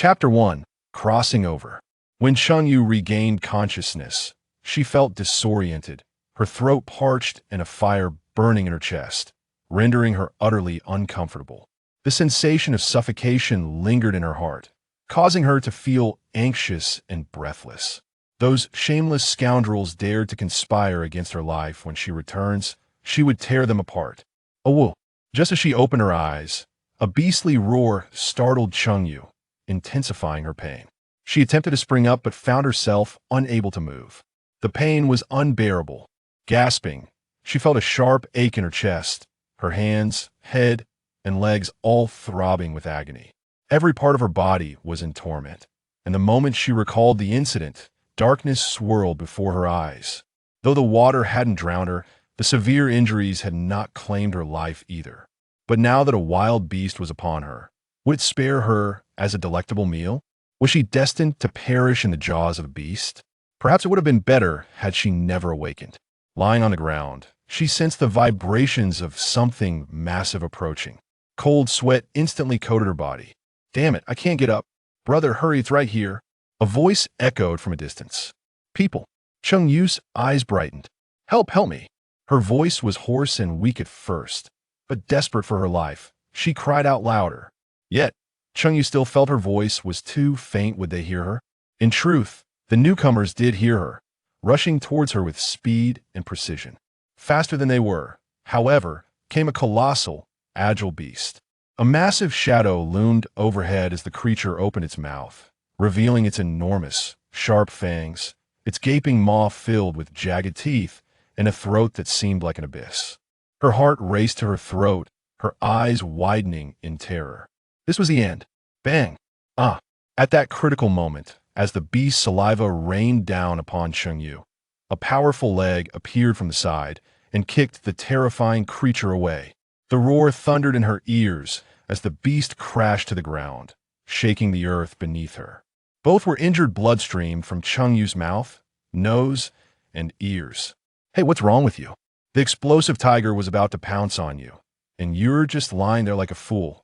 Chapter 1. Crossing Over. When Cheng Yue regained consciousness, she felt disoriented, her throat parched and a fire burning in her chest, rendering her utterly uncomfortable. The sensation of suffocation lingered in her heart, causing her to feel anxious and breathless. Those shameless scoundrels dared to conspire against her life. When she returns, she would tear them apart. Oh, just as she opened her eyes, a beastly roar startled Cheng Yue, intensifying her pain. She attempted to spring up but found herself unable to move. The pain was unbearable. Gasping, she felt a sharp ache in her chest, her hands, head, and legs all throbbing with agony. Every part of her body was in torment, and the moment she recalled the incident, darkness swirled before her eyes. Though the water hadn't drowned her, the severe injuries had not claimed her life either. But now that a wild beast was upon her, would it spare her as a delectable meal? Was she destined to perish in the jaws of a beast? Perhaps it would have been better had she never awakened. Lying on the ground, she sensed the vibrations of something massive approaching. Cold sweat instantly coated her body. Damn it, I can't get up. Brother, hurry, it's right here. A voice echoed from a distance. People. Cheng Yue's eyes brightened. Help me. Her voice was hoarse and weak at first, but desperate for her life, she cried out louder. Yet, Cheng Yue still felt her voice was too faint. Would they hear her? In truth, the newcomers did hear her, rushing towards her with speed and precision. Faster than they were, however, came a colossal, agile beast. A massive shadow loomed overhead as the creature opened its mouth, revealing its enormous, sharp fangs, its gaping maw filled with jagged teeth, and a throat that seemed like an abyss. Her heart raced to her throat, her eyes widening in terror. This was the end. Bang! At that critical moment, as the beast's saliva rained down upon Cheng Yue, a powerful leg appeared from the side and kicked the terrifying creature away. The roar thundered in her ears as the beast crashed to the ground, shaking the earth beneath her. Both were injured blood streamed from Cheng Yue's mouth, nose, and ears. Hey, what's wrong with you? The explosive tiger was about to pounce on you, and you're just lying there like a fool.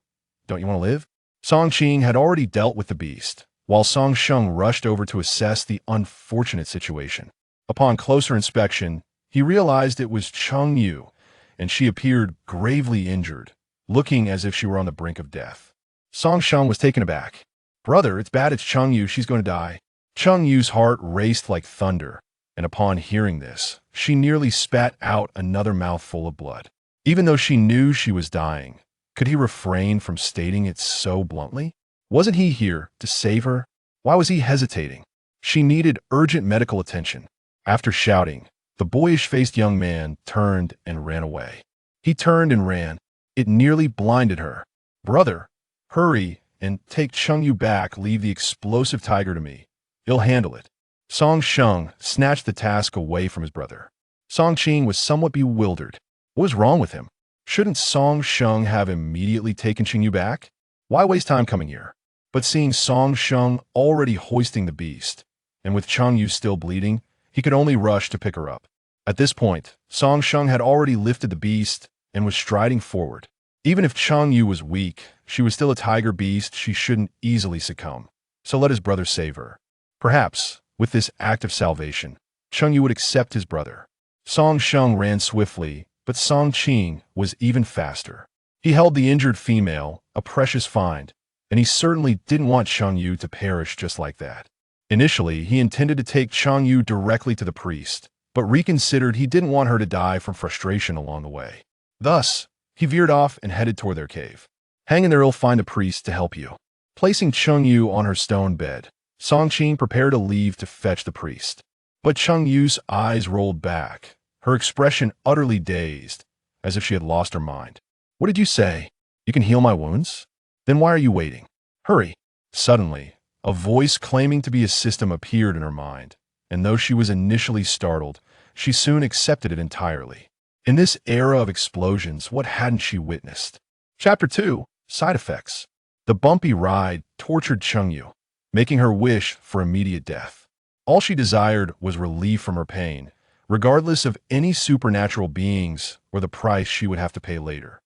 Don't you want to live? Song Qing had already dealt with the beast, while Song Sheng rushed over to assess the unfortunate situation. Upon closer inspection, he realized it was Cheng Yue, and she appeared gravely injured, looking as if she were on the brink of death. Song Sheng was taken aback. Brother, it's bad, it's Cheng Yue, she's going to die. Cheng Yue's heart raced like thunder, and upon hearing this, she nearly spat out another mouthful of blood. Even though she knew she was dying, could he refrain from stating it so bluntly? Wasn't he here to save her? Why was he hesitating? She needed urgent medical attention. After shouting, the boyish-faced young man turned and ran away. He turned and ran. It nearly blinded her. Brother, hurry and take Cheng Yue back. Leave the explosive tiger to me. He'll handle it. Song Sheng snatched the task away from his brother. Song Qing was somewhat bewildered. What was wrong with him? Shouldn't Song Sheng have immediately taken Cheng Yue back? Why waste time coming here? But seeing Song Sheng already hoisting the beast, and with Cheng Yue still bleeding, he could only rush to pick her up. At this point, Song Sheng had already lifted the beast and was striding forward. Even if Cheng Yue was weak, she was still a tiger beast. She shouldn't easily succumb. So let his brother save her. Perhaps, with this act of salvation, Cheng Yue would accept his brother. Song Sheng ran swiftly, but Song Qing was even faster. He held the injured female, a precious find, and he certainly didn't want Cheng Yue to perish just like that. Initially, he intended to take Cheng Yue directly to the priest, but reconsidered he didn't want her to die from frustration along the way. Thus, he veered off and headed toward their cave. Hang in there, you'll find a priest to help you. Placing Cheng Yue on her stone bed, Song Qing prepared to leave to fetch the priest. But Cheng Yue's eyes rolled back, her expression utterly dazed, as if she had lost her mind. What did you say? You can heal my wounds? Then why are you waiting? Hurry. Suddenly, a voice claiming to be a system appeared in her mind, and though she was initially startled, she soon accepted it entirely. In this era of explosions, what hadn't she witnessed? Chapter 2. Side Effects. The bumpy ride tortured Cheng Yue, making her wish for immediate death. All she desired was relief from her pain, regardless of any supernatural beings or the price she would have to pay later.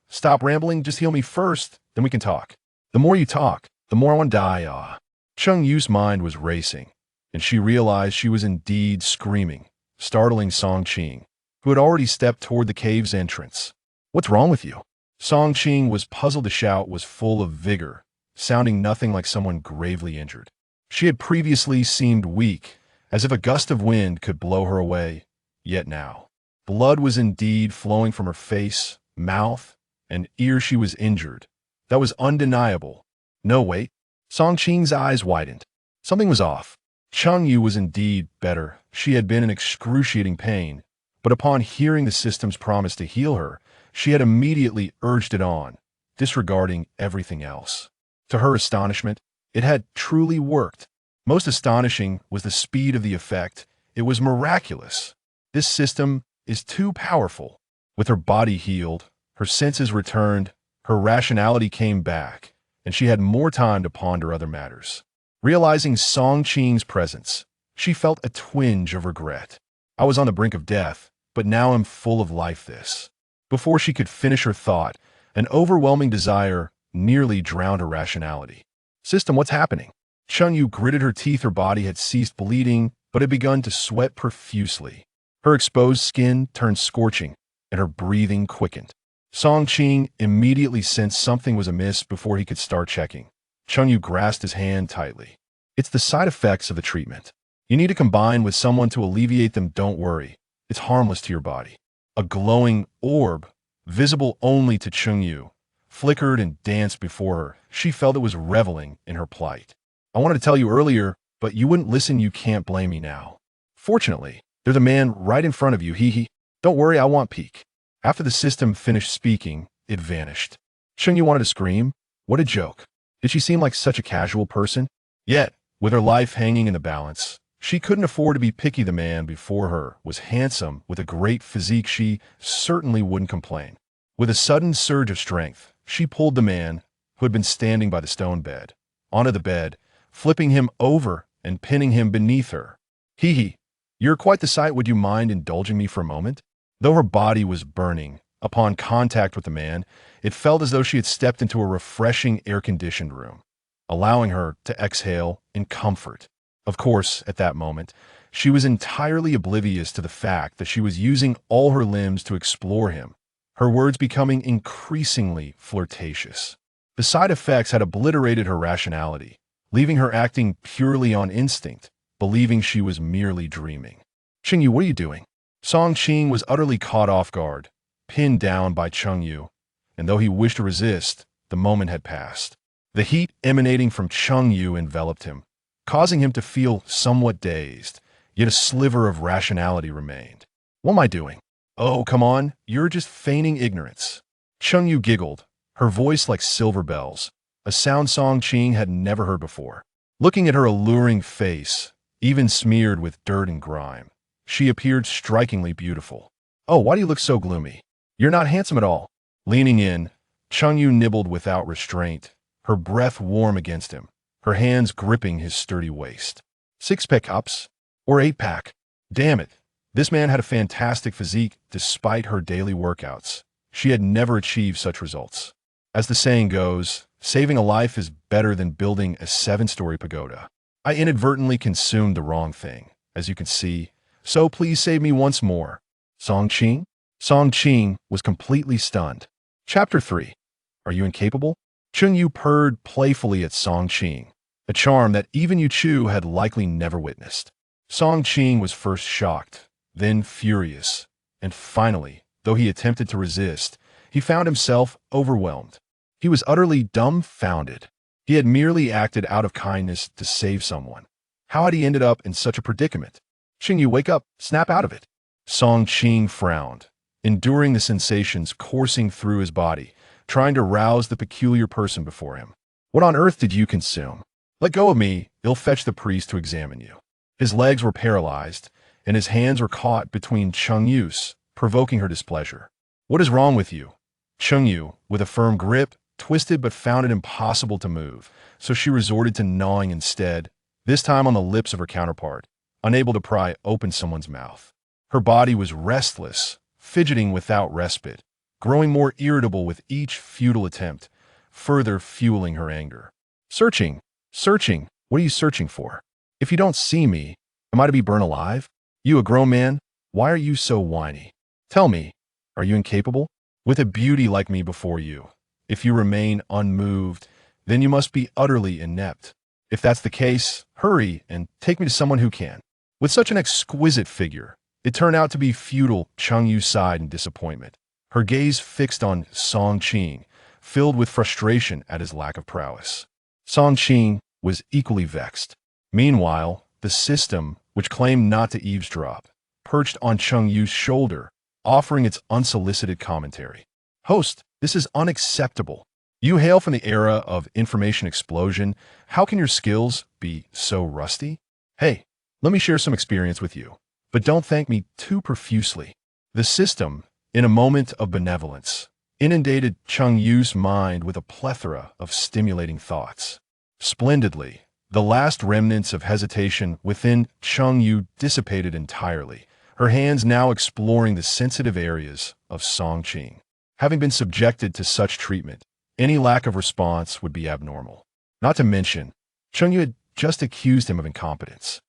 Stop rambling, just heal me first, then we can talk. The more you talk, The more I want to die, Cheng Yu's mind was racing, and she realized she was indeed screaming, startling Song Qing, who had already stepped toward the cave's entrance. What's wrong with you? Song Qing was puzzled. The shout was full of vigor, sounding nothing like someone gravely injured. She had previously seemed weak, as if a gust of wind could blow her away, yet now, blood was indeed flowing from her face, mouth, and ear. She was injured. That was undeniable. No, wait. Song Qing's eyes widened. Something was off. Cheng Yue was indeed better. She had been in excruciating pain, but upon hearing the system's promise to heal her, she had immediately urged it on, disregarding everything else. To her astonishment, it had truly worked. Most astonishing was the speed of the effect. It was miraculous. This system is too powerful. With her body healed, her senses returned, her rationality came back, and she had more time to ponder other matters. Realizing Song Qing's presence, she felt a twinge of regret. I was on the brink of death, but now I'm full of life. This. Before she could finish her thought, an overwhelming desire nearly drowned her rationality. System, what's happening? Cheng Yue gritted her teeth. Her body had ceased bleeding, but had begun to sweat profusely. Her exposed skin turned scorching, and her breathing quickened. Song Qing immediately sensed something was amiss before he could start checking. Cheng Yue grasped his hand tightly. It's the side effects of the treatment. You need to combine with someone to alleviate them. Don't worry. It's harmless to your body. A glowing orb, visible only to Cheng Yue, flickered and danced before her. She felt it was reveling in her plight. I wanted to tell you earlier, but you wouldn't listen. You can't blame me now. Fortunately, there's a man right in front of you. Hee. Don't worry, I won't peek. After the system finished speaking, it vanished. Cheng Yue wanted to scream. What a joke. Did she seem like such a casual person? Yet, with her life hanging in the balance, she couldn't afford to be picky. The man before her was handsome, with a great physique. She certainly wouldn't complain. With a sudden surge of strength, she pulled the man, who had been standing by the stone bed, onto the bed, flipping him over and pinning him beneath her. Hee. You're quite the sight. Would you mind indulging me for a moment? Though her body was burning, upon contact with the man, it felt as though she had stepped into a refreshing air-conditioned room, allowing her to exhale in comfort. Of course, at that moment, she was entirely oblivious to the fact that she was using all her limbs to explore him, her words becoming increasingly flirtatious. The side effects had obliterated her rationality, leaving her acting purely on instinct, believing she was merely dreaming. Cheng Yue, what are you doing? Song Qing was utterly caught off guard, pinned down by Cheng Yue, and though he wished to resist, the moment had passed. The heat emanating from Cheng Yue enveloped him, causing him to feel somewhat dazed, yet a sliver of rationality remained. What am I doing? Oh, come on, you're just feigning ignorance. Cheng Yue giggled, her voice like silver bells, a sound Song Qing had never heard before. Looking at her alluring face, even smeared with dirt and grime, she appeared strikingly beautiful. Oh, why do you look so gloomy? You're not handsome at all. Leaning in, Cheng Yue nibbled without restraint, her breath warm against him, her hands gripping his sturdy waist. 6-pack ups? Or 8-pack? Damn it. This man had a fantastic physique despite her daily workouts. She had never achieved such results. As the saying goes, saving a life is better than building a 7-story pagoda. I inadvertently consumed the wrong thing, as you can see, so please save me once more. Song Qing? Song Qing was completely stunned. Chapter 3. Are you incapable? Cheng Yue purred playfully at Song Qing, a charm that even Yu Chu had likely never witnessed. Song Qing was first shocked, then furious, and finally, though he attempted to resist, he found himself overwhelmed. He was utterly dumbfounded. He had merely acted out of kindness to save someone. How had he ended up in such a predicament? Cheng Yue, wake up, snap out of it. Song Qing frowned, enduring the sensations coursing through his body, trying to rouse the peculiar person before him. What on earth did you consume? Let go of me, I'll fetch the priest to examine you. His legs were paralyzed, and his hands were caught between Cheng Yue's, provoking her displeasure. What is wrong with you? Cheng Yue, with a firm grip, twisted but found it impossible to move, so she resorted to gnawing instead, this time on the lips of her counterpart, unable to pry open someone's mouth. Her body was restless, fidgeting without respite, growing more irritable with each futile attempt, further fueling her anger. Searching, searching, what are you searching for? If you don't see me, am I to be burned alive? You a grown man? Why are you so whiny? Tell me, are you incapable? With a beauty like me before you, if you remain unmoved, then you must be utterly inept. If that's the case, hurry and take me to someone who can. With such an exquisite figure, it turned out to be futile. Cheng Yue sighed in disappointment, her gaze fixed on Song Qing, filled with frustration at his lack of prowess. Song Qing was equally vexed. Meanwhile, the system, which claimed not to eavesdrop, perched on Cheng Yue's shoulder, offering its unsolicited commentary. Host, this is unacceptable. You hail from the era of information explosion. How can your skills be so rusty? Hey, let me share some experience with you, but don't thank me too profusely. The system, in a moment of benevolence, inundated Cheng Yue's mind with a plethora of stimulating thoughts. Splendidly, the last remnants of hesitation within Cheng Yue dissipated entirely, her hands now exploring the sensitive areas of Song Qing. Having been subjected to such treatment, any lack of response would be abnormal. Not to mention, Cheng Yue had just accused him of incompetence.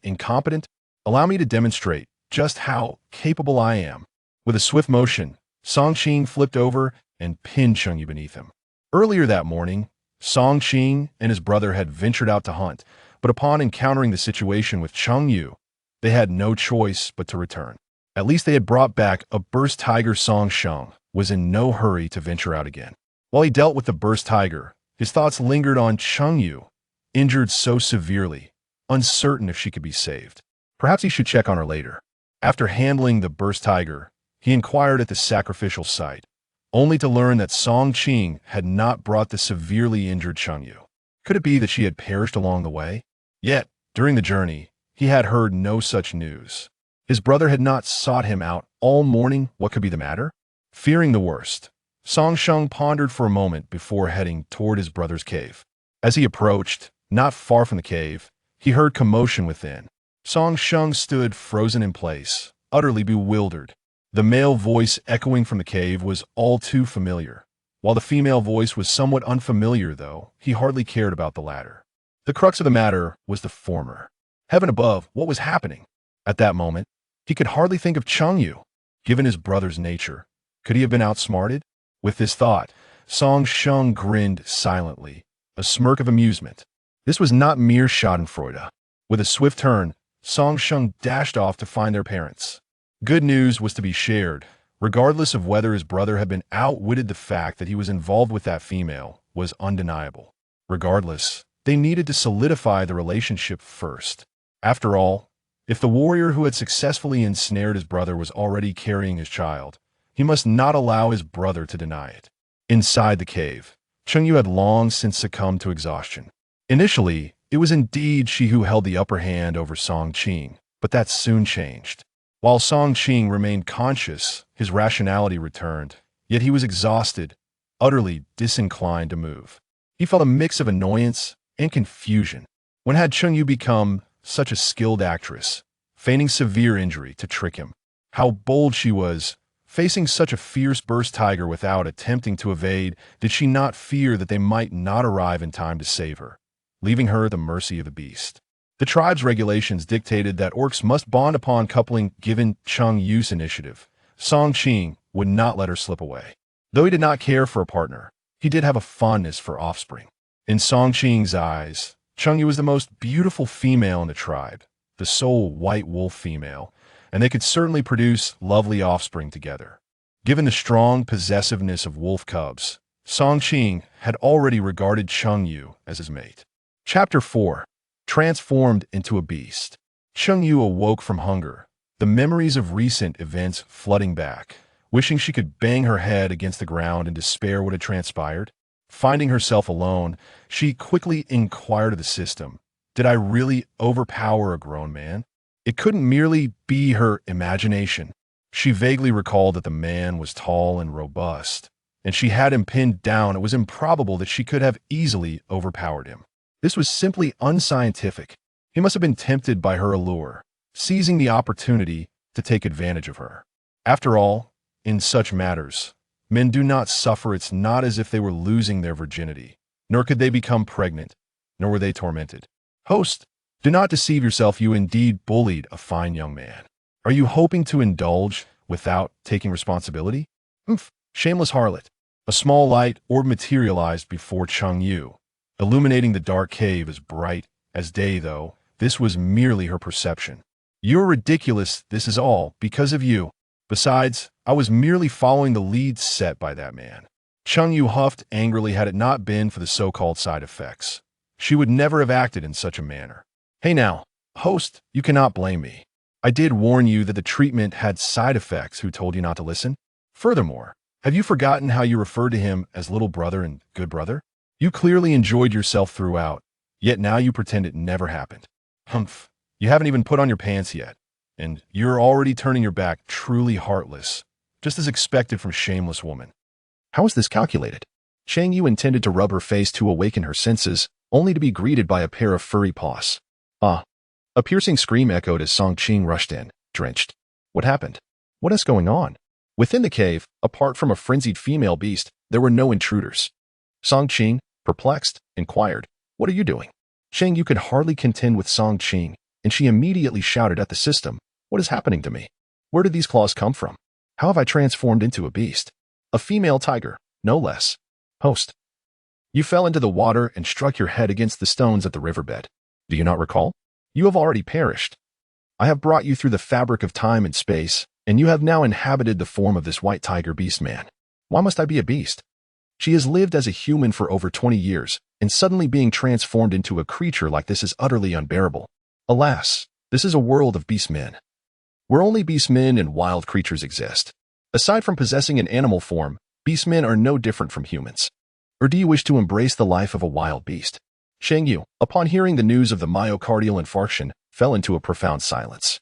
Incompetent? Allow me to demonstrate just how capable I am. With a swift motion, Song Qing flipped over and pinned Cheng Yue beneath him. Earlier that morning, Song Qing and his brother had ventured out to hunt, but upon encountering the situation with Cheng Yue, they had no choice but to return. At least they had brought back a burst tiger. Song Sheng was in no hurry to venture out again. While he dealt with the burst tiger, his thoughts lingered on Cheng Yue, injured so severely, uncertain if she could be saved. Perhaps he should check on her later. After handling the burst tiger, he inquired at the sacrificial site, only to learn that Song Qing had not brought the severely injured Cheng Yue. Could it be that she had perished along the way? Yet, during the journey, he had heard no such news. His brother had not sought him out all morning. What could be the matter? Fearing the worst, Song Sheng pondered for a moment before heading toward his brother's cave. As he approached, not far from the cave, he heard commotion within. Song Sheng stood frozen in place, utterly bewildered. The male voice echoing from the cave was all too familiar. While the female voice was somewhat unfamiliar, though, he hardly cared about the latter. The crux of the matter was the former. Heaven above, what was happening? At that moment, he could hardly think of Cheng Yue. Given his brother's nature, could he have been outsmarted? With this thought, Song Sheng grinned silently, a smirk of amusement. This was not mere schadenfreude. With a swift turn, Song Sheng dashed off to find their parents. Good news was to be shared, regardless of whether his brother had been outwitted. The fact that he was involved with that female was undeniable. Regardless, they needed to solidify the relationship first. After all, if the warrior who had successfully ensnared his brother was already carrying his child, he must not allow his brother to deny it. Inside the cave, Cheng Yue had long since succumbed to exhaustion. Initially, it was indeed she who held the upper hand over Song Qing, but that soon changed. While Song Qing remained conscious, his rationality returned, yet he was exhausted, utterly disinclined to move. He felt a mix of annoyance and confusion. When had Cheng Yue become such a skilled actress, feigning severe injury to trick him? How bold she was, facing such a fierce burst tiger without attempting to evade. Did she not fear that they might not arrive in time to save her, leaving her at the mercy of the beast? The tribe's regulations dictated that orcs must bond upon coupling. Given Cheng Yue's initiative, Song Qing would not let her slip away. Though he did not care for a partner, he did have a fondness for offspring. In Song Qing's eyes, Cheng Yue was the most beautiful female in the tribe, the sole white wolf female, and they could certainly produce lovely offspring together. Given the strong possessiveness of wolf cubs, Song Qing had already regarded Cheng Yue as his mate. Chapter 4. Transformed into a beast. Cheng Yue awoke from hunger, the memories of recent events flooding back, wishing she could bang her head against the ground in despair what had transpired. Finding herself alone, she quickly inquired of the system, did I really overpower a grown man? It couldn't merely be her imagination. She vaguely recalled that the man was tall and robust, and she had him pinned down. It was improbable that she could have easily overpowered him. This was simply unscientific. He must have been tempted by her allure, seizing the opportunity to take advantage of her. After all, in such matters, men do not suffer. It's not as if they were losing their virginity. nor could they become pregnant, nor were they tormented. Host, do not deceive yourself, you indeed bullied a fine young man. Are you hoping to indulge without taking responsibility? Oomph, shameless harlot. A small light orb materialized before Cheng Yue, illuminating the dark cave as bright as day, though this was merely her perception. You're ridiculous, this is all because of you. Besides, I was merely following the lead set by that man. Cheng Yue huffed angrily. Had it not been for the so-called side effects, she would never have acted in such a manner. Hey now, host, you cannot blame me. I did warn you that the treatment had side effects. Who told you not to listen? Furthermore, have you forgotten how you referred to him as little brother and good brother? You clearly enjoyed yourself throughout, yet now you pretend it never happened. Humph, you haven't even put on your pants yet, and you're already turning your back. Truly heartless, just as expected from shameless woman. How is this calculated? Cheng Yue intended to rub her face to awaken her senses, only to be greeted by a pair of furry paws. Ah! A piercing scream echoed as Song Qing rushed in, drenched. What happened? What is going on? Within the cave, apart from a frenzied female beast, there were no intruders. Song Qing, perplexed, inquired, "What are you doing?" Cheng Yue could hardly contend with Song Qing, and she immediately shouted at the system, "What is happening to me? Where did these claws come from? How have I transformed into a beast? A female tiger, no less. Host, you fell into the water and struck your head against the stones at the riverbed. Do you not recall? You have already perished. I have brought you through the fabric of time and space, and you have now inhabited the form of this white tiger beastman. Why must I be a beast? She has lived as a human for over 20 years, and suddenly being transformed into a creature like this is utterly unbearable. Alas, this is a world of beastmen, where only beastmen and wild creatures exist. Aside from possessing an animal form, beastmen are no different from humans. Or do you wish to embrace the life of a wild beast?" Cheng Yue, upon hearing the news of the myocardial infarction, fell into a profound silence.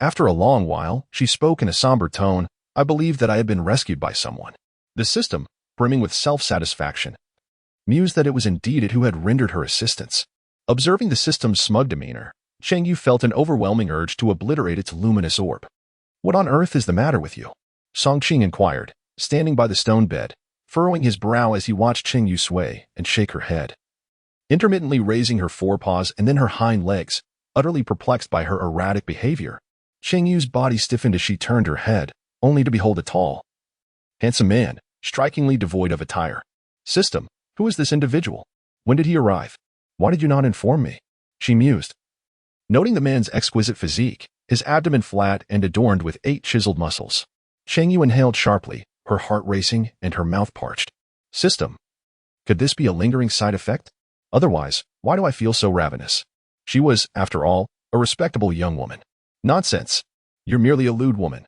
After a long while, she spoke in a somber tone, "I believe that I had been rescued by someone." The system, brimming with self-satisfaction, mused that it was indeed it who had rendered her assistance. Observing the system's smug demeanor, Cheng Yue felt an overwhelming urge to obliterate its luminous orb. "What on earth is the matter with you?" Song Qing inquired, standing by the stone bed, furrowing his brow as he watched Cheng Yue sway and shake her head, intermittently raising her forepaws and then her hind legs, utterly perplexed by her erratic behavior. Cheng Yue's body stiffened as she turned her head, only to behold a tall, handsome man, strikingly devoid of attire. "System, who is this individual? When did he arrive? Why did you not inform me?" she mused. Noting the man's exquisite physique, his abdomen flat and adorned with 8 chiseled muscles, Cheng Yue inhaled sharply, her heart racing and her mouth parched. "System, could this be a lingering side effect? Otherwise, why do I feel so ravenous?" She was, after all, a respectable young woman. "Nonsense. You're merely a lewd woman.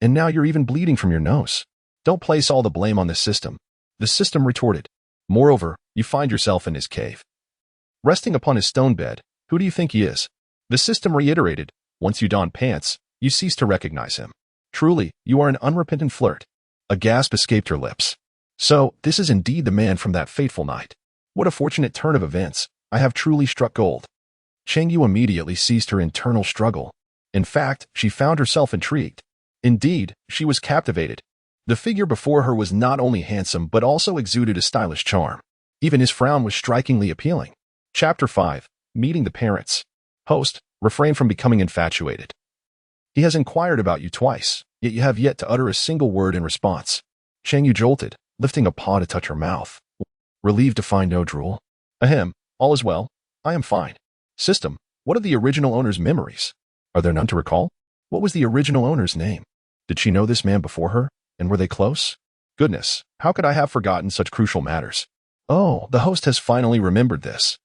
And now you're even bleeding from your nose. Don't place all the blame on the system," the system retorted. "Moreover, you find yourself in his cave, resting upon his stone bed. Who do you think he is?" The system reiterated, "Once you don pants, you cease to recognize him. Truly, you are an unrepentant flirt." A gasp escaped her lips. "So, this is indeed the man from that fateful night. What a fortunate turn of events. I have truly struck gold." Cheng Yue immediately ceased her internal struggle. In fact, she found herself intrigued. Indeed, she was captivated. The figure before her was not only handsome but also exuded a stylish charm. Even his frown was strikingly appealing. Chapter 5. Meeting the Parents. Host, refrain from becoming infatuated. He has inquired about you twice, yet you have yet to utter a single word in response. Cheng Yue jolted, lifting a paw to touch her mouth. Relieved to find no drool. Ahem, all is well. I am fine. System, what are the original owner's memories? Are there none to recall? What was the original owner's name? Did she know this man before her, and were they close? Goodness, how could I have forgotten such crucial matters? Oh, the host has finally remembered this.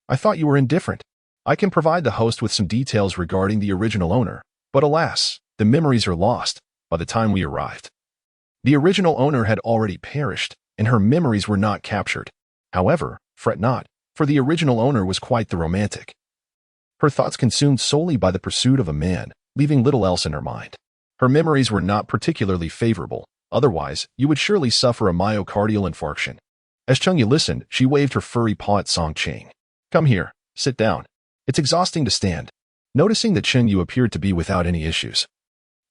I thought you were indifferent. I can provide the host with some details regarding the original owner, but alas, the memories are lost by the time we arrived. The original owner had already perished, and her memories were not captured. However, fret not, for the original owner was quite the romantic. Her thoughts consumed solely by the pursuit of a man, leaving little else in her mind. Her memories were not particularly favorable, otherwise you would surely suffer a myocardial infarction. As Cheng Yue listened, she waved her furry paw at Song Qing. "Come here, sit down. It's exhausting to stand." Noticing that Cheng Yue appeared to be without any issues,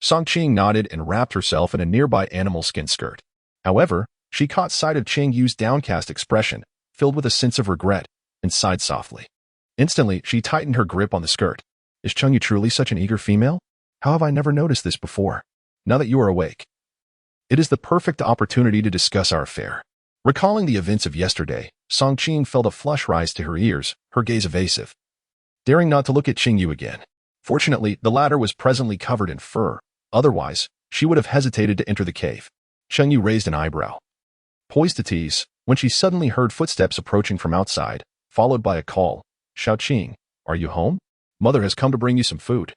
Song Qing nodded and wrapped herself in a nearby animal skin skirt. However, she caught sight of Cheng Yue's downcast expression, filled with a sense of regret, and sighed softly. Instantly, she tightened her grip on the skirt. Is Cheng Yue truly such an eager female? How have I never noticed this before? Now that you are awake, it is the perfect opportunity to discuss our affair. Recalling the events of yesterday, Song Qing felt a flush rise to her ears, her gaze evasive. Daring not to look at Cheng Yue again. Fortunately, the latter was presently covered in fur. Otherwise, she would have hesitated to enter the cave. Cheng Yue raised an eyebrow, poised to tease, when she suddenly heard footsteps approaching from outside, followed by a call. Xiao Qing, are you home? Mother has come to bring you some food.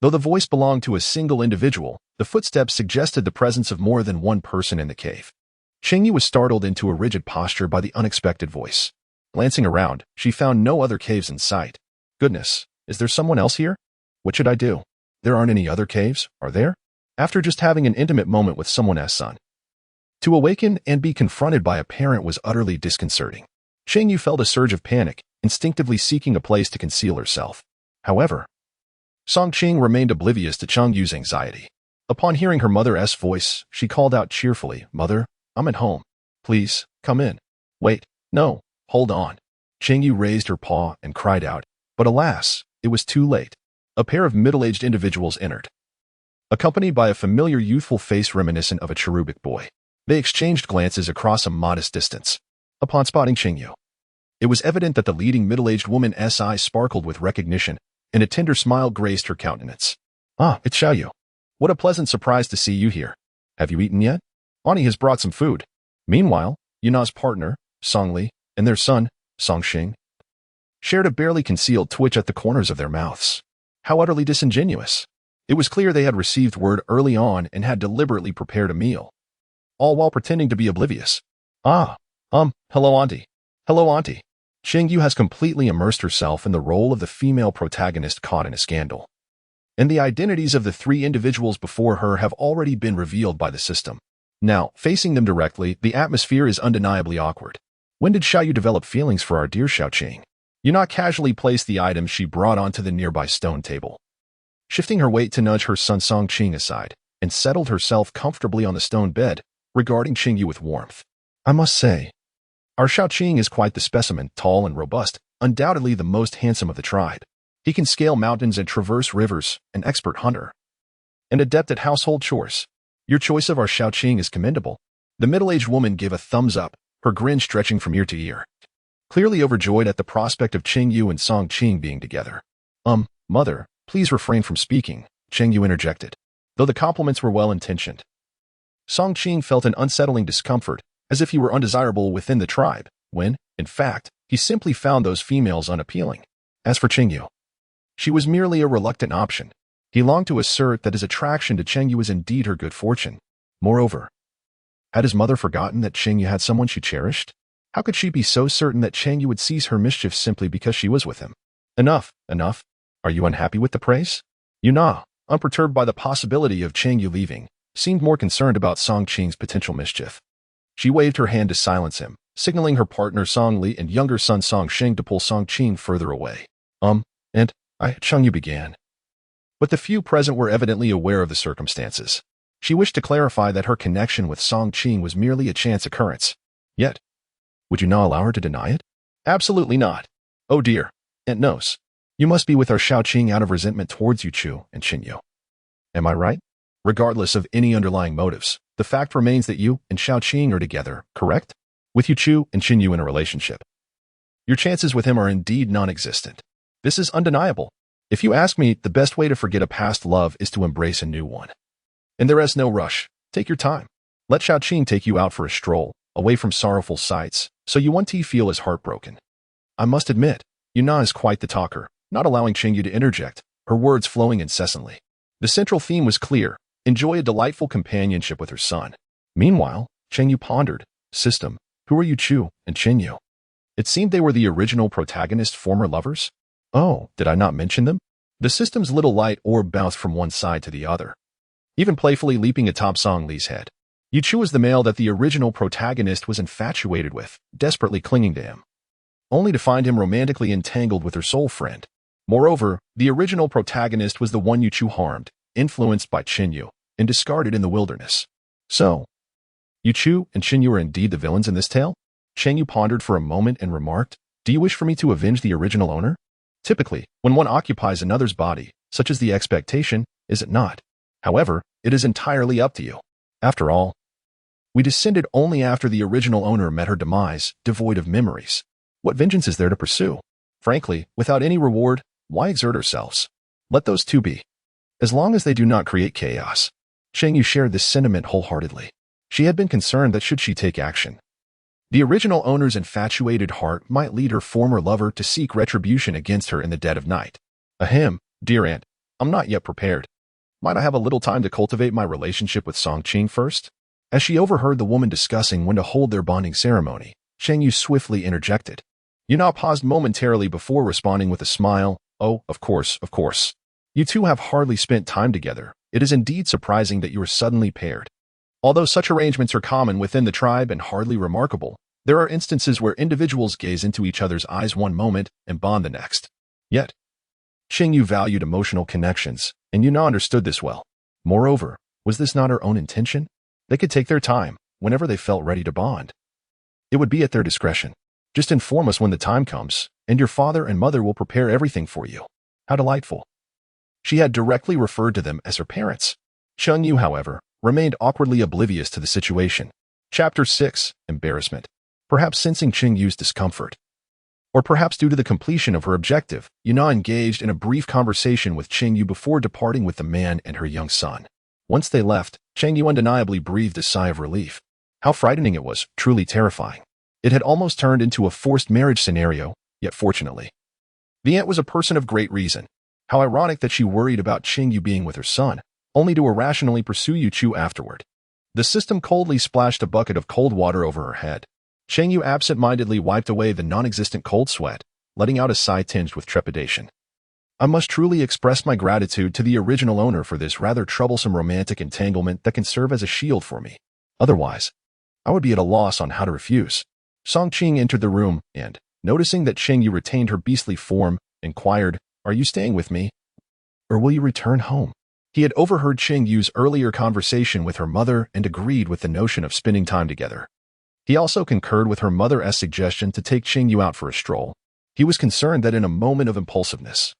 Though the voice belonged to a single individual, the footsteps suggested the presence of more than one person in the cave. Cheng Yue was startled into a rigid posture by the unexpected voice. Glancing around, she found no other caves in sight. Goodness, is there someone else here? What should I do? There aren't any other caves, are there? After just having an intimate moment with someone's son, to awaken and be confronted by a parent was utterly disconcerting. Cheng Yue felt a surge of panic, instinctively seeking a place to conceal herself. However, Song Qing remained oblivious to Cheng Yue's anxiety. Upon hearing her mother's voice, she called out cheerfully, Mother, I'm at home. Please, come in. Wait, no, hold on. Cheng Yue raised her paw and cried out, but alas, it was too late. A pair of middle-aged individuals entered, accompanied by a familiar youthful face reminiscent of a cherubic boy. They exchanged glances across a modest distance. Upon spotting Cheng Yue, it was evident that the leading middle-aged woman's eyes sparkled with recognition, and a tender smile graced her countenance. Ah, it's Xiao Yue. What a pleasant surprise to see you here. Have you eaten yet? Ani has brought some food. Meanwhile, Yuna's partner, Song Li, and their son, Song Xing, shared a barely concealed twitch at the corners of their mouths. How utterly disingenuous. It was clear they had received word early on and had deliberately prepared a meal, all while pretending to be oblivious. Hello auntie. Hello auntie. Cheng Yue has completely immersed herself in the role of the female protagonist caught in a scandal. And the identities of the three individuals before her have already been revealed by the system. Now, facing them directly, the atmosphere is undeniably awkward. When did Xiao Yue develop feelings for our dear Xiao Qing? Yuna casually placed the items she brought onto the nearby stone table, shifting her weight to nudge her son Song Qing aside, and settled herself comfortably on the stone bed, regarding Cheng Yue with warmth. I must say, our Xiao Qing is quite the specimen, tall and robust, undoubtedly the most handsome of the tribe. He can scale mountains and traverse rivers, an expert hunter, and adept at household chores. Your choice of our Xiao Qing is commendable. The middle-aged woman gave a thumbs up, her grin stretching from ear to ear, clearly overjoyed at the prospect of Cheng Yue and Song Qing being together. Mother, please refrain from speaking, Cheng Yue interjected. Though the compliments were well-intentioned, Song Qing felt an unsettling discomfort, as if he were undesirable within the tribe, when, in fact, he simply found those females unappealing. As for Cheng Yue, she was merely a reluctant option. He longed to assert that his attraction to Cheng Yue was indeed her good fortune. Moreover, had his mother forgotten that Cheng Yue had someone she cherished? How could she be so certain that Cheng Yue would cease her mischief simply because she was with him? Enough. Are you unhappy with the praise? Yuna, unperturbed by the possibility of Cheng Yue leaving, seemed more concerned about Song Qing's potential mischief. She waved her hand to silence him, signaling her partner Song Li and younger son Song Xing to pull Song Qing further away. Cheng Yue began. But the few present were evidently aware of the circumstances. She wished to clarify that her connection with Song Qing was merely a chance occurrence. Yet, would you not allow her to deny it? Absolutely not. Oh dear, Aunt knows. You must be with our Xiao Qing out of resentment towards you Chu and Cheng Yue. Am I right? Regardless of any underlying motives, the fact remains that you and Xiao Qing are together, correct? With you Chu and Cheng Yue in a relationship. Your chances with him are indeed non-existent. This is undeniable. If you ask me, the best way to forget a past love is to embrace a new one. And there is no rush. Take your time. Let Xiao Qing take you out for a stroll, away from sorrowful sights, so you won't feel as heartbroken. I must admit, Yuna is quite the talker, not allowing Cheng Yue to interject, her words flowing incessantly. The central theme was clear: enjoy a delightful companionship with her son. Meanwhile, Cheng Yue pondered, System, who are you Chu and Cheng Yue? It seemed they were the original protagonist's former lovers. Oh, did I not mention them? The system's little light orb bounced from one side to the other, even playfully leaping atop Song Li's head. Yu Chu was the male that the original protagonist was infatuated with, desperately clinging to him, only to find him romantically entangled with her soul friend. Moreover, the original protagonist was the one Yu Chu harmed, influenced by Cheng Yue, and discarded in the wilderness. So, Yu Chu and Cheng Yue are indeed the villains in this tale? Cheng Yue pondered for a moment and remarked, "Do you wish for me to avenge the original owner? Typically, when one occupies another's body, such as the expectation, is it not? However, it is entirely up to you. After all, we descended only after the original owner met her demise, devoid of memories. What vengeance is there to pursue? Frankly, without any reward, why exert ourselves? Let those two be. As long as they do not create chaos." Cheng Yue shared this sentiment wholeheartedly. She had been concerned that should she take action, the original owner's infatuated heart might lead her former lover to seek retribution against her in the dead of night. Ahem, dear aunt, I'm not yet prepared. Might I have a little time to cultivate my relationship with Song Qing first? As she overheard the woman discussing when to hold their bonding ceremony, Cheng Yue swiftly interjected. Yuna paused momentarily before responding with a smile. "Oh, of course, of course. You two have hardly spent time together. It is indeed surprising that you are suddenly paired. Although such arrangements are common within the tribe and hardly remarkable, there are instances where individuals gaze into each other's eyes one moment and bond the next. Yet, Cheng Yue valued emotional connections, and Yuna understood this well. Moreover, was this not her own intention? They could take their time, whenever they felt ready to bond. It would be at their discretion. Just inform us when the time comes, and your father and mother will prepare everything for you. How delightful." She had directly referred to them as her parents. Cheng Yue, however, remained awkwardly oblivious to the situation. Chapter 6. Embarrassment. Perhaps sensing Cheng Yue's discomfort, or perhaps due to the completion of her objective, Yuna engaged in a brief conversation with Cheng Yue before departing with the man and her young son. Once they left, Cheng Yue undeniably breathed a sigh of relief. How frightening it was, truly terrifying. It had almost turned into a forced marriage scenario, yet fortunately, the aunt was a person of great reason. How ironic that she worried about Cheng Yue being with her son, only to irrationally pursue Yu Chu afterward. The system coldly splashed a bucket of cold water over her head. Cheng Yue absent-mindedly wiped away the non-existent cold sweat, letting out a sigh tinged with trepidation. I must truly express my gratitude to the original owner for this rather troublesome romantic entanglement that can serve as a shield for me. Otherwise, I would be at a loss on how to refuse. Song Qing entered the room and, noticing that Cheng Yue retained her beastly form, inquired, "Are you staying with me? Or will you return home?" He had overheard Cheng Yue's earlier conversation with her mother and agreed with the notion of spending time together. He also concurred with her mother's suggestion to take Cheng Yue out for a stroll. He was concerned that in a moment of impulsiveness,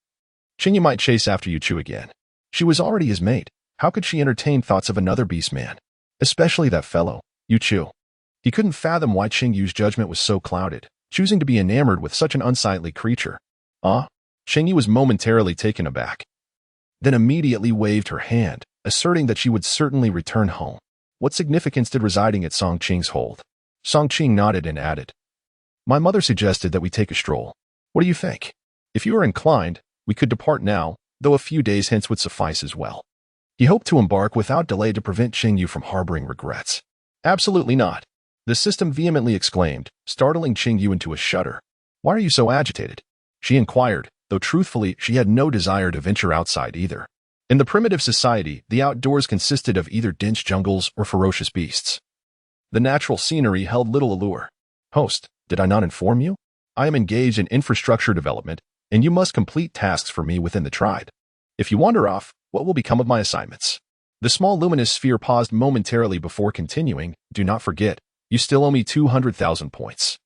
Cheng Yue might chase after Yu Chu again. She was already his mate. How could she entertain thoughts of another beastman? Especially that fellow, Yu Chu. He couldn't fathom why Cheng Yue's judgment was so clouded, choosing to be enamored with such an unsightly creature. Cheng Yue was momentarily taken aback, then immediately waved her hand, asserting that she would certainly return home. What significance did residing at Song Qing's hold? Song Qing nodded and added, "My mother suggested that we take a stroll. What do you think? If you are inclined, we could depart now, though a few days hence would suffice as well." He hoped to embark without delay to prevent Cheng Yue from harboring regrets. "Absolutely not," the system vehemently exclaimed, startling Cheng Yue into a shudder. "Why are you so agitated?" she inquired, though truthfully she had no desire to venture outside either. In the primitive society, the outdoors consisted of either dense jungles or ferocious beasts. The natural scenery held little allure. "Host, did I not inform you? I am engaged in infrastructure development, and you must complete tasks for me within the tribe. If you wander off, what will become of my assignments?" The small luminous sphere paused momentarily before continuing. "Do not forget, you still owe me 200,000 points.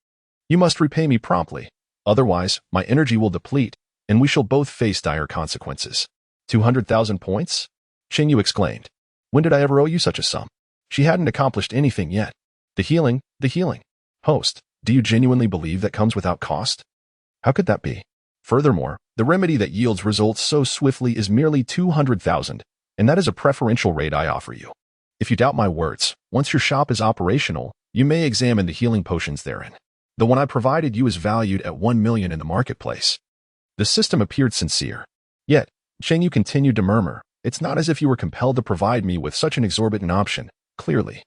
You must repay me promptly. Otherwise, my energy will deplete, and we shall both face dire consequences." 200,000 points? Cheng Yue exclaimed. "When did I ever owe you such a sum?" She hadn't accomplished anything yet. The healing. Host, do you genuinely believe that comes without cost? How could that be? Furthermore, the remedy that yields results so swiftly is merely 200,000, and that is a preferential rate I offer you. If you doubt my words, once your shop is operational, you may examine the healing potions therein. The one I provided you is valued at 1 million in the marketplace. The system appeared sincere. Yet, Cheng Yue continued to murmur, "It's not as if you were compelled to provide me with such an exorbitant option. Clearly,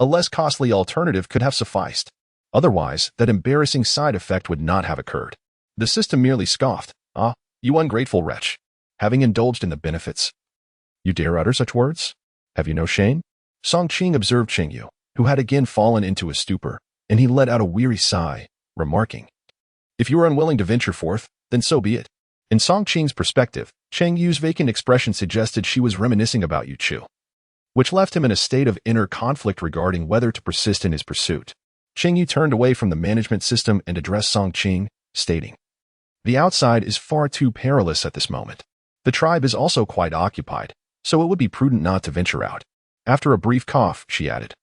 a less costly alternative could have sufficed. Otherwise, that embarrassing side effect would not have occurred." The system merely scoffed. "Ah, you ungrateful wretch. Having indulged in the benefits, you dare utter such words? Have you no shame?" Song Qing observed Cheng Yue, who had again fallen into a stupor, and he let out a weary sigh, remarking, "If you are unwilling to venture forth, then so be it." In Song Qing's perspective, Cheng Yue's vacant expression suggested she was reminiscing about Yu Chu, which left him in a state of inner conflict regarding whether to persist in his pursuit. Cheng Yue turned away from the management system and addressed Song Qing, stating, "The outside is far too perilous at this moment. The tribe is also quite occupied, so it would be prudent not to venture out." After a brief cough, she added,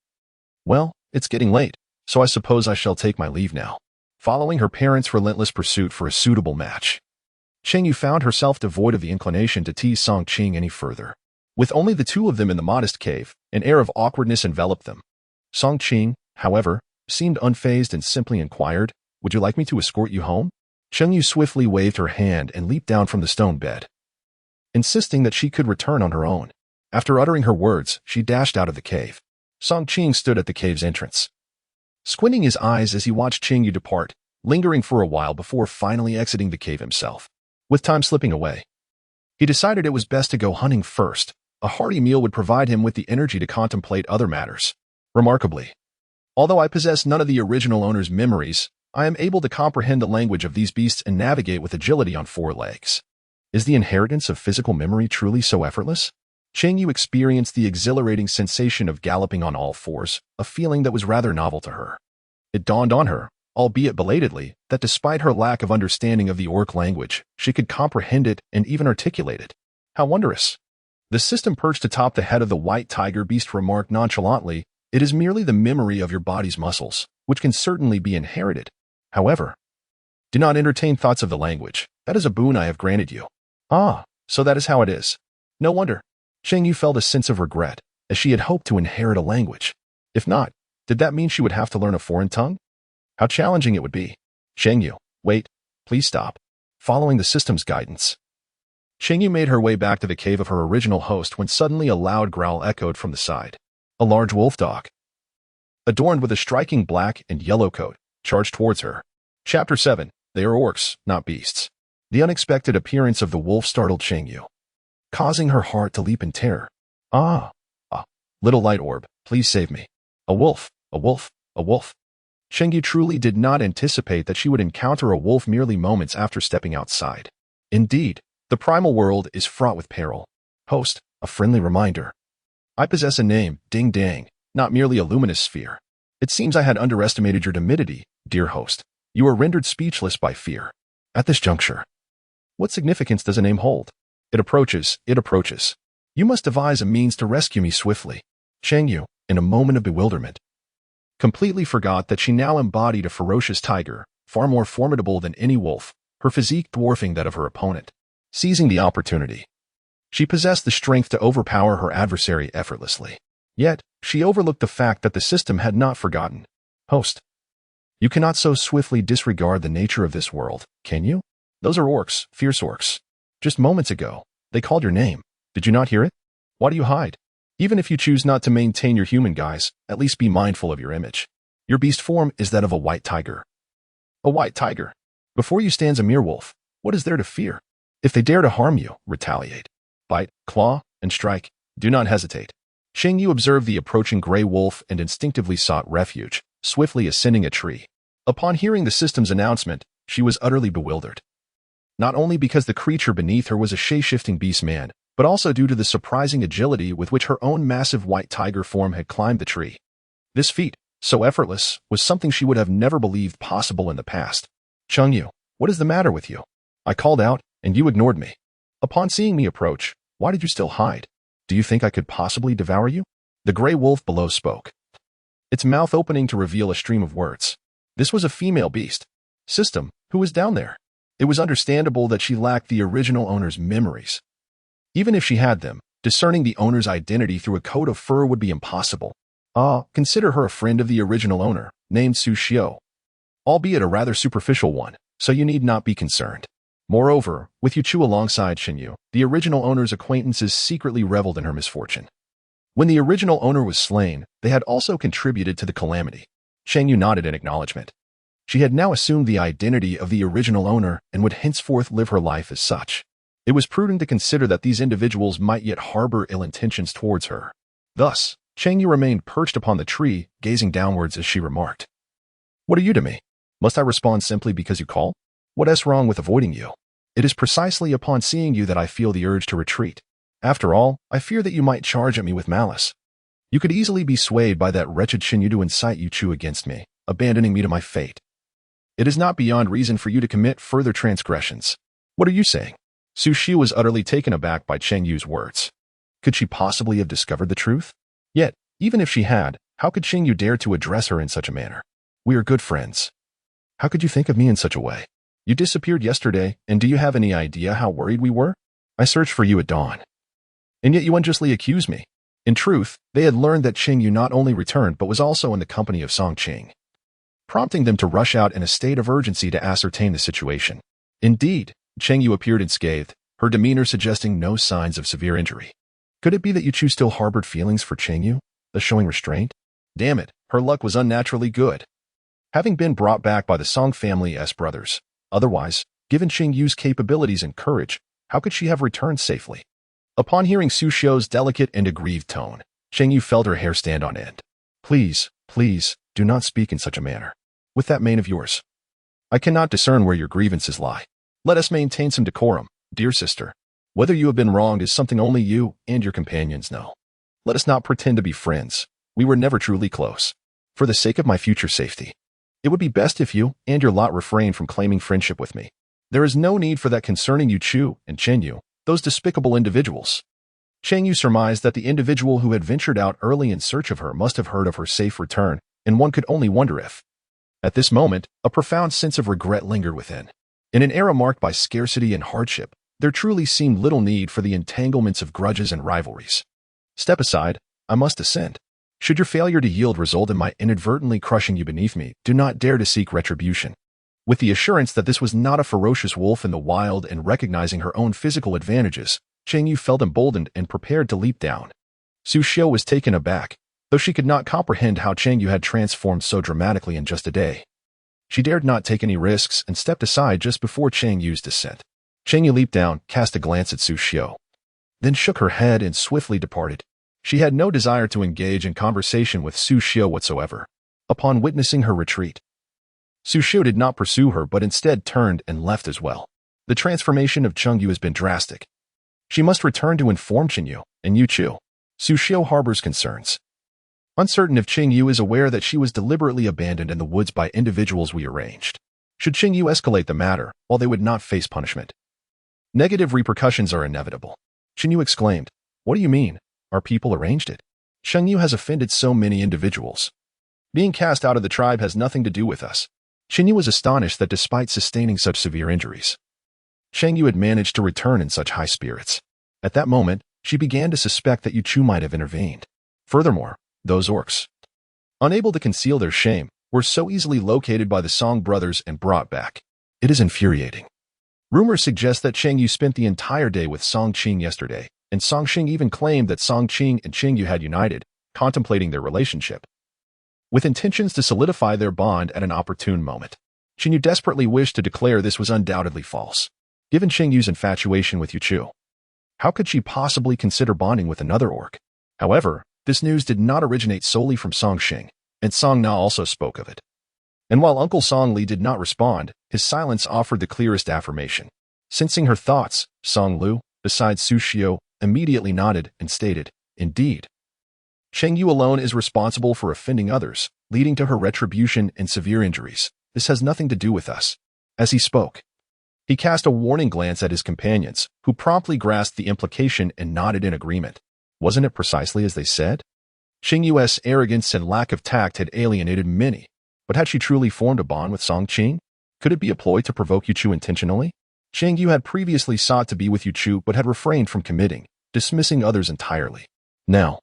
"Well, it's getting late, so I suppose I shall take my leave now." Following her parents' relentless pursuit for a suitable match, Cheng Yue found herself devoid of the inclination to tease Song Qing any further. With only the two of them in the modest cave, an air of awkwardness enveloped them. Song Qing, however, seemed unfazed and simply inquired, "Would you like me to escort you home?" Cheng Yue swiftly waved her hand and leaped down from the stone bed, insisting that she could return on her own. After uttering her words, she dashed out of the cave. Song Qing stood at the cave's entrance, squinting his eyes as he watched Cheng Yue depart, lingering for a while before finally exiting the cave himself. With time slipping away, he decided it was best to go hunting first. A hearty meal would provide him with the energy to contemplate other matters. Remarkably, although I possess none of the original owner's memories, I am able to comprehend the language of these beasts and navigate with agility on four legs. Is the inheritance of physical memory truly so effortless? Cheng Yue experienced the exhilarating sensation of galloping on all fours, a feeling that was rather novel to her. It dawned on her, albeit belatedly, that despite her lack of understanding of the orc language, she could comprehend it and even articulate it. How wondrous! The system perched atop the head of the white tiger beast remarked nonchalantly, "It is merely the memory of your body's muscles, which can certainly be inherited. However, do not entertain thoughts of the language. That is a boon I have granted you." Ah, so that is how it is. No wonder. Cheng Yue felt a sense of regret, as she had hoped to inherit a language. If not, did that mean she would have to learn a foreign tongue? How challenging it would be. Cheng Yue, wait, please stop. Following the system's guidance, Cheng Yue made her way back to the cave of her original host when suddenly a loud growl echoed from the side. A large wolf dog, adorned with a striking black and yellow coat, charged towards her. Chapter 7. They are orcs, not beasts. The unexpected appearance of the wolf startled Cheng Yue, causing her heart to leap in terror. Ah, little light orb, please save me. A wolf, a wolf, a wolf. Cheng Yue truly did not anticipate that she would encounter a wolf merely moments after stepping outside. Indeed, the primal world is fraught with peril. Host, a friendly reminder. I possess a name, Ding Dang, not merely a luminous sphere. It seems I had underestimated your timidity, dear host. You are rendered speechless by fear. At this juncture, what significance does a name hold? It approaches, it approaches. You must devise a means to rescue me swiftly. Cheng Yue, in a moment of bewilderment, completely forgot that she now embodied a ferocious tiger, far more formidable than any wolf, her physique dwarfing that of her opponent. Seizing the opportunity, she possessed the strength to overpower her adversary effortlessly. Yet, she overlooked the fact that the system had not forgotten. Host, you cannot so swiftly disregard the nature of this world, can you? Those are orcs, fierce orcs. Just moments ago, they called your name. Did you not hear it? Why do you hide? Even if you choose not to maintain your human guise, at least be mindful of your image. Your beast form is that of a white tiger. A white tiger. Before you stands a mere wolf. What is there to fear? If they dare to harm you, retaliate. Bite, claw, and strike. Do not hesitate. Cheng Yue observed the approaching gray wolf and instinctively sought refuge, swiftly ascending a tree. Upon hearing the system's announcement, she was utterly bewildered. Not only because the creature beneath her was a shape-shifting beastman, but also due to the surprising agility with which her own massive white tiger form had climbed the tree. This feat, so effortless, was something she would have never believed possible in the past. Cheng Yue, what is the matter with you? I called out, and you ignored me. Upon seeing me approach, why did you still hide? Do you think I could possibly devour you? The gray wolf below spoke, its mouth opening to reveal a stream of words. This was a female beast. System, who was down there? It was understandable that she lacked the original owner's memories. Even if she had them, discerning the owner's identity through a coat of fur would be impossible. Consider her a friend of the original owner, named Su Xiao, albeit a rather superficial one, so you need not be concerned. Moreover, with Yuchu alongside Cheng Yue, the original owner's acquaintances secretly reveled in her misfortune. When the original owner was slain, they had also contributed to the calamity. Cheng Yue nodded in acknowledgement. She had now assumed the identity of the original owner and would henceforth live her life as such. It was prudent to consider that these individuals might yet harbor ill intentions towards her. Thus, Cheng Yue remained perched upon the tree, gazing downwards as she remarked, "What are you to me? Must I respond simply because you call? What is wrong with avoiding you? It is precisely upon seeing you that I feel the urge to retreat. After all, I fear that you might charge at me with malice. You could easily be swayed by that wretched Cheng Yue to incite Yuchu against me. abandoning me to my fate. It is not beyond reason for you to commit further transgressions. What are you saying? Su Xiu was utterly taken aback by Cheng Yue's words. Could she possibly have discovered the truth? Yet, even if she had, how could Cheng Yue dare to address her in such a manner? We are good friends. How could you think of me in such a way? You disappeared yesterday, and do you have any idea how worried we were? I searched for you at dawn. And yet you unjustly accuse me. In truth, they had learned that Cheng Yue not only returned but was also in the company of Song Qing, prompting them to rush out in a state of urgency to ascertain the situation. Indeed, Cheng Yue appeared unscathed, her demeanor suggesting no signs of severe injury. Could it be that Yuchu still harbored feelings for Cheng Yue, thus showing restraint? Damn it, her luck was unnaturally good. Having been brought back by the Song family's brothers, otherwise, given Cheng Yue's capabilities and courage, how could she have returned safely? Upon hearing Su Xiu's delicate and aggrieved tone, Cheng Yue felt her hair stand on end. Please, please, do not speak in such a manner. With that mane of yours, I cannot discern where your grievances lie. Let us maintain some decorum, dear sister. Whether you have been wronged is something only you and your companions know. Let us not pretend to be friends. We were never truly close. For the sake of my future safety, it would be best if you and your lot refrain from claiming friendship with me. There is no need for that concerning Yuchu and Cheng Yue, those despicable individuals. Cheng Yue surmised that the individual who had ventured out early in search of her must have heard of her safe return, and one could only wonder if. At this moment, a profound sense of regret lingered within. In an era marked by scarcity and hardship, there truly seemed little need for the entanglements of grudges and rivalries. Step aside, I must assent. Should your failure to yield result in my inadvertently crushing you beneath me, do not dare to seek retribution. With the assurance that this was not a ferocious wolf in the wild and recognizing her own physical advantages, Cheng Yue felt emboldened and prepared to leap down. Su Xiu was taken aback, though she could not comprehend how Cheng Yue had transformed so dramatically in just a day. She dared not take any risks and stepped aside just before Cheng Yue's descent. Cheng Yue leaped down, cast a glance at Su Xiu, then shook her head and swiftly departed. She had no desire to engage in conversation with Su Xiu whatsoever. Upon witnessing her retreat, Su Xiu did not pursue her but instead turned and left as well. The transformation of Cheng Yue has been drastic. She must return to inform Cheng Yue and Yuchu. Su Xiu harbors concerns. Uncertain if Cheng Yue is aware that she was deliberately abandoned in the woods by individuals we arranged. Should Cheng Yue escalate the matter, while they would not face punishment, negative repercussions are inevitable. Cheng Yue exclaimed, What do you mean? Our people arranged it. Cheng Yue has offended so many individuals. Being cast out of the tribe has nothing to do with us. Cheng Yue was astonished that despite sustaining such severe injuries, Cheng Yue had managed to return in such high spirits. At that moment, she began to suspect that Yuchu might have intervened. Furthermore, those orcs, unable to conceal their shame, were so easily located by the Song brothers and brought back. It is infuriating. Rumors suggest that Cheng Yue spent the entire day with Song Qing yesterday, and Song Qing even claimed that Song Qing and Cheng Yue had united, contemplating their relationship, with intentions to solidify their bond at an opportune moment. Cheng Yue desperately wished to declare this was undoubtedly false. Given Cheng Yue's infatuation with Yuchu, how could she possibly consider bonding with another orc? However, this news did not originate solely from Song Qing, and Song Na also spoke of it. And while Uncle Song Li did not respond, his silence offered the clearest affirmation. Sensing her thoughts, Song Lu, besides Su Xiu, immediately nodded and stated, Indeed. Cheng Yue alone is responsible for offending others, leading to her retribution and severe injuries. This has nothing to do with us. As he spoke, he cast a warning glance at his companions, who promptly grasped the implication and nodded in agreement. Wasn't it precisely as they said? Cheng Yue's arrogance and lack of tact had alienated many, but had she truly formed a bond with Song Qing? Could it be a ploy to provoke Yuchu intentionally? Cheng Yue had previously sought to be with Yuchu but had refrained from committing, dismissing others entirely. Now,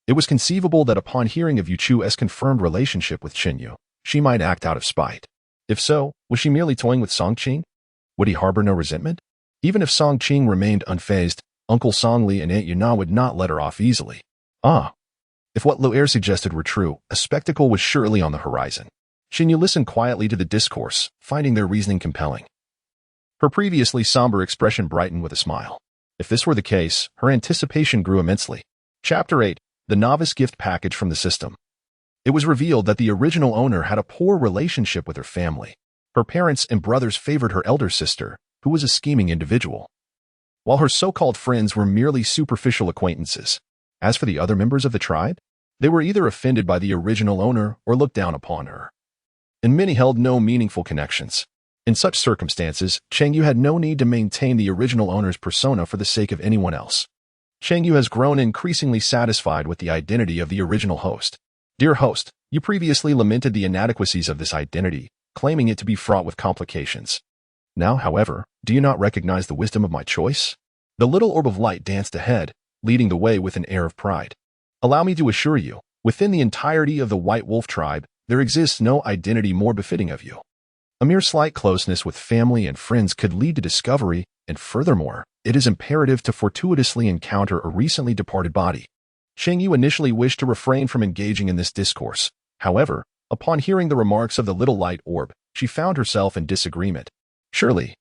it was conceivable that upon hearing of Yuchu's confirmed relationship with Cheng Yue, she might act out of spite. If so, was she merely toying with Song Qing? Would he harbor no resentment? Even if Song Qing remained unfazed, Uncle Song Li and Aunt Yuna would not let her off easily. If what Lo Er suggested were true, a spectacle was surely on the horizon. Cheng Yue listened quietly to the discourse, finding their reasoning compelling. Her previously somber expression brightened with a smile. If this were the case, her anticipation grew immensely. Chapter 8. The Novice Gift Package from the System. It was revealed that the original owner had a poor relationship with her family. Her parents and brothers favored her elder sister, who was a scheming individual, while her so-called friends were merely superficial acquaintances. As for the other members of the tribe, they were either offended by the original owner or looked down upon her. and many held no meaningful connections. In such circumstances, Cheng Yue had no need to maintain the original owner's persona for the sake of anyone else. Cheng Yue has grown increasingly satisfied with the identity of the original host. Dear host, you previously lamented the inadequacies of this identity, claiming it to be fraught with complications. Now, however, do you not recognize the wisdom of my choice? The little orb of light danced ahead, leading the way with an air of pride. Allow me to assure you, within the entirety of the White Wolf tribe, there exists no identity more befitting of you. A mere slight closeness with family and friends could lead to discovery, and furthermore, it is imperative to fortuitously encounter a recently departed body. Cheng Yue initially wished to refrain from engaging in this discourse. However, upon hearing the remarks of the little light orb, she found herself in disagreement. Surely,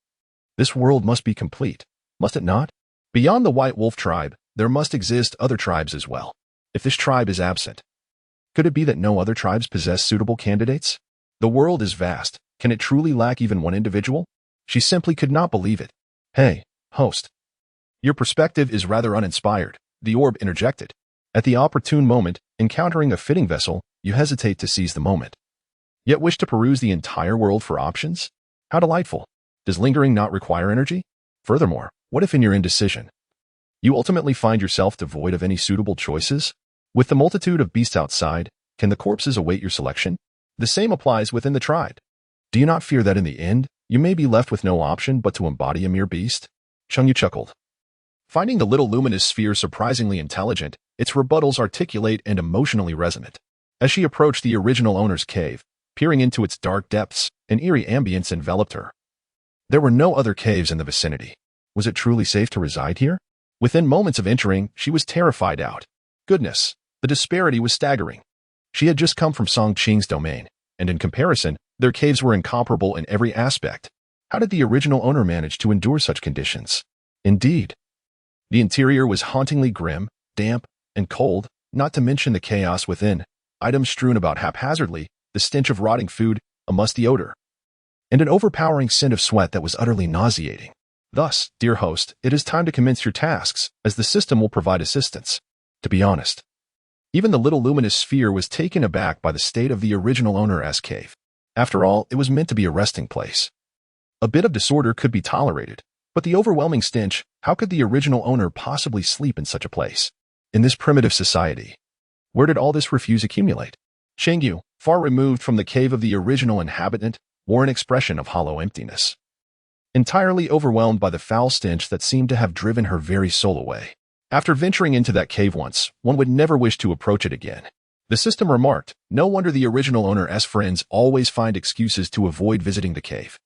this world must be complete, must it not? Beyond the White Wolf tribe, there must exist other tribes as well. If this tribe is absent, could it be that no other tribes possess suitable candidates? The world is vast. Can it truly lack even one individual? She simply could not believe it. Hey, host. Your perspective is rather uninspired, the orb interjected. At the opportune moment, encountering a fitting vessel, you hesitate to seize the moment. Yet wish to peruse the entire world for options? How delightful. Does lingering not require energy? Furthermore, what if in your indecision, you ultimately find yourself devoid of any suitable choices? With the multitude of beasts outside, can the corpses await your selection? The same applies within the tribe. Do you not fear that in the end, you may be left with no option but to embody a mere beast? Cheng Yue chuckled. Finding the little luminous sphere surprisingly intelligent, its rebuttals articulate and emotionally resonant. As she approached the original owner's cave, peering into its dark depths, an eerie ambience enveloped her. There were no other caves in the vicinity. Was it truly safe to reside here? Within moments of entering, she was terrified out. Goodness, the disparity was staggering. She had just come from Song Qing's domain, and in comparison, their caves were incomparable in every aspect. How did the original owner manage to endure such conditions? Indeed, the interior was hauntingly grim, damp, and cold, not to mention the chaos within, items strewn about haphazardly, the stench of rotting food, a musty odor, and an overpowering scent of sweat that was utterly nauseating. Thus, dear host, it is time to commence your tasks, as the system will provide assistance. To be honest, even the little luminous sphere was taken aback by the state of the original owner's cave. After all, it was meant to be a resting place. A bit of disorder could be tolerated, but the overwhelming stench, how could the original owner possibly sleep in such a place? In this primitive society, where did all this refuse accumulate? Cheng Yue, far removed from the cave of the original inhabitant, wore an expression of hollow emptiness. Entirely overwhelmed by the foul stench that seemed to have driven her very soul away. After venturing into that cave once, one would never wish to approach it again. The system remarked, no wonder the original owner's friends always find excuses to avoid visiting the cave.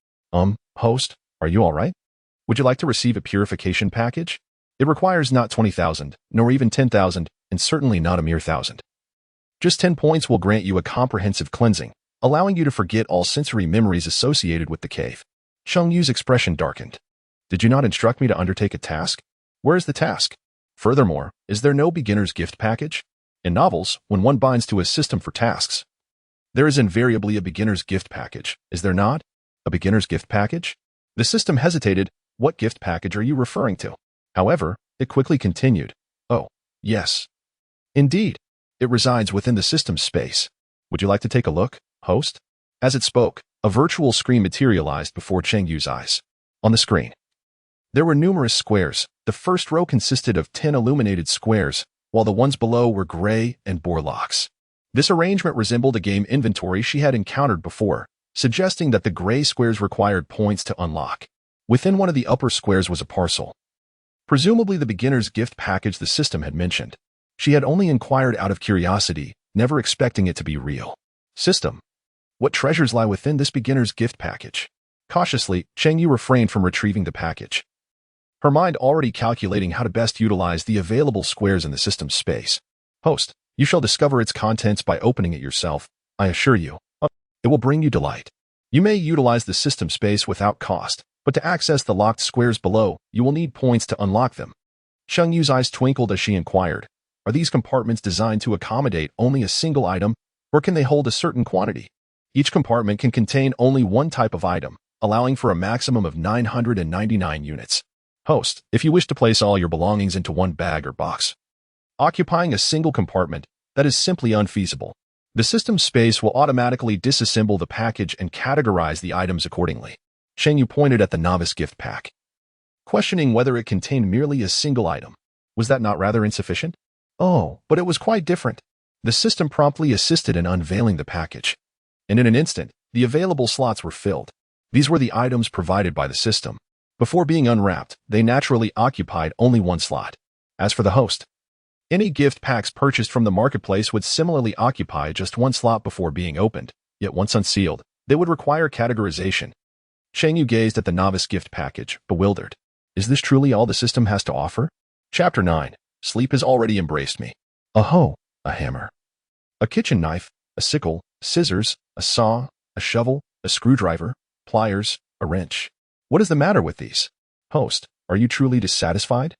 Host, are you all right? Would you like to receive a purification package? It requires not 20,000, nor even 10,000, and certainly not a mere 1,000. Just 10 points will grant you a comprehensive cleansing, allowing you to forget all sensory memories associated with the cave. Cheng Yue's expression darkened. Did you not instruct me to undertake a task? Where is the task? Furthermore, is there no beginner's gift package? In novels, when one binds to a system for tasks, there is invariably a beginner's gift package, is there not? A beginner's gift package? The system hesitated. What gift package are you referring to? However, it quickly continued. Oh, yes. Indeed, it resides within the system's space. Would you like to take a look, host? As it spoke, a virtual screen materialized before Cheng Yue's eyes. On the screen, there were numerous squares. The first row consisted of 10 illuminated squares, while the ones below were gray and bore locks. This arrangement resembled a game inventory she had encountered before, suggesting that the gray squares required points to unlock. Within one of the upper squares was a parcel, presumably the beginner's gift package the system had mentioned. She had only inquired out of curiosity, never expecting it to be real. System, what treasures lie within this beginner's gift package? Cautiously, Cheng Yue refrained from retrieving the package, her mind already calculating how to best utilize the available squares in the system's space. Host, you shall discover its contents by opening it yourself. I assure you, it will bring you delight. You may utilize the system space without cost, but to access the locked squares below, you will need points to unlock them. Cheng Yue's eyes twinkled as she inquired, are these compartments designed to accommodate only a single item, or can they hold a certain quantity? Each compartment can contain only one type of item, allowing for a maximum of 999 units. Host, if you wish to place all your belongings into one bag or box, occupying a single compartment, that is simply unfeasible. The system space will automatically disassemble the package and categorize the items accordingly. Cheng Yue pointed at the novice gift pack, questioning whether it contained merely a single item. Was that not rather insufficient? Oh, but it was quite different. The system promptly assisted in unveiling the package, and in an instant, the available slots were filled. These were the items provided by the system. Before being unwrapped, they naturally occupied only one slot. As for the host, any gift packs purchased from the marketplace would similarly occupy just one slot before being opened, yet once unsealed, they would require categorization. Cheng Yue gazed at the novice gift package, bewildered. Is this truly all the system has to offer? Chapter 9. Sleep has already embraced me. A hoe, a hammer, a kitchen knife, a sickle, scissors, a saw, a shovel, a screwdriver, pliers, a wrench. What is the matter with these? Host, are you truly dissatisfied?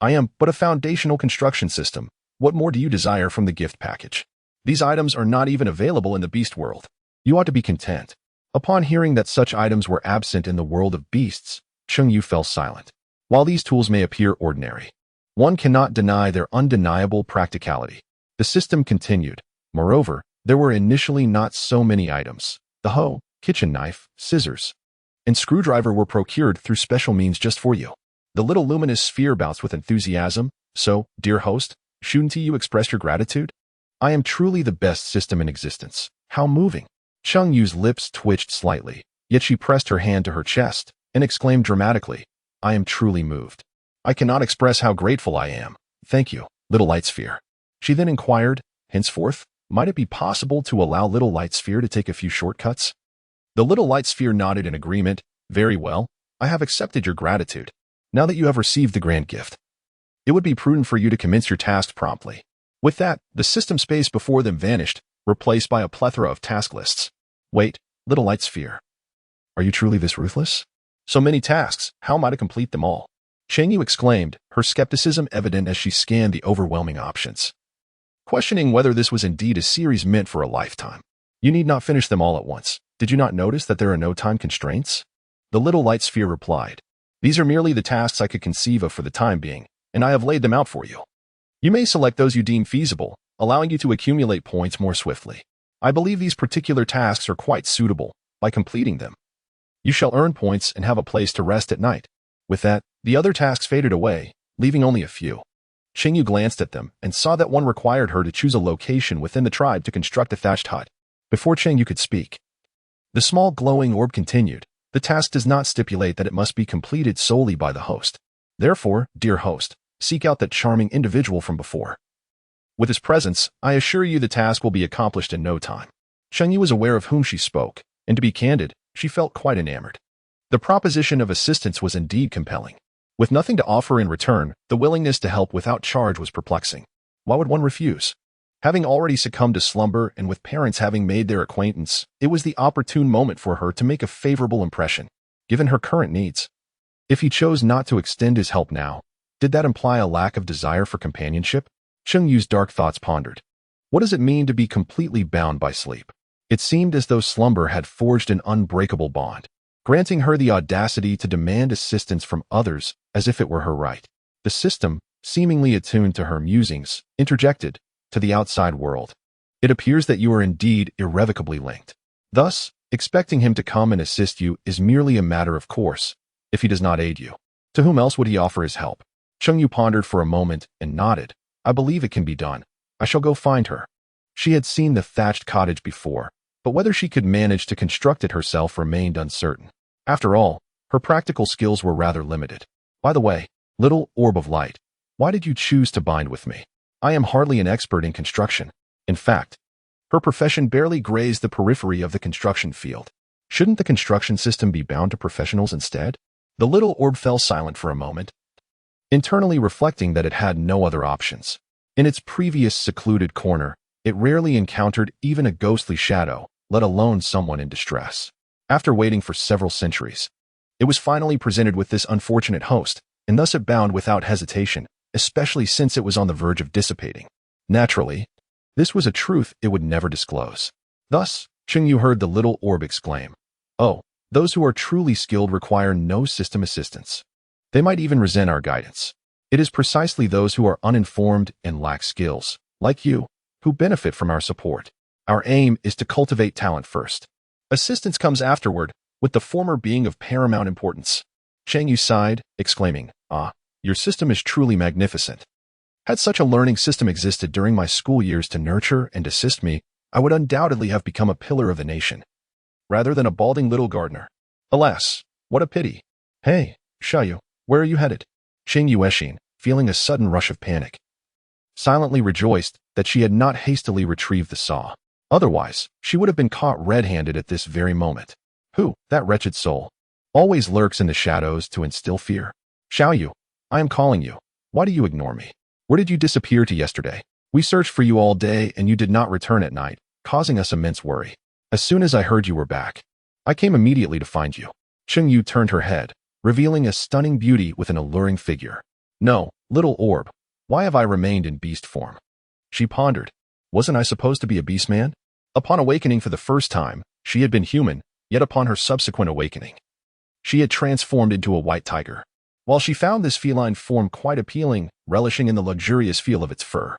I am but a foundational construction system. What more do you desire from the gift package? These items are not even available in the beast world. You ought to be content. Upon hearing that such items were absent in the world of beasts, Cheng Yue fell silent. While these tools may appear ordinary, one cannot deny their undeniable practicality. The system continued. Moreover, there were initially not so many items. The hoe, kitchen knife, scissors, and screwdriver were procured through special means just for you. The little luminous sphere bounced with enthusiasm. So, dear host, shouldn't you express your gratitude? I am truly the best system in existence. How moving. Cheng Yue's lips twitched slightly, yet she pressed her hand to her chest and exclaimed dramatically, I am truly moved. I cannot express how grateful I am. Thank you, little light sphere. She then inquired, henceforth, might it be possible to allow little light sphere to take a few shortcuts? The little light sphere nodded in agreement. Very well, I have accepted your gratitude. Now that you have received the grand gift, it would be prudent for you to commence your task promptly. With that, the system space before them vanished, replaced by a plethora of task lists. Wait, little light sphere. Are you truly this ruthless? So many tasks, how am I to complete them all? Cheng Yue exclaimed, her skepticism evident as she scanned the overwhelming options, questioning whether this was indeed a series meant for a lifetime. You need not finish them all at once. Did you not notice that there are no time constraints? The little light sphere replied, these are merely the tasks I could conceive of for the time being, and I have laid them out for you. You may select those you deem feasible, allowing you to accumulate points more swiftly. I believe these particular tasks are quite suitable. By completing them, you shall earn points and have a place to rest at night. With that, the other tasks faded away, leaving only a few. Cheng Yue glanced at them and saw that one required her to choose a location within the tribe to construct a thatched hut. Before Cheng Yue could speak, the small glowing orb continued. The task does not stipulate that it must be completed solely by the host. Therefore, dear host, seek out that charming individual from before. With his presence, I assure you the task will be accomplished in no time. Cheng Yue was aware of whom she spoke, and to be candid, she felt quite enamored. The proposition of assistance was indeed compelling. With nothing to offer in return, the willingness to help without charge was perplexing. Why would one refuse? Having already succumbed to slumber and with parents having made their acquaintance, it was the opportune moment for her to make a favorable impression, given her current needs. If he chose not to extend his help now, did that imply a lack of desire for companionship? Cheng Yue's dark thoughts pondered. What does it mean to be completely bound by sleep? It seemed as though slumber had forged an unbreakable bond, granting her the audacity to demand assistance from others as if it were her right. The system, seemingly attuned to her musings, interjected, to the outside world. It appears that you are indeed irrevocably linked. Thus, expecting him to come and assist you is merely a matter of course, if he does not aid you. To whom else would he offer his help? Cheng Yue pondered for a moment and nodded. I believe it can be done. I shall go find her. She had seen the thatched cottage before, but whether she could manage to construct it herself remained uncertain. After all, her practical skills were rather limited. By the way, little orb of light, why did you choose to bind with me? I am hardly an expert in construction. In fact, her profession barely grazed the periphery of the construction field. Shouldn't the construction system be bound to professionals instead? The little orb fell silent for a moment, internally reflecting that it had no other options. In its previous secluded corner, it rarely encountered even a ghostly shadow, let alone someone in distress. After waiting for several centuries, it was finally presented with this unfortunate host, and thus it bound without hesitation, especially since it was on the verge of dissipating. Naturally, this was a truth it would never disclose. Thus, Cheng Yue heard the little orb exclaim, "Oh, those who are truly skilled require no system assistance. They might even resent our guidance. It is precisely those who are uninformed and lack skills, like you, who benefit from our support. Our aim is to cultivate talent first. Assistance comes afterward, with the former being of paramount importance. Cheng Yue sighed, exclaiming, "Ah, your system is truly magnificent. Had such a learning system existed during my school years to nurture and assist me, I would undoubtedly have become a pillar of the nation, rather than a balding little gardener. Alas, what a pity. Hey, Xiaoyu, where are you headed?" Cheng Yue, feeling a sudden rush of panic, silently rejoiced that she had not hastily retrieved the saw. Otherwise, she would have been caught red-handed at this very moment. Who, that wretched soul, always lurks in the shadows to instill fear? Xiaoyu, I am calling you. Why do you ignore me? Where did you disappear to yesterday? We searched for you all day and you did not return at night, causing us immense worry. As soon as I heard you were back, I came immediately to find you. Cheng Yue turned her head, revealing a stunning beauty with an alluring figure. No, little orb, why have I remained in beast form? She pondered. Wasn't I supposed to be a beastman? Upon awakening for the first time, she had been human, yet upon her subsequent awakening, she had transformed into a white tiger. While she found this feline form quite appealing, relishing in the luxurious feel of its fur,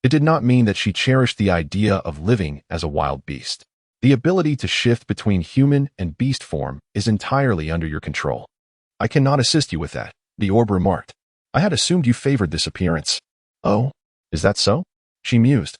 it did not mean that she cherished the idea of living as a wild beast. The ability to shift between human and beast form is entirely under your control. I cannot assist you with that, the orb remarked. I had assumed you favored this appearance. Oh, is that so? She mused,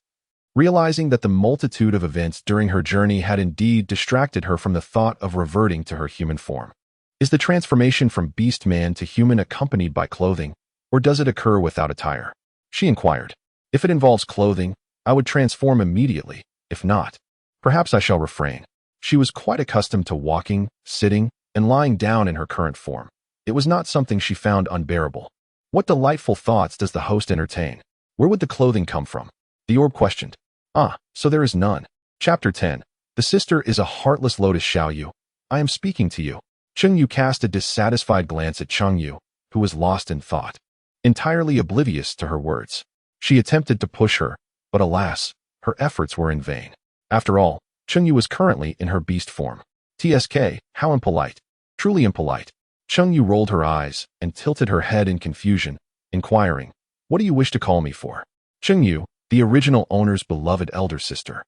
realizing that the multitude of events during her journey had indeed distracted her from the thought of reverting to her human form. Is the transformation from beast man to human accompanied by clothing, or does it occur without attire? She inquired. If it involves clothing, I would transform immediately. If not, perhaps I shall refrain. She was quite accustomed to walking, sitting, and lying down in her current form. It was not something she found unbearable. What delightful thoughts does the host entertain? Where would the clothing come from? The orb questioned. Ah, so there is none. Chapter 10. The sister is a heartless lotus. Xiaoyu, I am speaking to you. Cheng Yue cast a dissatisfied glance at Cheng Yue, who was lost in thought, entirely oblivious to her words. She attempted to push her, but alas, her efforts were in vain. After all, Cheng Yue was currently in her beast form. TSK, how impolite. Truly impolite. Cheng Yue rolled her eyes and tilted her head in confusion, inquiring, what do you wish to call me for? Cheng Yue, the original owner's beloved elder sister,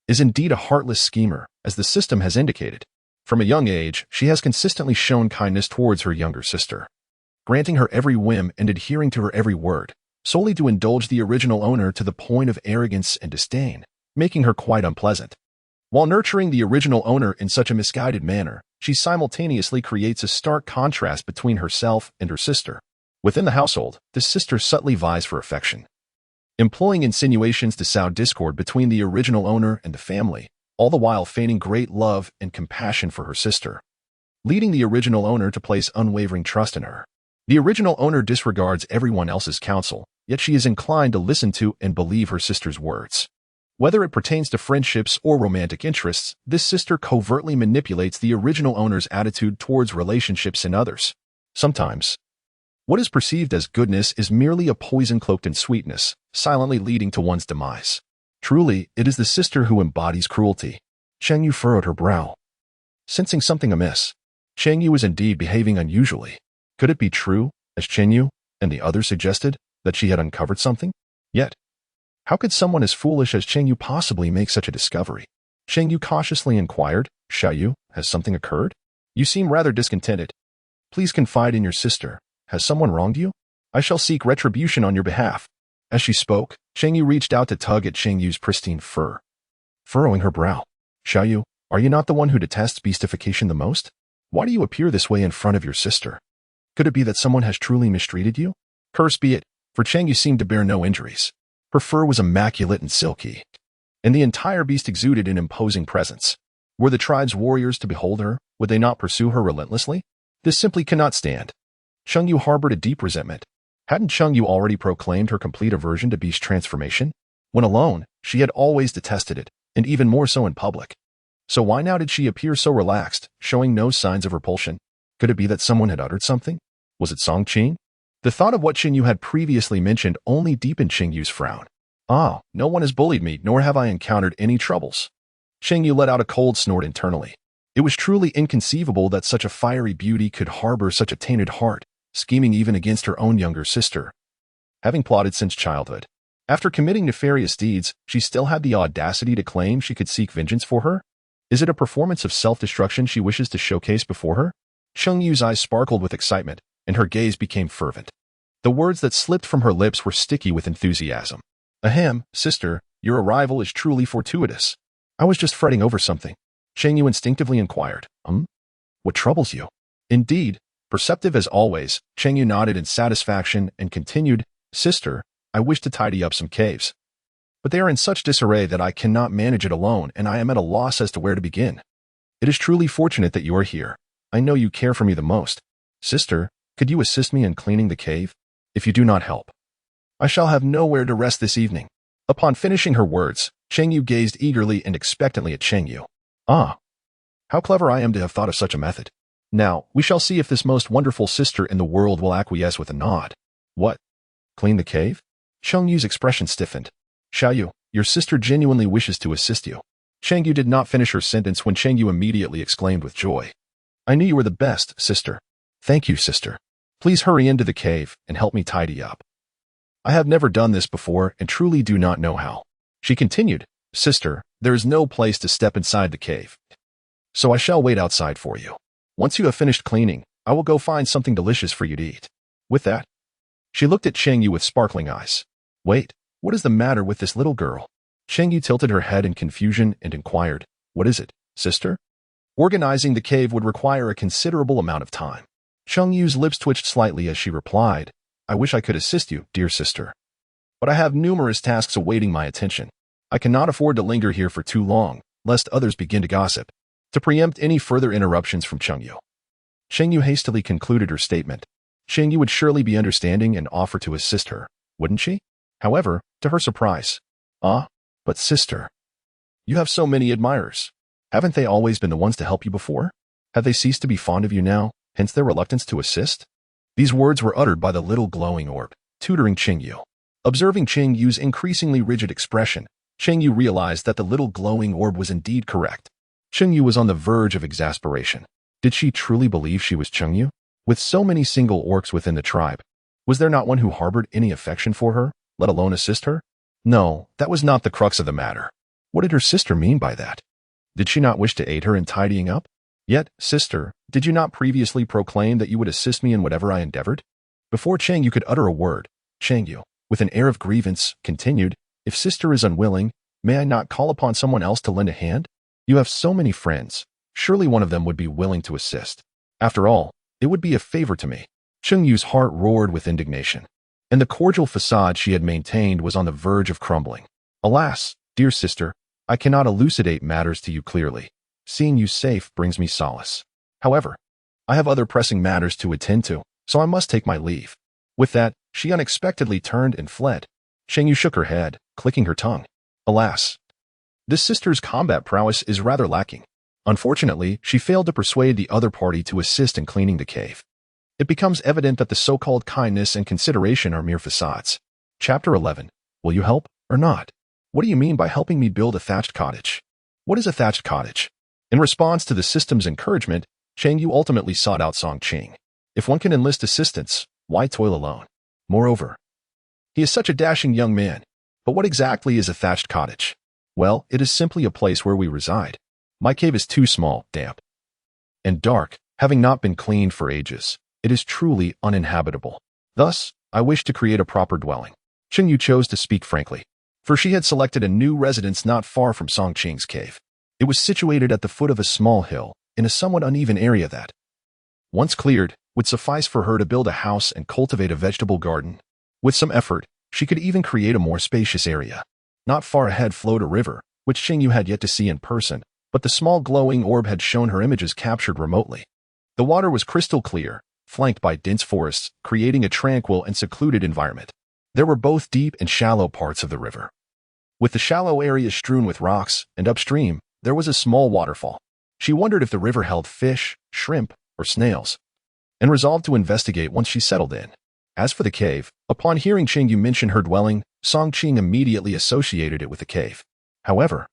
is indeed a heartless schemer, as the system has indicated. From a young age, she has consistently shown kindness towards her younger sister, granting her every whim and adhering to her every word, solely to indulge the original owner to the point of arrogance and disdain, making her quite unpleasant. While nurturing the original owner in such a misguided manner, she simultaneously creates a stark contrast between herself and her sister. Within the household, this sister subtly vies for affection, employing insinuations to sow discord between the original owner and the family, all the while feigning great love and compassion for her sister, leading the original owner to place unwavering trust in her. The original owner disregards everyone else's counsel, yet she is inclined to listen to and believe her sister's words. Whether it pertains to friendships or romantic interests, this sister covertly manipulates the original owner's attitude towards relationships and others. Sometimes, what is perceived as goodness is merely a poison cloaked in sweetness, silently leading to one's demise. Truly, it is the sister who embodies cruelty. Cheng Yue furrowed her brow, sensing something amiss. Cheng Yue was indeed behaving unusually. Could it be true, as Cheng Yue and the others suggested, that she had uncovered something? Yet, how could someone as foolish as Cheng Yue possibly make such a discovery? Cheng Yue cautiously inquired, Xiaoyu, has something occurred? You seem rather discontented. Please confide in your sister. Has someone wronged you? I shall seek retribution on your behalf. As she spoke, Cheng Yue reached out to tug at Cheng Yue's pristine fur, furrowing her brow. Xiaoyu, are you not the one who detests beastification the most? Why do you appear this way in front of your sister? Could it be that someone has truly mistreated you? Curse be it, for Cheng Yue seemed to bear no injuries. Her fur was immaculate and silky, and the entire beast exuded an imposing presence. Were the tribe's warriors to behold her, would they not pursue her relentlessly? This simply cannot stand. Cheng Yue harbored a deep resentment. Hadn't Cheng Yue already proclaimed her complete aversion to beast transformation? When alone, she had always detested it, and even more so in public. So why now did she appear so relaxed, showing no signs of repulsion? Could it be that someone had uttered something? Was it Song Qing? The thought of what Cheng Yue had previously mentioned only deepened Cheng Yue's frown. Ah, no one has bullied me, nor have I encountered any troubles. Cheng Yue let out a cold snort internally. It was truly inconceivable that such a fiery beauty could harbor such a tainted heart, scheming even against her own younger sister, having plotted since childhood. After committing nefarious deeds, she still had the audacity to claim she could seek vengeance for her? Is it a performance of self-destruction she wishes to showcase before her? Cheng Yu's eyes sparkled with excitement, and her gaze became fervent. The words that slipped from her lips were sticky with enthusiasm. Ahem, sister, your arrival is truly fortuitous. I was just fretting over something. Cheng Yue instinctively inquired. What troubles you? Indeed, perceptive as always, Cheng Yue nodded in satisfaction and continued, Sister, I wish to tidy up some caves. But they are in such disarray that I cannot manage it alone, and I am at a loss as to where to begin. It is truly fortunate that you are here. I know you care for me the most. Sister, could you assist me in cleaning the cave? If you do not help, I shall have nowhere to rest this evening. Upon finishing her words, Cheng Yue gazed eagerly and expectantly at Cheng Yue. Ah, how clever I am to have thought of such a method. Now, we shall see if this most wonderful sister in the world will acquiesce with a nod. What? Clean the cave? Cheng Yu's expression stiffened. Xiaoyu, your sister genuinely wishes to assist you. Cheng Yue did not finish her sentence when Cheng Yue immediately exclaimed with joy. I knew you were the best, sister. Thank you, sister. Please hurry into the cave and help me tidy up. I have never done this before and truly do not know how. She continued, Sister, there is no place to step inside the cave. So I shall wait outside for you. Once you have finished cleaning, I will go find something delicious for you to eat. With that, she looked at Cheng Yue with sparkling eyes. Wait, what is the matter with this little girl? Cheng Yue tilted her head in confusion and inquired, What is it, sister? Organizing the cave would require a considerable amount of time. Cheng Yu's lips twitched slightly as she replied, I wish I could assist you, dear sister. But I have numerous tasks awaiting my attention. I cannot afford to linger here for too long, lest others begin to gossip. To preempt any further interruptions from Cheng Yue, Cheng Yue hastily concluded her statement. Cheng Yue would surely be understanding and offer to assist her, wouldn't she? However, to her surprise, but sister, you have so many admirers. Haven't they always been the ones to help you before? Have they ceased to be fond of you now, hence their reluctance to assist? These words were uttered by the little glowing orb, tutoring Cheng Yue. Observing Cheng Yu's increasingly rigid expression, Cheng Yue realized that the little glowing orb was indeed correct. Cheng Yue was on the verge of exasperation. Did she truly believe she was Cheng Yue? With so many single orcs within the tribe, was there not one who harbored any affection for her, let alone assist her? No, that was not the crux of the matter. What did her sister mean by that? Did she not wish to aid her in tidying up? Yet, sister, did you not previously proclaim that you would assist me in whatever I endeavored? Before Cheng Yue could utter a word, Cheng Yue, with an air of grievance, continued, If sister is unwilling, may I not call upon someone else to lend a hand? You have so many friends. Surely one of them would be willing to assist. After all, it would be a favor to me. Cheng Yu's heart roared with indignation, and the cordial facade she had maintained was on the verge of crumbling. Alas, dear sister, I cannot elucidate matters to you clearly. Seeing you safe brings me solace. However, I have other pressing matters to attend to, so I must take my leave. With that, she unexpectedly turned and fled. Cheng Yue shook her head, clicking her tongue. Alas, this sister's combat prowess is rather lacking. Unfortunately, she failed to persuade the other party to assist in cleaning the cave. It becomes evident that the so-called kindness and consideration are mere facades. Chapter 11. Will you help or not? What do you mean by helping me build a thatched cottage? What is a thatched cottage? In response to the system's encouragement, Cheng Yue ultimately sought out Song Qing. If one can enlist assistance, why toil alone? Moreover, he is such a dashing young man. But what exactly is a thatched cottage? Well, it is simply a place where we reside. My cave is too small, damp, and dark, having not been cleaned for ages. It is truly uninhabitable. Thus, I wish to create a proper dwelling. Cheng Yue chose to speak frankly, for she had selected a new residence not far from Song Qing's cave. It was situated at the foot of a small hill, in a somewhat uneven area that, once cleared, would suffice for her to build a house and cultivate a vegetable garden. With some effort, she could even create a more spacious area. Not far ahead flowed a river, which Cheng Yue had yet to see in person, but the small glowing orb had shown her images captured remotely. The water was crystal clear, flanked by dense forests, creating a tranquil and secluded environment. There were both deep and shallow parts of the river, with the shallow areas strewn with rocks, and upstream, there was a small waterfall. She wondered if the river held fish, shrimp, or snails, and resolved to investigate once she settled in. As for the cave, upon hearing Cheng Yue mention her dwelling, Song Qing immediately associated it with the cave. However,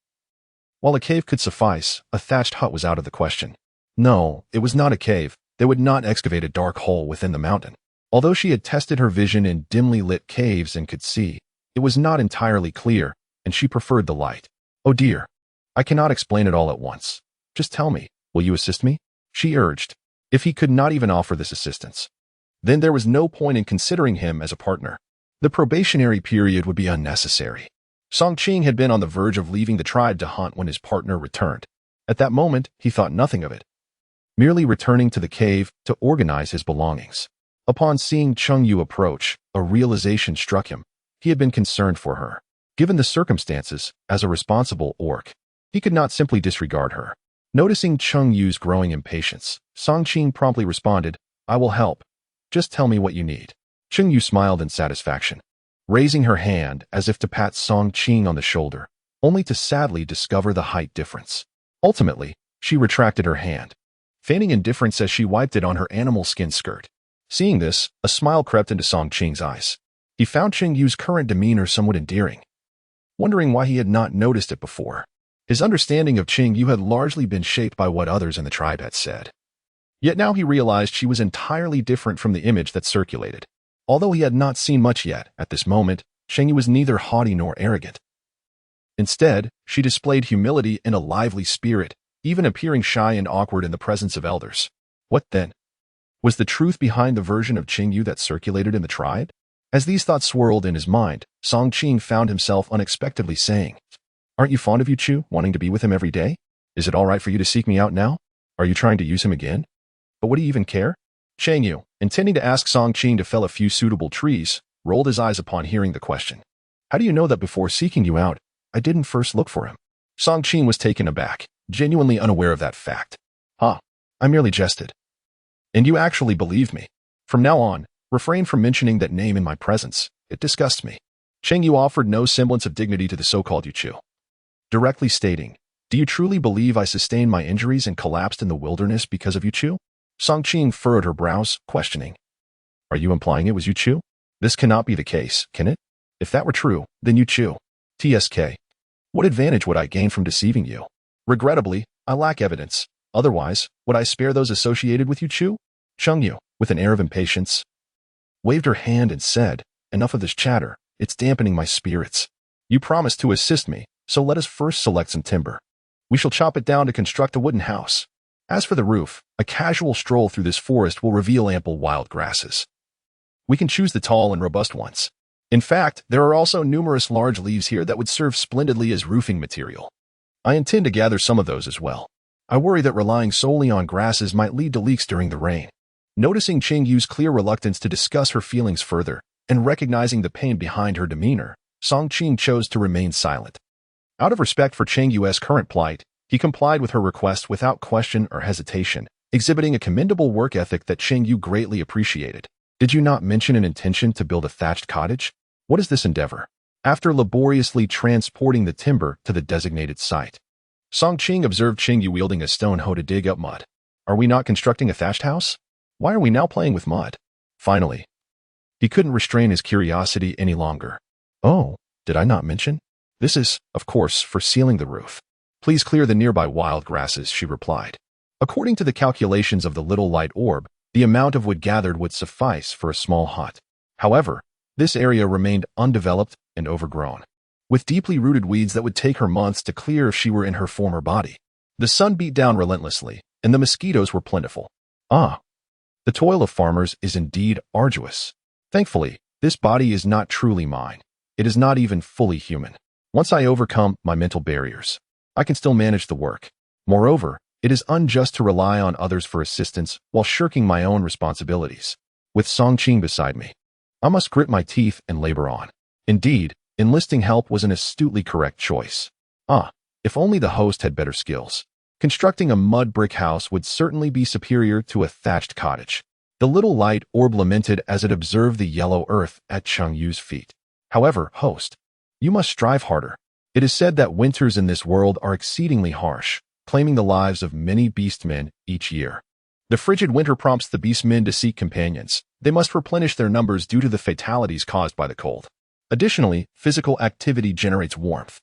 while a cave could suffice, a thatched hut was out of the question. No, it was not a cave. They would not excavate a dark hole within the mountain. Although she had tested her vision in dimly lit caves and could see, It was not entirely clear, and she preferred the light. Oh dear. I cannot explain it all at once. Just tell me, will you assist me? She urged. If he could not even offer this assistance, then there was no point in considering him as a partner. The probationary period would be unnecessary. Song Qing had been on the verge of leaving the tribe to hunt when his partner returned. At that moment, he thought nothing of it, merely returning to the cave to organize his belongings. Upon seeing Cheng Yue approach, a realization struck him. He had been concerned for her. Given the circumstances, as a responsible orc, he could not simply disregard her. Noticing Cheng Yue's growing impatience, Song Qing promptly responded, I will help. Just tell me what you need. Cheng Yue smiled in satisfaction, raising her hand as if to pat Song Qing on the shoulder, only to sadly discover the height difference. Ultimately, she retracted her hand, feigning indifference as she wiped it on her animal skin skirt. Seeing this, a smile crept into Song Qing's eyes. He found Cheng Yue's current demeanor somewhat endearing, wondering why he had not noticed it before. His understanding of Cheng Yue had largely been shaped by what others in the tribe had said. Yet now he realized she was entirely different from the image that circulated. Although he had not seen much yet, at this moment, Cheng Yue was neither haughty nor arrogant. Instead, she displayed humility and a lively spirit, even appearing shy and awkward in the presence of elders. What then? Was the truth behind the version of Cheng Yue that circulated in the tribe? As these thoughts swirled in his mind, Song Qing found himself unexpectedly saying, Aren't you fond of Yuchu, wanting to be with him every day? Is it all right for you to seek me out now? Are you trying to use him again? But would he even care? Cheng Yue, intending to ask Song Qing to fell a few suitable trees, rolled his eyes upon hearing the question. How do you know that before seeking you out, I didn't first look for him? Song Qing was taken aback, genuinely unaware of that fact. I merely jested. And you actually believed me. From now on, refrain from mentioning that name in my presence. It disgusts me. Cheng Yue offered no semblance of dignity to the so-called Yuchu, directly stating, Do you truly believe I sustained my injuries and collapsed in the wilderness because of Yuchu? Song Qing furrowed her brows, questioning. Are you implying it was Yuchu? This cannot be the case, can it? If that were true, then Yuchu. TSK. What advantage would I gain from deceiving you? Regrettably, I lack evidence. Otherwise, would I spare those associated with Yuchu? Cheng Yue, with an air of impatience, waved her hand and said, Enough of this chatter. It's dampening my spirits. You promised to assist me, so let us first select some timber. We shall chop it down to construct a wooden house. As for the roof, a casual stroll through this forest will reveal ample wild grasses. We can choose the tall and robust ones. In fact, there are also numerous large leaves here that would serve splendidly as roofing material. I intend to gather some of those as well. I worry that relying solely on grasses might lead to leaks during the rain. Noticing Cheng Yue's clear reluctance to discuss her feelings further, and recognizing the pain behind her demeanor, Song Qing chose to remain silent. Out of respect for Cheng Yue's current plight, he complied with her request without question or hesitation, exhibiting a commendable work ethic that Cheng Yue greatly appreciated. Did you not mention an intention to build a thatched cottage? What is this endeavor? After laboriously transporting the timber to the designated site, Song Qing observed Cheng Yue wielding a stone hoe to dig up mud. Are we not constructing a thatched house? Why are we now playing with mud? Finally, he couldn't restrain his curiosity any longer. Oh, did I not mention? This is, of course, for sealing the roof. Please clear the nearby wild grasses, she replied. According to the calculations of the little light orb, the amount of wood gathered would suffice for a small hut. However, this area remained undeveloped and overgrown, with deeply rooted weeds that would take her months to clear if she were in her former body. The sun beat down relentlessly, and the mosquitoes were plentiful. The toil of farmers is indeed arduous. Thankfully, this body is not truly mine. It is not even fully human. Once I overcome my mental barriers, I can still manage the work. Moreover, it is unjust to rely on others for assistance while shirking my own responsibilities. With Song Qing beside me, I must grit my teeth and labor on. Indeed, enlisting help was an astutely correct choice. If only the host had better skills. Constructing a mud brick house would certainly be superior to a thatched cottage. The little light orb lamented as it observed the yellow earth at Cheng Yue's feet. However, host, you must strive harder. It is said that winters in this world are exceedingly harsh, claiming the lives of many beastmen each year. The frigid winter prompts the beastmen to seek companions. They must replenish their numbers due to the fatalities caused by the cold. Additionally, physical activity generates warmth,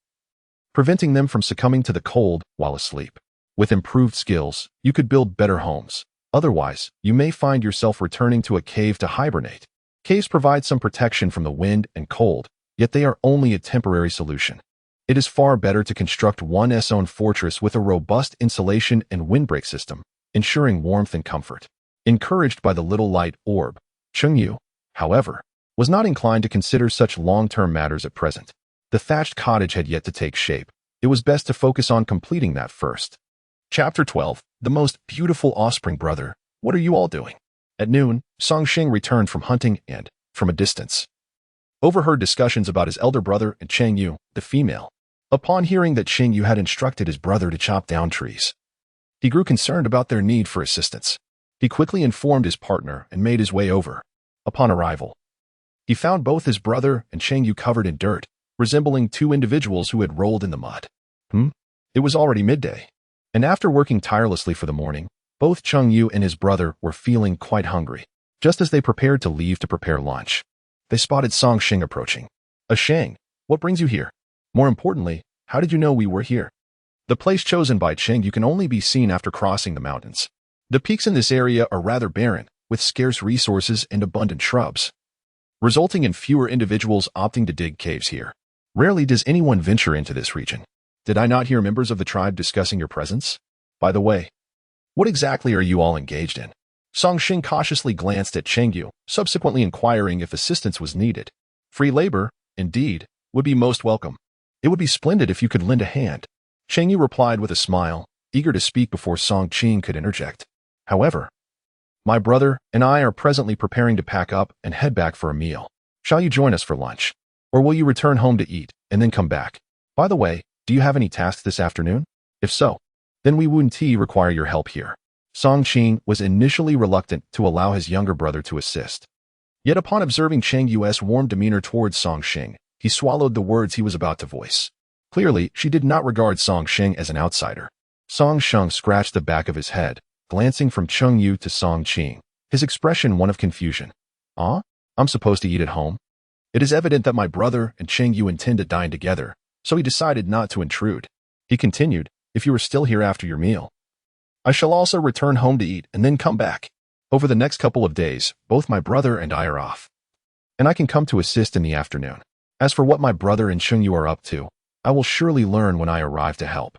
preventing them from succumbing to the cold while asleep. With improved skills, you could build better homes. Otherwise, you may find yourself returning to a cave to hibernate. Caves provide some protection from the wind and cold, yet they are only a temporary solution. It is far better to construct one's own fortress with a robust insulation and windbreak system, ensuring warmth and comfort. Encouraged by the little light orb, Cheng Yue, however, was not inclined to consider such long-term matters at present. The thatched cottage had yet to take shape. It was best to focus on completing that first. Chapter 12. The most beautiful offspring brother. What are you all doing? At noon, Songxing returned from hunting and, from a distance, overheard discussions about his elder brother and Cheng Yue, the female. Upon hearing that Cheng Yue had instructed his brother to chop down trees, he grew concerned about their need for assistance. He quickly informed his partner and made his way over. Upon arrival, he found both his brother and Cheng Yue covered in dirt, resembling two individuals who had rolled in the mud. It was already midday, and after working tirelessly for the morning, both Cheng Yue and his brother were feeling quite hungry. Just as they prepared to leave to prepare lunch, they spotted Songxing approaching. Shang, what brings you here? More importantly, how did you know we were here? The place chosen by Cheng Yue can only be seen after crossing the mountains. The peaks in this area are rather barren, with scarce resources and abundant shrubs, resulting in fewer individuals opting to dig caves here. Rarely does anyone venture into this region. Did I not hear members of the tribe discussing your presence? By the way, what exactly are you all engaged in? Songxing cautiously glanced at Cheng Yue, subsequently inquiring if assistance was needed. Free labor, indeed, would be most welcome. It would be splendid if you could lend a hand. Cheng Yue replied with a smile, eager to speak before Songxing could interject. However, my brother and I are presently preparing to pack up and head back for a meal. Shall you join us for lunch? Or will you return home to eat and then come back? By the way, do you have any tasks this afternoon? If so, then we wouldn't require your help here. Songxing was initially reluctant to allow his younger brother to assist. Yet upon observing Cheng Yue's warm demeanor towards Songxing, he swallowed the words he was about to voice. Clearly, she did not regard Songxing as an outsider. Songxing scratched the back of his head, glancing from Cheng Yue to Songxing, his expression one of confusion. I'm supposed to eat at home? It is evident that my brother and Cheng Yue intend to dine together, so he decided not to intrude. He continued, if you are still here after your meal, I shall also return home to eat and then come back. Over the next couple of days, both my brother and I are off, and I can come to assist in the afternoon. As for what my brother and Cheng Yue are up to, I will surely learn when I arrive to help.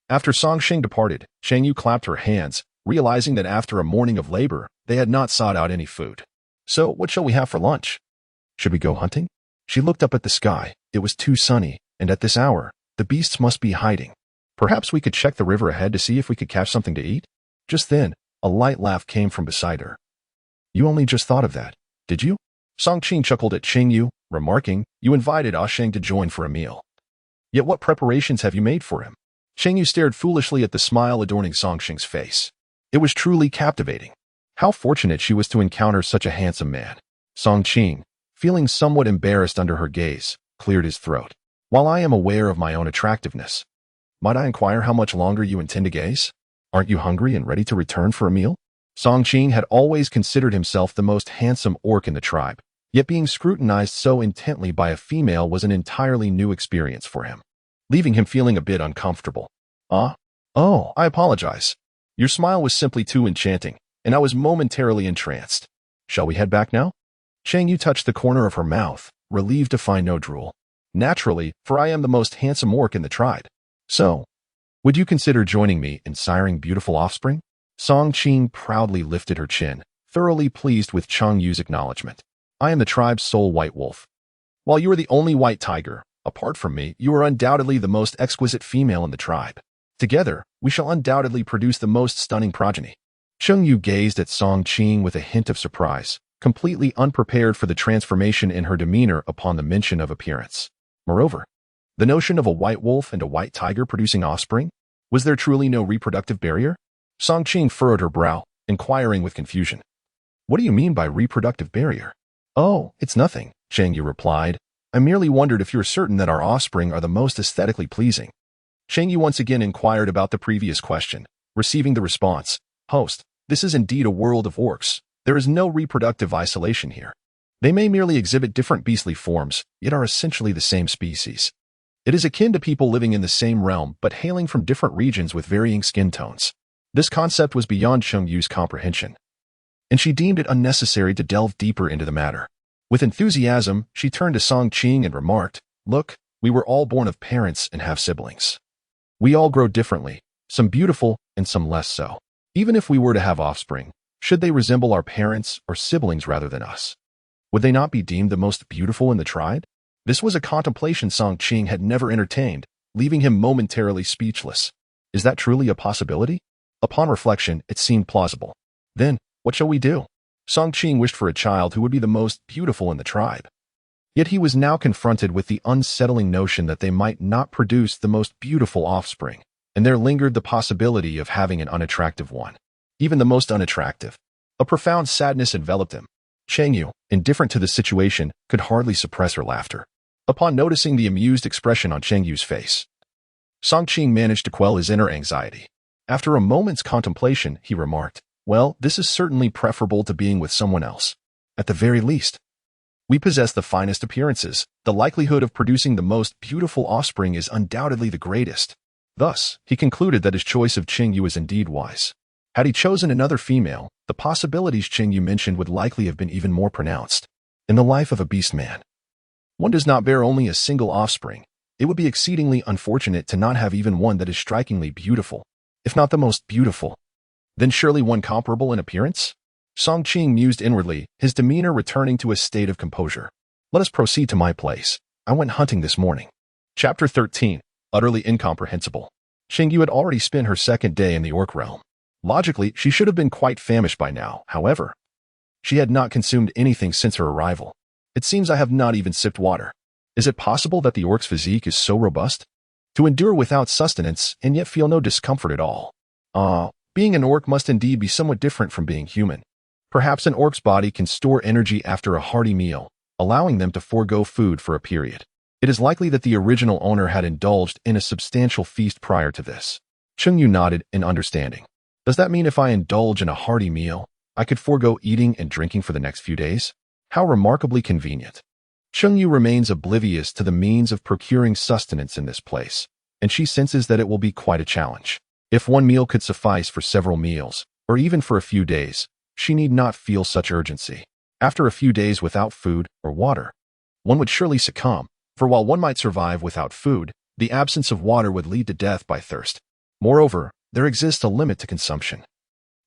After Songxing departed, Cheng Yue clapped her hands, realizing that after a morning of labor, they had not sought out any food. So, what shall we have for lunch? Should we go hunting? She looked up at the sky. It was too sunny, and at this hour, the beasts must be hiding. Perhaps we could check the river ahead to see if we could catch something to eat? Just then, a light laugh came from beside her. You only just thought of that, did you? Songxing chuckled at Cheng Yue, remarking, you invited Shang to join for a meal. Yet what preparations have you made for him? Cheng Yue stared foolishly at the smile adorning Songxing's face. It was truly captivating. How fortunate she was to encounter such a handsome man. Songxing, feeling somewhat embarrassed under her gaze, cleared his throat. While I am aware of my own attractiveness, might I inquire how much longer you intend to gaze? Aren't you hungry and ready to return for a meal? Songxing had always considered himself the most handsome orc in the tribe, yet being scrutinized so intently by a female was an entirely new experience for him, leaving him feeling a bit uncomfortable. Oh, I apologize. Your smile was simply too enchanting, and I was momentarily entranced. Shall we head back now? Cheng Yue touched the corner of her mouth, relieved to find no drool. Naturally, for I am the most handsome orc in the tribe. So, would you consider joining me in siring beautiful offspring? Songxing proudly lifted her chin, thoroughly pleased with Cheng Yue's acknowledgement. I am the tribe's sole white wolf. While you are the only white tiger, apart from me, you are undoubtedly the most exquisite female in the tribe. Together, we shall undoubtedly produce the most stunning progeny. Cheng Yue gazed at Songxing with a hint of surprise, completely unprepared for the transformation in her demeanor upon the mention of appearance. Moreover, the notion of a white wolf and a white tiger producing offspring? Was there truly no reproductive barrier? Songxing furrowed her brow, inquiring with confusion. What do you mean by reproductive barrier? Oh, it's nothing, Cheng Yue replied. I merely wondered if you're certain that our offspring are the most aesthetically pleasing. Cheng Yue once again inquired about the previous question, receiving the response, Host, this is indeed a world of orcs. There is no reproductive isolation here. They may merely exhibit different beastly forms, yet are essentially the same species. It is akin to people living in the same realm but hailing from different regions with varying skin tones. This concept was beyond Cheng Yue's comprehension, and she deemed it unnecessary to delve deeper into the matter. With enthusiasm, she turned to Song Qing and remarked, "Look, we were all born of parents and have siblings. We all grow differently, some beautiful and some less so. Even if we were to have offspring, should they resemble our parents or siblings rather than us? Would they not be deemed the most beautiful in the tribe?" This was a contemplation Song Qing had never entertained, leaving him momentarily speechless. Is that truly a possibility? Upon reflection, it seemed plausible. Then, what shall we do? Song Qing wished for a child who would be the most beautiful in the tribe. Yet he was now confronted with the unsettling notion that they might not produce the most beautiful offspring, and there lingered the possibility of having an unattractive one. Even the most unattractive. A profound sadness enveloped him. Cheng Yue, indifferent to the situation, could hardly suppress her laughter. Upon noticing the amused expression on Cheng Yue's face, Song Qing managed to quell his inner anxiety. After a moment's contemplation, he remarked, "Well, this is certainly preferable to being with someone else. At the very least, we possess the finest appearances. The likelihood of producing the most beautiful offspring is undoubtedly the greatest." Thus, he concluded that his choice of Cheng Yue was indeed wise. Had he chosen another female, the possibilities Cheng Yue mentioned would likely have been even more pronounced. In the life of a beastman, one does not bear only a single offspring. It would be exceedingly unfortunate to not have even one that is strikingly beautiful, if not the most beautiful. Then surely one comparable in appearance? Song Qing mused inwardly, his demeanor returning to a state of composure. Let us proceed to my place. I went hunting this morning. Chapter 13. Utterly incomprehensible. Cheng Yue had already spent her second day in the orc realm. Logically, she should have been quite famished by now. However, she had not consumed anything since her arrival. It seems I have not even sipped water. Is it possible that the orc's physique is so robust? To endure without sustenance and yet feel no discomfort at all. Being an orc must indeed be somewhat different from being human. Perhaps an orc's body can store energy after a hearty meal, allowing them to forego food for a period. It is likely that the original owner had indulged in a substantial feast prior to this. Cheng Yue nodded in understanding. Does that mean if I indulge in a hearty meal, I could forego eating and drinking for the next few days? How remarkably convenient. Cheng Yue remains oblivious to the means of procuring sustenance in this place, and she senses that it will be quite a challenge. If one meal could suffice for several meals, or even for a few days, she need not feel such urgency. After a few days without food or water, one would surely succumb, for while one might survive without food, the absence of water would lead to death by thirst. Moreover, there exists a limit to consumption.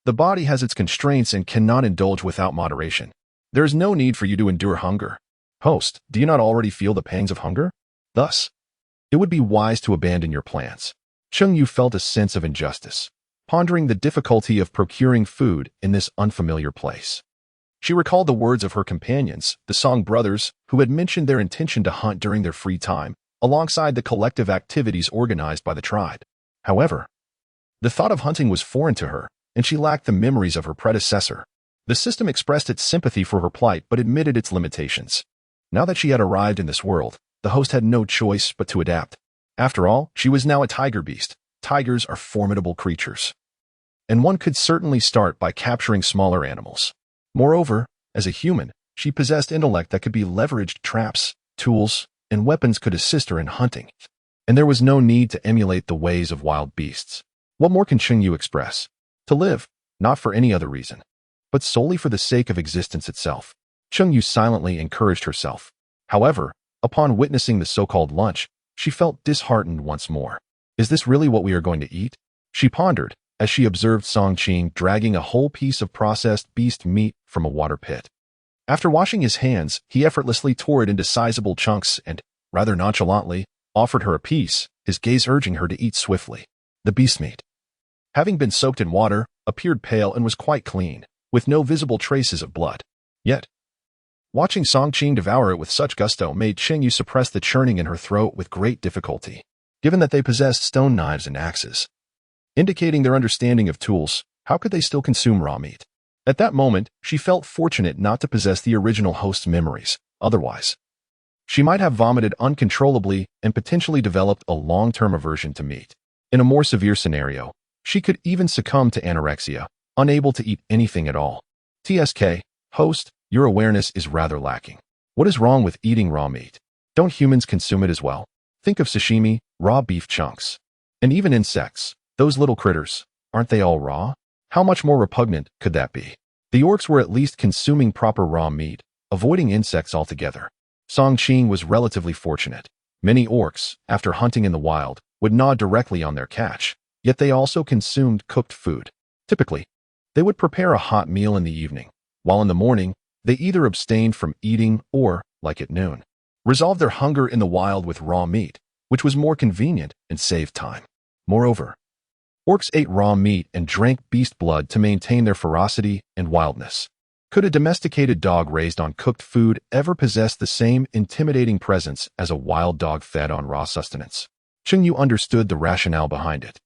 The body has its constraints and cannot indulge without moderation. There is no need for you to endure hunger. Host, do you not already feel the pangs of hunger? Thus, it would be wise to abandon your plans. Cheng Yue felt a sense of injustice, pondering the difficulty of procuring food in this unfamiliar place. She recalled the words of her companions, the Song brothers, who had mentioned their intention to hunt during their free time, alongside the collective activities organized by the tribe. However, the thought of hunting was foreign to her, and she lacked the memories of her predecessor. The system expressed its sympathy for her plight but admitted its limitations. Now that she had arrived in this world, the host had no choice but to adapt. After all, she was now a tiger beast. Tigers are formidable creatures, and one could certainly start by capturing smaller animals. Moreover, as a human, she possessed intellect that could be leveraged. Traps, tools, and weapons could assist her in hunting, and there was no need to emulate the ways of wild beasts. What more can Cheng Yue express? To live, not for any other reason, but solely for the sake of existence itself. Cheng Yue silently encouraged herself. However, upon witnessing the so-called lunch, she felt disheartened once more. Is this really what we are going to eat? She pondered, as she observed Song Qing dragging a whole piece of processed beast meat from a water pit. After washing his hands, he effortlessly tore it into sizable chunks and, rather nonchalantly, offered her a piece, his gaze urging her to eat swiftly. The beast meat, having been soaked in water, appeared pale and was quite clean, with no visible traces of blood. Yet, watching Song Qing devour it with such gusto made Cheng Yue suppress the churning in her throat with great difficulty. Given that they possessed stone knives and axes, indicating their understanding of tools, how could they still consume raw meat? At that moment, she felt fortunate not to possess the original host's memories. Otherwise, she might have vomited uncontrollably and potentially developed a long-term aversion to meat. In a more severe scenario, she could even succumb to anorexia, unable to eat anything at all. TSK, host, your awareness is rather lacking. What is wrong with eating raw meat? Don't humans consume it as well? Think of sashimi, raw beef chunks, and even insects. Those little critters, aren't they all raw? How much more repugnant could that be? The orcs were at least consuming proper raw meat, avoiding insects altogether. Song Qing was relatively fortunate. Many orcs, after hunting in the wild, would gnaw directly on their catch, yet they also consumed cooked food. Typically, they would prepare a hot meal in the evening, while in the morning, they either abstained from eating or, like at noon, resolved their hunger in the wild with raw meat, which was more convenient and saved time. Moreover, orcs ate raw meat and drank beast blood to maintain their ferocity and wildness. Could a domesticated dog raised on cooked food ever possess the same intimidating presence as a wild dog fed on raw sustenance? Cheng Yue understood the rationale behind it.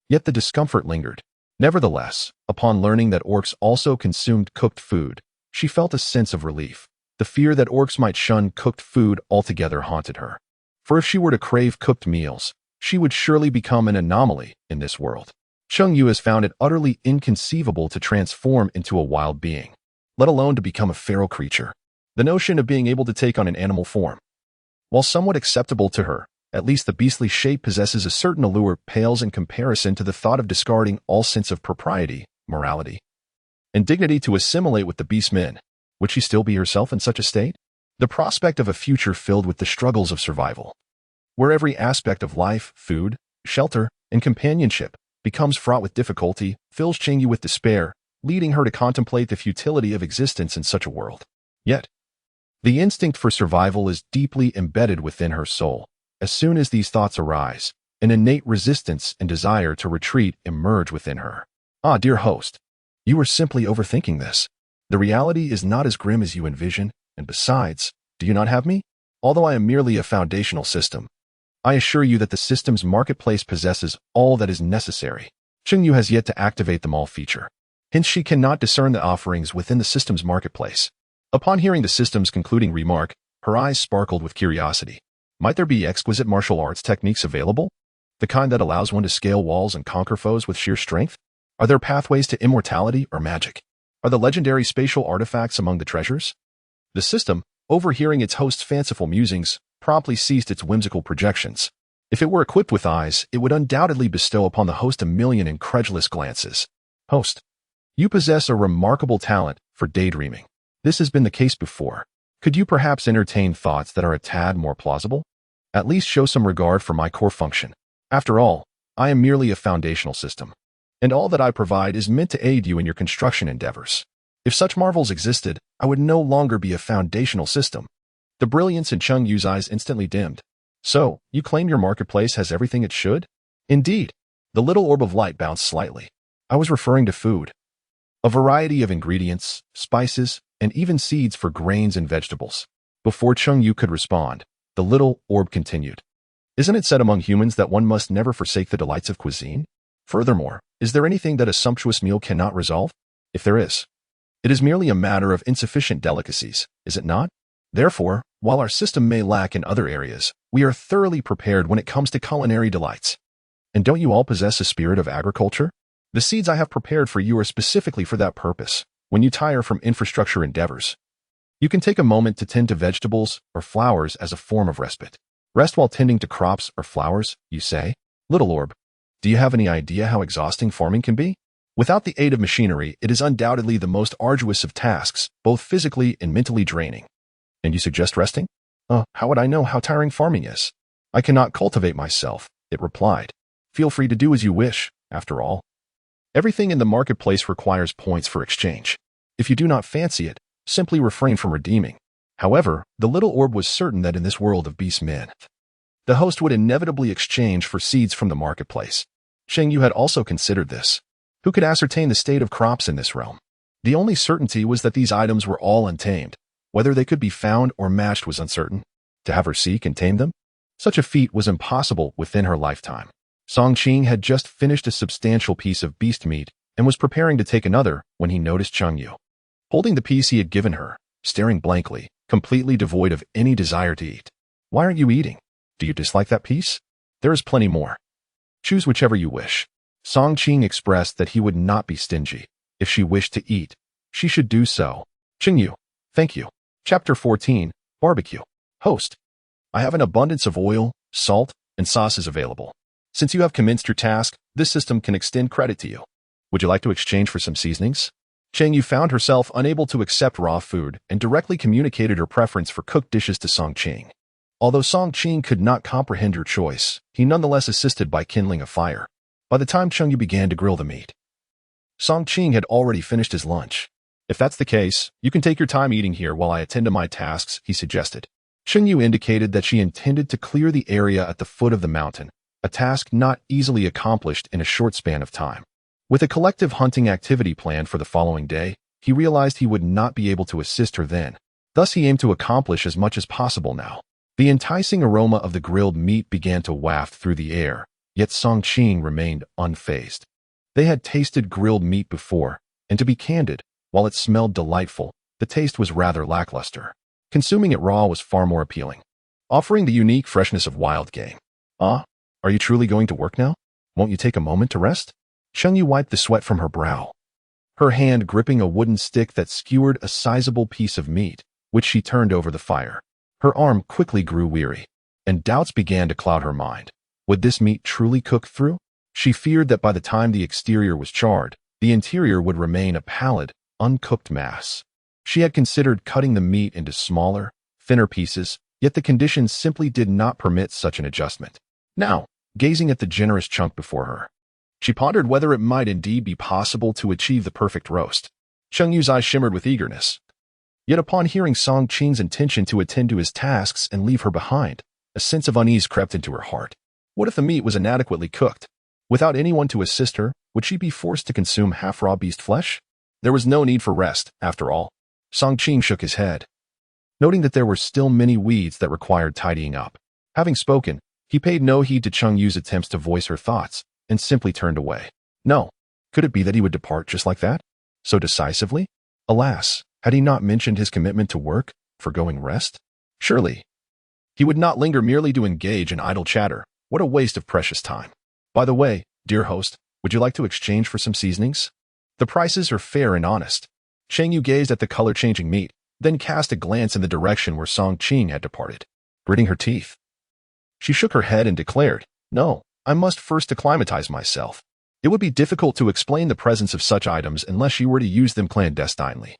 Yet the discomfort lingered. Nevertheless, upon learning that orcs also consumed cooked food, she felt a sense of relief. The fear that orcs might shun cooked food altogether haunted her. For if she were to crave cooked meals, she would surely become an anomaly in this world. Cheng Yue has found it utterly inconceivable to transform into a wild being, let alone to become a feral creature. The notion of being able to take on an animal form, while somewhat acceptable to her, at least the beastly shape possesses a certain allure pales in comparison to the thought of discarding all sense of propriety, morality, and dignity to assimilate with the beastmen. Would she still be herself in such a state? The prospect of a future filled with the struggles of survival, where every aspect of life, food, shelter, and companionship becomes fraught with difficulty, fills Cheng Yue with despair, leading her to contemplate the futility of existence in such a world. Yet, the instinct for survival is deeply embedded within her soul. As soon as these thoughts arise, an innate resistance and desire to retreat emerge within her. Ah, dear host, you are simply overthinking this. The reality is not as grim as you envision, and besides, do you not have me? Although I am merely a foundational system, I assure you that the system's marketplace possesses all that is necessary. Cheng Yue has yet to activate them all feature. Hence she cannot discern the offerings within the system's marketplace. Upon hearing the system's concluding remark, her eyes sparkled with curiosity. Might there be exquisite martial arts techniques available? The kind that allows one to scale walls and conquer foes with sheer strength? Are there pathways to immortality or magic? Are the legendary spatial artifacts among the treasures? The system, overhearing its host's fanciful musings, promptly ceased its whimsical projections. If it were equipped with eyes, it would undoubtedly bestow upon the host a million incredulous glances. Host, you possess a remarkable talent for daydreaming. This has been the case before. Could you perhaps entertain thoughts that are a tad more plausible? At least show some regard for my core function. After all, I am merely a foundational system, and all that I provide is meant to aid you in your construction endeavors. If such marvels existed, I would no longer be a foundational system. The brilliance in Cheng Yue's eyes instantly dimmed. So, you claim your marketplace has everything it should? Indeed. The little orb of light bounced slightly. I was referring to food. A variety of ingredients, spices, and even seeds for grains and vegetables. Before Cheng Yue could respond, the little orb continued. Isn't it said among humans that one must never forsake the delights of cuisine? Furthermore, is there anything that a sumptuous meal cannot resolve? If there is, it is merely a matter of insufficient delicacies, is it not? Therefore, while our system may lack in other areas, we are thoroughly prepared when it comes to culinary delights. And don't you all possess a spirit of agriculture? The seeds I have prepared for you are specifically for that purpose. When you tire from infrastructure endeavors, you can take a moment to tend to vegetables or flowers as a form of respite. Rest while tending to crops or flowers, you say? Little orb, do you have any idea how exhausting farming can be? Without the aid of machinery, it is undoubtedly the most arduous of tasks, both physically and mentally draining. And you suggest resting? How would I know how tiring farming is? I cannot cultivate myself, it replied. Feel free to do as you wish, after all. Everything in the marketplace requires points for exchange. If you do not fancy it, simply refrain from redeeming. However, the little orb was certain that in this world of beastmen, the host would inevitably exchange for seeds from the marketplace. Cheng Yue had also considered this. Who could ascertain the state of crops in this realm? The only certainty was that these items were all untamed. Whether they could be found or matched was uncertain. To have her seek and tame them? Such a feat was impossible within her lifetime. Song Qing had just finished a substantial piece of beast meat and was preparing to take another when he noticed Cheng Yue, holding the piece he had given her, staring blankly, completely devoid of any desire to eat. Why aren't you eating? Do you dislike that piece? There is plenty more. Choose whichever you wish. Song Qing expressed that he would not be stingy. If she wished to eat, she should do so. Cheng Yue, thank you. Chapter 14, Barbecue. Host, I have an abundance of oil, salt, and sauces available. Since you have commenced your task, this system can extend credit to you. Would you like to exchange for some seasonings? Cheng Yue found herself unable to accept raw food and directly communicated her preference for cooked dishes to Song Qing. Although Song Qing could not comprehend her choice, he nonetheless assisted by kindling a fire. By the time Cheng Yue began to grill the meat, Song Qing had already finished his lunch. "If that's the case, you can take your time eating here while I attend to my tasks," he suggested. Cheng Yue indicated that she intended to clear the area at the foot of the mountain, a task not easily accomplished in a short span of time. With a collective hunting activity planned for the following day, he realized he would not be able to assist her then. Thus he aimed to accomplish as much as possible now. The enticing aroma of the grilled meat began to waft through the air, yet Song Qing remained unfazed. They had tasted grilled meat before, and to be candid, while it smelled delightful, the taste was rather lackluster. Consuming it raw was far more appealing, offering the unique freshness of wild game. "Ah, are you truly going to work now? Won't you take a moment to rest?" Cheng Yue wiped the sweat from her brow, her hand gripping a wooden stick that skewered a sizable piece of meat, which she turned over the fire. Her arm quickly grew weary, and doubts began to cloud her mind. Would this meat truly cook through? She feared that by the time the exterior was charred, the interior would remain a pallid, uncooked mass. She had considered cutting the meat into smaller, thinner pieces, yet the conditions simply did not permit such an adjustment. Now, gazing at the generous chunk before her, she pondered whether it might indeed be possible to achieve the perfect roast. Cheng Yue's eyes shimmered with eagerness. Yet upon hearing Song Qing's intention to attend to his tasks and leave her behind, a sense of unease crept into her heart. What if the meat was inadequately cooked? Without anyone to assist her, would she be forced to consume half-raw beast flesh? There was no need for rest, after all. Song Qing shook his head, noting that there were still many weeds that required tidying up. Having spoken, he paid no heed to Cheng Yue's attempts to voice her thoughts, and simply turned away. No. Could it be that he would depart just like that? So decisively? Alas, had he not mentioned his commitment to work, foregoing rest? Surely, he would not linger merely to engage in idle chatter. What a waste of precious time. By the way, dear host, would you like to exchange for some seasonings? The prices are fair and honest. Cheng Yue gazed at the color-changing meat, then cast a glance in the direction where Song Qing had departed. Gritting her teeth, she shook her head and declared, "No, I must first acclimatize myself. It would be difficult to explain the presence of such items unless you were to use them clandestinely.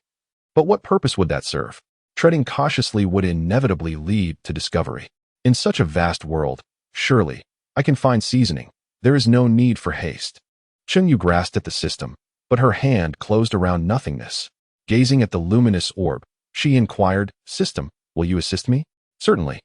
But what purpose would that serve? Treading cautiously would inevitably lead to discovery. In such a vast world, surely, I can find seasoning. There is no need for haste." Cheng Yue grasped at the system, but her hand closed around nothingness. Gazing at the luminous orb, she inquired, "System, will you assist me?" "Certainly.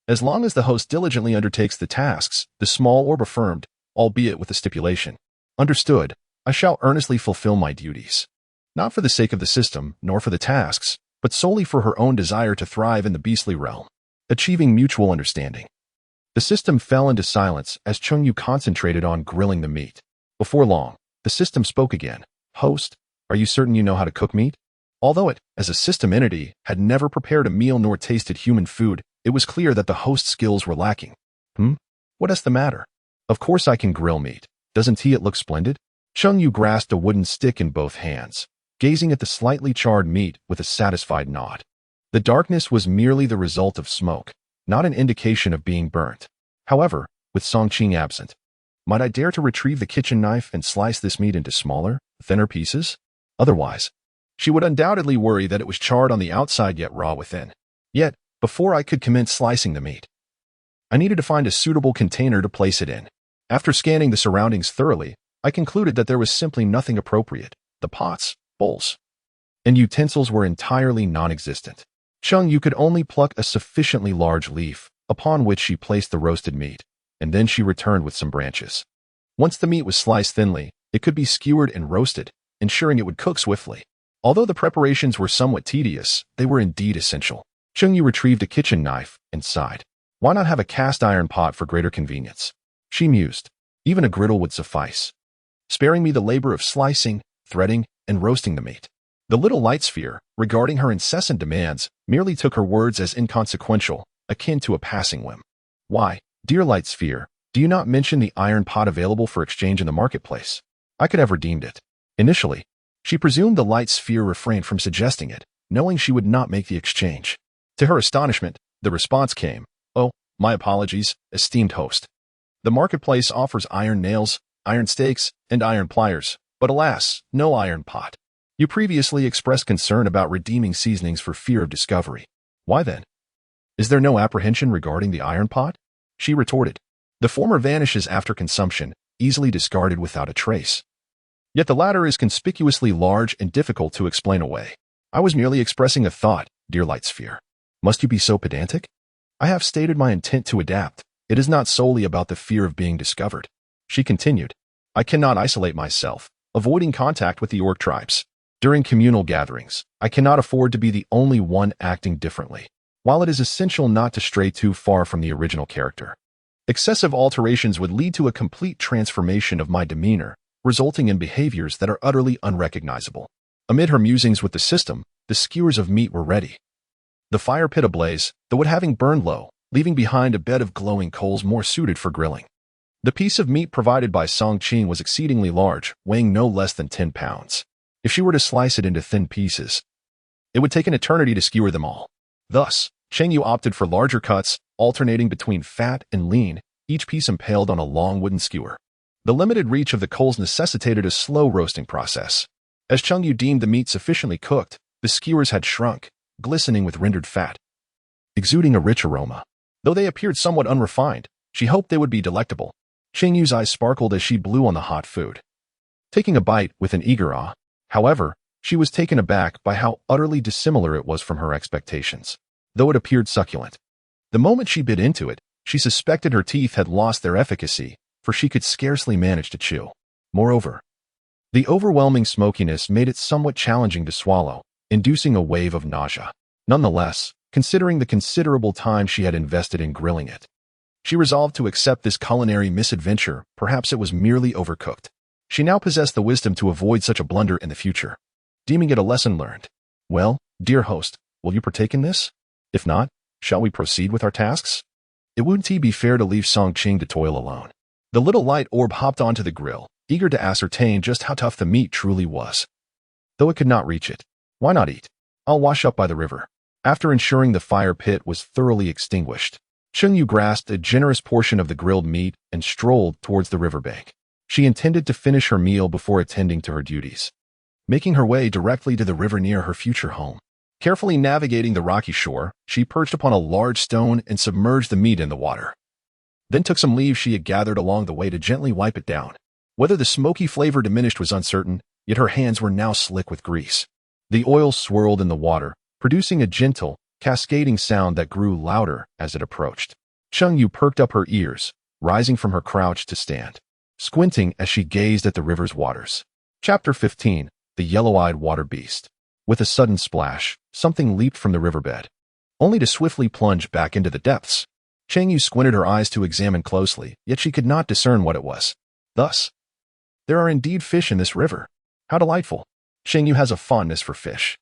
As long as the host diligently undertakes the tasks," the small orb affirmed, albeit with a stipulation. "Understood. I shall earnestly fulfill my duties. Not for the sake of the system, nor for the tasks, but solely for her own desire to thrive in the beastly realm." Achieving mutual understanding, the system fell into silence as Cheng Yue concentrated on grilling the meat. Before long, the system spoke again. "Host, are you certain you know how to cook meat?" Although it, as a system entity, had never prepared a meal nor tasted human food, it was clear that the host's skills were lacking. What is the matter? "Of course I can grill meat. Doesn't it look splendid?" Cheng Yue grasped a wooden stick in both hands, gazing at the slightly charred meat with a satisfied nod. The darkness was merely the result of smoke, not an indication of being burnt. However, with Song Qing absent, might I dare to retrieve the kitchen knife and slice this meat into smaller, thinner pieces? Otherwise, she would undoubtedly worry that it was charred on the outside yet raw within. Yet, before I could commence slicing the meat, I needed to find a suitable container to place it in. After scanning the surroundings thoroughly, I concluded that there was simply nothing appropriate. The pots, bowls, and utensils were entirely non-existent. Cheng Yue could only pluck a sufficiently large leaf, upon which she placed the roasted meat, and then she returned with some branches. Once the meat was sliced thinly, it could be skewered and roasted, ensuring it would cook swiftly. Although the preparations were somewhat tedious, they were indeed essential. Cheng Yue retrieved a kitchen knife and sighed. Why not have a cast iron pot for greater convenience? She mused. Even a griddle would suffice, sparing me the labor of slicing, threading, and roasting the meat. The little light sphere, regarding her incessant demands, merely took her words as inconsequential, akin to a passing whim. Why, dear light sphere, do you not mention the iron pot available for exchange in the marketplace? I could have redeemed it. Initially, she presumed the light sphere refrained from suggesting it, knowing she would not make the exchange. To her astonishment, the response came, "Oh, my apologies, esteemed host. The marketplace offers iron nails, iron stakes, and iron pliers, but alas, no iron pot." You previously expressed concern about redeeming seasonings for fear of discovery. Why then? Is there no apprehension regarding the iron pot? She retorted. The former vanishes after consumption, easily discarded without a trace. Yet the latter is conspicuously large and difficult to explain away. I was merely expressing a thought, dear light sphere. Must you be so pedantic? I have stated my intent to adapt. It is not solely about the fear of being discovered. She continued. I cannot isolate myself, avoiding contact with the orc tribes. During communal gatherings, I cannot afford to be the only one acting differently. While it is essential not to stray too far from the original character, excessive alterations would lead to a complete transformation of my demeanor, resulting in behaviors that are utterly unrecognizable. Amid her musings with the system, the skewers of meat were ready. The fire pit ablaze, the wood having burned low, leaving behind a bed of glowing coals more suited for grilling. The piece of meat provided by Song Qing was exceedingly large, weighing no less than 10 pounds. If she were to slice it into thin pieces, it would take an eternity to skewer them all. Thus, Cheng Yue opted for larger cuts, alternating between fat and lean, each piece impaled on a long wooden skewer. The limited reach of the coals necessitated a slow roasting process. As Cheng Yue deemed the meat sufficiently cooked, the skewers had shrunk, glistening with rendered fat, exuding a rich aroma. Though they appeared somewhat unrefined, she hoped they would be delectable. Cheng Yue's eyes sparkled as she blew on the hot food, taking a bite with an eager awe. However, she was taken aback by how utterly dissimilar it was from her expectations. Though it appeared succulent, the moment she bit into it, she suspected her teeth had lost their efficacy, for she could scarcely manage to chew. Moreover, the overwhelming smokiness made it somewhat challenging to swallow, inducing a wave of nausea. Nonetheless, considering the considerable time she had invested in grilling it, she resolved to accept this culinary misadventure. Perhaps it was merely overcooked. She now possessed the wisdom to avoid such a blunder in the future, deeming it a lesson learned. Well, dear host, will you partake in this? If not, shall we proceed with our tasks? It wouldn't be fair to leave Song Qing to toil alone. The little light orb hopped onto the grill, eager to ascertain just how tough the meat truly was. Though it could not reach it, why not eat? I'll wash up by the river. After ensuring the fire pit was thoroughly extinguished, Cheng Yue grasped a generous portion of the grilled meat and strolled towards the riverbank. She intended to finish her meal before attending to her duties, making her way directly to the river near her future home. Carefully navigating the rocky shore, she perched upon a large stone and submerged the meat in the water. Then took some leaves she had gathered along the way to gently wipe it down. Whether the smoky flavor diminished was uncertain, yet her hands were now slick with grease. The oil swirled in the water, producing a gentle, cascading sound that grew louder as it approached. Cheng Yue perked up her ears, rising from her crouch to stand, squinting as she gazed at the river's waters. Chapter 15, The Yellow-Eyed Water Beast. With a sudden splash, something leaped from the riverbed, only to swiftly plunge back into the depths. Cheng Yue squinted her eyes to examine closely, yet she could not discern what it was. Thus, there are indeed fish in this river. How delightful. Cheng Yue has a fondness for fish,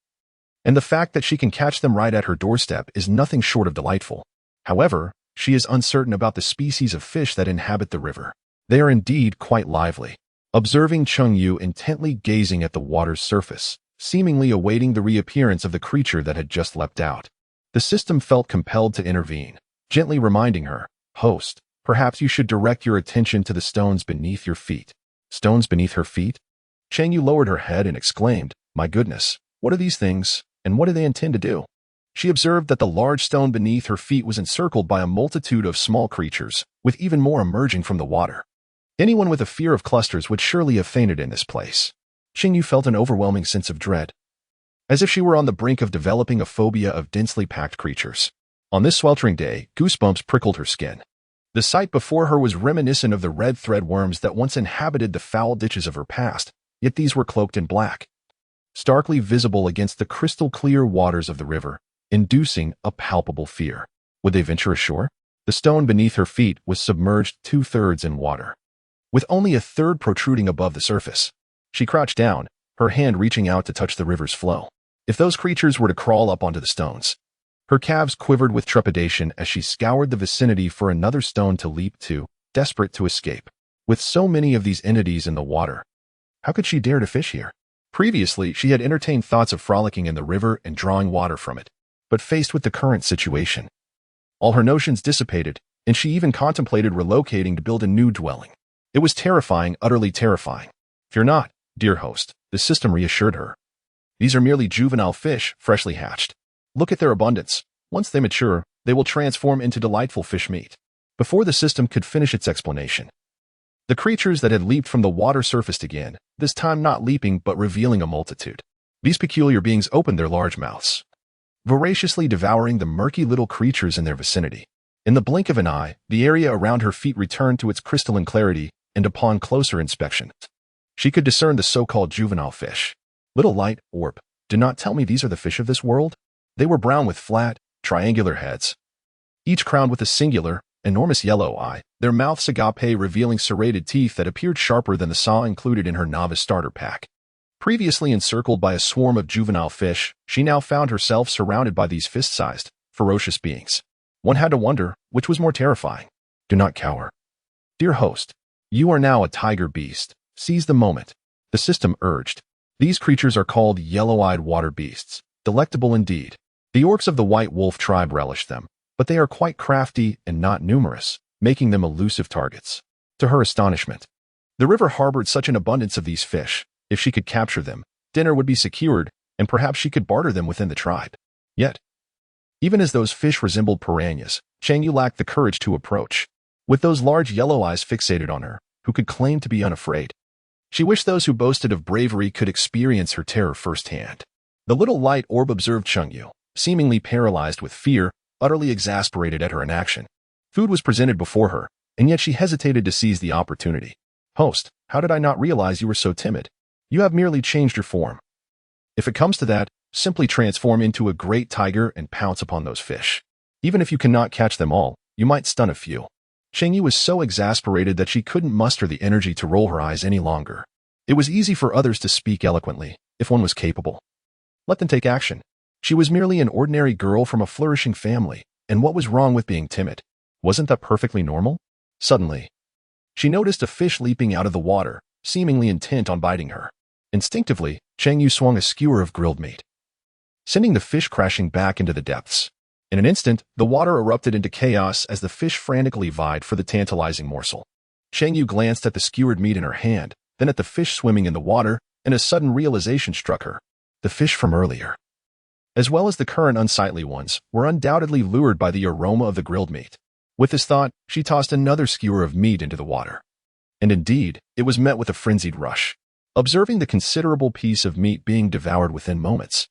and the fact that she can catch them right at her doorstep is nothing short of delightful. However, she is uncertain about the species of fish that inhabit the river. They are indeed quite lively. Observing Cheng Yue intently gazing at the water's surface, seemingly awaiting the reappearance of the creature that had just leapt out, the system felt compelled to intervene, gently reminding her, Host, perhaps you should direct your attention to the stones beneath your feet. Stones beneath her feet? Cheng Yue lowered her head and exclaimed, My goodness, what are these things, and what do they intend to do? She observed that the large stone beneath her feet was encircled by a multitude of small creatures, with even more emerging from the water. Anyone with a fear of clusters would surely have fainted in this place. Cheng Yue felt an overwhelming sense of dread, as if she were on the brink of developing a phobia of densely packed creatures. On this sweltering day, goosebumps prickled her skin. The sight before her was reminiscent of the red thread worms that once inhabited the foul ditches of her past, yet these were cloaked in black, starkly visible against the crystal-clear waters of the river, inducing a palpable fear. Would they venture ashore? The stone beneath her feet was submerged 2/3 in water, with only a third protruding above the surface. She crouched down, her hand reaching out to touch the river's flow. If those creatures were to crawl up onto the stones, her calves quivered with trepidation as she scoured the vicinity for another stone to leap to, desperate to escape. With so many of these entities in the water, how could she dare to fish here? Previously, she had entertained thoughts of frolicking in the river and drawing water from it, but faced with the current situation, all her notions dissipated, and she even contemplated relocating to build a new dwelling. It was terrifying, utterly terrifying. Fear not, dear host, the system reassured her. These are merely juvenile fish, freshly hatched. Look at their abundance. Once they mature, they will transform into delightful fish meat. Before the system could finish its explanation, the creatures that had leaped from the water surfaced again, this time not leaping but revealing a multitude. These peculiar beings opened their large mouths, voraciously devouring the murky little creatures in their vicinity. In the blink of an eye, the area around her feet returned to its crystalline clarity, and upon closer inspection, she could discern the so-called juvenile fish. Little light orb, do not tell me these are the fish of this world? They were brown with flat, triangular heads, each crowned with a singular, enormous yellow eye, their mouths agape revealing serrated teeth that appeared sharper than the saw included in her novice starter pack. Previously encircled by a swarm of juvenile fish, she now found herself surrounded by these fist-sized, ferocious beings. One had to wonder, which was more terrifying? Do not cower. Dear host, you are now a tiger beast. Seize the moment. The system urged. These creatures are called yellow-eyed water beasts. Delectable indeed. The orcs of the white wolf tribe relish them, but they are quite crafty and not numerous, making them elusive targets. To her astonishment, the river harbored such an abundance of these fish. If she could capture them, dinner would be secured, and perhaps she could barter them within the tribe. Yet, even as those fish resembled piranhas, Cheng Yue lacked the courage to approach. With those large yellow eyes fixated on her, who could claim to be unafraid? She wished those who boasted of bravery could experience her terror firsthand. The little light orb observed Cheng Yue, seemingly paralyzed with fear, utterly exasperated at her inaction. Food was presented before her, and yet she hesitated to seize the opportunity. Host, how did I not realize you were so timid? You have merely changed your form. If it comes to that, simply transform into a great tiger and pounce upon those fish. Even if you cannot catch them all, you might stun a few. Cheng Yue was so exasperated that she couldn't muster the energy to roll her eyes any longer. It was easy for others to speak eloquently, if one was capable. Let them take action. She was merely an ordinary girl from a flourishing family, and what was wrong with being timid? Wasn't that perfectly normal? Suddenly, she noticed a fish leaping out of the water, seemingly intent on biting her. Instinctively, Cheng Yue swung a skewer of grilled meat, sending the fish crashing back into the depths. In an instant, the water erupted into chaos as the fish frantically vied for the tantalizing morsel. Cheng Yue glanced at the skewered meat in her hand, then at the fish swimming in the water, and a sudden realization struck her. The fish from earlier, as well as the current unsightly ones, were undoubtedly lured by the aroma of the grilled meat. With this thought, she tossed another skewer of meat into the water. And indeed, it was met with a frenzied rush. Observing the considerable piece of meat being devoured within moments,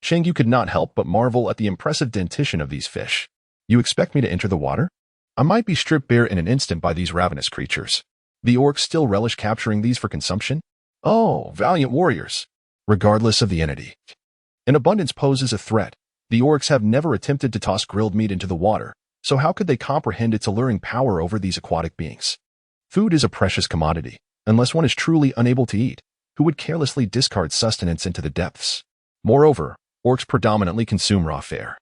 Cheng Yue could not help but marvel at the impressive dentition of these fish. You expect me to enter the water? I might be stripped bare in an instant by these ravenous creatures. The orcs still relish capturing these for consumption? Oh, valiant warriors! Regardless of the entity, an abundance poses a threat. The orcs have never attempted to toss grilled meat into the water, so how could they comprehend its alluring power over these aquatic beings? Food is a precious commodity. Unless one is truly unable to eat, who would carelessly discard sustenance into the depths? Moreover, orcs predominantly consume raw fare.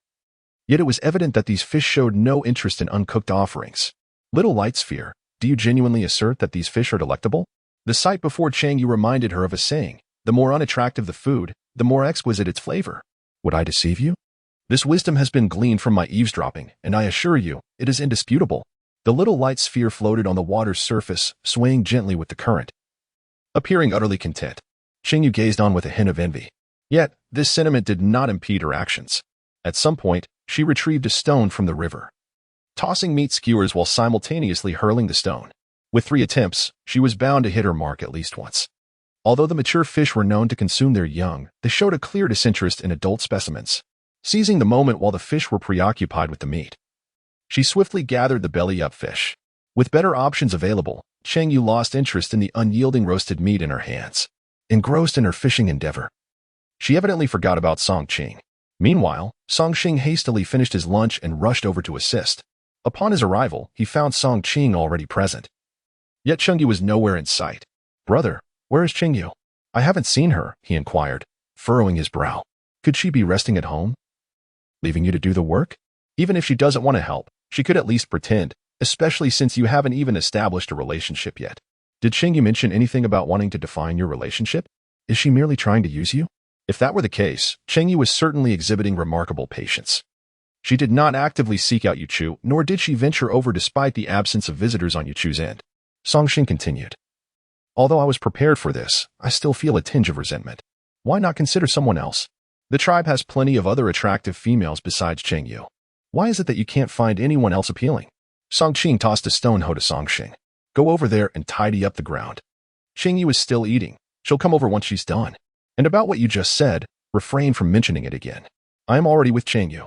Yet it was evident that these fish showed no interest in uncooked offerings. Little light sphere, do you genuinely assert that these fish are delectable? The sight before Cheng Yue reminded her of a saying, the more unattractive the food, the more exquisite its flavor. Would I deceive you? This wisdom has been gleaned from my eavesdropping, and I assure you, it is indisputable. The little light sphere floated on the water's surface, swaying gently with the current. Appearing utterly content, Cheng Yue gazed on with a hint of envy. Yet, this sentiment did not impede her actions. At some point, she retrieved a stone from the river, tossing meat skewers while simultaneously hurling the stone. With 3 attempts, she was bound to hit her mark at least once. Although the mature fish were known to consume their young, they showed a clear disinterest in adult specimens, seizing the moment while the fish were preoccupied with the meat. She swiftly gathered the belly-up fish. With better options available, Cheng Yue lost interest in the unyielding roasted meat in her hands. Engrossed in her fishing endeavor, she evidently forgot about Song Qing. Meanwhile, Song Qing hastily finished his lunch and rushed over to assist. Upon his arrival, he found Song Qing already present. Yet Cheng Yue was nowhere in sight. Brother, where is Cheng Yue? I haven't seen her, he inquired, furrowing his brow. Could she be resting at home? Leaving you to do the work? Even if she doesn't want to help, she could at least pretend, especially since you haven't even established a relationship yet. Did Cheng Yue mention anything about wanting to define your relationship? Is she merely trying to use you? If that were the case, Cheng Yue was certainly exhibiting remarkable patience. She did not actively seek out Yuchu, nor did she venture over despite the absence of visitors on Yuchu's end. Song Qing continued. Although I was prepared for this, I still feel a tinge of resentment. Why not consider someone else? The tribe has plenty of other attractive females besides Cheng Yue. Why is it that you can't find anyone else appealing? Song Qing tossed a stone hoe to Song Shing. Go over there and tidy up the ground. Cheng Yue is still eating. She'll come over once she's done. And about what you just said, refrain from mentioning it again. I am already with Cheng Yue.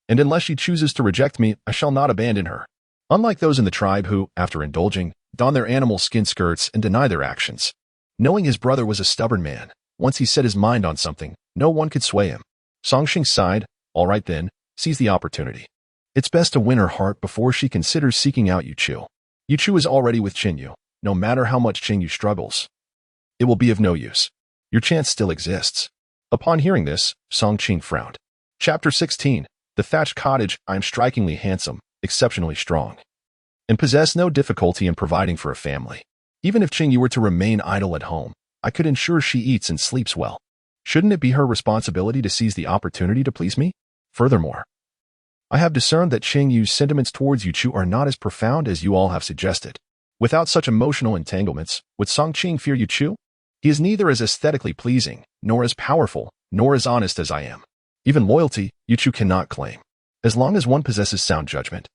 And unless she chooses to reject me, I shall not abandon her. Unlike those in the tribe who, after indulging, don their animal skin skirts and deny their actions. Knowing his brother was a stubborn man, once he set his mind on something, no one could sway him. Song Shing sighed. All right then, seize the opportunity. It's best to win her heart before she considers seeking out Yu Chu. Yu Chu is already with Cheng Yue. No matter how much Cheng Yue struggles, it will be of no use. Your chance still exists. Upon hearing this, Song Qing frowned. Chapter 16. The Thatched Cottage. I am strikingly handsome, exceptionally strong, and possess no difficulty in providing for a family. Even if Cheng Yue were to remain idle at home, I could ensure she eats and sleeps well. Shouldn't it be her responsibility to seize the opportunity to please me? Furthermore, I have discerned that Cheng Yue's sentiments towards Yu Chu are not as profound as you all have suggested. Without such emotional entanglements, would Song Qing fear Yu Chu? He is neither as aesthetically pleasing, nor as powerful, nor as honest as I am. Even loyalty, Yu Chu cannot claim. As long as one possesses sound judgment,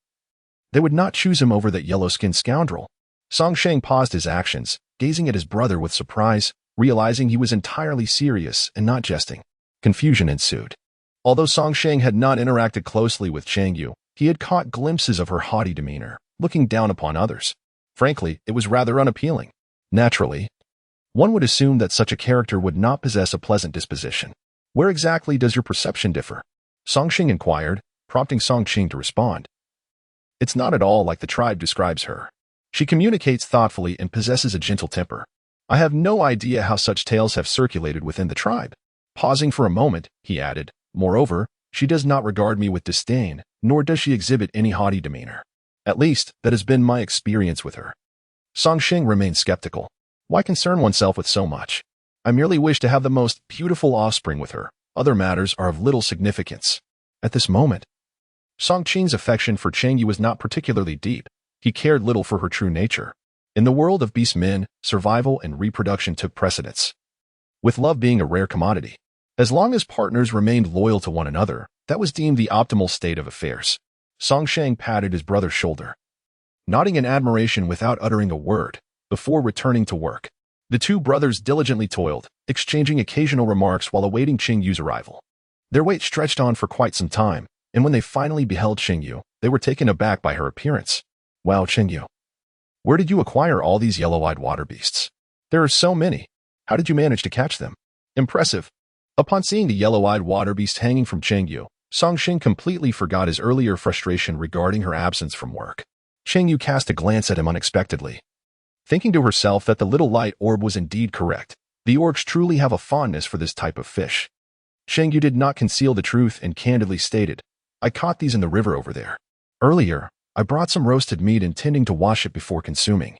they would not choose him over that yellow-skinned scoundrel. Song Shang paused his actions, gazing at his brother with surprise, realizing he was entirely serious and not jesting. Confusion ensued. Although Song Shang had not interacted closely with Cheng Yue, he had caught glimpses of her haughty demeanor, looking down upon others. Frankly, it was rather unappealing. Naturally, one would assume that such a character would not possess a pleasant disposition. Where exactly does your perception differ? Song Shing inquired, prompting Song Qing to respond. It's not at all like the tribe describes her. She communicates thoughtfully and possesses a gentle temper. I have no idea how such tales have circulated within the tribe. Pausing for a moment, he added, moreover, she does not regard me with disdain, nor does she exhibit any haughty demeanor. At least, that has been my experience with her. Song Shing remained skeptical. Why concern oneself with so much? I merely wish to have the most beautiful offspring with her. Other matters are of little significance. At this moment, Song Qing's affection for Cheng Yue was not particularly deep. He cared little for her true nature. In the world of beastmen, survival and reproduction took precedence, with love being a rare commodity. As long as partners remained loyal to one another, that was deemed the optimal state of affairs. Song Shang patted his brother's shoulder, nodding in admiration without uttering a word, before returning to work. The two brothers diligently toiled, exchanging occasional remarks while awaiting Cheng Yue's arrival. Their wait stretched on for quite some time, and when they finally beheld Cheng Yue, they were taken aback by her appearance. Wow, Cheng Yue, where did you acquire all these yellow-eyed water beasts? There are so many. How did you manage to catch them? Impressive. Upon seeing the yellow-eyed water beast hanging from Cheng Yue, Song Shing completely forgot his earlier frustration regarding her absence from work. Cheng Yue cast a glance at him unexpectedly, thinking to herself that the little light orb was indeed correct. The orcs truly have a fondness for this type of fish. Cheng Yue did not conceal the truth and candidly stated, I caught these in the river over there. Earlier, I brought some roasted meat intending to wash it before consuming.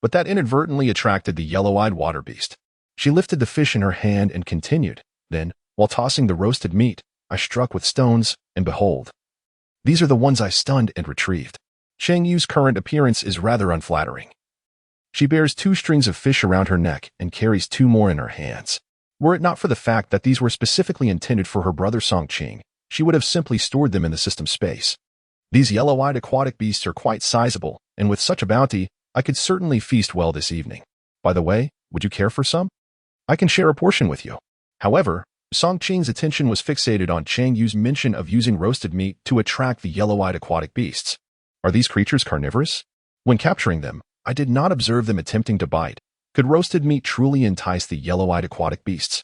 But that inadvertently attracted the yellow-eyed water beast. She lifted the fish in her hand and continued. Then, while tossing the roasted meat, I struck with stones, and behold, these are the ones I stunned and retrieved. Cheng Yue's current appearance is rather unflattering. She bears 2 strings of fish around her neck and carries 2 more in her hands. Were it not for the fact that these were specifically intended for her brother Song Qing, she would have simply stored them in the system space. These yellow-eyed aquatic beasts are quite sizable, and with such a bounty, I could certainly feast well this evening. By the way, would you care for some? I can share a portion with you. However, Song Qing's attention was fixated on Cheng Yue's mention of using roasted meat to attract the yellow-eyed aquatic beasts. Are these creatures carnivorous? When capturing them, I did not observe them attempting to bite. Could roasted meat truly entice the yellow-eyed aquatic beasts?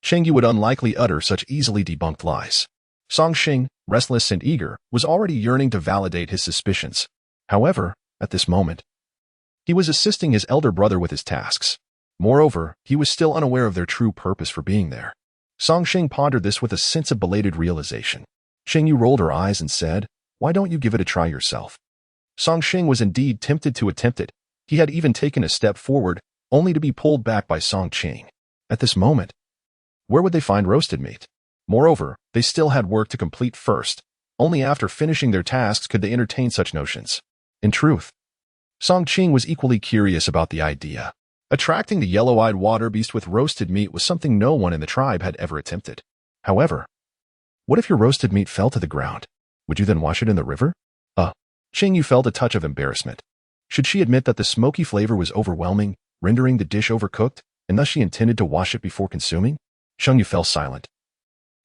Cheng Yue would unlikely utter such easily debunked lies. Song Shing, restless and eager, was already yearning to validate his suspicions. However, at this moment, he was assisting his elder brother with his tasks. Moreover, he was still unaware of their true purpose for being there. Song Shing pondered this with a sense of belated realization. Cheng Yue rolled her eyes and said, Why don't you give it a try yourself? Song Shing was indeed tempted to attempt it. He had even taken a step forward, only to be pulled back by Song Qing. At this moment, where would they find roasted meat? Moreover, they still had work to complete first. Only after finishing their tasks could they entertain such notions. In truth, Song Qing was equally curious about the idea. Attracting the yellow-eyed water beast with roasted meat was something no one in the tribe had ever attempted. However, what if your roasted meat fell to the ground? Would you then wash it in the river? Cheng Yue felt a touch of embarrassment. Should she admit that the smoky flavor was overwhelming, rendering the dish overcooked, and thus she intended to wash it before consuming? Cheng Yue fell silent,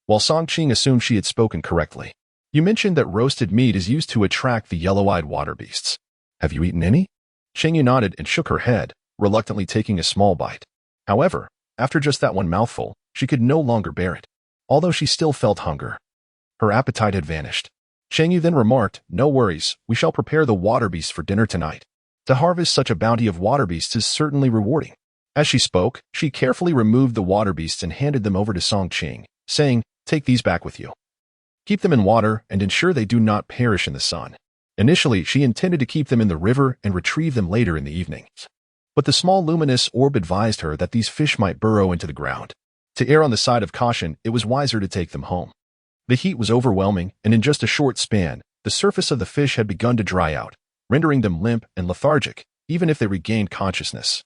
while Song Qing assumed she had spoken correctly. You mentioned that roasted meat is used to attract the yellow-eyed water beasts. Have you eaten any? Cheng Yue nodded and shook her head, reluctantly taking a small bite. However, after just that one mouthful, she could no longer bear it. Although she still felt hunger, her appetite had vanished. Cheng Yue then remarked, "No worries, we shall prepare the water beasts for dinner tonight. To harvest such a bounty of water beasts is certainly rewarding." As she spoke, she carefully removed the water beasts and handed them over to Song Qing, saying, "Take these back with you. Keep them in water and ensure they do not perish in the sun." Initially, she intended to keep them in the river and retrieve them later in the evening. But the small luminous orb advised her that these fish might burrow into the ground. To err on the side of caution, it was wiser to take them home. The heat was overwhelming, and in just a short span, the surface of the fish had begun to dry out, rendering them limp and lethargic. Even if they regained consciousness,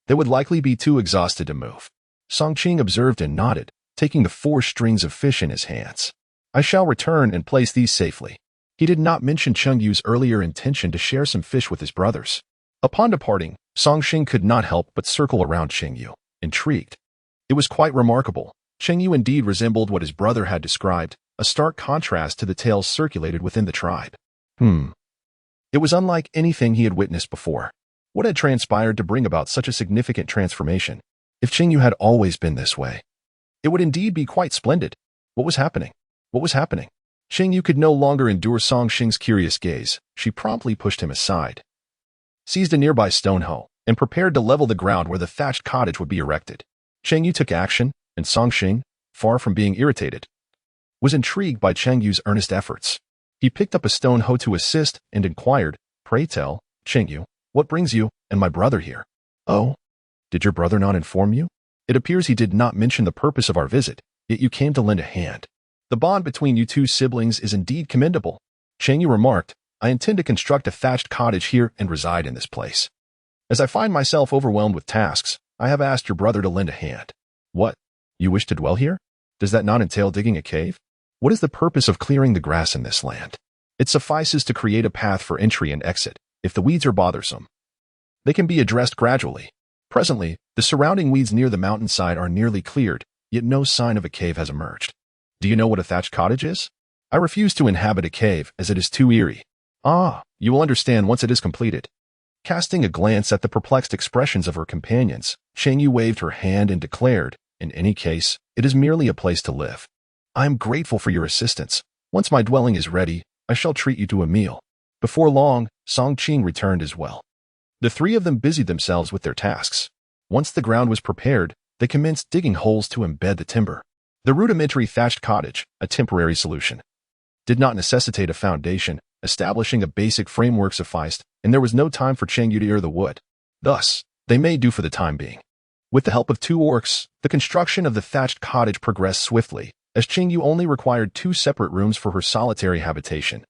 they would likely be too exhausted to move. Song Qing observed and nodded, taking the 4 strings of fish in his hands. "I shall return and place these safely." He did not mention Cheng Yue's earlier intention to share some fish with his brothers. Upon departing, Song Qing could not help but circle around Cheng Yue, intrigued. It was quite remarkable. Cheng Yue indeed resembled what his brother had described, a stark contrast to the tales circulated within the tribe. It was unlike anything he had witnessed before. What had transpired to bring about such a significant transformation? If Cheng Yue had always been this way, it would indeed be quite splendid. What was happening? What was happening? Cheng Yue could no longer endure Song Qing's curious gaze. She promptly pushed him aside, seized a nearby stone hoe, and prepared to level the ground where the thatched cottage would be erected. Cheng Yue took action, and Song Qing, far from being irritated, was intrigued by Cheng Yue's earnest efforts. He picked up a stone hoe to assist and inquired, "Pray tell, Cheng Yue, what brings you and my brother here?" "Oh, did your brother not inform you? It appears he did not mention the purpose of our visit, yet you came to lend a hand. The bond between you 2 siblings is indeed commendable." Cheng Yue remarked, "I intend to construct a thatched cottage here and reside in this place. As I find myself overwhelmed with tasks, I have asked your brother to lend a hand." "What? You wish to dwell here? Does that not entail digging a cave? What is the purpose of clearing the grass in this land? It suffices to create a path for entry and exit. If the weeds are bothersome, they can be addressed gradually." Presently, the surrounding weeds near the mountainside are nearly cleared, yet no sign of a cave has emerged. "Do you know what a thatched cottage is?" "I refuse to inhabit a cave as it is too eerie." "Ah, you will understand once it is completed." Casting a glance at the perplexed expressions of her companions, Cheng Yue waved her hand and declared, "In any case, it is merely a place to live. I am grateful for your assistance. Once my dwelling is ready, I shall treat you to a meal." Before long, Song Qing returned as well. The 3 of them busied themselves with their tasks. Once the ground was prepared, they commenced digging holes to embed the timber. The rudimentary thatched cottage, a temporary solution, did not necessitate a foundation. Establishing a basic framework sufficed, and there was no time for Cheng Yue to ear the wood. Thus, they made do for the time being. With the help of 2 orcs, the construction of the thatched cottage progressed swiftly, as Cheng Yue only required 2 separate rooms for her solitary habitation,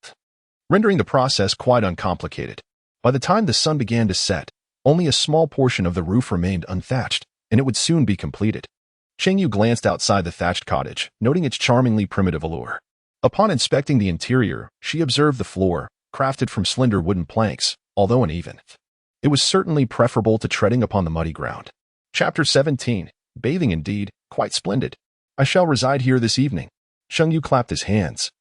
rendering the process quite uncomplicated. By the time the sun began to set, only a small portion of the roof remained unthatched, and it would soon be completed. Cheng Yue glanced outside the thatched cottage, noting its charmingly primitive allure. Upon inspecting the interior, she observed the floor, crafted from slender wooden planks, although uneven. It was certainly preferable to treading upon the muddy ground. Chapter 17. Bathing indeed, quite splendid. I shall reside here this evening. Cheng Yue clapped his hands,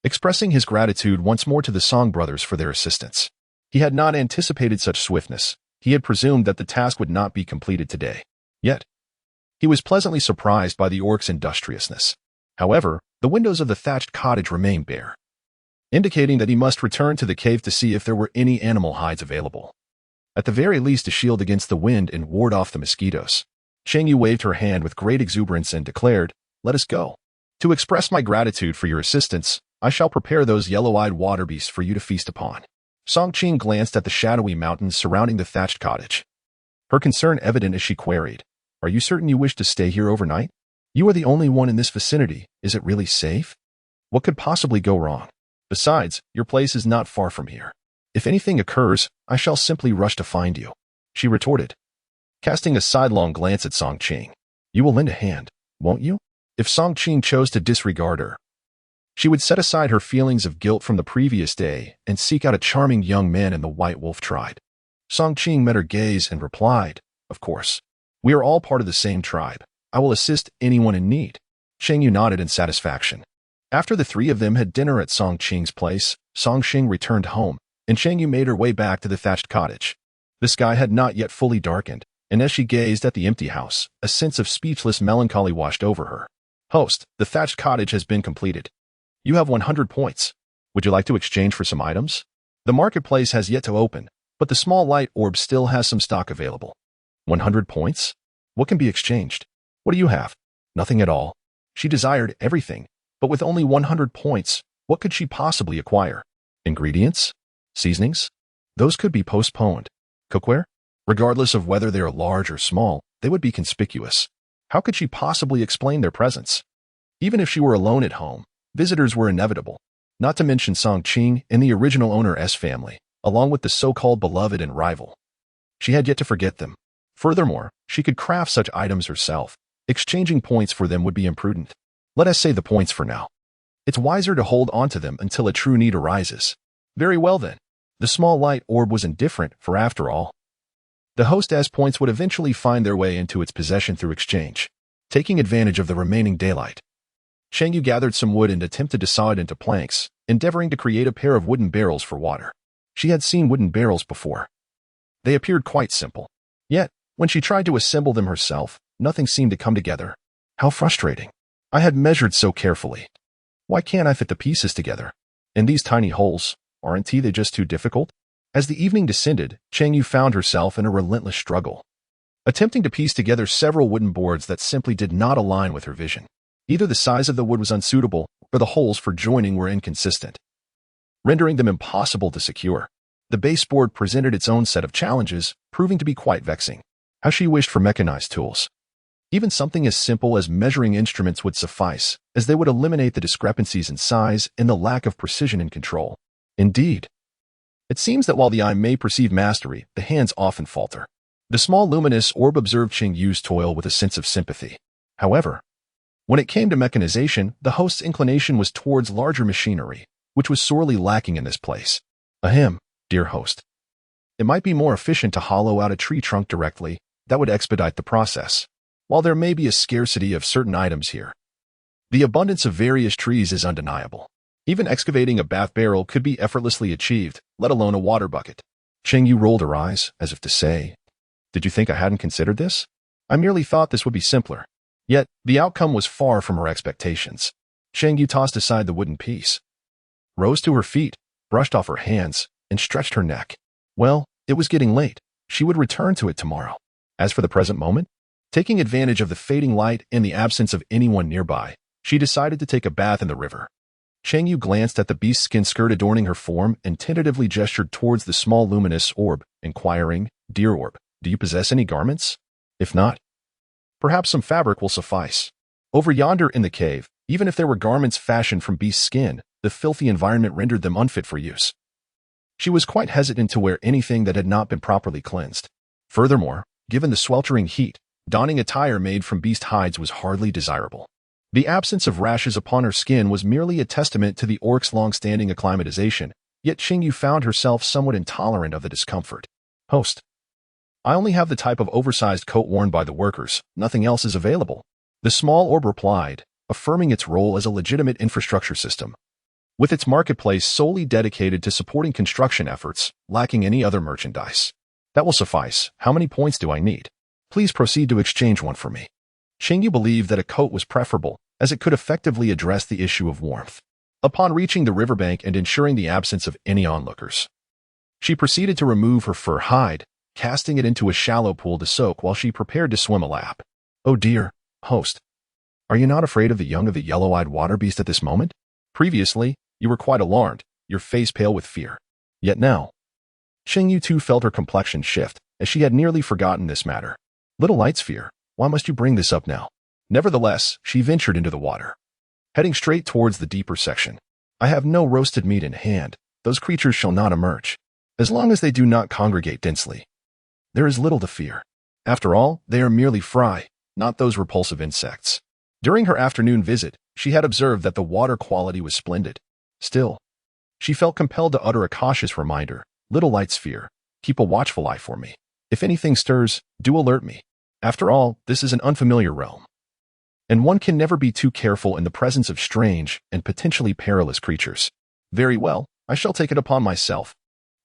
expressing his gratitude once more to the Song brothers for their assistance. He had not anticipated such swiftness. He had presumed that the task would not be completed today. Yet, he was pleasantly surprised by the orc's industriousness. However, the windows of the thatched cottage remained bare, indicating that he must return to the cave to see if there were any animal hides available. At the very least, to shield against the wind and ward off the mosquitoes. Cheng Yue waved her hand with great exuberance and declared, "Let us go. To express my gratitude for your assistance, I shall prepare those yellow-eyed water beasts for you to feast upon." Song Qing glanced at the shadowy mountains surrounding the thatched cottage, her concern evident as she queried, "Are you certain you wish to stay here overnight? You are the only one in this vicinity. Is it really safe? What could possibly go wrong? Besides, your place is not far from here. If anything occurs, I shall simply rush to find you," she retorted. casting a sidelong glance at Song Qing. You will lend a hand, won't you? If Song Qing chose to disregard her, she would set aside her feelings of guilt from the previous day and seek out a charming young man in the White Wolf tribe. Song Qing met her gaze and replied, "Of course. We are all part of the same tribe. I will assist anyone in need." Cheng Yue nodded in satisfaction. After the three of them had dinner at Song Qing's place, Song Qing returned home, and Cheng Yue made her way back to the thatched cottage. The sky had not yet fully darkened, and as she gazed at the empty house, a sense of speechless melancholy washed over her. "Host, the thatched cottage has been completed. You have 100 points. Would you like to exchange for some items? The marketplace has yet to open, but the small light orb still has some stock available." 100 points? What can be exchanged? What do you have? Nothing at all. She desired everything, but with only 100 points, what could she possibly acquire? Ingredients? Seasonings? Those could be postponed. Cookware? Regardless of whether they are large or small, they would be conspicuous. How could she possibly explain their presence? Even if she were alone at home, visitors were inevitable, not to mention Song Qing and the original owner's family, along with the so-called beloved and rival. She had yet to forget them. Furthermore, she could craft such items herself. Exchanging points for them would be imprudent. Let us save the points for now. It's wiser to hold on to them until a true need arises. Very well then. The small light orb was indifferent, for after all, the hostess points would eventually find their way into its possession through exchange. Taking advantage of the remaining daylight, Cheng Yue gathered some wood and attempted to saw it into planks, endeavoring to create a pair of wooden barrels for water. She had seen wooden barrels before. They appeared quite simple. Yet, when she tried to assemble them herself, nothing seemed to come together. How frustrating. I had measured so carefully. Why can't I fit the pieces together? And these tiny holes, aren't they just too difficult? As the evening descended, Cheng Yue found herself in a relentless struggle, attempting to piece together several wooden boards that simply did not align with her vision. Either the size of the wood was unsuitable, or the holes for joining were inconsistent, rendering them impossible to secure. The baseboard presented its own set of challenges, proving to be quite vexing. How she wished for mechanized tools. Even something as simple as measuring instruments would suffice, as they would eliminate the discrepancies in size and the lack of precision and control. Indeed, it seems that while the eye may perceive mastery, the hands often falter. The small luminous orb observed Cheng Yue's toil with a sense of sympathy. However, when it came to mechanization, the host's inclination was towards larger machinery, which was sorely lacking in this place. Ahem, dear host. It might be more efficient to hollow out a tree trunk directly. That would expedite the process. While there may be a scarcity of certain items here, the abundance of various trees is undeniable. Even excavating a bath barrel could be effortlessly achieved, let alone a water bucket. Cheng Yue rolled her eyes, as if to say, "Did you think I hadn't considered this? I merely thought this would be simpler." Yet, the outcome was far from her expectations. Cheng Yue tossed aside the wooden piece, rose to her feet, brushed off her hands, and stretched her neck. Well, it was getting late. She would return to it tomorrow. As for the present moment, taking advantage of the fading light and the absence of anyone nearby, she decided to take a bath in the river. Cheng Yue glanced at the beast skin skirt adorning her form and tentatively gestured towards the small luminous orb, inquiring, "Dear orb, do you possess any garments? If not, perhaps some fabric will suffice." Over yonder in the cave, even if there were garments fashioned from beast skin, the filthy environment rendered them unfit for use. She was quite hesitant to wear anything that had not been properly cleansed. Furthermore, given the sweltering heat, donning attire made from beast hides was hardly desirable. The absence of rashes upon her skin was merely a testament to the orc's long-standing acclimatization, yet Cheng Yue found herself somewhat intolerant of the discomfort. "Host, I only have the type of oversized coat worn by the workers. Nothing else is available." The small orb replied, affirming its role as a legitimate infrastructure system, with its marketplace solely dedicated to supporting construction efforts, lacking any other merchandise. "That will suffice. How many points do I need? Please proceed to exchange one for me." Cheng Yue believed that a coat was preferable, as it could effectively address the issue of warmth. Upon reaching the riverbank and ensuring the absence of any onlookers, she proceeded to remove her fur hide, casting it into a shallow pool to soak while she prepared to swim a lap. "Oh dear, host, are you not afraid of the young of the yellow-eyed water beast at this moment? Previously, you were quite alarmed, your face pale with fear. Yet now..." Cheng Yue too felt her complexion shift, as she had nearly forgotten this matter. "Little light sphere, why must you bring this up now?" Nevertheless, she ventured into the water, heading straight towards the deeper section. "I have no roasted meat in hand. Those creatures shall not emerge. As long as they do not congregate densely, there is little to fear." After all, they are merely fry, not those repulsive insects. During her afternoon visit, she had observed that the water quality was splendid. Still, she felt compelled to utter a cautious reminder. Little light sphere, keep a watchful eye for me. If anything stirs, do alert me. After all, this is an unfamiliar realm, and one can never be too careful in the presence of strange and potentially perilous creatures. Very well, I shall take it upon myself.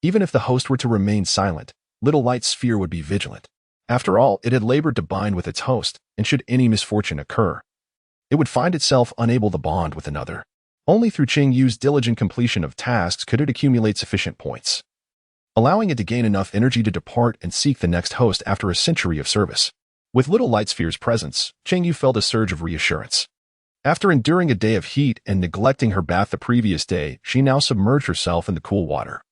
Even if the host were to remain silent, little light sphere would be vigilant. After all, it had labored to bind with its host, and should any misfortune occur, it would find itself unable to bond with another. Only through Cheng Yue's diligent completion of tasks could it accumulate sufficient points, allowing it to gain enough energy to depart and seek the next host after a century of service. With little light sphere's presence, Cheng Yue felt a surge of reassurance. After enduring a day of heat and neglecting her bath the previous day, she now submerged herself in the cool water,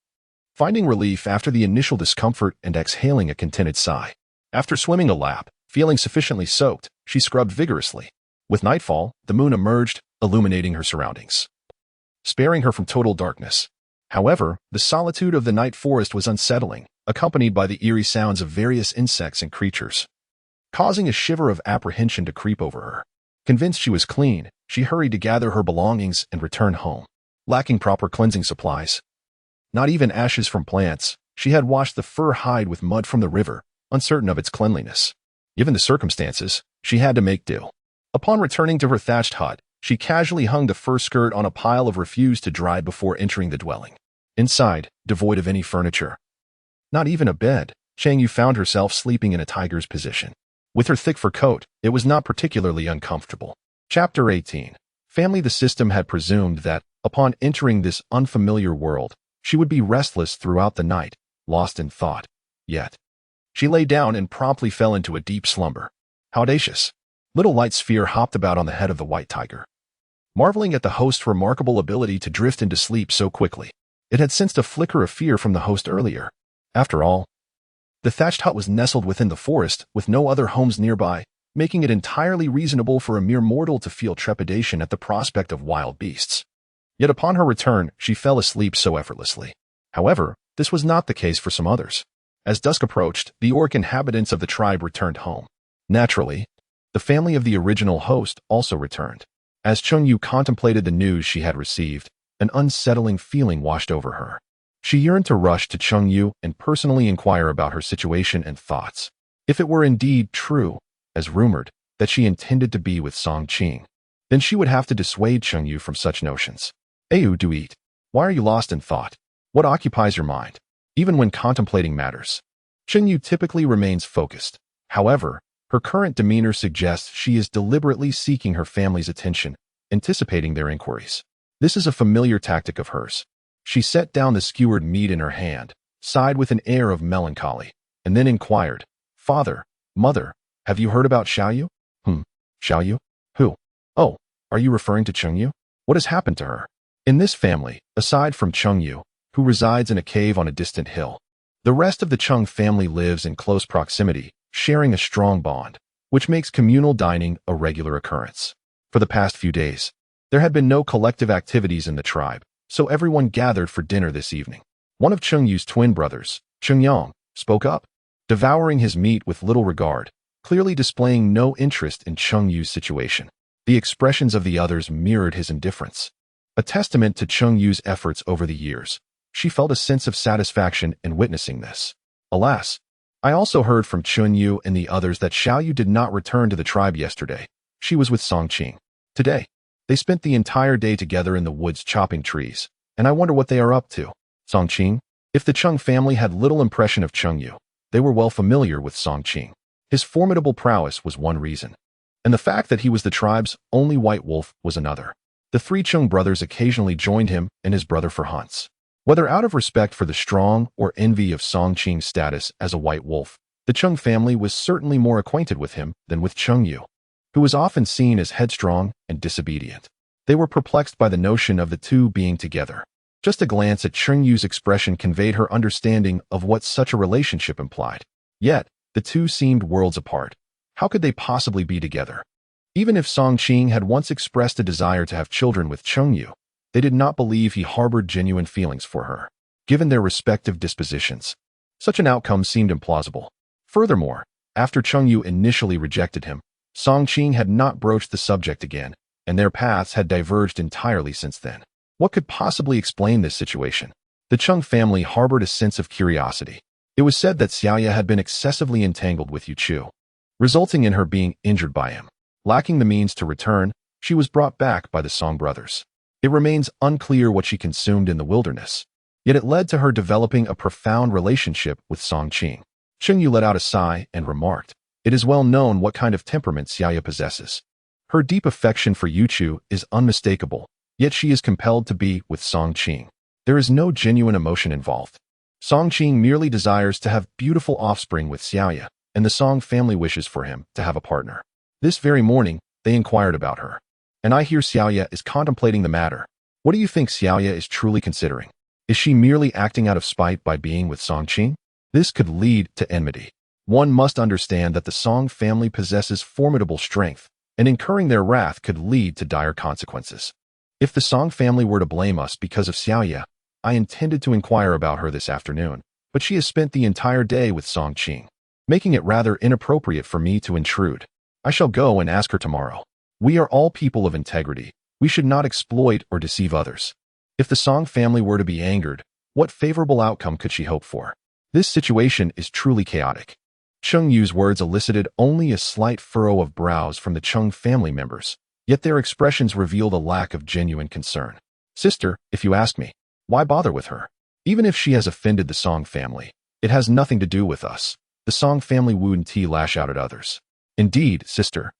finding relief after the initial discomfort and exhaling a contented sigh. After swimming a lap, feeling sufficiently soaked, she scrubbed vigorously. With nightfall, the moon emerged, illuminating her surroundings, sparing her from total darkness. However, the solitude of the night forest was unsettling, accompanied by the eerie sounds of various insects and creatures, causing a shiver of apprehension to creep over her. Convinced she was clean, she hurried to gather her belongings and return home. Lacking proper cleansing supplies, not even ashes from plants, she had washed the fur hide with mud from the river, uncertain of its cleanliness. Given the circumstances, she had to make do. Upon returning to her thatched hut, she casually hung the fur skirt on a pile of refuse to dry before entering the dwelling. Inside, devoid of any furniture, not even a bed, Cheng Yue found herself sleeping in a tiger's position. With her thick fur coat, it was not particularly uncomfortable. Chapter 18. Family. The system had presumed that, upon entering this unfamiliar world, she would be restless throughout the night, lost in thought. Yet, she lay down and promptly fell into a deep slumber. How audacious! Little light sphere hopped about on the head of the white tiger, marveling at the host's remarkable ability to drift into sleep so quickly. It had sensed a flicker of fear from the host earlier. After all, the thatched hut was nestled within the forest, with no other homes nearby, making it entirely reasonable for a mere mortal to feel trepidation at the prospect of wild beasts. Yet upon her return, she fell asleep so effortlessly. However, this was not the case for some others. As dusk approached, the orc inhabitants of the tribe returned home. Naturally, the family of the original host also returned. As Cheng Yue contemplated the news she had received, an unsettling feeling washed over her. She yearned to rush to Cheng Yue and personally inquire about her situation and thoughts. If it were indeed true, as rumored, that she intended to be with Song Qing, then she would have to dissuade Cheng Yue from such notions. Ayu, do eat. Why are you lost in thought? What occupies your mind? Even when contemplating matters, Cheng Yue typically remains focused. However, her current demeanor suggests she is deliberately seeking her family's attention, anticipating their inquiries. This is a familiar tactic of hers. She set down the skewered meat in her hand, sighed with an air of melancholy, and then inquired, "Father, Mother, have you heard about Xiaoyu?" Xiaoyu? Who? Oh, are you referring to Cheng Yue? What has happened to her? In this family, aside from Cheng Yue, who resides in a cave on a distant hill, the rest of the Cheng family lives in close proximity, sharing a strong bond, which makes communal dining a regular occurrence. For the past few days, there had been no collective activities in the tribe, so everyone gathered for dinner this evening. One of Cheng Yue's twin brothers, Cheng Yang, spoke up, devouring his meat with little regard, clearly displaying no interest in Cheng Yue's situation. The expressions of the others mirrored his indifference, a testament to Cheng Yue's efforts over the years. She felt a sense of satisfaction in witnessing this. Alas, I also heard from Cheng Yue and the others that Xiaoyu did not return to the tribe yesterday. She was with Song Qing. Today, they spent the entire day together in the woods chopping trees, and I wonder what they are up to. Song Qing? If the Cheng family had little impression of Cheng Yue, they were well familiar with Song Qing. His formidable prowess was one reason, and the fact that he was the tribe's only white wolf was another. The three Cheng brothers occasionally joined him and his brother for hunts. Whether out of respect for the strong or envy of Song Qing's status as a white wolf, the Cheng family was certainly more acquainted with him than with Cheng Yue, who was often seen as headstrong and disobedient. They were perplexed by the notion of the two being together. Just a glance at Cheng Yue's expression conveyed her understanding of what such a relationship implied. Yet, the two seemed worlds apart. How could they possibly be together? Even if Song Qing had once expressed a desire to have children with Cheng Yue, they did not believe he harbored genuine feelings for her. Given their respective dispositions, such an outcome seemed implausible. Furthermore, After Cheng Yue initially rejected him, Song Qing had not broached the subject again, and their paths had diverged entirely since then. What could possibly explain this situation? The Cheng family harbored a sense of curiosity. It was said that Xiaoya had been excessively entangled with Yu Chu, resulting in her being injured by him. Lacking the means to return, she was brought back by the Song brothers. It remains unclear what she consumed in the wilderness, yet it led to her developing a profound relationship with Song Qing. Cheng Yue let out a sigh and remarked, "It is well known what kind of temperament Xiaoya possesses. Her deep affection for Yu Chu is unmistakable, yet she is compelled to be with Song Qing. There is no genuine emotion involved. Song Qing merely desires to have beautiful offspring with Xiaoya, and the Song family wishes for him to have a partner. This very morning, they inquired about her, and I hear Xiaoya is contemplating the matter. What do you think Xiaoya is truly considering? Is she merely acting out of spite by being with Song Qing? This could lead to enmity. One must understand that the Song family possesses formidable strength, and incurring their wrath could lead to dire consequences. If the Song family were to blame us because of Xiaoya, I intended to inquire about her this afternoon, but she has spent the entire day with Song Qing, making it rather inappropriate for me to intrude. I shall go and ask her tomorrow. We are all people of integrity. We should not exploit or deceive others. If the Song family were to be angered, what favorable outcome could she hope for? This situation is truly chaotic." Cheng Yue's words elicited only a slight furrow of brows from the Cheng family members, yet their expressions revealed a lack of genuine concern. "Sister, if you ask me, why bother with her? Even if she has offended the Song family, it has nothing to do with us. The Song family wouldn't lash out at others. Indeed, sister,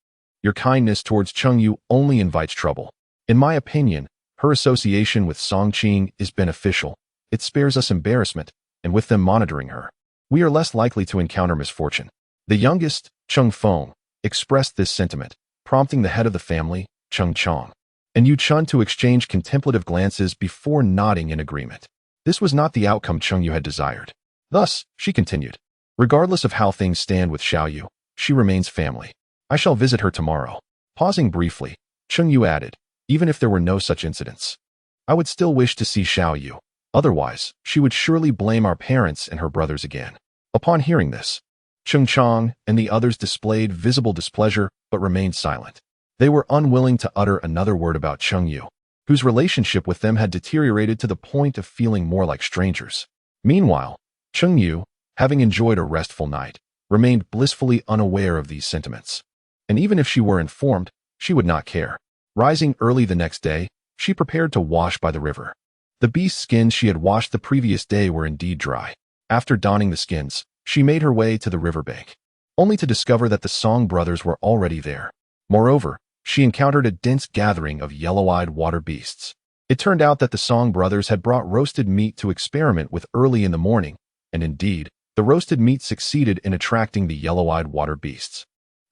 your kindness towards Cheng Yue only invites trouble. In my opinion, her association with Song Qing is beneficial. It spares us embarrassment, and with them monitoring her, we are less likely to encounter misfortune." The youngest, Cheng Feng, expressed this sentiment, prompting the head of the family, Cheng Chong, and Yu Chun to exchange contemplative glances before nodding in agreement. This was not the outcome Cheng Yue had desired. Thus, she continued, "Regardless of how things stand with Xiao Yu, she remains family. I shall visit her tomorrow." Pausing briefly, Cheng Yue added, "Even if there were no such incidents, I would still wish to see Xiao Yu. Otherwise, she would surely blame our parents and her brothers again." Upon hearing this, Cheng Chong and the others displayed visible displeasure but remained silent. They were unwilling to utter another word about Cheng Yue, whose relationship with them had deteriorated to the point of feeling more like strangers. Meanwhile, Cheng Yue, having enjoyed a restful night, remained blissfully unaware of these sentiments. And even if she were informed, she would not care. Rising early the next day, she prepared to wash by the river. The beast skins she had washed the previous day were indeed dry. After donning the skins, she made her way to the riverbank, only to discover that the Song brothers were already there. Moreover, she encountered a dense gathering of yellow-eyed water beasts. It turned out that the Song brothers had brought roasted meat to experiment with early in the morning, and indeed, the roasted meat succeeded in attracting the yellow-eyed water beasts.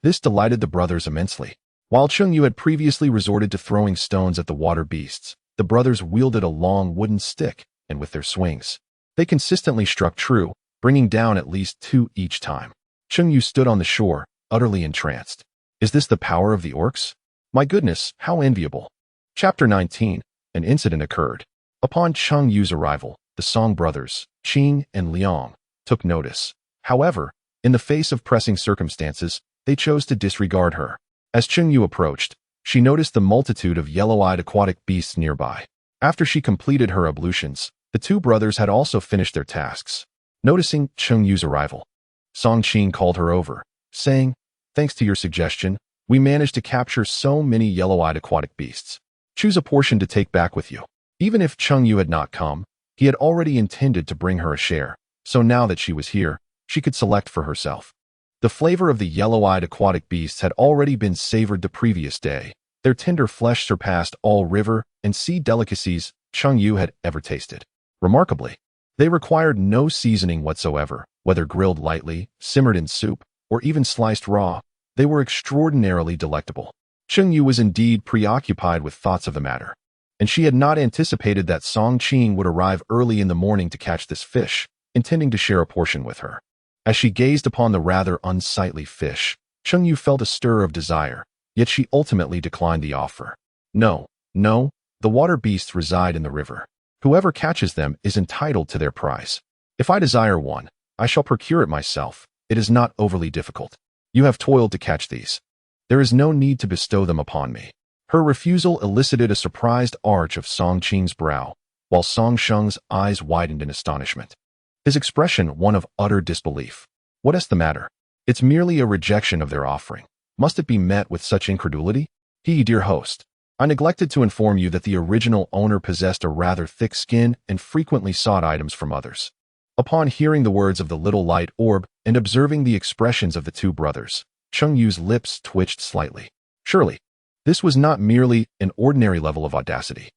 This delighted the brothers immensely. While Cheng Yue had previously resorted to throwing stones at the water beasts, the brothers wielded a long wooden stick, and with their swings, they consistently struck true, bringing down at least 2 each time. Cheng Yue stood on the shore, utterly entranced. Is this the power of the orcs? My goodness, how enviable. Chapter 19. An incident occurred. Upon Cheng Yue's arrival, the Song brothers, Qing and Liang, took notice. However, in the face of pressing circumstances, they chose to disregard her. As Cheng Yue approached, she noticed the multitude of yellow-eyed aquatic beasts nearby. After she completed her ablutions, the 2 brothers had also finished their tasks. Noticing Cheng Yue's arrival, Song Qing called her over, saying, "Thanks to your suggestion, we managed to capture so many yellow-eyed aquatic beasts. Choose a portion to take back with you." Even if Cheng Yue had not come, he had already intended to bring her a share, so now that she was here, she could select for herself. The flavor of the yellow-eyed aquatic beasts had already been savored the previous day. Their tender flesh surpassed all river and sea delicacies Cheng Yue had ever tasted. Remarkably, they required no seasoning whatsoever, whether grilled lightly, simmered in soup, or even sliced raw. They were extraordinarily delectable. Cheng Yue was indeed preoccupied with thoughts of the matter, and she had not anticipated that Song Qing would arrive early in the morning to catch this fish, intending to share a portion with her. As she gazed upon the rather unsightly fish, Cheng Yue felt a stir of desire, yet she ultimately declined the offer. No, the water beasts reside in the river. Whoever catches them is entitled to their prize. If I desire one, I shall procure it myself. It is not overly difficult. You have toiled to catch these. There is no need to bestow them upon me. Her refusal elicited a surprised arch of Song Qing's brow, while Song Sheng's eyes widened in astonishment. His expression one of utter disbelief. What is the matter? It's merely a rejection of their offering. Must it be met with such incredulity? Dear host, I neglected to inform you that the original owner possessed a rather thick skin and frequently sought items from others. Upon hearing the words of the little light orb and observing the expressions of the two brothers, Cheng Yue's lips twitched slightly. Surely, this was not merely an ordinary level of audacity.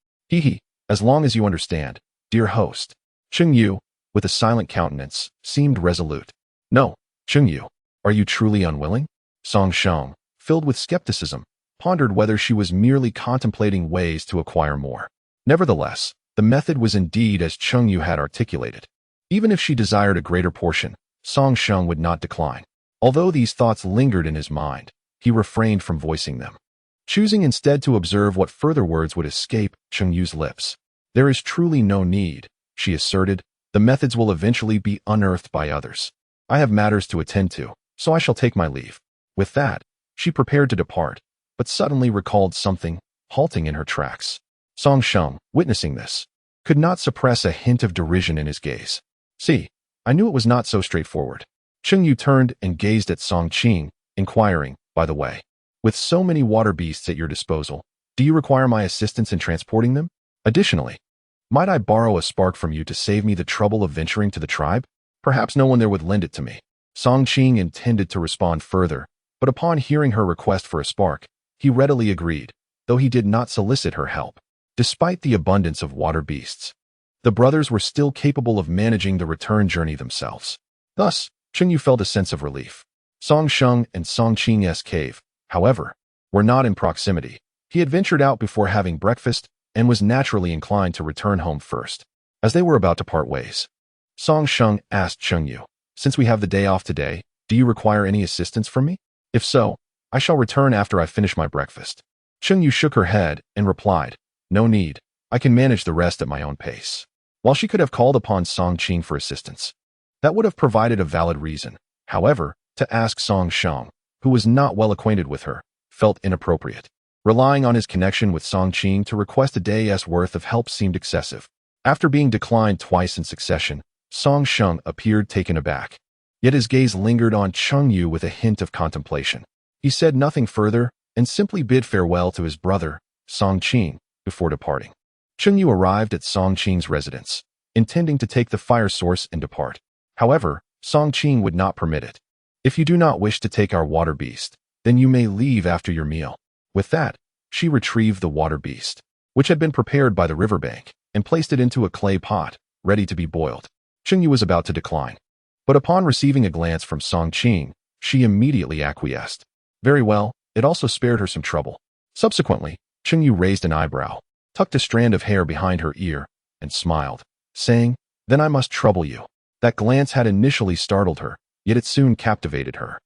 As long as you understand, dear host. Cheng Yue, with a silent countenance, seemed resolute. No, Cheng Yue, are you truly unwilling? Song Sheng, filled with skepticism, pondered whether she was merely contemplating ways to acquire more. Nevertheless, the method was indeed as Cheng Yue had articulated. Even if she desired a greater portion, Song Sheng would not decline. Although these thoughts lingered in his mind, he refrained from voicing them, choosing instead to observe what further words would escape Cheng Yue's lips. There is truly no need, she asserted. The methods will eventually be unearthed by others. I have matters to attend to, so I shall take my leave. With that, she prepared to depart, but suddenly recalled something, halting in her tracks. Song Sheng, witnessing this, could not suppress a hint of derision in his gaze. See, I knew it was not so straightforward. Cheng Yue turned and gazed at Song Qing, inquiring, by the way, with so many water beasts at your disposal, do you require my assistance in transporting them? Additionally, might I borrow a spark from you to save me the trouble of venturing to the tribe? Perhaps no one there would lend it to me. Song Qing intended to respond further, but upon hearing her request for a spark, he readily agreed, though he did not solicit her help. Despite the abundance of water beasts, the brothers were still capable of managing the return journey themselves. Thus, Cheng Yue felt a sense of relief. Song Sheng and Song Qing's cave, however, were not in proximity. He had ventured out before having breakfast and was naturally inclined to return home first. As they were about to part ways, Song Sheng asked Cheng Yue, since we have the day off today, do you require any assistance from me? If so, I shall return after I finish my breakfast. Cheng Yue shook her head and replied, no need, I can manage the rest at my own pace. While she could have called upon Song Qing for assistance, that would have provided a valid reason. However, to ask Song Sheng, who was not well acquainted with her, felt inappropriate. Relying on his connection with Song Qing to request a day's worth of help seemed excessive. After being declined twice in succession, Song Sheng appeared taken aback. Yet his gaze lingered on Cheng Yue with a hint of contemplation. He said nothing further and simply bid farewell to his brother, Song Qing, before departing. Cheng Yue arrived at Song Qing's residence, intending to take the fire source and depart. However, Song Qing would not permit it. If you do not wish to take our water beast, then you may leave after your meal. With that, she retrieved the water beast, which had been prepared by the riverbank, and placed it into a clay pot, ready to be boiled. Cheng Yue was about to decline, but upon receiving a glance from Song Qing, she immediately acquiesced. Very well, it also spared her some trouble. Subsequently, Cheng Yue raised an eyebrow, tucked a strand of hair behind her ear, and smiled, saying, then I must trouble you. That glance had initially startled her, yet it soon captivated her.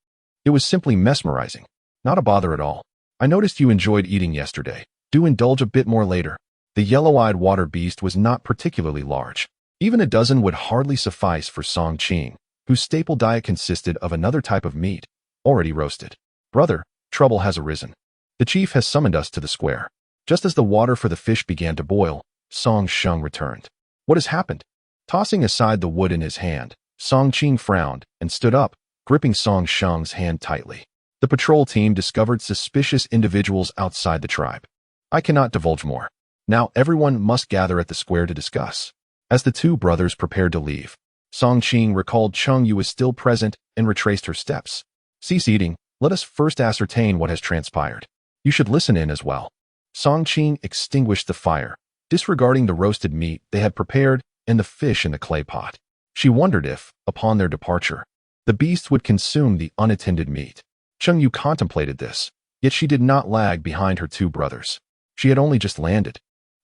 It was simply mesmerizing, not a bother at all. I noticed you enjoyed eating yesterday. Do indulge a bit more later. The yellow-eyed water beast was not particularly large. Even a dozen would hardly suffice for Song Qing, whose staple diet consisted of another type of meat, already roasted. Brother, trouble has arisen. The chief has summoned us to the square. Just as the water for the fish began to boil, Song Sheng returned. What has happened? Tossing aside the wood in his hand, Song Qing frowned and stood up, gripping Song Sheng's hand tightly. The patrol team discovered suspicious individuals outside the tribe. I cannot divulge more. Now everyone must gather at the square to discuss. As the two brothers prepared to leave, Song Qing recalled Cheng Yue was still present and retraced her steps. Cease eating, let us first ascertain what has transpired. You should listen in as well. Song Qing extinguished the fire, disregarding the roasted meat they had prepared and the fish in the clay pot. She wondered if, upon their departure, the beasts would consume the unattended meat. Cheng Yue contemplated this, yet she did not lag behind her two brothers. She had only just landed,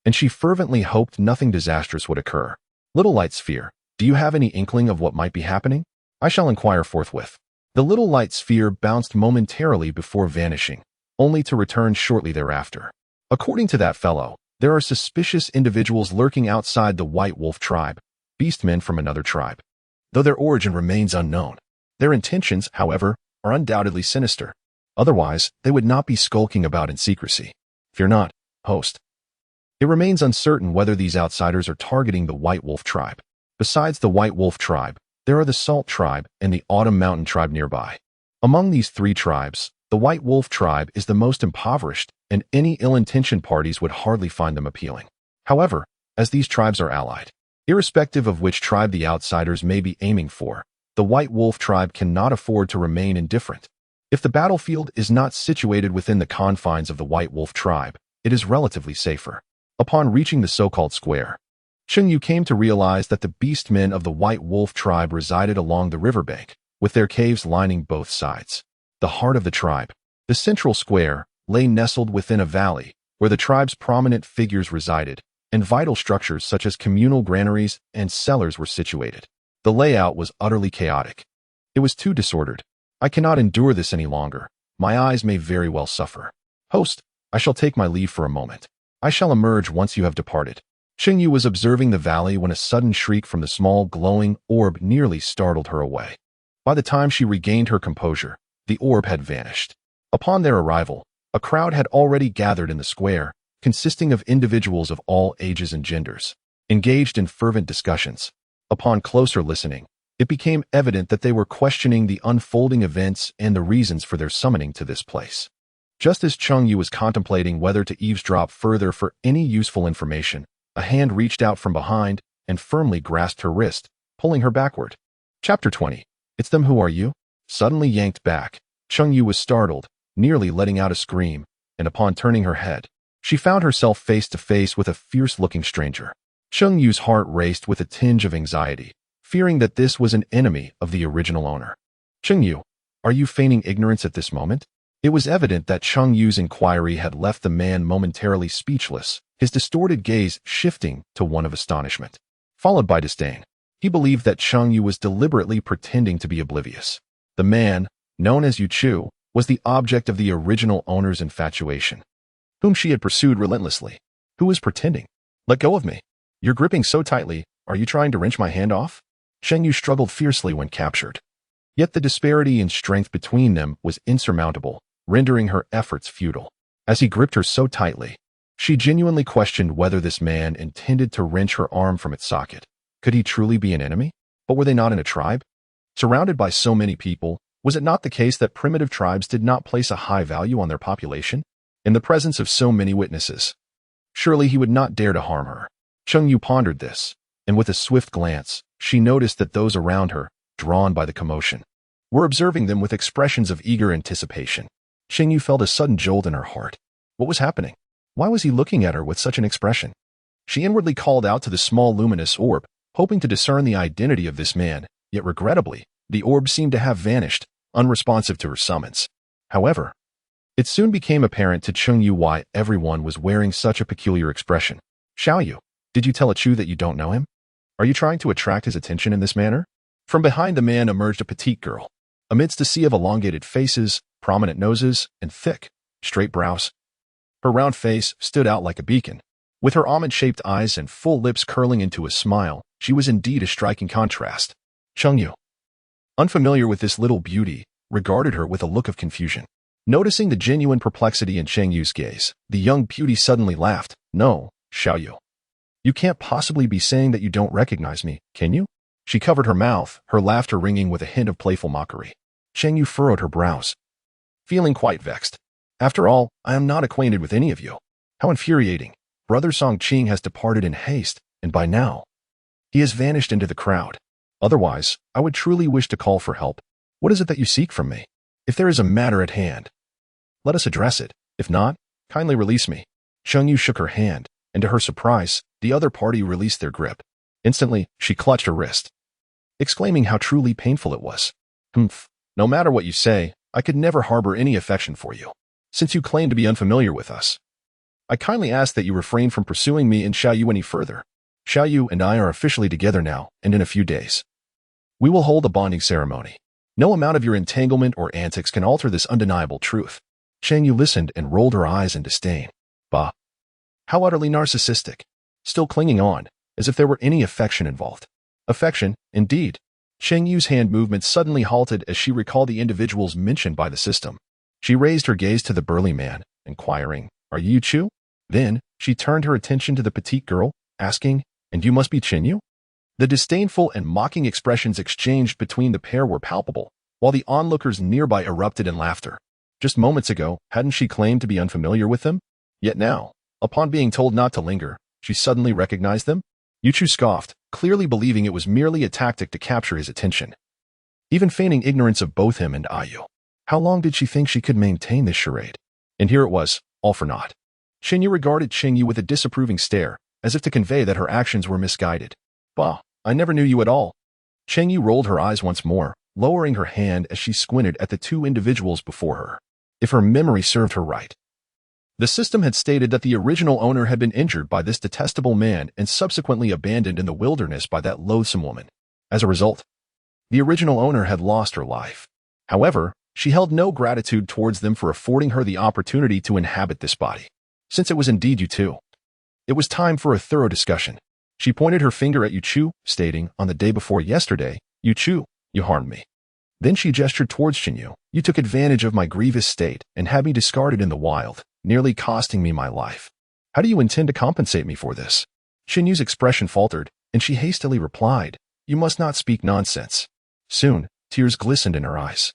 and she fervently hoped nothing disastrous would occur. Little Light Sphere, do you have any inkling of what might be happening? I shall inquire forthwith. The little light sphere bounced momentarily before vanishing, only to return shortly thereafter. According to that fellow, there are suspicious individuals lurking outside the White Wolf tribe, beastmen from another tribe. Though their origin remains unknown, Their intentions, however, are undoubtedly sinister. Otherwise, they would not be skulking about in secrecy. Fear not, host. It remains uncertain whether these outsiders are targeting the White Wolf tribe. Besides the White Wolf tribe, there are the Salt tribe and the Autumn Mountain tribe nearby. Among these three tribes, the White Wolf tribe is the most impoverished, and any ill-intentioned parties would hardly find them appealing. However, as these tribes are allied, irrespective of which tribe the outsiders may be aiming for, the White Wolf tribe cannot afford to remain indifferent. If the battlefield is not situated within the confines of the White Wolf tribe, it is relatively safer. Upon reaching the so-called square, Cheng Yue came to realize that the beastmen of the White Wolf tribe resided along the riverbank, with their caves lining both sides. The heart of the tribe, the central square, lay nestled within a valley, where the tribe's prominent figures resided, and vital structures such as communal granaries and cellars were situated. The layout was utterly chaotic. It was too disordered. I cannot endure this any longer. My eyes may very well suffer. Host, I shall take my leave for a moment. I shall emerge once you have departed. Cheng Yue was observing the valley when a sudden shriek from the small, glowing orb nearly startled her away. By the time she regained her composure, the orb had vanished. Upon their arrival, a crowd had already gathered in the square, consisting of individuals of all ages and genders, engaged in fervent discussions. Upon closer listening, it became evident that they were questioning the unfolding events and the reasons for their summoning to this place. Just as Cheng Yue was contemplating whether to eavesdrop further for any useful information, a hand reached out from behind and firmly grasped her wrist, pulling her backward. Chapter 20. It's them. Who are you? Suddenly yanked back, Cheng Yue was startled, nearly letting out a scream, and upon turning her head, she found herself face to face with a fierce-looking stranger. Cheng Yue's heart raced with a tinge of anxiety, fearing that this was an enemy of the original owner. Cheng Yue, are you feigning ignorance at this moment? It was evident that Cheng Yue's inquiry had left the man momentarily speechless, his distorted gaze shifting to one of astonishment, followed by disdain. He believed that Cheng Yue was deliberately pretending to be oblivious. The man, known as Yu Chu, was the object of the original owner's infatuation, whom she had pursued relentlessly. Who was pretending? Let go of me. You're gripping so tightly. Are you trying to wrench my hand off? Cheng Yue struggled fiercely when captured. Yet the disparity in strength between them was insurmountable, rendering her efforts futile. As he gripped her so tightly, she genuinely questioned whether this man intended to wrench her arm from its socket. Could he truly be an enemy? But were they not in a tribe? Surrounded by so many people, was it not the case that primitive tribes did not place a high value on their population? In the presence of so many witnesses, surely he would not dare to harm her. Cheng Yue pondered this, and with a swift glance, she noticed that those around her, drawn by the commotion, were observing them with expressions of eager anticipation. Cheng Yue felt a sudden jolt in her heart. What was happening? Why was he looking at her with such an expression? She inwardly called out to the small luminous orb, hoping to discern the identity of this man, yet regrettably, the orb seemed to have vanished, unresponsive to her summons. However, it soon became apparent to Cheng Yue why everyone was wearing such a peculiar expression. Xiao Yu, did you tell a Chu that you don't know him? Are you trying to attract his attention in this manner? From behind the man emerged a petite girl. Amidst a sea of elongated faces, prominent noses, and thick, straight brows, her round face stood out like a beacon. With her almond-shaped eyes and full lips curling into a smile, she was indeed a striking contrast. Cheng Yue, unfamiliar with this little beauty, regarded her with a look of confusion. Noticing the genuine perplexity in Cheng Yue's gaze, the young beauty suddenly laughed. No, Xiao Yu. You can't possibly be saying that you don't recognize me, can you? She covered her mouth, her laughter ringing with a hint of playful mockery. Cheng Yue furrowed her brows, feeling quite vexed. After all, I am not acquainted with any of you. How infuriating. Brother Song Qing has departed in haste, and by now, he has vanished into the crowd. Otherwise, I would truly wish to call for help. What is it that you seek from me? If there is a matter at hand, let us address it. If not, kindly release me. Cheng Yue shook her hand, and to her surprise, the other party released their grip. Instantly, she clutched her wrist, exclaiming how truly painful it was. Humph. No matter what you say, I could never harbor any affection for you. Since you claim to be unfamiliar with us, I kindly ask that you refrain from pursuing me and Xiao Yu any further. Xiao Yu and I are officially together now, and in a few days, we will hold a bonding ceremony. No amount of your entanglement or antics can alter this undeniable truth. Cheng Yue listened and rolled her eyes in disdain. Bah! How utterly narcissistic. Still clinging on, as if there were any affection involved. Affection, indeed. Cheng Yu's hand movement suddenly halted as she recalled the individuals mentioned by the system. She raised her gaze to the burly man, inquiring, "Are you Chu?" Then, she turned her attention to the petite girl, asking, "And you must be Cheng Yue?" The disdainful and mocking expressions exchanged between the pair were palpable, while the onlookers nearby erupted in laughter. Just moments ago, hadn't she claimed to be unfamiliar with them? Yet now, upon being told not to linger, she suddenly recognized them? Yuchu scoffed, clearly believing it was merely a tactic to capture his attention. Even feigning ignorance of both him and Ayu. How long did she think she could maintain this charade? And here it was, all for naught. Cheng Yue regarded Cheng Yue with a disapproving stare, as if to convey that her actions were misguided. "Bah, I never knew you at all." Cheng Yue rolled her eyes once more, lowering her hand as she squinted at the two individuals before her. If her memory served her right, the system had stated that the original owner had been injured by this detestable man and subsequently abandoned in the wilderness by that loathsome woman. As a result, the original owner had lost her life. However, she held no gratitude towards them for affording her the opportunity to inhabit this body. Since it was indeed you two, it was time for a thorough discussion. She pointed her finger at Yuchu, stating, "On the day before yesterday, Yuchu, you harmed me." Then she gestured towards Cheng Yue. "You took advantage of my grievous state and had me discarded in the wild, nearly costing me my life. How do you intend to compensate me for this?" Cheng Yue's expression faltered, and she hastily replied, "You must not speak nonsense." Soon, tears glistened in her eyes,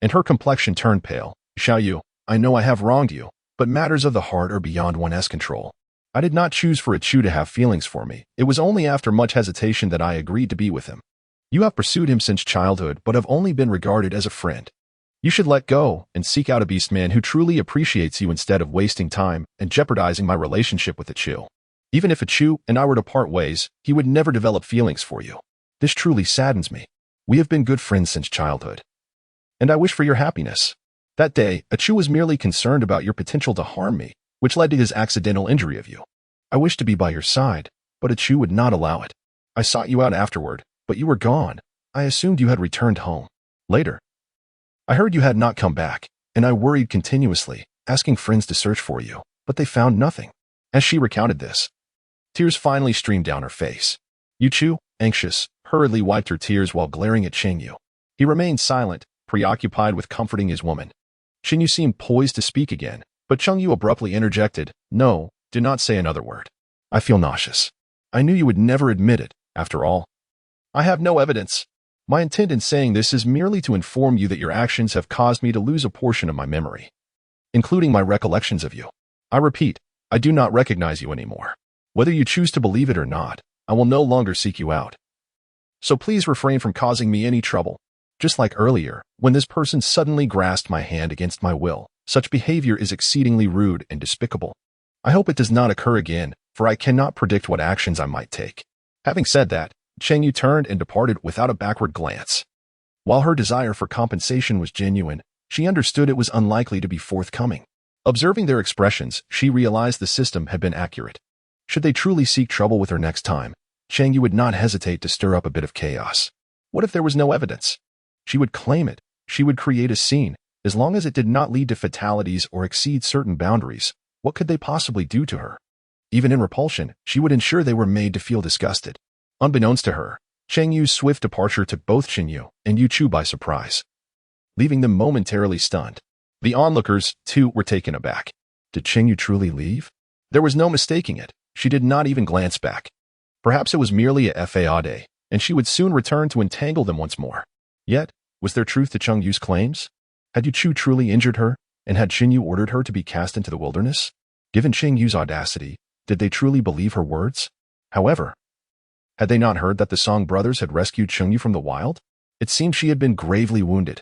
and her complexion turned pale. "Xiao Yu, I know I have wronged you, but matters of the heart are beyond one's control. I did not choose for a Chu to have feelings for me. It was only after much hesitation that I agreed to be with him. You have pursued him since childhood, but have only been regarded as a friend. You should let go and seek out a beastman who truly appreciates you instead of wasting time and jeopardizing my relationship with a Chu. Even if a Chu and I were to part ways, he would never develop feelings for you. This truly saddens me. We have been good friends since childhood, and I wish for your happiness. That day, a Chu was merely concerned about your potential to harm me, which led to his accidental injury of you. I wished to be by your side, but a Chu would not allow it. I sought you out afterward, but you were gone. I assumed you had returned home. Later, I heard you had not come back, and I worried continuously, asking friends to search for you, but they found nothing." As she recounted this, tears finally streamed down her face. Yuchu, anxious, hurriedly wiped her tears while glaring at Cheng Yue. He remained silent, preoccupied with comforting his woman. Cheng Yue seemed poised to speak again, but Cheng Yue abruptly interjected, "No, do not say another word. I feel nauseous. I knew you would never admit it, after all. I have no evidence. My intent in saying this is merely to inform you that your actions have caused me to lose a portion of my memory, including my recollections of you. I repeat, I do not recognize you anymore. Whether you choose to believe it or not, I will no longer seek you out. So please refrain from causing me any trouble. Just like earlier, when this person suddenly grasped my hand against my will, such behavior is exceedingly rude and despicable. I hope it does not occur again, for I cannot predict what actions I might take." Having said that, Cheng Yue turned and departed without a backward glance. While her desire for compensation was genuine, she understood it was unlikely to be forthcoming. Observing their expressions, she realized the system had been accurate. Should they truly seek trouble with her next time, Cheng Yue would not hesitate to stir up a bit of chaos. What if there was no evidence? She would claim it. She would create a scene. As long as it did not lead to fatalities or exceed certain boundaries, what could they possibly do to her? Even in repulsion, she would ensure they were made to feel disgusted. Unbeknownst to her, Cheng Yue's swift departure took both Cheng Yue and Yuchu by surprise, leaving them momentarily stunned. The onlookers, too, were taken aback. Did Cheng Yue truly leave? There was no mistaking it. She did not even glance back. Perhaps it was merely a FAA day, and she would soon return to entangle them once more. Yet, was there truth to Cheng Yue's claims? Had Yuchu truly injured her, and had Cheng Yue ordered her to be cast into the wilderness? Given Cheng Yue's audacity, did they truly believe her words? However, had they not heard that the Song brothers had rescued Cheng Yue from the wild? It seemed she had been gravely wounded,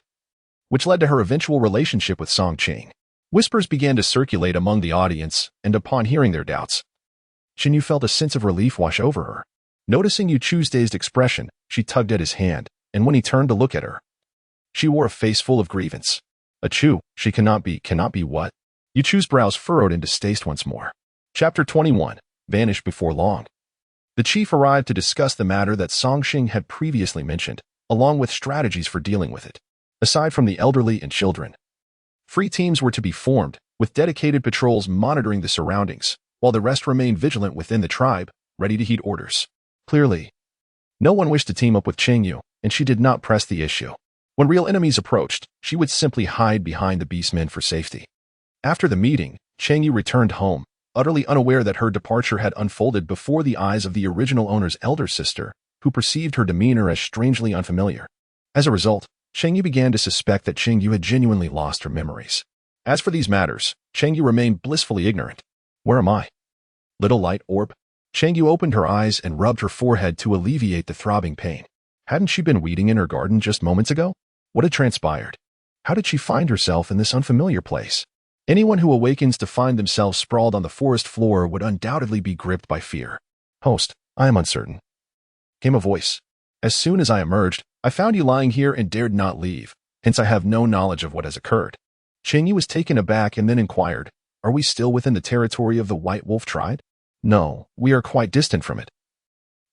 which led to her eventual relationship with Song Ching. Whispers began to circulate among the audience, and upon hearing their doubts, Cheng Yue felt a sense of relief wash over her. Noticing Yuchu's dazed expression, she tugged at his hand, and when he turned to look at her, she wore a face full of grievance. A Chu, she cannot be what? Yuchu's brows furrowed in distaste once more. Chapter 21, Vanished before long. The chief arrived to discuss the matter that Song Xing had previously mentioned, along with strategies for dealing with it. Aside from the elderly and children, free teams were to be formed, with dedicated patrols monitoring the surroundings, while the rest remained vigilant within the tribe, ready to heed orders. Clearly, no one wished to team up with Cheng Yue, and she did not press the issue. When real enemies approached, she would simply hide behind the beastmen for safety. After the meeting, Cheng Yue returned home, utterly unaware that her departure had unfolded before the eyes of the original owner's elder sister, who perceived her demeanor as strangely unfamiliar. As a result, Cheng Yue began to suspect that Cheng Yue had genuinely lost her memories. As for these matters, Cheng Yue remained blissfully ignorant. Where am I? Little light orb? Cheng Yue opened her eyes and rubbed her forehead to alleviate the throbbing pain. Hadn't she been weeding in her garden just moments ago? What had transpired? How did she find herself in this unfamiliar place? Anyone who awakens to find themselves sprawled on the forest floor would undoubtedly be gripped by fear. Host, I am uncertain. Came a voice. As soon as I emerged, I found you lying here and dared not leave, hence I have no knowledge of what has occurred. Cheng Yue was taken aback and then inquired, are we still within the territory of the White Wolf tribe? No, we are quite distant from it.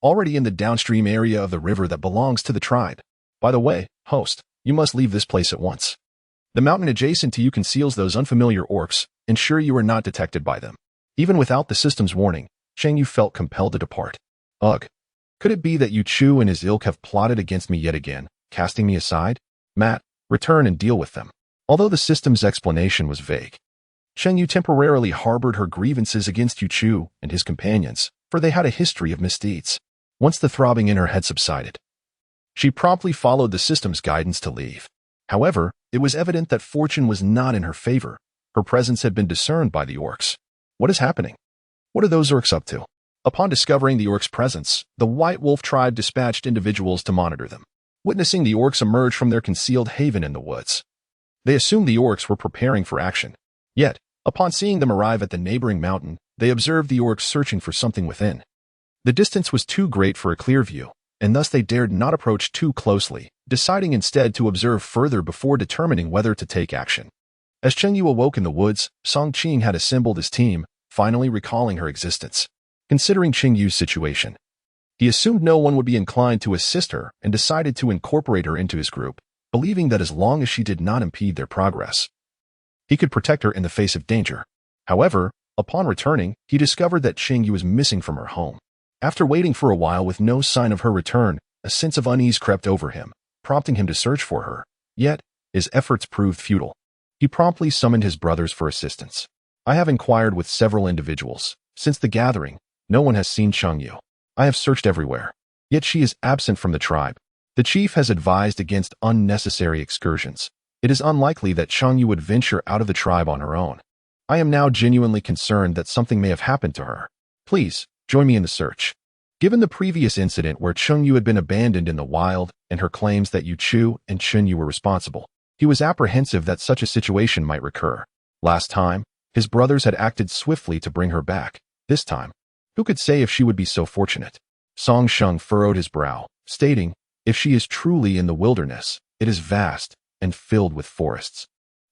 Already in the downstream area of the river that belongs to the tribe. By the way, host, you must leave this place at once. The mountain adjacent to you conceals those unfamiliar orcs. Ensure you are not detected by them. Even without the system's warning, Cheng Yue felt compelled to depart. Ugh. Could it be that Yu Chu and his ilk have plotted against me yet again, casting me aside? Matt, return and deal with them. Although the system's explanation was vague, Cheng Yue temporarily harbored her grievances against Yu Chu and his companions, for they had a history of misdeeds. Once the throbbing in her head subsided, she promptly followed the system's guidance to leave. However, it was evident that fortune was not in her favor. Her presence had been discerned by the orcs. What is happening? What are those orcs up to? Upon discovering the orcs' presence, the White Wolf tribe dispatched individuals to monitor them. Witnessing the orcs emerge from their concealed haven in the woods, they assumed the orcs were preparing for action. Yet, upon seeing them arrive at the neighboring mountain, they observed the orcs searching for something within. The distance was too great for a clear view, and thus they dared not approach too closely, deciding instead to observe further before determining whether to take action. As Cheng Yue awoke in the woods, Song Qing had assembled his team, finally recalling her existence. Considering Cheng Yue's situation, he assumed no one would be inclined to assist her and decided to incorporate her into his group, believing that as long as she did not impede their progress, he could protect her in the face of danger. However, upon returning, he discovered that Cheng Yue was missing from her home. After waiting for a while with no sign of her return, a sense of unease crept over him, prompting him to search for her. Yet, his efforts proved futile. He promptly summoned his brothers for assistance. I have inquired with several individuals. Since the gathering, no one has seen Cheng Yue. I have searched everywhere, yet she is absent from the tribe. The chief has advised against unnecessary excursions. It is unlikely that Cheng Yue would venture out of the tribe on her own. I am now genuinely concerned that something may have happened to her. Please, join me in the search. Given the previous incident where Cheng Yue had been abandoned in the wild and her claims that Yu Chu and Cheng Yue were responsible, he was apprehensive that such a situation might recur. Last time, his brothers had acted swiftly to bring her back. This time, who could say if she would be so fortunate? Song Sheng furrowed his brow, stating, if she is truly in the wilderness, it is vast and filled with forests.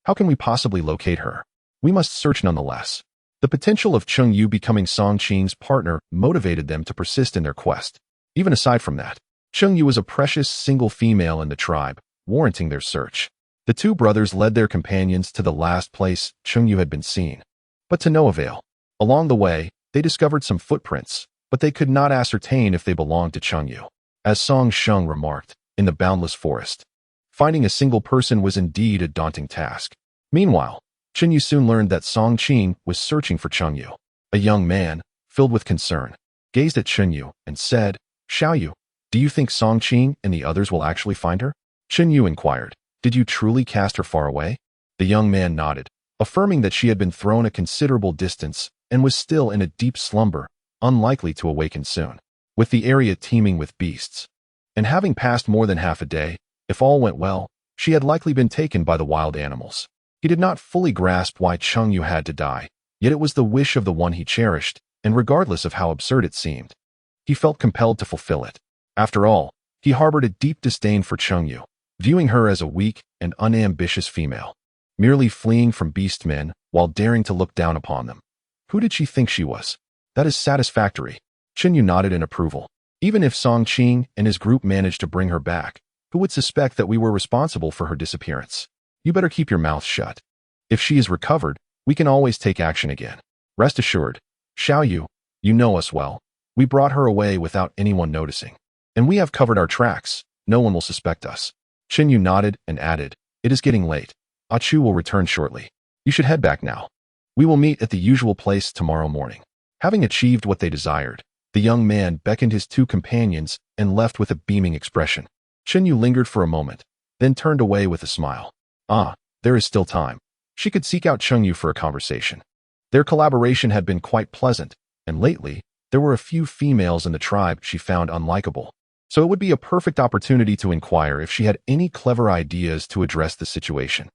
How can we possibly locate her? We must search nonetheless. The potential of Cheng Yue becoming Song Qing's partner motivated them to persist in their quest. Even aside from that, Cheng Yue was a precious single female in the tribe, warranting their search. The two brothers led their companions to the last place Cheng Yue had been seen, but to no avail. Along the way, they discovered some footprints, but they could not ascertain if they belonged to Cheng Yue. As Song Sheng remarked, in the boundless forest, finding a single person was indeed a daunting task. Meanwhile, Cheng Yue soon learned that Song Qing was searching for Cheng Yue. A young man, filled with concern, gazed at Cheng Yue and said, Xiao Yu, do you think Song Qing and the others will actually find her? Cheng Yue inquired, did you truly cast her far away? The young man nodded, affirming that she had been thrown a considerable distance and was still in a deep slumber, unlikely to awaken soon. With the area teeming with beasts, and having passed more than half a day, if all went well, she had likely been taken by the wild animals. He did not fully grasp why Cheng Yue had to die, yet it was the wish of the one he cherished, and regardless of how absurd it seemed, he felt compelled to fulfill it. After all, he harbored a deep disdain for Cheng Yue, viewing her as a weak and unambitious female, merely fleeing from beastmen while daring to look down upon them. Who did she think she was? That is satisfactory. Cheng Yue nodded in approval. Even if Song Qing and his group managed to bring her back, who would suspect that we were responsible for her disappearance? You better keep your mouth shut. If she is recovered, we can always take action again. Rest assured, Xiao Yu, you know us well. We brought her away without anyone noticing, and we have covered our tracks. No one will suspect us. Cheng Yue nodded and added, "It is getting late. Chu will return shortly. You should head back now. We will meet at the usual place tomorrow morning." Having achieved what they desired, the young man beckoned his two companions and left with a beaming expression. Cheng Yue lingered for a moment, then turned away with a smile. There is still time. She could seek out Cheng Yue for a conversation. Their collaboration had been quite pleasant, and lately, there were a few females in the tribe she found unlikable. So it would be a perfect opportunity to inquire if she had any clever ideas to address the situation.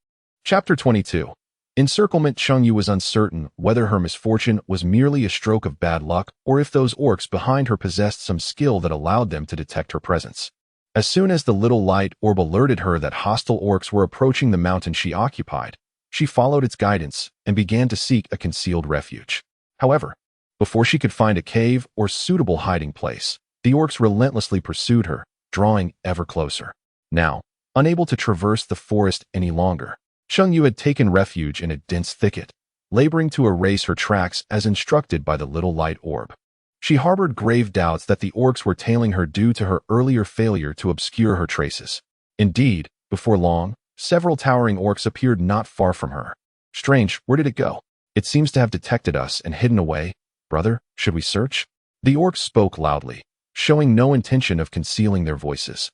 Chapter 22. Encirclement. Cheng Yue was uncertain whether her misfortune was merely a stroke of bad luck or if those orcs behind her possessed some skill that allowed them to detect her presence. As soon as the little light orb alerted her that hostile orcs were approaching the mountain she occupied, she followed its guidance and began to seek a concealed refuge. However, before she could find a cave or suitable hiding place, the orcs relentlessly pursued her, drawing ever closer. Now, unable to traverse the forest any longer, Cheng Yue had taken refuge in a dense thicket, laboring to erase her tracks as instructed by the little light orb. She harbored grave doubts that the orcs were tailing her due to her earlier failure to obscure her traces. Indeed, before long, several towering orcs appeared not far from her. Strange, where did it go? It seems to have detected us and hidden away. Brother, should we search? The orcs spoke loudly, showing no intention of concealing their voices,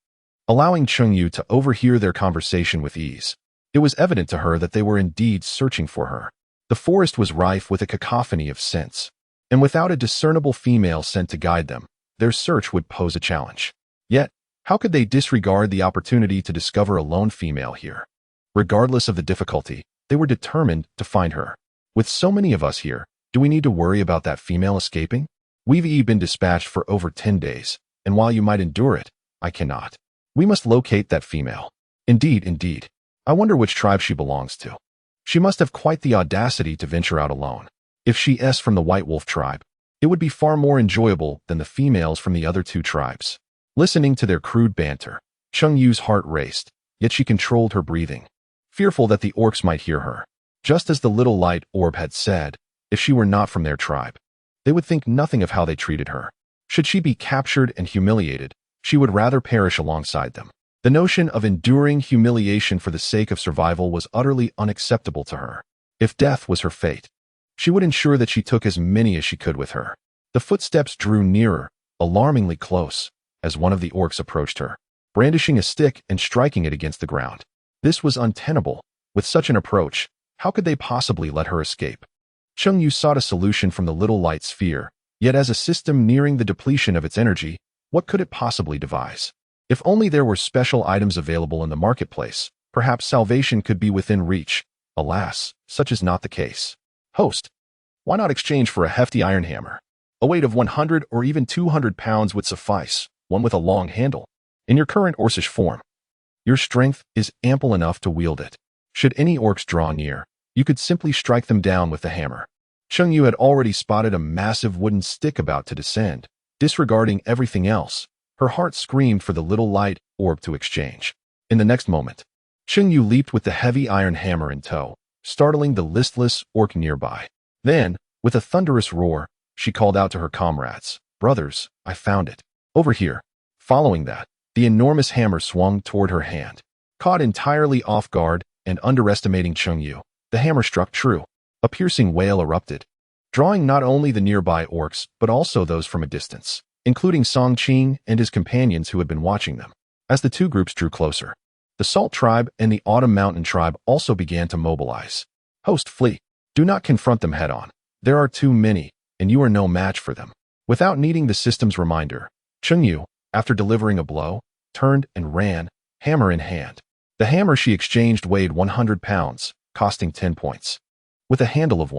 allowing Cheng Yue to overhear their conversation with ease. It was evident to her that they were indeed searching for her. The forest was rife with a cacophony of scents, and without a discernible female sent to guide them, their search would pose a challenge. Yet, how could they disregard the opportunity to discover a lone female here? Regardless of the difficulty, they were determined to find her. With so many of us here, do we need to worry about that female escaping? We've been dispatched for over 10 days, and while you might endure it, I cannot. We must locate that female. Indeed. I wonder which tribe she belongs to. She must have quite the audacity to venture out alone. If she is from the White Wolf tribe, it would be far more enjoyable than the females from the other two tribes. Listening to their crude banter, Cheng Yue's heart raced, yet she controlled her breathing, fearful that the orcs might hear her. Just as the little light orb had said, if she were not from their tribe, they would think nothing of how they treated her. Should she be captured and humiliated, she would rather perish alongside them. The notion of enduring humiliation for the sake of survival was utterly unacceptable to her. If death was her fate, she would ensure that she took as many as she could with her. The footsteps drew nearer, alarmingly close, as one of the orcs approached her, brandishing a stick and striking it against the ground. This was untenable. With such an approach, how could they possibly let her escape? Cheng Yue sought a solution from the little light sphere, yet as a system nearing the depletion of its energy, what could it possibly devise? If only there were special items available in the marketplace, perhaps salvation could be within reach. Alas, such is not the case. Host, why not exchange for a hefty iron hammer? A weight of 100 or even 200 pounds would suffice, one with a long handle. In your current orcish form, your strength is ample enough to wield it. Should any orcs draw near, you could simply strike them down with the hammer. Cheng Yue had already spotted a massive wooden stick about to descend. Disregarding everything else, her heart screamed for the little light orb to exchange. In the next moment, Cheng Yue leaped with the heavy iron hammer in tow, startling the listless orc nearby. Then, with a thunderous roar, she called out to her comrades, "Brothers, I found it. Over here." Following that, the enormous hammer swung toward her hand. Caught entirely off guard and underestimating Cheng Yue, the hammer struck true. A piercing wail erupted, drawing not only the nearby orcs but also those from a distance, including Song Qing and his companions who had been watching them. As the two groups drew closer, the Salt Tribe and the Autumn Mountain Tribe also began to mobilize. Host, flee. Do not confront them head-on. There are too many, and you are no match for them. Without needing the system's reminder, Cheng Yue, after delivering a blow, turned and ran, hammer in hand. The hammer she exchanged weighed 100 pounds, costing 10 points. With a handle of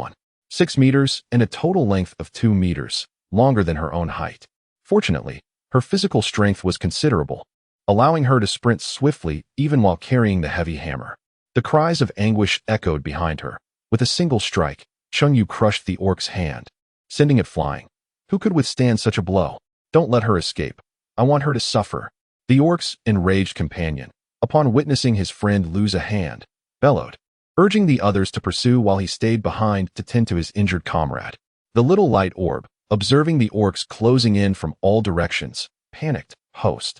6 meters and a total length of 2 meters, longer than her own height. Fortunately, her physical strength was considerable, allowing her to sprint swiftly even while carrying the heavy hammer. The cries of anguish echoed behind her. With a single strike, Cheng Yue crushed the orc's hand, sending it flying. Who could withstand such a blow? Don't let her escape. I want her to suffer. The orc's enraged companion, upon witnessing his friend lose a hand, bellowed, urging the others to pursue while he stayed behind to tend to his injured comrade. The little light orb, observing the orcs closing in from all directions, panicked. Host,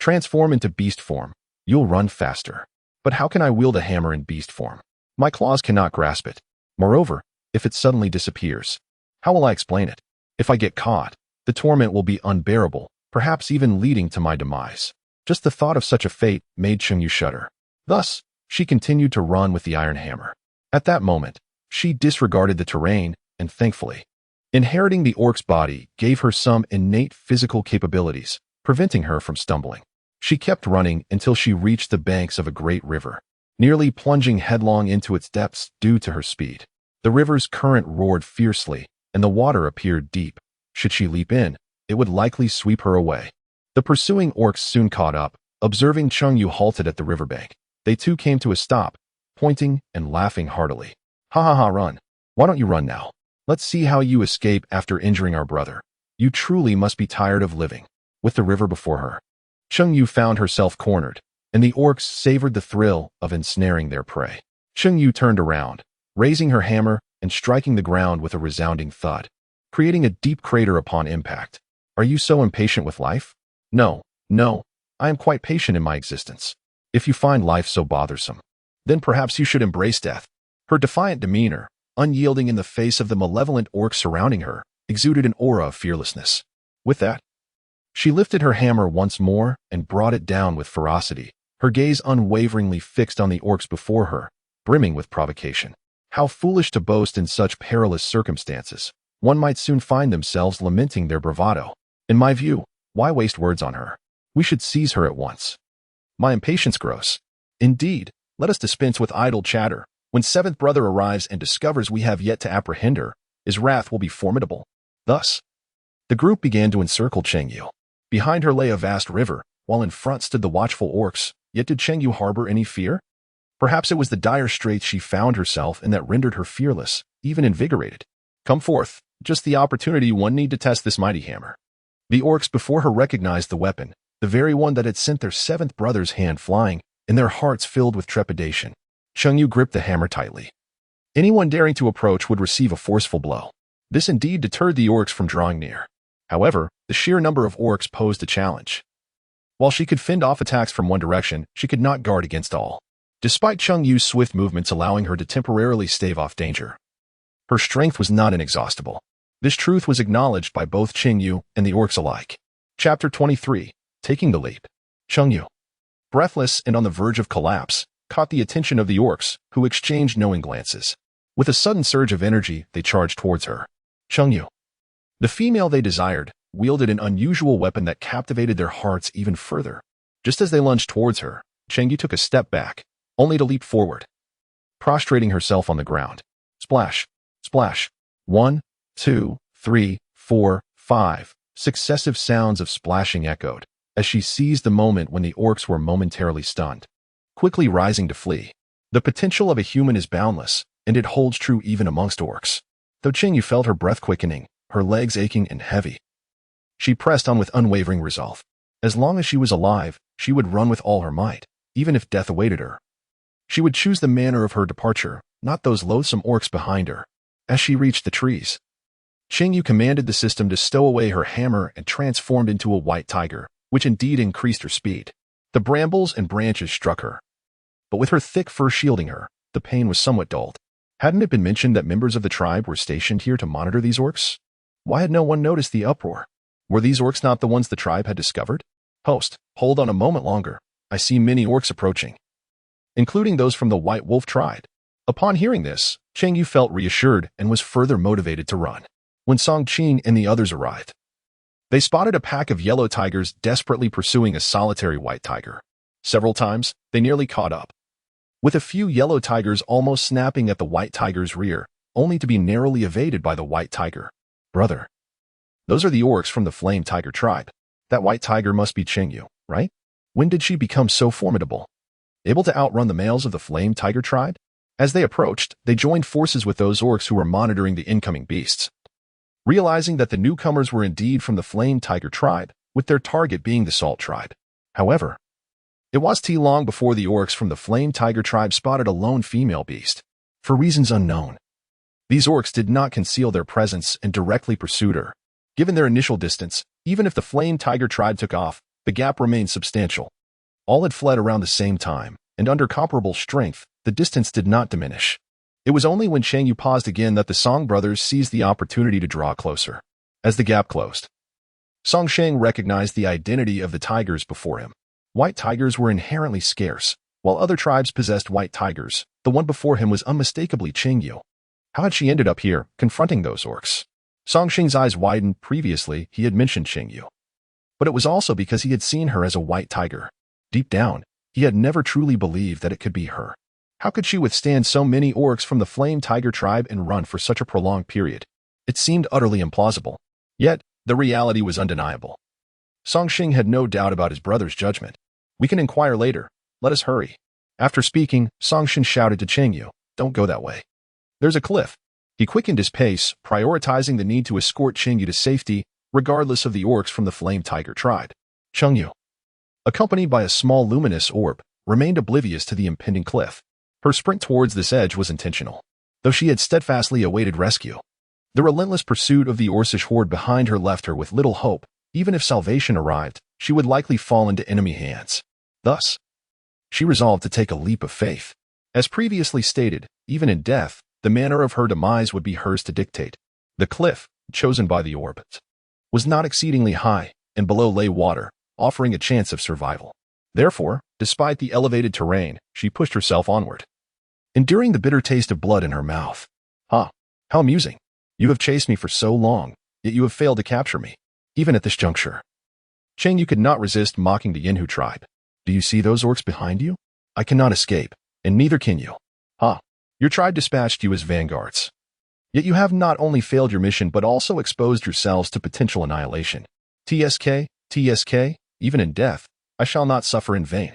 Transform into beast form. You'll run faster. But how can I wield a hammer in beast form? My claws cannot grasp it. Moreover, if it suddenly disappears, how will I explain it? If I get caught, the torment will be unbearable, perhaps even leading to my demise. Just the thought of such a fate made Cheng Yue shudder. Thus, she continued to run with the iron hammer. At that moment, she disregarded the terrain, and thankfully, inheriting the orc's body gave her some innate physical capabilities, preventing her from stumbling. She kept running until she reached the banks of a great river, nearly plunging headlong into its depths due to her speed. The river's current roared fiercely, and the water appeared deep. Should she leap in, it would likely sweep her away. The pursuing orcs soon caught up. Observing Cheng Yue halted at the riverbank, they too came to a stop, pointing and laughing heartily. Ha ha ha, run. Why don't you run now? Let's see how you escape after injuring our brother. You truly must be tired of living. With the river before her, Cheng Yue found herself cornered, and the orcs savored the thrill of ensnaring their prey. Cheng Yue turned around, raising her hammer and striking the ground with a resounding thud, creating a deep crater upon impact. Are you so impatient with life? No, no, I am quite patient in my existence. If you find life so bothersome, then perhaps you should embrace death. Her defiant demeanor, unyielding in the face of the malevolent orcs surrounding her, exuded an aura of fearlessness. With that, she lifted her hammer once more and brought it down with ferocity, her gaze unwaveringly fixed on the orcs before her, brimming with provocation. How foolish to boast in such perilous circumstances. One might soon find themselves lamenting their bravado. In my view, why waste words on her? We should seize her at once. My impatience grows. Indeed, let us dispense with idle chatter. When seventh brother arrives and discovers we have yet to apprehend her, his wrath will be formidable. Thus, the group began to encircle Cheng Yue. Behind her lay a vast river, while in front stood the watchful orcs. Yet did Cheng Yue harbor any fear? Perhaps it was the dire straits she found herself in that rendered her fearless, even invigorated. Come forth, just the opportunity one need to test this mighty hammer. The orcs before her recognized the weapon, the very one that had sent their seventh brother's hand flying, and their hearts filled with trepidation. Cheng Yue gripped the hammer tightly. Anyone daring to approach would receive a forceful blow. This indeed deterred the orcs from drawing near. However, the sheer number of orcs posed a challenge. While she could fend off attacks from one direction, she could not guard against all. Despite Cheng Yue's swift movements allowing her to temporarily stave off danger, her strength was not inexhaustible. This truth was acknowledged by both Cheng Yue and the orcs alike. Chapter 23. Taking the Leap. Cheng Yue, breathless and on the verge of collapse, caught the attention of the orcs, who exchanged knowing glances. With a sudden surge of energy, they charged towards her. Cheng Yue, the female they desired, wielded an unusual weapon that captivated their hearts even further. Just as they lunged towards her, Cheng Yue took a step back, only to leap forward, prostrating herself on the ground. Splash, splash. 1, 2, 3, 4, 5. Successive sounds of splashing echoed, as she seized the moment when the orcs were momentarily stunned, quickly rising to flee. The potential of a human is boundless, and it holds true even amongst orcs. Though Cheng Yue felt her breath quickening, her legs aching and heavy, she pressed on with unwavering resolve. As long as she was alive, she would run with all her might, even if death awaited her. She would choose the manner of her departure, not those loathsome orcs behind her. As she reached the trees, Cheng Yue commanded the system to stow away her hammer and transformed into a white tiger, which indeed increased her speed. The brambles and branches struck her, but with her thick fur shielding her, the pain was somewhat dulled. Hadn't it been mentioned that members of the tribe were stationed here to monitor these orcs? Why had no one noticed the uproar? Were these orcs not the ones the tribe had discovered? Host, hold on a moment longer. I see many orcs approaching, including those from the White Wolf tribe. Upon hearing this, Cheng Yue felt reassured and was further motivated to run. When Song Qing and the others arrived, they spotted a pack of yellow tigers desperately pursuing a solitary white tiger. Several times, they nearly caught up, with a few yellow tigers almost snapping at the white tiger's rear, only to be narrowly evaded by the white tiger. Brother, those are the orcs from the Flame Tiger tribe. That white tiger must be Cheng Yue, right? When did she become so formidable? Able to outrun the males of the Flame Tiger tribe? As they approached, they joined forces with those orcs who were monitoring the incoming beasts. Realizing that the newcomers were indeed from the Flame Tiger tribe, with their target being the Salt tribe. However, it was too long before the orcs from the Flame Tiger tribe spotted a lone female beast. For reasons unknown, these orcs did not conceal their presence and directly pursued her. Given their initial distance, even if the Flame Tiger tribe took off, The gap remained substantial. All had fled around the same time, and under comparable strength, the distance did not diminish. It was only when Cheng Yue paused again that the Song brothers seized the opportunity to draw closer. As the gap closed, Song Sheng recognized the identity of the tigers before him. White tigers were inherently scarce. While other tribes possessed white tigers, the one before him was unmistakably Cheng Yue. How had she ended up here, confronting those orcs? Song Sheng's eyes widened. Previously, he had mentioned Cheng Yue. But it was also because he had seen her as a white tiger. Deep down, he had never truly believed that it could be her. How could she withstand so many orcs from the Flame Tiger tribe and run for such a prolonged period? It seemed utterly implausible. Yet, the reality was undeniable. Song Sheng had no doubt about his brother's judgment. We can inquire later. Let us hurry. After speaking, Song Sheng shouted to Cheng Yue, "Don't go that way. There's a cliff." He quickened his pace, prioritizing the need to escort Cheng Yue to safety, regardless of the orcs from the Flame Tiger tribe. Cheng Yue, accompanied by a small luminous orb, remained oblivious to the impending cliff. Her sprint towards this edge was intentional, though she had steadfastly awaited rescue. The relentless pursuit of the Orcish horde behind her left her with little hope. Even if salvation arrived, she would likely fall into enemy hands. Thus, she resolved to take a leap of faith. As previously stated, even in death, the manner of her demise would be hers to dictate. The cliff, chosen by the orbit, was not exceedingly high, and below lay water, offering a chance of survival. Therefore, despite the elevated terrain, she pushed herself onward, enduring the bitter taste of blood in her mouth. How amusing. You have chased me for so long, yet you have failed to capture me, even at this juncture. Cheng Yue could not resist mocking the Yinhu tribe. Do you see those orcs behind you? I cannot escape, and neither can you. Your tribe dispatched you as vanguards. Yet you have not only failed your mission but also exposed yourselves to potential annihilation. TSK, even in death, I shall not suffer in vain.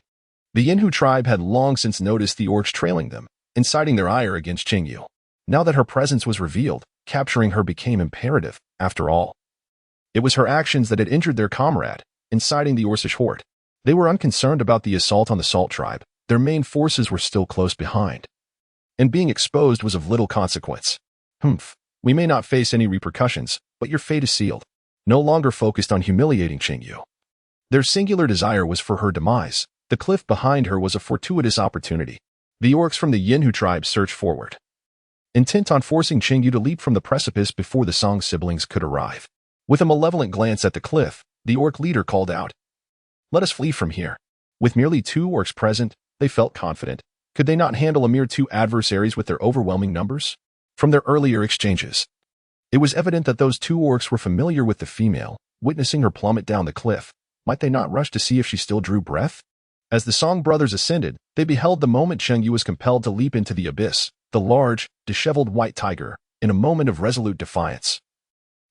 The Yinhu tribe had long since noticed the orcs trailing them, inciting their ire against Cheng Yue. Now that her presence was revealed, capturing her became imperative. After all, it was her actions that had injured their comrade, inciting the Orcish horde. They were unconcerned about the assault on the Salt tribe. Their main forces were still close behind, and being exposed was of little consequence. We may not face any repercussions, but your fate is sealed. No longer focused on humiliating Cheng Yue, their singular desire was for her demise. The cliff behind her was a fortuitous opportunity. The orcs from the Yinhu tribe surged forward, intent on forcing Cheng Yue to leap from the precipice before the Song siblings could arrive. With a malevolent glance at the cliff, the orc leader called out, "Let us flee from here." With merely 2 orcs present, they felt confident. Could they not handle a mere 2 adversaries with their overwhelming numbers? From their earlier exchanges, it was evident that those 2 orcs were familiar with the female. Witnessing her plummet down the cliff, might they not rush to see if she still drew breath? As the Song brothers ascended, they beheld the moment Cheng Yue was compelled to leap into the abyss. The large, disheveled white tiger, in a moment of resolute defiance,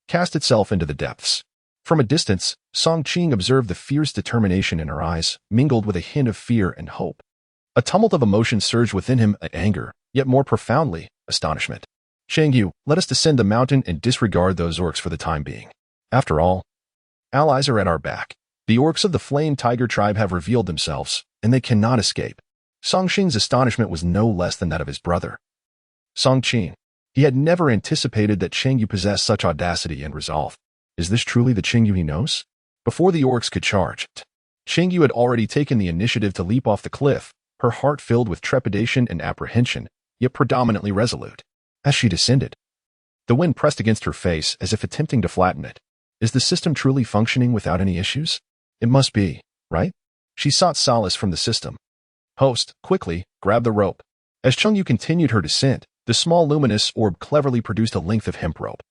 cast itself into the depths. From a distance, Song Qing observed the fierce determination in her eyes, mingled with a hint of fear and hope. A tumult of emotion surged within him, anger, yet more profoundly, astonishment. Cheng Yue, let us descend the mountain and disregard those orcs for the time being. After all, allies are at our back. The orcs of the Flame Tiger tribe have revealed themselves, and they cannot escape. Song Qing's astonishment was no less than that of his brother, Song Qing. He had never anticipated that Cheng Yue possessed such audacity and resolve. Is this truly the Cheng Yue he knows? Before the orcs could charge, Cheng Yue had already taken the initiative to leap off the cliff, her heart filled with trepidation and apprehension, yet predominantly resolute. As she descended, the wind pressed against her face as if attempting to flatten it. Is the system truly functioning without any issues? It must be, right? She sought solace from the system. Host, quickly, grab the rope. As Cheng Yue continued her descent, the small luminous orb cleverly produced a length of hemp rope,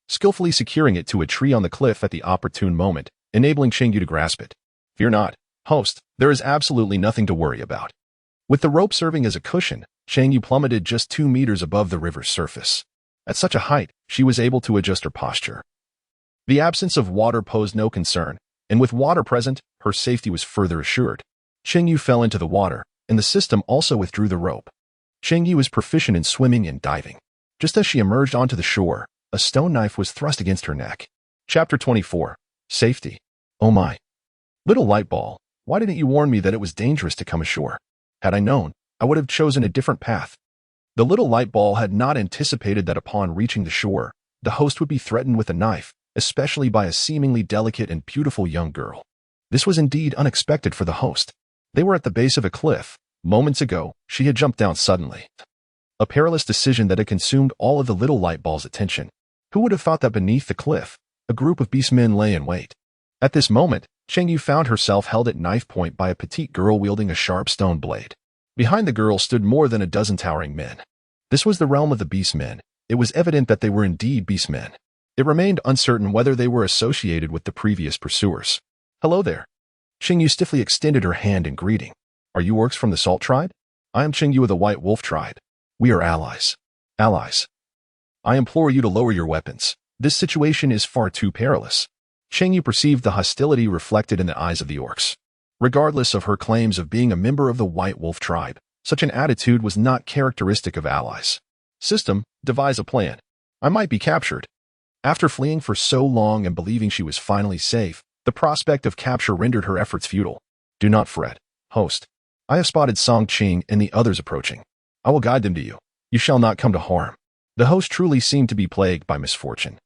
skillfully securing it to a tree on the cliff at the opportune moment, enabling Cheng Yue to grasp it. Fear not, host, there is absolutely nothing to worry about. With the rope serving as a cushion, Cheng Yue plummeted just 2 meters above the river's surface. At such a height, she was able to adjust her posture. The absence of water posed no concern, and with water present, her safety was further assured. Cheng Yue fell into the water, and the system also withdrew the rope. Cheng Yue was proficient in swimming and diving. Just as she emerged onto the shore, a stone knife was thrust against her neck. Chapter 24. Safety. Oh my. Little light ball, why didn't you warn me that it was dangerous to come ashore? Had I known, I would have chosen a different path. The little light ball had not anticipated that upon reaching the shore, the host would be threatened with a knife, especially by a seemingly delicate and beautiful young girl. This was indeed unexpected for the host. They were at the base of a cliff. Moments ago, she had jumped down suddenly. A perilous decision that had consumed all of the little light ball's attention. Who would have thought that beneath the cliff, a group of beastmen lay in wait? At this moment, Cheng Yue found herself held at knife point by a petite girl wielding a sharp stone blade. Behind the girl stood more than a dozen towering men. This was the realm of the beastmen. It was evident that they were indeed beastmen. It remained uncertain whether they were associated with the previous pursuers. Hello there. Cheng Yue stiffly extended her hand in greeting. Are you orcs from the Salt Tribe? I am Cheng Yue of the White Wolf Tribe. We are allies. Allies. I implore you to lower your weapons. This situation is far too perilous. Cheng Yue perceived the hostility reflected in the eyes of the orcs. Regardless of her claims of being a member of the White Wolf Tribe, such an attitude was not characteristic of allies. System, devise a plan. I might be captured. After fleeing for so long and believing she was finally safe, the prospect of capture rendered her efforts futile. Do not fret, host. I have spotted Song Qing and the others approaching. I will guide them to you. You shall not come to harm. The host truly seemed to be plagued by misfortune.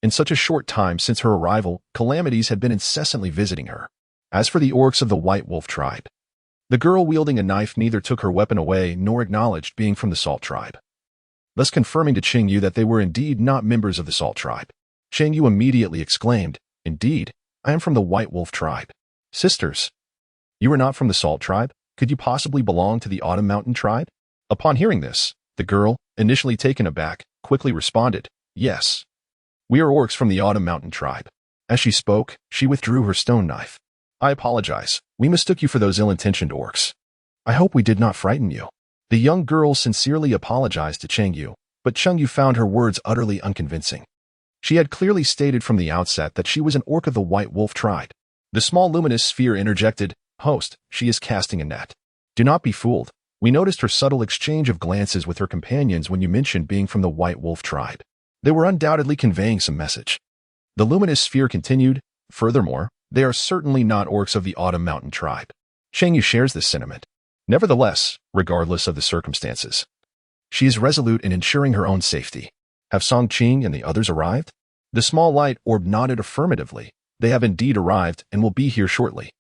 In such a short time since her arrival, calamities had been incessantly visiting her. As for the orcs of the White Wolf Tribe, the girl wielding a knife neither took her weapon away nor acknowledged being from the Salt Tribe, thus confirming to Cheng Yue that they were indeed not members of the Salt Tribe. Cheng Yue immediately exclaimed, Indeed, I am from the White Wolf Tribe. Sisters, you are not from the Salt Tribe? Could you possibly belong to the Autumn Mountain Tribe? Upon hearing this, the girl, initially taken aback, quickly responded, Yes. We are orcs from the Autumn Mountain Tribe. As she spoke, she withdrew her stone knife. I apologize. We mistook you for those ill-intentioned orcs. I hope we did not frighten you. The young girl sincerely apologized to Cheng Yue, but Cheng Yue found her words utterly unconvincing. She had clearly stated from the outset that she was an orc of the White Wolf Tribe. The small luminous sphere interjected, Host, she is casting a net. Do not be fooled. We noticed her subtle exchange of glances with her companions when you mentioned being from the White Wolf Tribe. They were undoubtedly conveying some message. The luminous sphere continued, Furthermore, they are certainly not orcs of the Autumn Mountain Tribe. Cheng Yue shares this sentiment. Nevertheless, regardless of the circumstances, she is resolute in ensuring her own safety. Have Song Qing and the others arrived? The small light orb nodded affirmatively. They have indeed arrived and will be here shortly.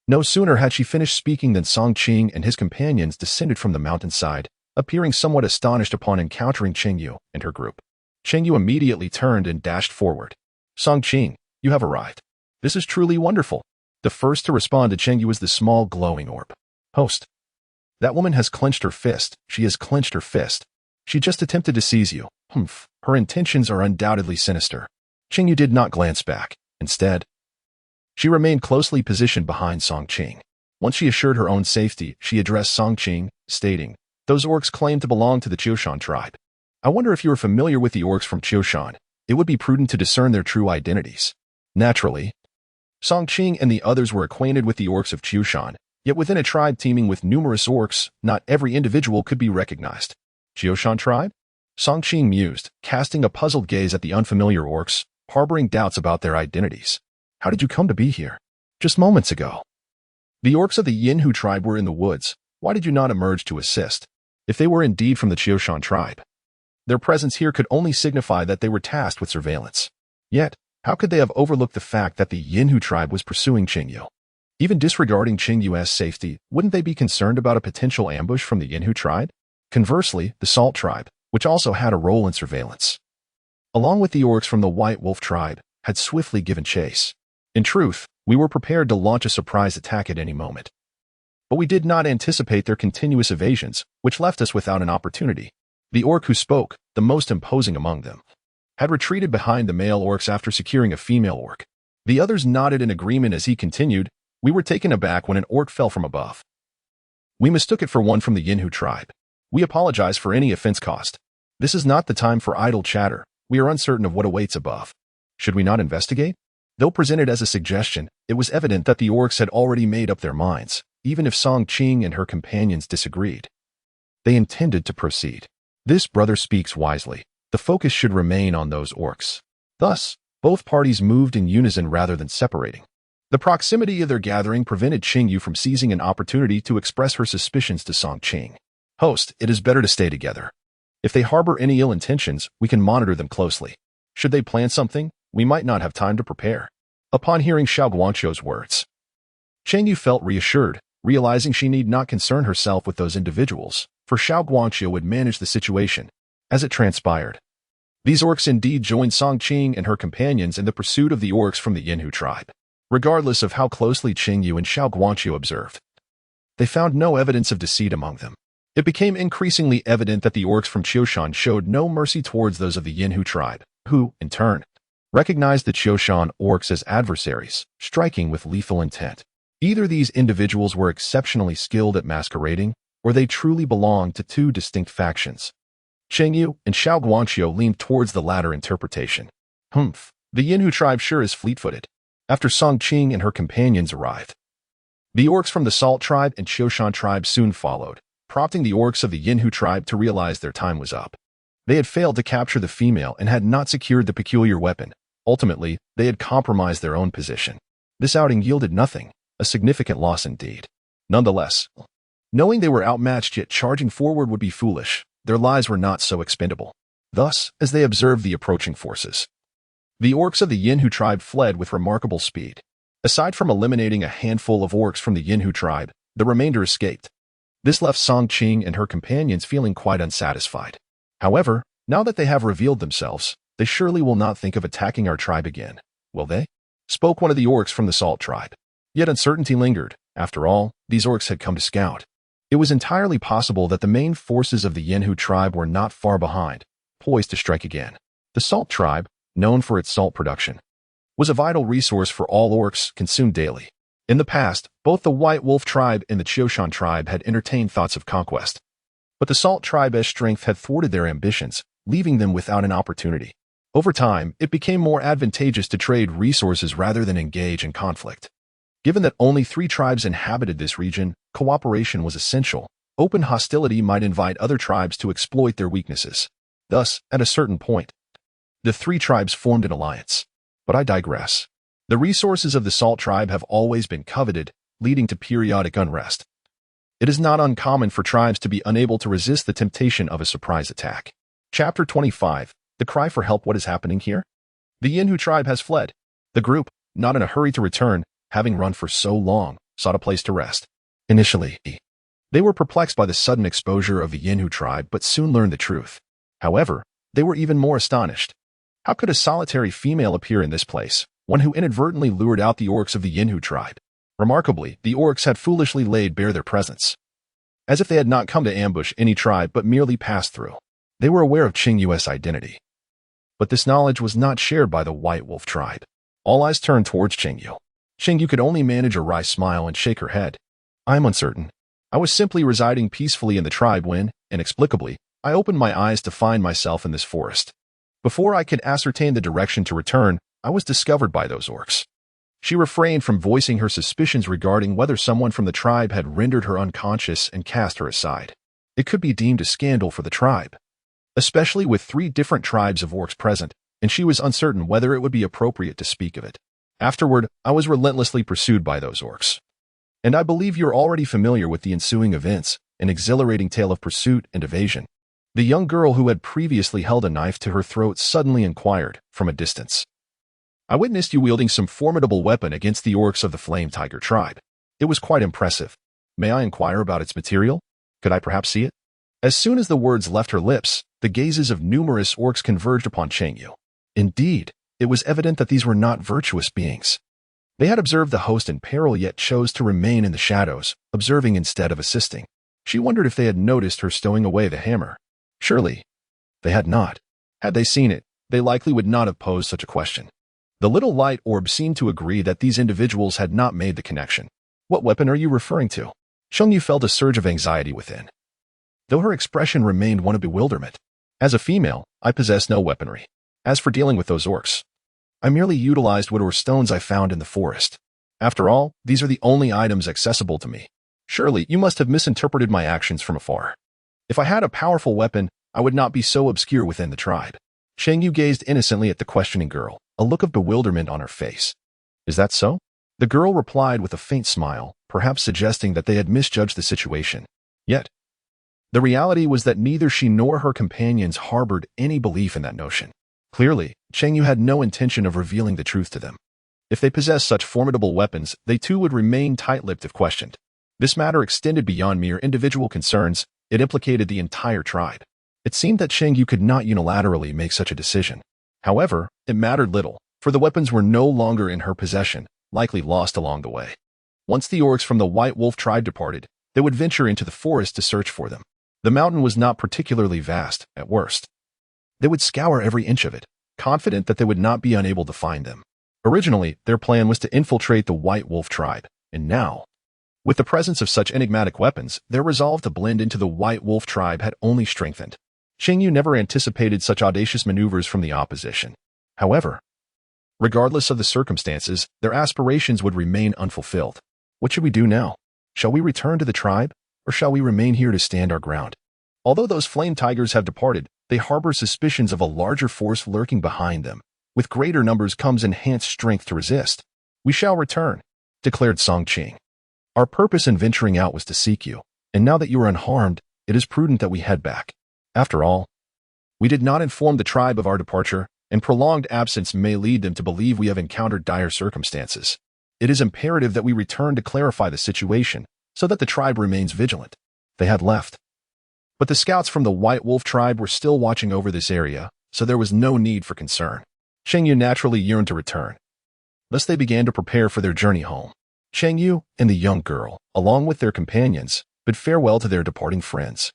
No sooner had she finished speaking than Song Qing and his companions descended from the mountainside, appearing somewhat astonished upon encountering Cheng Yue and her group. Cheng Yue immediately turned and dashed forward. Song Qing, you have arrived. This is truly wonderful. The first to respond to Cheng Yue was the small glowing orb. Host. That woman has clenched her fist. She has clenched her fist. She just attempted to seize you. Humph. Her intentions are undoubtedly sinister. Cheng Yue did not glance back. Instead, she remained closely positioned behind Song Qing. Once she assured her own safety, she addressed Song Qing, stating, Those orcs claim to belong to the Qiushan tribe. I wonder if you are familiar with the orcs from Qiushan. It would be prudent to discern their true identities. Naturally, Song Qing and the others were acquainted with the orcs of Qiushan, yet within a tribe teeming with numerous orcs, not every individual could be recognized. Qiushan tribe? Song Qing mused, casting a puzzled gaze at the unfamiliar orcs, harboring doubts about their identities. How did you come to be here? Just moments ago. The orcs of the Yinhu tribe were in the woods. Why did you not emerge to assist? If they were indeed from the Qiushan tribe, their presence here could only signify that they were tasked with surveillance. Yet, how could they have overlooked the fact that the Yinhu tribe was pursuing Cheng Yue? Even disregarding Cheng Yue's safety, wouldn't they be concerned about a potential ambush from the Yinhu tribe? Conversely, the Salt tribe, which also had a role in surveillance, along with the orcs from the White Wolf tribe, had swiftly given chase. In truth, we were prepared to launch a surprise attack at any moment. But we did not anticipate their continuous evasions, which left us without an opportunity. The orc who spoke, the most imposing among them, had retreated behind the male orcs after securing a female orc. The others nodded in agreement as he continued, We were taken aback when an orc fell from above. We mistook it for one from the Yinhu tribe. We apologize for any offense caused. This is not the time for idle chatter. We are uncertain of what awaits above. Should we not investigate? Though presented as a suggestion, it was evident that the orcs had already made up their minds, even if Song Qing and her companions disagreed. They intended to proceed. This brother speaks wisely. The focus should remain on those orcs. Thus, both parties moved in unison rather than separating. The proximity of their gathering prevented Cheng Yue from seizing an opportunity to express her suspicions to Song Qing. Host, it is better to stay together. If they harbor any ill intentions, we can monitor them closely. Should they plan something, we might not have time to prepare. Upon hearing Xiao Guangqiu's words, Cheng Yue felt reassured, realizing she need not concern herself with those individuals, for Xiao Guangqiu would manage the situation. As it transpired, these orcs indeed joined Song Qing and her companions in the pursuit of the orcs from the Yinhu tribe. Regardless of how closely Cheng Yue and Xiao Guangqiu observed, they found no evidence of deceit among them. It became increasingly evident that the orcs from Qiushan showed no mercy towards those of the Yinhu tribe, who, in turn, recognized the Qiushan orcs as adversaries, striking with lethal intent. Either these individuals were exceptionally skilled at masquerading, or they truly belonged to two distinct factions. Cheng Yue and Xiao Guangqiu leaned towards the latter interpretation. The Yinhu tribe sure is fleet-footed. After Song Qing and her companions arrived, the orcs from the Salt tribe and Qiushan tribe soon followed, prompting the orcs of the Yinhu tribe to realize their time was up. They had failed to capture the female and had not secured the peculiar weapon. Ultimately, they had compromised their own position. This outing yielded nothing, a significant loss indeed. Nonetheless, knowing they were outmatched yet charging forward would be foolish, their lives were not so expendable. Thus, as they observed the approaching forces, the orcs of the Yinhu tribe fled with remarkable speed. Aside from eliminating a handful of orcs from the Yinhu tribe, the remainder escaped. This left Song Qing and her companions feeling quite unsatisfied. However, now that they have revealed themselves, they surely will not think of attacking our tribe again, will they? Spoke one of the orcs from the Salt tribe. Yet uncertainty lingered. After all, these orcs had come to scout. It was entirely possible that the main forces of the Yinhu tribe were not far behind, poised to strike again. The Salt tribe, known for its salt production, was a vital resource for all orcs consumed daily. In the past, both the White Wolf tribe and the Qiushan tribe had entertained thoughts of conquest. But the Salt tribe's strength had thwarted their ambitions, leaving them without an opportunity. Over time, it became more advantageous to trade resources rather than engage in conflict. Given that only 3 tribes inhabited this region, cooperation was essential. Open hostility might invite other tribes to exploit their weaknesses. Thus, at a certain point, the 3 tribes formed an alliance. But I digress. The resources of the Salt tribe have always been coveted, leading to periodic unrest. It is not uncommon for tribes to be unable to resist the temptation of a surprise attack. Chapter 25. The cry for help. What is happening here? The Yinhu tribe has fled. The group, not in a hurry to return, having run for so long, sought a place to rest. Initially, they were perplexed by the sudden exposure of the Yinhu tribe but soon learned the truth. However, they were even more astonished. How could a solitary female appear in this place, one who inadvertently lured out the orcs of the Yinhu tribe? Remarkably, the orcs had foolishly laid bare their presence, as if they had not come to ambush any tribe but merely passed through. They were aware of Cheng Yue's identity, but this knowledge was not shared by the White Wolf tribe. All eyes turned towards Cheng Yue. Cheng Yue could only manage a wry smile and shake her head. I am uncertain. I was simply residing peacefully in the tribe when, inexplicably, I opened my eyes to find myself in this forest. Before I could ascertain the direction to return, I was discovered by those orcs. She refrained from voicing her suspicions regarding whether someone from the tribe had rendered her unconscious and cast her aside. It could be deemed a scandal for the tribe, especially with 3 different tribes of orcs present, and she was uncertain whether it would be appropriate to speak of it. Afterward, I was relentlessly pursued by those orcs. And I believe you're already familiar with the ensuing events, an exhilarating tale of pursuit and evasion. The young girl who had previously held a knife to her throat suddenly inquired, from a distance. I witnessed you wielding some formidable weapon against the orcs of the Flame Tiger tribe. It was quite impressive. May I inquire about its material? Could I perhaps see it? As soon as the words left her lips, the gazes of numerous orcs converged upon Cheng Yue. Indeed, it was evident that these were not virtuous beings. They had observed the host in peril yet chose to remain in the shadows, observing instead of assisting. She wondered if they had noticed her stowing away the hammer. Surely, they had not. Had they seen it, they likely would not have posed such a question. The little light orb seemed to agree that these individuals had not made the connection. What weapon are you referring to? Cheng Yue felt a surge of anxiety within, though her expression remained one of bewilderment. As a female, I possess no weaponry. As for dealing with those orcs, I merely utilized wood or stones I found in the forest. After all, these are the only items accessible to me. Surely, you must have misinterpreted my actions from afar. If I had a powerful weapon, I would not be so obscure within the tribe. Cheng Yue gazed innocently at the questioning girl, a look of bewilderment on her face. Is that so? The girl replied with a faint smile, perhaps suggesting that they had misjudged the situation. Yet, the reality was that neither she nor her companions harbored any belief in that notion. Clearly, Cheng Yue had no intention of revealing the truth to them. If they possessed such formidable weapons, they too would remain tight-lipped if questioned. This matter extended beyond mere individual concerns. It implicated the entire tribe. It seemed that Cheng Yue could not unilaterally make such a decision. However, it mattered little, for the weapons were no longer in her possession, likely lost along the way. Once the orcs from the White Wolf tribe departed, they would venture into the forest to search for them. The mountain was not particularly vast, at worst. They would scour every inch of it, confident that they would not be unable to find them. Originally, their plan was to infiltrate the White Wolf tribe, and now, with the presence of such enigmatic weapons, their resolve to blend into the White Wolf tribe had only strengthened. Cheng Yue never anticipated such audacious maneuvers from the opposition. However, regardless of the circumstances, their aspirations would remain unfulfilled. What should we do now? Shall we return to the tribe, or shall we remain here to stand our ground? Although those flame tigers have departed, they harbor suspicions of a larger force lurking behind them. With greater numbers comes enhanced strength to resist. We shall return, declared Song Qing. Our purpose in venturing out was to seek you, and now that you are unharmed, it is prudent that we head back. After all, we did not inform the tribe of our departure, and prolonged absence may lead them to believe we have encountered dire circumstances. It is imperative that we return to clarify the situation, so that the tribe remains vigilant. They had left. But the scouts from the White Wolf tribe were still watching over this area, so there was no need for concern. Cheng Yue naturally yearned to return. Thus they began to prepare for their journey home. Cheng Yue and the young girl, along with their companions, bid farewell to their departing friends,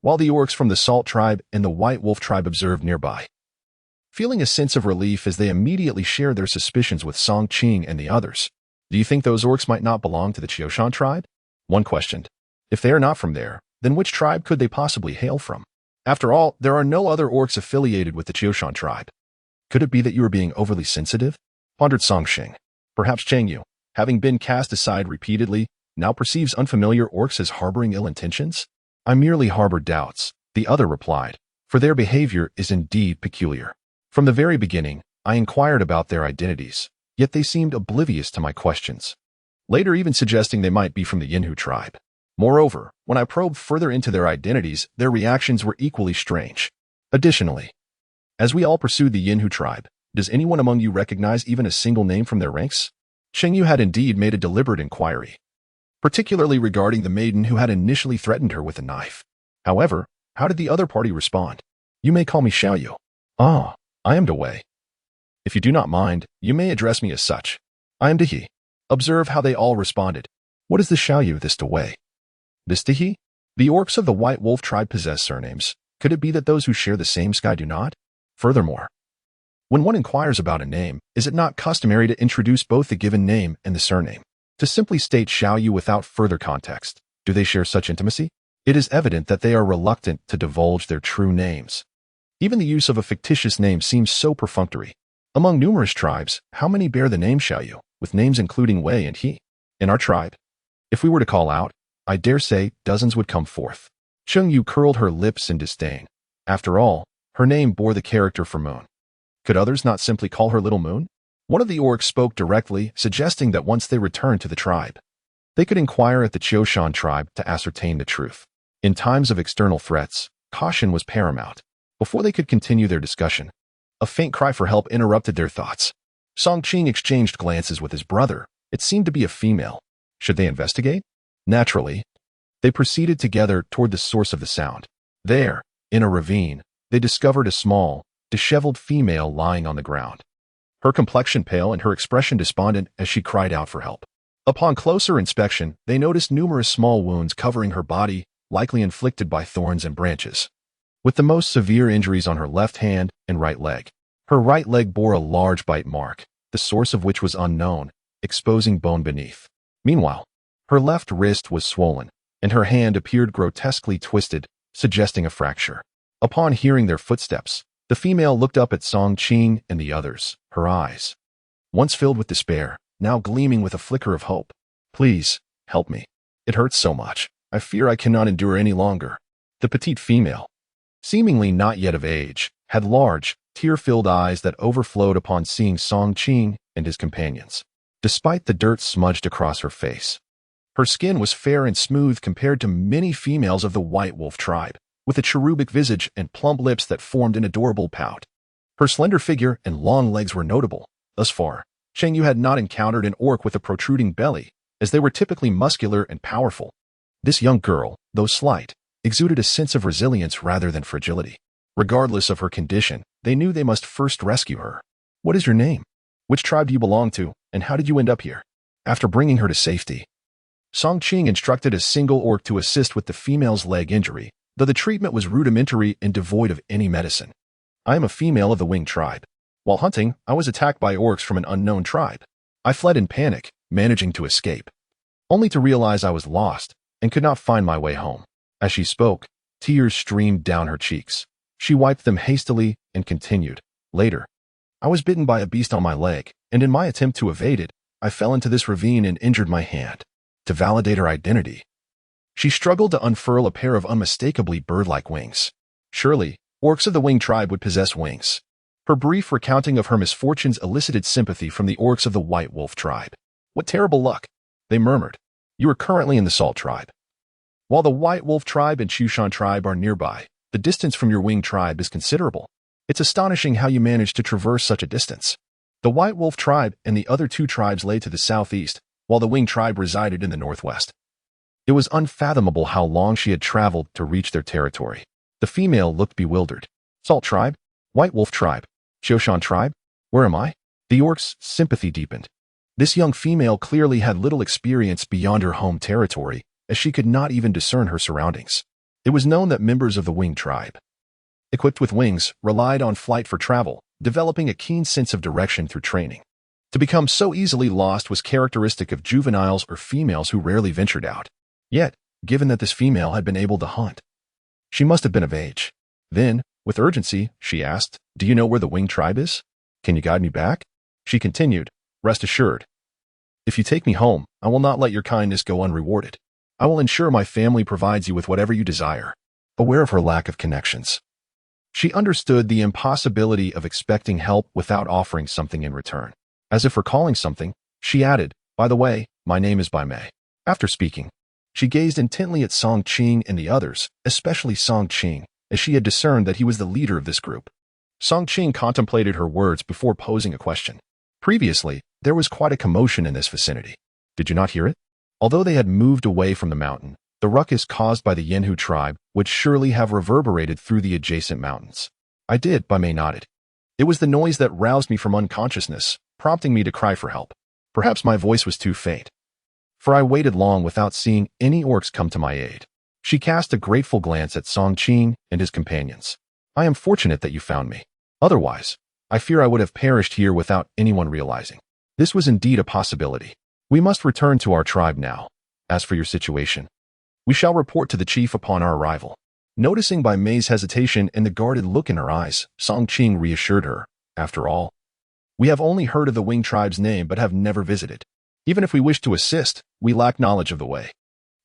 while the orcs from the Salt tribe and the White Wolf tribe observed nearby. Feeling a sense of relief as they immediately shared their suspicions with Song Qing and the others. Do you think those orcs might not belong to the Qiushan tribe? One questioned. If they are not from there, then which tribe could they possibly hail from? After all, there are no other orcs affiliated with the Qiushan tribe. Could it be that you are being overly sensitive? Pondered Song Qing. Perhaps Cheng Yue, having been cast aside repeatedly, now perceives unfamiliar orcs as harboring ill intentions? I merely harbor doubts, the other replied, for their behavior is indeed peculiar. From the very beginning, I inquired about their identities, yet they seemed oblivious to my questions, later even suggesting they might be from the Yinhu tribe. Moreover, when I probed further into their identities, their reactions were equally strange. Additionally, as we all pursued the Yinhu tribe, does anyone among you recognize even a single name from their ranks? Cheng Yue had indeed made a deliberate inquiry, particularly regarding the maiden who had initially threatened her with a knife. However, how did the other party respond? You may call me Xiaoyu. Ah, I am Dewei. If you do not mind, you may address me as such. I am Dehi. Observe how they all responded. What is the Xiaoyu, this Dewei? This Dehi? The orcs of the White Wolf tribe possess surnames. Could it be that those who share the same sky do not? Furthermore, when one inquires about a name, is it not customary to introduce both the given name and the surname? To simply state Xiaoyu without further context, do they share such intimacy? It is evident that they are reluctant to divulge their true names. Even the use of a fictitious name seems so perfunctory. Among numerous tribes, how many bear the name Xiaoyu, with names including Wei and He? In our tribe, if we were to call out, I dare say dozens would come forth. Cheng Yue curled her lips in disdain. After all, her name bore the character for moon. Could others not simply call her Little Moon? One of the orcs spoke directly, suggesting that once they returned to the tribe, they could inquire at the Qiushan tribe to ascertain the truth. In times of external threats, caution was paramount. Before they could continue their discussion, a faint cry for help interrupted their thoughts. Song Qing exchanged glances with his brother. It seemed to be a female. Should they investigate? Naturally, they proceeded together toward the source of the sound. There, in a ravine, they discovered a small, disheveled female lying on the ground. Her complexion pale and her expression despondent as she cried out for help. Upon closer inspection, they noticed numerous small wounds covering her body, likely inflicted by thorns and branches, with the most severe injuries on her left hand and right leg. Her right leg bore a large bite mark, the source of which was unknown, exposing bone beneath. Meanwhile, her left wrist was swollen, and her hand appeared grotesquely twisted, suggesting a fracture. Upon hearing their footsteps, the female looked up at Song Qing and the others, her eyes, once filled with despair, now gleaming with a flicker of hope. Please, help me. It hurts so much. I fear I cannot endure any longer. The petite female, seemingly not yet of age, had large, tear-filled eyes that overflowed upon seeing Song Qing and his companions. Despite the dirt smudged across her face, her skin was fair and smooth compared to many females of the White Wolf tribe, with a cherubic visage and plump lips that formed an adorable pout. Her slender figure and long legs were notable. Thus far, Cheng Yue had not encountered an orc with a protruding belly, as they were typically muscular and powerful. This young girl, though slight, exuded a sense of resilience rather than fragility. Regardless of her condition, they knew they must first rescue her. "What is your name? Which tribe do you belong to, and how did you end up here?" After bringing her to safety, Song Qing instructed a single orc to assist with the female's leg injury, though the treatment was rudimentary and devoid of any medicine. "I am a female of the Wing tribe. While hunting, I was attacked by orcs from an unknown tribe. I fled in panic, managing to escape, only to realize I was lost and could not find my way home." As she spoke, tears streamed down her cheeks. She wiped them hastily and continued, "Later, I was bitten by a beast on my leg, and in my attempt to evade it, I fell into this ravine and injured my hand." To validate her identity, she struggled to unfurl a pair of unmistakably bird-like wings. Surely, orcs of the Wing tribe would possess wings. Her brief recounting of her misfortunes elicited sympathy from the orcs of the White Wolf tribe. "What terrible luck," they murmured. "You are currently in the Salt tribe. While the White Wolf tribe and Chushan tribe are nearby, the distance from your Wing tribe is considerable. It's astonishing how you managed to traverse such a distance." The White Wolf tribe and the other two tribes lay to the southeast, while the Wing tribe resided in the northwest. It was unfathomable how long she had traveled to reach their territory. The female looked bewildered. "Salt tribe? White Wolf tribe? Choshan tribe? Where am I?" The orc's sympathy deepened. This young female clearly had little experience beyond her home territory, as she could not even discern her surroundings. It was known that members of the Wing tribe, equipped with wings, relied on flight for travel, developing a keen sense of direction through training. To become so easily lost was characteristic of juveniles or females who rarely ventured out. Yet, given that this female had been able to hunt, she must have been of age. Then, with urgency, she asked, "Do you know where the Wing tribe is? Can you guide me back?" She continued, "Rest assured, if you take me home, I will not let your kindness go unrewarded. I will ensure my family provides you with whatever you desire." Aware of her lack of connections, she understood the impossibility of expecting help without offering something in return. As if recalling something, she added, "By the way, my name is Bai Mei." After speaking, she gazed intently at Song Qing and the others, especially Song Qing, as she had discerned that he was the leader of this group. Song Qing contemplated her words before posing a question. Previously, there was quite a commotion in this vicinity. Did you not hear it? Although they had moved away from the mountain, the ruckus caused by the Yenhu tribe would surely have reverberated through the adjacent mountains. "I did," Bai Mei nodded. "It was the noise that roused me from unconsciousness, prompting me to cry for help. Perhaps my voice was too faint, for I waited long without seeing any orcs come to my aid." She cast a grateful glance at Song Qing and his companions. "I am fortunate that you found me. Otherwise, I fear I would have perished here without anyone realizing." This was indeed a possibility. "We must return to our tribe now. As for your situation, we shall report to the chief upon our arrival." Noticing Bai Mei's hesitation and the guarded look in her eyes, Song Qing reassured her. "After all, we have only heard of the Wing tribe's name but have never visited. Even if we wish to assist, we lack knowledge of the way.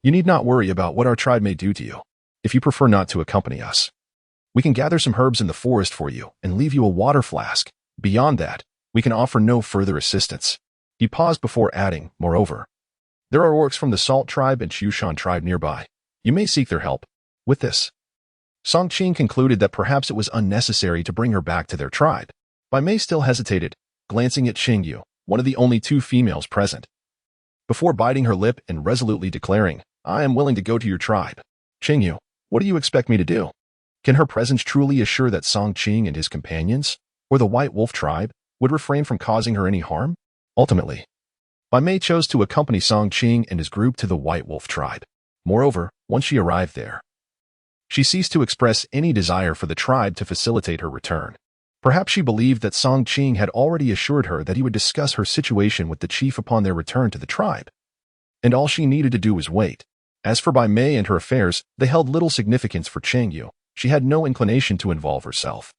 You need not worry about what our tribe may do to you. If you prefer not to accompany us, we can gather some herbs in the forest for you and leave you a water flask. Beyond that, we can offer no further assistance." He paused before adding, "Moreover, there are orcs from the Salt tribe and Chushan tribe nearby. You may seek their help." With this, Song Qing concluded that perhaps it was unnecessary to bring her back to their tribe. Bai Mei still hesitated, glancing at Cheng Yue, one of the only two females present, before biting her lip and resolutely declaring, "I am willing to go to your tribe." "Cheng Yue, what do you expect me to do?" Can her presence truly assure that Song Qing and his companions, or the White Wolf tribe, would refrain from causing her any harm? Ultimately, Bai Mei chose to accompany Song Qing and his group to the White Wolf tribe. Moreover, once she arrived there, she ceased to express any desire for the tribe to facilitate her return. Perhaps she believed that Song Qing had already assured her that he would discuss her situation with the chief upon their return to the tribe, and all she needed to do was wait. As for Bai Mei and her affairs, they held little significance for Cheng Yue. She had no inclination to involve herself,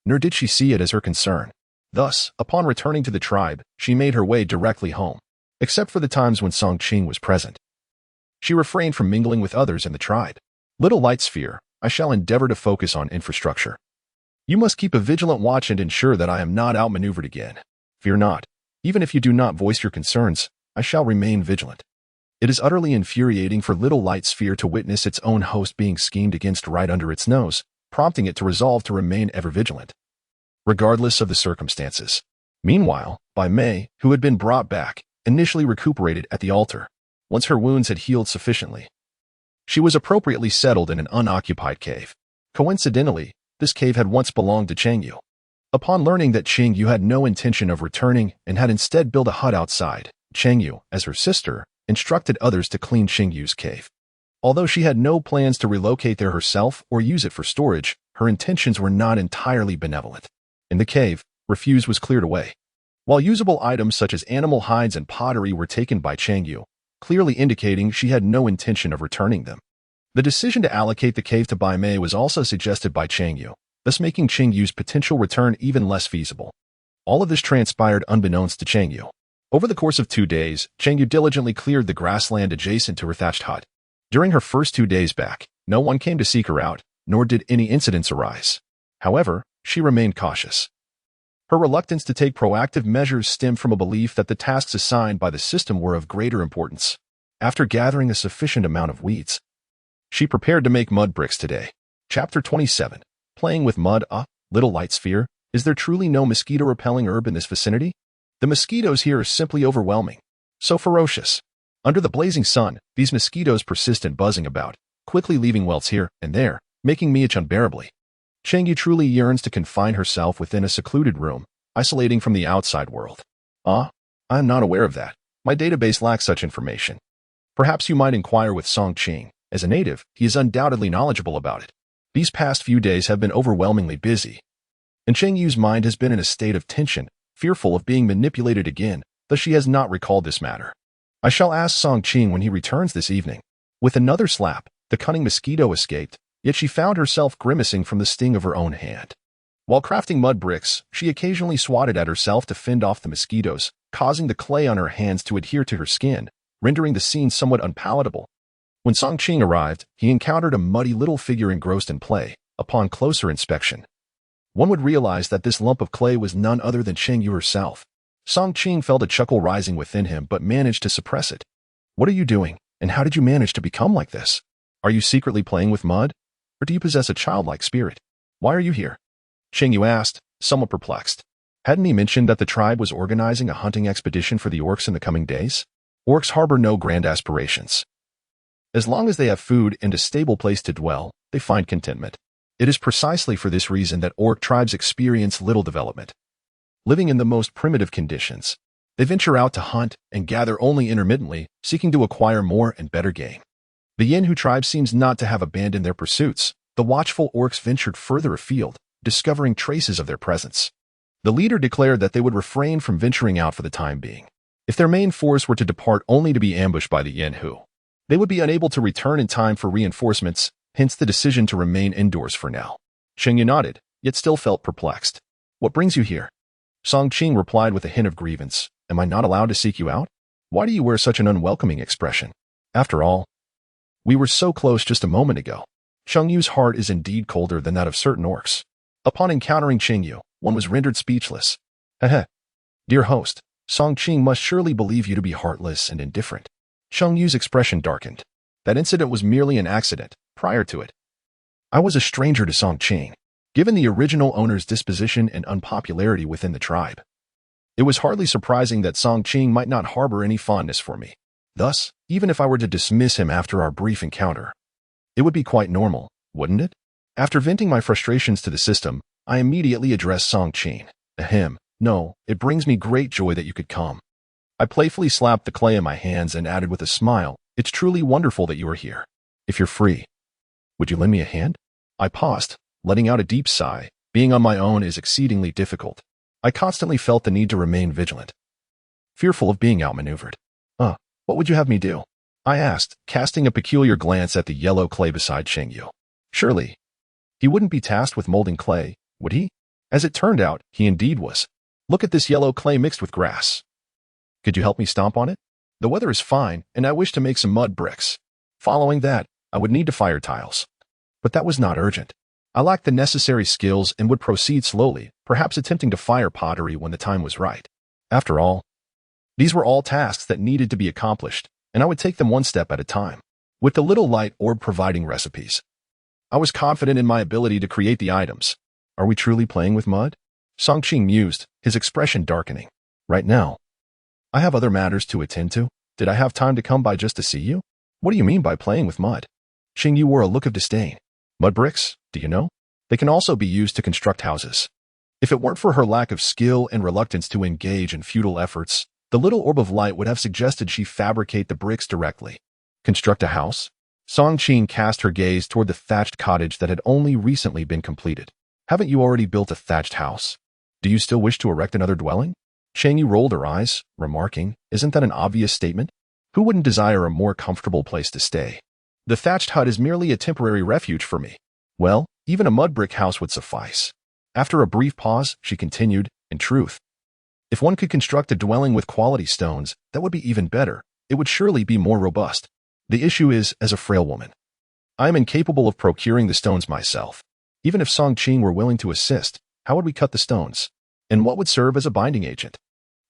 nor did she see it as her concern. Thus, upon returning to the tribe, she made her way directly home. Except for the times when Song Qing was present, she refrained from mingling with others in the tribe. "Little Light Sphere, I shall endeavor to focus on infrastructure. You must keep a vigilant watch and ensure that I am not outmaneuvered again. Fear not. Even if you do not voice your concerns, I shall remain vigilant." It is utterly infuriating for Little Light Sphere to witness its own host being schemed against right under its nose, prompting it to resolve to remain ever vigilant, regardless of the circumstances. Meanwhile, Bai Mei, who had been brought back, initially recuperated at the altar. Once her wounds had healed sufficiently, she was appropriately settled in an unoccupied cave. Coincidentally, this cave had once belonged to Cheng Yue. Upon learning that Cheng Yue had no intention of returning and had instead built a hut outside, Cheng Yue, as her sister, instructed others to clean Cheng Yue's cave. Although she had no plans to relocate there herself or use it for storage, her intentions were not entirely benevolent. In the cave, refuse was cleared away. While usable items such as animal hides and pottery were taken by Cheng Yue, clearly indicating she had no intention of returning them. The decision to allocate the cave to Bai Mei was also suggested by Cheng Yue, thus making Cheng Yue's potential return even less feasible. All of this transpired unbeknownst to Cheng Yue. Over the course of 2 days, Cheng Yue diligently cleared the grassland adjacent to her thatched hut. During her first 2 days back, no one came to seek her out, nor did any incidents arise. However, she remained cautious. Her reluctance to take proactive measures stemmed from a belief that the tasks assigned by the system were of greater importance. After gathering a sufficient amount of weeds, she prepared to make mud bricks today. Chapter 27. Playing with mud. Little light sphere. Is there truly no mosquito-repelling herb in this vicinity? The mosquitoes here are simply overwhelming. So ferocious. Under the blazing sun, these mosquitoes persist in buzzing about, quickly leaving welts here and there, making me itch unbearably. Cheng Yue truly yearns to confine herself within a secluded room, isolating from the outside world. I am not aware of that. My database lacks such information. Perhaps you might inquire with Song Qing. As a native, he is undoubtedly knowledgeable about it. These past few days have been overwhelmingly busy, and Cheng Yue's mind has been in a state of tension, fearful of being manipulated again, thus she has not recalled this matter. I shall ask Song Qing when he returns this evening. With another slap, the cunning mosquito escaped, yet she found herself grimacing from the sting of her own hand. While crafting mud bricks, she occasionally swatted at herself to fend off the mosquitoes, causing the clay on her hands to adhere to her skin, rendering the scene somewhat unpalatable. When Song Qing arrived, he encountered a muddy little figure engrossed in play. Upon closer inspection, one would realize that this lump of clay was none other than Cheng Yue herself. Song Qing felt a chuckle rising within him but managed to suppress it. What are you doing, and how did you manage to become like this? Are you secretly playing with mud? Or do you possess a childlike spirit? Why are you here? Cheng Yue asked, somewhat perplexed. Hadn't he mentioned that the tribe was organizing a hunting expedition for the orcs in the coming days? Orcs harbor no grand aspirations. As long as they have food and a stable place to dwell, they find contentment. It is precisely for this reason that orc tribes experience little development. Living in the most primitive conditions, they venture out to hunt and gather only intermittently, seeking to acquire more and better game. The Yenhu tribe seems not to have abandoned their pursuits. The watchful orcs ventured further afield, discovering traces of their presence. The leader declared that they would refrain from venturing out for the time being. If their main force were to depart only to be ambushed by the Yenhu, they would be unable to return in time for reinforcements, hence the decision to remain indoors for now. Cheng Yue nodded, yet still felt perplexed. What brings you here? Song Qing replied with a hint of grievance. Am I not allowed to seek you out? Why do you wear such an unwelcoming expression? After all, we were so close just a moment ago. Cheng Yue's heart is indeed colder than that of certain orcs. Upon encountering Cheng Yue, one was rendered speechless. Heh. Dear host, Song Qing must surely believe you to be heartless and indifferent. Cheng Yue's expression darkened. That incident was merely an accident. Prior to it, I was a stranger to Song Qing. Given the original owner's disposition and unpopularity within the tribe, it was hardly surprising that Song Qing might not harbor any fondness for me. Thus, even if I were to dismiss him after our brief encounter, it would be quite normal, wouldn't it? After venting my frustrations to the system, I immediately addressed Song Qing. Ahem. No, it brings me great joy that you could come. I playfully slapped the clay in my hands and added with a smile, it's truly wonderful that you are here. If you're free, would you lend me a hand? I paused, letting out a deep sigh. Being on my own is exceedingly difficult. I constantly felt the need to remain vigilant, fearful of being outmaneuvered. What would you have me do? I asked, casting a peculiar glance at the yellow clay beside Cheng Yue. Surely, he wouldn't be tasked with molding clay, would he? As it turned out, he indeed was. Look at this yellow clay mixed with grass. Could you help me stomp on it? The weather is fine, and I wish to make some mud bricks. Following that, I would need to fire tiles. But that was not urgent. I lacked the necessary skills and would proceed slowly, perhaps attempting to fire pottery when the time was right. After all, these were all tasks that needed to be accomplished, and I would take them one step at a time. With the little light orb providing recipes, I was confident in my ability to create the items. Are we truly playing with mud? Song Qing mused, his expression darkening. Right now, I have other matters to attend to. Did I have time to come by just to see you? What do you mean by playing with mud? Cheng Yue wore a look of disdain. Mud bricks, do you know? They can also be used to construct houses. If it weren't for her lack of skill and reluctance to engage in futile efforts, the little orb of light would have suggested she fabricate the bricks directly. Construct a house? Song Qing cast her gaze toward the thatched cottage that had only recently been completed. Haven't you already built a thatched house? Do you still wish to erect another dwelling? Cheng Yue rolled her eyes, remarking, isn't that an obvious statement? Who wouldn't desire a more comfortable place to stay? The thatched hut is merely a temporary refuge for me. Well, even a mud brick house would suffice. After a brief pause, she continued, in truth, if one could construct a dwelling with quality stones, that would be even better. It would surely be more robust. The issue is, as a frail woman, I am incapable of procuring the stones myself. Even if Song Qing were willing to assist, how would we cut the stones? And what would serve as a binding agent?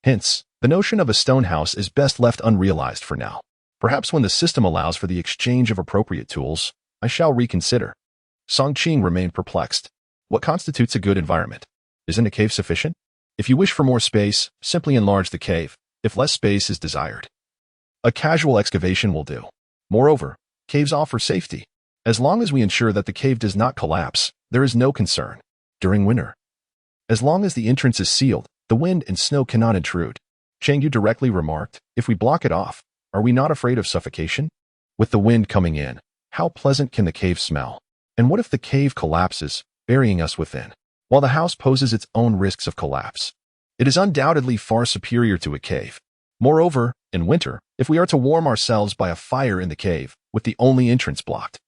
Hence, the notion of a stone house is best left unrealized for now. Perhaps when the system allows for the exchange of appropriate tools, I shall reconsider. Song Qing remained perplexed. What constitutes a good environment? Isn't a cave sufficient? If you wish for more space, simply enlarge the cave, if less space is desired. A casual excavation will do. Moreover, caves offer safety. As long as we ensure that the cave does not collapse, there is no concern. During winter, as long as the entrance is sealed, the wind and snow cannot intrude. Cheng Yue directly remarked, if we block it off, are we not afraid of suffocation? With the wind coming in, how pleasant can the cave smell? And what if the cave collapses, burying us within? While the house poses its own risks of collapse, it is undoubtedly far superior to a cave. Moreover, in winter, if we are to warm ourselves by a fire in the cave, with the only entrance blocked,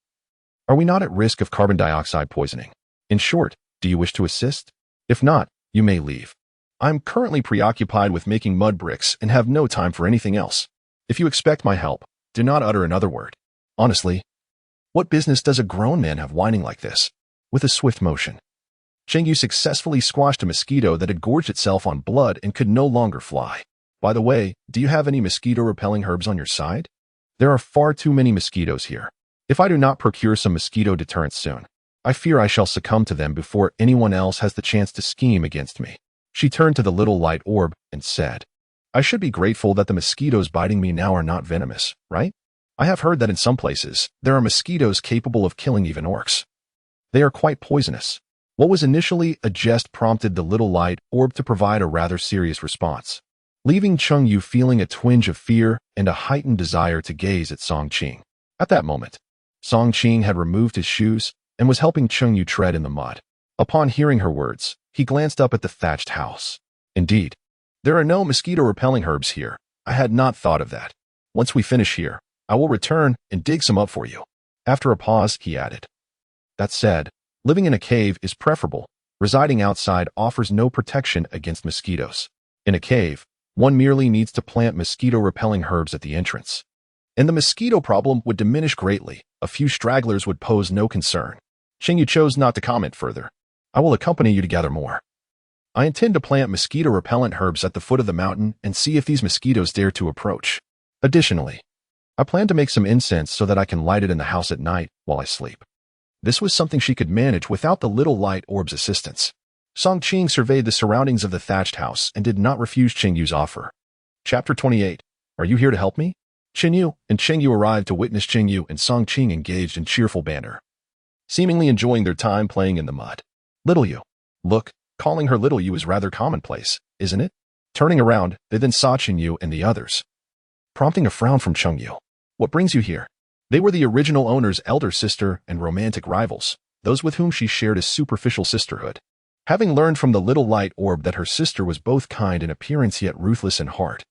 are we not at risk of carbon dioxide poisoning? In short, do you wish to assist? If not, you may leave. I'm currently preoccupied with making mud bricks and have no time for anything else. If you expect my help, do not utter another word. Honestly, what business does a grown man have whining like this? With a swift motion, Cheng Yue successfully squashed a mosquito that had gorged itself on blood and could no longer fly. By the way, do you have any mosquito-repelling herbs on your side? There are far too many mosquitoes here. If I do not procure some mosquito deterrents soon, I fear I shall succumb to them before anyone else has the chance to scheme against me. She turned to the little light orb and said, I should be grateful that the mosquitoes biting me now are not venomous, right? I have heard that in some places, there are mosquitoes capable of killing even orcs. They are quite poisonous. What was initially a jest prompted the little light orb to provide a rather serious response, leaving Cheng Yue feeling a twinge of fear and a heightened desire to gaze at Song Qing. At that moment, Song Qing had removed his shoes and was helping Cheng Yue tread in the mud. Upon hearing her words, he glanced up at the thatched house. Indeed, there are no mosquito-repelling herbs here. I had not thought of that. Once we finish here, I will return and dig some up for you. After a pause, he added, that said, living in a cave is preferable. Residing outside offers no protection against mosquitoes. In a cave, one merely needs to plant mosquito-repelling herbs at the entrance. And the mosquito problem would diminish greatly. A few stragglers would pose no concern. Cheng Yue chose not to comment further. I will accompany you to gather more. I intend to plant mosquito-repellent herbs at the foot of the mountain and see if these mosquitoes dare to approach. Additionally, I plan to make some incense so that I can light it in the house at night while I sleep. This was something she could manage without the little light orb's assistance. Song Qing surveyed the surroundings of the thatched house and did not refuse Cheng Yue's offer. Chapter 28. Are you here to help me? Cheng Yue and Cheng Yue arrived to witness Cheng Yue and Song Qing engaged in cheerful banter, seemingly enjoying their time playing in the mud. Little Yue. Look, calling her Little Yue is rather commonplace, isn't it? Turning around, they then saw Cheng Yue and the others, prompting a frown from Cheng Yue. What brings you here? They were the original owner's elder sister and romantic rivals, those with whom she shared a superficial sisterhood. Having learned from the little light orb that her sister was both kind in appearance yet ruthless in heart,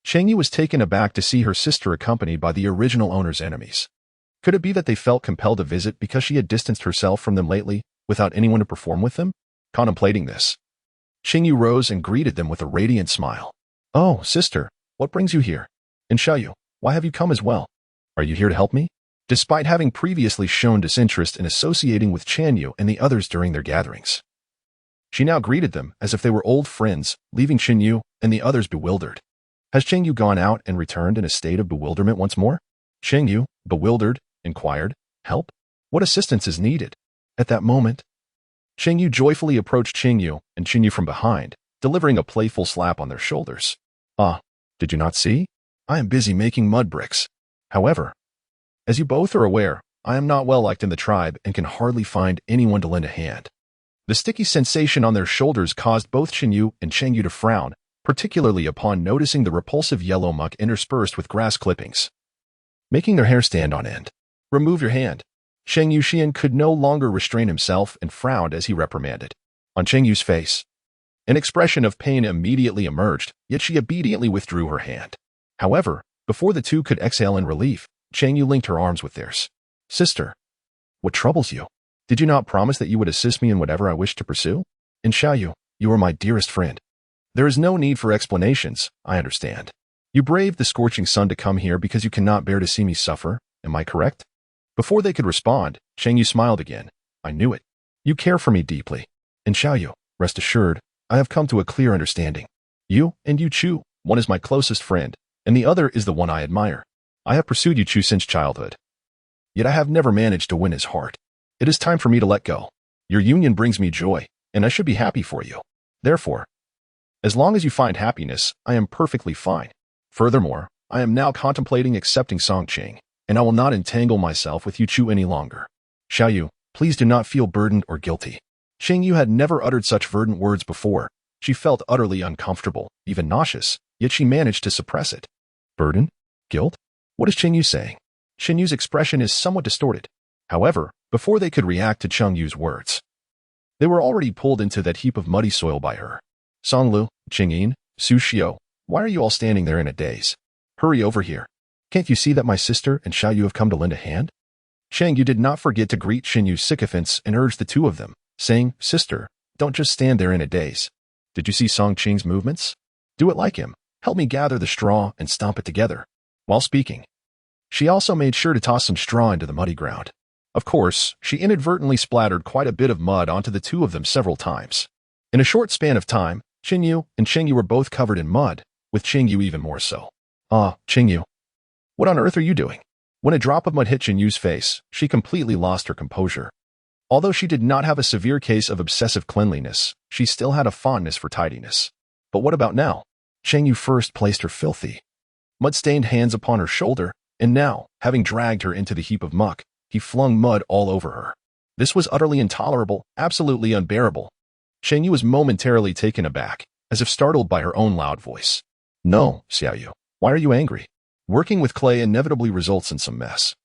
Cheng Yue was taken aback to see her sister accompanied by the original owner's enemies. Could it be that they felt compelled to visit because she had distanced herself from them lately, without anyone to perform with them? Contemplating this, Cheng Yue rose and greeted them with a radiant smile. Oh, sister, what brings you here? And Xiaoyu, why have you come as well? Are you here to help me? Despite having previously shown disinterest in associating with Cheng Yue and the others during their gatherings, she now greeted them as if they were old friends, leaving Cheng Yue and the others bewildered. Has Cheng Yue gone out and returned in a state of bewilderment once more? Cheng Yue, bewildered, inquired, help? What assistance is needed? At that moment, Cheng Yue joyfully approached Cheng Yue and Cheng Yue from behind, delivering a playful slap on their shoulders. Ah, did you not see? I am busy making mud bricks. However, as you both are aware, I am not well liked in the tribe and can hardly find anyone to lend a hand. The sticky sensation on their shoulders caused both Cheng Yue and Cheng Yue to frown, particularly upon noticing the repulsive yellow muck interspersed with grass clippings, making their hair stand on end. Remove your hand. Cheng Yuxian could no longer restrain himself and frowned as he reprimanded. On Cheng Yu's face, an expression of pain immediately emerged, yet she obediently withdrew her hand. However, before the two could exhale in relief, Cheng Yue linked her arms with theirs. Sister, what troubles you? Did you not promise that you would assist me in whatever I wished to pursue? In Xiaoyu, you are my dearest friend. There is no need for explanations, I understand. You braved the scorching sun to come here because you cannot bear to see me suffer, am I correct? Before they could respond, Cheng Yue smiled again. I knew it. You care for me deeply. In Xiaoyu, rest assured, I have come to a clear understanding. You and Yu Chu, one is my closest friend, and the other is the one I admire. I have pursued Yu Chu since childhood. Yet I have never managed to win his heart. It is time for me to let go. Your union brings me joy, and I should be happy for you. Therefore, as long as you find happiness, I am perfectly fine. Furthermore, I am now contemplating accepting Songqing, and I will not entangle myself with Yu Chu any longer. Xiaoyu, please do not feel burdened or guilty. Cheng Yue had never uttered such verdant words before. She felt utterly uncomfortable, even nauseous, yet she managed to suppress it. Burden? Guilt? What is Cheng Yue saying? Cheng Yue's expression is somewhat distorted. However, before they could react to Cheng Yue's words, they were already pulled into that heap of muddy soil by her. Songlu, Qingyin, Su Xiao, why are you all standing there in a daze? Hurry over here. Can't you see that my sister and Xiaoyu have come to lend a hand? Cheng Yue did not forget to greet Cheng Yue's sycophants and urge the two of them, saying, Sister, don't just stand there in a daze. Did you see Songqing's movements? Do it like him. Help me gather the straw and stomp it together. While speaking, she also made sure to toss some straw into the muddy ground. Of course, she inadvertently splattered quite a bit of mud onto the two of them several times. In a short span of time, Cheng Yue and Cheng Yue were both covered in mud, with Cheng Yue even more so. Ah, Cheng Yue, what on earth are you doing? When a drop of mud hit Cheng Yue's face, she completely lost her composure. Although she did not have a severe case of obsessive cleanliness, she still had a fondness for tidiness. But what about now? Cheng Yue first placed her filthy, mud-stained hands upon her shoulder, and now, having dragged her into the heap of muck, he flung mud all over her. This was utterly intolerable, absolutely unbearable. Cheng Yue was momentarily taken aback, as if startled by her own loud voice. No, Xiaoyu, why are you angry? Working with clay inevitably results in some mess.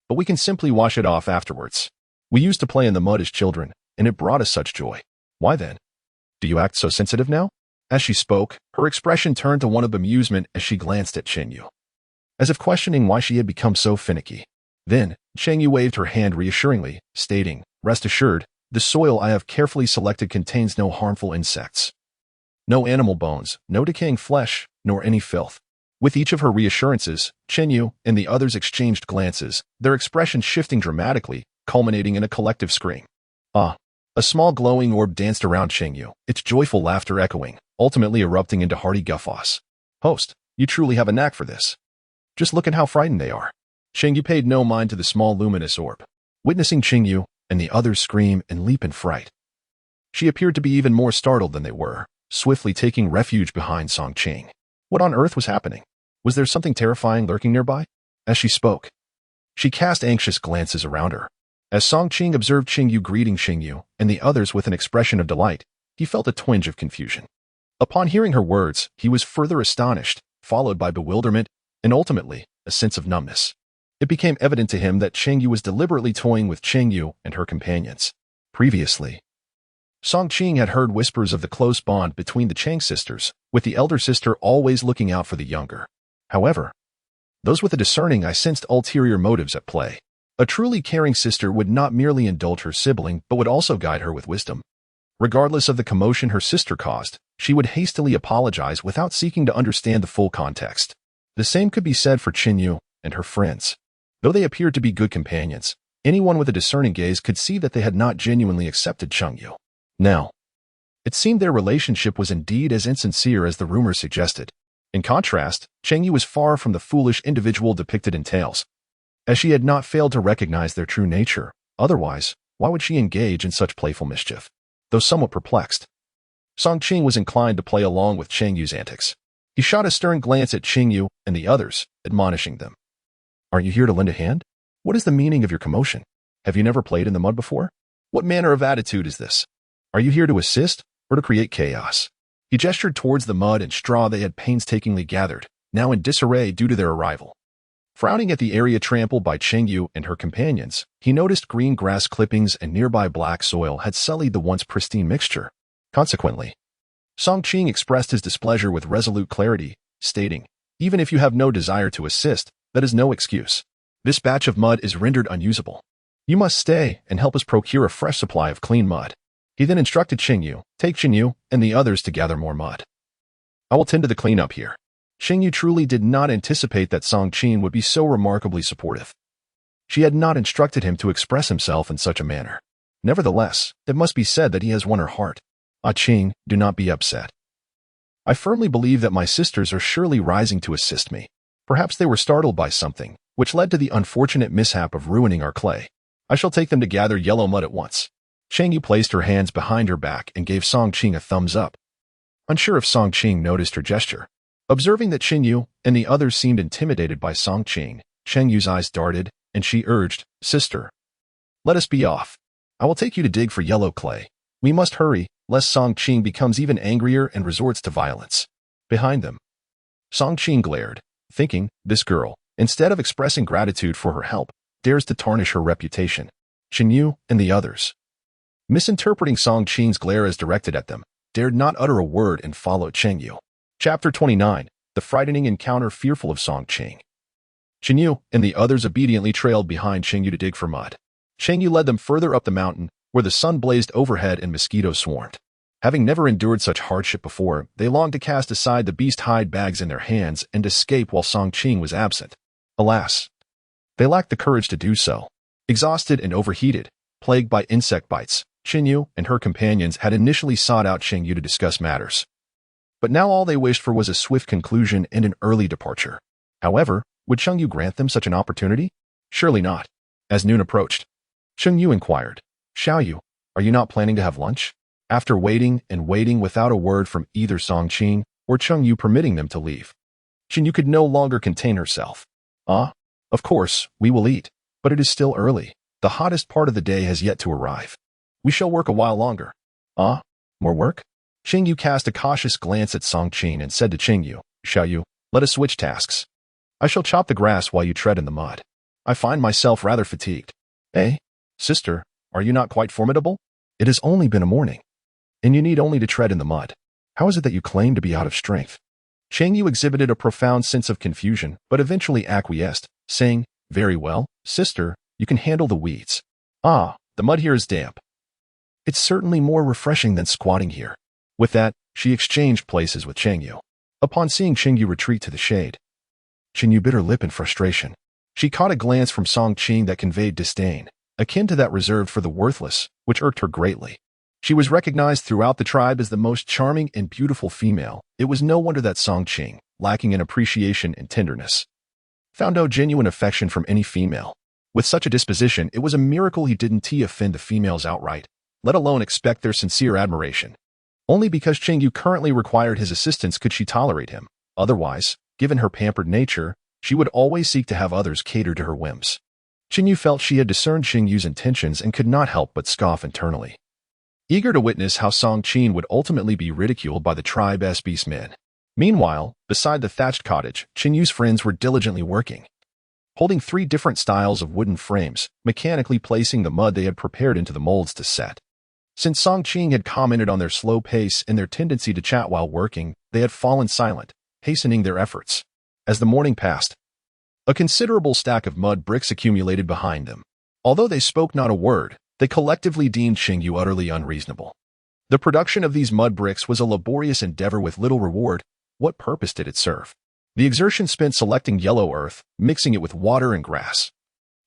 But we can simply wash it off afterwards. We used to play in the mud as children, and it brought us such joy. Why then? Do you act so sensitive now? As she spoke, her expression turned to one of amusement as she glanced at Cheng Yue, as if questioning why she had become so finicky. Then, Cheng Yue waved her hand reassuringly, stating, Rest assured, the soil I have carefully selected contains no harmful insects, no animal bones, no decaying flesh, nor any filth. With each of her reassurances, Cheng Yue and the others exchanged glances, their expressions shifting dramatically, culminating in a collective scream. Ah! A small glowing orb danced around Cheng Yue, its joyful laughter echoing, ultimately erupting into hearty guffaws. Host, you truly have a knack for this. Just look at how frightened they are. Cheng Yue paid no mind to the small luminous orb. Witnessing Cheng Yue and the others scream and leap in fright, she appeared to be even more startled than they were, swiftly taking refuge behind Songqing. What on earth was happening? Was there something terrifying lurking nearby? As she spoke, she cast anxious glances around her. As Songqing observed Cheng Yue greeting Cheng Yue and the others with an expression of delight, he felt a twinge of confusion. Upon hearing her words, he was further astonished, followed by bewilderment, and ultimately, a sense of numbness. It became evident to him that Cheng Yue was deliberately toying with Cheng Yue and her companions. Previously, Songqing had heard whispers of the close bond between the Cheng sisters, with the elder sister always looking out for the younger. However, those with a discerning eye sensed ulterior motives at play. A truly caring sister would not merely indulge her sibling but would also guide her with wisdom. Regardless of the commotion her sister caused, she would hastily apologize without seeking to understand the full context. The same could be said for Cheng Yue and her friends. Though they appeared to be good companions, anyone with a discerning gaze could see that they had not genuinely accepted Cheng Yue. Now, it seemed their relationship was indeed as insincere as the rumors suggested. In contrast, Cheng Yue was far from the foolish individual depicted in tales, as she had not failed to recognize their true nature. Otherwise, Why would she engage in such playful mischief? Though somewhat perplexed, Song Qing was inclined to play along with Cheng Yue's antics. He shot a stern glance at Cheng Yue and the others, admonishing them. Aren't you here to lend a hand? What is the meaning of your commotion? Have you never played in the mud before? What manner of attitude is this? Are you here to assist or to create chaos? He gestured towards the mud and straw they had painstakingly gathered, now in disarray due to their arrival. Frowning at the area trampled by Cheng Yue and her companions, he noticed green grass clippings and nearby black soil had sullied the once pristine mixture. Consequently, Song Qing expressed his displeasure with resolute clarity, stating, even if you have no desire to assist, that is no excuse. This batch of mud is rendered unusable. You must stay and help us procure a fresh supply of clean mud. He then instructed Cheng Yue, take Cheng Yue and the others to gather more mud. I will tend to the cleanup here. Cheng Yue truly did not anticipate that Song Qing would be so remarkably supportive. She had not instructed him to express himself in such a manner. Nevertheless, it must be said that he has won her heart. Ah Qing, do not be upset. I firmly believe that my sisters are surely rising to assist me. Perhaps they were startled by something, which led to the unfortunate mishap of ruining our clay. I shall take them to gather yellow mud at once. Cheng Yue placed her hands behind her back and gave Song Qing a thumbs up. Unsure if Song Qing noticed her gesture. Observing that Cheng Yue and the others seemed intimidated by Song Qing, Cheng Yue's eyes darted, and she urged, Sister, let us be off. I will take you to dig for yellow clay. We must hurry, lest Song Qing becomes even angrier and resorts to violence. Behind them, Song Qing glared, thinking, this girl, instead of expressing gratitude for her help, dares to tarnish her reputation. Cheng Yue and the others, misinterpreting Song Qing's glare as directed at them, dared not utter a word and followed Cheng Yue. Chapter 29. The frightening encounter fearful of Song Qing. Cheng Yue and the others obediently trailed behind Cheng Yue to dig for mud. Cheng Yue led them further up the mountain, where the sun blazed overhead and mosquitoes swarmed. Having never endured such hardship before, they longed to cast aside the beast hide bags in their hands and escape while Song Qing was absent. Alas, they lacked the courage to do so. Exhausted and overheated, plagued by insect bites, Cheng Yue and her companions had initially sought out Cheng Yue to discuss matters. But now all they wished for was a swift conclusion and an early departure. However, would Cheng Yue grant them such an opportunity? Surely not. As noon approached, Cheng Yue inquired, Xiao Yu, are you not planning to have lunch? After waiting and waiting without a word from either Song Qing or Cheng Yue permitting them to leave, Cheng Yue could no longer contain herself. Of course, we will eat, but it is still early. The hottest part of the day has yet to arrive. We shall work a while longer. More work? Cheng Yue cast a cautious glance at Song Qing and said to Cheng Yue, Xiao Yu, let us switch tasks. I shall chop the grass while you tread in the mud. I find myself rather fatigued. Sister, are you not quite formidable? It has only been a morning, and you need only to tread in the mud. How is it that you claim to be out of strength? Cheng Yue exhibited a profound sense of confusion, but eventually acquiesced, saying, very well, sister, you can handle the weeds. The mud here is damp. It's certainly more refreshing than squatting here. With that, she exchanged places with Cheng Yue. Upon seeing Cheng Yue retreat to the shade, Cheng Yue bit her lip in frustration. She caught a glance from Song Qing that conveyed disdain, akin to that reserved for the worthless, which irked her greatly. She was recognized throughout the tribe as the most charming and beautiful female. It was no wonder that Song Qing, lacking in appreciation and tenderness, found no genuine affection from any female. With such a disposition, it was a miracle he didn't offend the females outright, let alone expect their sincere admiration. Only because Cheng Yue currently required his assistance could she tolerate him. Otherwise, given her pampered nature, she would always seek to have others cater to her whims. Cheng Yue felt she had discerned Cheng Yue's intentions and could not help but scoff internally, eager to witness how Song Qing would ultimately be ridiculed by the tribe's beastmen. Meanwhile, beside the thatched cottage, Cheng Yue's friends were diligently working, holding 3 different styles of wooden frames, mechanically placing the mud they had prepared into the molds to set. Since Song Qing had commented on their slow pace and their tendency to chat while working, they had fallen silent, hastening their efforts. As the morning passed, a considerable stack of mud bricks accumulated behind them. Although they spoke not a word, they collectively deemed Cheng Yue utterly unreasonable. The production of these mud bricks was a laborious endeavor with little reward. What purpose did it serve? The exertion spent selecting yellow earth, mixing it with water and grass,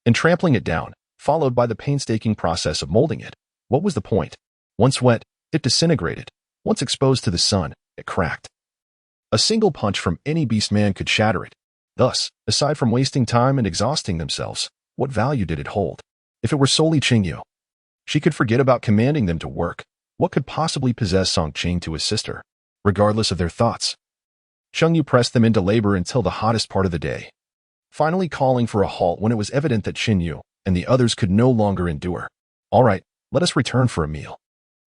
and trampling it down, followed by the painstaking process of molding it. What was the point? Once wet, it disintegrated. Once exposed to the sun, it cracked. A single punch from any beastman could shatter it. Thus, aside from wasting time and exhausting themselves, what value did it hold? If it were solely Cheng Yue, She could forget about commanding them to work. What could possibly possess Song Ching to his sister? Regardless of their thoughts, Cheng Yue pressed them into labor until the hottest part of the day, finally calling for a halt when it was evident that Cheng Yue and the others could no longer endure. All right, let us return for a meal.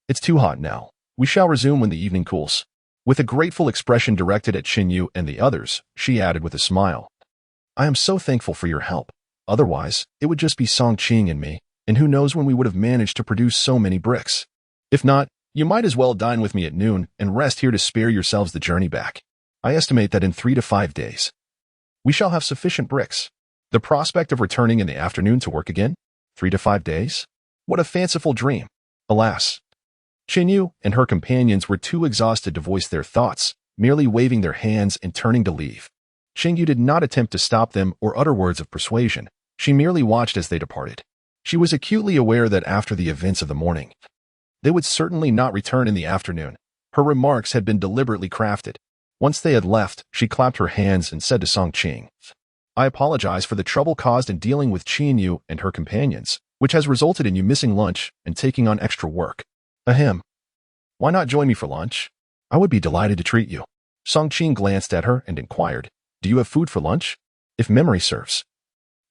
It's too hot now. We shall resume when the evening cools. With a grateful expression directed at Cheng Yue and the others, she added with a smile, I am so thankful for your help. Otherwise, it would just be Song Ching and me, and who knows when we would have managed to produce so many bricks. If not, you might as well dine with me at noon and rest here to spare yourselves the journey back. I estimate that in 3 to 5 days, we shall have sufficient bricks. The prospect of returning in the afternoon to work again? 3 to 5 days? What a fanciful dream. Alas. Cheng Yue and her companions were too exhausted to voice their thoughts, merely waving their hands and turning to leave. Cheng Yue did not attempt to stop them or utter words of persuasion. She merely watched as they departed. She was acutely aware that after the events of the morning, they would certainly not return in the afternoon. Her remarks had been deliberately crafted. Once they had left, she clapped her hands and said to Song Ching, I apologize for the trouble caused in dealing with Cheng Yue and her companions, which has resulted in you missing lunch and taking on extra work. Ahem. Why not join me for lunch? I would be delighted to treat you. Song Ching glanced at her and inquired, Do you have food for lunch? If memory serves.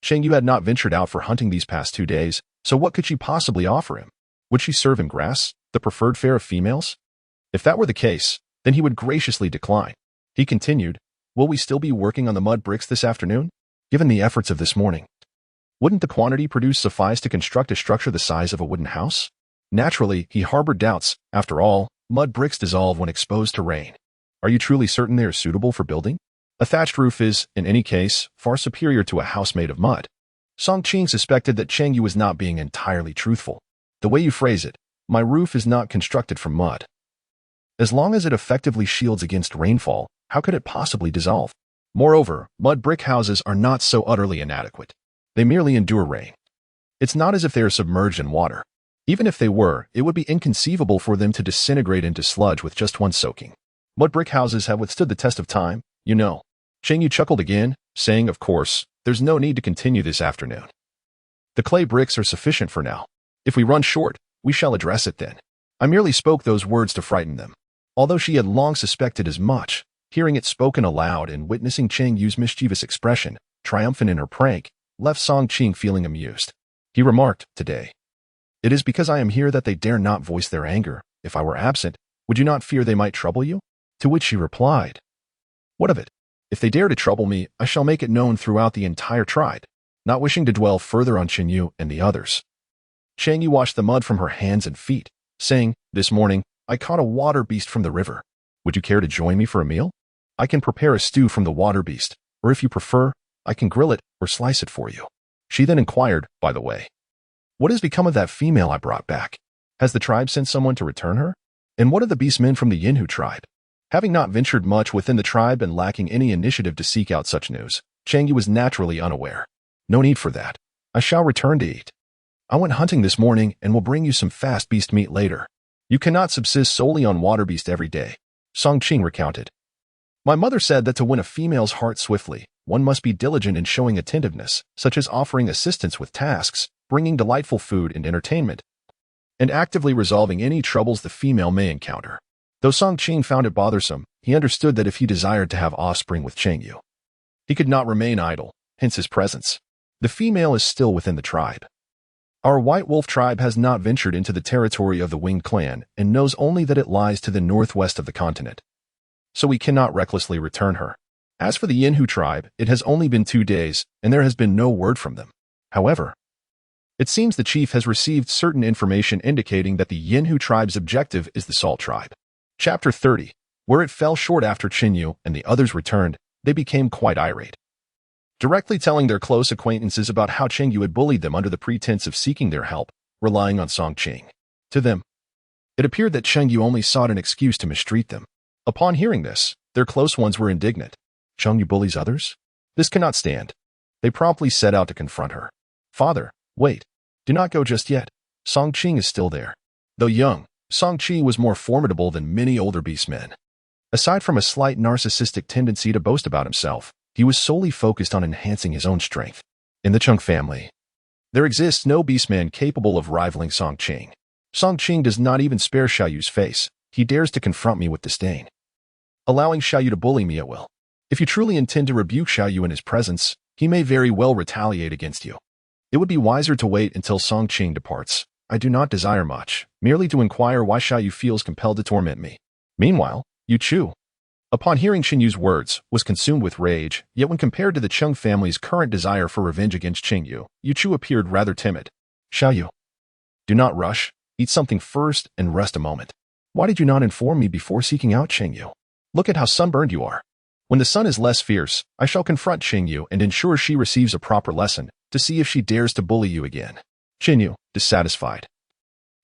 Cheng Yue had not ventured out for hunting these past 2 days, so what could she possibly offer him? Would she serve him grass, the preferred fare of females? If that were the case, then he would graciously decline. He continued, Will we still be working on the mud bricks this afternoon? Given the efforts of this morning, wouldn't the quantity produced suffice to construct a structure the size of a wooden house? Naturally, he harbored doubts. After all, mud bricks dissolve when exposed to rain. Are you truly certain they are suitable for building? A thatched roof is, in any case, far superior to a house made of mud. Song Ching suspected that Cheng Yue was not being entirely truthful. The way you phrase it, my roof is not constructed from mud. As long as it effectively shields against rainfall, how could it possibly dissolve? Moreover, mud brick houses are not so utterly inadequate. They merely endure rain. It's not as if they are submerged in water. Even if they were, it would be inconceivable for them to disintegrate into sludge with just one soaking. Mud brick houses have withstood the test of time, you know. Cheng Yue chuckled again, saying, Of course, there's no need to continue this afternoon. The clay bricks are sufficient for now. If we run short, we shall address it then. I merely spoke those words to frighten them. Although she had long suspected as much, hearing it spoken aloud and witnessing Cheng Yue's mischievous expression, triumphant in her prank, left Song Ching feeling amused. He remarked, Today, it is because I am here that they dare not voice their anger. If I were absent, would you not fear they might trouble you? To which she replied, What of it? If they dare to trouble me, I shall make it known throughout the entire tribe. Not wishing to dwell further on Cheng Yue and the others, Cheng Yue washed the mud from her hands and feet, saying, This morning, I caught a water beast from the river. Would you care to join me for a meal? I can prepare a stew from the water beast, or if you prefer, I can grill it or slice it for you. She then inquired, By the way, what has become of that female I brought back? Has the tribe sent someone to return her? And what of the beastmen from the Yinhu tribe? Having not ventured much within the tribe and lacking any initiative to seek out such news, Cheng Yue was naturally unaware. No need for that. I shall return to eat. I went hunting this morning and will bring you some fast beast meat later. You cannot subsist solely on water beast every day. Song Ching recounted. My mother said that to win a female's heart swiftly, one must be diligent in showing attentiveness, such as offering assistance with tasks, bringing delightful food and entertainment, and actively resolving any troubles the female may encounter. Though Song Ching found it bothersome, he understood that if he desired to have offspring with Cheng Yue, he could not remain idle, hence his presence. The female is still within the tribe. Our White Wolf tribe has not ventured into the territory of the Winged clan and knows only that it lies to the northwest of the continent. So we cannot recklessly return her. As for the Yinhu tribe, it has only been 2 days, and there has been no word from them. However, it seems the chief has received certain information indicating that the Yinhu tribe's objective is the Salt tribe. Chapter 30. Where it fell short after Cheng Yue and the others returned, they became quite irate. Directly telling their close acquaintances about how Cheng Yue had bullied them under the pretense of seeking their help, relying on Song Ching. To them, it appeared that Cheng Yue only sought an excuse to mistreat them. Upon hearing this, their close ones were indignant. Cheng Yue bullies others? This cannot stand. They promptly set out to confront her. Father, wait. Do not go just yet. Song Ching is still there. Though young, Song Chi was more formidable than many older beastmen. Aside from a slight narcissistic tendency to boast about himself, he was solely focused on enhancing his own strength. In the Chung family, There exists no beastman capable of rivaling Song Qing. Song Qing does not even spare Xiao Yu's face. He dares to confront me with disdain, allowing Xiao Yu to bully me at will. If you truly intend to rebuke Xiao Yu in his presence, he may very well retaliate against you. It would be wiser to wait until Song Qing departs. I do not desire much, merely to inquire why Xiao Yu feels compelled to torment me. Meanwhile, Yu Chu, upon hearing Cheng Yu's words, was consumed with rage, yet when compared to the Cheng family's current desire for revenge against Cheng Yu, Yu Chu appeared rather timid. Xiao Yu, do not rush. Eat something first and rest a moment. Why did you not inform me before seeking out Cheng Yu? Look at how sunburned you are. When the sun is less fierce, I shall confront Cheng Yu and ensure she receives a proper lesson to see if she dares to bully you again. Cheng Yu, dissatisfied,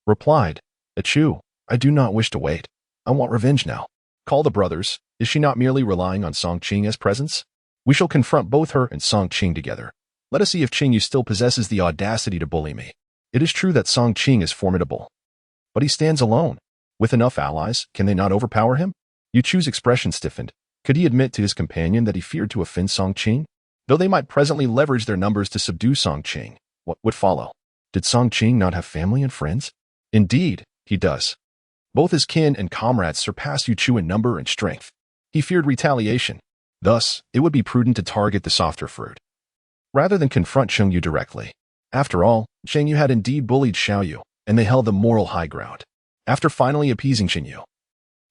replied, Achu, I do not wish to wait. I want revenge now. Call the brothers. Is she not merely relying on Song Qing as presence? We shall confront both her and Song Qing together. Let us see if Cheng Yu still possesses the audacity to bully me. It is true that Song Qing is formidable, but he stands alone. With enough allies, can they not overpower him? Yu Chu's expression stiffened. Could he admit to his companion that he feared to offend Song Qing? Though they might presently leverage their numbers to subdue Song Qing, what would follow? Did Song Qing not have family and friends? Indeed, he does. Both his kin and comrades surpass Yu Chu in number and strength. He feared retaliation. Thus, it would be prudent to target the softer fruit, rather than confront Cheng Yu directly. After all, Cheng Yu had indeed bullied Xiao Yu, and they held the moral high ground. After finally appeasing Cheng Yu,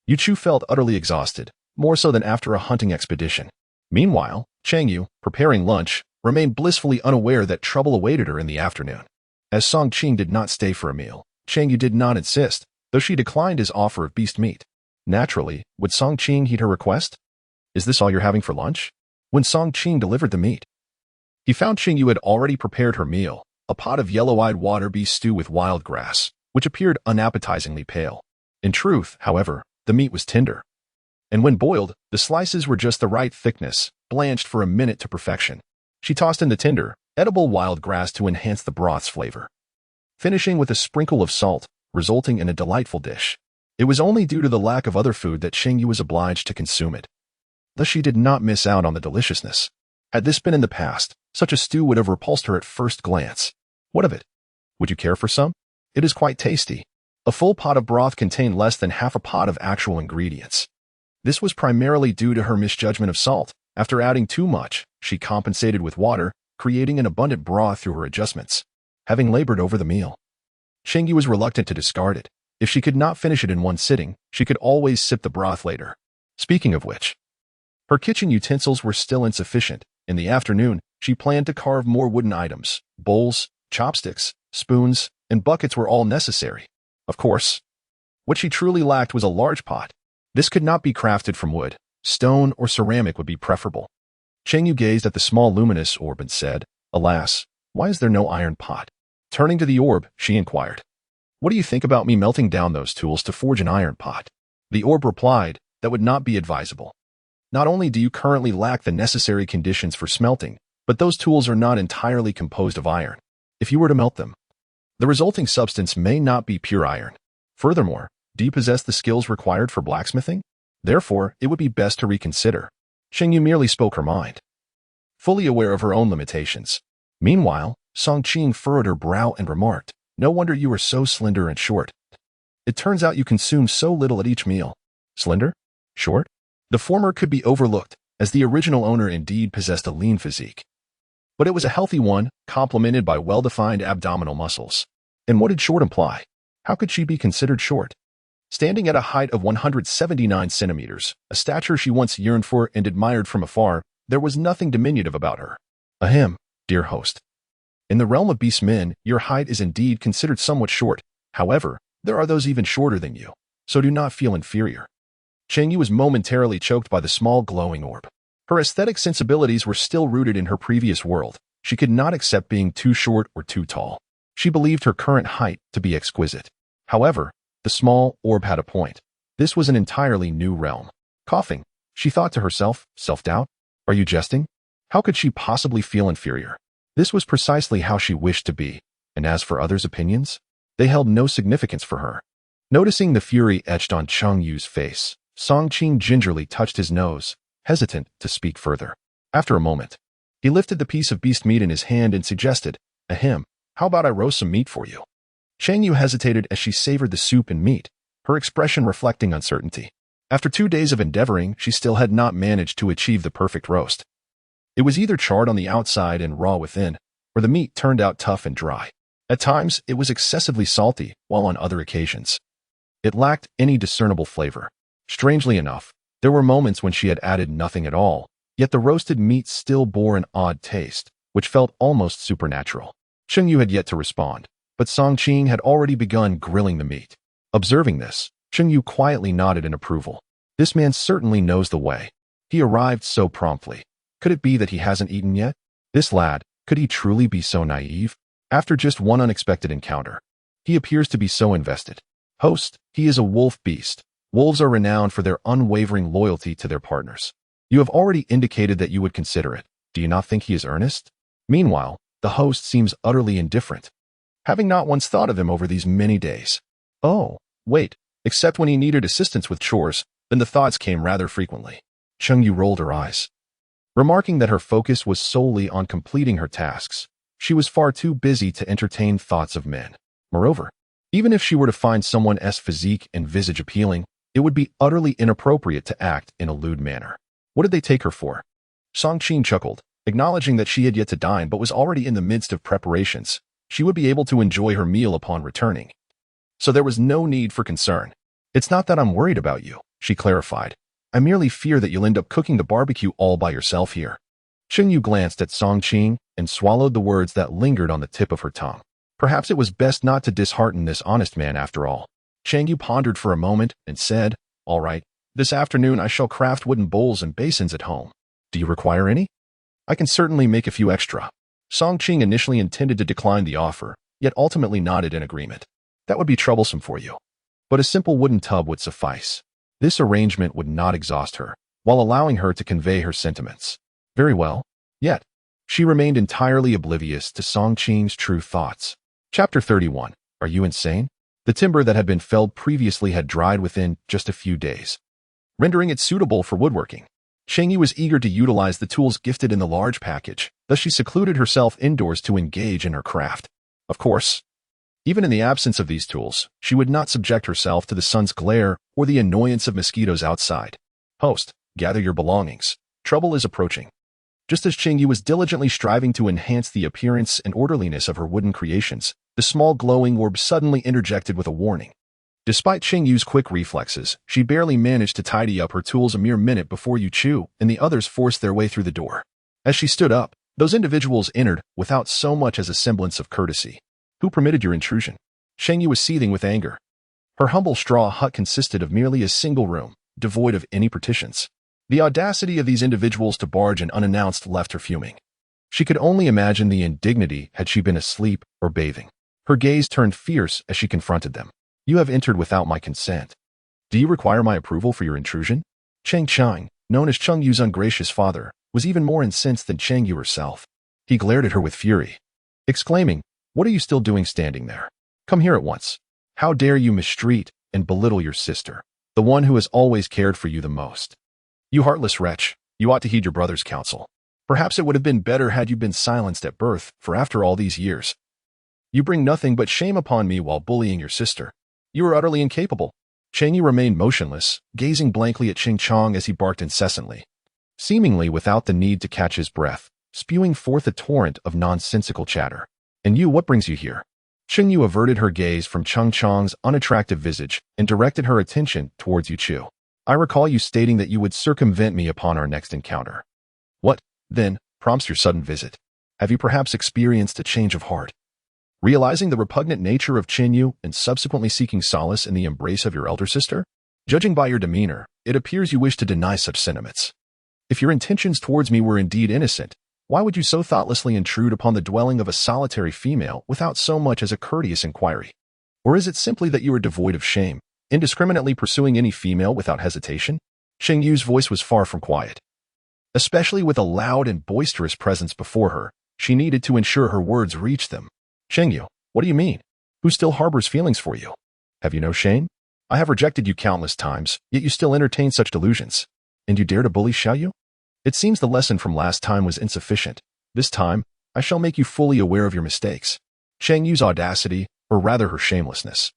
Yu Chu felt utterly exhausted, more so than after a hunting expedition. Meanwhile, Cheng Yu, preparing lunch, remained blissfully unaware that trouble awaited her in the afternoon. As Song Qing did not stay for a meal, Cheng Yu did not insist, though she declined his offer of beast meat. Naturally, would Song Qing heed her request? Is this all you're having for lunch? When Song Qing delivered the meat, he found Cheng Yu had already prepared her meal, a pot of yellow-eyed water beast stew with wild grass, which appeared unappetizingly pale. In truth, however, the meat was tender, and when boiled, the slices were just the right thickness, blanched for a minute to perfection. She tossed in the tender, edible wild grass to enhance the broth's flavor, finishing with a sprinkle of salt, resulting in a delightful dish. It was only due to the lack of other food that Cheng Yu was obliged to consume it. Thus she did not miss out on the deliciousness. Had this been in the past, such a stew would have repulsed her at first glance. What of it? Would you care for some? It is quite tasty. A full pot of broth contained less than half a pot of actual ingredients. This was primarily due to her misjudgment of salt. After adding too much, she compensated with water, creating an abundant broth through her adjustments. Having labored over the meal, Cheng Yu was reluctant to discard it. If she could not finish it in one sitting, she could always sip the broth later. Speaking of which, her kitchen utensils were still insufficient. In the afternoon, she planned to carve more wooden items. Bowls, chopsticks, spoons, and buckets were all necessary. Of course, what she truly lacked was a large pot. This could not be crafted from wood. Stone or ceramic would be preferable. Cheng Yu gazed at the small luminous orb and said, Alas, why is there no iron pot? Turning to the orb, she inquired, What do you think about me melting down those tools to forge an iron pot? The orb replied, That would not be advisable. Not only do you currently lack the necessary conditions for smelting, but those tools are not entirely composed of iron. If you were to melt them, the resulting substance may not be pure iron. Furthermore, do you possess the skills required for blacksmithing? Therefore, it would be best to reconsider. Cheng Yu merely spoke her mind, fully aware of her own limitations. Meanwhile, Song Qing furrowed her brow and remarked, No wonder you are so slender and short. It turns out you consume so little at each meal. Slender? Short? The former could be overlooked, as the original owner indeed possessed a lean physique. But it was a healthy one, complemented by well-defined abdominal muscles. And what did short imply? How could she be considered short? Standing at a height of 179 centimeters, a stature she once yearned for and admired from afar, there was nothing diminutive about her. Ahem, dear host. In the realm of beastmen, your height is indeed considered somewhat short. However, there are those even shorter than you, so do not feel inferior. Cheng Yu was momentarily choked by the small glowing orb. Her aesthetic sensibilities were still rooted in her previous world. She could not accept being too short or too tall. She believed her current height to be exquisite. However, the small orb had a point. This was an entirely new realm. Coughing, she thought to herself, self-doubt? Are you jesting? How could she possibly feel inferior? This was precisely how she wished to be, and as for others' opinions, they held no significance for her. Noticing the fury etched on Cheng Yu's face, Song Qing gingerly touched his nose, hesitant to speak further. After a moment, he lifted the piece of beast meat in his hand and suggested, Ahem, How about I roast some meat for you? Cheng Yue hesitated as she savored the soup and meat, her expression reflecting uncertainty. After 2 days of endeavoring, she still had not managed to achieve the perfect roast. It was either charred on the outside and raw within, or the meat turned out tough and dry. At times, it was excessively salty, while on other occasions, it lacked any discernible flavor. Strangely enough, there were moments when she had added nothing at all, yet the roasted meat still bore an odd taste, which felt almost supernatural. Cheng Yue had yet to respond, but Song Qing had already begun grilling the meat. Observing this, Cheng Yue quietly nodded in approval. This man certainly knows the way. He arrived so promptly. Could it be that he hasn't eaten yet? This lad, could he truly be so naive? After just one unexpected encounter, he appears to be so invested. Host, he is a wolf beast. Wolves are renowned for their unwavering loyalty to their partners. You have already indicated that you would consider it. Do you not think he is earnest? Meanwhile, the host seems utterly indifferent, having not once thought of him over these many days. Oh, wait, except when he needed assistance with chores, then the thoughts came rather frequently. Cheng Yue rolled her eyes. Remarking that her focus was solely on completing her tasks, she was far too busy to entertain thoughts of men. Moreover, even if she were to find someone's physique and visage appealing, it would be utterly inappropriate to act in a lewd manner. What did they take her for? Song Qing chuckled, acknowledging that she had yet to dine but was already in the midst of preparations. She would be able to enjoy her meal upon returning, so there was no need for concern. It's not that I'm worried about you, she clarified. I merely fear that you'll end up cooking the barbecue all by yourself here. Cheng Yue glanced at Song Qing and swallowed the words that lingered on the tip of her tongue. Perhaps it was best not to dishearten this honest man after all. Cheng Yue pondered for a moment and said, All right, this afternoon I shall craft wooden bowls and basins at home. Do you require any? I can certainly make a few extra. Song Qing initially intended to decline the offer, yet ultimately nodded in agreement. That would be troublesome for you. But a simple wooden tub would suffice. This arrangement would not exhaust her, while allowing her to convey her sentiments. Very well. Yet, she remained entirely oblivious to Song Qing's true thoughts. Chapter 31. Are you insane? The timber that had been felled previously had dried within just a few days, rendering it suitable for woodworking. Cheng Yue was eager to utilize the tools gifted in the large package, thus she secluded herself indoors to engage in her craft. Of course, even in the absence of these tools, she would not subject herself to the sun's glare or the annoyance of mosquitoes outside. Host, gather your belongings. Trouble is approaching. Just as Cheng Yue was diligently striving to enhance the appearance and orderliness of her wooden creations, the small glowing orb suddenly interjected with a warning. Despite Cheng Yue's quick reflexes, she barely managed to tidy up her tools a mere minute before Yu Chu and the others forced their way through the door. As she stood up, those individuals entered without so much as a semblance of courtesy. Who permitted your intrusion? Cheng Yue was seething with anger. Her humble straw hut consisted of merely a single room, devoid of any partitions. The audacity of these individuals to barge in unannounced left her fuming. She could only imagine the indignity had she been asleep or bathing. Her gaze turned fierce as she confronted them. You have entered without my consent. Do you require my approval for your intrusion? Cheng Chang, known as Cheng Yue's ungracious father, was even more incensed than Cheng Yue herself. He glared at her with fury, exclaiming, What are you still doing standing there? Come here at once. How dare you mistreat and belittle your sister, the one who has always cared for you the most? You heartless wretch, you ought to heed your brother's counsel. Perhaps it would have been better had you been silenced at birth, for after all these years, you bring nothing but shame upon me while bullying your sister. You are utterly incapable. Cheng Yue remained motionless, gazing blankly at Ching Chong as he barked incessantly, seemingly without the need to catch his breath, spewing forth a torrent of nonsensical chatter. And you, what brings you here? Cheng Yue averted her gaze from Cheng Chong's unattractive visage and directed her attention towards Yu Chu. I recall you stating that you would circumvent me upon our next encounter. What, then, prompts your sudden visit? Have you perhaps experienced a change of heart? Realizing the repugnant nature of Cheng Yue and subsequently seeking solace in the embrace of your elder sister? Judging by your demeanor, it appears you wish to deny such sentiments. If your intentions towards me were indeed innocent, why would you so thoughtlessly intrude upon the dwelling of a solitary female without so much as a courteous inquiry? Or is it simply that you are devoid of shame, indiscriminately pursuing any female without hesitation? Cheng Yue's voice was far from quiet. Especially with a loud and boisterous presence before her, she needed to ensure her words reached them. Cheng Yue, what do you mean? Who still harbors feelings for you? Have you no shame? I have rejected you countless times, yet you still entertain such delusions. And you dare to bully Xiao Yu? It seems the lesson from last time was insufficient. This time, I shall make you fully aware of your mistakes. Cheng Yu's audacity, or rather her shamelessness,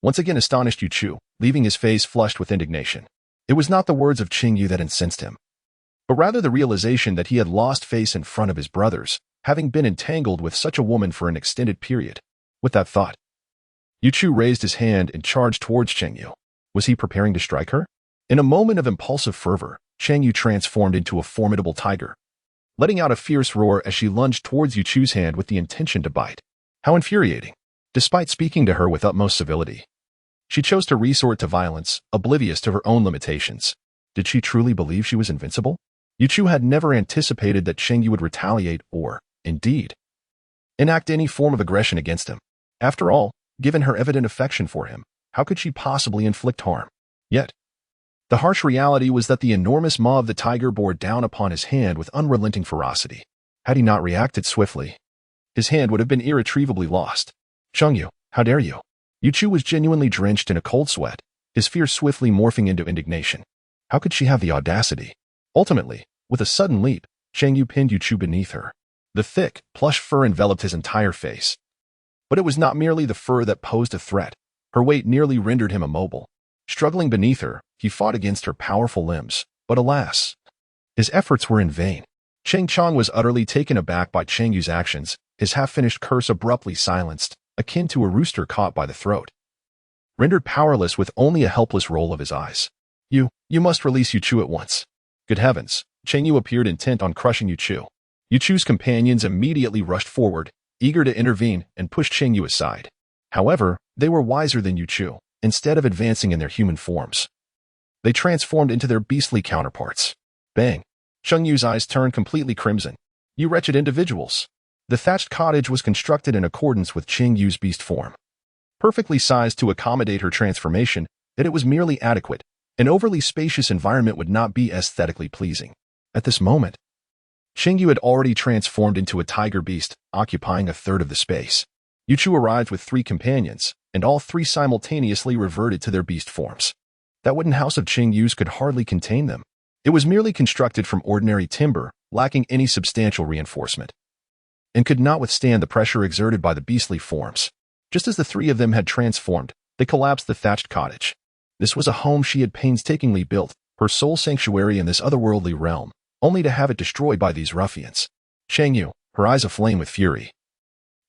once again astonished Yu Chu, leaving his face flushed with indignation. It was not the words of Cheng Yue that incensed him, but rather the realization that he had lost face in front of his brothers, having been entangled with such a woman for an extended period. With that thought, Yu Chu raised his hand and charged towards Cheng Yue. Was he preparing to strike her? In a moment of impulsive fervor, Cheng Yue transformed into a formidable tiger, letting out a fierce roar as she lunged towards Yu Chu's hand with the intention to bite. How infuriating! Despite speaking to her with utmost civility, she chose to resort to violence, oblivious to her own limitations. Did she truly believe she was invincible? Yu Chu had never anticipated that Cheng Yue would retaliate or, indeed, enact any form of aggression against him. After all, given her evident affection for him, how could she possibly inflict harm? Yet, the harsh reality was that the enormous maw of the tiger bore down upon his hand with unrelenting ferocity. Had he not reacted swiftly, his hand would have been irretrievably lost. Cheng Yue, how dare you? Yu Chu was genuinely drenched in a cold sweat, his fear swiftly morphing into indignation. How could she have the audacity? Ultimately, with a sudden leap, Cheng Yue pinned Yu Chu beneath her. The thick, plush fur enveloped his entire face. But it was not merely the fur that posed a threat. Her weight nearly rendered him immobile. Struggling beneath her, he fought against her powerful limbs, but alas, his efforts were in vain. Cheng Chong was utterly taken aback by Cheng Yue's actions, his half-finished curse abruptly silenced, akin to a rooster caught by the throat, rendered powerless with only a helpless roll of his eyes. You must release Yu Chu at once. Good heavens, Cheng Yue appeared intent on crushing Yu Chu. Yu Chu's companions immediately rushed forward, eager to intervene and push Cheng Yue aside. However, they were wiser than Yu Chu. Instead of advancing in their human forms, they transformed into their beastly counterparts. Bang! Cheng Yue's eyes turned completely crimson. You wretched individuals! The thatched cottage was constructed in accordance with Cheng Yue's beast form. Perfectly sized to accommodate her transformation, yet it was merely adequate. An overly spacious environment would not be aesthetically pleasing. At this moment, Cheng Yue had already transformed into a tiger beast, occupying a third of the space. Yu Chu arrived with 3 companions, and all 3 simultaneously reverted to their beast forms. That wooden house of Cheng Yue's could hardly contain them. It was merely constructed from ordinary timber, lacking any substantial reinforcement, and could not withstand the pressure exerted by the beastly forms. Just as the 3 of them had transformed, they collapsed the thatched cottage. This was a home she had painstakingly built, her sole sanctuary in this otherworldly realm, only to have it destroyed by these ruffians. Cheng Yue, her eyes aflame with fury,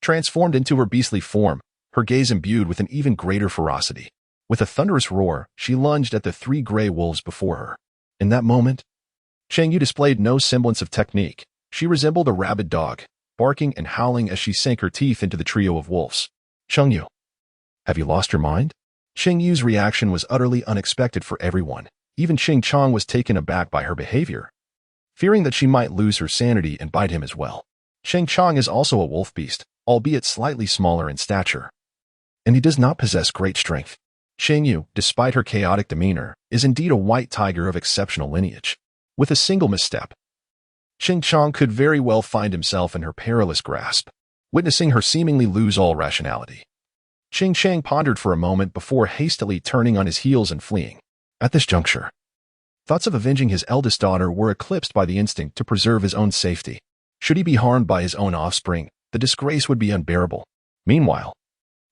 transformed into her beastly form, her gaze imbued with an even greater ferocity. With a thunderous roar, she lunged at the 3 gray wolves before her. In that moment, Cheng Yue displayed no semblance of technique. She resembled a rabid dog, barking and howling as she sank her teeth into the trio of wolves. Cheng Yue, have you lost your mind? Cheng Yue's reaction was utterly unexpected for everyone. Even Cheng Chong was taken aback by her behavior, fearing that she might lose her sanity and bite him as well. Cheng Chong is also a wolf beast, albeit slightly smaller in stature, and he does not possess great strength. Cheng Yue, despite her chaotic demeanor, is indeed a white tiger of exceptional lineage. With a single misstep, Cheng Chong could very well find himself in her perilous grasp, witnessing her seemingly lose all rationality. Cheng Chang pondered for a moment before hastily turning on his heels and fleeing. At this juncture, thoughts of avenging his eldest daughter were eclipsed by the instinct to preserve his own safety. Should he be harmed by his own offspring, the disgrace would be unbearable. Meanwhile,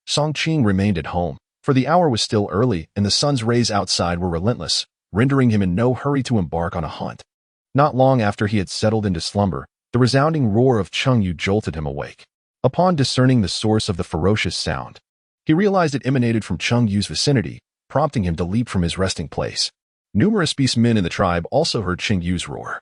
Song Qing remained at home, for the hour was still early and the sun's rays outside were relentless, rendering him in no hurry to embark on a hunt. Not long after he had settled into slumber, the resounding roar of Cheng Yue jolted him awake. Upon discerning the source of the ferocious sound, he realized it emanated from Cheng Yue's vicinity, prompting him to leap from his resting place. Numerous beastmen in the tribe also heard Cheng Yue's roar.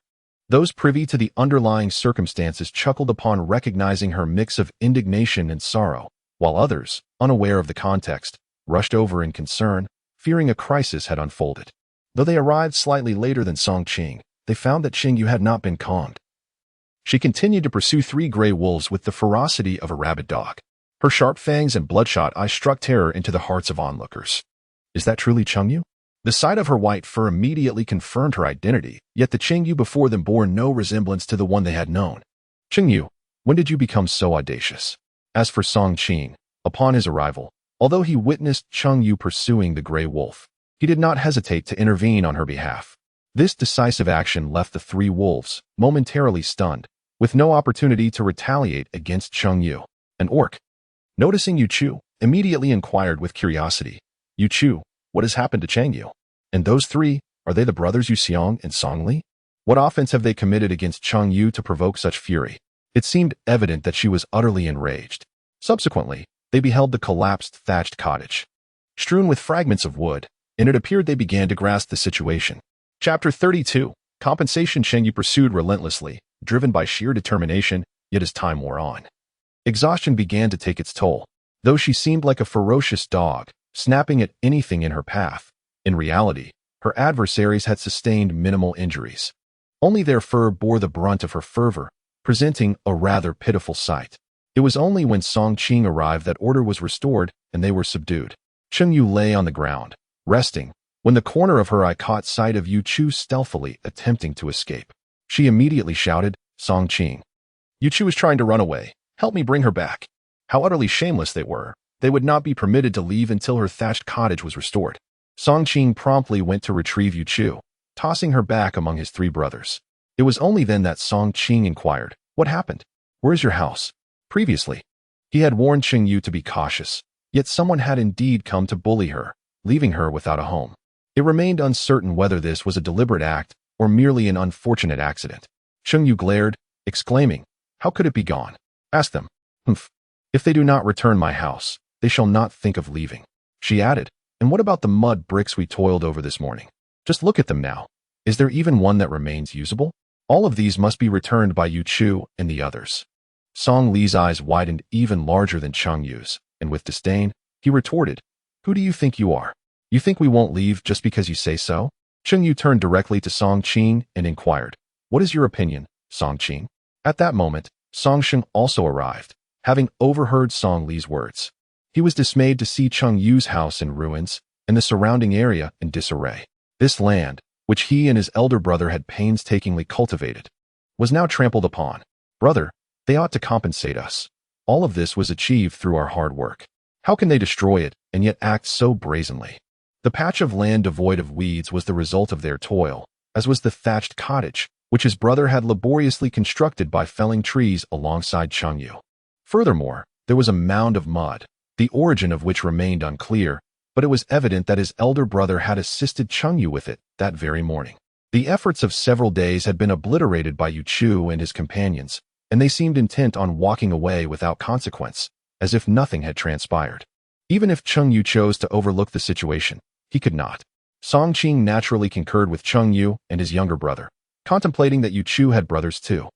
Those privy to the underlying circumstances chuckled upon recognizing her mix of indignation and sorrow, while others, unaware of the context, rushed over in concern, fearing a crisis had unfolded. Though they arrived slightly later than Song Qing, they found that Cheng Yue had not been calmed. She continued to pursue 3 gray wolves with the ferocity of a rabid dog. Her sharp fangs and bloodshot eyes struck terror into the hearts of onlookers. Is that truly Cheng Yue? The sight of her white fur immediately confirmed her identity, yet the Cheng Yue before them bore no resemblance to the one they had known. Cheng Yue, when did you become so audacious? As for Song Qing, upon his arrival, although he witnessed Cheng Yue pursuing the gray wolf, he did not hesitate to intervene on her behalf. This decisive action left the 3 wolves, momentarily stunned, with no opportunity to retaliate against Cheng Yue. An orc. Noticing Yu Chu, immediately inquired with curiosity, Yu Chu, what has happened to Cheng Yue? And those three, are they the brothers Yu Xiong and Song Li? What offense have they committed against Cheng Yue to provoke such fury? It seemed evident that she was utterly enraged. Subsequently, they beheld the collapsed thatched cottage, strewn with fragments of wood, and it appeared they began to grasp the situation. Chapter 32. Compensation. Cheng Yue pursued relentlessly, driven by sheer determination, yet as time wore on, exhaustion began to take its toll. Though she seemed like a ferocious dog, snapping at anything in her path, in reality, her adversaries had sustained minimal injuries. Only their fur bore the brunt of her fervor, presenting a rather pitiful sight. It was only when Song Qing arrived that order was restored and they were subdued. Cheng Yue lay on the ground, resting, when the corner of her eye caught sight of Yu Chu stealthily attempting to escape. She immediately shouted, Song Qing. Yu Chu is trying to run away. Help me bring her back. How utterly shameless they were. They would not be permitted to leave until her thatched cottage was restored. Song Qing promptly went to retrieve Yu Chu, tossing her back among his three brothers. It was only then that Song Qing inquired, what happened? Where is your house? Previously, he had warned Cheng Yue to be cautious, yet someone had indeed come to bully her, leaving her without a home. It remained uncertain whether this was a deliberate act or merely an unfortunate accident. Cheng Yue glared, exclaiming, how could it be gone? Ask them. Humph. If they do not return my house, they shall not think of leaving. She added, and what about the mud bricks we toiled over this morning? Just look at them now. Is there even one that remains usable? All of these must be returned by Yu Chu and the others. Song Li's eyes widened even larger than Cheng Yue's, and with disdain, he retorted, who do you think you are? You think we won't leave just because you say so? Cheng Yue turned directly to Song Qing and inquired, what is your opinion, Song Qing? At that moment, Song Sheng also arrived, having overheard Song Li's words. He was dismayed to see Cheng Yue's house in ruins and the surrounding area in disarray. This land, which he and his elder brother had painstakingly cultivated, was now trampled upon. Brother, they ought to compensate us. All of this was achieved through our hard work. How can they destroy it and yet act so brazenly? The patch of land devoid of weeds was the result of their toil, as was the thatched cottage, which his brother had laboriously constructed by felling trees alongside Cheng Yue. Furthermore, there was a mound of mud, the origin of which remained unclear, but it was evident that his elder brother had assisted Cheng Yue with it that very morning. The efforts of several days had been obliterated by Yu Chu and his companions, and they seemed intent on walking away without consequence, as if nothing had transpired. Even if Cheng Yue chose to overlook the situation, he could not. Song Qing naturally concurred with Cheng Yue and his younger brother, contemplating that Yu Chu had brothers too.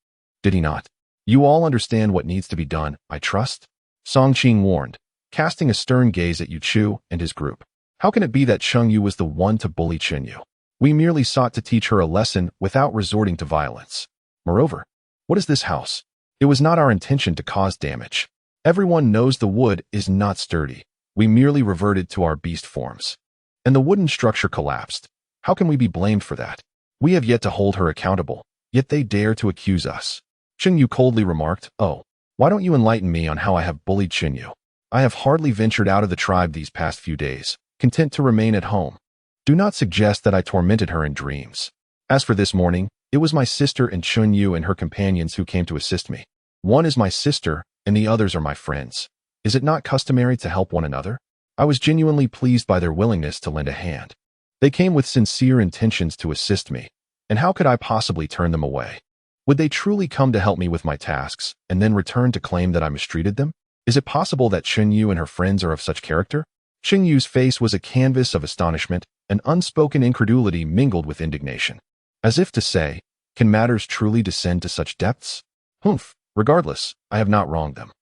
Did he not? You all understand what needs to be done, I trust? Song Qing warned, casting a stern gaze at Yu Chu and his group. How can it be that Cheng Yue was the one to bully Cheng Yue? We merely sought to teach her a lesson without resorting to violence. Moreover, what is this house? It was not our intention to cause damage. Everyone knows the wood is not sturdy. We merely reverted to our beast forms. And the wooden structure collapsed. How can we be blamed for that? We have yet to hold her accountable, yet they dare to accuse us. Cheng Yue coldly remarked, oh, why don't you enlighten me on how I have bullied Cheng Yue? I have hardly ventured out of the tribe these past few days, content to remain at home. Do not suggest that I tormented her in dreams. As for this morning, it was my sister and Cheng Yue and her companions who came to assist me. One is my sister, and the others are my friends. Is it not customary to help one another? I was genuinely pleased by their willingness to lend a hand. They came with sincere intentions to assist me, and how could I possibly turn them away? Would they truly come to help me with my tasks, and then return to claim that I mistreated them? Is it possible that Cheng Yue and her friends are of such character? Cheng Yue's face was a canvas of astonishment, and unspoken incredulity mingled with indignation. As if to say, can matters truly descend to such depths? Humph, regardless, I have not wronged them.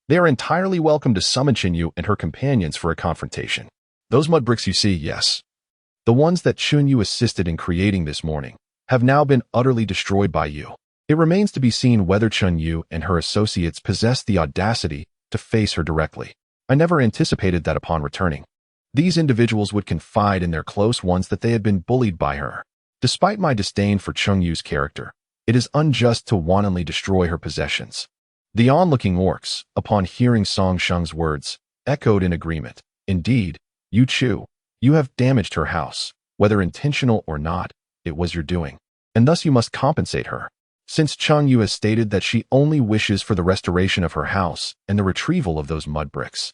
They are entirely welcome to summon Cheng Yue and her companions for a confrontation. Those mud bricks you see, yes. The ones that Cheng Yue assisted in creating this morning have now been utterly destroyed by you. It remains to be seen whether Cheng Yue and her associates possess the audacity to face her directly. I never anticipated that upon returning, these individuals would confide in their close ones that they had been bullied by her. Despite my disdain for Cheng Yue's character, it is unjust to wantonly destroy her possessions. The onlooking orcs, upon hearing Song Sheng's words, echoed in agreement. Indeed, Yu Chu, you have damaged her house. Whether intentional or not, it was your doing, and thus you must compensate her. Since Cheng Yue has stated that she only wishes for the restoration of her house and the retrieval of those mud bricks,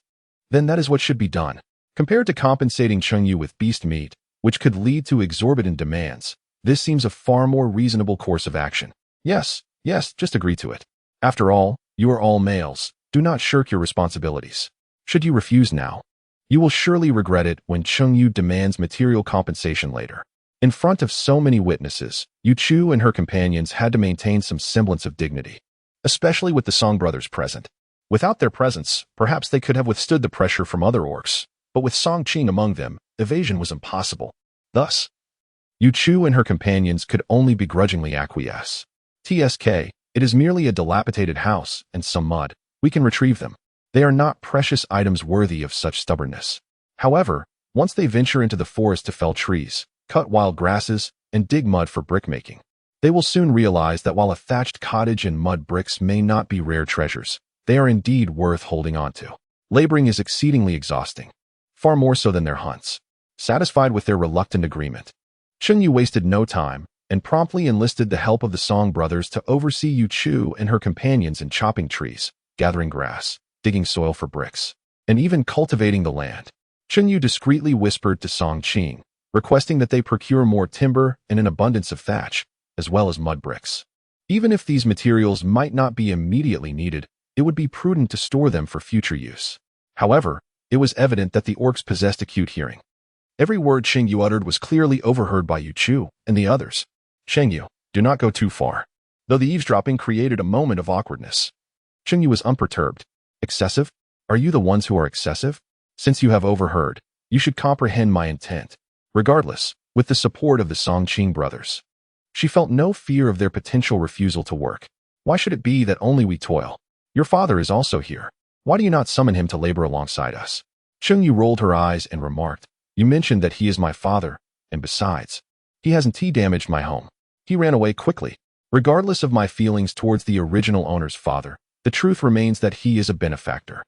then that is what should be done. Compared to compensating Cheng Yue with beast meat, which could lead to exorbitant demands, this seems a far more reasonable course of action. Yes, just agree to it. After all, you are all males. Do not shirk your responsibilities. Should you refuse now, you will surely regret it when Cheng Yue demands material compensation later. In front of so many witnesses, Yu Chu and her companions had to maintain some semblance of dignity, especially with the Song brothers present. Without their presence, perhaps they could have withstood the pressure from other orcs, but with Song Qing among them, evasion was impossible. Thus, Yu Chu and her companions could only begrudgingly acquiesce. TSK, it is merely a dilapidated house and some mud. We can retrieve them. They are not precious items worthy of such stubbornness. However, once they venture into the forest to fell trees, cut wild grasses, and dig mud for brickmaking, they will soon realize that while a thatched cottage and mud bricks may not be rare treasures, they are indeed worth holding on to. Laboring is exceedingly exhausting, far more so than their hunts. Satisfied with their reluctant agreement, Cheng Yue wasted no time and promptly enlisted the help of the Song brothers to oversee Yu Chu and her companions in chopping trees, gathering grass, digging soil for bricks, and even cultivating the land. Cheng Yue discreetly whispered to Song Qing, requesting that they procure more timber and an abundance of thatch, as well as mud bricks. Even if these materials might not be immediately needed, it would be prudent to store them for future use. However, it was evident that the orcs possessed acute hearing. Every word Cheng Yue uttered was clearly overheard by Yu Chu and the others. Cheng Yue, do not go too far. Though the eavesdropping created a moment of awkwardness, Cheng Yue was unperturbed. Excessive? Are you the ones who are excessive? Since you have overheard, you should comprehend my intent. Regardless, with the support of the Song Qing brothers, she felt no fear of their potential refusal to work. Why should it be that only we toil? Your father is also here. Why do you not summon him to labor alongside us? Cheng Yue rolled her eyes and remarked, you mentioned that he is my father, and besides, he hasn't damaged my home. He ran away quickly. Regardless of my feelings towards the original owner's father, the truth remains that he is a benefactor.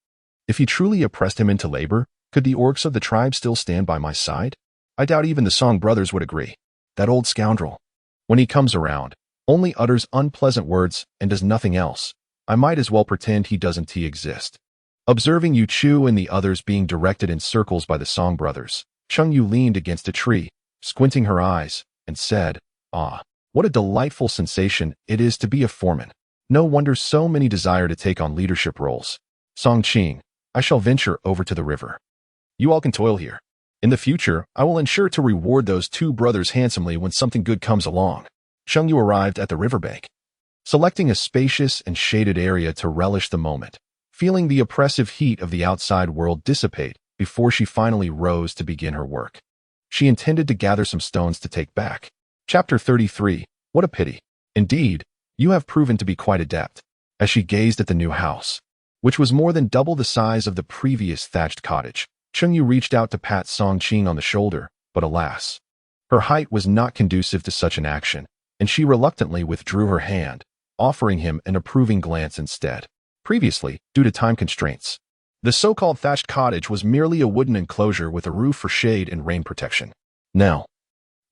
If he truly oppressed him into labor, could the orcs of the tribe still stand by my side? I doubt even the Song brothers would agree. That old scoundrel, when he comes around, only utters unpleasant words and does nothing else. I might as well pretend he doesn't exist. Observing Yu Chu and the others being directed in circles by the Song brothers, Cheng Yue leaned against a tree, squinting her eyes, and said, "Ah, what a delightful sensation it is to be a foreman. No wonder so many desire to take on leadership roles. Song Qing, I shall venture over to the river. You all can toil here. In the future, I will ensure to reward those two brothers handsomely when something good comes along." Cheng Yue arrived at the riverbank, selecting a spacious and shaded area to relish the moment, feeling the oppressive heat of the outside world dissipate before she finally rose to begin her work. She intended to gather some stones to take back. Chapter 33. What a pity. Indeed, you have proven to be quite adept. As she gazed at the new house, which was more than double the size of the previous thatched cottage, Cheng Yue reached out to pat Song Qing on the shoulder, but alas, her height was not conducive to such an action, and she reluctantly withdrew her hand, offering him an approving glance instead. Previously, due to time constraints, the so-called thatched cottage was merely a wooden enclosure with a roof for shade and rain protection. Now,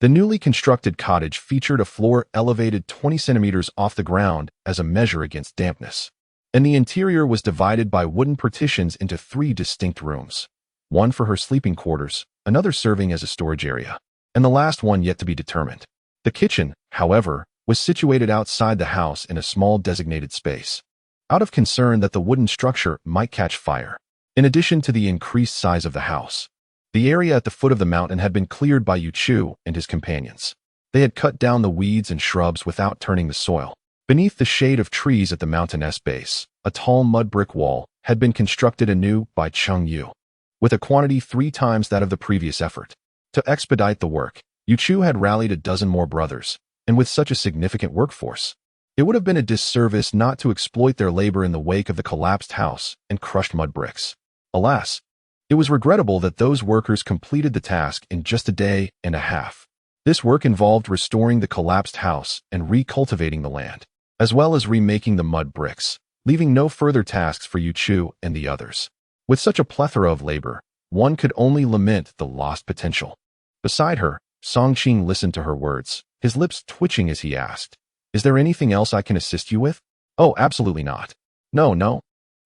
the newly constructed cottage featured a floor elevated 20 centimeters off the ground as a measure against dampness, and the interior was divided by wooden partitions into 3 distinct rooms, one for her sleeping quarters, another serving as a storage area, and the last one yet to be determined. The kitchen, however, was situated outside the house in a small designated space, out of concern that the wooden structure might catch fire. In addition to the increased size of the house, the area at the foot of the mountain had been cleared by Yu Chu and his companions. They had cut down the weeds and shrubs without turning the soil. Beneath the shade of trees at the mountain's base, a tall mud brick wall had been constructed anew by Cheng Yue, with a quantity 3 times that of the previous effort. To expedite the work, Yu Chu had rallied a dozen more brothers, and with such a significant workforce, it would have been a disservice not to exploit their labor in the wake of the collapsed house and crushed mud bricks. Alas, it was regrettable that those workers completed the task in just a day and a half. This work involved restoring the collapsed house and recultivating the land, as well as remaking the mud bricks, leaving no further tasks for Yu Chu and the others. With such a plethora of labor, one could only lament the lost potential. Beside her, Song Qing listened to her words, his lips twitching as he asked, Is there anything else I can assist you with? Oh, absolutely not. No.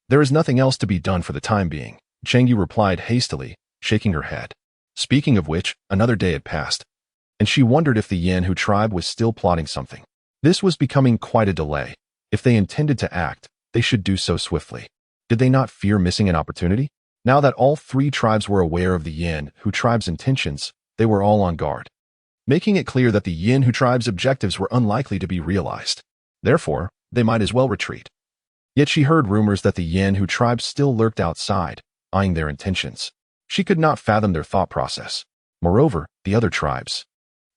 There is nothing else to be done for the time being, Cheng Yue replied hastily, shaking her head. Speaking of which, another day had passed, and she wondered if the Yanhu tribe was still plotting something. This was becoming quite a delay. If they intended to act, they should do so swiftly. Did they not fear missing an opportunity? Now that all three tribes were aware of the Yanhu tribe's intentions, they were all on guard, making it clear that the Yanhu tribe's objectives were unlikely to be realized. Therefore, they might as well retreat. Yet she heard rumors that the Yanhu tribe still lurked outside, eyeing their intentions. She could not fathom their thought process. Moreover, the other tribes,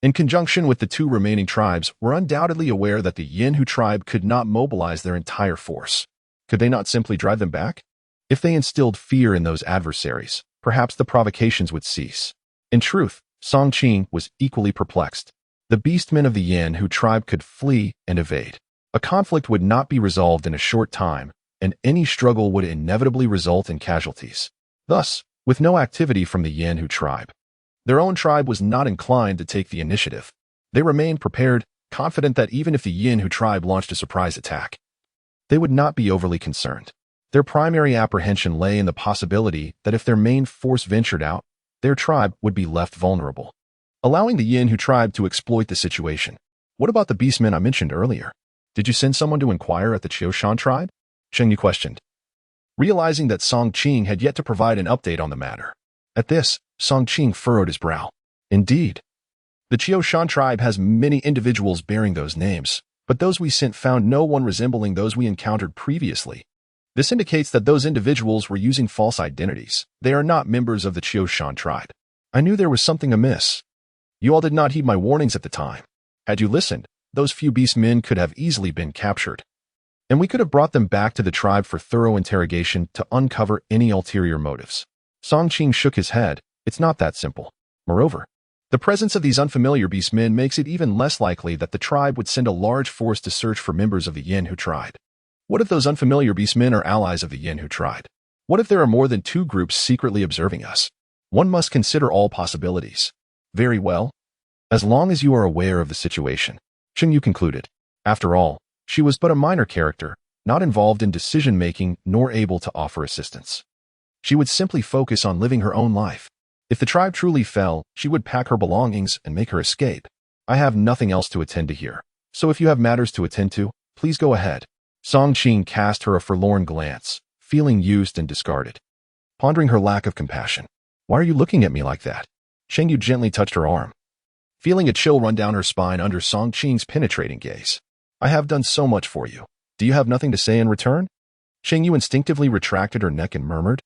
in conjunction with the two remaining tribes, were undoubtedly aware that the Yanhu tribe could not mobilize their entire force. Could they not simply drive them back? If they instilled fear in those adversaries, perhaps the provocations would cease. In truth, Song Qing was equally perplexed. The beastmen of the Yanhu tribe could flee and evade. A conflict would not be resolved in a short time, and any struggle would inevitably result in casualties. Thus, with no activity from the Yanhu tribe, their own tribe was not inclined to take the initiative. They remained prepared, confident that even if the Yanhu tribe launched a surprise attack, they would not be overly concerned. Their primary apprehension lay in the possibility that if their main force ventured out, their tribe would be left vulnerable, allowing the Yanhu tribe to exploit the situation. What about the beastmen I mentioned earlier? Did you send someone to inquire at the Qiushan tribe? Cheng Yue questioned, realizing that Song Qing had yet to provide an update on the matter. At this, Song Qing furrowed his brow. Indeed, the Qiushan tribe has many individuals bearing those names, but those we sent found no one resembling those we encountered previously. This indicates that those individuals were using false identities. They are not members of the Qiushan tribe. I knew there was something amiss. You all did not heed my warnings at the time. Had you listened, those few beastmen could have easily been captured, and we could have brought them back to the tribe for thorough interrogation to uncover any ulterior motives. Song Qing shook his head. It's not that simple. Moreover, the presence of these unfamiliar beastmen makes it even less likely that the tribe would send a large force to search for members of the Yanhu tribe. What if those unfamiliar beastmen are allies of the Yanhu tribe? What if there are more than two groups secretly observing us? One must consider all possibilities. Very well. As long as you are aware of the situation, Cheng Yue concluded. After all, she was but a minor character, not involved in decision-making nor able to offer assistance. She would simply focus on living her own life. If the tribe truly fell, she would pack her belongings and make her escape. I have nothing else to attend to here, so if you have matters to attend to, please go ahead. Song Qing cast her a forlorn glance, feeling used and discarded, pondering her lack of compassion. Why are you looking at me like that? Cheng Yue gently touched her arm, feeling a chill run down her spine under Song Qing's penetrating gaze. I have done so much for you. Do you have nothing to say in return? Cheng Yue instinctively retracted her neck and murmured,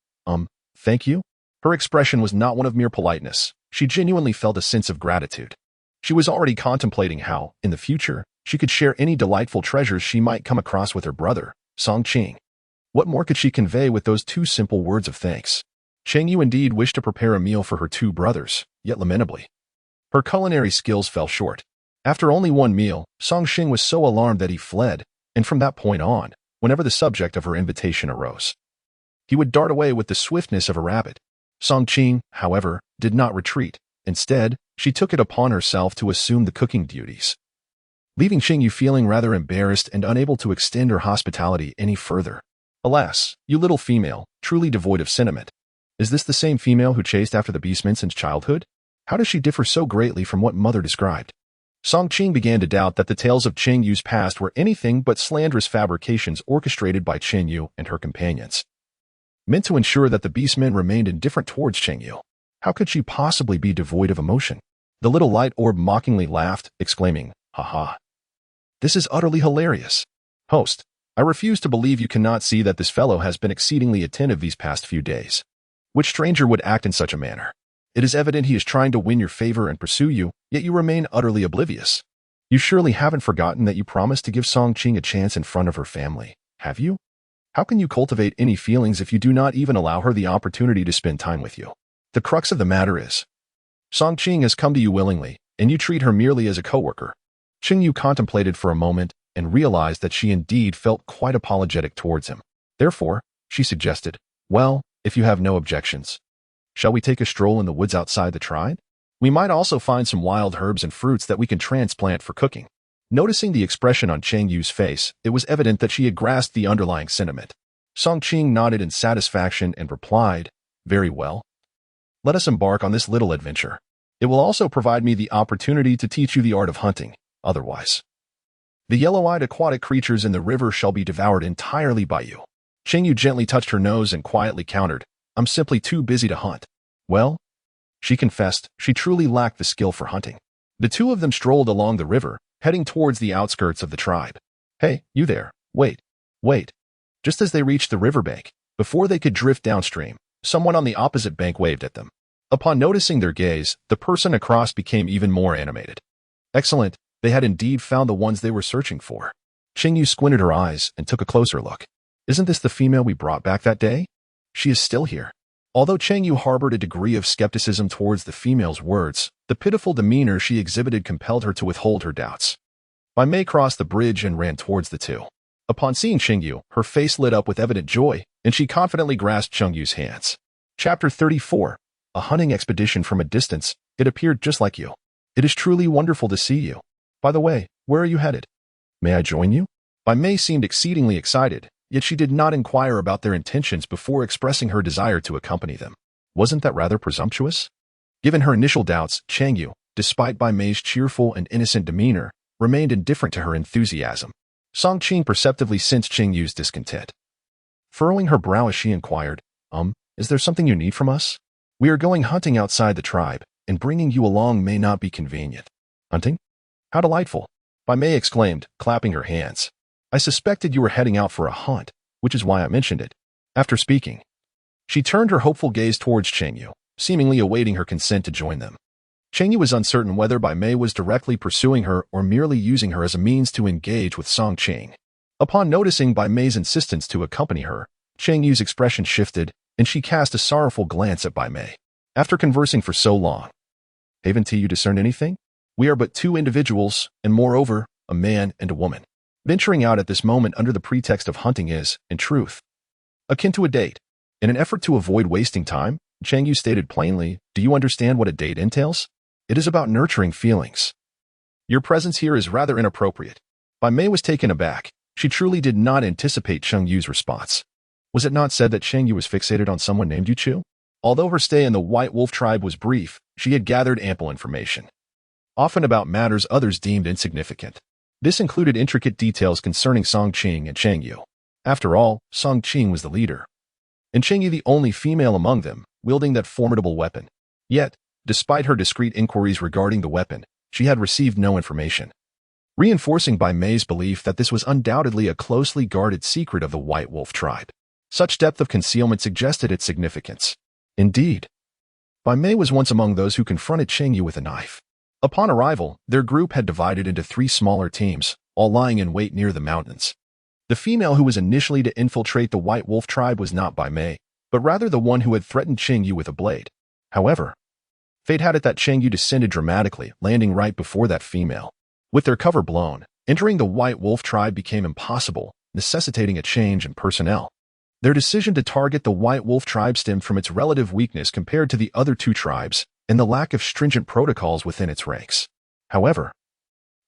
thank you? Her expression was not one of mere politeness. She genuinely felt a sense of gratitude. She was already contemplating how, in the future, she could share any delightful treasures she might come across with her brother, Song Qing. What more could she convey with those two simple words of thanks? Cheng Yue indeed wished to prepare a meal for her two brothers, yet lamentably, her culinary skills fell short. After only one meal, Song Qing was so alarmed that he fled, and from that point on, whenever the subject of her invitation arose, he would dart away with the swiftness of a rabbit. Song Qing, however, did not retreat. Instead, she took it upon herself to assume the cooking duties, leaving Cheng Yue feeling rather embarrassed and unable to extend her hospitality any further. Alas, you little female, truly devoid of sentiment. Is this the same female who chased after the beastmen since childhood? How does she differ so greatly from what mother described? Song Qing began to doubt that the tales of Cheng Yue's past were anything but slanderous fabrications orchestrated by Cheng Yue and her companions, meant to ensure that the beastmen remained indifferent towards Cheng Yue. How could she possibly be devoid of emotion? The little light orb mockingly laughed, exclaiming, "Ha ha. This is utterly hilarious. Host, I refuse to believe you cannot see that this fellow has been exceedingly attentive these past few days. Which stranger would act in such a manner? It is evident he is trying to win your favor and pursue you, yet you remain utterly oblivious. You surely haven't forgotten that you promised to give Song Qing a chance in front of her family, have you? How can you cultivate any feelings if you do not even allow her the opportunity to spend time with you? The crux of the matter is, Song Qing has come to you willingly, and you treat her merely as a coworker." Cheng Yue contemplated for a moment and realized that she indeed felt quite apologetic towards him. Therefore, she suggested, "Well, if you have no objections, shall we take a stroll in the woods outside the tribe? We might also find some wild herbs and fruits that we can transplant for cooking." Noticing the expression on Cheng Yue's face, it was evident that she had grasped the underlying sentiment. Song Qing nodded in satisfaction and replied, "Very well. Let us embark on this little adventure. It will also provide me the opportunity to teach you the art of hunting. Otherwise, the yellow-eyed aquatic creatures in the river shall be devoured entirely by you." Cheng Yue gently touched her nose and quietly countered, "I'm simply too busy to hunt." Well, she confessed, she truly lacked the skill for hunting. The two of them strolled along the river, heading towards the outskirts of the tribe. "Hey, you there. Wait. Just as they reached the riverbank, before they could drift downstream, someone on the opposite bank waved at them. Upon noticing their gaze, the person across became even more animated. Excellent, they had indeed found the ones they were searching for. Cheng Yue squinted her eyes and took a closer look. "Isn't this the female we brought back that day? She is still here." Although Cheng Yue harbored a degree of skepticism towards the female's words, the pitiful demeanor she exhibited compelled her to withhold her doubts. Bai Mei crossed the bridge and ran towards the two. Upon seeing Cheng Yue, her face lit up with evident joy, and she confidently grasped Cheng Yue's hands. Chapter 34. A hunting expedition from a distance. It appeared just like you. It is truly wonderful to see you. By the way, where are you headed? May I join you? Bai Mei seemed exceedingly excited, yet she did not inquire about their intentions before expressing her desire to accompany them. Wasn't that rather presumptuous? Given her initial doubts, Cheng Yue, despite Bai Mei's cheerful and innocent demeanor, remained indifferent to her enthusiasm. Song Qing perceptively sensed Cheng Yue's discontent. Furrowing her brow as she inquired, is there something you need from us? We are going hunting outside the tribe, and bringing you along may not be convenient. Hunting? How delightful! Bai Mei exclaimed, clapping her hands. I suspected you were heading out for a hunt, which is why I mentioned it. After speaking, she turned her hopeful gaze towards Cheng Yue, seemingly awaiting her consent to join them. Cheng Yue was uncertain whether Bai Mei was directly pursuing her or merely using her as a means to engage with Song Qing. Upon noticing Bai Mei's insistence to accompany her, Cheng Yue's expression shifted, and she cast a sorrowful glance at Bai Mei. After conversing for so long, haven't you discerned anything? We are but two individuals, and moreover, a man and a woman. Venturing out at this moment under the pretext of hunting is, in truth, akin to a date. In an effort to avoid wasting time, Cheng Yue stated plainly, do you understand what a date entails? It is about nurturing feelings. Your presence here is rather inappropriate. Bai Mei was taken aback. She truly did not anticipate Cheng Yue's response. Was it not said that Cheng Yue was fixated on someone named Yu Chu? Although her stay in the White Wolf tribe was brief, she had gathered ample information, often about matters others deemed insignificant. This included intricate details concerning Song Qing and Cheng Yue. After all, Song Qing was the leader, and Cheng Yue the only female among them, wielding that formidable weapon. Yet, despite her discreet inquiries regarding the weapon, she had received no information, reinforcing Bai Mei's belief that this was undoubtedly a closely guarded secret of the White Wolf tribe. Such depth of concealment suggested its significance. Indeed, Bai Mei was once among those who confronted Cheng Yue with a knife. Upon arrival, their group had divided into 3 smaller teams, all lying in wait near the mountains. The female who was initially to infiltrate the White Wolf tribe was not Bai Mei, but rather the one who had threatened Cheng Yue with a blade. However, fate had it that Cheng Yue descended dramatically, landing right before that female. With their cover blown, entering the White Wolf tribe became impossible, necessitating a change in personnel. Their decision to target the White Wolf tribe stemmed from its relative weakness compared to the other 2 tribes, and the lack of stringent protocols within its ranks. However,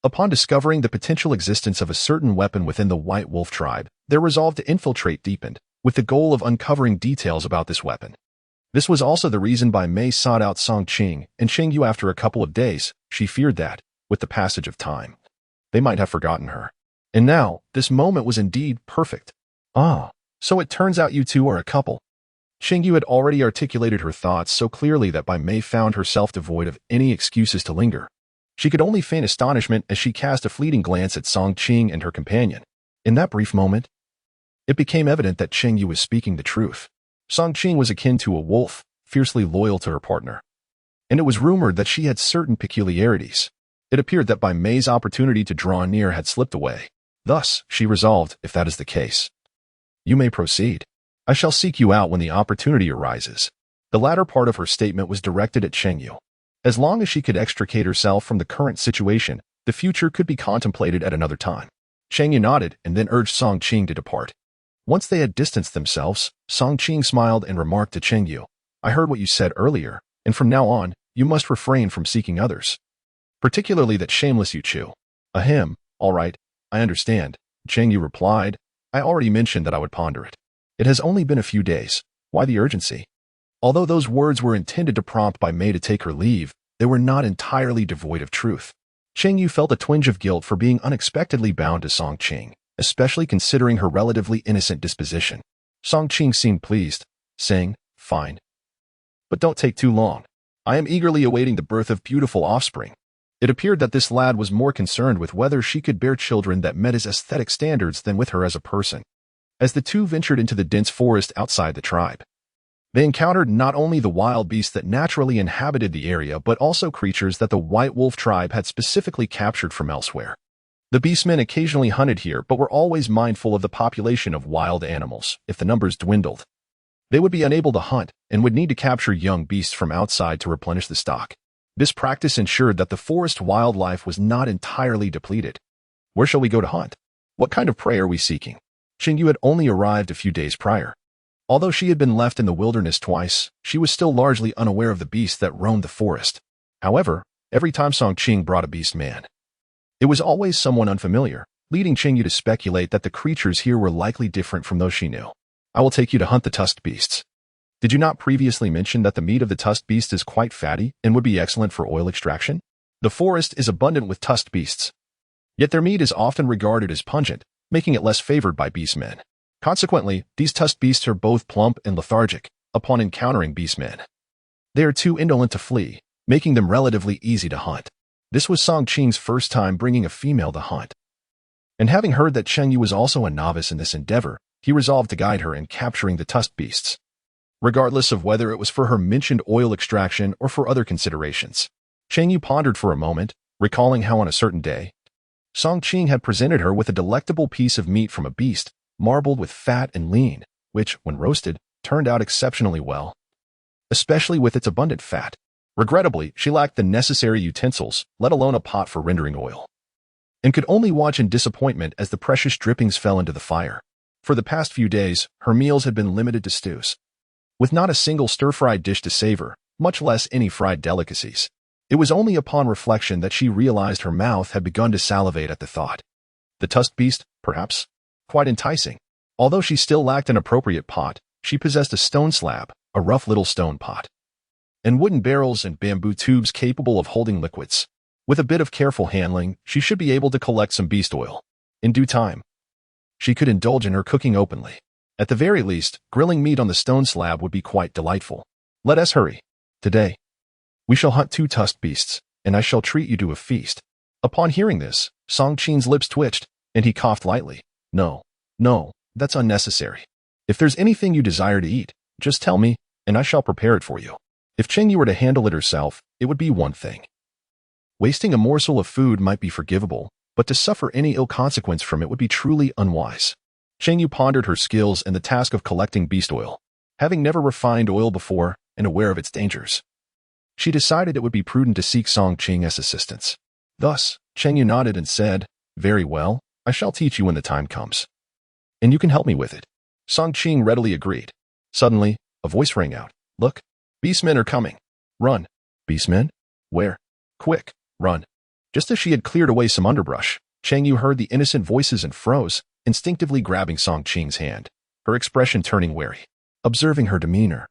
upon discovering the potential existence of a certain weapon within the White Wolf tribe, their resolve to infiltrate deepened, with the goal of uncovering details about this weapon. This was also the reason Bai Mei sought out Song Qing and Cheng Yue after a couple of days. She feared that, with the passage of time, they might have forgotten her. And now, this moment was indeed perfect. Ah, so it turns out you two are a couple. Cheng Yue had already articulated her thoughts so clearly that Bai Mei found herself devoid of any excuses to linger. She could only feign astonishment as she cast a fleeting glance at Song Qing and her companion. In that brief moment, it became evident that Cheng Yue was speaking the truth. Song Qing was akin to a wolf, fiercely loyal to her partner. And it was rumored that she had certain peculiarities. It appeared that Bai Mei's opportunity to draw near had slipped away. Thus, she resolved, if that is the case, you may proceed. I shall seek you out when the opportunity arises. The latter part of her statement was directed at Cheng Yue. As long as she could extricate herself from the current situation, the future could be contemplated at another time. Cheng Yue nodded and then urged Song Qing to depart. Once they had distanced themselves, Song Qing smiled and remarked to Cheng Yue, I heard what you said earlier, and from now on, you must refrain from seeking others. Particularly that shameless Yu Chu. Ahem, All right, I understand, Cheng Yue replied. I already mentioned that I would ponder it. It has only been a few days. Why the urgency? Although those words were intended to prompt Bai Mei to take her leave, they were not entirely devoid of truth. Cheng Yue felt a twinge of guilt for being unexpectedly bound to Song Qing, especially considering her relatively innocent disposition. Song Qing seemed pleased, saying, "Fine. But don't take too long. I am eagerly awaiting the birth of beautiful offspring." It appeared that this lad was more concerned with whether she could bear children that met his aesthetic standards than with her as a person. As the two ventured into the dense forest outside the tribe, they encountered not only the wild beasts that naturally inhabited the area but also creatures that the White Wolf tribe had specifically captured from elsewhere. The beastmen occasionally hunted here but were always mindful of the population of wild animals. If the numbers dwindled, they would be unable to hunt and would need to capture young beasts from outside to replenish the stock. This practice ensured that the forest wildlife was not entirely depleted. Where shall we go to hunt? What kind of prey are we seeking? Cheng Yue had only arrived a few days prior. Although she had been left in the wilderness twice, she was still largely unaware of the beasts that roamed the forest. However, every time Song Qing brought a beast man, it was always someone unfamiliar, leading Cheng Yue to speculate that the creatures here were likely different from those she knew. I will take you to hunt the tusked beasts. Did you not previously mention that the meat of the tusked beast is quite fatty and would be excellent for oil extraction? The forest is abundant with tusked beasts, yet their meat is often regarded as pungent, making it less favored by beastmen. Consequently, these tusked beasts are both plump and lethargic upon encountering beastmen. They are too indolent to flee, making them relatively easy to hunt. This was Song Qing's first time bringing a female to hunt. And having heard that Cheng Yue was also a novice in this endeavor, he resolved to guide her in capturing the tusked beasts, regardless of whether it was for her mentioned oil extraction or for other considerations. Cheng Yue pondered for a moment, recalling how on a certain day, Song Qing had presented her with a delectable piece of meat from a beast, marbled with fat and lean, which, when roasted, turned out exceptionally well, especially with its abundant fat. Regrettably, she lacked the necessary utensils, let alone a pot for rendering oil, and could only watch in disappointment as the precious drippings fell into the fire. For the past few days, her meals had been limited to stews, with not a single stir-fried dish to savor, much less any fried delicacies. It was only upon reflection that she realized her mouth had begun to salivate at the thought. The tusked beast, perhaps? Quite enticing. Although she still lacked an appropriate pot, she possessed a stone slab, a rough little stone pot, and wooden barrels and bamboo tubes capable of holding liquids. With a bit of careful handling, she should be able to collect some beast oil. In due time, she could indulge in her cooking openly. At the very least, grilling meat on the stone slab would be quite delightful. Let us hurry. Today, we shall hunt 2 tusked beasts, and I shall treat you to a feast. Upon hearing this, Song Qing's lips twitched, and he coughed lightly. No, that's unnecessary. If there's anything you desire to eat, just tell me, and I shall prepare it for you. If Cheng Yue were to handle it herself, it would be one thing. Wasting a morsel of food might be forgivable, but to suffer any ill consequence from it would be truly unwise. Cheng Yue pondered her skills and the task of collecting beast oil. Having never refined oil before and aware of its dangers, she decided it would be prudent to seek Song Qing as assistance. Thus, Cheng Yue nodded and said, "Very well, I shall teach you when the time comes. And you can help me with it." Song Qing readily agreed. Suddenly, a voice rang out. "Look, beastmen are coming. Run." "Beastmen? Where?" "Quick, run." Just as she had cleared away some underbrush, Cheng Yue heard the innocent voices and froze, instinctively grabbing Song Qing's hand, her expression turning wary. Observing her demeanor,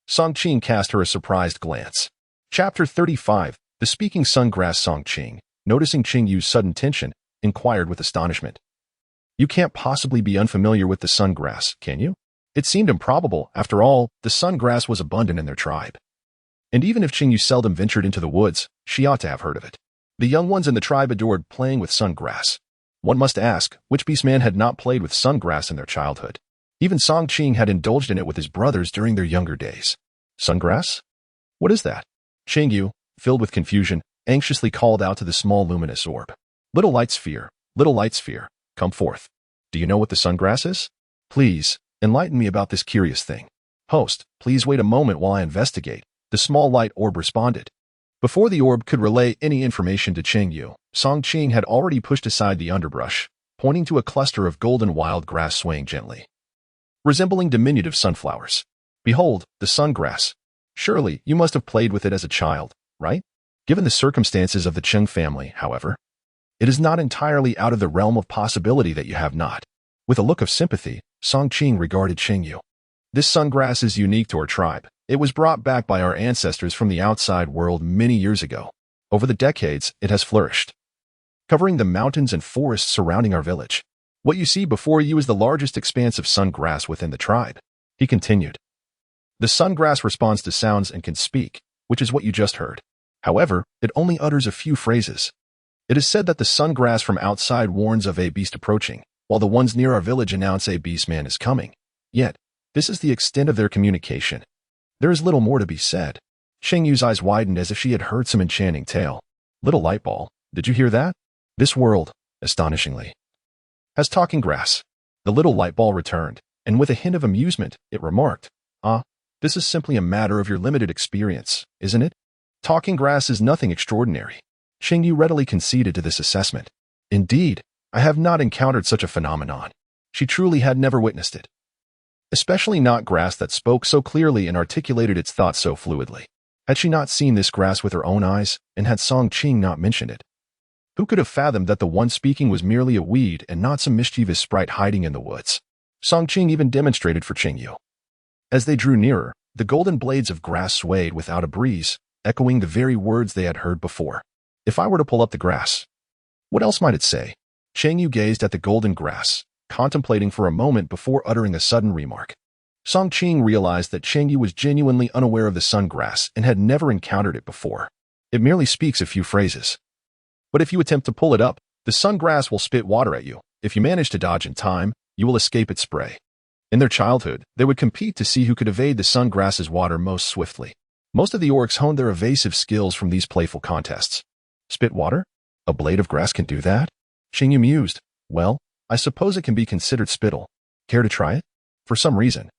Song Qing cast her a surprised glance. Chapter 35. The speaking sungrass. Song Qing, noticing Cheng Yue's sudden tension, inquired with astonishment. "You can't possibly be unfamiliar with the sungrass, can you?" It seemed improbable. After all, the sungrass was abundant in their tribe. And even if Cheng Yue seldom ventured into the woods, she ought to have heard of it. The young ones in the tribe adored playing with sungrass. One must ask, which beastman had not played with sungrass in their childhood? Even Song Qing had indulged in it with his brothers during their younger days. Sungrass? What is that? Cheng Yue, filled with confusion, anxiously called out to the small luminous orb. Little light sphere, come forth. Do you know what the sungrass is? Please, enlighten me about this curious thing. Host, please wait a moment while I investigate, the small light orb responded. Before the orb could relay any information to Cheng Yue, Song Qing had already pushed aside the underbrush, pointing to a cluster of golden wild grass swaying gently, resembling diminutive sunflowers. Behold, the sungrass. Surely, you must have played with it as a child, right? Given the circumstances of the Cheng family, however, It is not entirely out of the realm of possibility that you have not. With a look of sympathy, Song Qing regarded Cheng Yue. This sungrass is unique to our tribe. It was brought back by our ancestors from the outside world many years ago. Over the decades, it has flourished, covering the mountains and forests surrounding our village. What you see before you is the largest expanse of sungrass within the tribe. He continued. The sungrass responds to sounds and can speak, which is what you just heard. However, it only utters a few phrases. It is said that the sungrass from outside warns of a beast approaching, while the ones near our village announce a beastman is coming. Yet, this is the extent of their communication. There is little more to be said. Cheng Yue's eyes widened as if she had heard some enchanting tale. Little lightball, did you hear that? This world, astonishingly, has talking grass. The little lightball returned, and with a hint of amusement, it remarked, this is simply a matter of your limited experience, isn't it? Talking grass is nothing extraordinary. Cheng Yue readily conceded to this assessment. Indeed, I have not encountered such a phenomenon. She truly had never witnessed it. Especially not grass that spoke so clearly and articulated its thoughts so fluidly. Had she not seen this grass with her own eyes, and had Song Qing not mentioned it? Who could have fathomed that the one speaking was merely a weed and not some mischievous sprite hiding in the woods? Song Qing even demonstrated for Cheng Yue. As they drew nearer, the golden blades of grass swayed without a breeze, echoing the very words they had heard before. If I were to pull up the grass, what else might it say? Cheng Yue gazed at the golden grass, contemplating for a moment before uttering a sudden remark. Song Qing realized that Cheng Yue was genuinely unaware of the sungrass and had never encountered it before. It merely speaks a few phrases. But if you attempt to pull it up, the sungrass will spit water at you. If you manage to dodge in time, you will escape its spray. In their childhood, they would compete to see who could evade the sungrass's water most swiftly. Most of the orcs honed their evasive skills from these playful contests. Spit water? A blade of grass can do that? Cheng Yue mused. Well, I suppose it can be considered spittle. Care to try it? For some reason,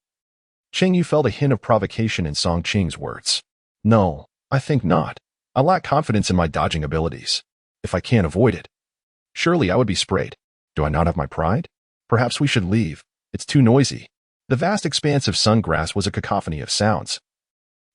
Cheng Yue felt a hint of provocation in Song Qing's words. No, I think not. I lack confidence in my dodging abilities. If I can't avoid it, surely I would be sprayed. Do I not have my pride? Perhaps we should leave. It's too noisy. The vast expanse of sungrass was a cacophony of sounds.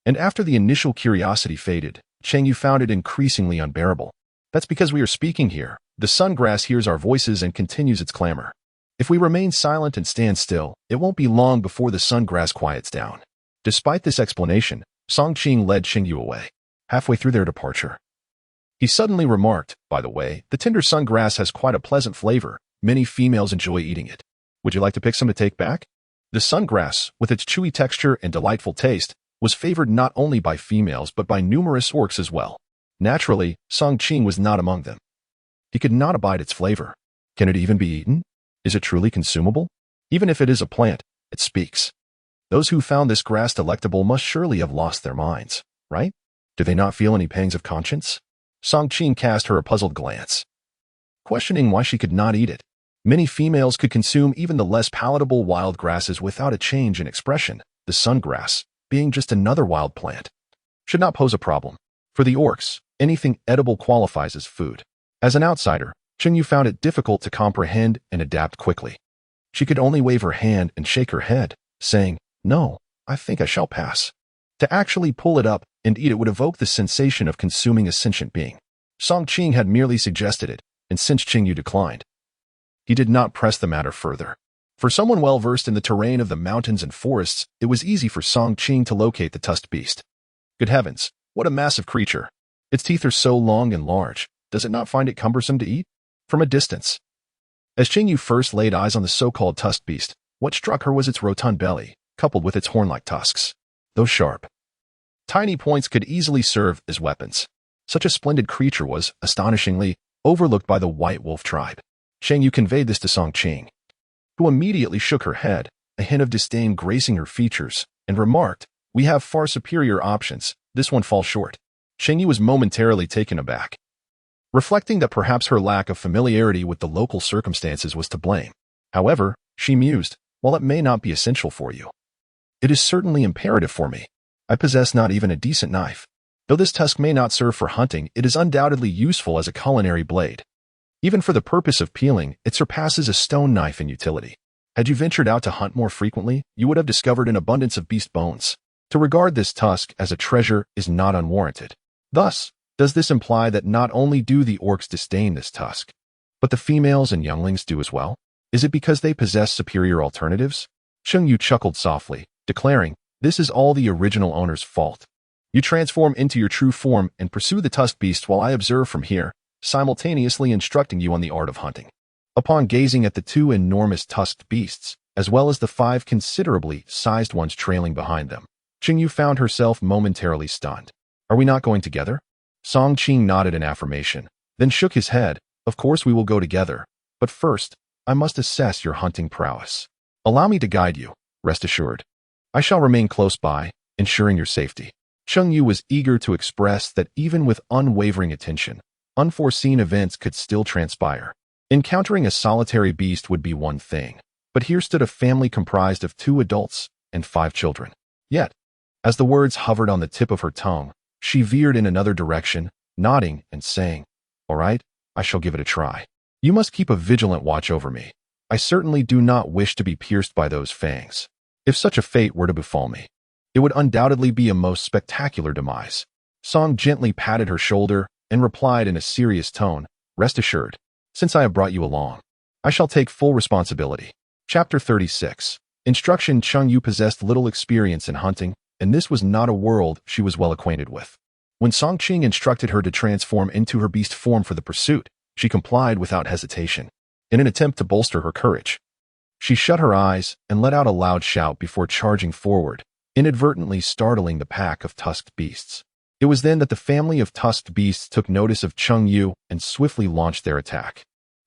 And after the initial curiosity faded, Cheng Yue found it increasingly unbearable. That's because we are speaking here. The sungrass hears our voices and continues its clamor. If we remain silent and stand still, it won't be long before the sungrass quiets down. Despite this explanation, Song Qing led Cheng Yue away. Halfway through their departure, he suddenly remarked, by the way, the tender sungrass has quite a pleasant flavor. Many females enjoy eating it. Would you like to pick some to take back? The sungrass, with its chewy texture and delightful taste, was favored not only by females but by numerous orcs as well. Naturally, Song Qing was not among them. He could not abide its flavor. Can it even be eaten? Is it truly consumable? Even if it is a plant, it speaks. Those who found this grass delectable must surely have lost their minds, right? Do they not feel any pangs of conscience? Song Qing cast her a puzzled glance, questioning why she could not eat it. Many females could consume even the less palatable wild grasses without a change in expression. The sungrass, being just another wild plant, should not pose a problem. For the orcs, anything edible qualifies as food. As an outsider, Cheng Yue found it difficult to comprehend and adapt quickly. She could only wave her hand and shake her head, saying, No, I think I shall pass. To actually pull it up and eat it would evoke the sensation of consuming a sentient being. Song Qing had merely suggested it, and since Cheng Yue declined, he did not press the matter further. For someone well-versed in the terrain of the mountains and forests, it was easy for Song Qing to locate the tusked beast. Good heavens, what a massive creature. Its teeth are so long and large. Does it not find it cumbersome to eat? From a distance, as Cheng Yue first laid eyes on the so-called tusked beast, what struck her was its rotund belly, coupled with its horn-like tusks. Those sharp, tiny points could easily serve as weapons. Such a splendid creature was, astonishingly, overlooked by the White Wolf tribe. Cheng Yue conveyed this to Song Qing, who immediately shook her head, a hint of disdain gracing her features, and remarked, We have far superior options. This one falls short. Cheng Yue was momentarily taken aback, reflecting that perhaps her lack of familiarity with the local circumstances was to blame. However, she mused, while it may not be essential for you, it is certainly imperative for me. I possess not even a decent knife. Though this tusk may not serve for hunting, it is undoubtedly useful as a culinary blade. Even for the purpose of peeling, it surpasses a stone knife in utility. Had you ventured out to hunt more frequently, you would have discovered an abundance of beast bones. To regard this tusk as a treasure is not unwarranted. Thus, does this imply that not only do the orcs disdain this tusk, But the females and younglings do as well? Is it because they possess superior alternatives? Cheng Yue chuckled softly, declaring, "This is all the original owner's fault. You transform into your true form and pursue the tusked beast while I observe from here, simultaneously instructing you on the art of hunting." Upon gazing at the two enormous tusked beasts, as well as the 5 considerably sized ones trailing behind them, Cheng Yue found herself momentarily stunned. "Are we not going together?" Song Qing nodded in affirmation, then shook his head. "Of course we will go together, but first, I must assess your hunting prowess. Allow me to guide you, rest assured. I shall remain close by, ensuring your safety." Cheng Yue was eager to express that even with unwavering attention, unforeseen events could still transpire. Encountering a solitary beast would be one thing, but here stood a family comprised of 2 adults and 5 children. Yet, as the words hovered on the tip of her tongue, she veered in another direction, nodding and saying, "All right, I shall give it a try. You must keep a vigilant watch over me. I certainly do not wish to be pierced by those fangs. If such a fate were to befall me, it would undoubtedly be a most spectacular demise." Song gently patted her shoulder and replied in a serious tone, "Rest assured, since I have brought you along, I shall take full responsibility." Chapter 36. Instruction. Cheng Yue possessed little experience in hunting, and this was not a world she was well acquainted with. When Song Qing instructed her to transform into her beast form for the pursuit, she complied without hesitation. In an attempt to bolster her courage, she shut her eyes and let out a loud shout before charging forward, inadvertently startling the pack of tusked beasts. It was then that the family of tusked beasts took notice of Cheng Yue and swiftly launched their attack.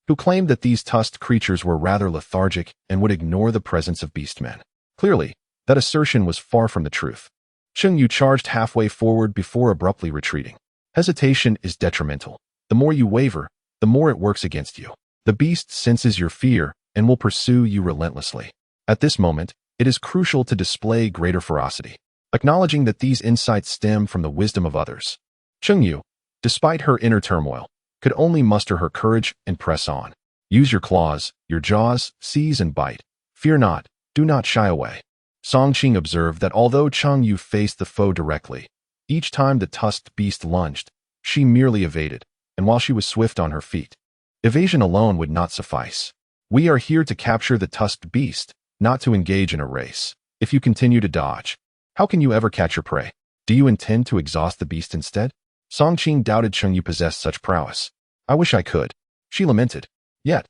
Who claimed that these tusked creatures were rather lethargic and would ignore the presence of beastmen. Clearly, that assertion was far from the truth. Cheng Yue charged halfway forward before abruptly retreating. Hesitation is detrimental. The more you waver, the more it works against you. The beast senses your fear and will pursue you relentlessly. At this moment, it is crucial to display greater ferocity, acknowledging that these insights stem from the wisdom of others. Cheng Yue, despite her inner turmoil, could only muster her courage and press on. Use your claws, your jaws, seize and bite. Fear not, do not shy away. Song Qing observed that although Cheng Yue faced the foe directly, each time the tusked beast lunged, she merely evaded, and while she was swift on her feet, evasion alone would not suffice. We are here to capture the tusked beast, not to engage in a race. If you continue to dodge, how can you ever catch your prey? Do you intend to exhaust the beast instead? Song Qing doubted Cheng Yue possessed such prowess. "I wish I could," she lamented. Yet,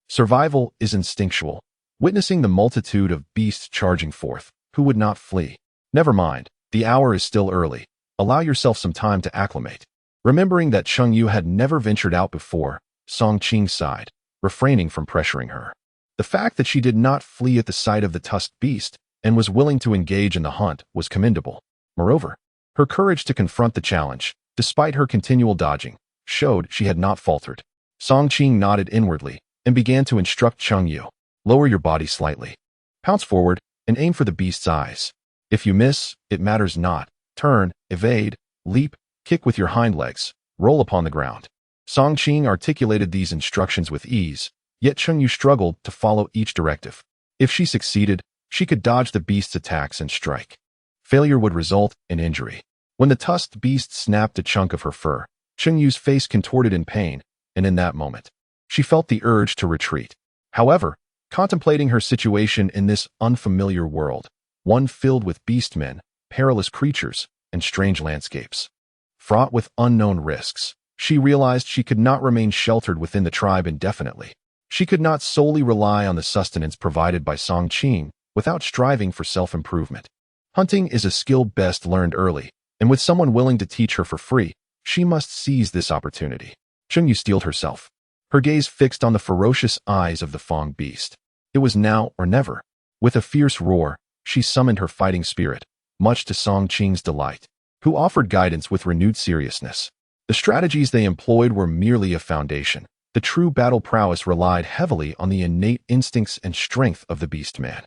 survival is instinctual. Witnessing the multitude of beasts charging forth, who would not flee? Never mind, the hour is still early. Allow yourself some time to acclimate. Remembering that Cheng Yue had never ventured out before, Song Qing sighed, refraining from pressuring her. The fact that she did not flee at the sight of the tusked beast and was willing to engage in the hunt was commendable. Moreover, her courage to confront the challenge, despite her continual dodging, showed she had not faltered. Song Qing nodded inwardly and began to instruct Cheng Yue. "Lower your body slightly. Pounce forward and aim for the beast's eyes. If you miss, it matters not. Turn, evade, leap, kick with your hind legs, roll upon the ground." Song Qing articulated these instructions with ease, yet Cheng Yue struggled to follow each directive. If she succeeded, she could dodge the beast's attacks and strike. Failure would result in injury. When the tusked beast snapped a chunk of her fur, Cheng Yue's face contorted in pain, and in that moment, she felt the urge to retreat. However, contemplating her situation in this unfamiliar world, one filled with beastmen, perilous creatures, and strange landscapes, fraught with unknown risks, she realized she could not remain sheltered within the tribe indefinitely. She could not solely rely on the sustenance provided by Song Qing without striving for self-improvement. Hunting is a skill best learned early, and with someone willing to teach her for free, she must seize this opportunity. Cheng Yue steeled herself, her gaze fixed on the ferocious eyes of the Fang beast. It was now or never. With a fierce roar, she summoned her fighting spirit, much to Song Qing's delight, who offered guidance with renewed seriousness. The strategies they employed were merely a foundation. The true battle prowess relied heavily on the innate instincts and strength of the beastman.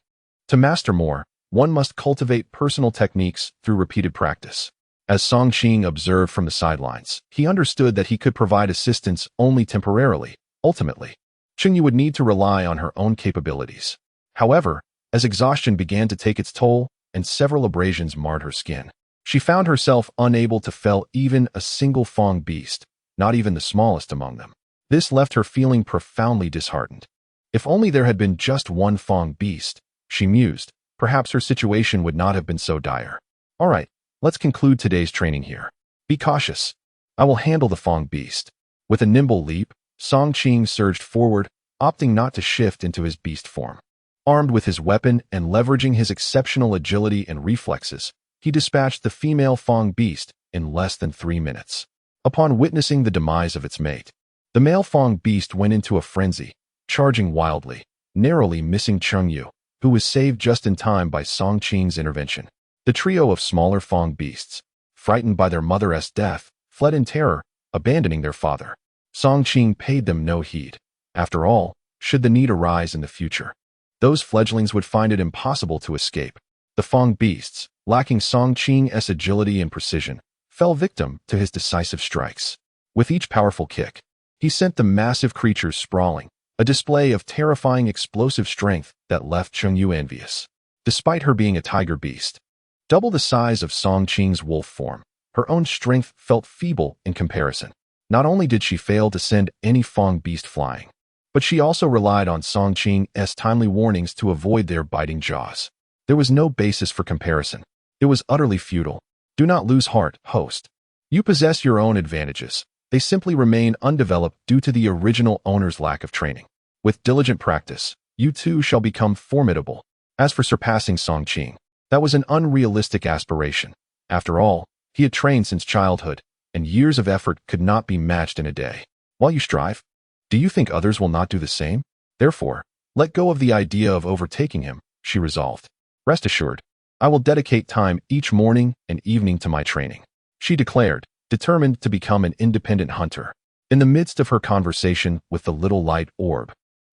To master more, one must cultivate personal techniques through repeated practice. As Song Qing observed from the sidelines, he understood that he could provide assistance only temporarily. Ultimately, Cheng Yue would need to rely on her own capabilities. However, as exhaustion began to take its toll and several abrasions marred her skin, she found herself unable to fell even a single Fang beast, not even the smallest among them. This left her feeling profoundly disheartened. If only there had been just one Fong beast, she mused, perhaps her situation would not have been so dire. All right, let's conclude today's training here. Be cautious. I will handle the Fong beast. With a nimble leap, Song Qing surged forward, opting not to shift into his beast form. Armed with his weapon and leveraging his exceptional agility and reflexes, he dispatched the female Fong beast in less than 3 minutes. Upon witnessing the demise of its mate, the male Fong beast went into a frenzy, charging wildly, narrowly missing Cheng Yue, who was saved just in time by Song Qing's intervention. The trio of smaller Fong beasts, frightened by their mother's death, fled in terror, abandoning their father. Song Qing paid them no heed. After all, should the need arise in the future, those fledglings would find it impossible to escape. The Fong beasts, lacking Song Qing's agility and precision, fell victim to his decisive strikes. With each powerful kick, he sent the massive creatures sprawling, a display of terrifying explosive strength that left Cheng Yue envious. Despite her being a tiger beast, double the size of Song Qing's wolf form, her own strength felt feeble in comparison. Not only did she fail to send any Fong beast flying, but she also relied on Song Qing's timely warnings to avoid their biting jaws. There was no basis for comparison. It was utterly futile. Do not lose heart, host. You possess your own advantages. They simply remain undeveloped due to the original owner's lack of training. With diligent practice, you too shall become formidable. As for surpassing Song Qing, that was an unrealistic aspiration. After all, he had trained since childhood, and years of effort could not be matched in a day. While you strive, do you think others will not do the same? Therefore, let go of the idea of overtaking him, she resolved. Rest assured, I will dedicate time each morning and evening to my training, she declared, determined to become an independent hunter. In the midst of her conversation with the little light orb,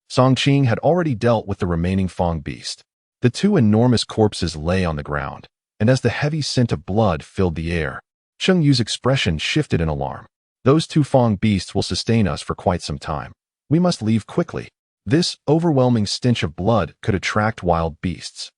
Song Qing had already dealt with the remaining Fong beast. The two enormous corpses lay on the ground, and as the heavy scent of blood filled the air, Cheng Yue's expression shifted in alarm. Those two Fong beasts will sustain us for quite some time. We must leave quickly. This overwhelming stench of blood could attract wild beasts.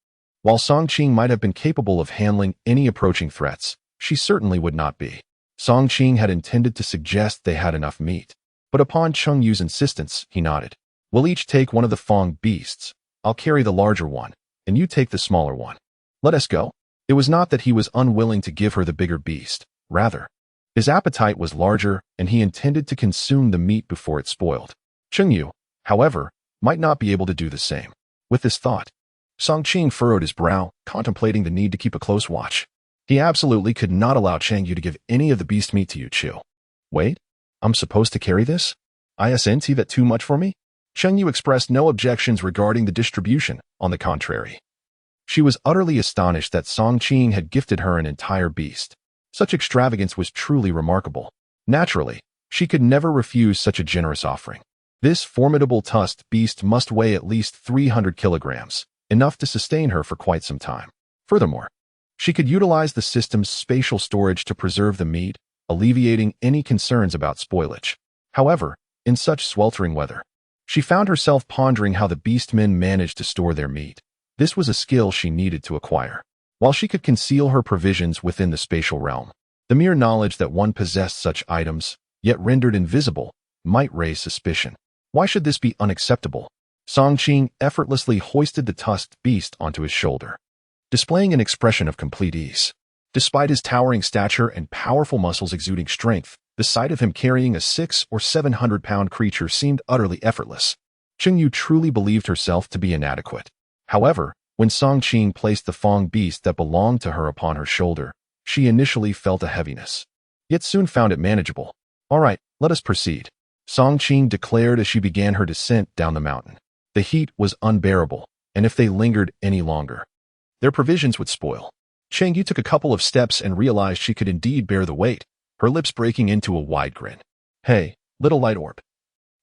While Song Qing might have been capable of handling any approaching threats, she certainly would not be. Song Qing had intended to suggest they had enough meat, but upon Cheng Yue's insistence, he nodded. We'll each take one of the Fong beasts. I'll carry the larger one, and you take the smaller one. Let us go. It was not that he was unwilling to give her the bigger beast. Rather, his appetite was larger, and he intended to consume the meat before it spoiled. Cheng Yue, however, might not be able to do the same. With this thought, Song Qing furrowed his brow, contemplating the need to keep a close watch. He absolutely could not allow Cheng Yue to give any of the beast meat to Yu. Wait, I'm supposed to carry this? Isn't that too much for me? Cheng Yue expressed no objections regarding the distribution, on the contrary. She was utterly astonished that Song Qing had gifted her an entire beast. Such extravagance was truly remarkable. Naturally, she could never refuse such a generous offering. This formidable tusked beast must weigh at least 300 kilograms, enough to sustain her for quite some time. Furthermore, she could utilize the system's spatial storage to preserve the meat, alleviating any concerns about spoilage. However, in such sweltering weather, she found herself pondering how the beastmen managed to store their meat. This was a skill she needed to acquire. While she could conceal her provisions within the spatial realm, the mere knowledge that one possessed such items, yet rendered invisible, might raise suspicion. Why should this be unacceptable? Song Qing effortlessly hoisted the tusked beast onto his shoulder, displaying an expression of complete ease. Despite his towering stature and powerful muscles exuding strength, the sight of him carrying a 600 or 700-pound creature seemed utterly effortless. Cheng Yue truly believed herself to be inadequate. However, when Song Qing placed the Fong beast that belonged to her upon her shoulder, she initially felt a heaviness, yet soon found it manageable. All right, let us proceed, Song Qing declared as she began her descent down the mountain. The heat was unbearable, and if they lingered any longer, their provisions would spoil. Cheng Yue took a couple of steps and realized she could indeed bear the weight, her lips breaking into a wide grin. Hey, little light orb.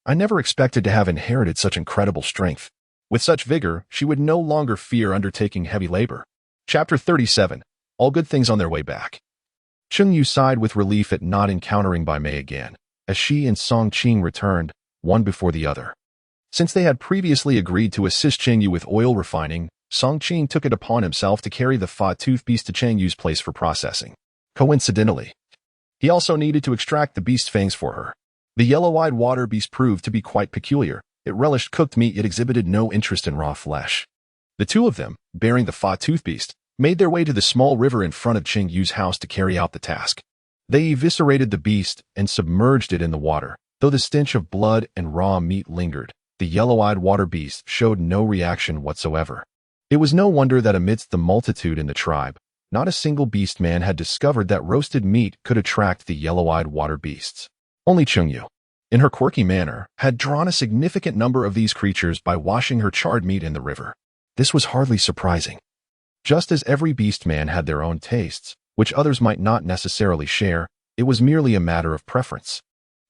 I never expected to have inherited such incredible strength. With such vigor, she would no longer fear undertaking heavy labor. Chapter 37. All good things on their way back. Cheng Yue sighed with relief at not encountering Bai Mei again, as she and Song Qing returned, one before the other. Since they had previously agreed to assist Cheng Yue with oil refining, Song Qing took it upon himself to carry the fa-tooth beast to Cheng Yue's place for processing. Coincidentally, he also needed to extract the beast's fangs for her. The yellow-eyed water beast proved to be quite peculiar. It relished cooked meat yet exhibited no interest in raw flesh. The two of them, bearing the fat-toothed beast, made their way to the small river in front of Cheng Yue's house to carry out the task. They eviscerated the beast and submerged it in the water. Though the stench of blood and raw meat lingered, the yellow-eyed water beast showed no reaction whatsoever. It was no wonder that amidst the multitude in the tribe, not a single beastman had discovered that roasted meat could attract the yellow-eyed water beasts. Only Cheng Yue, in her quirky manner, had drawn a significant number of these creatures by washing her charred meat in the river. This was hardly surprising. Just as every beastman had their own tastes, which others might not necessarily share, it was merely a matter of preference.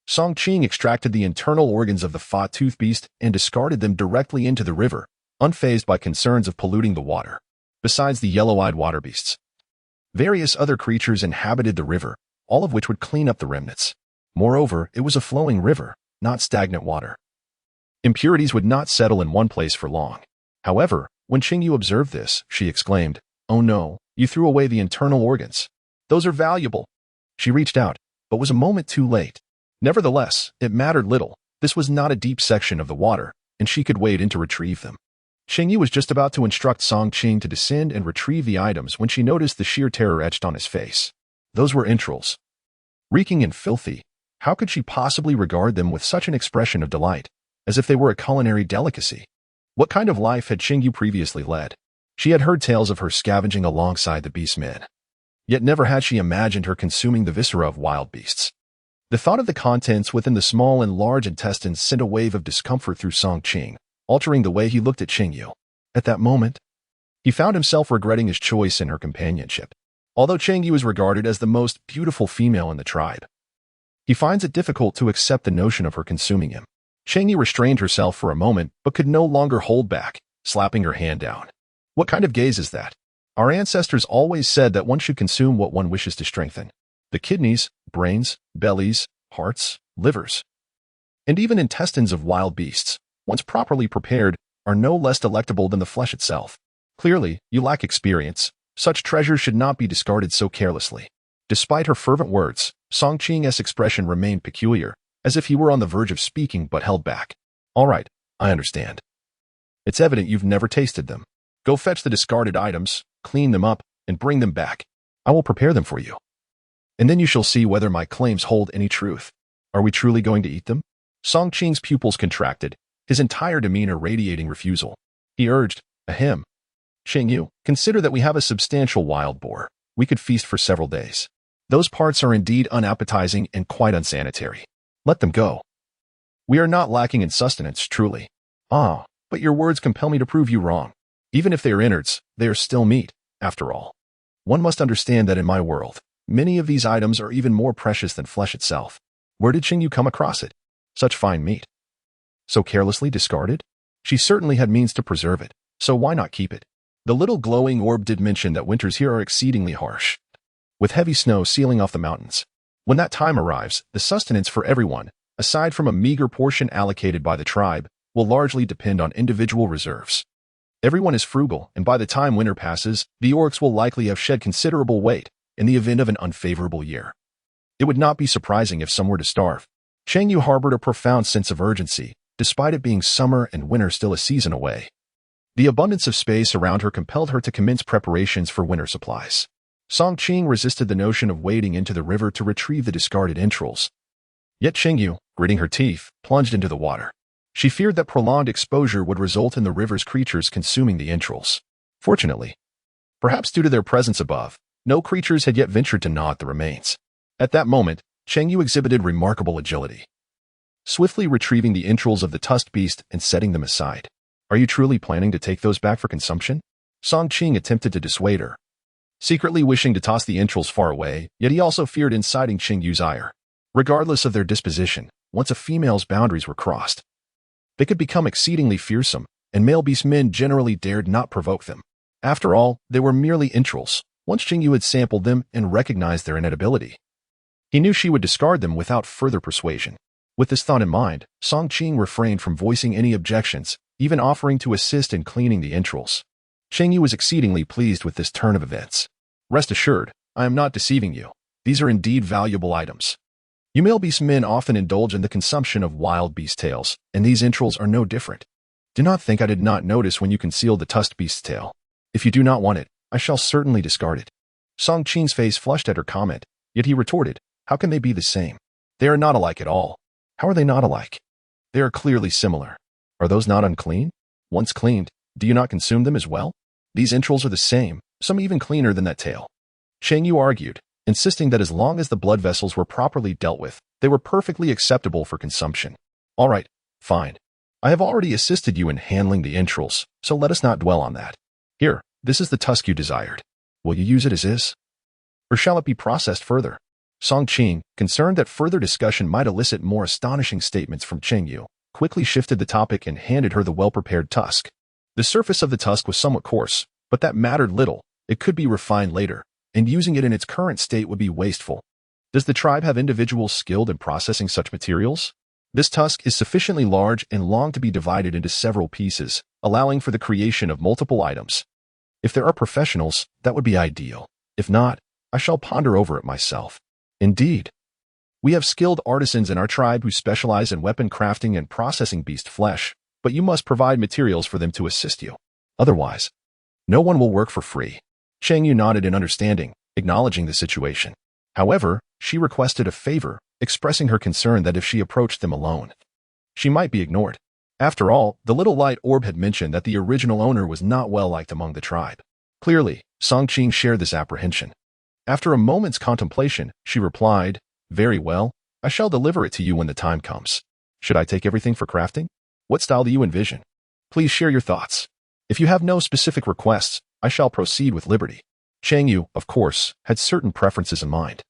Song Qing extracted the internal organs of the fat-toothed beast and discarded them directly into the river, unfazed by concerns of polluting the water. Besides the yellow-eyed water beasts, various other creatures inhabited the river, all of which would clean up the remnants. Moreover, it was a flowing river, not stagnant water. Impurities would not settle in one place for long. However, when Cheng Yue observed this, she exclaimed, "Oh no, you threw away the internal organs. Those are valuable." She reached out, but was a moment too late. Nevertheless, it mattered little. This was not a deep section of the water, and she could wade in to retrieve them. Cheng Yue was just about to instruct Song Qing to descend and retrieve the items when she noticed the sheer terror etched on his face. Those were entrails. Reeking and filthy, how could she possibly regard them with such an expression of delight, as if they were a culinary delicacy? What kind of life had Cheng Yue previously led? She had heard tales of her scavenging alongside the beastmen. Yet never had she imagined her consuming the viscera of wild beasts. The thought of the contents within the small and large intestines sent a wave of discomfort through Song Qing, altering the way he looked at Cheng Yue. At that moment, he found himself regretting his choice in her companionship. Although Cheng Yue is regarded as the most beautiful female in the tribe, he finds it difficult to accept the notion of her consuming him. Cheng Yue restrained herself for a moment, but could no longer hold back, slapping her hand down. What kind of gaze is that? Our ancestors always said that one should consume what one wishes to strengthen. The kidneys, brains, bellies, hearts, livers, and even intestines of wild beasts, once properly prepared, are no less delectable than the flesh itself. Clearly, you lack experience. Such treasures should not be discarded so carelessly. Despite her fervent words, Song Qing's expression remained peculiar, as if he were on the verge of speaking but held back. "All right, I understand. It's evident you've never tasted them. Go fetch the discarded items, clean them up, and bring them back. I will prepare them for you. And then you shall see whether my claims hold any truth. Are we truly going to eat them?" Song Qing's pupils contracted, his entire demeanor radiating refusal. He urged, "Ahem. Cheng Yue, consider that we have a substantial wild boar. We could feast for several days. Those parts are indeed unappetizing and quite unsanitary. Let them go. We are not lacking in sustenance, truly. Ah, but your words compel me to prove you wrong. Even if they are innards, they are still meat, after all. One must understand that in my world, many of these items are even more precious than flesh itself. Where did Cheng Yue come across it? Such fine meat. So carelessly discarded? She certainly had means to preserve it, so why not keep it? The little glowing orb did mention that winters here are exceedingly harsh, with heavy snow sealing off the mountains. When that time arrives, the sustenance for everyone, aside from a meager portion allocated by the tribe, will largely depend on individual reserves. Everyone is frugal, and by the time winter passes, the orcs will likely have shed considerable weight in the event of an unfavorable year. It would not be surprising if some were to starve. Cheng Yue harbored a profound sense of urgency, despite it being summer and winter still a season away. The abundance of space around her compelled her to commence preparations for winter supplies. Song Qing resisted the notion of wading into the river to retrieve the discarded entrails. Yet Cheng Yue, gritting her teeth, plunged into the water. She feared that prolonged exposure would result in the river's creatures consuming the entrails. Fortunately, perhaps due to their presence above, no creatures had yet ventured to gnaw at the remains. At that moment, Cheng Yue exhibited remarkable agility, swiftly retrieving the entrails of the tusked beast and setting them aside. "Are you truly planning to take those back for consumption?" Song Qing attempted to dissuade her, secretly wishing to toss the entrails far away, yet he also feared inciting Cheng Yue's ire. Regardless of their disposition, once a female's boundaries were crossed, they could become exceedingly fearsome, and male beastmen generally dared not provoke them. After all, they were merely entrails. Once Cheng Yue had sampled them and recognized their inedibility, he knew she would discard them without further persuasion. With this thought in mind, Song Qing refrained from voicing any objections, even offering to assist in cleaning the entrails. Cheng Yue was exceedingly pleased with this turn of events. "Rest assured, I am not deceiving you. These are indeed valuable items. You male beastmen often indulge in the consumption of wild beast tails, and these entrails are no different. Do not think I did not notice when you concealed the tusked beast's tail. If you do not want it, I shall certainly discard it. Song Qing's face flushed at her comment, yet he retorted, how can they be the same? They are not alike at all. How are they not alike? They are clearly similar. Are those not unclean? Once cleaned, do you not consume them as well? These entrails are the same, some even cleaner than that tail. Cheng Yue argued, insisting that as long as the blood vessels were properly dealt with, they were perfectly acceptable for consumption. All right, fine. I have already assisted you in handling the entrails, so let us not dwell on that. Here, this is the tusk you desired. Will you use it as is? Or shall it be processed further? Song Qing, concerned that further discussion might elicit more astonishing statements from Cheng Yue, quickly shifted the topic and handed her the well-prepared tusk. The surface of the tusk was somewhat coarse, but that mattered little. It could be refined later, and using it in its current state would be wasteful. Does the tribe have individuals skilled in processing such materials? This tusk is sufficiently large and long to be divided into several pieces, allowing for the creation of multiple items. If there are professionals, that would be ideal. If not, I shall ponder over it myself. Indeed. We have skilled artisans in our tribe who specialize in weapon crafting and processing beast flesh, but you must provide materials for them to assist you. Otherwise, no one will work for free. Cheng Yue nodded in understanding, acknowledging the situation. However, she requested a favor, expressing her concern that if she approached them alone, she might be ignored. After all, the little light orb had mentioned that the original owner was not well liked among the tribe. Clearly, Song Qing shared this apprehension. After a moment's contemplation, she replied, very well, I shall deliver it to you when the time comes. Should I take everything for crafting? What style do you envision? Please share your thoughts. If you have no specific requests, I shall proceed with liberty. Cheng Yue, of course, had certain preferences in mind.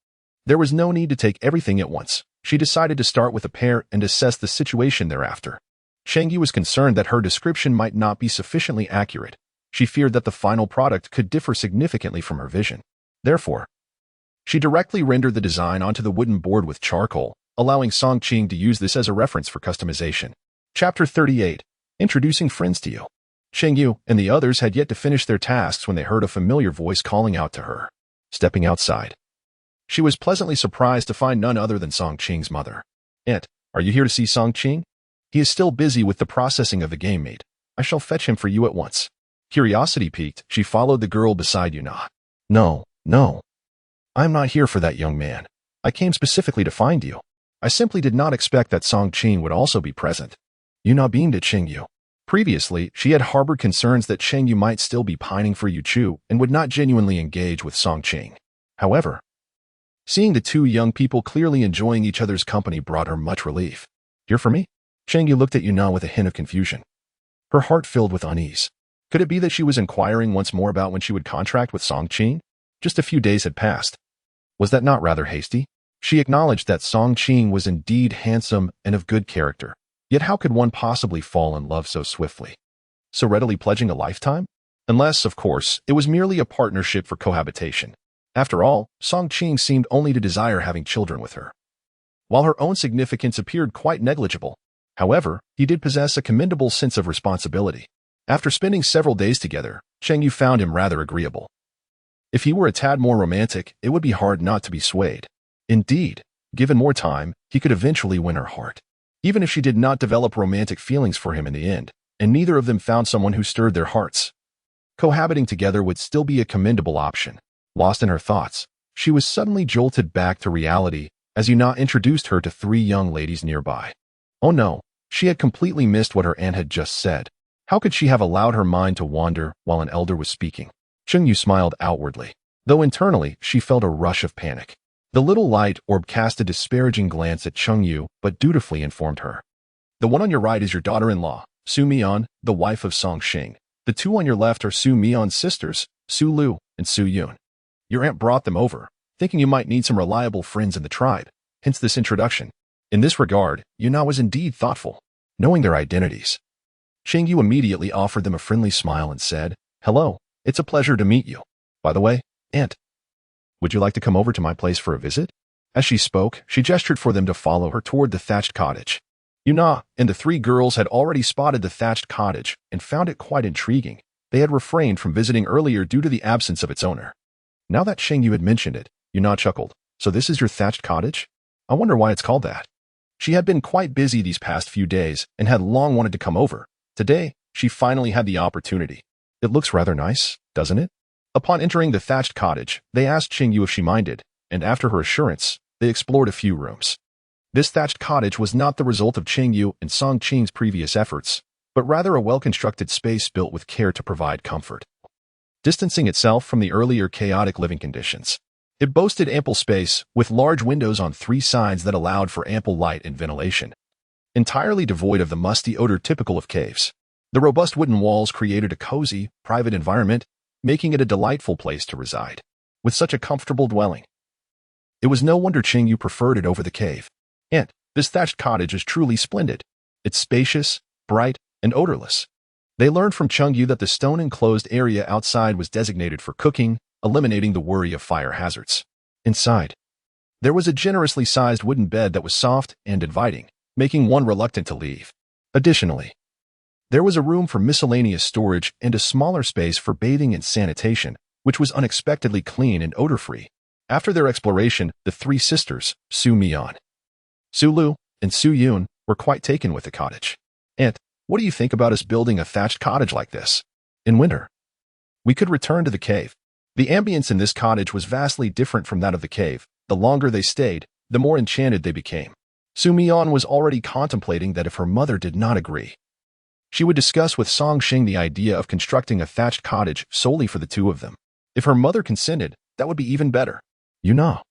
There was no need to take everything at once. She decided to start with a pair and assess the situation thereafter. Cheng Yue was concerned that her description might not be sufficiently accurate. She feared that the final product could differ significantly from her vision. Therefore, she directly rendered the design onto the wooden board with charcoal, allowing Song Qing to use this as a reference for customization. Chapter 38. Introducing friends to you. Cheng Yue and the others had yet to finish their tasks when they heard a familiar voice calling out to her. Stepping outside, she was pleasantly surprised to find none other than Song Qing's mother. Aunt, are you here to see Song Qing? He is still busy with the processing of the game meat. I shall fetch him for you at once. Curiosity piqued, she followed the girl beside Yuna. No. I am not here for that young man. I came specifically to find you. I simply did not expect that Song Qing would also be present. Yuna beamed at Cheng Yue. Previously, she had harbored concerns that Cheng Yue might still be pining for Yu Chu and would not genuinely engage with Song Qing. However, seeing the two young people clearly enjoying each other's company brought her much relief. Here for me? Cheng Yue looked at Yuna with a hint of confusion. Her heart filled with unease. Could it be that she was inquiring once more about when she would contract with Song Qing? Just a few days had passed. Was that not rather hasty? She acknowledged that Song Qing was indeed handsome and of good character. Yet how could one possibly fall in love so swiftly? So readily pledging a lifetime? Unless, of course, it was merely a partnership for cohabitation. After all, Song Qing seemed only to desire having children with her. While her own significance appeared quite negligible, however, he did possess a commendable sense of responsibility. After spending several days together, Cheng Yue found him rather agreeable. If he were a tad more romantic, it would be hard not to be swayed. Indeed, given more time, he could eventually win her heart. Even if she did not develop romantic feelings for him in the end, and neither of them found someone who stirred their hearts, cohabiting together would still be a commendable option. Lost in her thoughts, she was suddenly jolted back to reality as Yuna introduced her to three young ladies nearby. Oh no, she had completely missed what her aunt had just said. How could she have allowed her mind to wander while an elder was speaking? Cheng Yue smiled outwardly, though internally she felt a rush of panic. The little light orb cast a disparaging glance at Cheng Yue, but dutifully informed her. The one on your right is your daughter-in-law, Su Mian, the wife of Song Qing. The two on your left are Su Mian's sisters, Su Lu and Su Yun. Your aunt brought them over, thinking you might need some reliable friends in the tribe, hence this introduction. In this regard, Yuna was indeed thoughtful, knowing their identities. Cheng Yue immediately offered them a friendly smile and said, Hello, it's a pleasure to meet you. By the way, Aunt, would you like to come over to my place for a visit? As she spoke, she gestured for them to follow her toward the thatched cottage. Yuna and the three girls had already spotted the thatched cottage and found it quite intriguing. They had refrained from visiting earlier due to the absence of its owner. Now that Cheng Yue had mentioned it, Yuna chuckled. So this is your thatched cottage? I wonder why it's called that. She had been quite busy these past few days and had long wanted to come over. Today, she finally had the opportunity. It looks rather nice, doesn't it? Upon entering the thatched cottage, they asked Cheng Yue if she minded, and after her assurance, they explored a few rooms. This thatched cottage was not the result of Cheng Yue and Song Qing's previous efforts, but rather a well-constructed space built with care to provide comfort. Distancing itself from the earlier chaotic living conditions, it boasted ample space, with large windows on 3 sides that allowed for ample light and ventilation. Entirely devoid of the musty odor typical of caves, the robust wooden walls created a cozy, private environment, making it a delightful place to reside. With such a comfortable dwelling, it was no wonder Cheng Yue preferred it over the cave. And this thatched cottage is truly splendid. It's spacious, bright, and odorless. They learned from Cheng Yue that the stone-enclosed area outside was designated for cooking, eliminating the worry of fire hazards. Inside, there was a generously sized wooden bed that was soft and inviting, making one reluctant to leave. Additionally, there was a room for miscellaneous storage and a smaller space for bathing and sanitation, which was unexpectedly clean and odor-free. After their exploration, the 3 sisters, Su Mian, Su Lu, and Su Yun, were quite taken with the cottage. "Aunt, what do you think about us building a thatched cottage like this? In winter, we could return to the cave." The ambience in this cottage was vastly different from that of the cave. The longer they stayed, the more enchanted they became. Su Mian was already contemplating that if her mother did not agree, she would discuss with Song Qing the idea of constructing a thatched cottage solely for the 2 of them. If her mother consented, that would be even better. Yuna,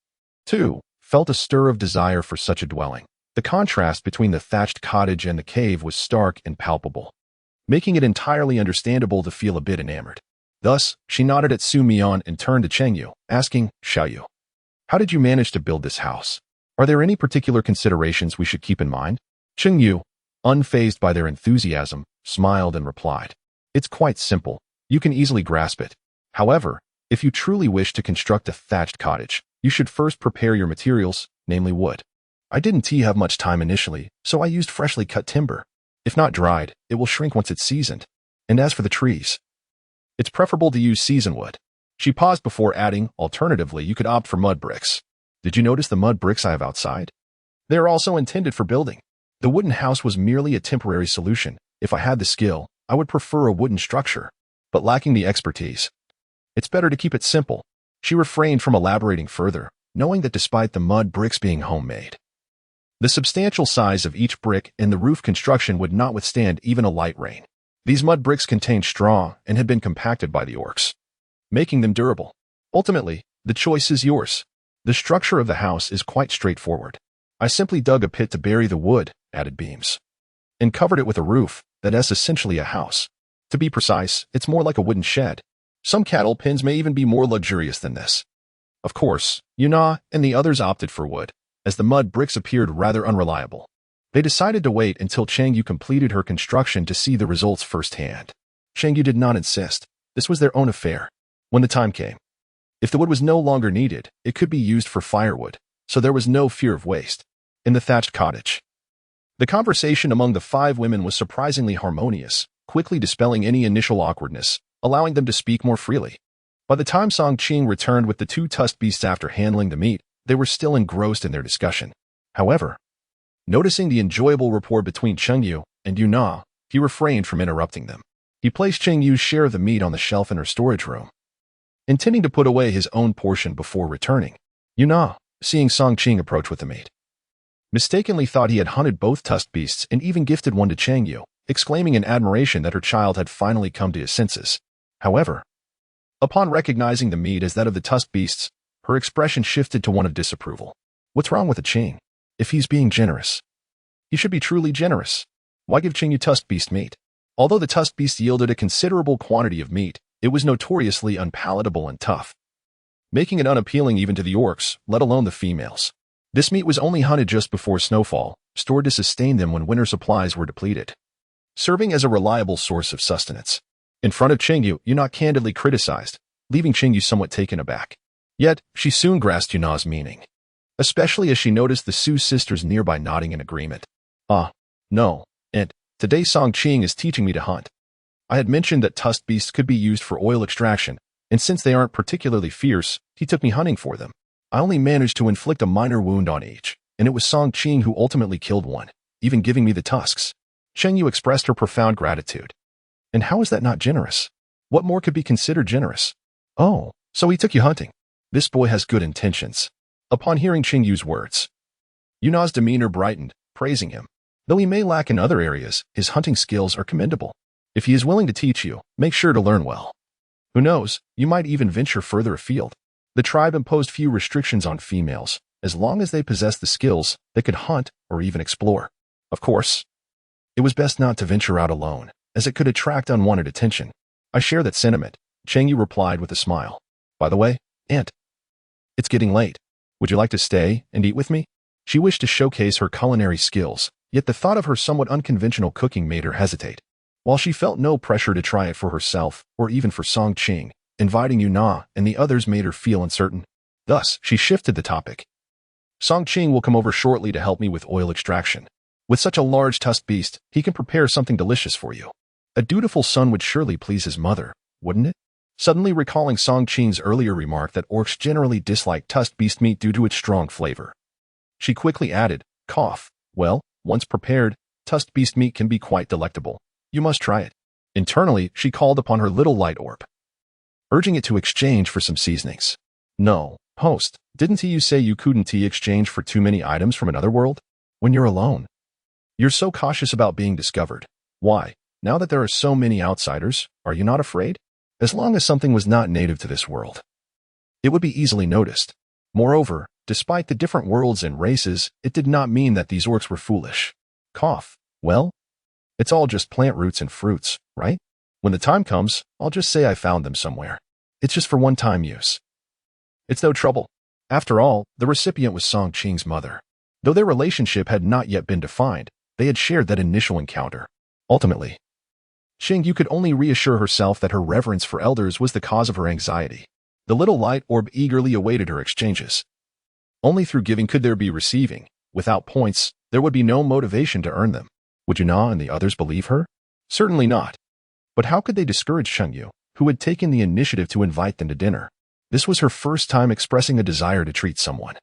too, felt a stir of desire for such a dwelling. The contrast between the thatched cottage and the cave was stark and palpable, making it entirely understandable to feel a bit enamored. Thus, she nodded at Su Mian and turned to Cheng Yue, asking, "Xiao Yu, how did you manage to build this house? Are there any particular considerations we should keep in mind?" Cheng Yue, unfazed by their enthusiasm, smiled and replied, "It's quite simple. You can easily grasp it. However, if you truly wish to construct a thatched cottage, you should first prepare your materials, namely wood. I didn't have much time initially, so I used freshly cut timber. If not dried, it will shrink once it's seasoned. And as for the trees, it's preferable to use seasoned wood." She paused before adding, "Alternatively, you could opt for mud bricks. Did you notice the mud bricks I have outside? They are also intended for building. The wooden house was merely a temporary solution. If I had the skill, I would prefer a wooden structure, but lacking the expertise, it's better to keep it simple." She refrained from elaborating further, knowing that despite the mud bricks being homemade, the substantial size of each brick and the roof construction would not withstand even a light rain. These mud bricks contained straw and had been compacted by the orcs, making them durable. Ultimately, the choice is yours. The structure of the house is quite straightforward. I simply dug a pit to bury the wood, added beams, and covered it with a roof that is essentially a house. To be precise, it's more like a wooden shed. Some cattle pens may even be more luxurious than this. Of course, Yuna and the others opted for wood, as the mud bricks appeared rather unreliable. They decided to wait until Cheng Yue completed her construction to see the results firsthand. Cheng Yue did not insist. This was their own affair. When the time came, if the wood was no longer needed, it could be used for firewood, so there was no fear of waste. In the thatched cottage, the conversation among the 5 women was surprisingly harmonious, quickly dispelling any initial awkwardness, allowing them to speak more freely. By the time Song Qing returned with the 2 tusked beasts after handling the meat, they were still engrossed in their discussion. However, noticing the enjoyable rapport between Cheng Yue and Yuna, he refrained from interrupting them. He placed Cheng Yu's share of the meat on the shelf in her storage room, intending to put away his own portion before returning. Yuna, seeing Song Qing approach with the meat, mistakenly thought he had hunted both tusked beasts and even gifted one to Cheng Yue, exclaiming in admiration that her child had finally come to his senses. However, upon recognizing the meat as that of the tusked beasts, her expression shifted to one of disapproval. What's wrong with the Qing? If he's being generous, he should be truly generous. Why give Cheng Yue tusked beast meat? Although the tusked beast yielded a considerable quantity of meat, it was notoriously unpalatable and tough, making it unappealing even to the orcs, let alone the females. This meat was only hunted just before snowfall, stored to sustain them when winter supplies were depleted, serving as a reliable source of sustenance. In front of Cheng Yue, Yuna candidly criticized, leaving Cheng Yue somewhat taken aback. Yet, she soon grasped Yuna's meaning, especially as she noticed the Su sisters nearby nodding in agreement. No, and today Song Qing is teaching me to hunt. I had mentioned that tusked beasts could be used for oil extraction, and since they aren't particularly fierce, he took me hunting for them. I only managed to inflict a minor wound on each. and it was Song Qing who ultimately killed one, even giving me the tusks. Cheng Yue expressed her profound gratitude. And how is that not generous? What more could be considered generous? Oh, so he took you hunting. This boy has good intentions. Upon hearing Cheng Yue's words, Yuna's demeanor brightened, praising him. Though he may lack in other areas, his hunting skills are commendable. If he is willing to teach you, make sure to learn well. Who knows, you might even venture further afield. The tribe imposed few restrictions on females, as long as they possessed the skills, they could hunt or even explore. Of course, it was best not to venture out alone, as it could attract unwanted attention. I share that sentiment, Cheng Yue replied with a smile. By the way, Aunt, it's getting late. Would you like to stay and eat with me? She wished to showcase her culinary skills, yet the thought of her somewhat unconventional cooking made her hesitate. While she felt no pressure to try it for herself, or even for Song Qing, inviting Yuna and the others made her feel uncertain. Thus, she shifted the topic. Song Qing will come over shortly to help me with oil extraction. With such a large tusked beast, he can prepare something delicious for you. A dutiful son would surely please his mother, wouldn't it? Suddenly recalling Song Qing's earlier remark that orcs generally dislike tusked beast meat due to its strong flavor. She quickly added, cough, well, once prepared, tusked beast meat can be quite delectable. You must try it. Internally, she called upon her little light orb, urging it to exchange for some seasonings. No, host, didn't you say you couldn't exchange for too many items from another world? When you're alone, you're so cautious about being discovered. Why, now that there are so many outsiders, are you not afraid? As long as something was not native to this world, it would be easily noticed. Moreover, despite the different worlds and races, it did not mean that these orcs were foolish. Cough, well, it's all just plant roots and fruits, right? When the time comes, I'll just say I found them somewhere. It's just for one-time use. It's no trouble. After all, the recipient was Song Qing's mother. Though their relationship had not yet been defined, they had shared that initial encounter. Ultimately, Cheng Yue could only reassure herself that her reverence for elders was the cause of her anxiety. The little light orb eagerly awaited her exchanges. Only through giving could there be receiving. Without points, there would be no motivation to earn them. Would Yuna and the others believe her? Certainly not. But how could they discourage Cheng Yue, who had taken the initiative to invite them to dinner? This was her first time expressing a desire to treat someone.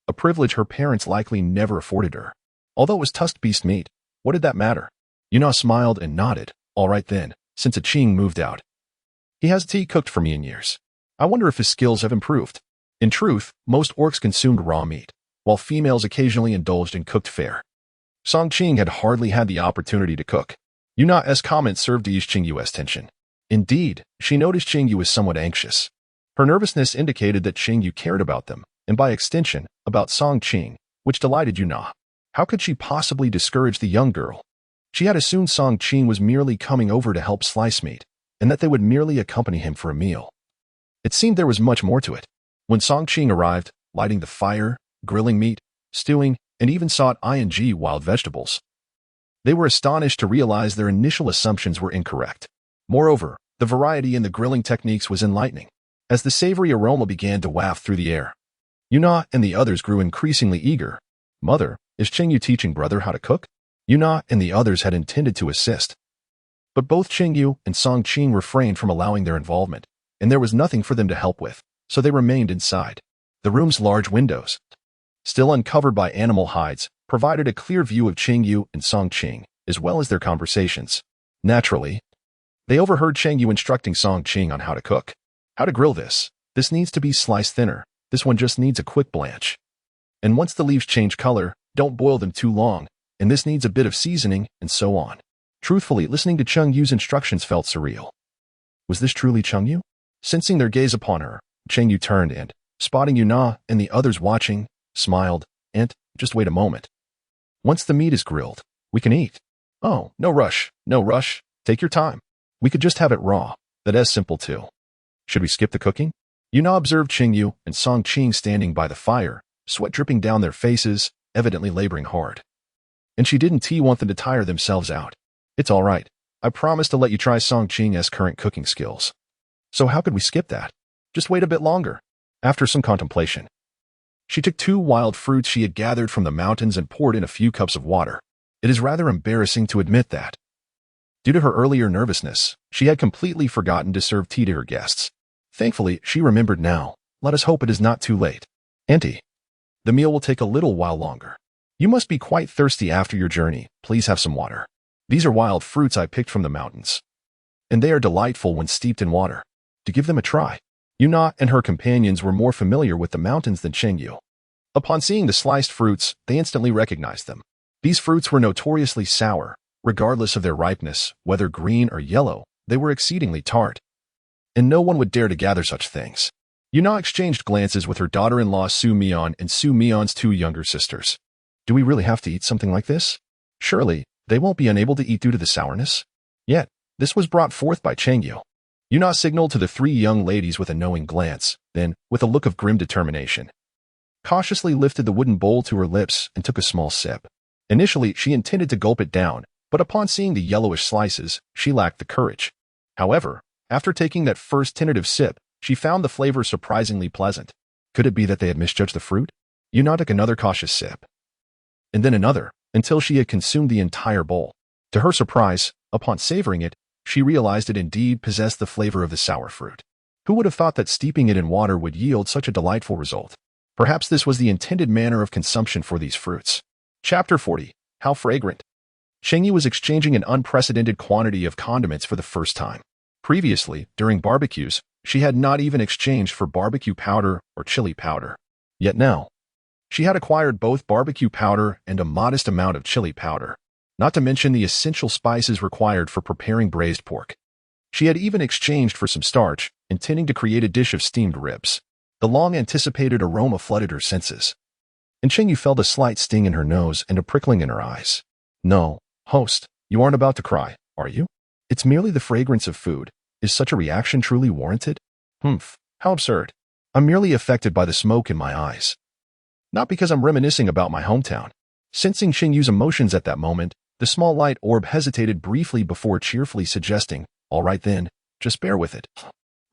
A privilege her parents likely never afforded her. Although it was tusked beast meat, what did that matter? Yuna smiled and nodded. All right then, since a Qing moved out. He has tea cooked for me in years. I wonder if his skills have improved. In truth, most orcs consumed raw meat, while females occasionally indulged in cooked fare. Song Qing had hardly had the opportunity to cook. Yuna's comment served to ease Cheng Yue's tension. Indeed, she noticed Cheng Yue was somewhat anxious. Her nervousness indicated that Cheng Yue cared about them, and by extension, about Song Qing, which delighted Yuna. How could she possibly discourage the young girl? She had assumed Song Qing was merely coming over to help slice meat, and that they would merely accompany him for a meal. It seemed there was much more to it. When Song Qing arrived, lighting the fire, grilling meat, stewing, and even sought wild vegetables, they were astonished to realize their initial assumptions were incorrect. Moreover, the variety in the grilling techniques was enlightening. As the savory aroma began to waft through the air, Yuna and the others grew increasingly eager. Mother, is Cheng Yue teaching brother how to cook? Yuna and the others had intended to assist. But both Cheng Yue and Song Qing refrained from allowing their involvement, and there was nothing for them to help with, so they remained inside. The room's large windows, still uncovered by animal hides, provided a clear view of Cheng Yue and Song Qing, as well as their conversations. Naturally, they overheard Cheng Yue instructing Song Qing on how to cook. How to grill this. This needs to be sliced thinner. This one just needs a quick blanch. And once the leaves change color, don't boil them too long. And this needs a bit of seasoning, and so on. Truthfully, listening to Cheng Yue's instructions felt surreal. Was this truly Cheng Yue? Sensing their gaze upon her, Cheng Yue turned and, spotting Yuna and the others watching, smiled, and, just wait a moment. Once the meat is grilled, we can eat. Oh, no rush, no rush. Take your time. We could just have it raw. That is simple too. Should we skip the cooking? Yuna observed Cheng Yue and Song Qing standing by the fire, sweat dripping down their faces, evidently laboring hard. And she didn't want them to tire themselves out. It's all right. I promise to let you try Song Qing's current cooking skills. So how could we skip that? Just wait a bit longer. After some contemplation, she took 2 wild fruits she had gathered from the mountains and poured in a few cups of water. It is rather embarrassing to admit that, due to her earlier nervousness, she had completely forgotten to serve tea to her guests. Thankfully, she remembered now. Let us hope it is not too late. Auntie, The meal will take a little while longer. You must be quite thirsty after your journey. Please have some water. These are wild fruits I picked from the mountains, and they are delightful when steeped in water. To give them a try. Yuna and her companions were more familiar with the mountains than Cheng Yue. Upon seeing the sliced fruits, they instantly recognized them. These fruits were notoriously sour. Regardless of their ripeness, whether green or yellow, they were exceedingly tart. And no one would dare to gather such things. Yuna exchanged glances with her daughter-in-law Su Mian and Su Mian's two younger sisters. Do we really have to eat something like this? Surely, they won't be unable to eat due to the sourness? Yet, this was brought forth by Cheng Yue. Yuna signaled to the three young ladies with a knowing glance, then, with a look of grim determination, cautiously lifted the wooden bowl to her lips and took a small sip. Initially, she intended to gulp it down, but upon seeing the yellowish slices, she lacked the courage. However, after taking that first tentative sip, she found the flavor surprisingly pleasant. Could it be that they had misjudged the fruit? Yuna took another cautious sip, and then another, until she had consumed the entire bowl. To her surprise, upon savoring it, she realized it indeed possessed the flavor of the sour fruit. Who would have thought that steeping it in water would yield such a delightful result? Perhaps this was the intended manner of consumption for these fruits. Chapter 40. How fragrant. Cheng Yue was exchanging an unprecedented quantity of condiments for the first time. Previously, during barbecues, she had not even exchanged for barbecue powder or chili powder. Yet now, she had acquired both barbecue powder and a modest amount of chili powder, not to mention the essential spices required for preparing braised pork. She had even exchanged for some starch, intending to create a dish of steamed ribs. The long-anticipated aroma flooded her senses, and Cheng Yue felt a slight sting in her nose and a prickling in her eyes. No, host, you aren't about to cry, are you? It's merely the fragrance of food. Is such a reaction truly warranted? Humph, how absurd. I'm merely affected by the smoke in my eyes. Not because I'm reminiscing about my hometown. Sensing Cheng Yue's emotions at that moment, the small light orb hesitated briefly before cheerfully suggesting, all right then, just bear with it.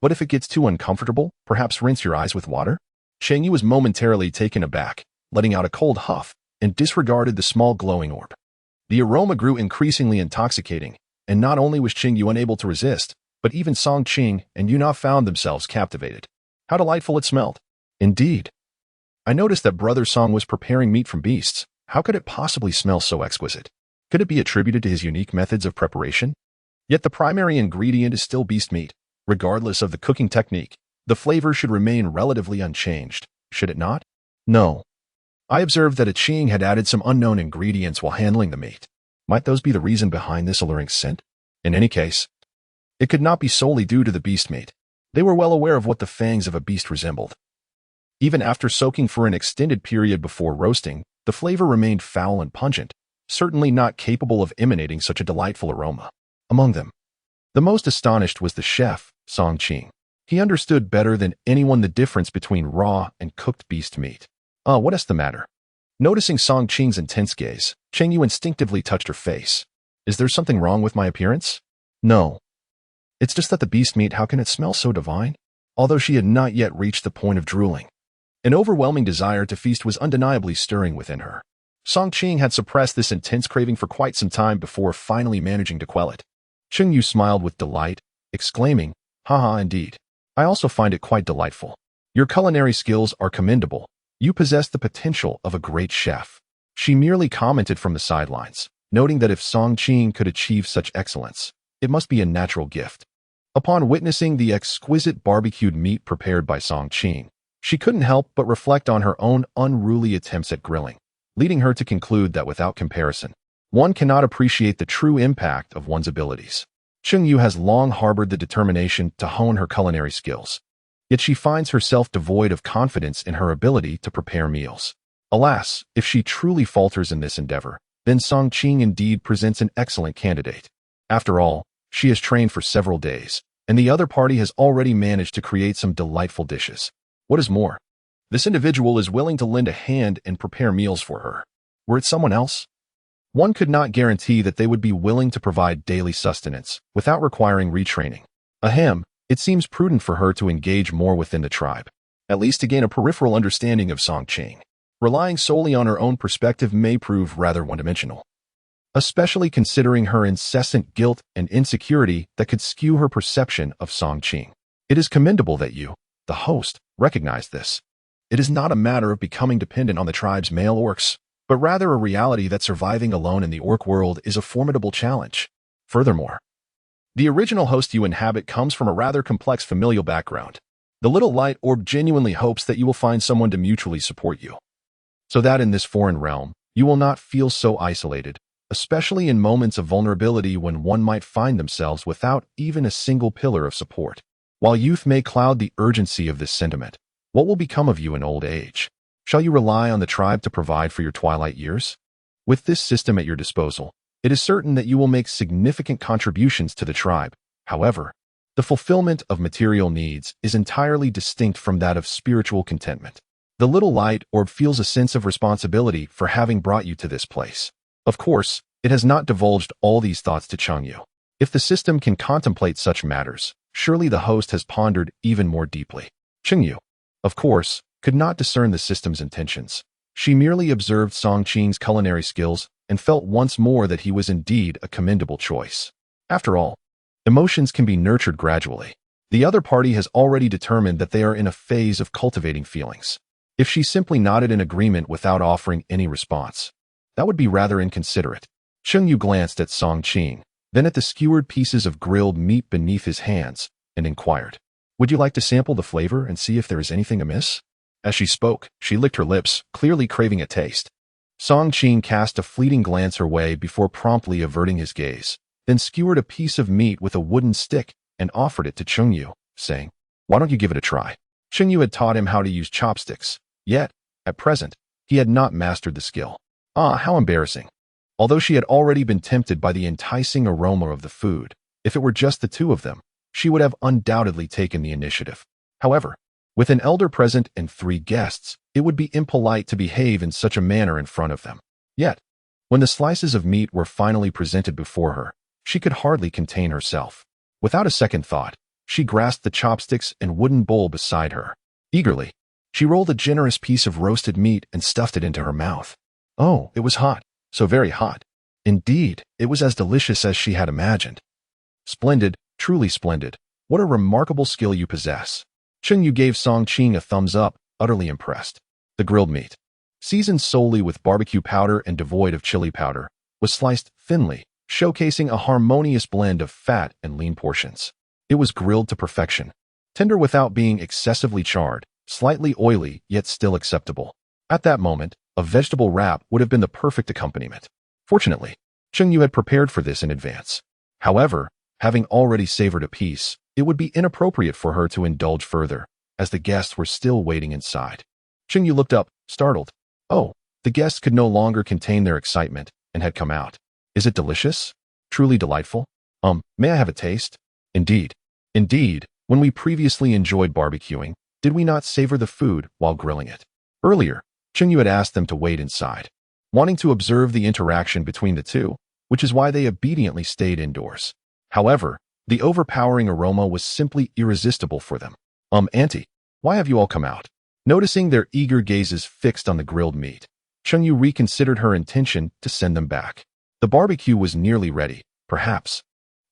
But if it gets too uncomfortable, perhaps rinse your eyes with water? Cheng Yue was momentarily taken aback, letting out a cold huff, and disregarded the small glowing orb. The aroma grew increasingly intoxicating, and not only was Cheng Yue unable to resist, but even Song Qing and Yuna found themselves captivated. How delightful it smelled. Indeed. I noticed that Brother Song was preparing meat from beasts. How could it possibly smell so exquisite? Could it be attributed to his unique methods of preparation? Yet the primary ingredient is still beast meat. Regardless of the cooking technique, the flavor should remain relatively unchanged, should it not? No. I observed that a Qing had added some unknown ingredients while handling the meat. Might those be the reason behind this alluring scent? In any case, it could not be solely due to the beast meat. They were well aware of what the fangs of a beast resembled. Even after soaking for an extended period before roasting, the flavor remained foul and pungent, certainly not capable of emanating such a delightful aroma. Among them, the most astonished was the chef, Song Qing. He understood better than anyone the difference between raw and cooked beast meat. What is the matter? Noticing Song Qing's intense gaze, Cheng Yue instinctively touched her face. Is there something wrong with my appearance? No. It's just that the beast meat, how can it smell so divine? Although she had not yet reached the point of drooling, an overwhelming desire to feast was undeniably stirring within her. Song Qing had suppressed this intense craving for quite some time before finally managing to quell it. Cheng Yue smiled with delight, exclaiming, haha, indeed. I also find it quite delightful. Your culinary skills are commendable. You possess the potential of a great chef. She merely commented from the sidelines, noting that if Song Qing could achieve such excellence, it must be a natural gift. Upon witnessing the exquisite barbecued meat prepared by Song Qing, she couldn't help but reflect on her own unruly attempts at grilling, leading her to conclude that without comparison, one cannot appreciate the true impact of one's abilities. Cheng Yue has long harbored the determination to hone her culinary skills, yet she finds herself devoid of confidence in her ability to prepare meals. Alas, if she truly falters in this endeavor, then Song Qing indeed presents an excellent candidate. After all, she has trained for several days, and the other party has already managed to create some delightful dishes. What is more, this individual is willing to lend a hand and prepare meals for her. Were it someone else, one could not guarantee that they would be willing to provide daily sustenance without requiring retraining. Ahem, it seems prudent for her to engage more within the tribe, at least to gain a peripheral understanding of Song Qing. Relying solely on her own perspective may prove rather one-dimensional, especially considering her incessant guilt and insecurity that could skew her perception of Song Qing. It is commendable that you, the host, recognize this. It is not a matter of becoming dependent on the tribe's male orcs, but rather a reality that surviving alone in the orc world is a formidable challenge. Furthermore, the original host you inhabit comes from a rather complex familial background. The little light orb genuinely hopes that you will find someone to mutually support you, so that in this foreign realm, you will not feel so isolated, especially in moments of vulnerability when one might find themselves without even a single pillar of support. While youth may cloud the urgency of this sentiment, what will become of you in old age? Shall you rely on the tribe to provide for your twilight years? With this system at your disposal, it is certain that you will make significant contributions to the tribe. However, the fulfillment of material needs is entirely distinct from that of spiritual contentment. The little light orb feels a sense of responsibility for having brought you to this place. Of course, it has not divulged all these thoughts to Cheng Yue. If the system can contemplate such matters, surely the host has pondered even more deeply. Cheng Yue, of course, could not discern the system's intentions. She merely observed Song Qing's culinary skills and felt once more that he was indeed a commendable choice. After all, emotions can be nurtured gradually. The other party has already determined that they are in a phase of cultivating feelings. If she simply nodded in agreement without offering any response, that would be rather inconsiderate. Cheng Yue glanced at Song Qing, then at the skewered pieces of grilled meat beneath his hands, and inquired, "Would you like to sample the flavor and see if there is anything amiss?" As she spoke, she licked her lips, clearly craving a taste. Song Qing cast a fleeting glance her way before promptly averting his gaze, then skewered a piece of meat with a wooden stick and offered it to Cheng Yue, saying, "Why don't you give it a try?" Cheng Yue had taught him how to use chopsticks, yet, at present, he had not mastered the skill. Ah, how embarrassing. Although she had already been tempted by the enticing aroma of the food, if it were just the two of them, she would have undoubtedly taken the initiative. However, with an elder present and 3 guests, it would be impolite to behave in such a manner in front of them. Yet, when the slices of meat were finally presented before her, she could hardly contain herself. Without a second thought, she grasped the chopsticks and wooden bowl beside her. Eagerly, she rolled a generous piece of roasted meat and stuffed it into her mouth. Oh, it was hot, so very hot. Indeed, it was as delicious as she had imagined. Splendid, truly splendid. What a remarkable skill you possess. Cheng Yue gave Song Qing a thumbs up, utterly impressed. The grilled meat, seasoned solely with barbecue powder and devoid of chili powder, was sliced thinly, showcasing a harmonious blend of fat and lean portions. It was grilled to perfection, tender without being excessively charred, slightly oily yet still acceptable. At that moment, a vegetable wrap would have been the perfect accompaniment. Fortunately, Cheng Yue had prepared for this in advance. However, having already savored a piece, it would be inappropriate for her to indulge further, as the guests were still waiting inside. Cheng Yue looked up, startled. Oh, the guests could no longer contain their excitement and had come out. Is it delicious? Truly delightful? May I have a taste? Indeed. Indeed, when we previously enjoyed barbecuing, did we not savor the food while grilling it? Earlier, Cheng Yue had asked them to wait inside, wanting to observe the interaction between the two, which is why they obediently stayed indoors. However, the overpowering aroma was simply irresistible for them. Auntie, why have you all come out? Noticing their eager gazes fixed on the grilled meat, Cheng Yue reconsidered her intention to send them back. The barbecue was nearly ready, perhaps.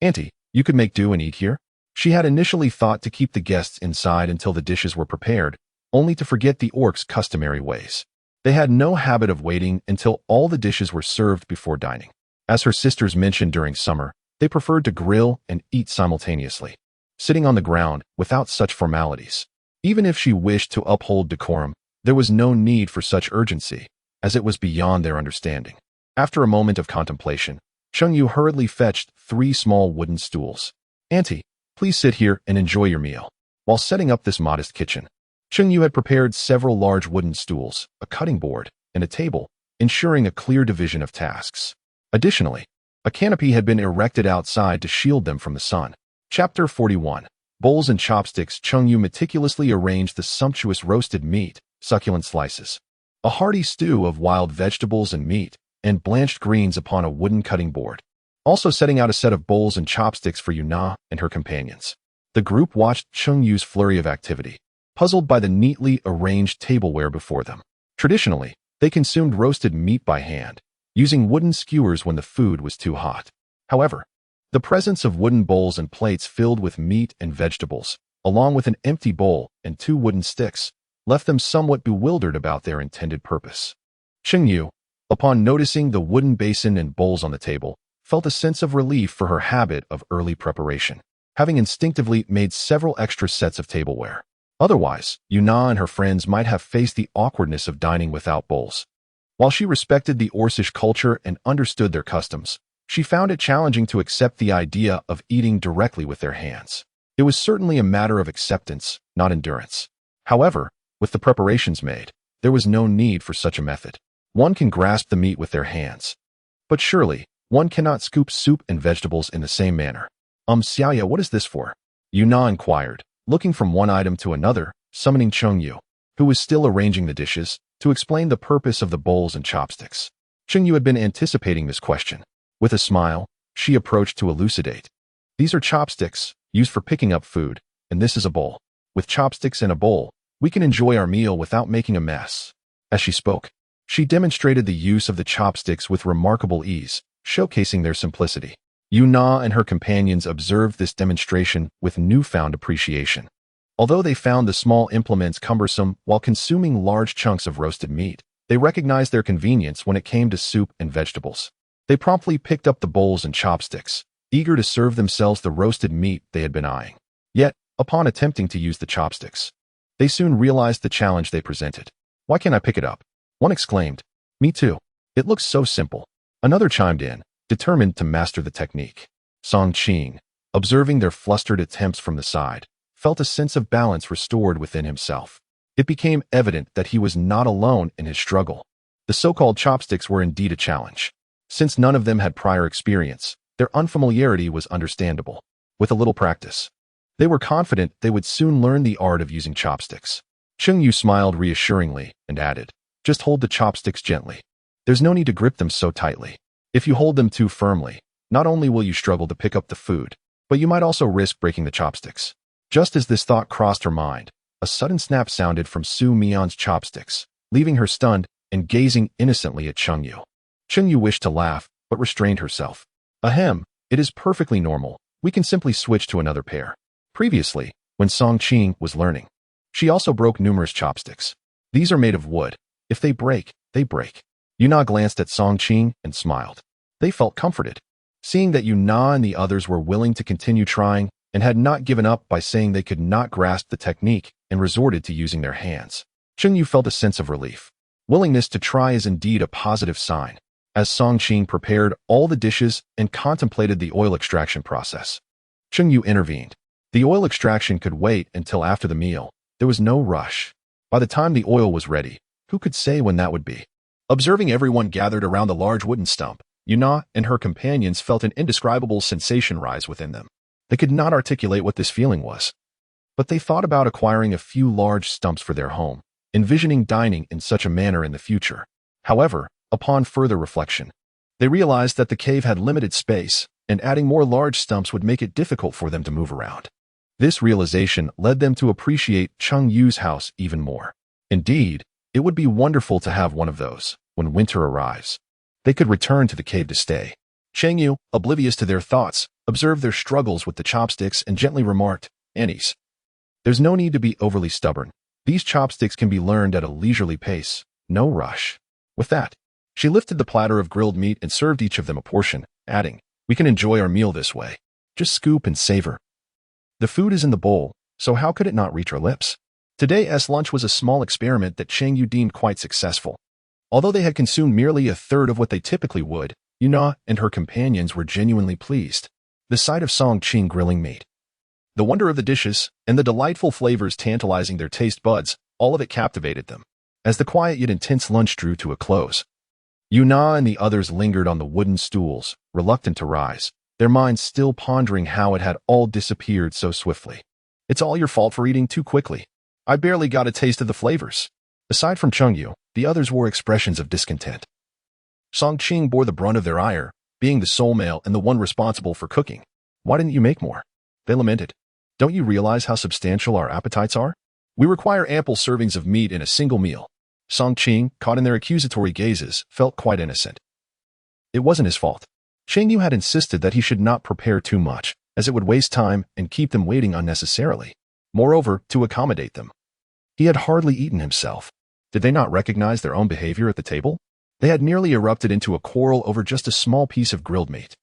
Auntie, you could make do and eat here? She had initially thought to keep the guests inside until the dishes were prepared, only to forget the orcs' customary ways. They had no habit of waiting until all the dishes were served before dining. As her sisters mentioned during summer, they preferred to grill and eat simultaneously, sitting on the ground without such formalities. Even if she wished to uphold decorum, there was no need for such urgency, as it was beyond their understanding. After a moment of contemplation, Cheng Yue hurriedly fetched 3 small wooden stools. Auntie, please sit here and enjoy your meal. While setting up this modest kitchen, Cheng Yue had prepared several large wooden stools, a cutting board, and a table, ensuring a clear division of tasks. Additionally, a canopy had been erected outside to shield them from the sun. Chapter 41. Bowls and chopsticks. Cheng Yue meticulously arranged the sumptuous roasted meat, succulent slices, a hearty stew of wild vegetables and meat, and blanched greens upon a wooden cutting board, also setting out a set of bowls and chopsticks for Yuna and her companions. The group watched Cheng Yue's flurry of activity, puzzled by the neatly arranged tableware before them. Traditionally, they consumed roasted meat by hand, using wooden skewers when the food was too hot. However, the presence of wooden bowls and plates filled with meat and vegetables, along with an empty bowl and 2 wooden sticks, left them somewhat bewildered about their intended purpose. Cheng Yue, upon noticing the wooden basin and bowls on the table, felt a sense of relief for her habit of early preparation, having instinctively made several extra sets of tableware. Otherwise, Yuna and her friends might have faced the awkwardness of dining without bowls. While she respected the Orcish culture and understood their customs, she found it challenging to accept the idea of eating directly with their hands. It was certainly a matter of acceptance, not endurance. However, with the preparations made, there was no need for such a method. One can grasp the meat with their hands. But surely, one cannot scoop soup and vegetables in the same manner. Xiaoya, what is this for? Yuna inquired, looking from one item to another, summoning Cheng Yue, who was still arranging the dishes, to explain the purpose of the bowls and chopsticks. Cheng Yue had been anticipating this question. With a smile, she approached to elucidate. These are chopsticks, used for picking up food, and this is a bowl. With chopsticks and a bowl, we can enjoy our meal without making a mess. As she spoke, she demonstrated the use of the chopsticks with remarkable ease, showcasing their simplicity. Yuna and her companions observed this demonstration with newfound appreciation. Although they found the small implements cumbersome while consuming large chunks of roasted meat, they recognized their convenience when it came to soup and vegetables. They promptly picked up the bowls and chopsticks, eager to serve themselves the roasted meat they had been eyeing. Yet, upon attempting to use the chopsticks, they soon realized the challenge they presented. Why can't I pick it up? One exclaimed. Me too. It looks so simple. Another chimed in, determined to master the technique. Song Qing, observing their flustered attempts from the side, felt a sense of balance restored within himself. It became evident that he was not alone in his struggle. The so-called chopsticks were indeed a challenge. Since none of them had prior experience, their unfamiliarity was understandable. With a little practice, they were confident they would soon learn the art of using chopsticks. Cheng Yue smiled reassuringly and added, just hold the chopsticks gently. There's no need to grip them so tightly. If you hold them too firmly, not only will you struggle to pick up the food, but you might also risk breaking the chopsticks. Just as this thought crossed her mind, a sudden snap sounded from Su Mian's chopsticks, leaving her stunned and gazing innocently at Cheng Yue. Cheng Yue wished to laugh, but restrained herself. Ahem, it is perfectly normal. We can simply switch to another pair. Previously, when Song Qing was learning, she also broke numerous chopsticks. These are made of wood. If they break, they break. Yuna glanced at Song Qing and smiled. They felt comforted. Seeing that Yuna and the others were willing to continue trying and had not given up by saying they could not grasp the technique and resorted to using their hands, Cheng Yue felt a sense of relief. Willingness to try is indeed a positive sign. As Song Qing prepared all the dishes and contemplated the oil extraction process, Cheng Yue intervened. The oil extraction could wait until after the meal. There was no rush. By the time the oil was ready, who could say when that would be? Observing everyone gathered around the large wooden stump, Yuna and her companions felt an indescribable sensation rise within them. They could not articulate what this feeling was, but they thought about acquiring a few large stumps for their home, envisioning dining in such a manner in the future. However, upon further reflection, they realized that the cave had limited space, and adding more large stumps would make it difficult for them to move around. This realization led them to appreciate Cheng Yue's house even more. Indeed, it would be wonderful to have one of those when winter arrives. They could return to the cave to stay. Cheng Yue, oblivious to their thoughts, observed their struggles with the chopsticks and gently remarked, Annies, there's no need to be overly stubborn. These chopsticks can be learned at a leisurely pace, no rush. With that, she lifted the platter of grilled meat and served each of them a portion, adding, we can enjoy our meal this way. Just scoop and savor. The food is in the bowl, so how could it not reach our lips? Today's lunch was a small experiment that Cheng Yue deemed quite successful. Although they had consumed merely a third of what they typically would, Yuna and her companions were genuinely pleased. The sight of Song Qing grilling meat, the wonder of the dishes, and the delightful flavors tantalizing their taste buds, all of it captivated them. As the quiet yet intense lunch drew to a close, Yuna and the others lingered on the wooden stools, reluctant to rise, their minds still pondering how it had all disappeared so swiftly. It's all your fault for eating too quickly. I barely got a taste of the flavors. Aside from Cheng Yue, the others wore expressions of discontent. Song Qing bore the brunt of their ire, being the sole male and the one responsible for cooking. Why didn't you make more? They lamented. Don't you realize how substantial our appetites are? We require ample servings of meat in a single meal. Song Qing, caught in their accusatory gazes, felt quite innocent. It wasn't his fault. Cheng Yue had insisted that he should not prepare too much, as it would waste time and keep them waiting unnecessarily. Moreover, to accommodate them, He had hardly eaten himself. Did they not recognize their own behavior at the table? They had nearly erupted into a quarrel over just a small piece of grilled meat.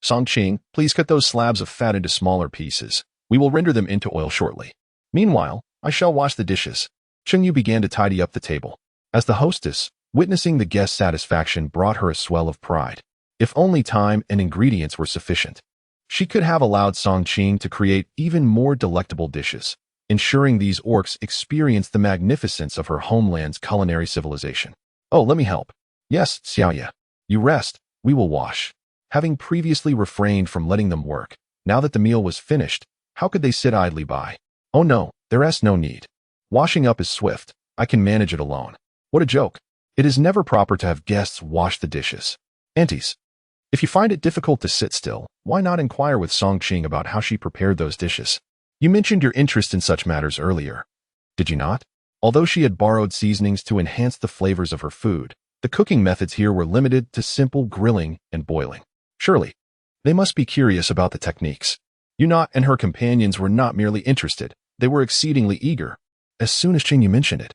Songqing, please cut those slabs of fat into smaller pieces. We will render them into oil shortly. Meanwhile, I shall wash the dishes. Cheng Yue began to tidy up the table. As the hostess, witnessing the guest's satisfaction brought her a swell of pride. If only time and ingredients were sufficient, she could have allowed Songqing to create even more delectable dishes, ensuring these orcs experienced the magnificence of her homeland's culinary civilization. Oh, let me help. Yes, Xiaoye. You rest, we will wash. Having previously refrained from letting them work, now that the meal was finished, how could they sit idly by? Oh no, there is no need. Washing up is swift. I can manage it alone. What a joke. It is never proper to have guests wash the dishes. Aunties, if you find it difficult to sit still, why not inquire with Songqing about how she prepared those dishes? You mentioned your interest in such matters earlier. Did you not? Although she had borrowed seasonings to enhance the flavors of her food, the cooking methods here were limited to simple grilling and boiling. Surely, they must be curious about the techniques. Yuna and her companions were not merely interested, they were exceedingly eager. As soon as Cheng Yue mentioned it,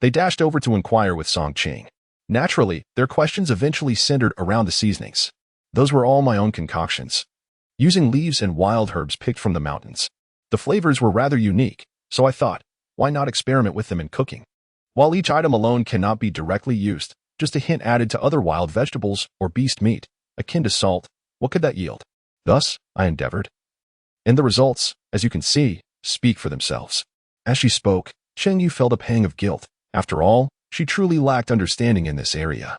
they dashed over to inquire with Songqing. Naturally, their questions eventually centered around the seasonings. Those were all my own concoctions, using leaves and wild herbs picked from the mountains. The flavors were rather unique, so I thought, why not experiment with them in cooking? While each item alone cannot be directly used, just a hint added to other wild vegetables or beast meat, akin to salt, what could that yield? Thus, I endeavored. And the results, as you can see, speak for themselves. As she spoke, Cheng Yue felt a pang of guilt. After all, she truly lacked understanding in this area.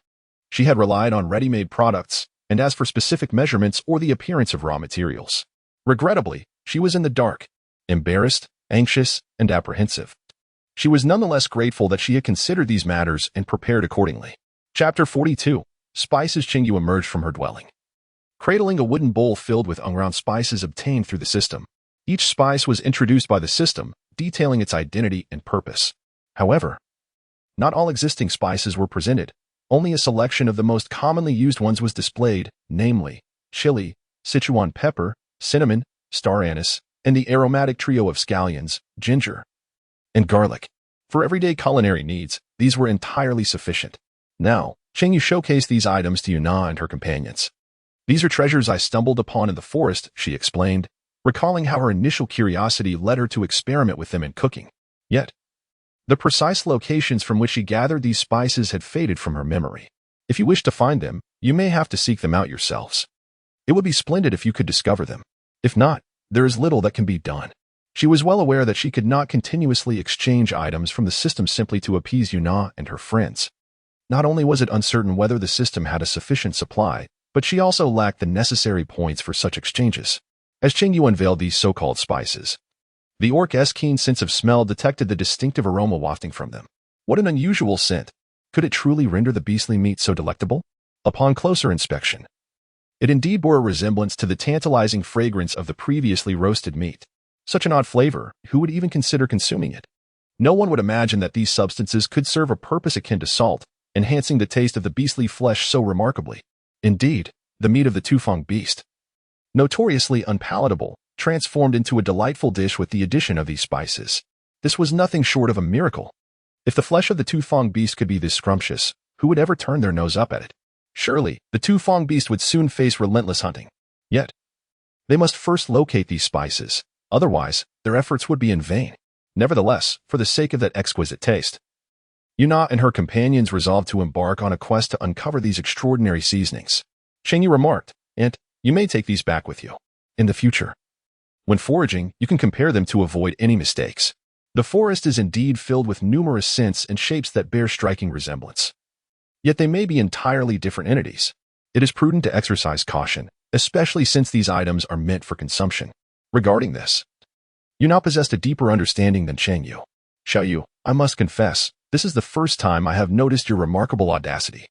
She had relied on ready-made products, and as for specific measurements or the appearance of raw materials, regrettably, she was in the dark, embarrassed, anxious, and apprehensive. She was nonetheless grateful that she had considered these matters and prepared accordingly. Chapter 42. Spices. Cheng Yue emerged from her dwelling, cradling a wooden bowl filled with unground spices obtained through the system. Each spice was introduced by the system, detailing its identity and purpose. However, not all existing spices were presented. Only a selection of the most commonly used ones was displayed, namely, chili, Sichuan pepper, cinnamon, star anise, and the aromatic trio of scallions, ginger, and garlic. For everyday culinary needs, these were entirely sufficient. Now, Cheng Yue showcased these items to Yuna and her companions. These are treasures I stumbled upon in the forest, she explained, recalling how her initial curiosity led her to experiment with them in cooking. Yet, the precise locations from which she gathered these spices had faded from her memory. If you wish to find them, you may have to seek them out yourselves. It would be splendid if you could discover them. If not, there is little that can be done. She was well aware that she could not continuously exchange items from the system simply to appease Yuna and her friends. Not only was it uncertain whether the system had a sufficient supply, but she also lacked the necessary points for such exchanges. As Cheng Yue unveiled these so-called spices, the orc's keen sense of smell detected the distinctive aroma wafting from them. What an unusual scent! Could it truly render the beastly meat so delectable? Upon closer inspection, it indeed bore a resemblance to the tantalizing fragrance of the previously roasted meat. Such an odd flavor, who would even consider consuming it? No one would imagine that these substances could serve a purpose akin to salt, enhancing the taste of the beastly flesh so remarkably. Indeed, the meat of the Tufang beast, notoriously unpalatable, transformed into a delightful dish with the addition of these spices. This was nothing short of a miracle. If the flesh of the Tufang beast could be this scrumptious, who would ever turn their nose up at it? Surely, the Tufang beast would soon face relentless hunting. Yet, they must first locate these spices, otherwise, their efforts would be in vain. Nevertheless, for the sake of that exquisite taste, Yuna and her companions resolved to embark on a quest to uncover these extraordinary seasonings. Cheng Yue remarked, "And you may take these back with you. In the future, when foraging, you can compare them to avoid any mistakes." The forest is indeed filled with numerous scents and shapes that bear striking resemblance. Yet they may be entirely different entities. It is prudent to exercise caution, especially since these items are meant for consumption. Regarding this, Yuna possessed a deeper understanding than Cheng Yue. "Xiaoyu, I must confess, this is the first time I have noticed your remarkable audacity.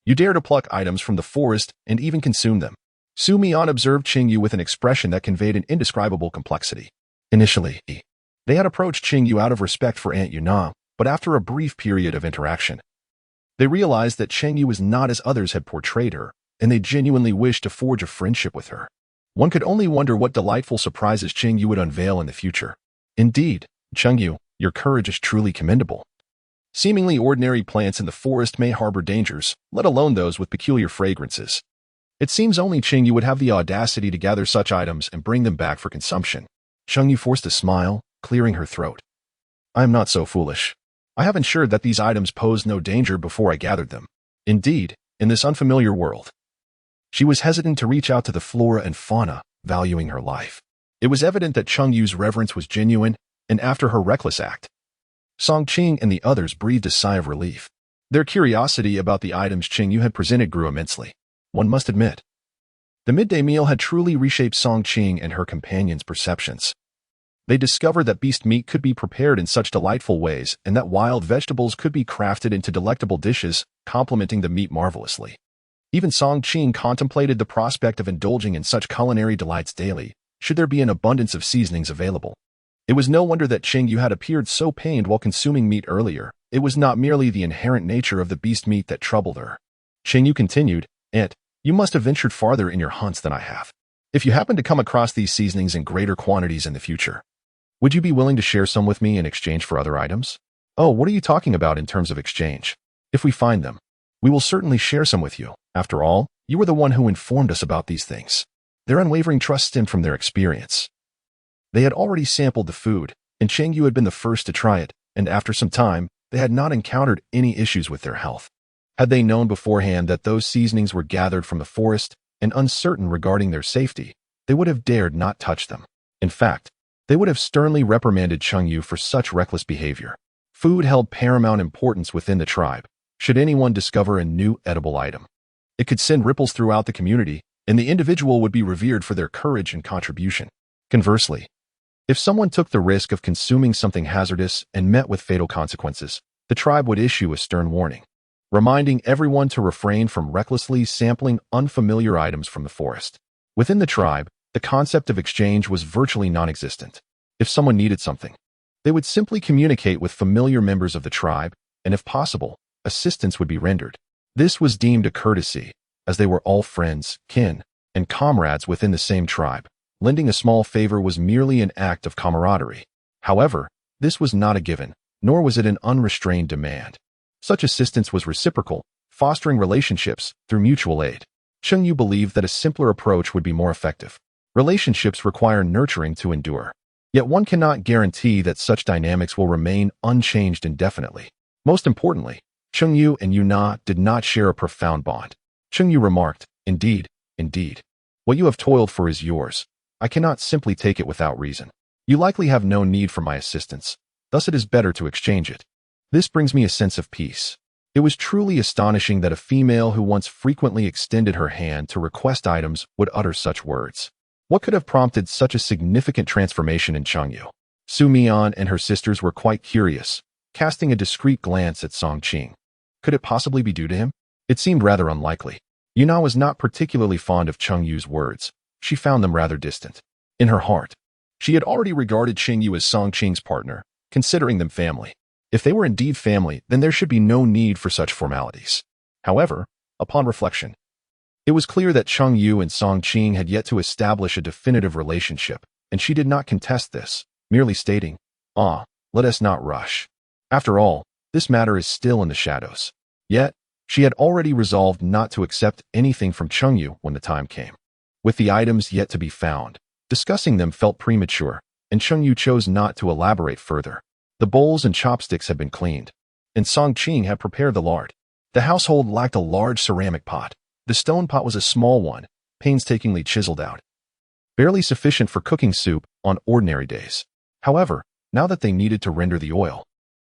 You dare to pluck items from the forest and even consume them." Su Mian observed Cheng Yue with an expression that conveyed an indescribable complexity. Initially, they had approached Cheng Yue out of respect for Aunt Yuna, but after a brief period of interaction, they realized that Cheng Yue was not as others had portrayed her, and they genuinely wished to forge a friendship with her. One could only wonder what delightful surprises Cheng Yue would unveil in the future. Indeed, Cheng Yue, Your courage is truly commendable. Seemingly ordinary plants in the forest may harbor dangers, let alone those with peculiar fragrances. It seems only Cheng Yue would have the audacity to gather such items and bring them back for consumption. Cheng Yue forced a smile, clearing her throat. I am not so foolish. I have ensured that these items posed no danger before I gathered them. Indeed, in this unfamiliar world. She was hesitant to reach out to the flora and fauna, valuing her life. It was evident that Cheng Yue's reverence was genuine, and after her reckless act, Song Qing and the others breathed a sigh of relief. Their curiosity about the items Cheng Yue had presented grew immensely. One must admit, the midday meal had truly reshaped Song Qing and her companions' perceptions. They discovered that beast meat could be prepared in such delightful ways and that wild vegetables could be crafted into delectable dishes, complementing the meat marvelously. Even Song Qing contemplated the prospect of indulging in such culinary delights daily, should there be an abundance of seasonings available. It was no wonder that Cheng Yue had appeared so pained while consuming meat earlier. It was not merely the inherent nature of the beast meat that troubled her. Cheng Yue continued, "Aunt, you must have ventured farther in your hunts than I have. If you happen to come across these seasonings in greater quantities in the future, would you be willing to share some with me in exchange for other items?" "Oh, what are you talking about in terms of exchange? If we find them, we will certainly share some with you. After all, you were the one who informed us about these things." Their unwavering trust stemmed from their experience. They had already sampled the food, and Cheng Yue had been the first to try it, and after some time, they had not encountered any issues with their health. Had they known beforehand that those seasonings were gathered from the forest and uncertain regarding their safety, they would have dared not touch them. In fact, they would have sternly reprimanded Cheng Yue for such reckless behavior. Food held paramount importance within the tribe. Should anyone discover a new edible item, it could send ripples throughout the community, and the individual would be revered for their courage and contribution. Conversely, if someone took the risk of consuming something hazardous and met with fatal consequences, the tribe would issue a stern warning, reminding everyone to refrain from recklessly sampling unfamiliar items from the forest. Within the tribe, the concept of exchange was virtually non-existent. If someone needed something, they would simply communicate with familiar members of the tribe, and if possible, assistance would be rendered. This was deemed a courtesy, as they were all friends, kin, and comrades within the same tribe. Lending a small favor was merely an act of camaraderie. However, this was not a given, nor was it an unrestrained demand. Such assistance was reciprocal, fostering relationships through mutual aid. Cheng Yue believed that a simpler approach would be more effective. Relationships require nurturing to endure. Yet one cannot guarantee that such dynamics will remain unchanged indefinitely. Most importantly, Cheng Yue and Yuna did not share a profound bond. Cheng Yue remarked, indeed, what you have toiled for is yours. I cannot simply take it without reason. You likely have no need for my assistance, thus it is better to exchange it. This brings me a sense of peace." It was truly astonishing that a female who once frequently extended her hand to request items would utter such words. What could have prompted such a significant transformation in Cheng Yue? Su Mian and her sisters were quite curious, casting a discreet glance at Song Qing. Could it possibly be due to him? It seemed rather unlikely. Yuna was not particularly fond of Cheng Yue's words. She found them rather distant. In her heart, she had already regarded Cheng Yue as Song Qing's partner, considering them family. If they were indeed family, then there should be no need for such formalities. However, upon reflection, it was clear that Cheng Yue and Song Qing had yet to establish a definitive relationship, and she did not contest this, merely stating, let us not rush. After all, this matter is still in the shadows. Yet, she had already resolved not to accept anything from Cheng Yue when the time came. With the items yet to be found, discussing them felt premature, and Cheng Yue chose not to elaborate further. The bowls and chopsticks had been cleaned, and Song Qing had prepared the lard. The household lacked a large ceramic pot. The stone pot was a small one, painstakingly chiseled out, barely sufficient for cooking soup on ordinary days. However, now that they needed to render the oil,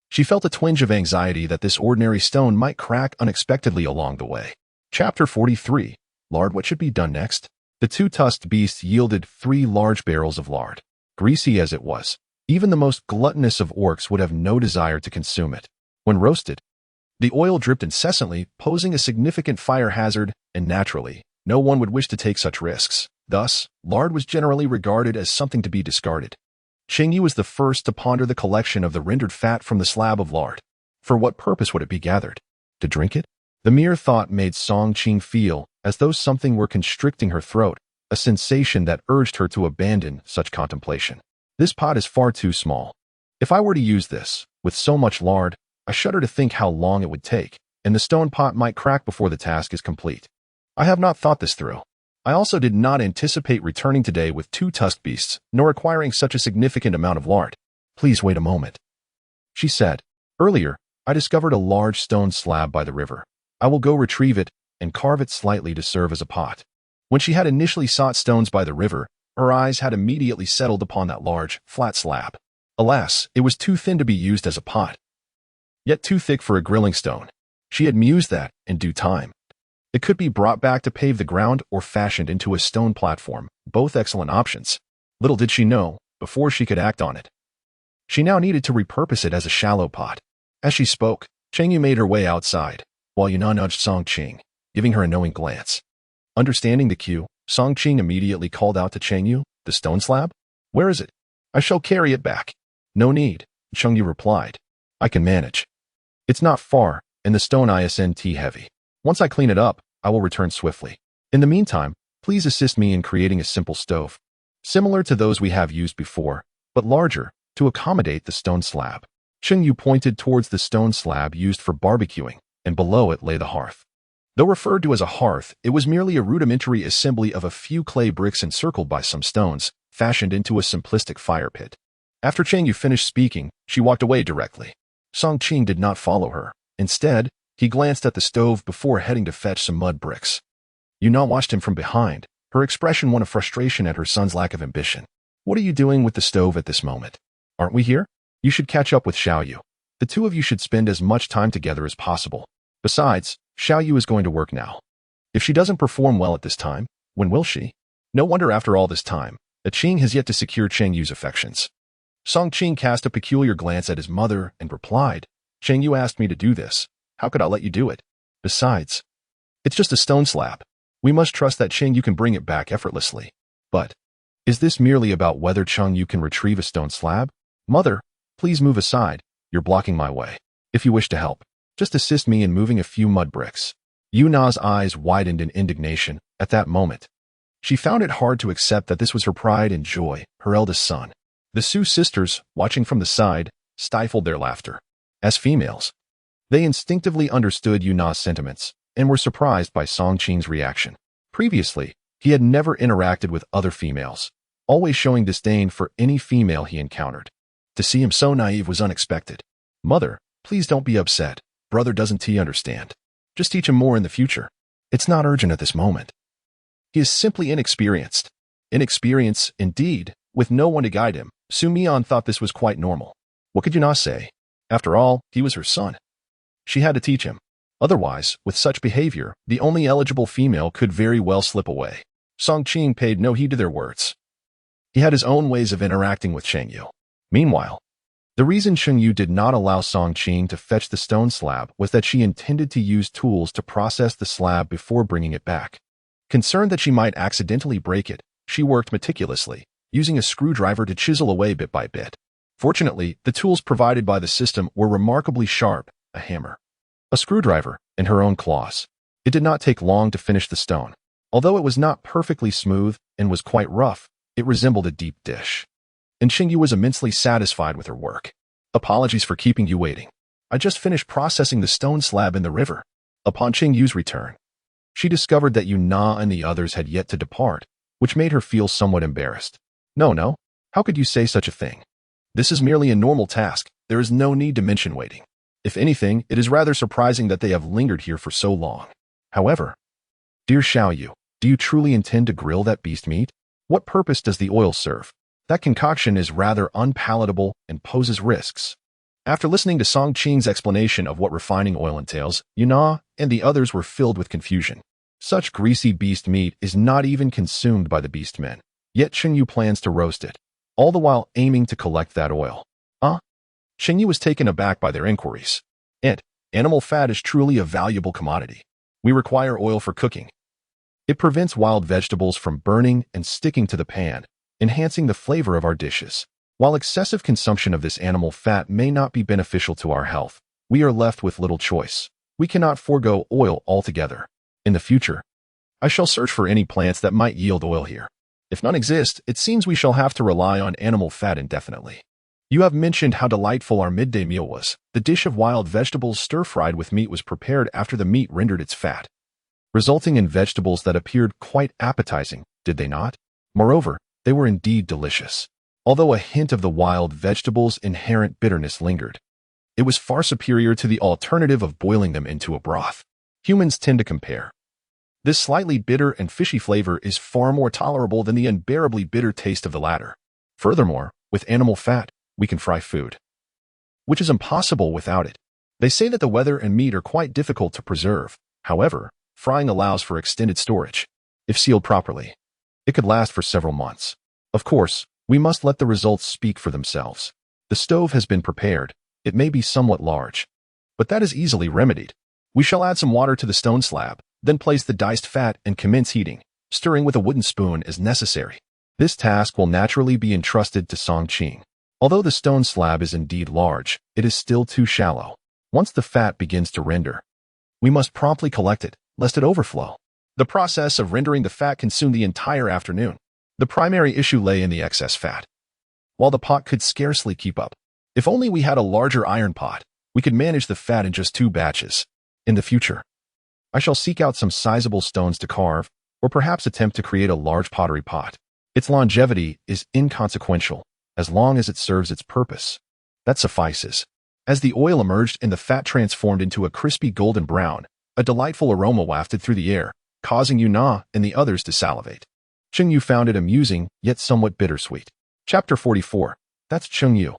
she felt a twinge of anxiety that this ordinary stone might crack unexpectedly along the way. Chapter 43. Lard. What should be done next? The two-tusked beast yielded 3 large barrels of lard. Greasy as it was, even the most gluttonous of orcs would have no desire to consume it. When roasted, the oil dripped incessantly, posing a significant fire hazard, and naturally, no one would wish to take such risks. Thus, lard was generally regarded as something to be discarded. Cheng Yue was the first to ponder the collection of the rendered fat from the slab of lard. For what purpose would it be gathered? To drink it? The mere thought made Song Qing feel as though something were constricting her throat, a sensation that urged her to abandon such contemplation. This pot is far too small. If I were to use this, with so much lard, I shudder to think how long it would take, and the stone pot might crack before the task is complete. I have not thought this through. I also did not anticipate returning today with 2 tusked beasts, nor requiring such a significant amount of lard. Please wait a moment, she said. Earlier, I discovered a large stone slab by the river. I will go retrieve it and carve it slightly to serve as a pot. When she had initially sought stones by the river, her eyes had immediately settled upon that large, flat slab. Alas, it was too thin to be used as a pot, yet too thick for a grilling stone. She had mused that, in due time, it could be brought back to pave the ground or fashioned into a stone platform, both excellent options. Little did she know, before she could act on it, she now needed to repurpose it as a shallow pot. As she spoke, Cheng Yue made her way outside, while Yuna nudged Song-Ching, giving her a knowing glance. Understanding the cue, Song-Ching immediately called out to Cheng Yue, "The stone slab? Where is it? I shall carry it back." "No need," Cheng Yue replied. "I can manage. It's not far, and the stone isn't heavy. Once I clean it up, I will return swiftly. In the meantime, please assist me in creating a simple stove, similar to those we have used before, but larger, to accommodate the stone slab." Cheng Yue pointed towards the stone slab used for barbecuing, and below it lay the hearth. Though referred to as a hearth, it was merely a rudimentary assembly of a few clay bricks encircled by some stones, fashioned into a simplistic fire pit. After Cheng Yue finished speaking, she walked away directly. Song-Ching did not follow her. Instead, he glanced at the stove before heading to fetch some mud bricks. Yuna watched him from behind, her expression one of frustration at her son's lack of ambition. "What are you doing with the stove at this moment? Aren't we here? You should catch up with Xiao Yu. The 2 of you should spend as much time together as possible. Besides, Xiao Yu is going to work now. If she doesn't perform well at this time, when will she? No wonder after all this time, that Qing has yet to secure Cheng Yu's affections." Song-Ching cast a peculiar glance at his mother and replied, "Cheng Yu asked me to do this. How could I let you do it? Besides, it's just a stone slab. We must trust that Cheng Yu can bring it back effortlessly." "But is this merely about whether Cheng Yu can retrieve a stone slab? Mother, please move aside. You're blocking my way. If you wish to help, just assist me in moving a few mud bricks." Yuna's eyes widened in indignation at that moment. She found it hard to accept that this was her pride and joy, her eldest son. The Su sisters, watching from the side, stifled their laughter. As females, they instinctively understood Yuna's sentiments and were surprised by Song-Ching's reaction. Previously, he had never interacted with other females, always showing disdain for any female he encountered. To see him so naive was unexpected. "Mother, please don't be upset. Brother doesn't understand. Just teach him more in the future. It's not urgent at this moment. He is simply inexperienced." Inexperience, indeed, with no one to guide him. Su Mian thought this was quite normal. What could Yuna say? After all, he was her son. She had to teach him. Otherwise, with such behavior, the only eligible female could very well slip away. Song-Ching paid no heed to their words. He had his own ways of interacting with Cheng Yue. Meanwhile, the reason Cheng Yue did not allow Song-Ching to fetch the stone slab was that she intended to use tools to process the slab before bringing it back. Concerned that she might accidentally break it, she worked meticulously, using a screwdriver to chisel away bit by bit. Fortunately, the tools provided by the system were remarkably sharp, a hammer, a screwdriver, and her own claws. It did not take long to finish the stone. Although it was not perfectly smooth and was quite rough, it resembled a deep dish. And Cheng Yue was immensely satisfied with her work. "Apologies for keeping you waiting. I just finished processing the stone slab in the river." Upon Cheng Yu's return, she discovered that Yuna and the others had yet to depart, which made her feel somewhat embarrassed. No, how could you say such a thing? This is merely a normal task. There is no need to mention waiting. If anything, it is rather surprising that they have lingered here for so long. However, dear Xiao Yu, do you truly intend to grill that beast meat? What purpose does the oil serve? That concoction is rather unpalatable and poses risks. After listening to Song-Ching's explanation of what refining oil entails, Yuna and the others were filled with confusion. Such greasy beast meat is not even consumed by the beastmen, yet Cheng Yue plans to roast it, all the while aiming to collect that oil. Cheng Yue was taken aback by their inquiries. Animal fat is truly a valuable commodity. We require oil for cooking. It prevents wild vegetables from burning and sticking to the pan, enhancing the flavor of our dishes. While excessive consumption of this animal fat may not be beneficial to our health, we are left with little choice. We cannot forego oil altogether. In the future, I shall search for any plants that might yield oil here. If none exist, it seems we shall have to rely on animal fat indefinitely. You have mentioned how delightful our midday meal was. The dish of wild vegetables stir-fried with meat was prepared after the meat rendered its fat, resulting in vegetables that appeared quite appetizing, did they not? Moreover, they were indeed delicious. Although a hint of the wild vegetables' inherent bitterness lingered, it was far superior to the alternative of boiling them into a broth. Humans tend to compare. This slightly bitter and fishy flavor is far more tolerable than the unbearably bitter taste of the latter. Furthermore, with animal fat, we can fry food, which is impossible without it. They say that the weather and meat are quite difficult to preserve. However, frying allows for extended storage. If sealed properly, it could last for several months. Of course, we must let the results speak for themselves. The stove has been prepared. It may be somewhat large, but that is easily remedied. We shall add some water to the stone slab, then place the diced fat and commence heating, stirring with a wooden spoon as necessary. This task will naturally be entrusted to Song Qing. Although the stone slab is indeed large, it is still too shallow. Once the fat begins to render, we must promptly collect it, lest it overflow. The process of rendering the fat consumed the entire afternoon. The primary issue lay in the excess fat, while the pot could scarcely keep up. If only we had a larger iron pot, we could manage the fat in just 2 batches. In the future, I shall seek out some sizable stones to carve, or perhaps attempt to create a large pottery pot. Its longevity is inconsequential, as long as it serves its purpose. That suffices. As the oil emerged and the fat transformed into a crispy golden brown, a delightful aroma wafted through the air, causing Yue and the others to salivate. Cheng Yue found it amusing, yet somewhat bittersweet. Chapter 44. That's Cheng Yue.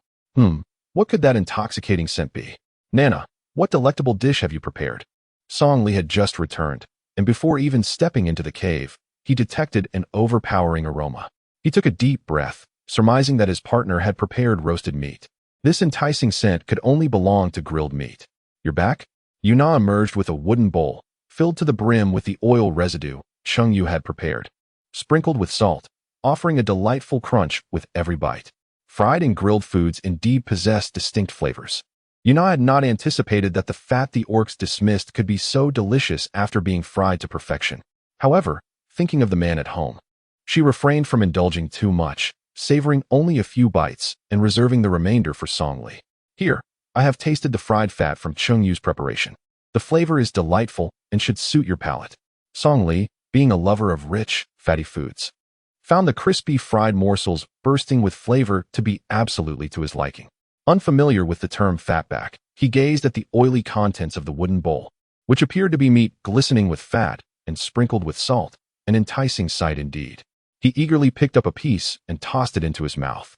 What could that intoxicating scent be? Nana, what delectable dish have you prepared? Song Li had just returned, and before even stepping into the cave, he detected an overpowering aroma. He took a deep breath, surmising that his partner had prepared roasted meat. This enticing scent could only belong to grilled meat. You're back? Yue emerged with a wooden bowl, filled to the brim with the oil residue Cheng Yue had prepared, sprinkled with salt, offering a delightful crunch with every bite. Fried and grilled foods indeed possessed distinct flavors. Yue had not anticipated that the fat the orcs dismissed could be so delicious after being fried to perfection. However, thinking of the man at home, she refrained from indulging too much, savoring only a few bites and reserving the remainder for Song Li. Here, I have tasted the fried fat from Cheng Yue's preparation. The flavor is delightful and should suit your palate. Song Li, being a lover of rich, fatty foods, found the crispy fried morsels bursting with flavor to be absolutely to his liking. Unfamiliar with the term fatback, he gazed at the oily contents of the wooden bowl, which appeared to be meat glistening with fat and sprinkled with salt, an enticing sight indeed. He eagerly picked up a piece and tossed it into his mouth.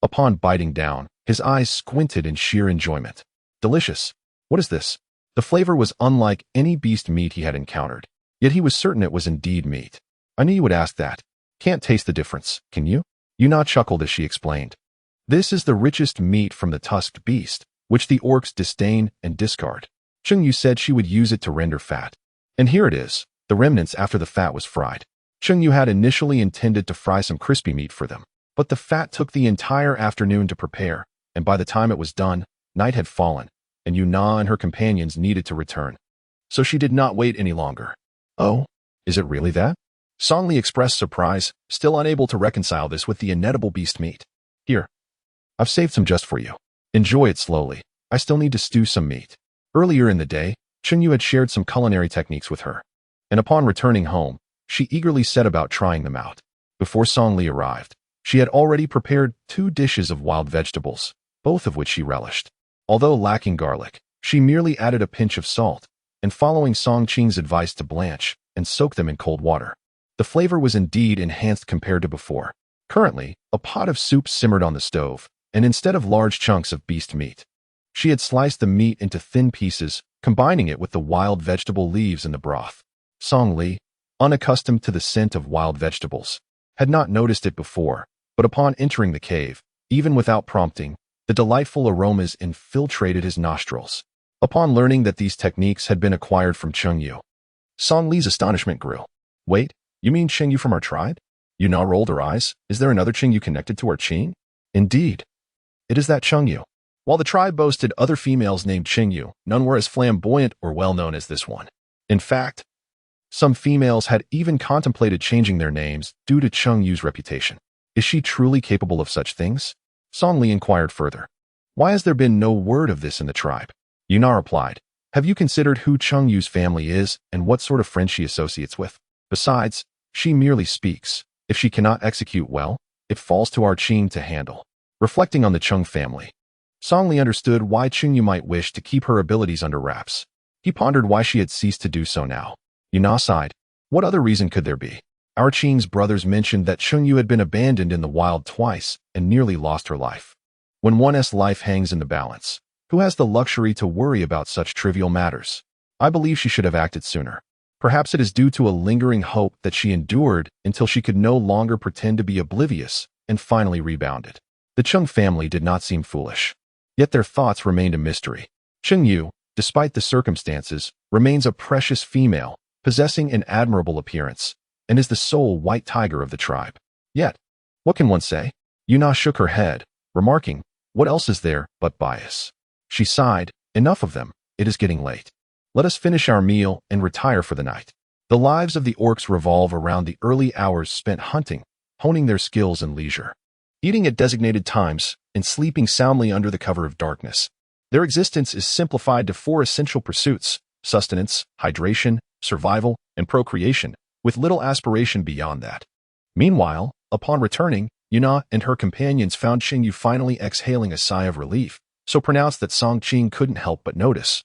Upon biting down, his eyes squinted in sheer enjoyment. Delicious. What is this? The flavor was unlike any beast meat he had encountered, yet he was certain it was indeed meat. I knew you would ask that. Can't taste the difference, can you? Yue chuckled as she explained. This is the richest meat from the tusked beast, which the orcs disdain and discard. Cheng Yue said she would use it to render fat. And here it is, the remnants after the fat was fried. Cheng Yue had initially intended to fry some crispy meat for them, but the fat took the entire afternoon to prepare, and by the time it was done, night had fallen, and Yue and her companions needed to return. So she did not wait any longer. Oh, is it really that? Song Li expressed surprise, still unable to reconcile this with the inedible beast meat. Here, I've saved some just for you. Enjoy it slowly. I still need to stew some meat. Earlier in the day, Cheng Yue had shared some culinary techniques with her, and upon returning home, she eagerly set about trying them out. Before Song Li arrived, she had already prepared 2 dishes of wild vegetables, both of which she relished. Although lacking garlic, she merely added a pinch of salt, and following Song Qing's advice to blanch and soak them in cold water. The flavor was indeed enhanced compared to before. Currently, a pot of soup simmered on the stove, and instead of large chunks of beast meat, she had sliced the meat into thin pieces, combining it with the wild vegetable leaves in the broth. Song Li, unaccustomed to the scent of wild vegetables, had not noticed it before, but upon entering the cave, even without prompting, the delightful aromas infiltrated his nostrils. Upon learning that these techniques had been acquired from Cheng Yue, Song Li's astonishment grew. Wait, you mean Cheng Yue from our tribe? Yue rolled her eyes. Is there another Cheng Yue connected to our Qing? Indeed. It is that Cheng Yue. While the tribe boasted other females named Cheng Yue, none were as flamboyant or well-known as this one. In fact, some females had even contemplated changing their names due to Cheng Yue's reputation. Is she truly capable of such things? Song Li inquired further. Why has there been no word of this in the tribe? Yuna replied. Have you considered who Cheng Yue's family is and what sort of friends she associates with? Besides, she merely speaks. If she cannot execute well, it falls to our Qing to handle. Reflecting on the Cheng family, Song Li understood why Cheng Yue might wish to keep her abilities under wraps. He pondered why she had ceased to do so now. Yuna sighed. What other reason could there be? Our Qing's brothers mentioned that Cheng Yue had been abandoned in the wild twice and nearly lost her life. When one's life hangs in the balance, who has the luxury to worry about such trivial matters? I believe she should have acted sooner. Perhaps it is due to a lingering hope that she endured until she could no longer pretend to be oblivious and finally rebounded. The Cheng family did not seem foolish. Yet their thoughts remained a mystery. Cheng Yue, despite the circumstances, remains a precious female, possessing an admirable appearance, and is the sole white tiger of the tribe. Yet, what can one say? Yuna shook her head, remarking, what else is there but bias? She sighed, enough of them, it is getting late. Let us finish our meal and retire for the night. The lives of the orcs revolve around the early hours spent hunting, honing their skills and leisure, eating at designated times, and sleeping soundly under the cover of darkness. Their existence is simplified to 4 essential pursuits: sustenance, hydration, survival, and procreation, with little aspiration beyond that. Meanwhile, upon returning, Yuna and her companions found Cheng Yue finally exhaling a sigh of relief, so pronounced that Song Qing couldn't help but notice.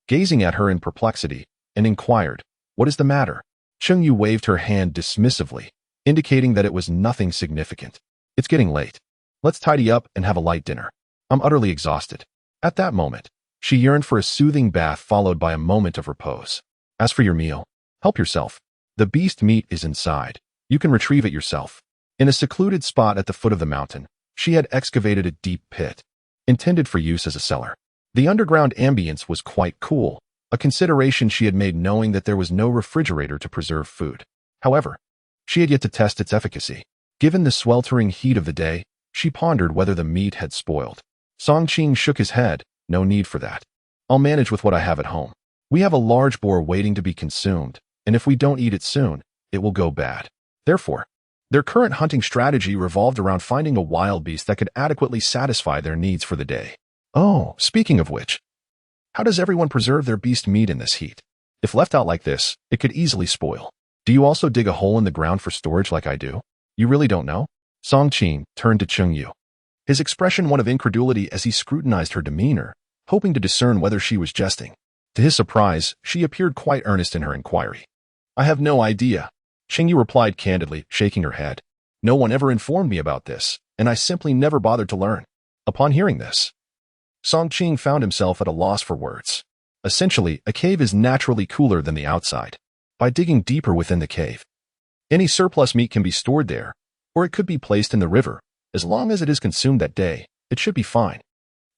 Gazing at her in perplexity, and inquired, what is the matter? Cheng Yue waved her hand dismissively, indicating that it was nothing significant. It's getting late. Let's tidy up and have a light dinner. I'm utterly exhausted. At that moment, she yearned for a soothing bath followed by a moment of repose. As for your meal, help yourself. The beast meat is inside. You can retrieve it yourself. In a secluded spot at the foot of the mountain, she had excavated a deep pit, intended for use as a cellar. The underground ambience was quite cool, a consideration she had made knowing that there was no refrigerator to preserve food. However, she had yet to test its efficacy. Given the sweltering heat of the day, she pondered whether the meat had spoiled. Song Qing shook his head. No need for that. I'll manage with what I have at home. We have a large boar waiting to be consumed, and if we don't eat it soon, it will go bad. Therefore, their current hunting strategy revolved around finding a wild beast that could adequately satisfy their needs for the day. Oh, speaking of which, how does everyone preserve their beast meat in this heat? If left out like this, it could easily spoil. Do you also dig a hole in the ground for storage like I do? You really don't know? Song Qing turned to Cheng Yue, his expression one of incredulity as he scrutinized her demeanor, hoping to discern whether she was jesting. To his surprise, she appeared quite earnest in her inquiry. I have no idea. Cheng Yue replied candidly, shaking her head. No one ever informed me about this, and I simply never bothered to learn. Upon hearing this, Song Qing found himself at a loss for words. Essentially, a cave is naturally cooler than the outside. By digging deeper within the cave, any surplus meat can be stored there, or it could be placed in the river. As long as it is consumed that day, it should be fine.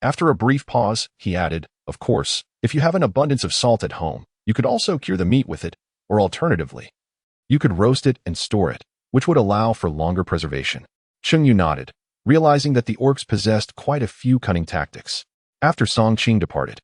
After a brief pause, he added, of course, if you have an abundance of salt at home, you could also cure the meat with it, or alternatively, you could roast it and store it, which would allow for longer preservation. Cheng Yue nodded, realizing that the orcs possessed quite a few cunning tactics. After Song Qing departed,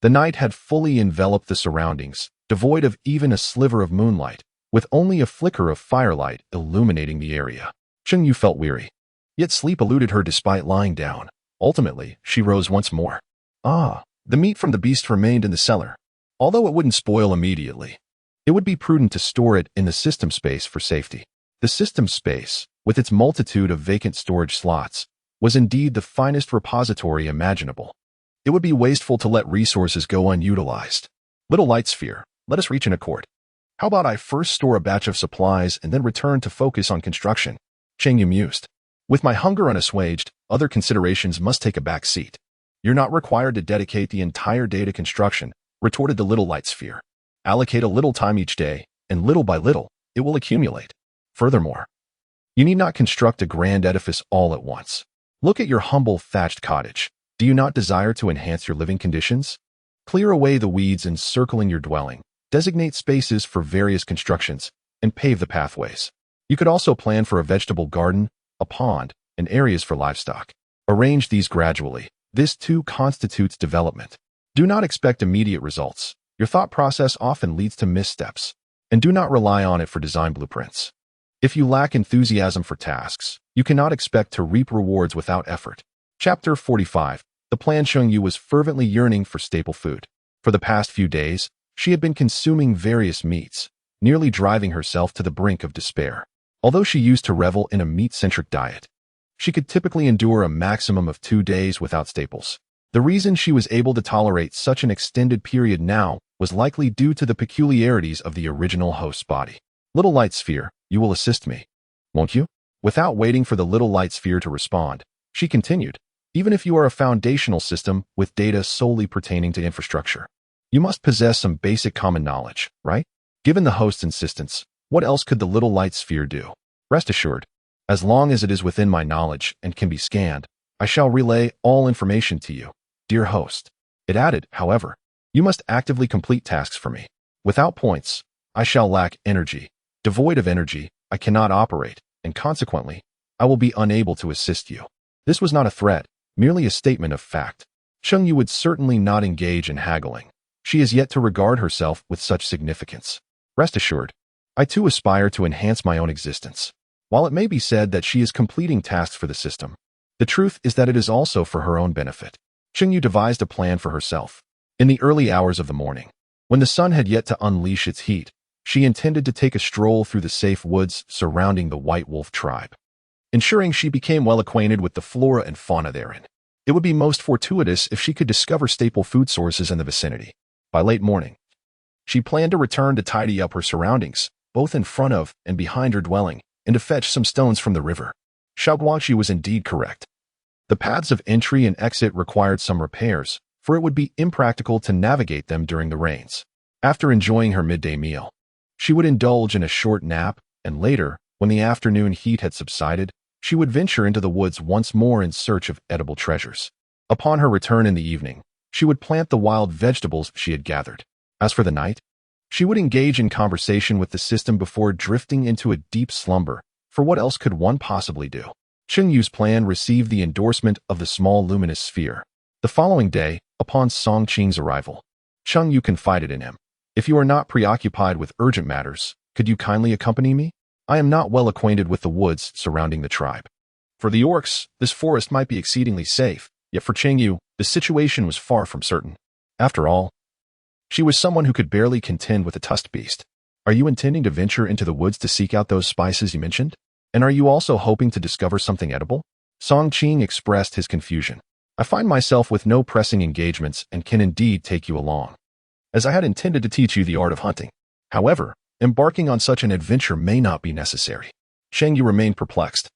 the night had fully enveloped the surroundings, devoid of even a sliver of moonlight, with only a flicker of firelight illuminating the area. Cheng Yue felt weary, yet sleep eluded her despite lying down. Ultimately, she rose once more. The meat from the beast remained in the cellar. Although it wouldn't spoil immediately, it would be prudent to store it in the system space for safety. The system space, with its multitude of vacant storage slots, was indeed the finest repository imaginable. It would be wasteful to let resources go unutilized. Little light sphere, let us reach an accord. How about I first store a batch of supplies and then return to focus on construction? Cheng Yue mused. With my hunger unassuaged, other considerations must take a back seat. You're not required to dedicate the entire day to construction, retorted the little light sphere. Allocate a little time each day, and little by little, it will accumulate. Furthermore, you need not construct a grand edifice all at once. Look at your humble thatched cottage. Do you not desire to enhance your living conditions? Clear away the weeds encircling your dwelling, designate spaces for various constructions, and pave the pathways. You could also plan for a vegetable garden, a pond, and areas for livestock. Arrange these gradually. This too constitutes development. Do not expect immediate results. Your thought process often leads to missteps, and do not rely on it for design blueprints. If you lack enthusiasm for tasks, you cannot expect to reap rewards without effort. Chapter 45. The plan. Cheng Yue was fervently yearning for staple food. For the past few days, she had been consuming various meats, nearly driving herself to the brink of despair. Although she used to revel in a meat-centric diet, she could typically endure a maximum of 2 days without staples. The reason she was able to tolerate such an extended period now was likely due to the peculiarities of the original host's body. Little light sphere, you will assist me, won't you? Without waiting for the little light sphere to respond, she continued, even if you are a foundational system with data solely pertaining to infrastructure, you must possess some basic common knowledge, right? Given the host's insistence, what else could the little light sphere do? Rest assured, as long as it is within my knowledge and can be scanned, I shall relay all information to you, dear host. It added, however, you must actively complete tasks for me. Without points, I shall lack energy. Devoid of energy, I cannot operate, and consequently, I will be unable to assist you. This was not a threat, merely a statement of fact. Cheng Yue would certainly not engage in haggling. She is yet to regard herself with such significance. Rest assured, I too aspire to enhance my own existence. While it may be said that she is completing tasks for the system, the truth is that it is also for her own benefit. Cheng Yue devised a plan for herself. In the early hours of the morning, when the sun had yet to unleash its heat, she intended to take a stroll through the safe woods surrounding the White Wolf tribe, ensuring she became well acquainted with the flora and fauna therein. It would be most fortuitous if she could discover staple food sources in the vicinity. By late morning, she planned to return to tidy up her surroundings, both in front of and behind her dwelling, and to fetch some stones from the river. Xiaoguangxi was indeed correct. The paths of entry and exit required some repairs, for it would be impractical to navigate them during the rains. After enjoying her midday meal, she would indulge in a short nap, and later, when the afternoon heat had subsided, she would venture into the woods once more in search of edible treasures. Upon her return in the evening, she would plant the wild vegetables she had gathered. As for the night, she would engage in conversation with the system before drifting into a deep slumber, for what else could one possibly do? Cheng Yue's plan received the endorsement of the small luminous sphere. The following day, upon Song Qing's arrival, Cheng Yue confided in him, if you are not preoccupied with urgent matters, could you kindly accompany me? I am not well acquainted with the woods surrounding the tribe. For the orcs, this forest might be exceedingly safe, yet for Cheng Yue, the situation was far from certain. After all, she was someone who could barely contend with a tusked beast. Are you intending to venture into the woods to seek out those spices you mentioned? And are you also hoping to discover something edible? Song Qing expressed his confusion. I find myself with no pressing engagements and can indeed take you along, as I had intended to teach you the art of hunting. However, embarking on such an adventure may not be necessary. Cheng Yue remained perplexed.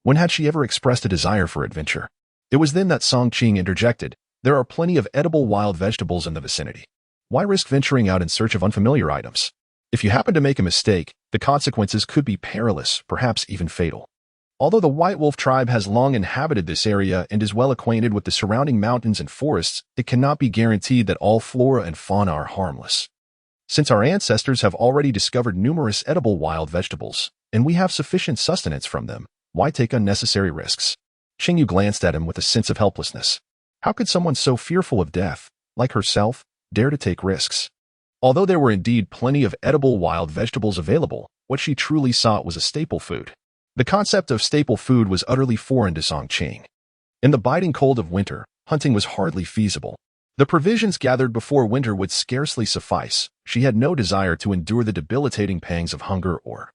When had she ever expressed a desire for adventure? It was then that Song Qing interjected, there are plenty of edible wild vegetables in the vicinity. Why risk venturing out in search of unfamiliar items? If you happen to make a mistake, the consequences could be perilous, perhaps even fatal. Although the White Wolf tribe has long inhabited this area and is well acquainted with the surrounding mountains and forests, it cannot be guaranteed that all flora and fauna are harmless. Since our ancestors have already discovered numerous edible wild vegetables, and we have sufficient sustenance from them, why take unnecessary risks? Cheng Yue glanced at him with a sense of helplessness. How could someone so fearful of death, like herself, dare to take risks? Although there were indeed plenty of edible wild vegetables available, what she truly sought was a staple food. The concept of staple food was utterly foreign to Song Qing. In the biting cold of winter, hunting was hardly feasible. The provisions gathered before winter would scarcely suffice. She had no desire to endure the debilitating pangs of hunger or,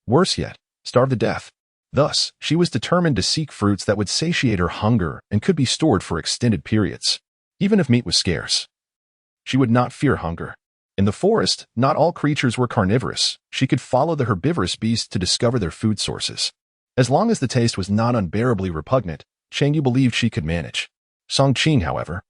worse yet, starve to death. Thus, she was determined to seek fruits that would satiate her hunger and could be stored for extended periods. Even if meat was scarce, she would not fear hunger. In the forest, not all creatures were carnivorous. She could follow the herbivorous beasts to discover their food sources. As long as the taste was not unbearably repugnant, Cheng Yue believed she could manage. Song Qing, however,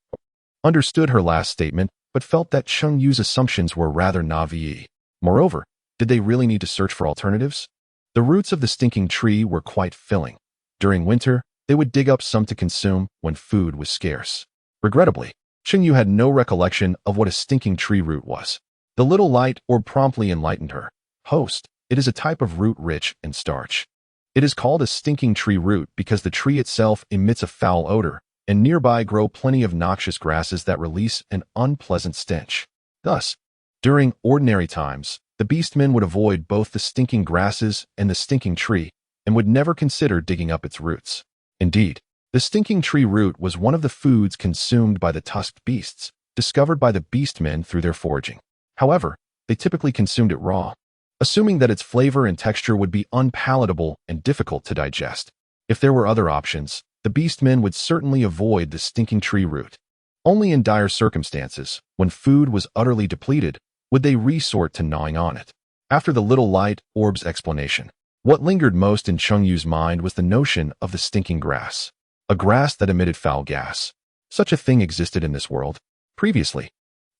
understood her last statement, but felt that Cheng Yue's assumptions were rather naive. Moreover, did they really need to search for alternatives? The roots of the stinking tree were quite filling. During winter, they would dig up some to consume when food was scarce. Regrettably, Cheng Yue had no recollection of what a stinking tree root was. The little light orb promptly enlightened her. Host, it is a type of root rich in starch. It is called a stinking tree root because the tree itself emits a foul odor, and nearby grow plenty of noxious grasses that release an unpleasant stench. Thus, during ordinary times, the beastmen would avoid both the stinking grasses and the stinking tree, and would never consider digging up its roots. Indeed, The stinking tree root was one of the foods consumed by the tusked beasts, discovered by the beastmen through their foraging. However, they typically consumed it raw, assuming that its flavor and texture would be unpalatable and difficult to digest. If there were other options, the beastmen would certainly avoid the stinking tree root. Only in dire circumstances, when food was utterly depleted, would they resort to gnawing on it. After the little light orb's explanation, what lingered most in Cheng Yu's mind was the notion of the stinking grass. A grass that emitted foul gas. Such a thing existed in this world. Previously,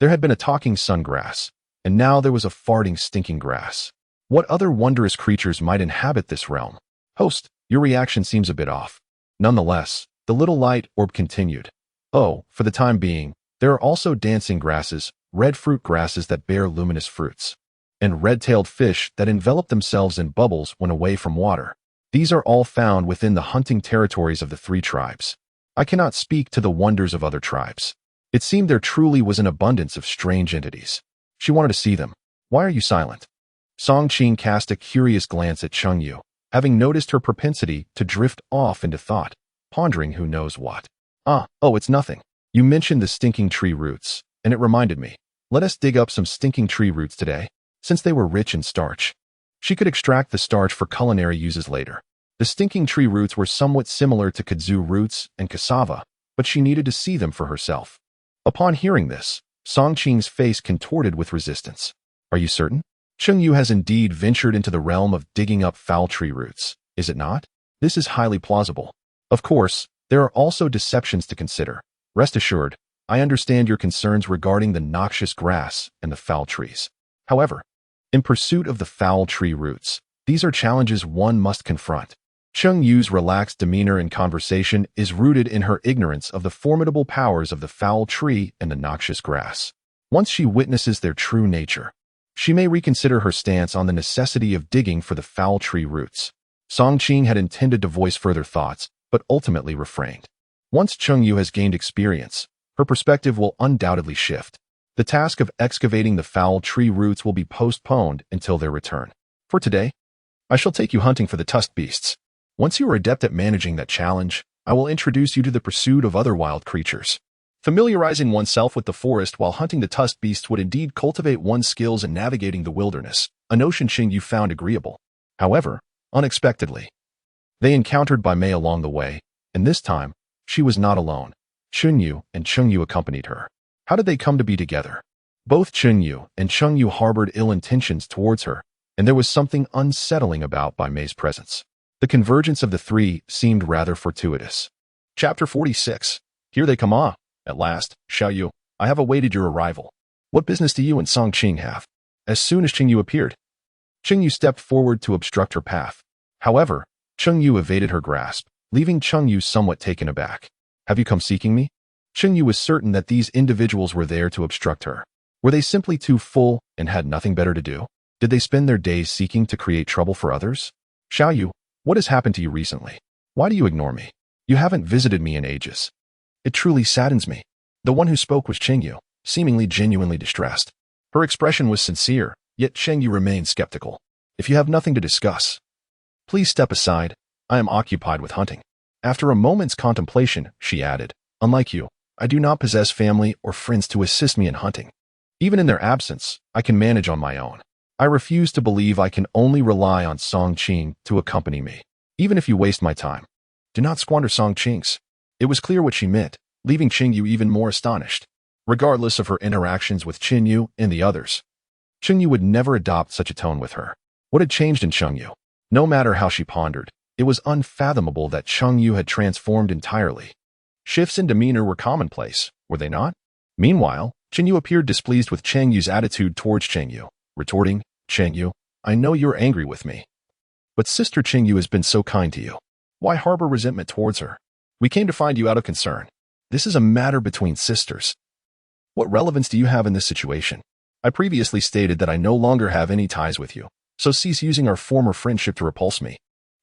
there had been a talking sun grass, and now there was a farting stinking grass. What other wondrous creatures might inhabit this realm? Host, your reaction seems a bit off. Nonetheless, the little light orb continued. Oh, for the time being, there are also dancing grasses, red fruit grasses that bear luminous fruits, and red-tailed fish that envelop themselves in bubbles when away from water. These are all found within the hunting territories of the 3 tribes. I cannot speak to the wonders of other tribes. It seemed there truly was an abundance of strange entities. She wanted to see them. Why are you silent? Song Qing cast a curious glance at Cheng Yue, having noticed her propensity to drift off into thought, pondering who knows what. Oh, it's nothing. You mentioned the stinking tree roots, and it reminded me. Let us dig up some stinking tree roots today, since they were rich in starch. She could extract the starch for culinary uses later. The stinking tree roots were somewhat similar to kudzu roots and cassava, but she needed to see them for herself. Upon hearing this, Song Qing's face contorted with resistance. Are you certain? Cheng Yue has indeed ventured into the realm of digging up foul tree roots, is it not? This is highly plausible. Of course, there are also deceptions to consider. Rest assured, I understand your concerns regarding the noxious grass and the foul trees. However, in pursuit of the foul tree roots, these are challenges one must confront. Cheng Yue's relaxed demeanor in conversation is rooted in her ignorance of the formidable powers of the foul tree and the noxious grass. Once she witnesses their true nature, she may reconsider her stance on the necessity of digging for the foul tree roots. Song Qing had intended to voice further thoughts, but ultimately refrained. Once Cheng Yue has gained experience, her perspective will undoubtedly shift. The task of excavating the foul tree roots will be postponed until their return. For today, I shall take you hunting for the tusked beasts. Once you are adept at managing that challenge, I will introduce you to the pursuit of other wild creatures. Familiarizing oneself with the forest while hunting the tusked beasts would indeed cultivate one's skills in navigating the wilderness, a notion Cheng Yue found agreeable. However, unexpectedly, they encountered Bai Mei along the way, and this time, she was not alone. Cheng Yue and Cheng Yue accompanied her. How did they come to be together? Both Cheng Yue and Cheng Yue harbored ill intentions towards her, and there was something unsettling about Bai Mei's presence. The convergence of the 3 seemed rather fortuitous. Chapter 46. Here they come on. At last, Xiao Yu, I have awaited your arrival. What business do you and Song Qing have? As soon as Cheng Yue appeared, Cheng Yue stepped forward to obstruct her path. However, Cheng Yue evaded her grasp, leaving Cheng Yue somewhat taken aback. Have you come seeking me? Cheng Yue was certain that these individuals were there to obstruct her. Were they simply too full and had nothing better to do? Did they spend their days seeking to create trouble for others? Xiao Yu, what has happened to you recently? Why do you ignore me? You haven't visited me in ages. It truly saddens me. The one who spoke was Cheng Yue, seemingly genuinely distressed. Her expression was sincere, yet Cheng Yue remained skeptical. If you have nothing to discuss, please step aside. I am occupied with hunting. After a moment's contemplation, she added, unlike you, I do not possess family or friends to assist me in hunting. Even in their absence, I can manage on my own. I refuse to believe I can only rely on Song Qing to accompany me. Even if you waste my time, do not squander Song Qing's. It was clear what she meant, leaving Cheng Yue even more astonished. Regardless of her interactions with Cheng Yue and the others, Cheng Yue would never adopt such a tone with her. What had changed in Cheng Yue? No matter how she pondered, it was unfathomable that Cheng Yue had transformed entirely. Shifts in demeanor were commonplace, were they not? Meanwhile, Cheng Yue appeared displeased with Cheng Yue's attitude towards Cheng Yue, retorting, Cheng Yue, I know you're angry with me. But Sister Cheng Yue has been so kind to you. Why harbor resentment towards her? We came to find you out of concern. This is a matter between sisters. What relevance do you have in this situation? I previously stated that I no longer have any ties with you, so cease using our former friendship to repulse me.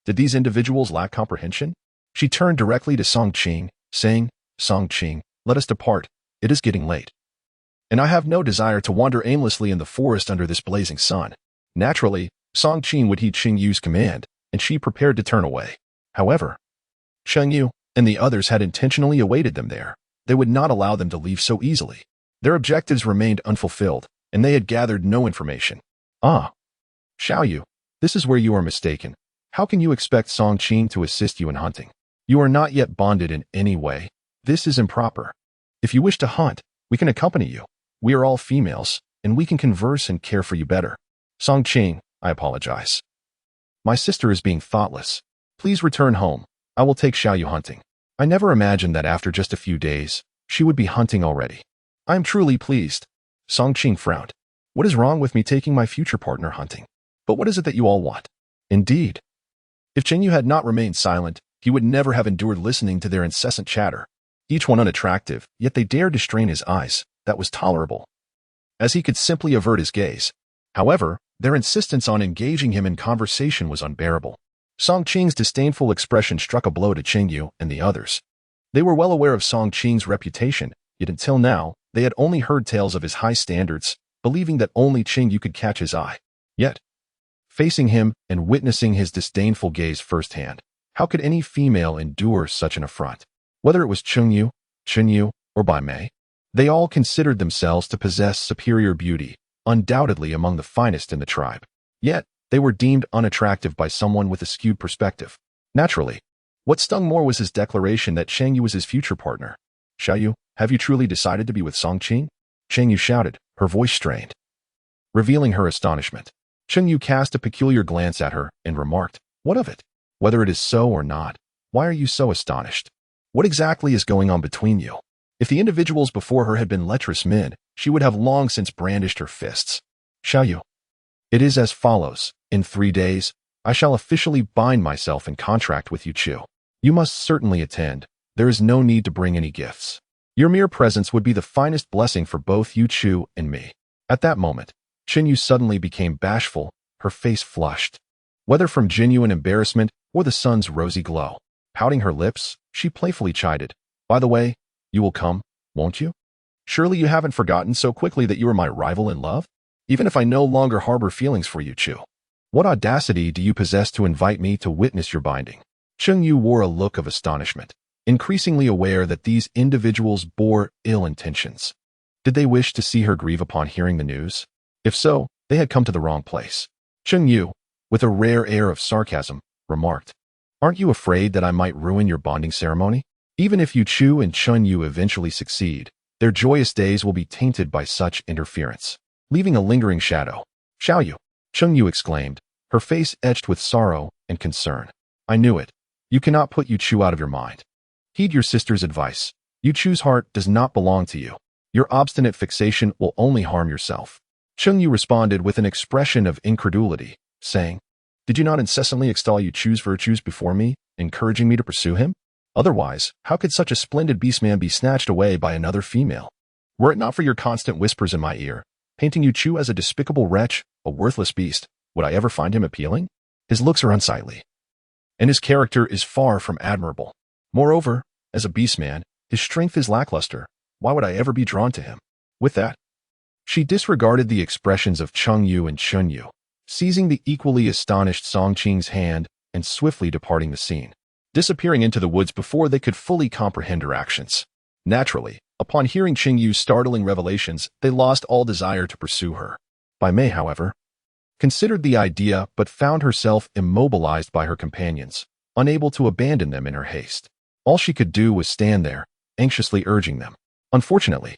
Did these individuals lack comprehension? She turned directly to Song Qing, saying, Song Qing, let us depart. It is getting late. And I have no desire to wander aimlessly in the forest under this blazing sun. Naturally, Song Qing would heed Cheng Yue's command, and she prepared to turn away. However, Cheng Yue, and the others had intentionally awaited them there. They would not allow them to leave so easily. Their objectives remained unfulfilled, and they had gathered no information. Ah, Xiao Yu, this is where you are mistaken. How can you expect Song Qing to assist you in hunting? You are not yet bonded in any way. This is improper. If you wish to hunt, we can accompany you. We are all females, and we can converse and care for you better. Song Qing, I apologize. My sister is being thoughtless. Please return home. I will take Xiao Yu hunting. I never imagined that after just a few days, she would be hunting already. I am truly pleased. Song Qing frowned. What is wrong with me taking my future partner hunting? But what is it that you all want? Indeed. If Cheng Yue had not remained silent, he would never have endured listening to their incessant chatter. Each one unattractive, yet they dared to strain his eyes. That was tolerable, as he could simply avert his gaze. However, their insistence on engaging him in conversation was unbearable. Song Qing's disdainful expression struck a blow to Cheng Yue and the others. They were well aware of Song Qing's reputation, yet until now, they had only heard tales of his high standards, believing that only Cheng Yue could catch his eye. Yet, facing him and witnessing his disdainful gaze firsthand, how could any female endure such an affront? Whether it was Cheng Yue, or Bai Mei, they all considered themselves to possess superior beauty, undoubtedly among the finest in the tribe. Yet, they were deemed unattractive by someone with a skewed perspective. Naturally, what stung more was his declaration that Cheng Yue was his future partner. Xiao Yu, have you truly decided to be with Song Qing? Cheng Yue shouted, her voice strained, revealing her astonishment. Cheng Yue cast a peculiar glance at her and remarked, what of it? Whether it is so or not, why are you so astonished? What exactly is going on between you? If the individuals before her had been lecherous men, she would have long since brandished her fists. Xiao Yu, it is as follows. In 3 days, I shall officially bind myself in contract with Yu Chu. You must certainly attend. There is no need to bring any gifts. Your mere presence would be the finest blessing for both Yu Chu and me. At that moment, Cheng Yue suddenly became bashful, her face flushed, whether from genuine embarrassment or the sun's rosy glow. Pouting her lips, she playfully chided, by the way, you will come, won't you? Surely you haven't forgotten so quickly that you are my rival in love? Even if I no longer harbor feelings for Yu Chu. What audacity do you possess to invite me to witness your binding? Cheng Yue wore a look of astonishment, increasingly aware that these individuals bore ill intentions. Did they wish to see her grieve upon hearing the news? If so, they had come to the wrong place. Cheng Yue, with a rare air of sarcasm, remarked, aren't you afraid that I might ruin your bonding ceremony? Even if Yu Chu and Cheng Yue eventually succeed, their joyous days will be tainted by such interference, leaving a lingering shadow. Xiao Yu, Cheng Yue exclaimed, her face etched with sorrow and concern. I knew it. You cannot put Yu Chu out of your mind. Heed your sister's advice. Yu Chu's heart does not belong to you. Your obstinate fixation will only harm yourself. Cheng Yue responded with an expression of incredulity, saying, did you not incessantly extol Yu Chu's virtues before me, encouraging me to pursue him? Otherwise, how could such a splendid beastman be snatched away by another female? Were it not for your constant whispers in my ear, painting Yu Chu as a despicable wretch, a worthless beast, would I ever find him appealing? His looks are unsightly, and his character is far from admirable. Moreover, as a beastman, his strength is lackluster. Why would I ever be drawn to him? With that, she disregarded the expressions of Cheng Yue and Cheng Yue, seizing the equally astonished Song Qing's hand and swiftly departing the scene, disappearing into the woods before they could fully comprehend her actions. Naturally, upon hearing Cheng Yue's startling revelations, they lost all desire to pursue her. Bai Mei, however, considered the idea but found herself immobilized by her companions, unable to abandon them in her haste. All she could do was stand there, anxiously urging them. Unfortunately,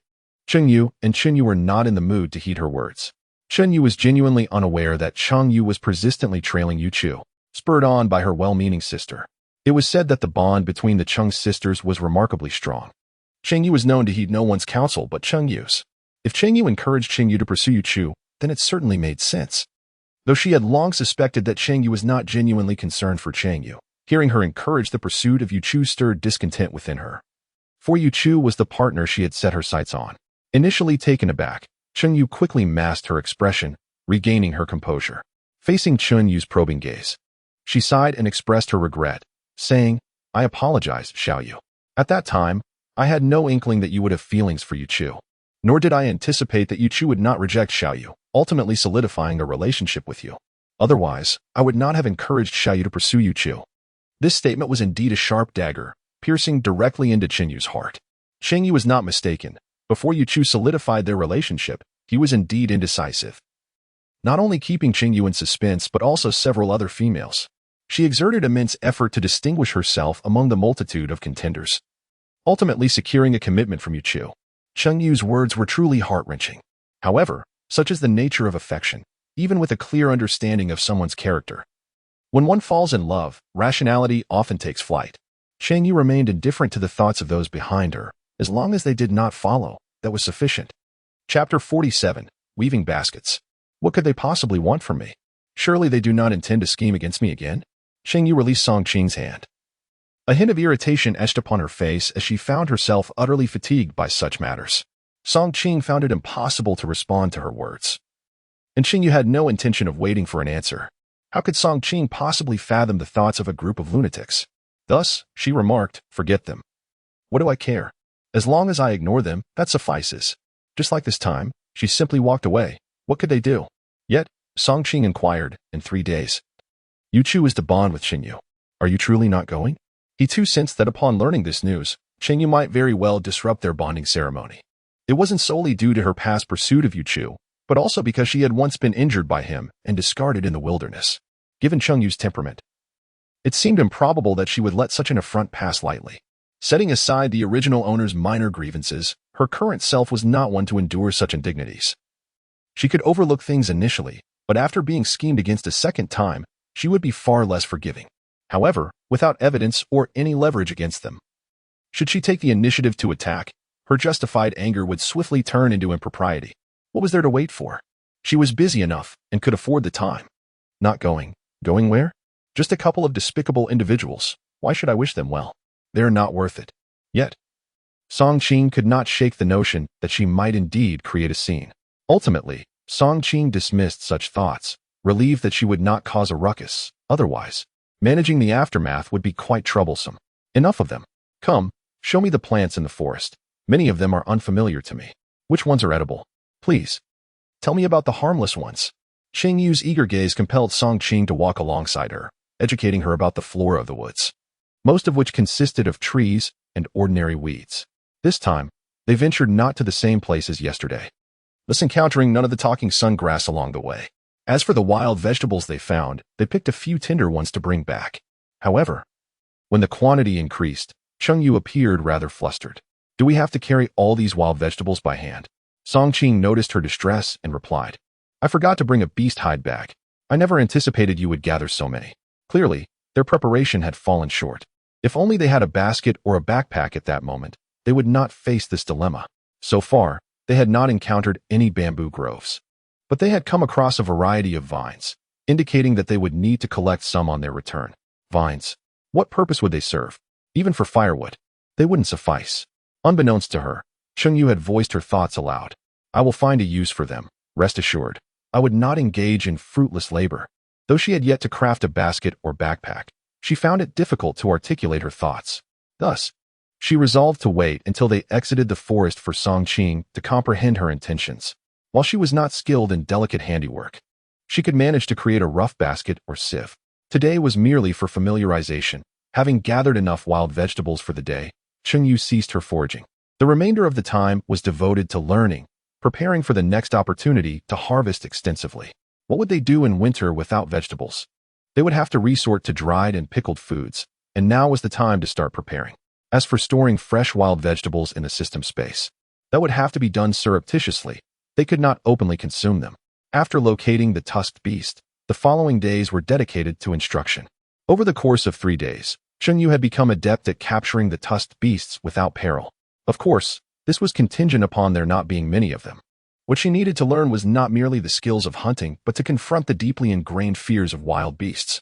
Cheng Yue and Cheng Yue were not in the mood to heed her words. Cheng Yue was genuinely unaware that Cheng Yue was persistently trailing Yu Chu, spurred on by her well-meaning sister. It was said that the bond between the Cheng sisters was remarkably strong. Cheng Yue was known to heed no one's counsel but Cheng Yue's. If Cheng Yue encouraged Cheng Yue to pursue Yu Chu, then it certainly made sense. Though she had long suspected that Cheng Yue was not genuinely concerned for Cheng Yue, hearing her encourage the pursuit of Yu Chu stirred discontent within her. For Yu Chu was the partner she had set her sights on. Initially taken aback, Cheng Yue quickly masked her expression, regaining her composure. Facing Cheng Yue's probing gaze, she sighed and expressed her regret, saying, I apologize, Xiao Yu. At that time, I had no inkling that you would have feelings for Yu Chu. Nor did I anticipate that Yu Chu would not reject Xiao Yu, ultimately solidifying a relationship with you. Otherwise, I would not have encouraged Xiao Yu to pursue Yu Chu. This statement was indeed a sharp dagger, piercing directly into Cheng Yue's heart. Cheng Yue was not mistaken. Before Cheng solidified their relationship, he was indeed indecisive. Not only keeping Cheng Yue in suspense but also several other females. She exerted immense effort to distinguish herself among the multitude of contenders, ultimately securing a commitment from Cheng. Cheng Yue's words were truly heart-wrenching. However, such is the nature of affection, even with a clear understanding of someone's character. When one falls in love, rationality often takes flight. Cheng Yue remained indifferent to the thoughts of those behind her. As long as they did not follow, that was sufficient. Chapter 47. Weaving Baskets. What could they possibly want from me? Surely they do not intend to scheme against me again? Cheng Yue released Song Qing's hand. A hint of irritation etched upon her face as she found herself utterly fatigued by such matters. Song Qing found it impossible to respond to her words. And Cheng Yue had no intention of waiting for an answer. How could Song Qing possibly fathom the thoughts of a group of lunatics? Thus, she remarked, "Forget them. What do I care? As long as I ignore them, that suffices." Just like this time, she simply walked away. What could they do? Yet, Song Qing inquired, "In 3 days. Yu is to bond with Cheng Yue. Are you truly not going?" He too sensed that upon learning this news, Cheng Yue might very well disrupt their bonding ceremony. It wasn't solely due to her past pursuit of Yu, but also because she had once been injured by him and discarded in the wilderness. Given Cheng Yue's temperament, it seemed improbable that she would let such an affront pass lightly. Setting aside the original owner's minor grievances, her current self was not one to endure such indignities. She could overlook things initially, but after being schemed against a second time, she would be far less forgiving. However, without evidence or any leverage against them, should she take the initiative to attack, her justified anger would swiftly turn into impropriety. What was there to wait for? She was busy enough and could afford the time. Not going. Going where? Just a couple of despicable individuals. Why should I wish them well? They are not worth it. Yet, Song Qing could not shake the notion that she might indeed create a scene. Ultimately, Song Qing dismissed such thoughts, relieved that she would not cause a ruckus. Otherwise, managing the aftermath would be quite troublesome. Enough of them. Come, show me the plants in the forest. Many of them are unfamiliar to me. Which ones are edible? Please, tell me about the harmless ones. Cheng Yue's eager gaze compelled Song Qing to walk alongside her, educating her about the flora of the woods, most of which consisted of trees and ordinary weeds. This time, they ventured not to the same place as yesterday, thus encountering none of the talking sun grass along the way. As for the wild vegetables they found, they picked a few tender ones to bring back. However, when the quantity increased, Cheng Yue appeared rather flustered. Do we have to carry all these wild vegetables by hand? Song Qing noticed her distress and replied, I forgot to bring a beast hide bag. I never anticipated you would gather so many. Clearly, their preparation had fallen short. If only they had a basket or a backpack at that moment, they would not face this dilemma. So far, they had not encountered any bamboo groves, but they had come across a variety of vines, indicating that they would need to collect some on their return. Vines. What purpose would they serve? Even for firewood, they wouldn't suffice. Unbeknownst to her, Cheng Yue had voiced her thoughts aloud. I will find a use for them, rest assured. I would not engage in fruitless labor. Though she had yet to craft a basket or backpack, she found it difficult to articulate her thoughts. Thus, she resolved to wait until they exited the forest for Song Qing to comprehend her intentions. While she was not skilled in delicate handiwork, she could manage to create a rough basket or sieve. Today was merely for familiarization. Having gathered enough wild vegetables for the day, Cheng Yue ceased her foraging. The remainder of the time was devoted to learning, preparing for the next opportunity to harvest extensively. What would they do in winter without vegetables? They would have to resort to dried and pickled foods, and now was the time to start preparing. As for storing fresh wild vegetables in the system space, that would have to be done surreptitiously. They could not openly consume them. After locating the tusked beast, the following days were dedicated to instruction. Over the course of 3 days, Cheng Yue had become adept at capturing the tusked beasts without peril. Of course, this was contingent upon there not being many of them. What she needed to learn was not merely the skills of hunting, but to confront the deeply ingrained fears of wild beasts,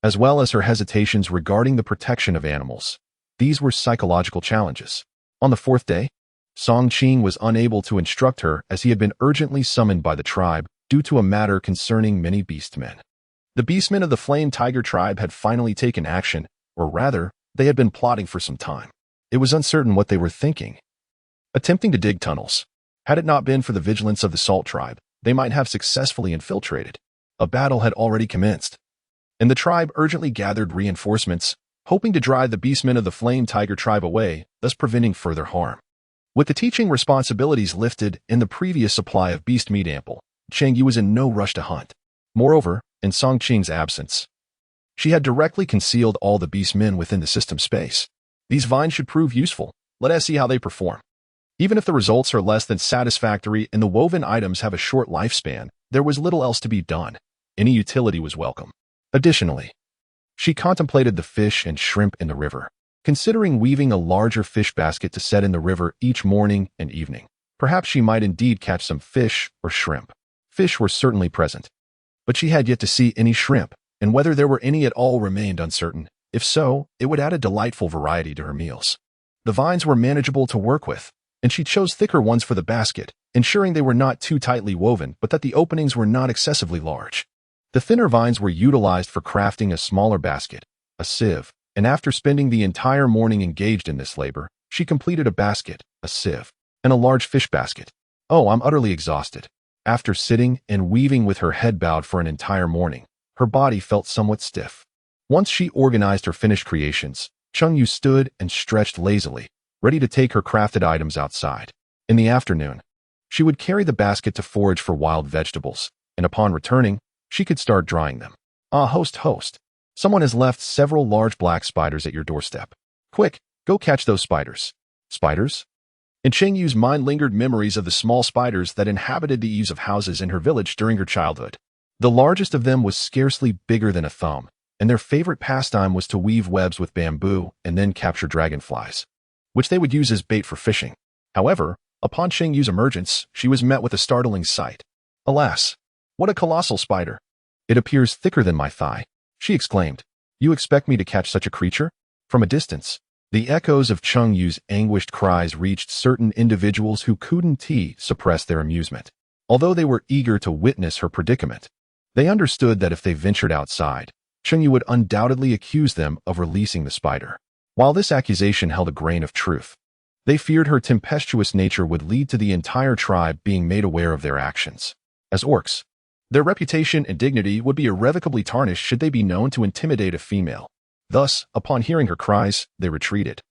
as well as her hesitations regarding the protection of animals. These were psychological challenges. On the 4th day, Song Qing was unable to instruct her as he had been urgently summoned by the tribe due to a matter concerning many beastmen. The beastmen of the Flame Tiger tribe had finally taken action, or rather, they had been plotting for some time. It was uncertain what they were thinking. Attempting to dig tunnels. Had it not been for the vigilance of the Salt tribe, they might have successfully infiltrated. A battle had already commenced, and the tribe urgently gathered reinforcements, hoping to drive the beastmen of the flame tiger tribe away, thus preventing further harm. With the teaching responsibilities lifted and the previous supply of beast meat ample, Cheng Yue was in no rush to hunt. Moreover, in Song Qing's absence, she had directly concealed all the beastmen within the system space. These vines should prove useful. Let us see how they perform. Even if the results are less than satisfactory and the woven items have a short lifespan, there was little else to be done. Any utility was welcome. Additionally, she contemplated the fish and shrimp in the river, considering weaving a larger fish basket to set in the river each morning and evening. Perhaps she might indeed catch some fish or shrimp. Fish were certainly present, but she had yet to see any shrimp, and whether there were any at all remained uncertain. If so, it would add a delightful variety to her meals. The vines were manageable to work with, and she chose thicker ones for the basket, ensuring they were not too tightly woven but that the openings were not excessively large. The thinner vines were utilized for crafting a smaller basket, a sieve, and after spending the entire morning engaged in this labor, she completed a basket, a sieve, and a large fish basket. Oh, I'm utterly exhausted. After sitting and weaving with her head bowed for an entire morning, her body felt somewhat stiff. Once she organized her finished creations, Cheng Yue stood and stretched lazily, ready to take her crafted items outside. In the afternoon, she would carry the basket to forage for wild vegetables, and upon returning, she could start drying them. Ah, host. Someone has left several large black spiders at your doorstep. Quick, go catch those spiders. Spiders? In Cheng Yue's mind lingered memories of the small spiders that inhabited the eaves of houses in her village during her childhood. The largest of them was scarcely bigger than a thumb, and their favorite pastime was to weave webs with bamboo and then capture dragonflies, which they would use as bait for fishing. However, upon Cheng Yue's emergence, she was met with a startling sight. Alas, what a colossal spider! It appears thicker than my thigh, she exclaimed. You expect me to catch such a creature? From a distance, the echoes of Cheng Yue's anguished cries reached certain individuals who couldn't suppress their amusement. Although they were eager to witness her predicament, they understood that if they ventured outside, Cheng Yue would undoubtedly accuse them of releasing the spider. While this accusation held a grain of truth, they feared her tempestuous nature would lead to the entire tribe being made aware of their actions. As orcs, their reputation and dignity would be irrevocably tarnished should they be known to intimidate a female. Thus, upon hearing her cries, they retreated,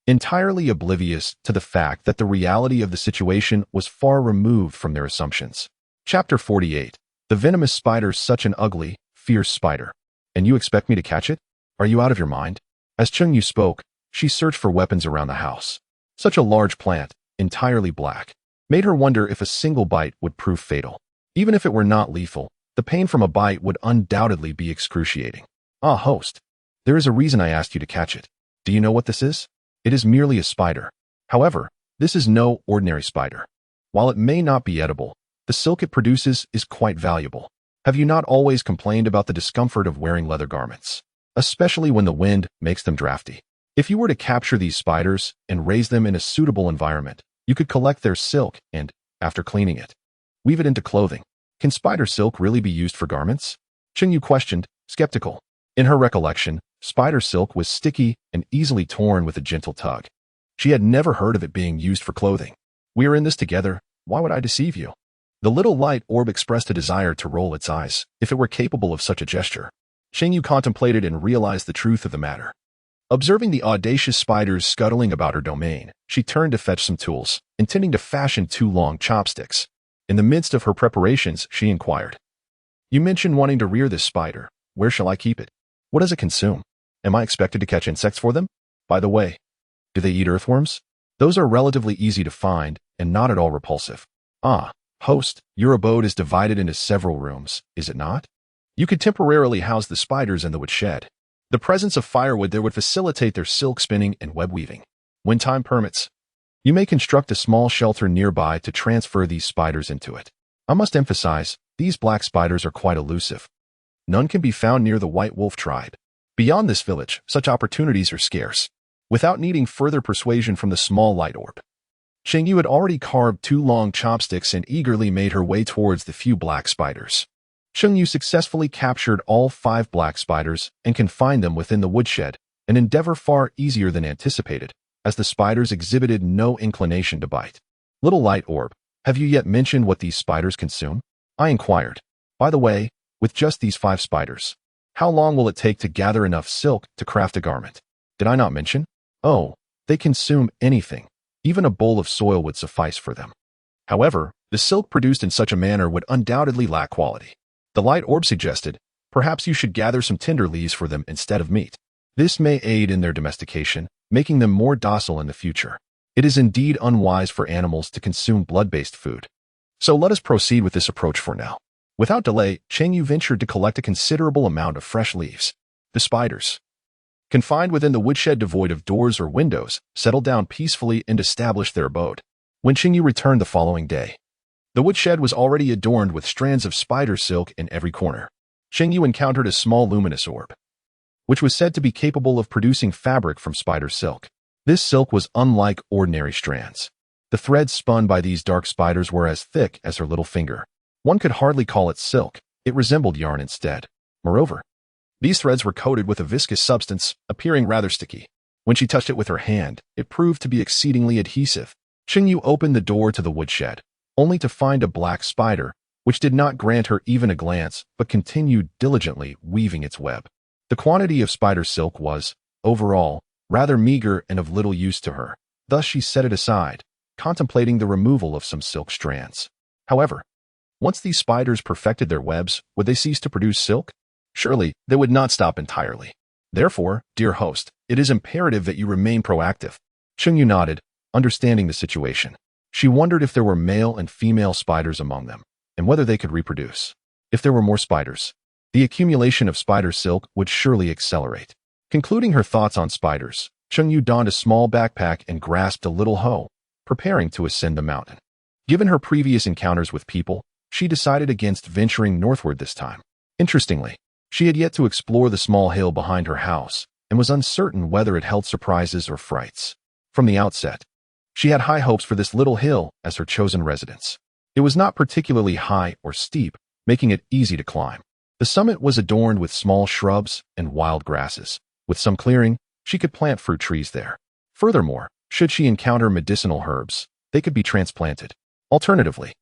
entirely oblivious to the fact that the reality of the situation was far removed from their assumptions. Chapter 48. The venomous spider, such an ugly, fierce spider. And you expect me to catch it? Are you out of your mind? As Cheng Yue spoke, she searched for weapons around the house. Such a large plant, entirely black, made her wonder if a single bite would prove fatal. Even if it were not lethal, the pain from a bite would undoubtedly be excruciating. Ah, host. There is a reason I asked you to catch it. Do you know what this is? It is merely a spider. However, this is no ordinary spider. While it may not be edible, the silk it produces is quite valuable. Have you not always complained about the discomfort of wearing leather garments, especially when the wind makes them drafty? If you were to capture these spiders and raise them in a suitable environment, you could collect their silk and, after cleaning it, weave it into clothing. Can spider silk really be used for garments? Cheng Yue questioned, skeptical. In her recollection, spider silk was sticky and easily torn with a gentle tug. She had never heard of it being used for clothing. We are in this together. Why would I deceive you? The little light orb expressed a desire to roll its eyes, if it were capable of such a gesture. Cheng Yue contemplated and realized the truth of the matter. Observing the audacious spiders scuttling about her domain, she turned to fetch some tools, intending to fashion 2 long chopsticks. In the midst of her preparations, she inquired, You mentioned wanting to rear this spider. Where shall I keep it? What does it consume? Am I expected to catch insects for them? By the way, do they eat earthworms? Those are relatively easy to find and not at all repulsive. Ah, host, your abode is divided into several rooms, is it not? You could temporarily house the spiders in the wood shed. The presence of firewood there would facilitate their silk spinning and web weaving. When time permits, you may construct a small shelter nearby to transfer these spiders into it. I must emphasize, these black spiders are quite elusive. None can be found near the White Wolf tribe. Beyond this village, such opportunities are scarce. Without needing further persuasion from the small light orb, Cheng Yue had already carved 2 long chopsticks and eagerly made her way towards the few black spiders. Cheng Yue successfully captured all 5 black spiders and confined them within the woodshed, an endeavor far easier than anticipated, as the spiders exhibited no inclination to bite. Little light orb, have you yet mentioned what these spiders consume? I inquired. By the way, with just these 5 spiders, How long will it take to gather enough silk to craft a garment? Did I not mention? Oh, they consume anything. Even a bowl of soil would suffice for them. However, the silk produced in such a manner would undoubtedly lack quality. The light orb suggested, perhaps you should gather some tinder leaves for them instead of meat. This may aid in their domestication, making them more docile in the future. It is indeed unwise for animals to consume blood-based food. So let us proceed with this approach for now. Without delay, Cheng Yue ventured to collect a considerable amount of fresh leaves. The spiders, confined within the woodshed devoid of doors or windows, settled down peacefully and established their abode. When Cheng Yue returned the following day, the woodshed was already adorned with strands of spider silk in every corner. Cheng Yue encountered a small luminous orb, which was said to be capable of producing fabric from spider silk. This silk was unlike ordinary strands. The threads spun by these dark spiders were as thick as her little finger. One could hardly call it silk, it resembled yarn instead. Moreover, these threads were coated with a viscous substance, appearing rather sticky. When she touched it with her hand, it proved to be exceedingly adhesive. Cheng Yue opened the door to the woodshed, only to find a black spider, which did not grant her even a glance, but continued diligently weaving its web. The quantity of spider silk was, overall, rather meager and of little use to her. Thus she set it aside, contemplating the removal of some silk strands. However, once these spiders perfected their webs, would they cease to produce silk? Surely, they would not stop entirely. Therefore, dear host, it is imperative that you remain proactive. Cheng Yue nodded, understanding the situation. She wondered if there were male and female spiders among them, and whether they could reproduce. If there were more spiders, the accumulation of spider silk would surely accelerate. Concluding her thoughts on spiders, Cheng Yue donned a small backpack and grasped a little hoe, preparing to ascend the mountain. Given her previous encounters with people, she decided against venturing northward this time. Interestingly, she had yet to explore the small hill behind her house and was uncertain whether it held surprises or frights. From the outset, she had high hopes for this little hill as her chosen residence. It was not particularly high or steep, making it easy to climb. The summit was adorned with small shrubs and wild grasses. With some clearing, she could plant fruit trees there. Furthermore, should she encounter medicinal herbs, they could be transplanted. Alternatively,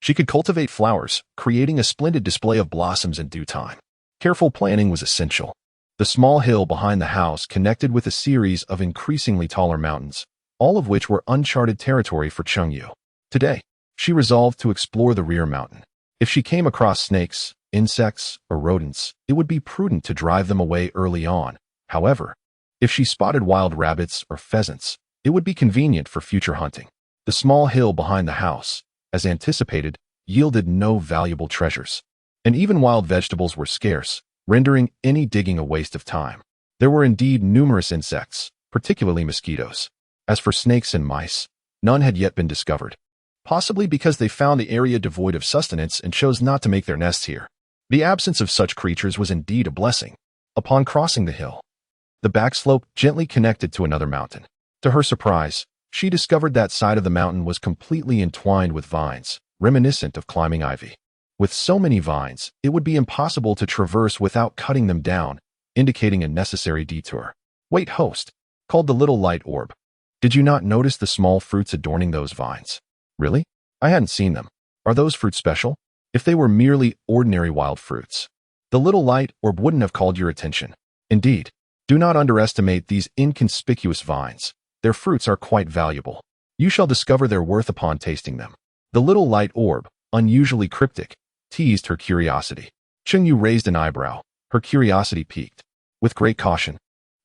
she could cultivate flowers, creating a splendid display of blossoms in due time. Careful planning was essential. The small hill behind the house connected with a series of increasingly taller mountains, all of which were uncharted territory for Cheng Yue. Today, she resolved to explore the rear mountain. If she came across snakes, insects, or rodents, it would be prudent to drive them away early on. However, if she spotted wild rabbits or pheasants, it would be convenient for future hunting. The small hill behind the house, as anticipated, yielded no valuable treasures, and even wild vegetables were scarce, rendering any digging a waste of time. There were indeed numerous insects, particularly mosquitoes. As for snakes and mice, none had yet been discovered, possibly because they found the area devoid of sustenance and chose not to make their nests here. The absence of such creatures was indeed a blessing. Upon crossing the hill, the backslope gently connected to another mountain. To her surprise, she discovered that side of the mountain was completely entwined with vines, reminiscent of climbing ivy. With so many vines, it would be impossible to traverse without cutting them down, indicating a necessary detour. "Wait, host," called the little light orb. "Did you not notice the small fruits adorning those vines?" "Really? I hadn't seen them. Are those fruits special?" "If they were merely ordinary wild fruits, the little light orb wouldn't have called your attention. Indeed, do not underestimate these inconspicuous vines. Their fruits are quite valuable. You shall discover their worth upon tasting them." The little light orb, unusually cryptic, teased her curiosity. Cheng Yue raised an eyebrow, her curiosity piqued. With great caution,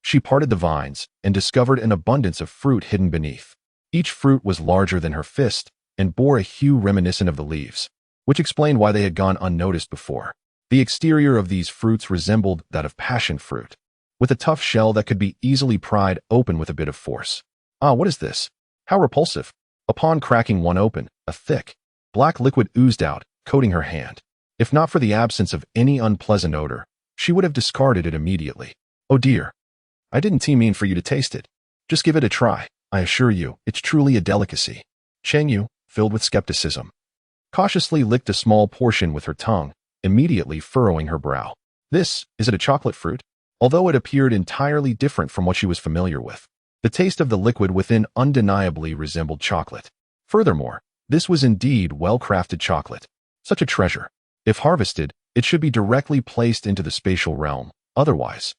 she parted the vines and discovered an abundance of fruit hidden beneath. Each fruit was larger than her fist and bore a hue reminiscent of the leaves, which explained why they had gone unnoticed before. The exterior of these fruits resembled that of passion fruit, with a tough shell that could be easily pried open with a bit of force. "Ah, what is this? How repulsive." Upon cracking one open, a thick, black liquid oozed out, coating her hand. If not for the absence of any unpleasant odor, she would have discarded it immediately. "Oh dear. I didn't mean for you to taste it. Just give it a try. I assure you, it's truly a delicacy." Cheng Yue, filled with skepticism, cautiously licked a small portion with her tongue, immediately furrowing her brow. Is it a chocolate fruit?" Although it appeared entirely different from what she was familiar with, the taste of the liquid within undeniably resembled chocolate. Furthermore, this was indeed well-crafted chocolate. Such a treasure. If harvested, it should be directly placed into the spatial realm, Otherwise,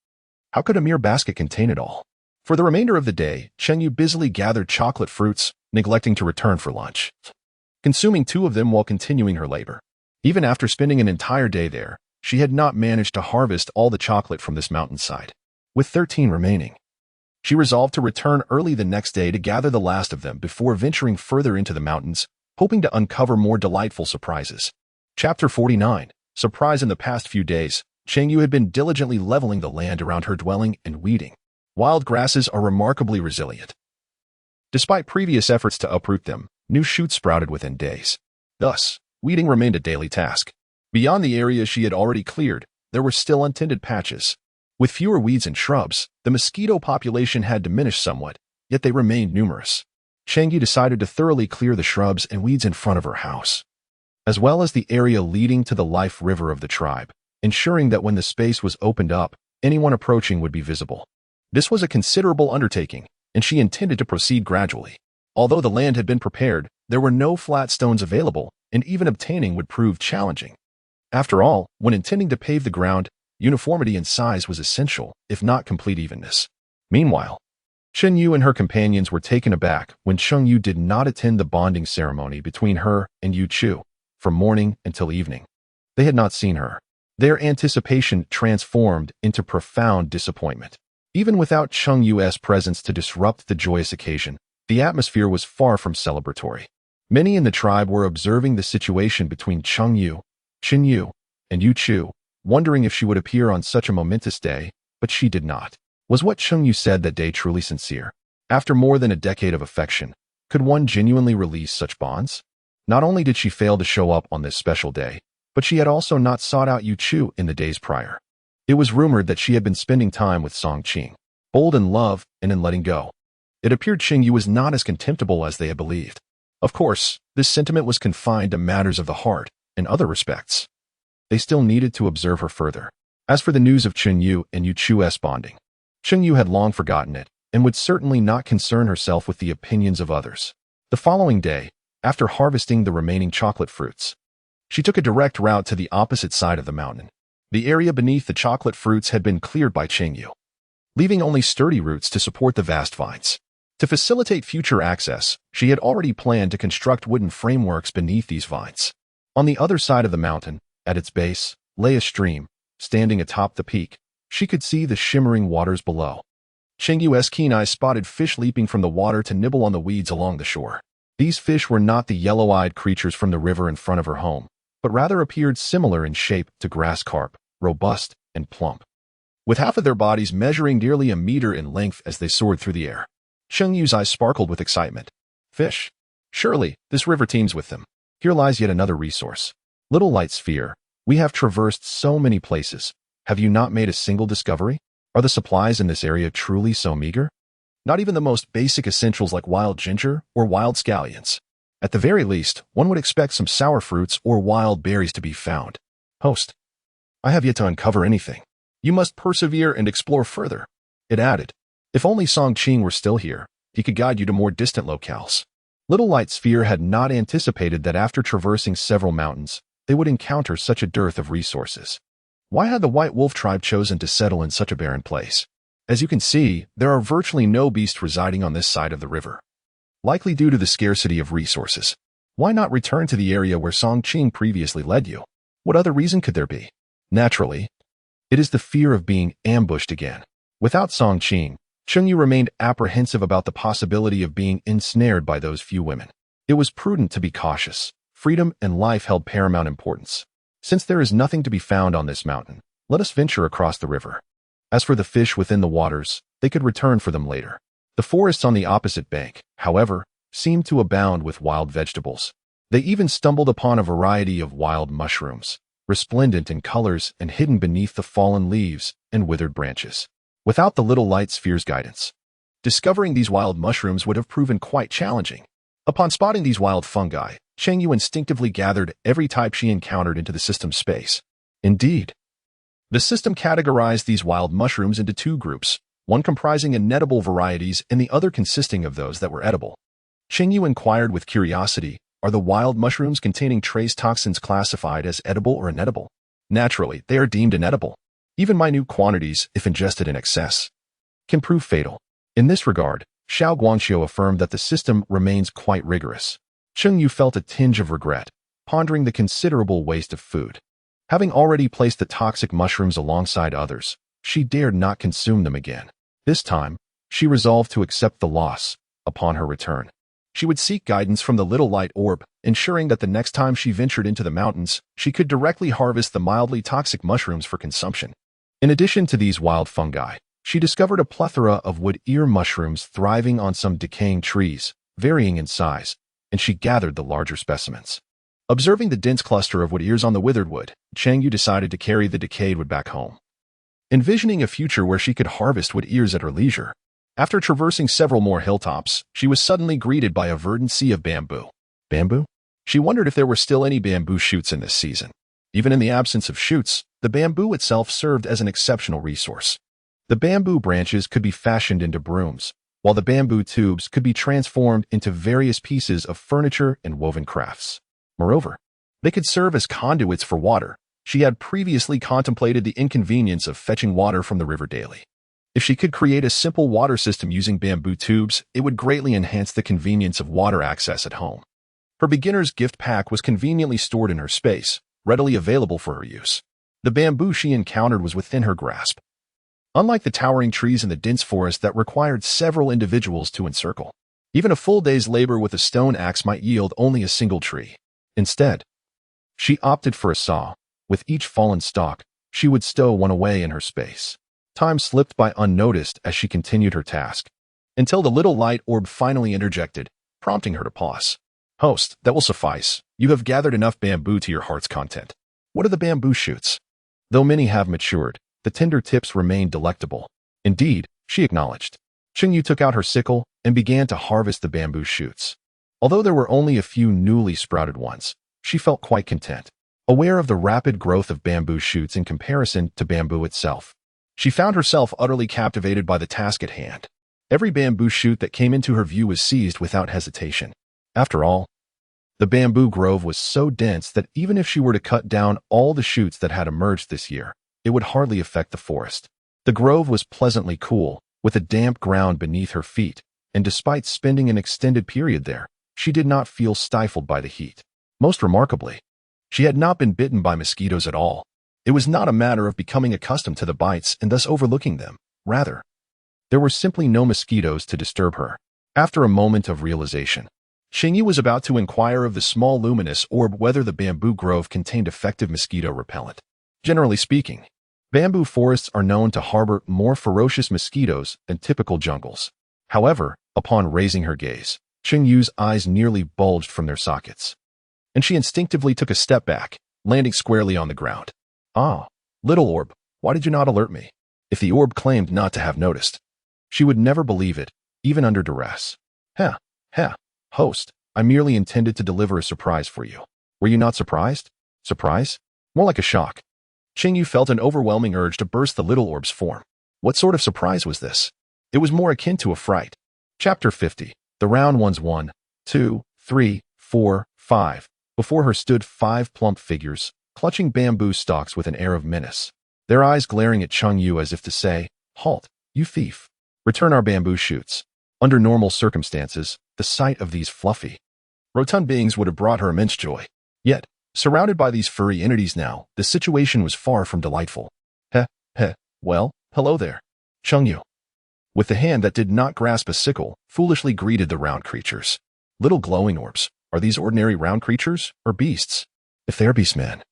how could a mere basket contain it all? For the remainder of the day, Cheng Yue busily gathered chocolate fruits, neglecting to return for lunch, consuming 2 of them while continuing her labor. Even after spending an entire day there, she had not managed to harvest all the chocolate from this mountainside. With 13 remaining, she resolved to return early the next day to gather the last of them before venturing further into the mountains, hoping to uncover more delightful surprises. Chapter 49. Surprise. In the past few days, Cheng Yue had been diligently leveling the land around her dwelling and weeding. Wild grasses are remarkably resilient. Despite previous efforts to uproot them, new shoots sprouted within days. Thus, weeding remained a daily task. Beyond the areas she had already cleared, there were still untended patches. With fewer weeds and shrubs, the mosquito population had diminished somewhat, yet they remained numerous. Cheng Yue decided to thoroughly clear the shrubs and weeds in front of her house, as well as the area leading to the life river of the tribe, ensuring that when the space was opened up, anyone approaching would be visible. This was a considerable undertaking, and she intended to proceed gradually. Although the land had been prepared, there were no flat stones available, and even obtaining would prove challenging. After all, when intending to pave the ground, uniformity in size was essential, if not complete evenness. Meanwhile, Cheng Yue and her companions were taken aback when Cheng Yue did not attend the bonding ceremony between her and Yu Chu. From morning until evening, they had not seen her. Their anticipation transformed into profound disappointment. Even without Cheng Yue's presence to disrupt the joyous occasion, the atmosphere was far from celebratory. Many in the tribe were observing the situation between Cheng Yue, and Yu Chu, wondering if she would appear on such a momentous day, but she did not. Was what Cheng Yue said that day truly sincere? After more than a decade of affection, could one genuinely release such bonds? Not only did she fail to show up on this special day, but she had also not sought out Yu Chu in the days prior. It was rumored that she had been spending time with Song Qing, bold in love and in letting go. It appeared Cheng Yue was not as contemptible as they had believed. Of course, this sentiment was confined to matters of the heart. In other respects, they still needed to observe her further. As for the news of Cheng Yue and Yu Chu's bonding, Cheng Yue had long forgotten it and would certainly not concern herself with the opinions of others. The following day, after harvesting the remaining chocolate fruits, she took a direct route to the opposite side of the mountain. The area beneath the chocolate fruits had been cleared by Cheng Yue, leaving only sturdy roots to support the vast vines. To facilitate future access, she had already planned to construct wooden frameworks beneath these vines. On the other side of the mountain, at its base, lay a stream. Standing atop the peak, she could see the shimmering waters below. Cheng Yue's keen eyes spotted fish leaping from the water to nibble on the weeds along the shore. These fish were not the yellow-eyed creatures from the river in front of her home, but rather appeared similar in shape to grass carp, robust and plump, with half of their bodies measuring nearly a meter in length as they soared through the air. Cheng Yue's eyes sparkled with excitement. Fish. Surely, this river teems with them. Here lies yet another resource. Little light sphere, we have traversed so many places. Have you not made a single discovery? Are the supplies in this area truly so meager? Not even the most basic essentials like wild ginger or wild scallions. At the very least, one would expect some sour fruits or wild berries to be found. Host, I have yet to uncover anything. You must persevere and explore further. It added, if only Song Qing were still here, he could guide you to more distant locales. Little Light Sphere had not anticipated that after traversing several mountains, they would encounter such a dearth of resources. Why had the White Wolf tribe chosen to settle in such a barren place? As you can see, there are virtually no beasts residing on this side of the river, likely due to the scarcity of resources. Why not return to the area where Song Qing previously led you? What other reason could there be? Naturally, it is the fear of being ambushed again. Without Song Qing, Cheng Yue remained apprehensive about the possibility of being ensnared by those few women. It was prudent to be cautious. Freedom and life held paramount importance. Since there is nothing to be found on this mountain, let us venture across the river. As for the fish within the waters, they could return for them later. The forests on the opposite bank, however, seemed to abound with wild vegetables. They even stumbled upon a variety of wild mushrooms, resplendent in colors and hidden beneath the fallen leaves and withered branches. Without the Little Light Sphere's guidance, discovering these wild mushrooms would have proven quite challenging. Upon spotting these wild fungi, Cheng Yue instinctively gathered every type she encountered into the system's space. Indeed, the system categorized these wild mushrooms into two groups, one comprising inedible varieties and the other consisting of those that were edible. Cheng Yue inquired with curiosity, are the wild mushrooms containing trace toxins classified as edible or inedible? Naturally, they are deemed inedible. Even minute quantities, if ingested in excess, can prove fatal. In this regard, Xiao Guangxiu affirmed that the system remains quite rigorous. Cheng Yue felt a tinge of regret, pondering the considerable waste of food. Having already placed the toxic mushrooms alongside others, she dared not consume them again. This time, she resolved to accept the loss. Upon her return, she would seek guidance from the little light orb, ensuring that the next time she ventured into the mountains, she could directly harvest the mildly toxic mushrooms for consumption. In addition to these wild fungi, she discovered a plethora of wood ear mushrooms thriving on some decaying trees, varying in size, and she gathered the larger specimens. Observing the dense cluster of wood ears on the withered wood, Cheng Yue decided to carry the decayed wood back home. Envisioning a future where she could harvest wood ears at her leisure, after traversing several more hilltops, she was suddenly greeted by a verdant sea of bamboo. Bamboo? She wondered if there were still any bamboo shoots in this season. Even in the absence of shoots, the bamboo itself served as an exceptional resource. The bamboo branches could be fashioned into brooms, while the bamboo tubes could be transformed into various pieces of furniture and woven crafts. Moreover, they could serve as conduits for water. She had previously contemplated the inconvenience of fetching water from the river daily. If she could create a simple water system using bamboo tubes, it would greatly enhance the convenience of water access at home. Her beginner's gift pack was conveniently stored in her space, readily available for her use. The bamboo she encountered was within her grasp. Unlike the towering trees in the dense forest that required several individuals to encircle, even a full day's labor with a stone axe might yield only a single tree. Instead, she opted for a saw. With each fallen stalk, she would stow one away in her space. Time slipped by unnoticed as she continued her task, until the little light orb finally interjected, prompting her to pause. Host, that will suffice. You have gathered enough bamboo to your heart's content. What are the bamboo shoots? Though many have matured, the tender tips remain delectable. Indeed, she acknowledged. Cheng Yue took out her sickle and began to harvest the bamboo shoots. Although there were only a few newly sprouted ones, she felt quite content, aware of the rapid growth of bamboo shoots in comparison to bamboo itself. She found herself utterly captivated by the task at hand. Every bamboo shoot that came into her view was seized without hesitation. After all, the bamboo grove was so dense that even if she were to cut down all the shoots that had emerged this year, it would hardly affect the forest. The grove was pleasantly cool, with a damp ground beneath her feet, and despite spending an extended period there, she did not feel stifled by the heat. Most remarkably, she had not been bitten by mosquitoes at all. It was not a matter of becoming accustomed to the bites and thus overlooking them. Rather, there were simply no mosquitoes to disturb her. After a moment of realization, Cheng Yue was about to inquire of the small luminous orb whether the bamboo grove contained effective mosquito repellent. Generally speaking, bamboo forests are known to harbor more ferocious mosquitoes than typical jungles. However, upon raising her gaze, Cheng Yue's eyes nearly bulged from their sockets, and she instinctively took a step back, landing squarely on the ground. Ah, little orb, why did you not alert me? If the orb claimed not to have noticed, she would never believe it, even under duress. Host, I merely intended to deliver a surprise for you. Were you not surprised? Surprise? More like a shock. Cheng Yue felt an overwhelming urge to burst the little orb's form. What sort of surprise was this? It was more akin to a fright. Chapter 50. The round ones 1, 2, 3, 4, 5. Before her stood 5 plump figures, clutching bamboo stalks with an air of menace, their eyes glaring at Cheng Yue as if to say, "Halt, you thief. Return our bamboo shoots." Under normal circumstances, the sight of these fluffy, rotund beings would have brought her immense joy. Yet, surrounded by these furry entities now, the situation was far from delightful. Well, hello there. Cheng Yue, with the hand that did not grasp a sickle, foolishly greeted the round creatures. Little glowing orbs, are these ordinary round creatures, or beasts? If they are beastmen,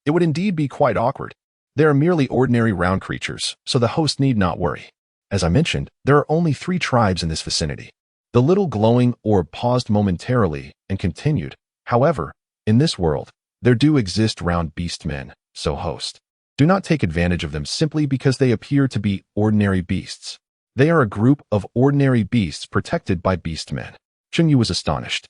it would indeed be quite awkward. They are merely ordinary round creatures, so the host need not worry. As I mentioned, there are only 3 tribes in this vicinity. The little glowing orb paused momentarily and continued. However, in this world, there do exist round beastmen, so host, do not take advantage of them simply because they appear to be ordinary beasts. They are a group of ordinary beasts protected by beastmen. Cheng Yue was astonished.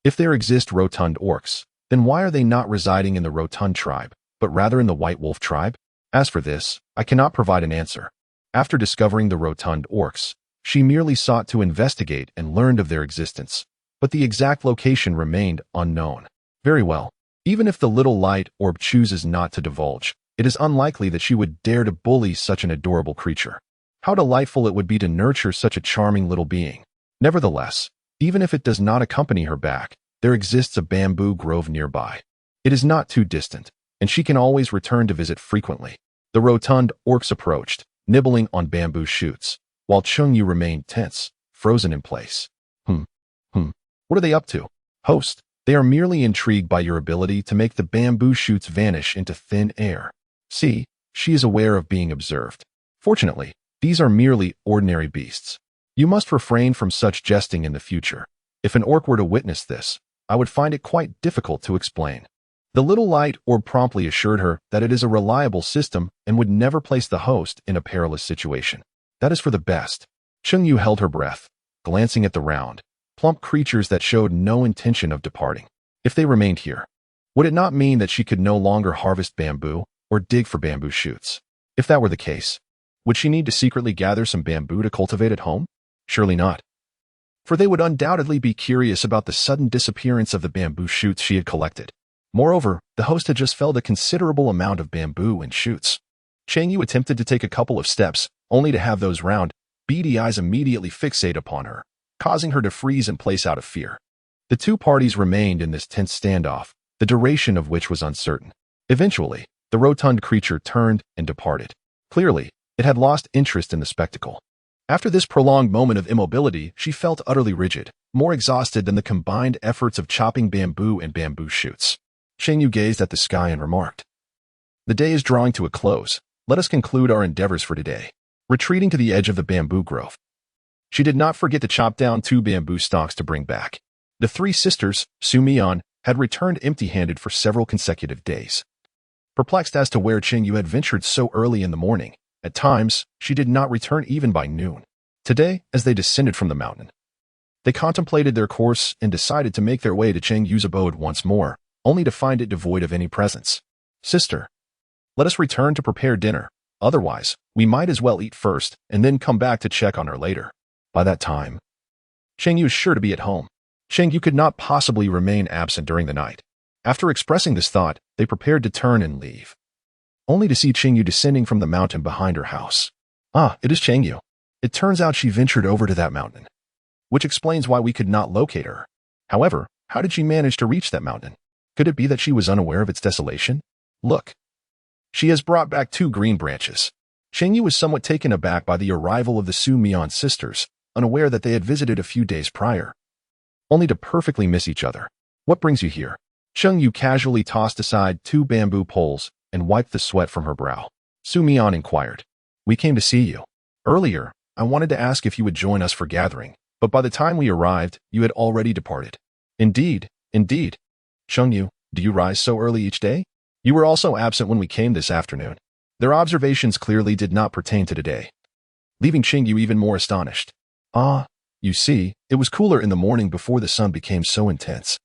If there exist rotund orcs, then why are they not residing in the rotund tribe, but rather in the white wolf tribe? As for this, I cannot provide an answer. After discovering the rotund orcs, she merely sought to investigate and learned of their existence, but the exact location remained unknown. Very well. Even if the little light orb chooses not to divulge, It is unlikely that she would dare to bully such an adorable creature. How delightful it would be to nurture such a charming little being. Nevertheless, even if it does not accompany her back, there exists a bamboo grove nearby. It is not too distant, and she can always return to visit frequently. The rotund orcs approached, nibbling on bamboo shoots, while Cheng Yue remained tense, frozen in place. What are they up to? Host, they are merely intrigued by your ability to make the bamboo shoots vanish into thin air. See, she is aware of being observed. Fortunately, these are merely ordinary beasts. You must refrain from such jesting in the future. If an orc were to witness this, I would find it quite difficult to explain. The little light orb promptly assured her that it is a reliable system and would never place the host in a perilous situation. That is for the best. Cheng Yue held her breath, glancing at the round, plump creatures that showed no intention of departing. If they remained here, would it not mean that she could no longer harvest bamboo or dig for bamboo shoots? If that were the case, would she need to secretly gather some bamboo to cultivate at home? Surely not. For they would undoubtedly be curious about the sudden disappearance of the bamboo shoots she had collected. Moreover, the host had just felled a considerable amount of bamboo and shoots. Cheng Yue attempted to take a couple of steps, only to have those round, beady eyes immediately fixate upon her, causing her to freeze in place out of fear. The two parties remained in this tense standoff, the duration of which was uncertain. Eventually, the rotund creature turned and departed. Clearly, it had lost interest in the spectacle. After this prolonged moment of immobility, she felt utterly rigid, more exhausted than the combined efforts of chopping bamboo and bamboo shoots. Cheng Yue gazed at the sky and remarked, "The day is drawing to a close. Let us conclude our endeavors for today." Retreating to the edge of the bamboo grove, she did not forget to chop down 2 bamboo stalks to bring back. The 3 sisters, Su Mian, had returned empty-handed for several consecutive days. Perplexed as to where Cheng Yue had ventured so early in the morning, at times, she did not return even by noon. Today, as they descended from the mountain, they contemplated their course and decided to make their way to Cheng Yue's abode once more, only to find it devoid of any presence. "Sister, let us return to prepare dinner. Otherwise, we might as well eat first and then come back to check on her later. By that time, Cheng Yue is sure to be at home." Cheng Yue could not possibly remain absent during the night. After expressing this thought, they prepared to turn and leave, only to see Cheng Yue descending from the mountain behind her house. Ah, it is Cheng Yue. It turns out she ventured over to that mountain, which explains why we could not locate her. However, how did she manage to reach that mountain? Could it be that she was unaware of its desolation? Look. She has brought back 2 green branches. Cheng Yue was somewhat taken aback by the arrival of the Su Mian sisters, unaware that they had visited a few days prior, only to perfectly miss each other. "What brings you here?" Cheng Yue casually tossed aside 2 bamboo poles and wiped the sweat from her brow. Su Mian inquired, "We came to see you. Earlier, I wanted to ask if you would join us for gathering, but by the time we arrived, you had already departed." Indeed. Cheng Yue, do you rise so early each day? You were also absent when we came this afternoon. Their observations clearly did not pertain to today, leaving Cheng Yue even more astonished. "Ah, you see, it was cooler in the morning before the sun became so intense.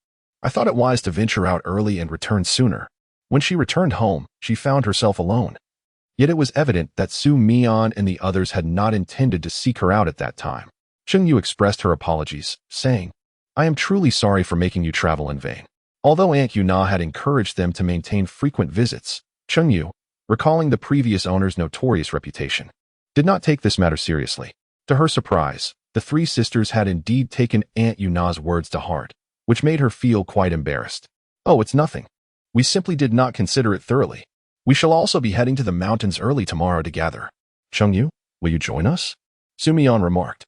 I thought it wise to venture out early and return sooner." When she returned home, she found herself alone. Yet it was evident that Su Mian and the others had not intended to seek her out at that time. Cheng Yue expressed her apologies, saying, "I am truly sorry for making you travel in vain." Although Aunt Yuna had encouraged them to maintain frequent visits, Cheng Yue, recalling the previous owner's notorious reputation, did not take this matter seriously. To her surprise, the 3 sisters had indeed taken Aunt Yuna's words to heart, which made her feel quite embarrassed. "Oh, it's nothing. We simply did not consider it thoroughly. We shall also be heading to the mountains early tomorrow to gather." "Cheng Yue, will you join us?" Su Mian remarked,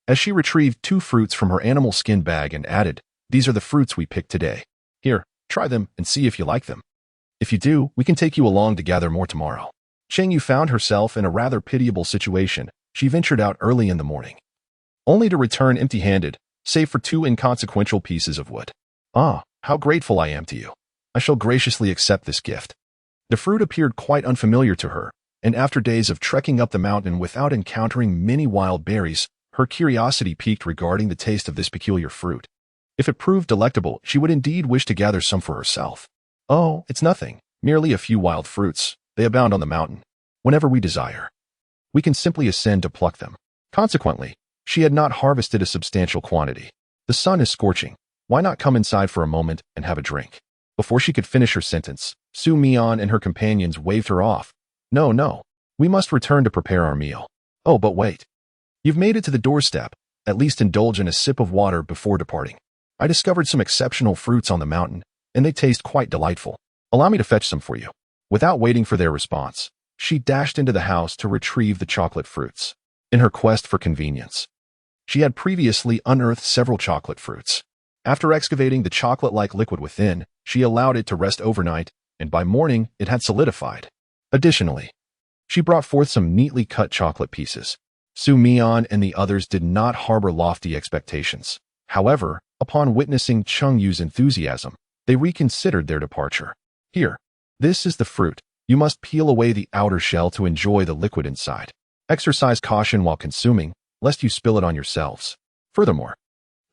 as she retrieved 2 fruits from her animal skin bag and added, "These are the fruits we picked today. Here, try them and see if you like them. If you do, we can take you along to gather more tomorrow." Cheng Yue found herself in a rather pitiable situation. She ventured out early in the morning, only to return empty-handed, save for 2 inconsequential pieces of wood. "Ah, how grateful I am to you. I shall graciously accept this gift." The fruit appeared quite unfamiliar to her, and after days of trekking up the mountain without encountering many wild berries, her curiosity piqued regarding the taste of this peculiar fruit. If it proved delectable, she would indeed wish to gather some for herself. "Oh, it's nothing, merely a few wild fruits. They abound on the mountain. Whenever we desire, we can simply ascend to pluck them." Consequently, she had not harvested a substantial quantity. "The sun is scorching. Why not come inside for a moment and have a drink?" Before she could finish her sentence, Su Mian and her companions waved her off. No, no. We must return to prepare our meal. Oh, but wait. You've made it to the doorstep. At least indulge in a sip of water before departing. I discovered some exceptional fruits on the mountain, and they taste quite delightful. Allow me to fetch some for you. Without waiting for their response, she dashed into the house to retrieve the chocolate fruits. In her quest for convenience, she had previously unearthed several chocolate fruits. After excavating the chocolate-like liquid within, she allowed it to rest overnight, and by morning it had solidified. Additionally, she brought forth some neatly cut chocolate pieces. Su Mian and the others did not harbor lofty expectations. However, upon witnessing Cheng Yue's enthusiasm, they reconsidered their departure. Here, this is the fruit. You must peel away the outer shell to enjoy the liquid inside. Exercise caution while consuming, lest you spill it on yourselves. Furthermore,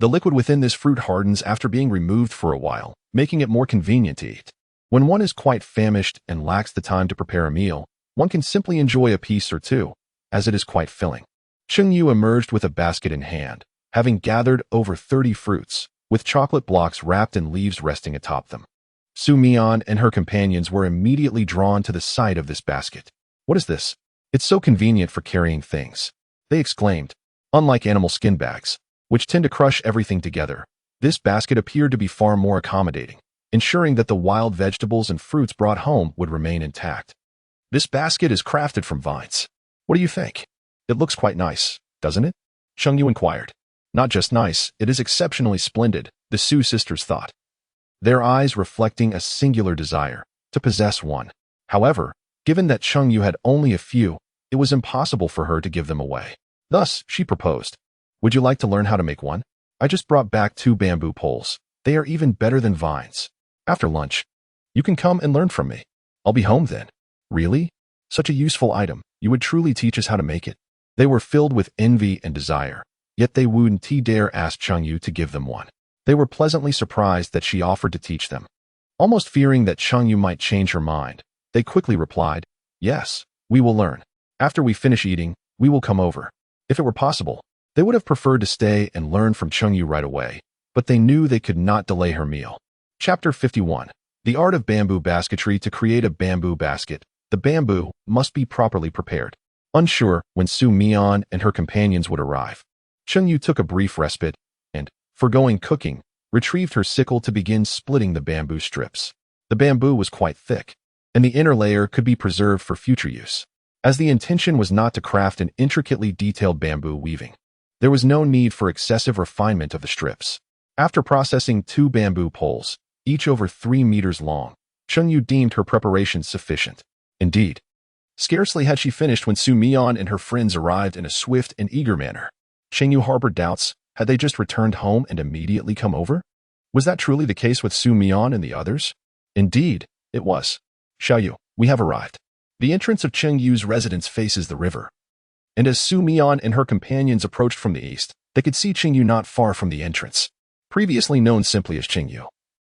the liquid within this fruit hardens after being removed for a while, making it more convenient to eat. When one is quite famished and lacks the time to prepare a meal, one can simply enjoy a piece or two, as it is quite filling. Cheng Yue emerged with a basket in hand, having gathered over 30 fruits, with chocolate blocks wrapped in leaves resting atop them. Su Mian and her companions were immediately drawn to the sight of this basket. What is this? It's so convenient for carrying things, they exclaimed. Unlike animal skin bags, which tend to crush everything together, this basket appeared to be far more accommodating, ensuring that the wild vegetables and fruits brought home would remain intact. This basket is crafted from vines. What do you think? It looks quite nice, doesn't it? Cheng Yue inquired. Not just nice, it is exceptionally splendid, the Su sisters thought, their eyes reflecting a singular desire to possess one. However, given that Cheng Yue had only a few, it was impossible for her to give them away. Thus, she proposed, would you like to learn how to make one? I just brought back 2 bamboo poles. They are even better than vines. After lunch, you can come and learn from me. I'll be home then. Really? Such a useful item. You would truly teach us how to make it. They were filled with envy and desire, yet they wouldn't dare ask Cheng Yue to give them one. They were pleasantly surprised that she offered to teach them. Almost fearing that Cheng Yue might change her mind, they quickly replied, yes, we will learn. After we finish eating, we will come over. If it were possible, they would have preferred to stay and learn from Cheng Yue right away, but they knew they could not delay her meal. Chapter 51. The Art of Bamboo Basketry. To create a bamboo basket, the bamboo must be properly prepared. Unsure when Su Mian and her companions would arrive, Cheng Yue took a brief respite and, foregoing cooking, retrieved her sickle to begin splitting the bamboo strips. The bamboo was quite thick, and the inner layer could be preserved for future use. As the intention was not to craft an intricately detailed bamboo weaving, there was no need for excessive refinement of the strips. After processing 2 bamboo poles, each over 3 meters long, Cheng Yue deemed her preparations sufficient. Indeed, scarcely had she finished when Su Mian and her friends arrived in a swift and eager manner. Cheng Yue harbored doubts. Had they just returned home and immediately come over? Was that truly the case with Su Mian and the others? Indeed, it was. Xiao Yu, we have arrived. The entrance of Cheng Yue's residence faces the river, and as Su Mian and her companions approached from the east, they could see Cheng Yue not far from the entrance. Previously known simply as Cheng Yue,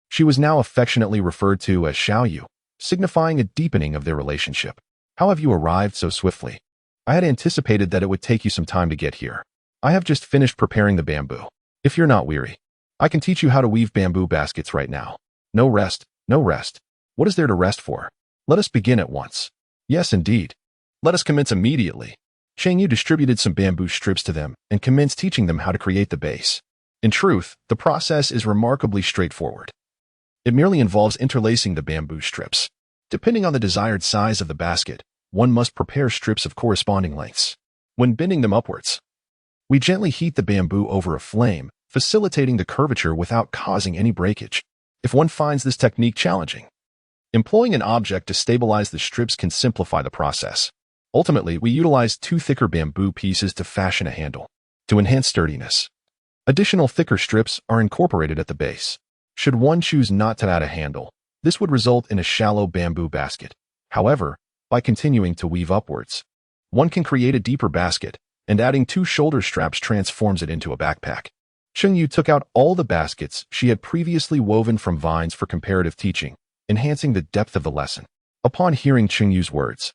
she was now affectionately referred to as Xiao Yu, signifying a deepening of their relationship. How have you arrived so swiftly? I had anticipated that it would take you some time to get here. I have just finished preparing the bamboo. If you're not weary, I can teach you how to weave bamboo baskets right now. No rest, no rest. What is there to rest for? Let us begin at once. Yes, indeed. Let us commence immediately. Cheng Yue distributed some bamboo strips to them and commenced teaching them how to create the base. In truth, the process is remarkably straightforward. It merely involves interlacing the bamboo strips. Depending on the desired size of the basket, one must prepare strips of corresponding lengths. When bending them upwards, we gently heat the bamboo over a flame, facilitating the curvature without causing any breakage. If one finds this technique challenging, employing an object to stabilize the strips can simplify the process. Ultimately, we utilize 2 thicker bamboo pieces to fashion a handle. To enhance sturdiness, additional thicker strips are incorporated at the base. Should one choose not to add a handle, this would result in a shallow bamboo basket. However, by continuing to weave upwards, one can create a deeper basket, and adding 2 shoulder straps transforms it into a backpack. Cheng Yue took out all the baskets she had previously woven from vines for comparative teaching, enhancing the depth of the lesson. Upon hearing Cheng Yue's words,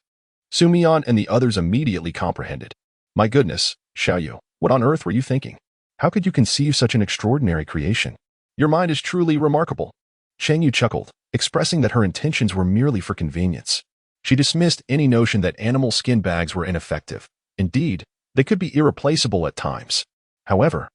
Su Mian and the others immediately comprehended. My goodness, Xiao Yu, what on earth were you thinking? How could you conceive such an extraordinary creation? Your mind is truly remarkable. Cheng Yue chuckled, expressing that her intentions were merely for convenience. She dismissed any notion that animal skin bags were ineffective. Indeed, they could be irreplaceable at times. However,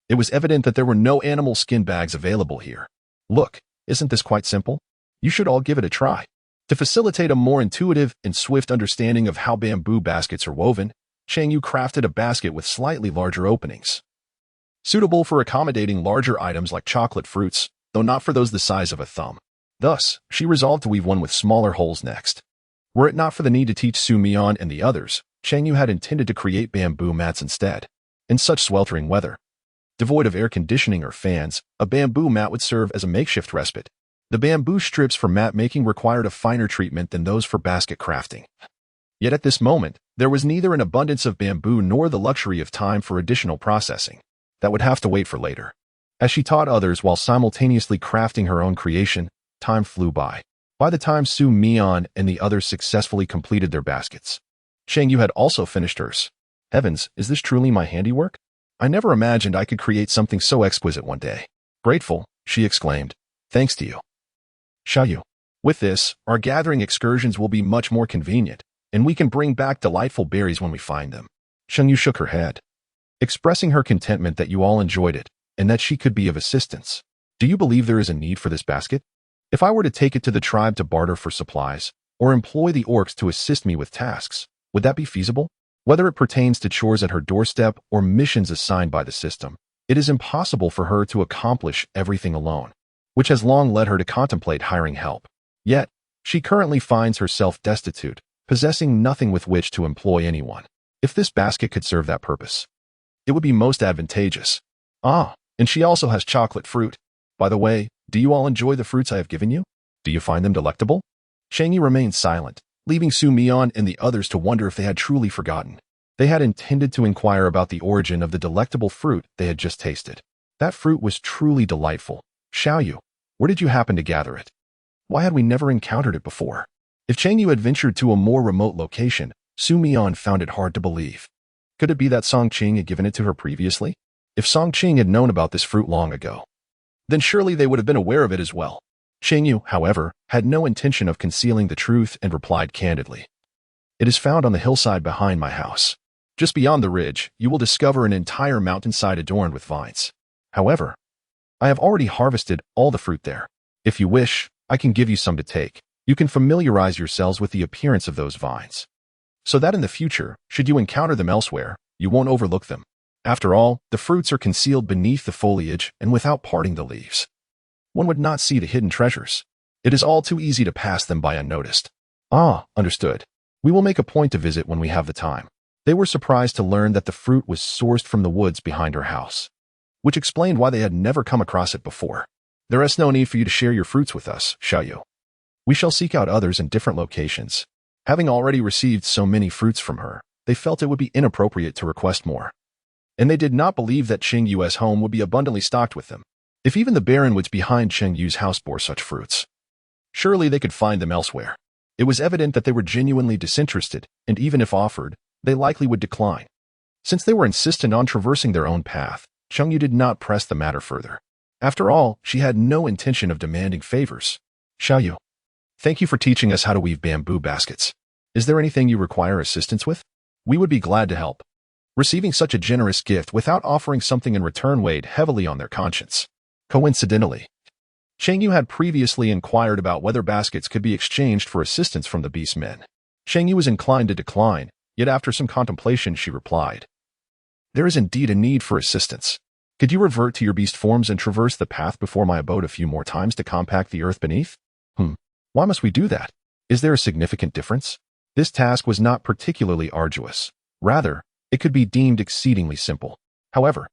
it was evident that there were no animal skin bags available here. Look, isn't this quite simple? You should all give it a try. To facilitate a more intuitive and swift understanding of how bamboo baskets are woven, Cheng Yue crafted a basket with slightly larger openings, suitable for accommodating larger items like chocolate fruits, though not for those the size of a thumb. Thus, she resolved to weave one with smaller holes next. Were it not for the need to teach Su Mian and the others, Cheng Yue had intended to create bamboo mats instead. In such sweltering weather, devoid of air conditioning or fans, a bamboo mat would serve as a makeshift respite. The bamboo strips for mat making required a finer treatment than those for basket crafting. Yet at this moment, there was neither an abundance of bamboo nor the luxury of time for additional processing. That would have to wait for later. As she taught others while simultaneously crafting her own creation, time flew by. By the time Su Mian and the others successfully completed their baskets, Cheng Yue had also finished hers. Heavens, is this truly my handiwork? I never imagined I could create something so exquisite one day. Grateful, she exclaimed. Thanks to you, Xiaoyu. With this, our gathering excursions will be much more convenient, and we can bring back delightful berries when we find them. Cheng Yue shook her head, expressing her contentment that you all enjoyed it, and that she could be of assistance. Do you believe there is a need for this basket? If I were to take it to the tribe to barter for supplies, or employ the orcs to assist me with tasks, would that be feasible? Whether it pertains to chores at her doorstep or missions assigned by the system, it is impossible for her to accomplish everything alone, which has long led her to contemplate hiring help. Yet, she currently finds herself destitute, possessing nothing with which to employ anyone. If this basket could serve that purpose, it would be most advantageous. Ah, and she also has chocolate fruit. By the way, do you all enjoy the fruits I have given you? Do you find them delectable? Cheng Yue remained silent, leaving Su Mian and the others to wonder if they had truly forgotten. They had intended to inquire about the origin of the delectable fruit they had just tasted. That fruit was truly delightful. Xiaoyu, where did you happen to gather it? Why had we never encountered it before? If Cheng Yue had ventured to a more remote location, Su Mian found it hard to believe. Could it be that Song Qing had given it to her previously? If Song Qing had known about this fruit long ago, then surely they would have been aware of it as well. Cheng Yue, however, had no intention of concealing the truth and replied candidly. It is found on the hillside behind my house. Just beyond the ridge, you will discover an entire mountainside adorned with vines. However, I have already harvested all the fruit there. If you wish, I can give you some to take. You can familiarize yourselves with the appearance of those vines, so that in the future, should you encounter them elsewhere, you won't overlook them. After all, the fruits are concealed beneath the foliage and without parting the leaves. One would not see the hidden treasures. It is all too easy to pass them by unnoticed. Ah, understood. We will make a point to visit when we have the time. They were surprised to learn that the fruit was sourced from the woods behind her house, which explained why they had never come across it before. There is no need for you to share your fruits with us, Xiaoyu. We shall seek out others in different locations. Having already received so many fruits from her, they felt it would be inappropriate to request more. And they did not believe that Cheng Yue's home would be abundantly stocked with them. If even the barren woods behind Cheng Yue's house bore such fruits, surely they could find them elsewhere. It was evident that they were genuinely disinterested, and even if offered, they likely would decline. Since they were insistent on traversing their own path, Cheng Yue did not press the matter further. After all, she had no intention of demanding favors. Xiaoyu, thank you for teaching us how to weave bamboo baskets. Is there anything you require assistance with? We would be glad to help. Receiving such a generous gift without offering something in return weighed heavily on their conscience. Coincidentally, Cheng Yue had previously inquired about whether baskets could be exchanged for assistance from the beastmen. Cheng Yue was inclined to decline, yet after some contemplation she replied, there is indeed a need for assistance. Could you revert to your beast forms and traverse the path before my abode a few more times to compact the earth beneath? Why must we do that? Is there a significant difference? This task was not particularly arduous. Rather, it could be deemed exceedingly simple. However,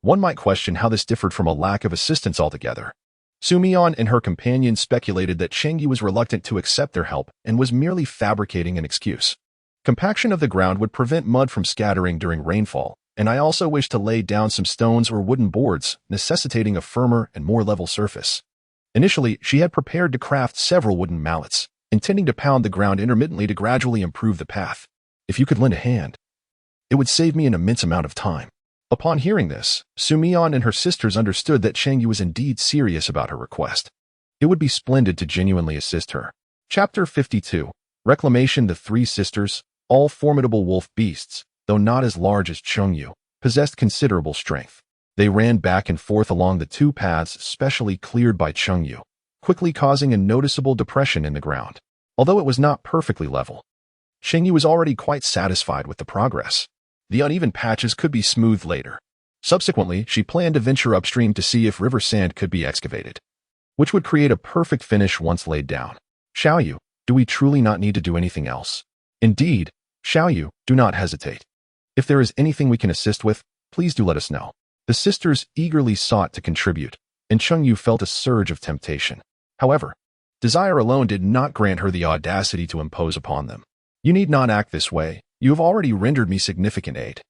one might question how this differed from a lack of assistance altogether. Su Mian and her companions speculated that Cheng Yue was reluctant to accept their help and was merely fabricating an excuse. Compaction of the ground would prevent mud from scattering during rainfall, and I also wished to lay down some stones or wooden boards, necessitating a firmer and more level surface. Initially, she had prepared to craft several wooden mallets, intending to pound the ground intermittently to gradually improve the path. If you could lend a hand, it would save me an immense amount of time. Upon hearing this, Su Mian and her sisters understood that Cheng Yue was indeed serious about her request. It would be splendid to genuinely assist her. Chapter 52. Reclamation. The three sisters, all formidable wolf beasts, though not as large as Cheng Yue, possessed considerable strength. They ran back and forth along the two paths specially cleared by Cheng Yue, quickly causing a noticeable depression in the ground. Although it was not perfectly level, Cheng Yue was already quite satisfied with the progress. The uneven patches could be smoothed later. Subsequently, she planned to venture upstream to see if river sand could be excavated, which would create a perfect finish once laid down. Xiao Yu, do we truly not need to do anything else? Indeed, Xiao Yu, do not hesitate. If there is anything we can assist with, please do let us know. The sisters eagerly sought to contribute, and Cheng Yue felt a surge of temptation. However, desire alone did not grant her the audacity to impose upon them. You need not act this way. You have already rendered me significant aid.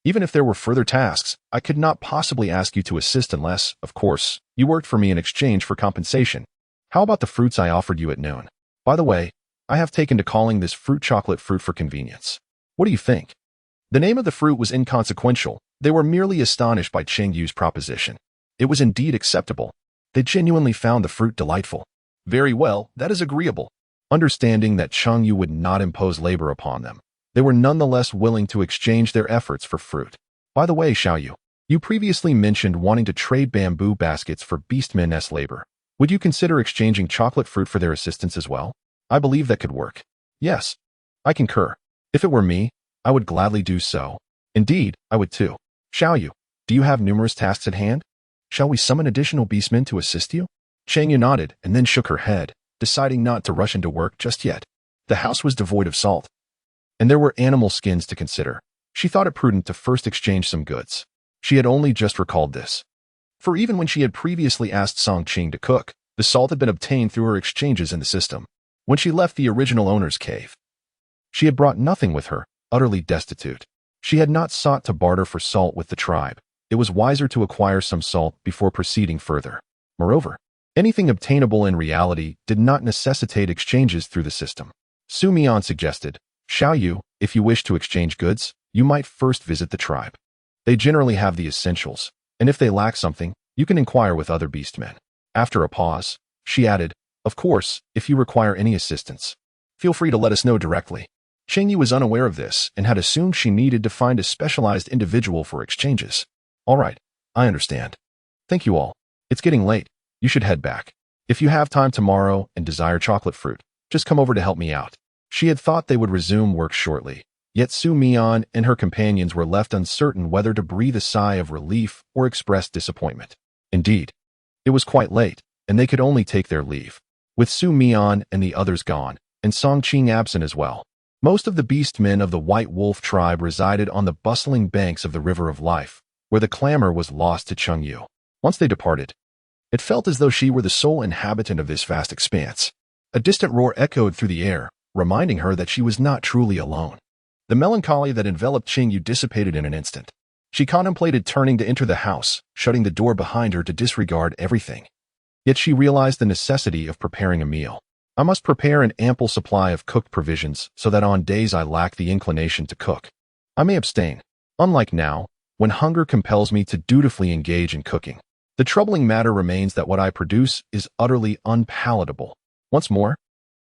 Even if there were further tasks, I could not possibly ask you to assist unless, of course, you worked for me in exchange for compensation. How about the fruits I offered you at noon? By the way, I have taken to calling this fruit chocolate fruit for convenience. What do you think? The name of the fruit was inconsequential. They were merely astonished by Cheng Yue's proposition. It was indeed acceptable. They genuinely found the fruit delightful. Very well, that is agreeable. Understanding that Cheng Yue would not impose labor upon them, they were nonetheless willing to exchange their efforts for fruit. By the way, Xiao Yu, you previously mentioned wanting to trade bamboo baskets for beastman's labor. Would you consider exchanging chocolate fruit for their assistance as well? I believe that could work. Yes, I concur. If it were me, I would gladly do so. Indeed, I would too. Xiao Yu, do you have numerous tasks at hand? Shall we summon additional beastmen to assist you? Cheng Yue nodded and then shook her head, deciding not to rush into work just yet. The house was devoid of salt, and there were animal skins to consider. She thought it prudent to first exchange some goods. She had only just recalled this, for even when she had previously asked Song Qing to cook, the salt had been obtained through her exchanges in the system. When she left the original owner's cave, she had brought nothing with her, utterly destitute. She had not sought to barter for salt with the tribe. It was wiser to acquire some salt before proceeding further. Moreover, anything obtainable in reality did not necessitate exchanges through the system. Su Mian suggested, Xiao Yu, if you wish to exchange goods, you might first visit the tribe. They generally have the essentials, and if they lack something, you can inquire with other beastmen. After a pause, she added, of course, if you require any assistance, feel free to let us know directly. Cheng Yue was unaware of this and had assumed she needed to find a specialized individual for exchanges. All right, I understand. Thank you all. It's getting late. You should head back. If you have time tomorrow and desire chocolate fruit, just come over to help me out. She had thought they would resume work shortly, yet Su Mian and her companions were left uncertain whether to breathe a sigh of relief or express disappointment. Indeed, it was quite late, and they could only take their leave, with Su Mian and the others gone, and Song Qing absent as well. Most of the beastmen of the White Wolf tribe resided on the bustling banks of the River of Life, where the clamor was lost to Cheng Yue. Once they departed, it felt as though she were the sole inhabitant of this vast expanse. A distant roar echoed through the air, reminding her that she was not truly alone. The melancholy that enveloped Cheng Yue dissipated in an instant. She contemplated turning to enter the house, shutting the door behind her to disregard everything. Yet she realized the necessity of preparing a meal. I must prepare an ample supply of cooked provisions so that on days I lack the inclination to cook, I may abstain. Unlike now, when hunger compels me to dutifully engage in cooking. The troubling matter remains that what I produce is utterly unpalatable. Once more,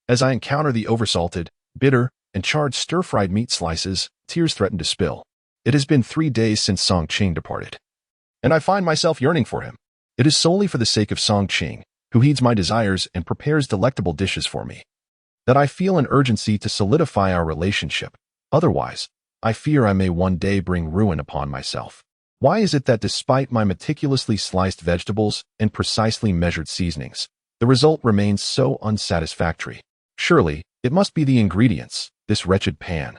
as I encounter the oversalted, bitter, and charred stir-fried meat slices, tears threaten to spill. It has been 3 days since Song Qing departed, and I find myself yearning for him. It is solely for the sake of Song Qing, who heeds my desires and prepares delectable dishes for me, that I feel an urgency to solidify our relationship. Otherwise, I fear I may one day bring ruin upon myself. Why is it that despite my meticulously sliced vegetables and precisely measured seasonings, the result remains so unsatisfactory? Surely, it must be the ingredients, this wretched pan,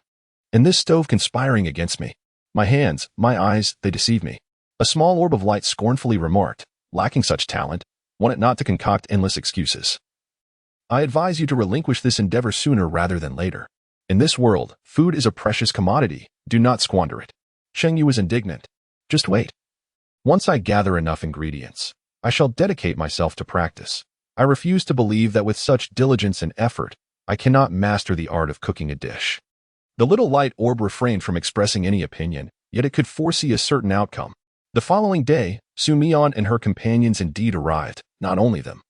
and this stove conspiring against me. My hands, my eyes, they deceive me. A small orb of light scornfully remarked, lacking such talent, want it not to concoct endless excuses. I advise you to relinquish this endeavor sooner rather than later. In this world, food is a precious commodity. Do not squander it. Cheng Yue was indignant. Just wait. Once I gather enough ingredients, I shall dedicate myself to practice. I refuse to believe that with such diligence and effort, I cannot master the art of cooking a dish. The little light orb refrained from expressing any opinion, yet it could foresee a certain outcome. The following day, Su Mian and her companions indeed arrived. Not only them,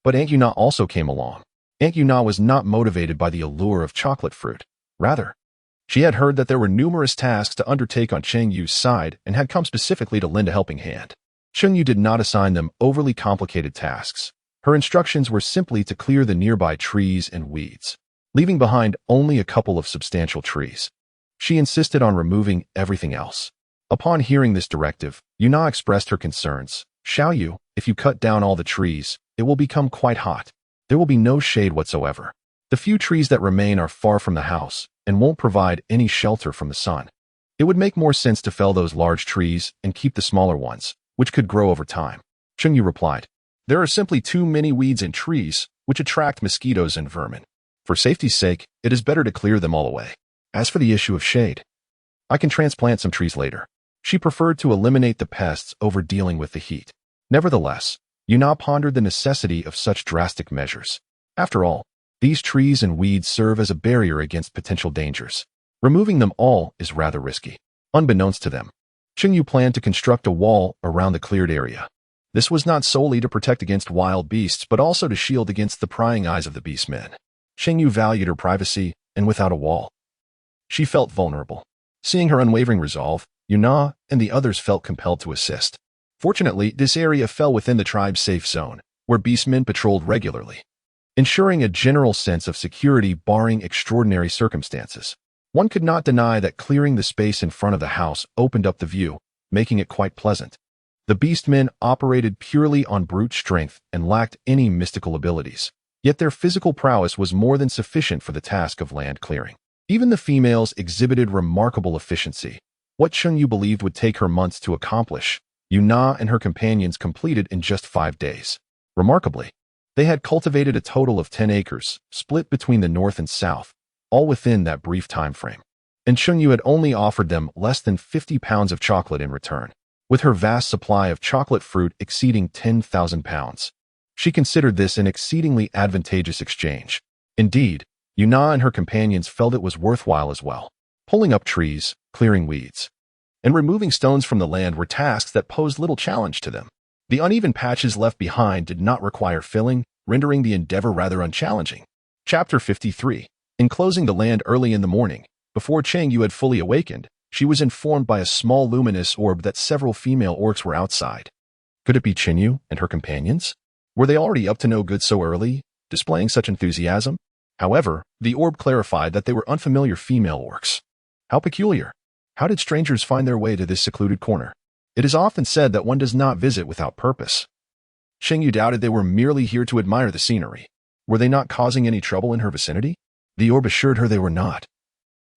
But Aunt Yuna also came along. Aunt Yuna was not motivated by the allure of chocolate fruit. Rather, she had heard that there were numerous tasks to undertake on Cheng Yu's side and had come specifically to lend a helping hand. Cheng Yue did not assign them overly complicated tasks. Her instructions were simply to clear the nearby trees and weeds, leaving behind only a couple of substantial trees. She insisted on removing everything else. Upon hearing this directive, Yuna expressed her concerns. "Xiao Yu, if you cut down all the trees, it will become quite hot. There will be no shade whatsoever. The few trees that remain are far from the house and won't provide any shelter from the sun. It would make more sense to fell those large trees and keep the smaller ones, which could grow over time." Cheng Yue replied, "There are simply too many weeds and trees, which attract mosquitoes and vermin. For safety's sake, it is better to clear them all away. As for the issue of shade, I can transplant some trees later." She preferred to eliminate the pests over dealing with the heat. Nevertheless, Yuna pondered the necessity of such drastic measures. After all, these trees and weeds serve as a barrier against potential dangers. Removing them all is rather risky. Unbeknownst to them, Cheng Yue planned to construct a wall around the cleared area. This was not solely to protect against wild beasts, but also to shield against the prying eyes of the beastmen. Cheng Yue valued her privacy, and without a wall, she felt vulnerable. Seeing her unwavering resolve, Yuna and the others felt compelled to assist. Fortunately, this area fell within the tribe's safe zone, where beastmen patrolled regularly, ensuring a general sense of security barring extraordinary circumstances. One could not deny that clearing the space in front of the house opened up the view, making it quite pleasant. The beastmen operated purely on brute strength and lacked any mystical abilities, yet their physical prowess was more than sufficient for the task of land clearing. Even the females exhibited remarkable efficiency. What Cheng Yue believed would take her months to accomplish, Yuna and her companions completed in just 5 days. Remarkably, they had cultivated a total of 10 acres, split between the north and south, all within that brief time frame. And Cheng Yue had only offered them less than 50 pounds of chocolate in return. With her vast supply of chocolate fruit exceeding 10,000 pounds, she considered this an exceedingly advantageous exchange. Indeed, Yuna and her companions felt it was worthwhile as well. Pulling up trees, clearing weeds, and removing stones from the land were tasks that posed little challenge to them. The uneven patches left behind did not require filling, rendering the endeavor rather unchallenging. Chapter 53. Enclosing the land early in the morning, before Cheng Yue had fully awakened, she was informed by a small luminous orb that several female orcs were outside. Could it be Cheng Yue and her companions? Were they already up to no good so early, displaying such enthusiasm? However, the orb clarified that they were unfamiliar female orcs. How peculiar. How did strangers find their way to this secluded corner? It is often said that one does not visit without purpose. Cheng Yue doubted they were merely here to admire the scenery. Were they not causing any trouble in her vicinity? The orb assured her they were not,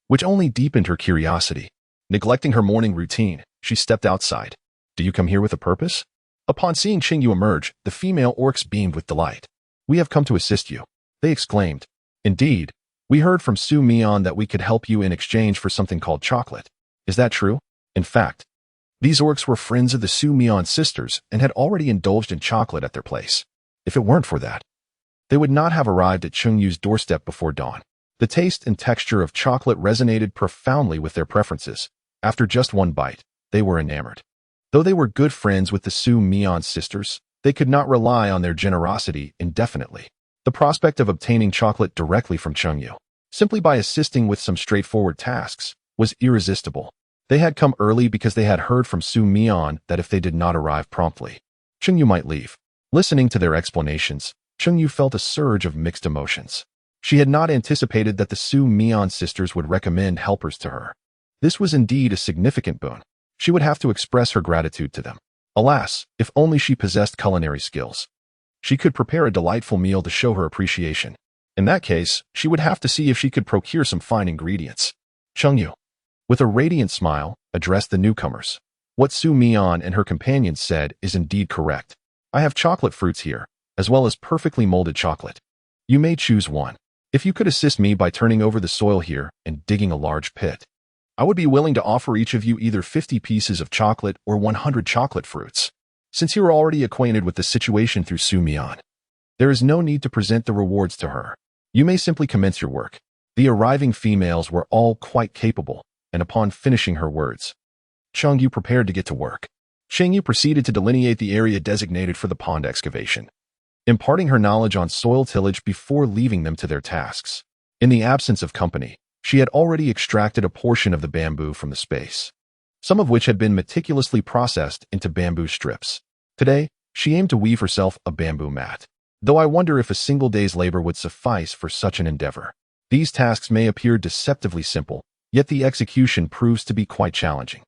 which only deepened her curiosity. Neglecting her morning routine, she stepped outside. "Do you come here with a purpose?" Upon seeing Cheng Yue emerge, the female orcs beamed with delight. "We have come to assist you," they exclaimed. "Indeed, we heard from Su Mian that we could help you in exchange for something called chocolate. Is that true?" In fact, these orcs were friends of the Su Mian sisters and had already indulged in chocolate at their place. If it weren't for that, they would not have arrived at Cheng Yue's doorstep before dawn. The taste and texture of chocolate resonated profoundly with their preferences. After just one bite, they were enamored. Though they were good friends with the Su Mian sisters, they could not rely on their generosity indefinitely. The prospect of obtaining chocolate directly from Cheng Yue, simply by assisting with some straightforward tasks, was irresistible. They had come early because they had heard from Su Mian that if they did not arrive promptly, Cheng Yue might leave. Listening to their explanations, Cheng Yue felt a surge of mixed emotions. She had not anticipated that the Su Mian sisters would recommend helpers to her. This was indeed a significant boon. She would have to express her gratitude to them. Alas, if only she possessed culinary skills. She could prepare a delightful meal to show her appreciation. In that case, she would have to see if she could procure some fine ingredients. Cheng Yue, with a radiant smile, addressed the newcomers. "What Su Mian and her companions said is indeed correct. I have chocolate fruits here, as well as perfectly molded chocolate. You may choose one. If you could assist me by turning over the soil here and digging a large pit, I would be willing to offer each of you either 50 pieces of chocolate or 100 chocolate fruits. Since you are already acquainted with the situation through Su Mian, there is no need to present the rewards to her. You may simply commence your work." The arriving females were all quite capable, and upon finishing her words, Cheng Yue prepared to get to work. Cheng Yue proceeded to delineate the area designated for the pond excavation. imparting her knowledge on soil tillage before leaving them to their tasks. In the absence of company, she had already extracted a portion of the bamboo from the space, some of which had been meticulously processed into bamboo strips. Today, she aimed to weave herself a bamboo mat, though I wonder if a single day's labor would suffice for such an endeavor. These tasks may appear deceptively simple, yet the execution proves to be quite challenging.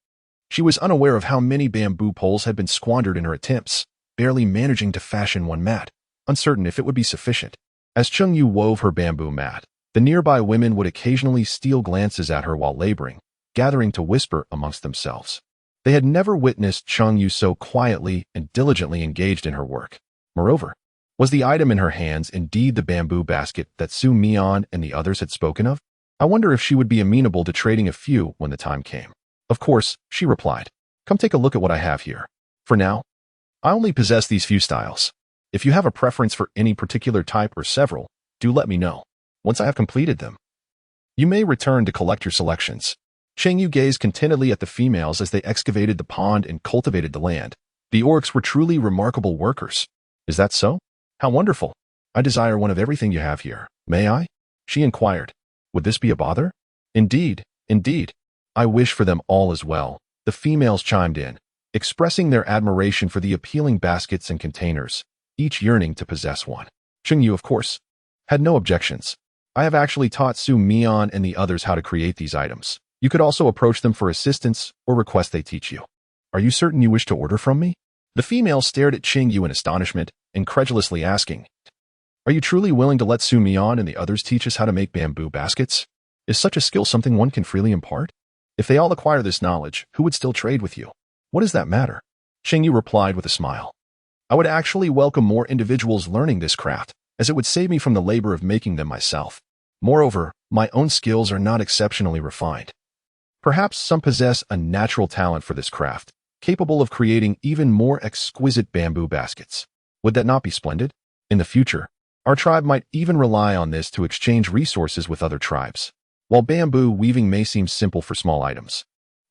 She was unaware of how many bamboo poles had been squandered in her attempts, barely managing to fashion one mat, uncertain if it would be sufficient. As Cheng Yue wove her bamboo mat, the nearby women would occasionally steal glances at her while laboring, gathering to whisper amongst themselves. They had never witnessed Cheng Yue so quietly and diligently engaged in her work. Moreover, was the item in her hands indeed the bamboo basket that Su Mian and the others had spoken of? I wonder if she would be amenable to trading a few when the time came. Of course, she replied. Come take a look at what I have here. For now, I only possess these few styles. If you have a preference for any particular type or several, do let me know. Once I have completed them, you may return to collect your selections. Cheng Yue gazed contentedly at the females as they excavated the pond and cultivated the land. The orcs were truly remarkable workers. Is that so? How wonderful. I desire one of everything you have here. May I? She inquired. Would this be a bother? Indeed, indeed. I wish for them all as well. The females chimed in, expressing their admiration for the appealing baskets and containers, each yearning to possess one. Cheng Yue, of course, had no objections. I have actually taught Su Mian and the others how to create these items. You could also approach them for assistance or request they teach you. Are you certain you wish to order from me? The female stared at Cheng Yue in astonishment, incredulously asking, Are you truly willing to let Su Mian and the others teach us how to make bamboo baskets? Is such a skill something one can freely impart? If they all acquire this knowledge, who would still trade with you? What does that matter? Cheng Yue replied with a smile. I would actually welcome more individuals learning this craft, as it would save me from the labor of making them myself. Moreover, my own skills are not exceptionally refined. Perhaps some possess a natural talent for this craft, capable of creating even more exquisite bamboo baskets. Would that not be splendid? In the future, our tribe might even rely on this to exchange resources with other tribes. While bamboo weaving may seem simple for small items,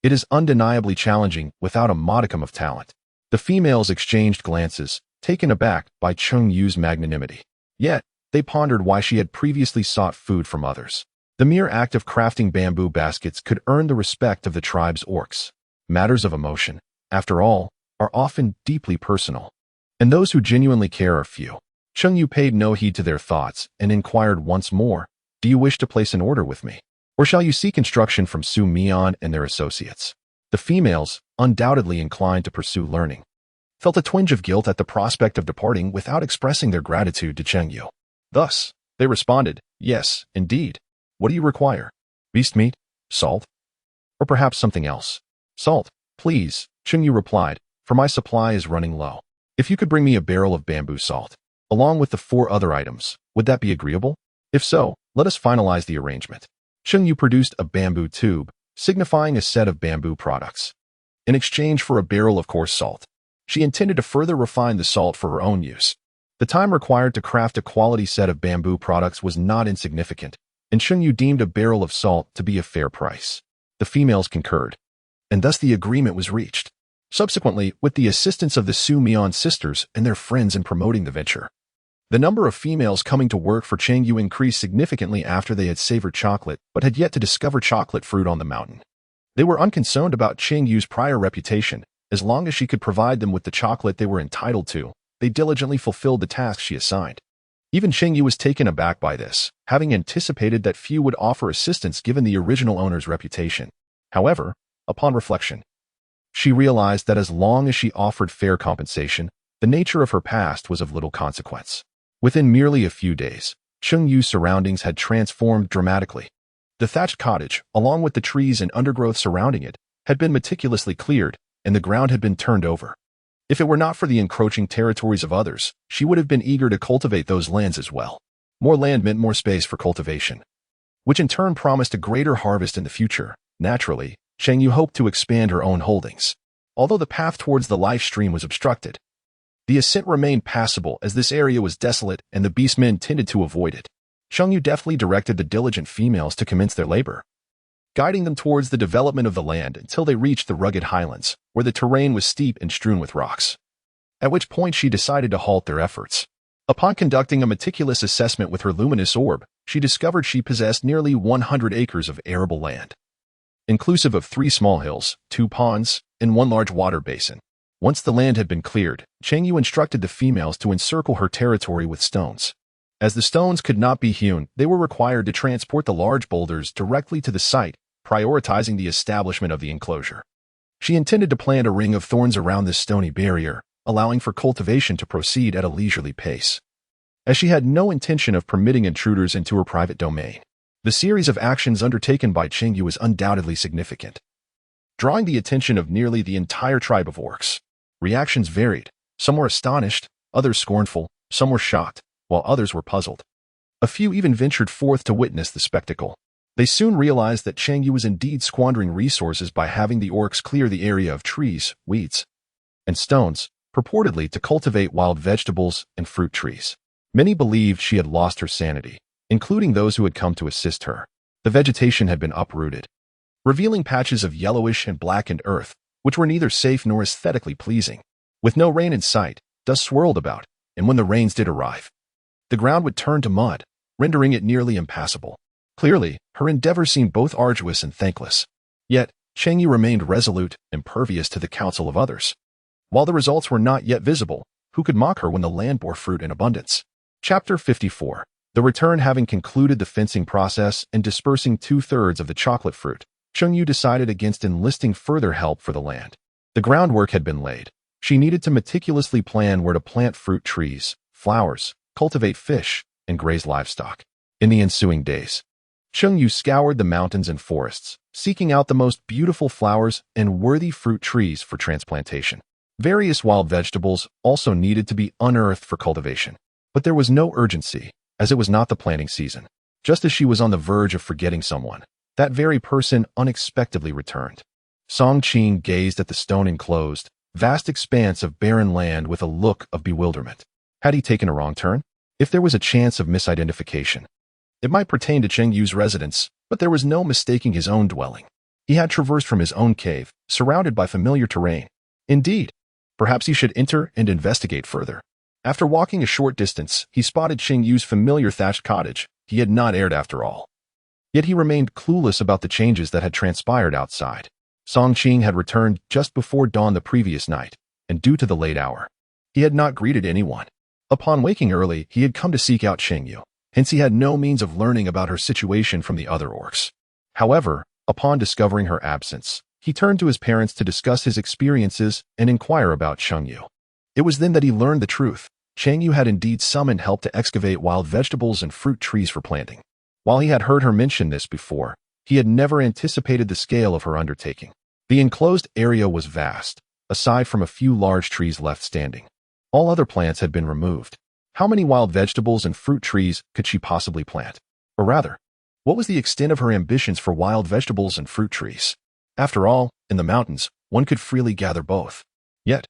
it is undeniably challenging without a modicum of talent. The females exchanged glances, taken aback by Cheng Yue's magnanimity. Yet, they pondered why she had previously sought food from others. The mere act of crafting bamboo baskets could earn the respect of the tribe's orcs. Matters of emotion, after all, are often deeply personal, and those who genuinely care are few. Cheng Yue paid no heed to their thoughts and inquired once more, Do you wish to place an order with me? Or shall you seek instruction from Su Mian and their associates? The females, undoubtedly inclined to pursue learning, felt a twinge of guilt at the prospect of departing without expressing their gratitude to Cheng Yue. Thus, they responded, Yes, indeed. What do you require? Beast meat? Salt? Or perhaps something else? Salt, please, Cheng Yue replied, for my supply is running low. If you could bring me a barrel of bamboo salt, along with the 4 other items, would that be agreeable? If so, let us finalize the arrangement. Cheng Yue produced a bamboo tube, signifying a set of bamboo products. In exchange for a barrel of coarse salt, she intended to further refine the salt for her own use. The time required to craft a quality set of bamboo products was not insignificant, and Cheng Yue deemed a barrel of salt to be a fair price. The females concurred, and thus the agreement was reached. Subsequently, with the assistance of the Su Mian sisters and their friends in promoting the venture, the number of females coming to work for Cheng Yue increased significantly after they had savored chocolate but had yet to discover chocolate fruit on the mountain. They were unconcerned about Cheng Yue's prior reputation. As long as she could provide them with the chocolate they were entitled to, they diligently fulfilled the tasks she assigned. Even Cheng Yue was taken aback by this, having anticipated that few would offer assistance given the original owner's reputation. However, upon reflection, she realized that as long as she offered fair compensation, the nature of her past was of little consequence. Within merely a few days, Cheng Yue's surroundings had transformed dramatically. The thatched cottage, along with the trees and undergrowth surrounding it, had been meticulously cleared, and the ground had been turned over. If it were not for the encroaching territories of others, she would have been eager to cultivate those lands as well. More land meant more space for cultivation, which in turn promised a greater harvest in the future. Naturally, Cheng Yue hoped to expand her own holdings. Although the path towards the life stream was obstructed, the ascent remained passable as this area was desolate and the beastmen tended to avoid it. Cheng Yue deftly directed the diligent females to commence their labor, guiding them towards the development of the land until they reached the rugged highlands, where the terrain was steep and strewn with rocks, at which point she decided to halt their efforts. Upon conducting a meticulous assessment with her luminous orb, she discovered she possessed nearly 100 acres of arable land, inclusive of 3 small hills, 2 ponds, and 1 large water basin. Once the land had been cleared, Cheng Yue instructed the females to encircle her territory with stones. As the stones could not be hewn, they were required to transport the large boulders directly to the site, prioritizing the establishment of the enclosure. She intended to plant a ring of thorns around this stony barrier, allowing for cultivation to proceed at a leisurely pace. As she had no intention of permitting intruders into her private domain, the series of actions undertaken by Cheng Yue was undoubtedly significant, drawing the attention of nearly the entire tribe of orcs. Reactions varied. Some were astonished, others scornful, some were shocked, while others were puzzled. A few even ventured forth to witness the spectacle. They soon realized that Cheng Yue was indeed squandering resources by having the orcs clear the area of trees, weeds, and stones, purportedly to cultivate wild vegetables and fruit trees. Many believed she had lost her sanity, including those who had come to assist her. The vegetation had been uprooted, revealing patches of yellowish and blackened earth, which were neither safe nor aesthetically pleasing. With no rain in sight, dust swirled about, and when the rains did arrive, the ground would turn to mud, rendering it nearly impassable. Clearly, her endeavors seemed both arduous and thankless. Yet, Cheng Yue remained resolute, impervious to the counsel of others. While the results were not yet visible, who could mock her when the land bore fruit in abundance? Chapter 54. The return. Having concluded the fencing process and dispersing 2/3 of the chocolate fruit, Cheng Yue decided against enlisting further help for the land. The groundwork had been laid. She needed to meticulously plan where to plant fruit trees, flowers, cultivate fish, and graze livestock. In the ensuing days, Cheng Yue scoured the mountains and forests, seeking out the most beautiful flowers and worthy fruit trees for transplantation. Various wild vegetables also needed to be unearthed for cultivation. But there was no urgency, as it was not the planting season. Just as she was on the verge of forgetting someone, that very person unexpectedly returned. Song Qing gazed at the stone-enclosed, vast expanse of barren land with a look of bewilderment. Had he taken a wrong turn? If there was a chance of misidentification, it might pertain to Cheng Yue's residence, but there was no mistaking his own dwelling. He had traversed from his own cave, surrounded by familiar terrain. Indeed, perhaps he should enter and investigate further. After walking a short distance, he spotted Cheng Yue's familiar thatched cottage. He had not erred after all. Yet he remained clueless about the changes that had transpired outside. Song Qing had returned just before dawn the previous night, and due to the late hour, he had not greeted anyone. Upon waking early, he had come to seek out Cheng Yue, hence he had no means of learning about her situation from the other orcs. However, upon discovering her absence, he turned to his parents to discuss his experiences and inquire about Cheng Yue. It was then that he learned the truth. Cheng Yue had indeed summoned help to excavate wild vegetables and fruit trees for planting. While he had heard her mention this before, he had never anticipated the scale of her undertaking. The enclosed area was vast, aside from a few large trees left standing. All other plants had been removed. How many wild vegetables and fruit trees could she possibly plant? Or rather, what was the extent of her ambitions for wild vegetables and fruit trees? After all, in the mountains, one could freely gather both. Yet,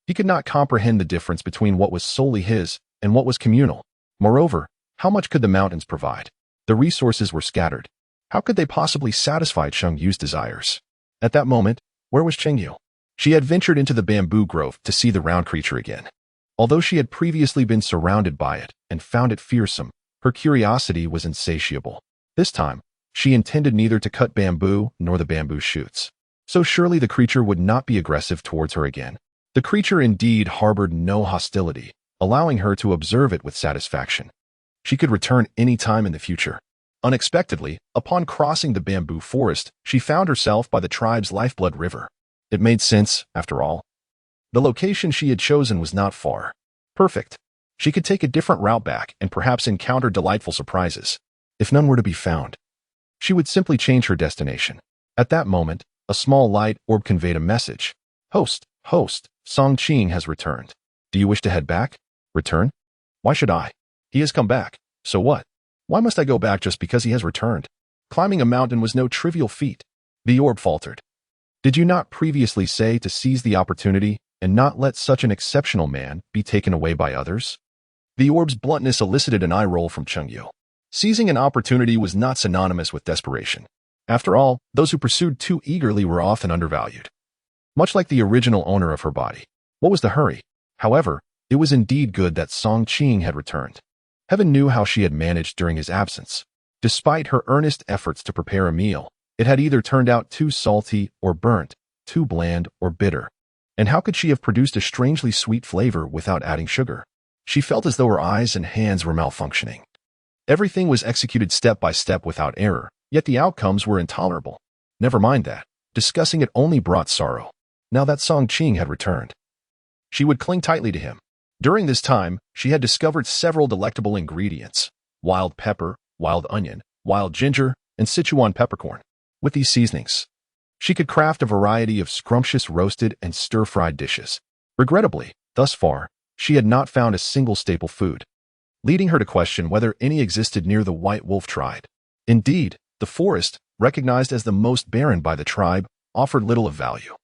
he could not comprehend the difference between what was solely his and what was communal. Moreover, how much could the mountains provide? The resources were scattered. How could they possibly satisfy Cheng Yue's desires? At that moment, where was Cheng Yue? She had ventured into the bamboo grove to see the round creature again. Although she had previously been surrounded by it and found it fearsome, her curiosity was insatiable. This time, she intended neither to cut bamboo nor the bamboo shoots. So surely the creature would not be aggressive towards her again. The creature indeed harbored no hostility, allowing her to observe it with satisfaction. She could return any time in the future. Unexpectedly, upon crossing the bamboo forest, she found herself by the tribe's lifeblood river. It made sense, after all. The location she had chosen was not far. Perfect. She could take a different route back and perhaps encounter delightful surprises. If none were to be found, she would simply change her destination. At that moment, a small light orb conveyed a message. Host, Song Qing has returned. Do you wish to head back? Return? Why should I? He has come back. So what? Why must I go back just because he has returned? Climbing a mountain was no trivial feat. The orb faltered. Did you not previously say to seize the opportunity and not let such an exceptional man be taken away by others? The orb's bluntness elicited an eye roll from Cheng Yue. Seizing an opportunity was not synonymous with desperation. After all, those who pursued too eagerly were often undervalued. Much like the original owner of her body. What was the hurry? However, It was indeed good that Song Qing had returned. Heaven knew how she had managed during his absence. Despite her earnest efforts to prepare a meal, it had either turned out too salty or burnt, too bland or bitter. And how could she have produced a strangely sweet flavor without adding sugar? She felt as though her eyes and hands were malfunctioning. Everything was executed step by step without error, yet the outcomes were intolerable. Never mind that. Discussing it only brought sorrow. Now that Song Qing had returned, she would cling tightly to him. During this time, she had discovered several delectable ingredients: wild pepper, wild onion, wild ginger, and Sichuan peppercorn. With these seasonings, she could craft a variety of scrumptious roasted and stir-fried dishes. Regrettably, thus far, she had not found a single staple food, leading her to question whether any existed near the White Wolf tribe. Indeed, the forest, recognized as the most barren by the tribe, offered little of value.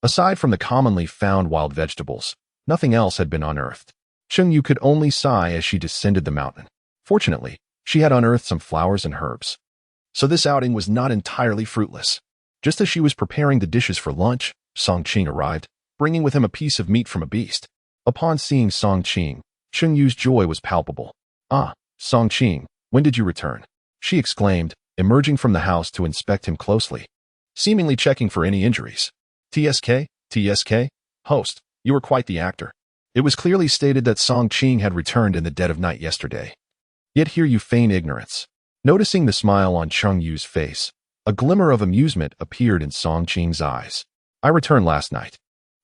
Aside from the commonly found wild vegetables, nothing else had been unearthed. Cheng Yue could only sigh as she descended the mountain. Fortunately, she had unearthed some flowers and herbs, so this outing was not entirely fruitless. Just as she was preparing the dishes for lunch, Song Qing arrived, bringing with him a piece of meat from a beast. Upon seeing Song Qing, Cheng Yue's joy was palpable. "Ah, Song Qing, when did you return?" she exclaimed, emerging from the house to inspect him closely, seemingly checking for any injuries. TSK, host, you were quite the actor. It was clearly stated that Song Qing had returned in the dead of night yesterday. Yet here you feign ignorance. Noticing the smile on Cheng Yue's face, a glimmer of amusement appeared in Song Qing's eyes. "I returned last night.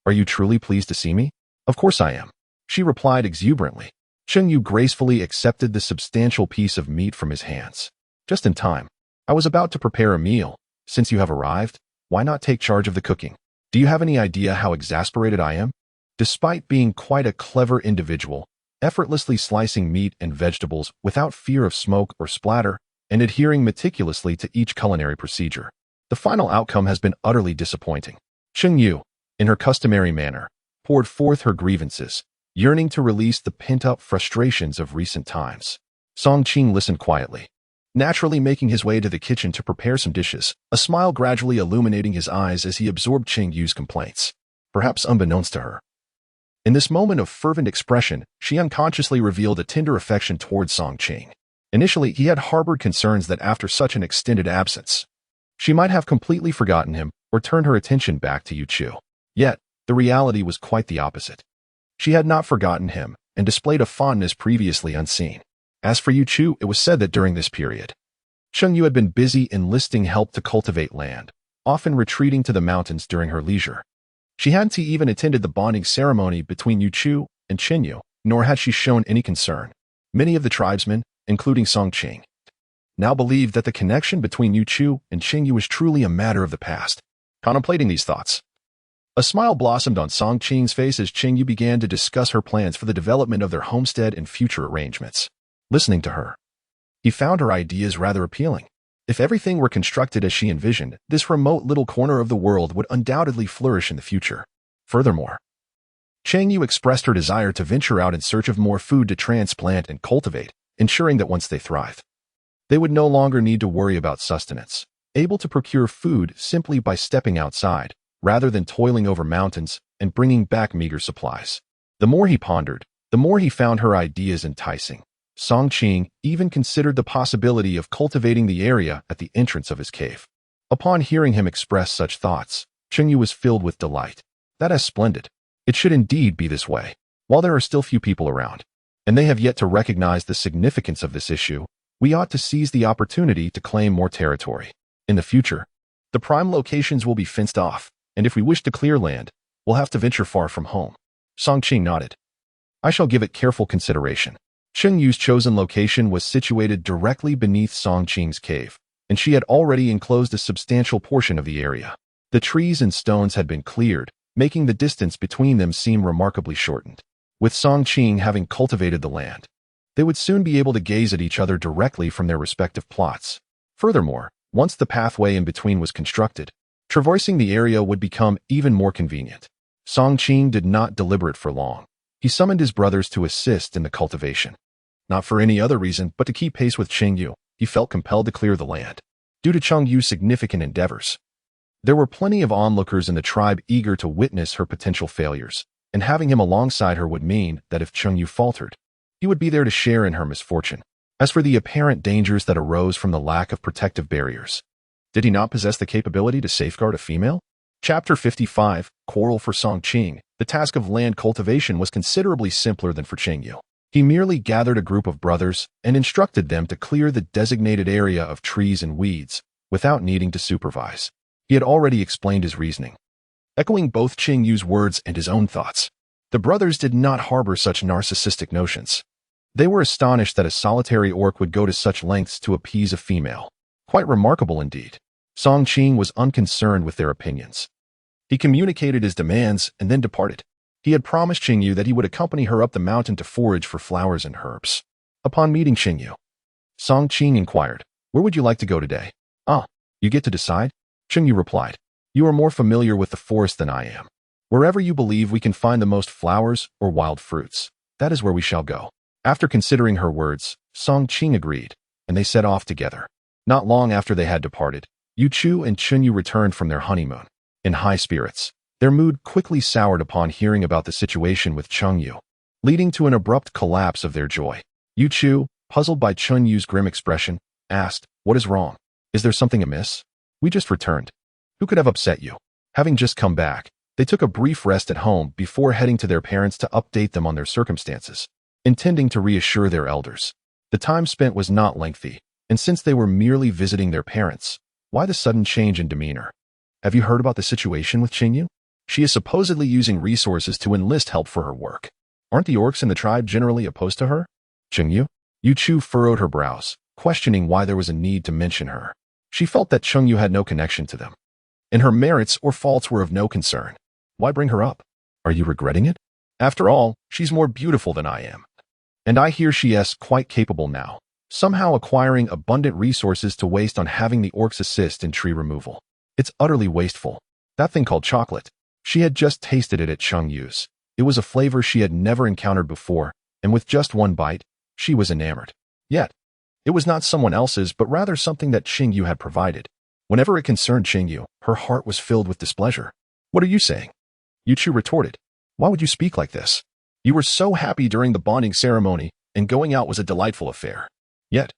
Are you truly pleased to see me?" "Of course I am," she replied exuberantly. Cheng Yue gracefully accepted the substantial piece of meat from his hands. "Just in time. I was about to prepare a meal. Since you have arrived, why not take charge of the cooking? Do you have any idea how exasperated I am?" Despite being quite a clever individual, effortlessly slicing meat and vegetables without fear of smoke or splatter, and adhering meticulously to each culinary procedure, the final outcome has been utterly disappointing. Cheng Yue, in her customary manner, poured forth her grievances, yearning to release the pent-up frustrations of recent times. Song Qing listened quietly, naturally making his way to the kitchen to prepare some dishes, a smile gradually illuminating his eyes as he absorbed Cheng Yue's complaints, perhaps unbeknownst to her. In this moment of fervent expression, she unconsciously revealed a tender affection towards Song Qing. Initially, he had harbored concerns that after such an extended absence, she might have completely forgotten him or turned her attention back to Yu Chu. Yet, the reality was quite the opposite. She had not forgotten him and displayed a fondness previously unseen. As for Yu Chu, it was said that during this period, Cheng Yue had been busy enlisting help to cultivate land, often retreating to the mountains during her leisure. She hadn't even attended the bonding ceremony between Yu Chu and Cheng Yue, nor had she shown any concern. Many of the tribesmen, including Song Qing, now believed that the connection between Yu Chu and Cheng Yue was truly a matter of the past. Contemplating these thoughts, a smile blossomed on Song Qing's face as Cheng Yue began to discuss her plans for the development of their homestead and future arrangements. Listening to her, he found her ideas rather appealing. If everything were constructed as she envisioned, this remote little corner of the world would undoubtedly flourish in the future. Furthermore, Cheng Yue expressed her desire to venture out in search of more food to transplant and cultivate, ensuring that once they thrive, they would no longer need to worry about sustenance, able to procure food simply by stepping outside, rather than toiling over mountains and bringing back meager supplies. The more he pondered, the more he found her ideas enticing. Song Qing even considered the possibility of cultivating the area at the entrance of his cave. Upon hearing him express such thoughts, Cheng Yue was filled with delight. That is splendid. It should indeed be this way. While there are still few people around, and they have yet to recognize the significance of this issue, we ought to seize the opportunity to claim more territory. In the future, the prime locations will be fenced off, and if we wish to clear land, we'll have to venture far from home. Song Qing nodded. I shall give it careful consideration. Cheng Yue's chosen location was situated directly beneath Song Qing's cave, and she had already enclosed a substantial portion of the area. The trees and stones had been cleared, making the distance between them seem remarkably shortened. With Song Qing having cultivated the land, they would soon be able to gaze at each other directly from their respective plots. Furthermore, once the pathway in between was constructed, traversing the area would become even more convenient. Song Qing did not deliberate for long. He summoned his brothers to assist in the cultivation. Not for any other reason but to keep pace with Cheng Yue, he felt compelled to clear the land. Due to Cheng Yue's significant endeavors, there were plenty of onlookers in the tribe eager to witness her potential failures. and having him alongside her would mean that if Cheng Yue faltered, he would be there to share in her misfortune. As for the apparent dangers that arose from the lack of protective barriers, did he not possess the capability to safeguard a female? Chapter 55, Quarrel for Song Qing. The task of land cultivation was considerably simpler than for Cheng Yue. He merely gathered a group of brothers and instructed them to clear the designated area of trees and weeds without needing to supervise. He had already explained his reasoning, echoing both Cheng Yue's words and his own thoughts. The brothers did not harbor such narcissistic notions. They were astonished that a solitary orc would go to such lengths to appease a female. Quite remarkable indeed. Song Qing was unconcerned with their opinions. He communicated his demands and then departed. He had promised Cheng Yue that he would accompany her up the mountain to forage for flowers and herbs. Upon meeting Cheng Yue, Song Qing inquired, "Where would you like to go today?" "Ah, you get to decide?" Cheng Yue replied, "You are more familiar with the forest than I am. Wherever you believe we can find the most flowers or wild fruits, that is where we shall go." After considering her words, Song Qing agreed, and they set off together. Not long after they had departed, Yu Chu and Cheng Yue returned from their honeymoon. In high spirits, their mood quickly soured upon hearing about the situation with Cheng Yue, leading to an abrupt collapse of their joy. Yu Chu, puzzled by Cheng Yue's grim expression, asked, "What is wrong? Is there something amiss?" "We just returned. Who could have upset you?" Having just come back, they took a brief rest at home before heading to their parents to update them on their circumstances, intending to reassure their elders. The time spent was not lengthy, and since they were merely visiting their parents, why the sudden change in demeanor? "Have you heard about the situation with Cheng Yue? She is supposedly using resources to enlist help for her work. Aren't the orcs in the tribe generally opposed to her?" "Cheng Yue?" Yu Chu furrowed her brows, questioning why there was a need to mention her. She felt that Cheng Yue had no connection to them, and her merits or faults were of no concern. Why bring her up? Are you regretting it? After all, she's more beautiful than I am. And I hear she is quite capable now, somehow acquiring abundant resources to waste on having the orcs assist in tree removal. It's utterly wasteful. That thing called chocolate. She had just tasted it at Cheng Yue's. It was a flavor she had never encountered before, and with just one bite, she was enamored. Yet, it was not someone else's, but rather something that Cheng Yue had provided. Whenever it concerned Cheng Yue, her heart was filled with displeasure. "What are you saying?" Yu Chu retorted. "Why would you speak like this? You were so happy during the bonding ceremony, and going out was a delightful affair. Yet,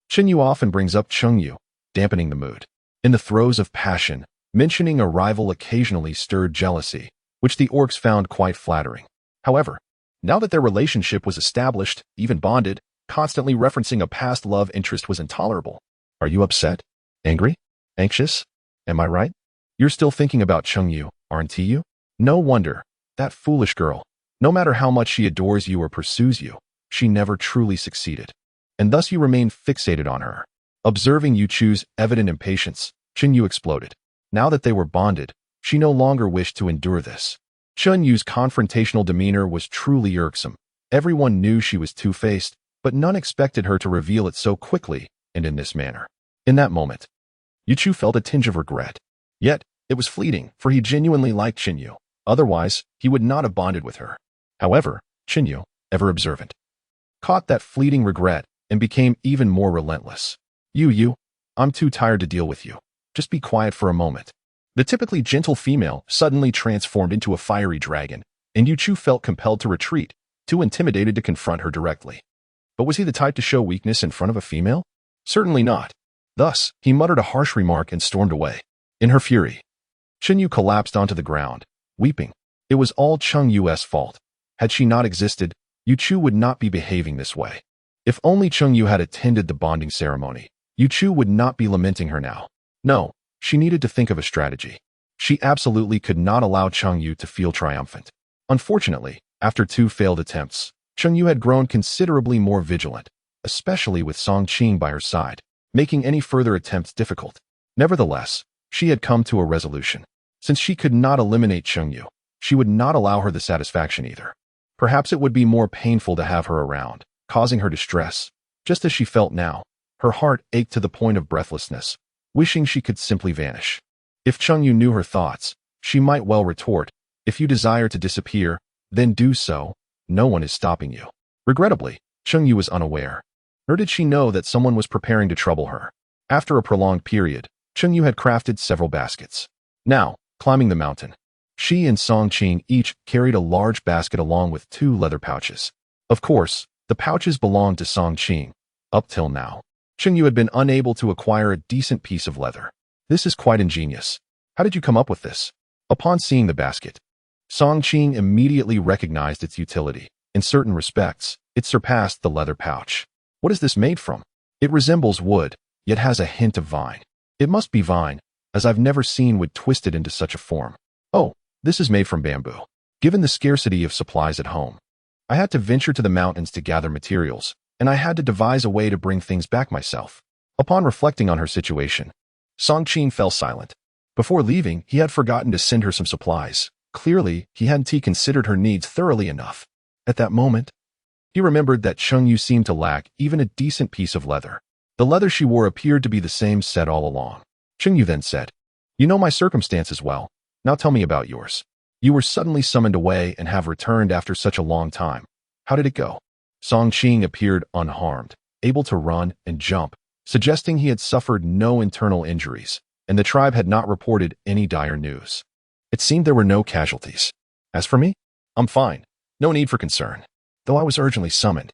Cheng Yue often brings up Cheng Yue, dampening the mood. In the throes of passion, mentioning a rival occasionally stirred jealousy, which the orcs found quite flattering. However, now that their relationship was established, even bonded, constantly referencing a past love interest was intolerable. Are you upset? Angry? Anxious? Am I right? You're still thinking about Cheng Yue, aren't you? No wonder. That foolish girl. No matter how much she adores you or pursues you, she never truly succeeded. And thus you remain fixated on her." Observing Yu Chu's evident impatience, Cheng Yue exploded. Now that they were bonded, she no longer wished to endure this. Cheng Yue's confrontational demeanor was truly irksome. Everyone knew she was two-faced, but none expected her to reveal it so quickly and in this manner. In that moment, Yu Chu felt a tinge of regret. Yet, it was fleeting, for he genuinely liked Cheng Yue. Otherwise, he would not have bonded with her. However, Cheng Yue, ever observant, caught that fleeting regret and became even more relentless. "You, I'm too tired to deal with you. Just be quiet for a moment." The typically gentle female suddenly transformed into a fiery dragon, and Yu Chu felt compelled to retreat, too intimidated to confront her directly. But was he the type to show weakness in front of a female? Certainly not. Thus, he muttered a harsh remark and stormed away. In her fury, Cheng Yue collapsed onto the ground, weeping. It was all Cheng Yue's fault. Had she not existed, Yu Chu would not be behaving this way. If only Cheng Yue had attended the bonding ceremony, Yu Chu would not be lamenting her now. No, she needed to think of a strategy. She absolutely could not allow Cheng Yue to feel triumphant. Unfortunately, after 2 failed attempts, Cheng Yue had grown considerably more vigilant, especially with Song Qing by her side, making any further attempts difficult. Nevertheless, she had come to a resolution. Since she could not eliminate Cheng Yue, she would not allow her the satisfaction either. Perhaps it would be more painful to have her around, causing her distress, just as she felt now. Her heart ached to the point of breathlessness, wishing she could simply vanish. If Cheng Yue knew her thoughts, she might well retort, "If you desire to disappear, then do so. No one is stopping you." Regrettably, Cheng Yue was unaware. Nor did she know that someone was preparing to trouble her. After a prolonged period, Cheng Yue had crafted several baskets. Now, climbing the mountain, She and Song Qing each carried a large basket along with 2 leather pouches. Of course, the pouches belonged to Song Qing. Up till now, Cheng Yue had been unable to acquire a decent piece of leather. This is quite ingenious. How did you come up with this? Upon seeing the basket, Song Qing immediately recognized its utility. In certain respects, it surpassed the leather pouch. What is this made from? It resembles wood, yet has a hint of vine. It must be vine, as I've never seen wood twisted into such a form. Oh, this is made from bamboo. Given the scarcity of supplies at home, I had to venture to the mountains to gather materials, and I had to devise a way to bring things back myself. Upon reflecting on her situation, Song Qing fell silent. Before leaving, he had forgotten to send her some supplies. Clearly, he hadn't considered her needs thoroughly enough. At that moment, he remembered that Cheng Yue seemed to lack even a decent piece of leather. The leather she wore appeared to be the same set all along. Cheng Yue then said, "You know my circumstances well. Now tell me about yours. You were suddenly summoned away and have returned after such a long time. How did it go?" Song Qing appeared unharmed, able to run and jump, suggesting he had suffered no internal injuries, and the tribe had not reported any dire news. It seemed there were no casualties. As for me, I'm fine. No need for concern. Though I was urgently summoned,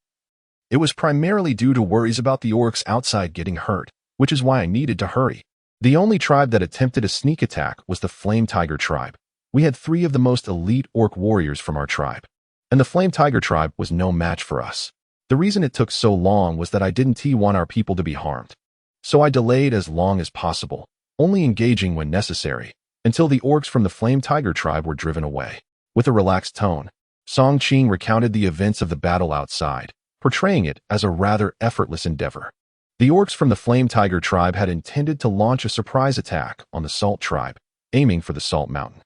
it was primarily due to worries about the orcs outside getting hurt, which is why I needed to hurry. The only tribe that attempted a sneak attack was the Flame Tiger tribe. We had 3 of the most elite orc warriors from our tribe, and the Flame Tiger tribe was no match for us. The reason it took so long was that I didn't want our people to be harmed. So I delayed as long as possible, only engaging when necessary, until the orcs from the Flame Tiger tribe were driven away. With a relaxed tone, Song Qing recounted the events of the battle outside, portraying it as a rather effortless endeavor. The orcs from the Flame Tiger tribe had intended to launch a surprise attack on the Salt tribe, aiming for the Salt Mountain.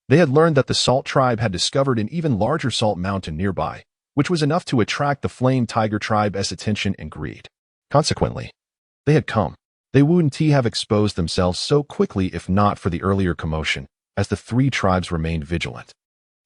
They had learned that the Salt tribe had discovered an even larger Salt Mountain nearby, which was enough to attract the Flame Tiger tribe's attention and greed. Consequently, they had come. They wouldn't have exposed themselves so quickly if not for the earlier commotion, as the 3 tribes remained vigilant,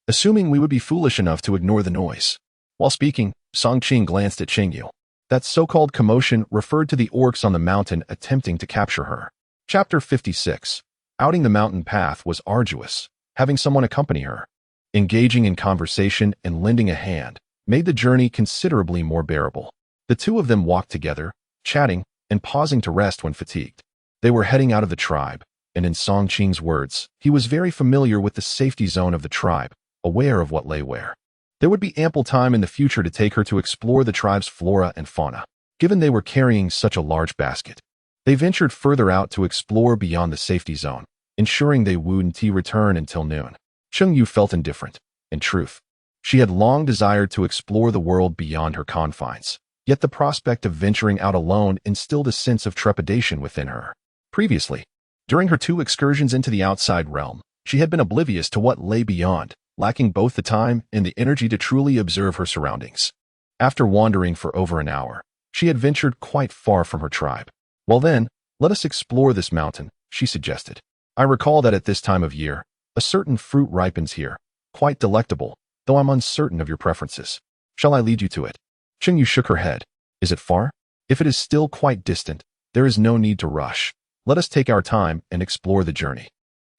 assuming we would be foolish enough to ignore the noise. While speaking, Song Qing glanced at Cheng Yue. That so-called commotion referred to the orcs on the mountain attempting to capture her. Chapter 56. Outing the mountain path was arduous. Having someone accompany her, engaging in conversation and lending a hand, made the journey considerably more bearable. The 2 of them walked together, chatting and pausing to rest when fatigued. They were heading out of the tribe, and in Song Qing's words, he was very familiar with the safety zone of the tribe, aware of what lay where. There would be ample time in the future to take her to explore the tribe's flora and fauna. Given they were carrying such a large basket, they ventured further out to explore beyond the safety zone, ensuring they wouldn't return until noon. Cheng Yue felt indifferent. In truth, she had long desired to explore the world beyond her confines, yet the prospect of venturing out alone instilled a sense of trepidation within her. Previously, during her 2 excursions into the outside realm, she had been oblivious to what lay beyond, lacking both the time and the energy to truly observe her surroundings. After wandering for over an hour, she had ventured quite far from her tribe. "Well then, let us explore this mountain," she suggested. "I recall that at this time of year, a certain fruit ripens here, quite delectable, though I'm uncertain of your preferences. Shall I lead you to it?" Cheng Yue shook her head. "Is it far? If it is still quite distant, there is no need to rush. Let us take our time and explore the journey.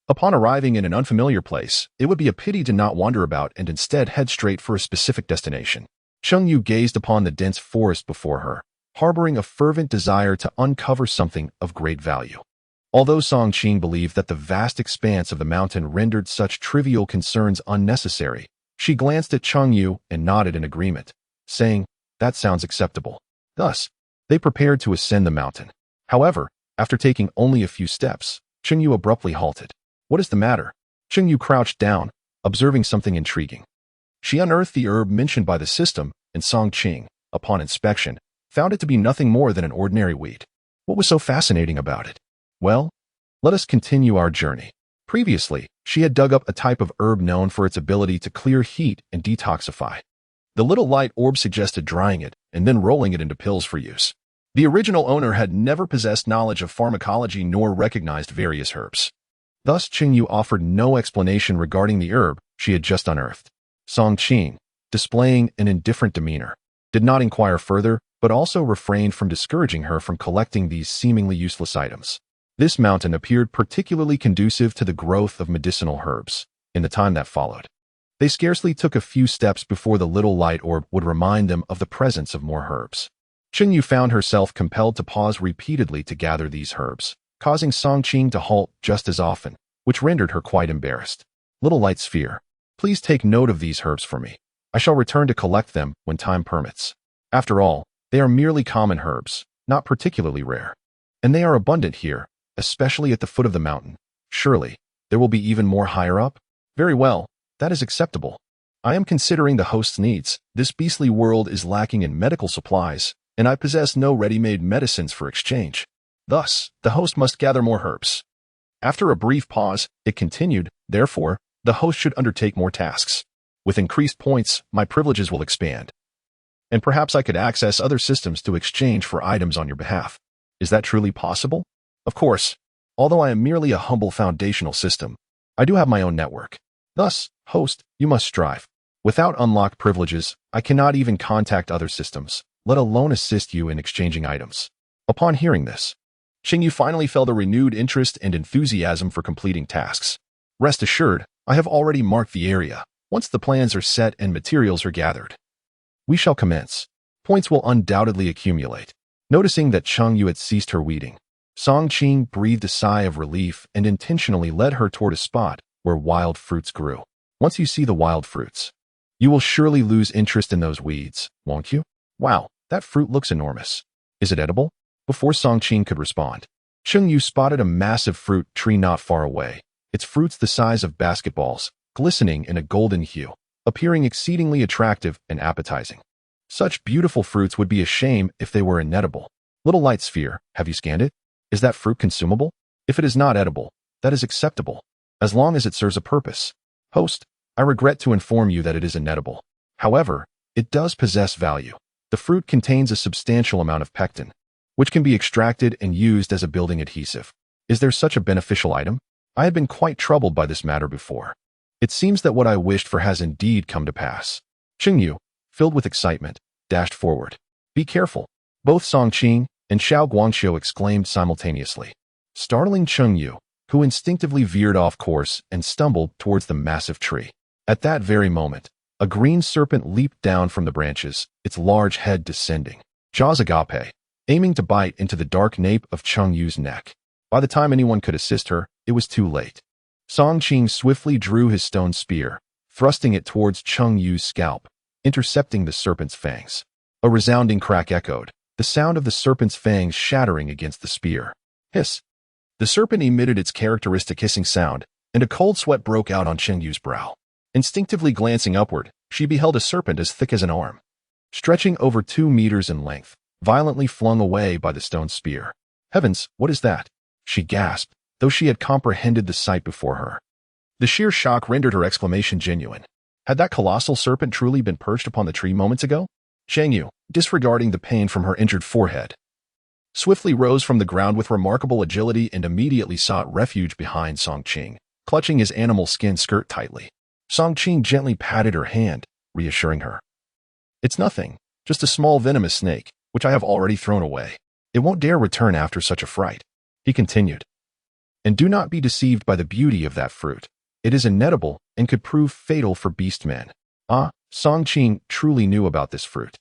Upon arriving in an unfamiliar place, it would be a pity to not wander about and instead head straight for a specific destination." Cheng Yue gazed upon the dense forest before her, harboring a fervent desire to uncover something of great value. Although Song Qing believed that the vast expanse of the mountain rendered such trivial concerns unnecessary, she glanced at Cheng Yue and nodded in agreement, saying, "That sounds acceptable." Thus, they prepared to ascend the mountain. However, after taking only a few steps, Cheng Yue abruptly halted. "What is the matter?" Cheng Yue crouched down, observing something intriguing. She unearthed the herb mentioned by the system, and Song Qing, upon inspection, found it to be nothing more than an ordinary weed. What was so fascinating about it? Well, let us continue our journey. Previously, she had dug up a type of herb known for its ability to clear heat and detoxify. The little light orb suggested drying it and then rolling it into pills for use. The original owner had never possessed knowledge of pharmacology nor recognized various herbs. Thus, Cheng Yue offered no explanation regarding the herb she had just unearthed. Song Qing, displaying an indifferent demeanor, did not inquire further, but also refrained from discouraging her from collecting these seemingly useless items. This mountain appeared particularly conducive to the growth of medicinal herbs, in the time that followed. They scarcely took a few steps before the little light orb would remind them of the presence of more herbs. Cheng Yue found herself compelled to pause repeatedly to gather these herbs, causing Song Qing to halt just as often, which rendered her quite embarrassed. Little light sphere, please take note of these herbs for me. I shall return to collect them when time permits. After all, they are merely common herbs, not particularly rare. And they are abundant here, especially at the foot of the mountain. Surely, there will be even more higher up? Very well, that is acceptable. I am considering the host's needs. This beastly world is lacking in medical supplies, and I possess no ready-made medicines for exchange. Thus, the host must gather more herbs. After a brief pause, it continued, therefore, the host should undertake more tasks. With increased points, my privileges will expand. And perhaps I could access other systems to exchange for items on your behalf. Is that truly possible? Of course. Although I am merely a humble foundational system, I do have my own network. Thus, host, you must strive. Without unlocked privileges, I cannot even contact other systems, let alone assist you in exchanging items. Upon hearing this, Cheng Yue finally felt a renewed interest and enthusiasm for completing tasks. Rest assured, I have already marked the area. Once the plans are set and materials are gathered, we shall commence. Points will undoubtedly accumulate. Noticing that Cheng Yue had ceased her weeding, Song Qing breathed a sigh of relief and intentionally led her toward a spot where wild fruits grew. Once you see the wild fruits, you will surely lose interest in those weeds, won't you? Wow, that fruit looks enormous. Is it edible? Before Song Qing could respond, Cheng Yue spotted a massive fruit tree not far away, its fruits the size of basketballs, glistening in a golden hue, appearing exceedingly attractive and appetizing. Such beautiful fruits would be a shame if they were inedible. Little light sphere, have you scanned it? Is that fruit consumable? If it is not edible, that is acceptable, as long as it serves a purpose. Host, I regret to inform you that it is inedible. However, it does possess value. The fruit contains a substantial amount of pectin, which can be extracted and used as a building adhesive. Is there such a beneficial item? I had been quite troubled by this matter before. It seems that what I wished for has indeed come to pass. Cheng Yue, filled with excitement, dashed forward. Be careful. Both Song Qing and Xiao Guangqiu exclaimed simultaneously, startling Cheng Yue, who instinctively veered off course and stumbled towards the massive tree. At that very moment, a green serpent leaped down from the branches, its large head descending, jaws agape, aiming to bite into the dark nape of Cheng Yue's neck. By the time anyone could assist her, it was too late. Song Qing swiftly drew his stone spear, thrusting it towards Cheng Yue's scalp, intercepting the serpent's fangs. A resounding crack echoed, the sound of the serpent's fangs shattering against the spear. Hiss! The serpent emitted its characteristic hissing sound, and a cold sweat broke out on Cheng Yue's brow. Instinctively glancing upward, she beheld a serpent as thick as an arm, stretching over 2 meters in length, violently flung away by the stone spear. Heavens, what is that? She gasped, though she had comprehended the sight before her. The sheer shock rendered her exclamation genuine. Had that colossal serpent truly been perched upon the tree moments ago? Cheng Yue, disregarding the pain from her injured forehead, swiftly rose from the ground with remarkable agility and immediately sought refuge behind Song Qing, clutching his animal skin skirt tightly. Song Qing gently patted her hand, reassuring her. It's nothing, just a small venomous snake, which I have already thrown away. It won't dare return after such a fright. He continued. And do not be deceived by the beauty of that fruit. It is inedible and could prove fatal for beastmen. Ah, Song Qing truly knew about this fruit.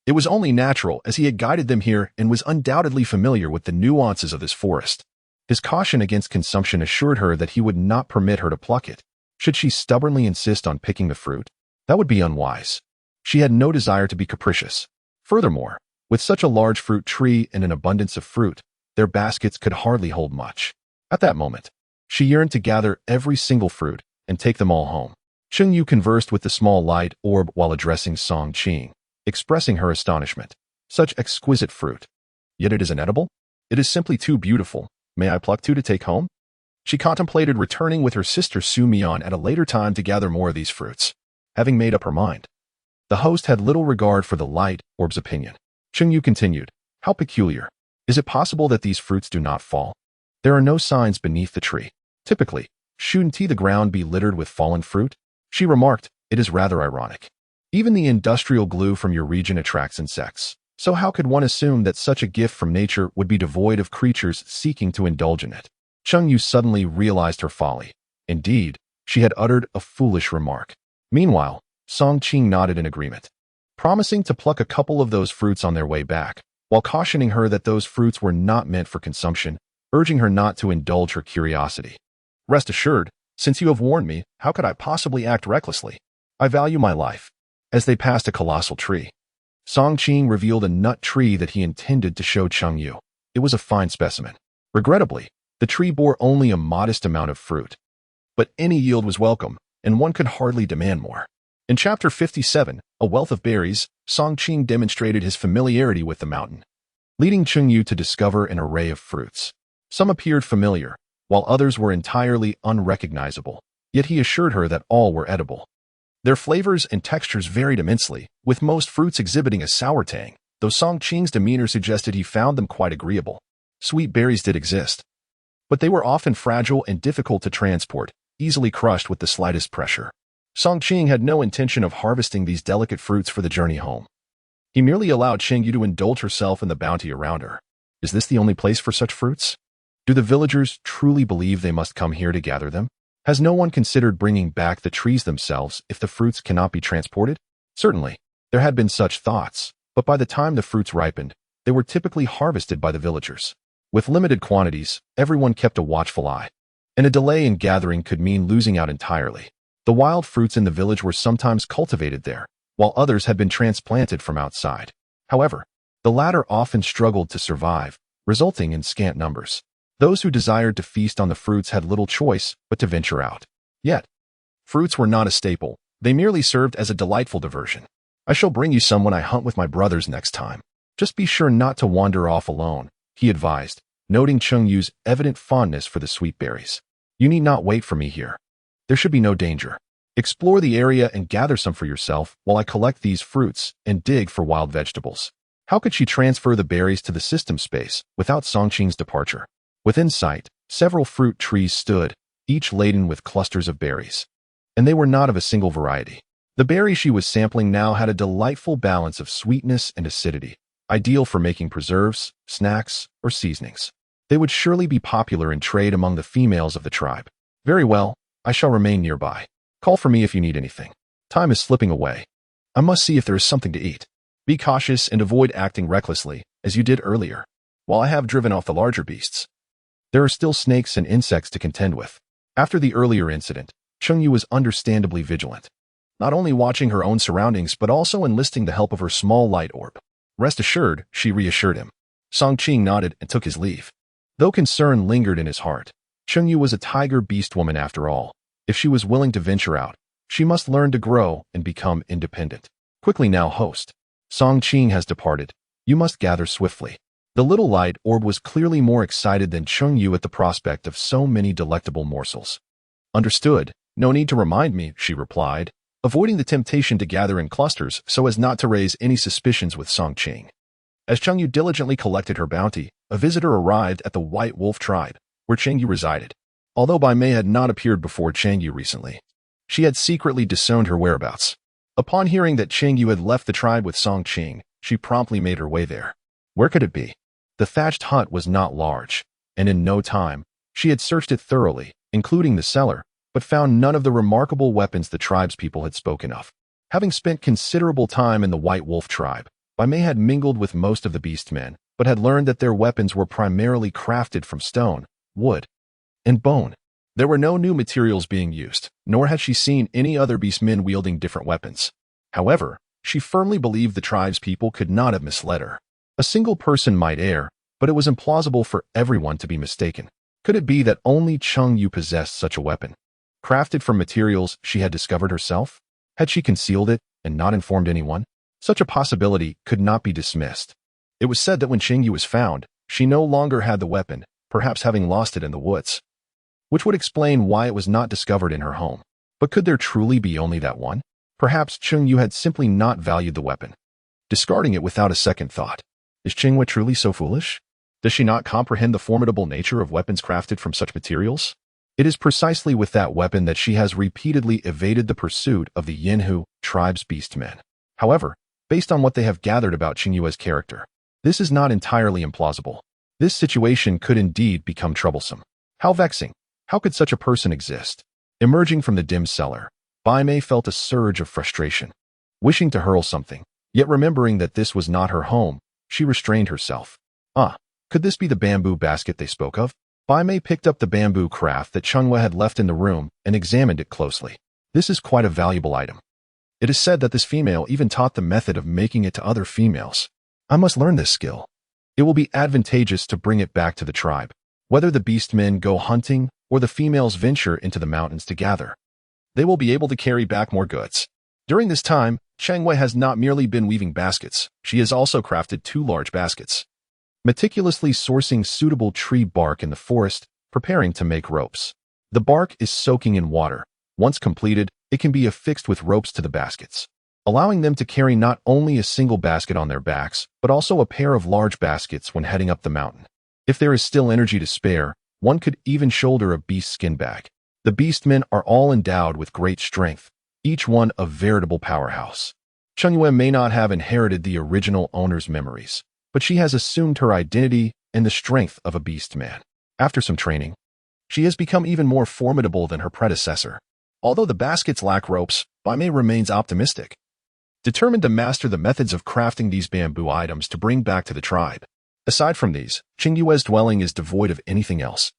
It was only natural, as he had guided them here and was undoubtedly familiar with the nuances of this forest. His caution against consumption assured her that he would not permit her to pluck it. Should she stubbornly insist on picking the fruit, that would be unwise. She had no desire to be capricious. Furthermore, with such a large fruit tree and an abundance of fruit, their baskets could hardly hold much. At that moment, she yearned to gather every single fruit and take them all home. Cheng Yue conversed with the small light orb while addressing Song Qing, expressing her astonishment. Such exquisite fruit. Yet it is inedible? It is simply too beautiful. May I pluck 2 to take home? She contemplated returning with her sister Su Mian at a later time to gather more of these fruits. Having made up her mind, the host had little regard for the light orb's opinion. Cheng Yue continued, how peculiar. Is it possible that these fruits do not fall? There are no signs beneath the tree. Typically, shouldn't the ground be littered with fallen fruit? She remarked, it is rather ironic. Even the industrial glue from your region attracts insects. So how could one assume that such a gift from nature would be devoid of creatures seeking to indulge in it? Cheng Yue suddenly realized her folly. Indeed, she had uttered a foolish remark. Meanwhile, Song Qing nodded in agreement, promising to pluck a couple of those fruits on their way back, while cautioning her that those fruits were not meant for consumption, urging her not to indulge her curiosity. Rest assured, since you have warned me, how could I possibly act recklessly? I value my life. As they passed a colossal tree, Song Qing revealed a nut tree that he intended to show Cheng Yue. It was a fine specimen. Regrettably, the tree bore only a modest amount of fruit. But any yield was welcome, and one could hardly demand more. In Chapter 57, A Wealth of Berries, Song Qing demonstrated his familiarity with the mountain, leading Cheng Yue to discover an array of fruits. Some appeared familiar, while others were entirely unrecognizable, yet he assured her that all were edible. Their flavors and textures varied immensely, with most fruits exhibiting a sour tang, though Song Qing's demeanor suggested he found them quite agreeable. Sweet berries did exist, but they were often fragile and difficult to transport, easily crushed with the slightest pressure. Song Qing had no intention of harvesting these delicate fruits for the journey home. He merely allowed Cheng Yue to indulge herself in the bounty around her. Is this the only place for such fruits? Do the villagers truly believe they must come here to gather them? Has no one considered bringing back the trees themselves if the fruits cannot be transported? Certainly, there had been such thoughts, but by the time the fruits ripened, they were typically harvested by the villagers. With limited quantities, everyone kept a watchful eye, and a delay in gathering could mean losing out entirely. The wild fruits in the village were sometimes cultivated there, while others had been transplanted from outside. However, the latter often struggled to survive, resulting in scant numbers. Those who desired to feast on the fruits had little choice but to venture out. Yet, fruits were not a staple. They merely served as a delightful diversion. I shall bring you some when I hunt with my brothers next time. Just be sure not to wander off alone, he advised, noting Cheng Yue's evident fondness for the sweet berries. You need not wait for me here. There should be no danger. Explore the area and gather some for yourself while I collect these fruits and dig for wild vegetables. How could she transfer the berries to the system space without Song Qing's departure? Within sight, several fruit trees stood, each laden with clusters of berries. And they were not of a single variety. The berry she was sampling now had a delightful balance of sweetness and acidity, ideal for making preserves, snacks, or seasonings. They would surely be popular in trade among the females of the tribe. Very well, I shall remain nearby. Call for me if you need anything. Time is slipping away. I must see if there is something to eat. Be cautious and avoid acting recklessly, as you did earlier. While I have driven off the larger beasts, there are still snakes and insects to contend with. After the earlier incident, Cheng Yue was understandably vigilant, not only watching her own surroundings but also enlisting the help of her small light orb. Rest assured, she reassured him. Song Qing nodded and took his leave. Though concern lingered in his heart, Cheng Yue was a tiger beast woman after all. If she was willing to venture out, she must learn to grow and become independent. Quickly now, host. Song Qing has departed. You must gather swiftly. The little light orb was clearly more excited than Cheng Yue at the prospect of so many delectable morsels. Understood. No need to remind me, she replied, avoiding the temptation to gather in clusters so as not to raise any suspicions with Song Qing. As Cheng Yue diligently collected her bounty, a visitor arrived at the White Wolf tribe, where Cheng Yue resided. Although Bai Mei had not appeared before Cheng Yue recently, she had secretly disowned her whereabouts. Upon hearing that Cheng Yue had left the tribe with Song Qing, she promptly made her way there. Where could it be? The thatched hut was not large, and in no time, she had searched it thoroughly, including the cellar, but found none of the remarkable weapons the tribespeople had spoken of. Having spent considerable time in the White Wolf tribe, Bai Mei had mingled with most of the beastmen, but had learned that their weapons were primarily crafted from stone, wood, and bone. There were no new materials being used, nor had she seen any other beastmen wielding different weapons. However, she firmly believed the tribespeople could not have misled her. A single person might err, but it was implausible for everyone to be mistaken. Could it be that only Cheng Yue possessed such a weapon? Crafted from materials she had discovered herself? Had she concealed it and not informed anyone? Such a possibility could not be dismissed. It was said that when Cheng Yue was found, she no longer had the weapon, perhaps having lost it in the woods, which would explain why it was not discovered in her home. But could there truly be only that one? Perhaps Cheng Yue had simply not valued the weapon, discarding it without a second thought. Is Cheng Yue truly so foolish? Does she not comprehend the formidable nature of weapons crafted from such materials? It is precisely with that weapon that she has repeatedly evaded the pursuit of the Yinhu tribe's beastmen. However, based on what they have gathered about Cheng Yue's character, this is not entirely implausible. This situation could indeed become troublesome. How vexing! How could such a person exist? Emerging from the dim cellar, Bai Mei felt a surge of frustration. Wishing to hurl something, yet remembering that this was not her home, she restrained herself. Could this be the bamboo basket they spoke of? Bai Mei picked up the bamboo craft that Cheng Yue had left in the room and examined it closely. This is quite a valuable item. It is said that this female even taught the method of making it to other females. I must learn this skill. It will be advantageous to bring it back to the tribe, whether the beastmen go hunting or the females venture into the mountains to gather. They will be able to carry back more goods. During this time, Cheng Yue has not merely been weaving baskets, she has also crafted 2 large baskets. Meticulously sourcing suitable tree bark in the forest, preparing to make ropes. The bark is soaking in water. Once completed, it can be affixed with ropes to the baskets, allowing them to carry not only a single basket on their backs, but also a pair of large baskets when heading up the mountain. If there is still energy to spare, one could even shoulder a beast skin bag. The beastmen are all endowed with great strength, each one a veritable powerhouse. Cheng Yue may not have inherited the original owner's memories, but she has assumed her identity and the strength of a beastman. After some training, she has become even more formidable than her predecessor. Although the baskets lack ropes, Bai Mei remains optimistic, determined to master the methods of crafting these bamboo items to bring back to the tribe. Aside from these, Cheng Yue's dwelling is devoid of anything else.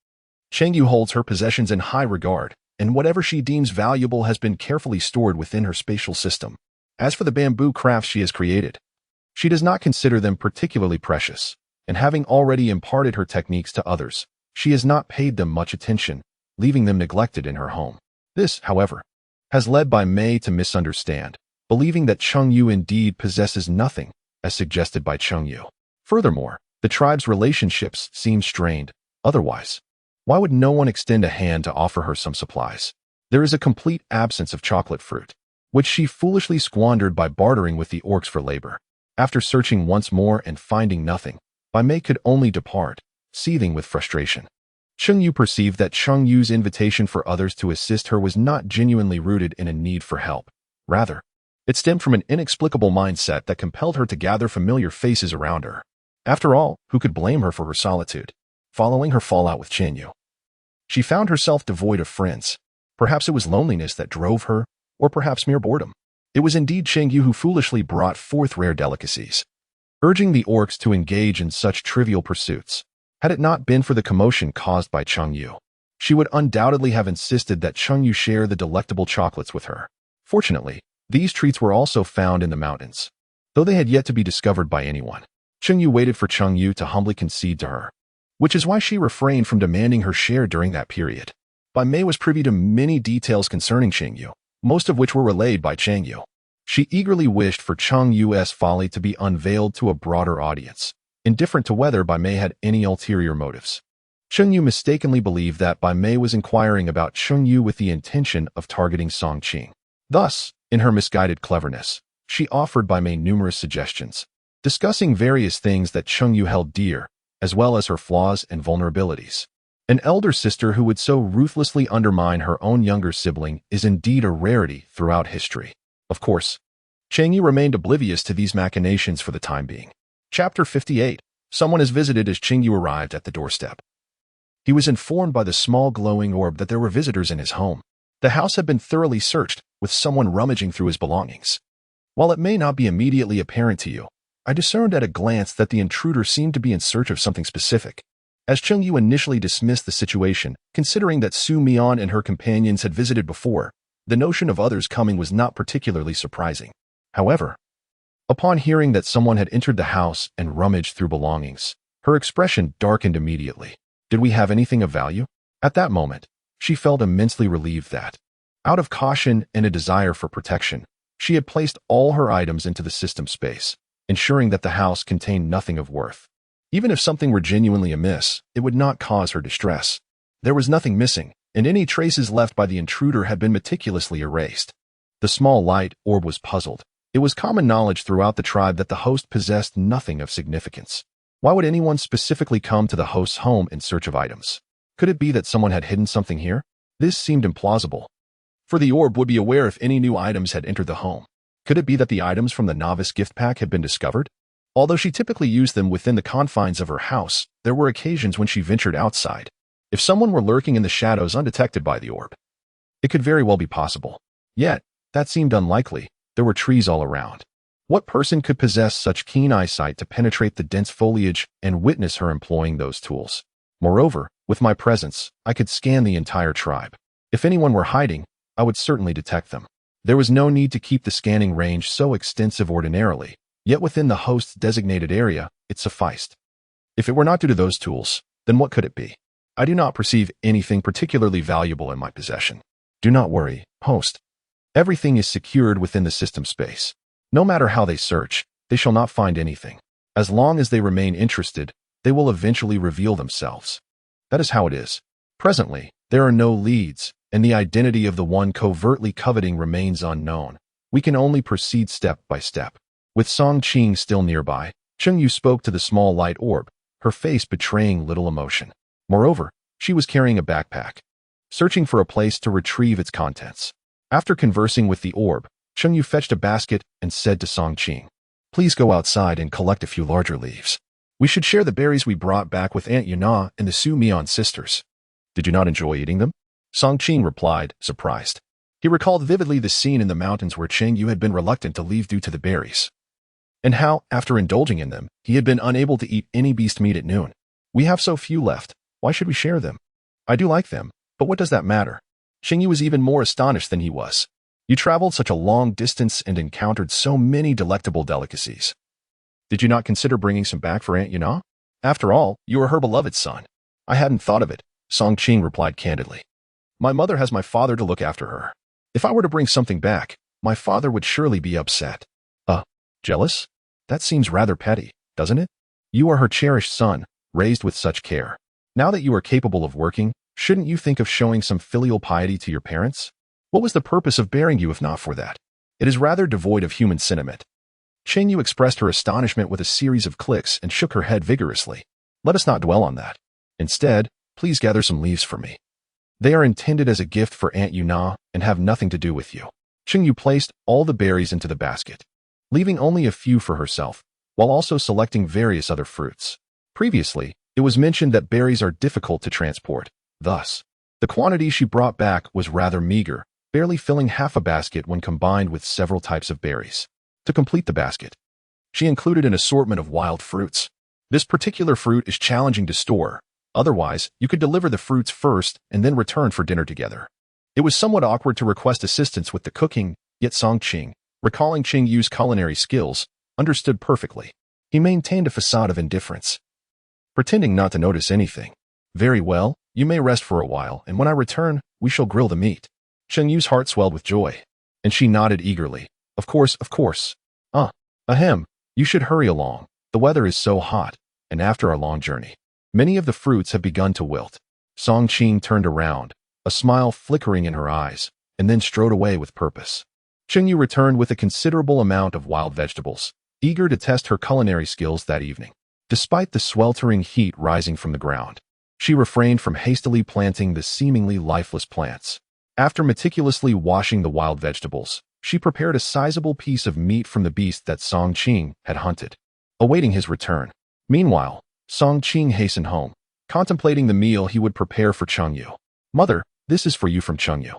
Cheng Yue holds her possessions in high regard, and whatever she deems valuable has been carefully stored within her spatial system. As for the bamboo crafts she has created, she does not consider them particularly precious, and having already imparted her techniques to others, she has not paid them much attention, leaving them neglected in her home. This, however, has led Bai Mei to misunderstand, believing that Cheng Yue indeed possesses nothing, as suggested by Cheng Yue. Furthermore, the tribe's relationships seem strained. Otherwise, why would no one extend a hand to offer her some supplies? There is a complete absence of chocolate fruit, which she foolishly squandered by bartering with the orcs for labor. After searching once more and finding nothing, Bai Mei could only depart, seething with frustration. Cheng Yue perceived that Cheng Yue's invitation for others to assist her was not genuinely rooted in a need for help. Rather, it stemmed from an inexplicable mindset that compelled her to gather familiar faces around her. After all, who could blame her for her solitude? Following her fallout with Cheng Yue, she found herself devoid of friends. Perhaps it was loneliness that drove her, or perhaps mere boredom. It was indeed Cheng Yue who foolishly brought forth rare delicacies, urging the orcs to engage in such trivial pursuits. Had it not been for the commotion caused by Cheng Yue, she would undoubtedly have insisted that Cheng Yue share the delectable chocolates with her. Fortunately, these treats were also found in the mountains, though they had yet to be discovered by anyone. Cheng Yue waited for Cheng Yue to humbly concede to her, which is why she refrained from demanding her share during that period. Bai Mei was privy to many details concerning Cheng Yue, most of which were relayed by Cheng Yue. She eagerly wished for Cheng Yue's folly to be unveiled to a broader audience, indifferent to whether Bai Mei had any ulterior motives. Cheng Yue mistakenly believed that Bai Mei was inquiring about Cheng Yue with the intention of targeting Song Qing. Thus, in her misguided cleverness, she offered Bai Mei numerous suggestions, discussing various things that Cheng Yue held dear, as well as her flaws and vulnerabilities. An elder sister who would so ruthlessly undermine her own younger sibling is indeed a rarity throughout history. Of course, Cheng Yue remained oblivious to these machinations for the time being. Chapter 58. Someone is visited. As Cheng Yue arrived at the doorstep, he was informed by the small glowing orb that there were visitors in his home. The house had been thoroughly searched, with someone rummaging through his belongings. While it may not be immediately apparent to you, I discerned at a glance that the intruder seemed to be in search of something specific. As Cheng Yue initially dismissed the situation, considering that Su Mian and her companions had visited before, the notion of others coming was not particularly surprising. However, upon hearing that someone had entered the house and rummaged through belongings, her expression darkened immediately. Did we have anything of value? At that moment, she felt immensely relieved that, out of caution and a desire for protection, she had placed all her items into the system space, ensuring that the house contained nothing of worth. Even if something were genuinely amiss, it would not cause her distress. There was nothing missing, and any traces left by the intruder had been meticulously erased. The small light orb was puzzled. It was common knowledge throughout the tribe that the host possessed nothing of significance. Why would anyone specifically come to the host's home in search of items? Could it be that someone had hidden something here? This seemed implausible, for the orb would be aware if any new items had entered the home. Could it be that the items from the novice gift pack had been discovered? Although she typically used them within the confines of her house, there were occasions when she ventured outside. If someone were lurking in the shadows undetected by the orb, It could very well be possible. Yet, that seemed unlikely. There were trees all around. What person could possess such keen eyesight to penetrate the dense foliage and witness her employing those tools? Moreover, with my presence, I could scan the entire tribe. If anyone were hiding, I would certainly detect them. There was no need to keep the scanning range so extensive ordinarily, yet within the host's designated area, it sufficed. If it were not due to those tools, then what could it be? I do not perceive anything particularly valuable in my possession. Do not worry, host. Everything is secured within the system space. No matter how they search, they shall not find anything. As long as they remain interested, they will eventually reveal themselves. That is how it is. Presently, there are no leads, and the identity of the one covertly coveting remains unknown. We can only proceed step by step. With Song Qing still nearby, Cheng Yue spoke to the small light orb, her face betraying little emotion. Moreover, she was carrying a backpack, searching for a place to retrieve its contents. After conversing with the orb, Cheng Yue fetched a basket and said to Song Qing, "Please go outside and collect a few larger leaves. We should share the berries we brought back with Aunt Yuna and the Su Mian sisters." "Did you not enjoy eating them?" Song Qing replied, surprised. He recalled vividly the scene in the mountains where Cheng Yue had been reluctant to leave due to the berries, and how, after indulging in them, he had been unable to eat any beast meat at noon. "We have so few left. Why should we share them? I do like them, but what does that matter?" Cheng Yue was even more astonished than he was. "You traveled such a long distance and encountered so many delectable delicacies. Did you not consider bringing some back for Aunt Yuna? After all, you are her beloved son." "I hadn't thought of it," Song Qing replied candidly. "My mother has my father to look after her. If I were to bring something back, my father would surely be upset." Jealous? That seems rather petty, doesn't it? You are her cherished son, raised with such care. Now that you are capable of working, shouldn't you think of showing some filial piety to your parents? What was the purpose of bearing you if not for that? It is rather devoid of human sentiment." Cheng Yue expressed her astonishment with a series of clicks and shook her head vigorously. "Let us not dwell on that. Instead, please gather some leaves for me. They are intended as a gift for Aunt Yuna and have nothing to do with you." Cheng Yue placed all the berries into the basket, leaving only a few for herself, while also selecting various other fruits. Previously, it was mentioned that berries are difficult to transport. Thus, the quantity she brought back was rather meager, barely filling half a basket when combined with several types of berries. To complete the basket, she included an assortment of wild fruits. This particular fruit is challenging to store. Otherwise, you could deliver the fruits first and then return for dinner together. It was somewhat awkward to request assistance with the cooking, yet Song Qing, recalling Cheng Yue's culinary skills, understood perfectly. He maintained a facade of indifference, pretending not to notice anything. "Very well, you may rest for a while, and when I return, we shall grill the meat." Cheng Yue's heart swelled with joy, and she nodded eagerly. Of course, of course. Ahem, you should hurry along. The weather is so hot, and after our long journey, many of the fruits have begun to wilt." Song Qing turned around, a smile flickering in her eyes, and then strode away with purpose. Cheng Yue returned with a considerable amount of wild vegetables, eager to test her culinary skills that evening. Despite the sweltering heat rising from the ground, she refrained from hastily planting the seemingly lifeless plants. After meticulously washing the wild vegetables, she prepared a sizable piece of meat from the beast that Song Qing had hunted, awaiting his return. Meanwhile, Song Qing hastened home, contemplating the meal he would prepare for Cheng Yue. "Mother, this is for you from Cheng Yue.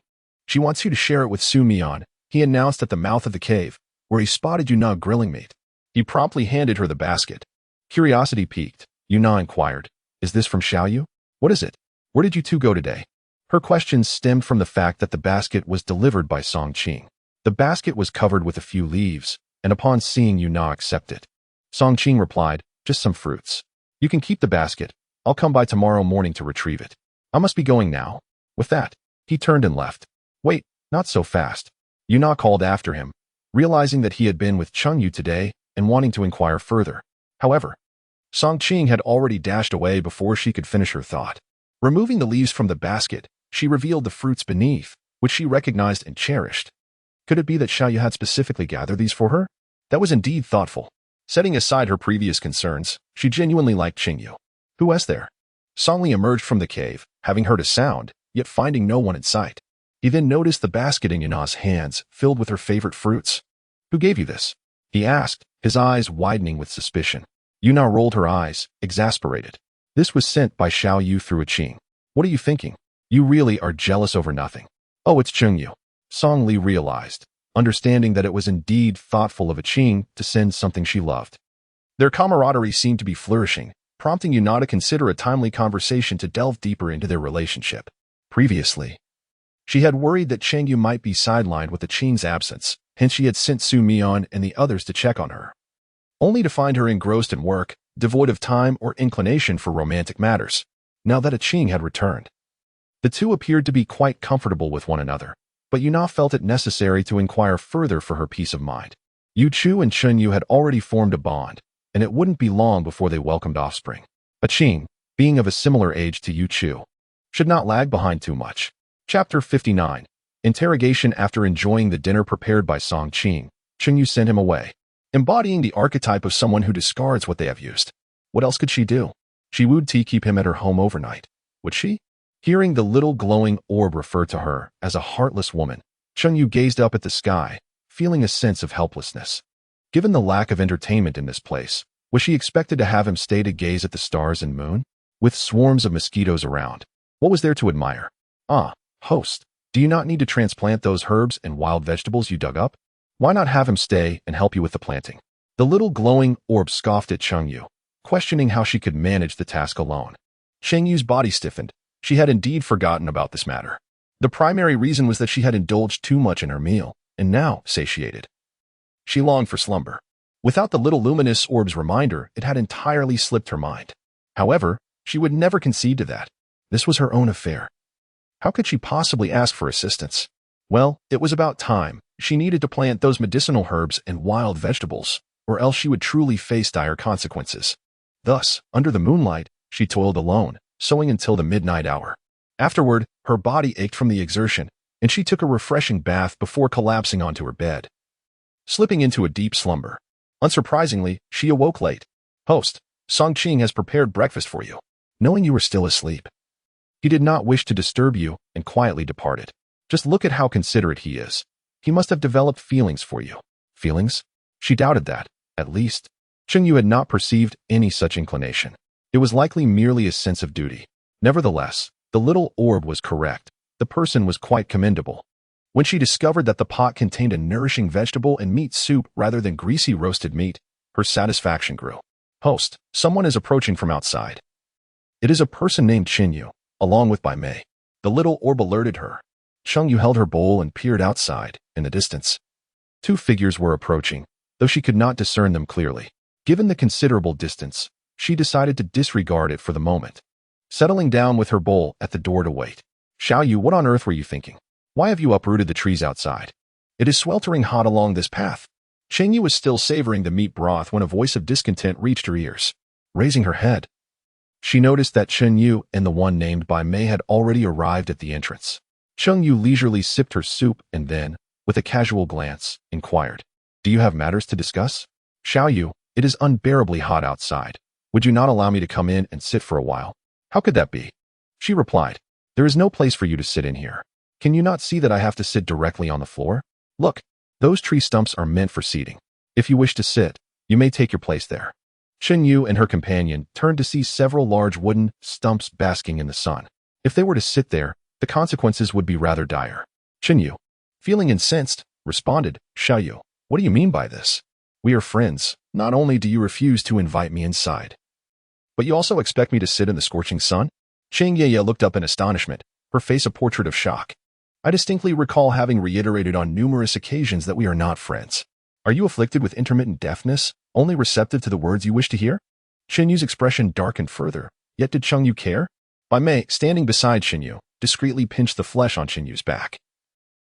She wants you to share it with Su Mian," he announced at the mouth of the cave, where he spotted Yuna grilling meat. He promptly handed her the basket. Curiosity piqued, Yuna inquired, "Is this from Xiaoyu? What is it? Where did you two go today?" Her questions stemmed from the fact that the basket was delivered by Song Qing. The basket was covered with a few leaves, and upon seeing Yuna accept it, Song Qing replied, "Just some fruits. You can keep the basket. I'll come by tomorrow morning to retrieve it. I must be going now." With that, he turned and left. "Wait, not so fast." Yuna called after him, realizing that he had been with Cheng Yue today and wanting to inquire further. However, Song Qing had already dashed away before she could finish her thought. Removing the leaves from the basket, she revealed the fruits beneath, which she recognized and cherished. Could it be that Xiaoyu had specifically gathered these for her? That was indeed thoughtful. Setting aside her previous concerns, she genuinely liked Cheng Yue. Who was there? Song Li emerged from the cave, having heard a sound, yet finding no one in sight. He then noticed the basket in Yuna's hands, filled with her favorite fruits. "Who gave you this?" he asked, his eyes widening with suspicion. Yuna rolled her eyes, exasperated. "This was sent by Xiaoyu through a Qing. What are you thinking? You really are jealous over nothing." Oh, it's Cheng Yue. Song Li realized, understanding that it was indeed thoughtful of a Qing to send something she loved. Their camaraderie seemed to be flourishing, prompting Yuna to consider a timely conversation to delve deeper into their relationship. Previously, she had worried that Cheng Yue might be sidelined with the Qing's absence, hence she had sent Su Mian and the others to check on her, only to find her engrossed in work, devoid of time or inclination for romantic matters. Now that a Qing had returned, the two appeared to be quite comfortable with one another, but Yuna felt it necessary to inquire further for her peace of mind. Yu Chu and Cheng Yue had already formed a bond, and it wouldn't be long before they welcomed offspring. A Qing, being of a similar age to Yu Chu, should not lag behind too much. Chapter 59. Interrogation. After enjoying the dinner prepared by Song Qing, Cheng Yue sent him away, embodying the archetype of someone who discards what they have used. What else could she do? She would keep him at her home overnight. Would she? Hearing the little glowing orb refer to her as a heartless woman, Cheng Yue gazed up at the sky, feeling a sense of helplessness. Given the lack of entertainment in this place, was she expected to have him stay to gaze at the stars and moon? With swarms of mosquitoes around, what was there to admire? Ah, host, do you not need to transplant those herbs and wild vegetables you dug up? Why not have him stay and help you with the planting? The little glowing orb scoffed at Cheng Yue, questioning how she could manage the task alone. Cheng Yue's body stiffened. She had indeed forgotten about this matter. The primary reason was that she had indulged too much in her meal, and now, satiated, she longed for slumber. Without the little luminous orb's reminder, it had entirely slipped her mind. However, she would never concede to that. This was her own affair. How could she possibly ask for assistance? Well, it was about time. She needed to plant those medicinal herbs and wild vegetables, or else she would truly face dire consequences. Thus, under the moonlight, she toiled alone, sewing until the midnight hour. Afterward, her body ached from the exertion, and she took a refreshing bath before collapsing onto her bed, slipping into a deep slumber. Unsurprisingly, she awoke late. Host, Song Qing has prepared breakfast for you. Knowing you were still asleep, he did not wish to disturb you and quietly departed. Just look at how considerate he is. He must have developed feelings for you. Feelings? She doubted that, at least. Cheng Yue had not perceived any such inclination. It was likely merely a sense of duty. Nevertheless, the little orb was correct. The person was quite commendable. When she discovered that the pot contained a nourishing vegetable and meat soup rather than greasy roasted meat, her satisfaction grew. Host, someone is approaching from outside. It is a person named Cheng Yue, along with Bai Mei. The little orb alerted her. Cheng Yue held her bowl and peered outside, in the distance. Two figures were approaching, though she could not discern them clearly. Given the considerable distance, she decided to disregard it for the moment, settling down with her bowl at the door to wait. Xiao Yu, what on earth were you thinking? Why have you uprooted the trees outside? It is sweltering hot along this path. Cheng Yue was still savoring the meat broth when a voice of discontent reached her ears. Raising her head, she noticed that Cheng Yue and the one named Bai Mei had already arrived at the entrance. Cheng Yue leisurely sipped her soup and then, with a casual glance, inquired, "Do you have matters to discuss?" "Xiao Yu, it is unbearably hot outside. Would you not allow me to come in and sit for a while?" "How could that be?" She replied, "There is no place for you to sit in here. Can you not see that I have to sit directly on the floor? Look, those tree stumps are meant for seating. If you wish to sit, you may take your place there." Cheng Yue and her companion turned to see several large wooden stumps basking in the sun. If they were to sit there, the consequences would be rather dire. Cheng Yue, feeling incensed, responded, "Xiao Yu, what do you mean by this? We are friends. Not only do you refuse to invite me inside, but you also expect me to sit in the scorching sun?" Cheng Yue looked up in astonishment, her face a portrait of shock. "I distinctly recall having reiterated on numerous occasions that we are not friends. Are you afflicted with intermittent deafness, only receptive to the words you wish to hear?" Cheng Yu's expression darkened further, yet did Cheng Yue care? Bai Mei, standing beside Cheng Yue, discreetly pinched the flesh on Cheng Yu's back,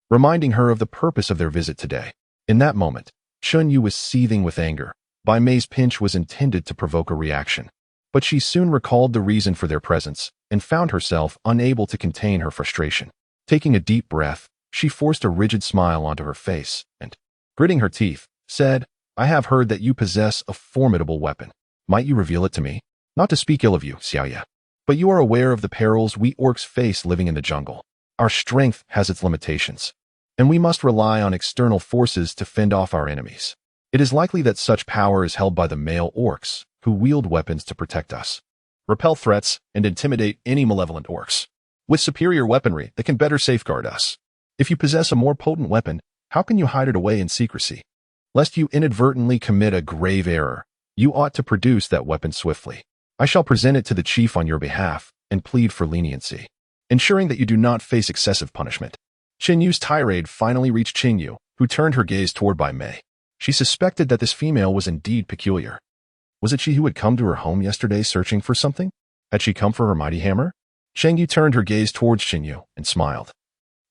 reminding her of the purpose of their visit today. In that moment, Cheng Yue was seething with anger. Bai Mei's pinch was intended to provoke a reaction, but she soon recalled the reason for their presence and found herself unable to contain her frustration. Taking a deep breath, she forced a rigid smile onto her face and, gritting her teeth, said, "I have heard that you possess a formidable weapon. Might you reveal it to me? Not to speak ill of you, Xiao Ye, but you are aware of the perils we orcs face living in the jungle. Our strength has its limitations, and we must rely on external forces to fend off our enemies. It is likely that such power is held by the male orcs, who wield weapons to protect us, repel threats, and intimidate any malevolent orcs with superior weaponry that can better safeguard us. If you possess a more potent weapon, how can you hide it away in secrecy? Lest you inadvertently commit a grave error, you ought to produce that weapon swiftly. I shall present it to the chief on your behalf and plead for leniency, ensuring that you do not face excessive punishment. Cheng Yue's tirade finally reached Cheng Yue, who turned her gaze toward Bai Mei. She suspected that this female was indeed peculiar. Was it she who had come to her home yesterday searching for something? Had she come for her mighty hammer? Cheng Yue turned her gaze towards Cheng Yue and smiled.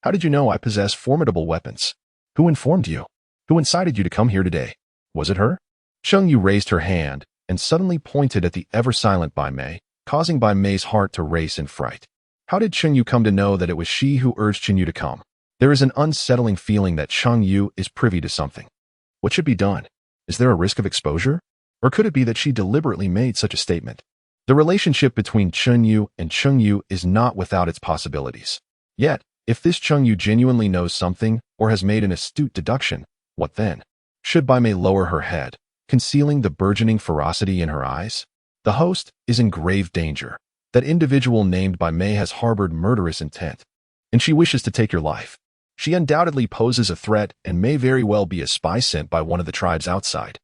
How did you know I possess formidable weapons? Who informed you? Who incited you to come here today? Was it her? Cheng Yue raised her hand and suddenly pointed at the ever-silent Bai Mei, causing Bai Mei's heart to race in fright. How did Cheng Yue come to know that it was she who urged Cheng Yue to come? There is an unsettling feeling that Cheng Yue is privy to something. What should be done? Is there a risk of exposure? Or could it be that she deliberately made such a statement? The relationship between Cheng Yue and Cheng Yue is not without its possibilities. Yet, if this Cheng Yue genuinely knows something or has made an astute deduction, what then? Should Bai Mei lower her head, concealing the burgeoning ferocity in her eyes? The host is in grave danger. That individual named Bai Mei has harbored murderous intent, and she wishes to take your life. She undoubtedly poses a threat and may very well be a spy sent by one of the tribes outside.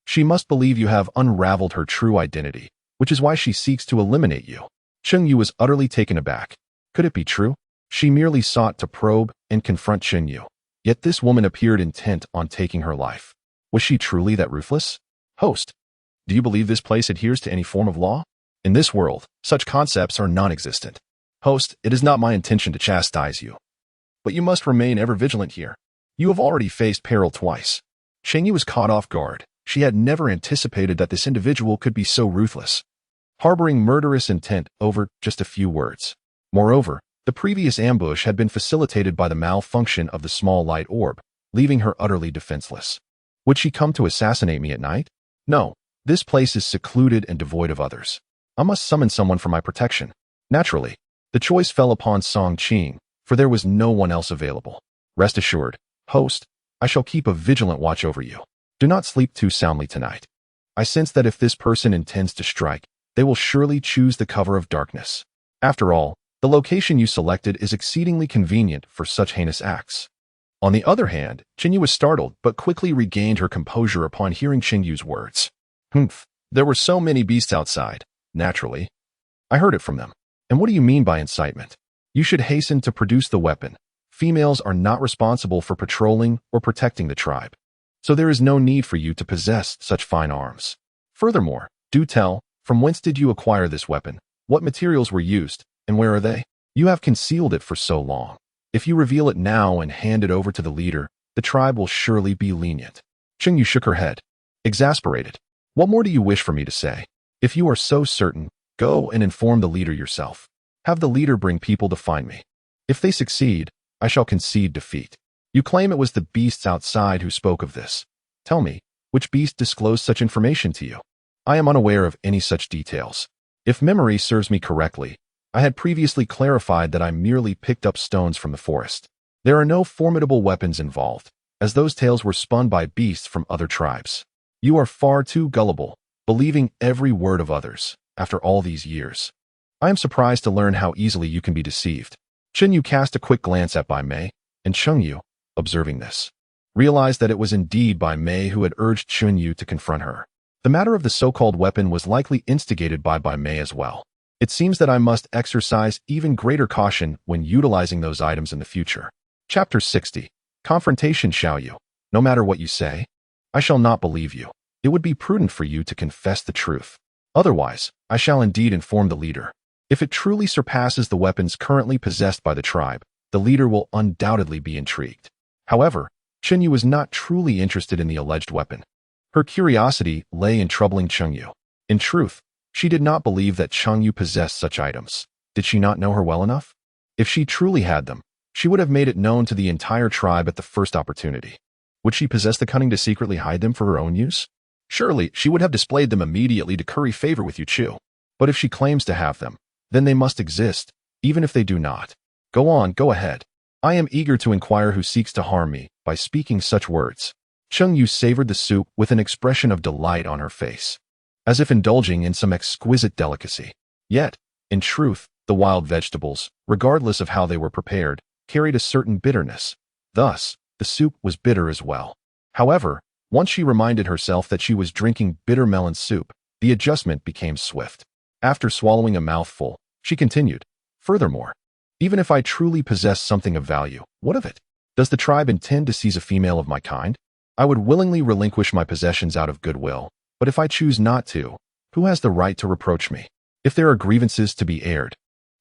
She must believe you have unraveled her true identity, which is why she seeks to eliminate you. Cheng Yue was utterly taken aback. Could it be true? She merely sought to probe and confront Cheng Yue. Yet this woman appeared intent on taking her life. Was she truly that ruthless? Host, do you believe this place adheres to any form of law? In this world, such concepts are non-existent. Host, it is not my intention to chastise you. But you must remain ever vigilant here. You have already faced peril twice. Cheng Yue was caught off guard. She had never anticipated that this individual could be so ruthless, harboring murderous intent over just a few words. Moreover, the previous ambush had been facilitated by the malfunction of the small light orb, leaving her utterly defenseless. Would she come to assassinate me at night? No, this place is secluded and devoid of others. I must summon someone for my protection. Naturally, the choice fell upon Song Qing, for there was no one else available. Rest assured, host, I shall keep a vigilant watch over you. Do not sleep too soundly tonight. I sense that if this person intends to strike, they will surely choose the cover of darkness. After all, the location you selected is exceedingly convenient for such heinous acts. On the other hand, Cheng Yue was startled but quickly regained her composure upon hearing Cheng Yue's words. Humph, there were so many beasts outside. Naturally. I heard it from them. And what do you mean by incitement? You should hasten to produce the weapon. Females are not responsible for patrolling or protecting the tribe, so there is no need for you to possess such fine arms. Furthermore, do tell, from whence did you acquire this weapon? What materials were used, and where are they? You have concealed it for so long. If you reveal it now and hand it over to the leader, the tribe will surely be lenient. Cheng Yue shook her head, exasperated. What more do you wish for me to say? If you are so certain, go and inform the leader yourself. Have the leader bring people to find me. If they succeed, I shall concede defeat. You claim it was the beasts outside who spoke of this. Tell me, which beast disclosed such information to you? I am unaware of any such details. If memory serves me correctly, I had previously clarified that I merely picked up stones from the forest. There are no formidable weapons involved, as those tales were spun by beasts from other tribes. You are far too gullible, believing every word of others, after all these years. I am surprised to learn how easily you can be deceived. Cheng Yue cast a quick glance at Bai Mei, and Cheng Yue, observing this, realized that it was indeed Bai Mei who had urged Cheng Yue to confront her. The matter of the so-called weapon was likely instigated by Bai Mei as well. It seems that I must exercise even greater caution when utilizing those items in the future. Chapter 60. Confrontation. Xiao Yu. No matter what you say, I shall not believe you. It would be prudent for you to confess the truth. Otherwise, I shall indeed inform the leader. If it truly surpasses the weapons currently possessed by the tribe, the leader will undoubtedly be intrigued. However, Cheng Yue was not truly interested in the alleged weapon. Her curiosity lay in troubling Cheng Yue. In truth, she did not believe that Cheng Yue possessed such items. Did she not know her well enough? If she truly had them, she would have made it known to the entire tribe at the first opportunity. Would she possess the cunning to secretly hide them for her own use? Surely, she would have displayed them immediately to curry favor with Yu Chu. But if she claims to have them, then they must exist, even if they do not. Go on, go ahead. I am eager to inquire who seeks to harm me by speaking such words. Cheng Yue savored the soup with an expression of delight on her face, as if indulging in some exquisite delicacy. Yet, in truth, the wild vegetables, regardless of how they were prepared, carried a certain bitterness. Thus, the soup was bitter as well. However, once she reminded herself that she was drinking bitter melon soup, the adjustment became swift. After swallowing a mouthful, she continued, "Furthermore, even if I truly possess something of value, what of it? Does the tribe intend to seize a female of my kind? I would willingly relinquish my possessions out of goodwill, but if I choose not to, who has the right to reproach me? If there are grievances to be aired,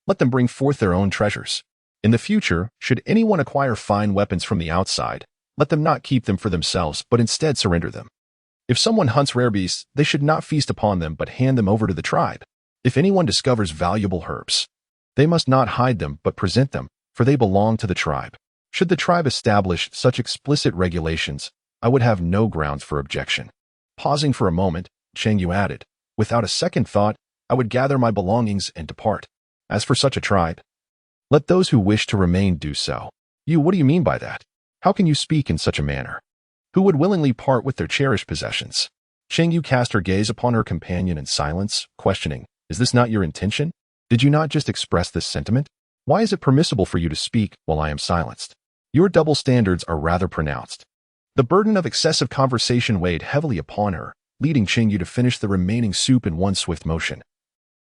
let them bring forth their own treasures. In the future, should anyone acquire fine weapons from the outside, let them not keep them for themselves, but instead surrender them. If someone hunts rare beasts, they should not feast upon them, but hand them over to the tribe. If anyone discovers valuable herbs, they must not hide them, but present them, for they belong to the tribe. Should the tribe establish such explicit regulations, I would have no grounds for objection." Pausing for a moment, Cheng Yue added, "Without a second thought, I would gather my belongings and depart. As for such a tribe, let those who wish to remain do so." What do you mean by that? How can you speak in such a manner? Who would willingly part with their cherished possessions?" Cheng Yue cast her gaze upon her companion in silence, questioning, "Is this not your intention? Did you not just express this sentiment? Why is it permissible for you to speak while I am silenced? Your double standards are rather pronounced." The burden of excessive conversation weighed heavily upon her, leading Cheng Yue to finish the remaining soup in one swift motion,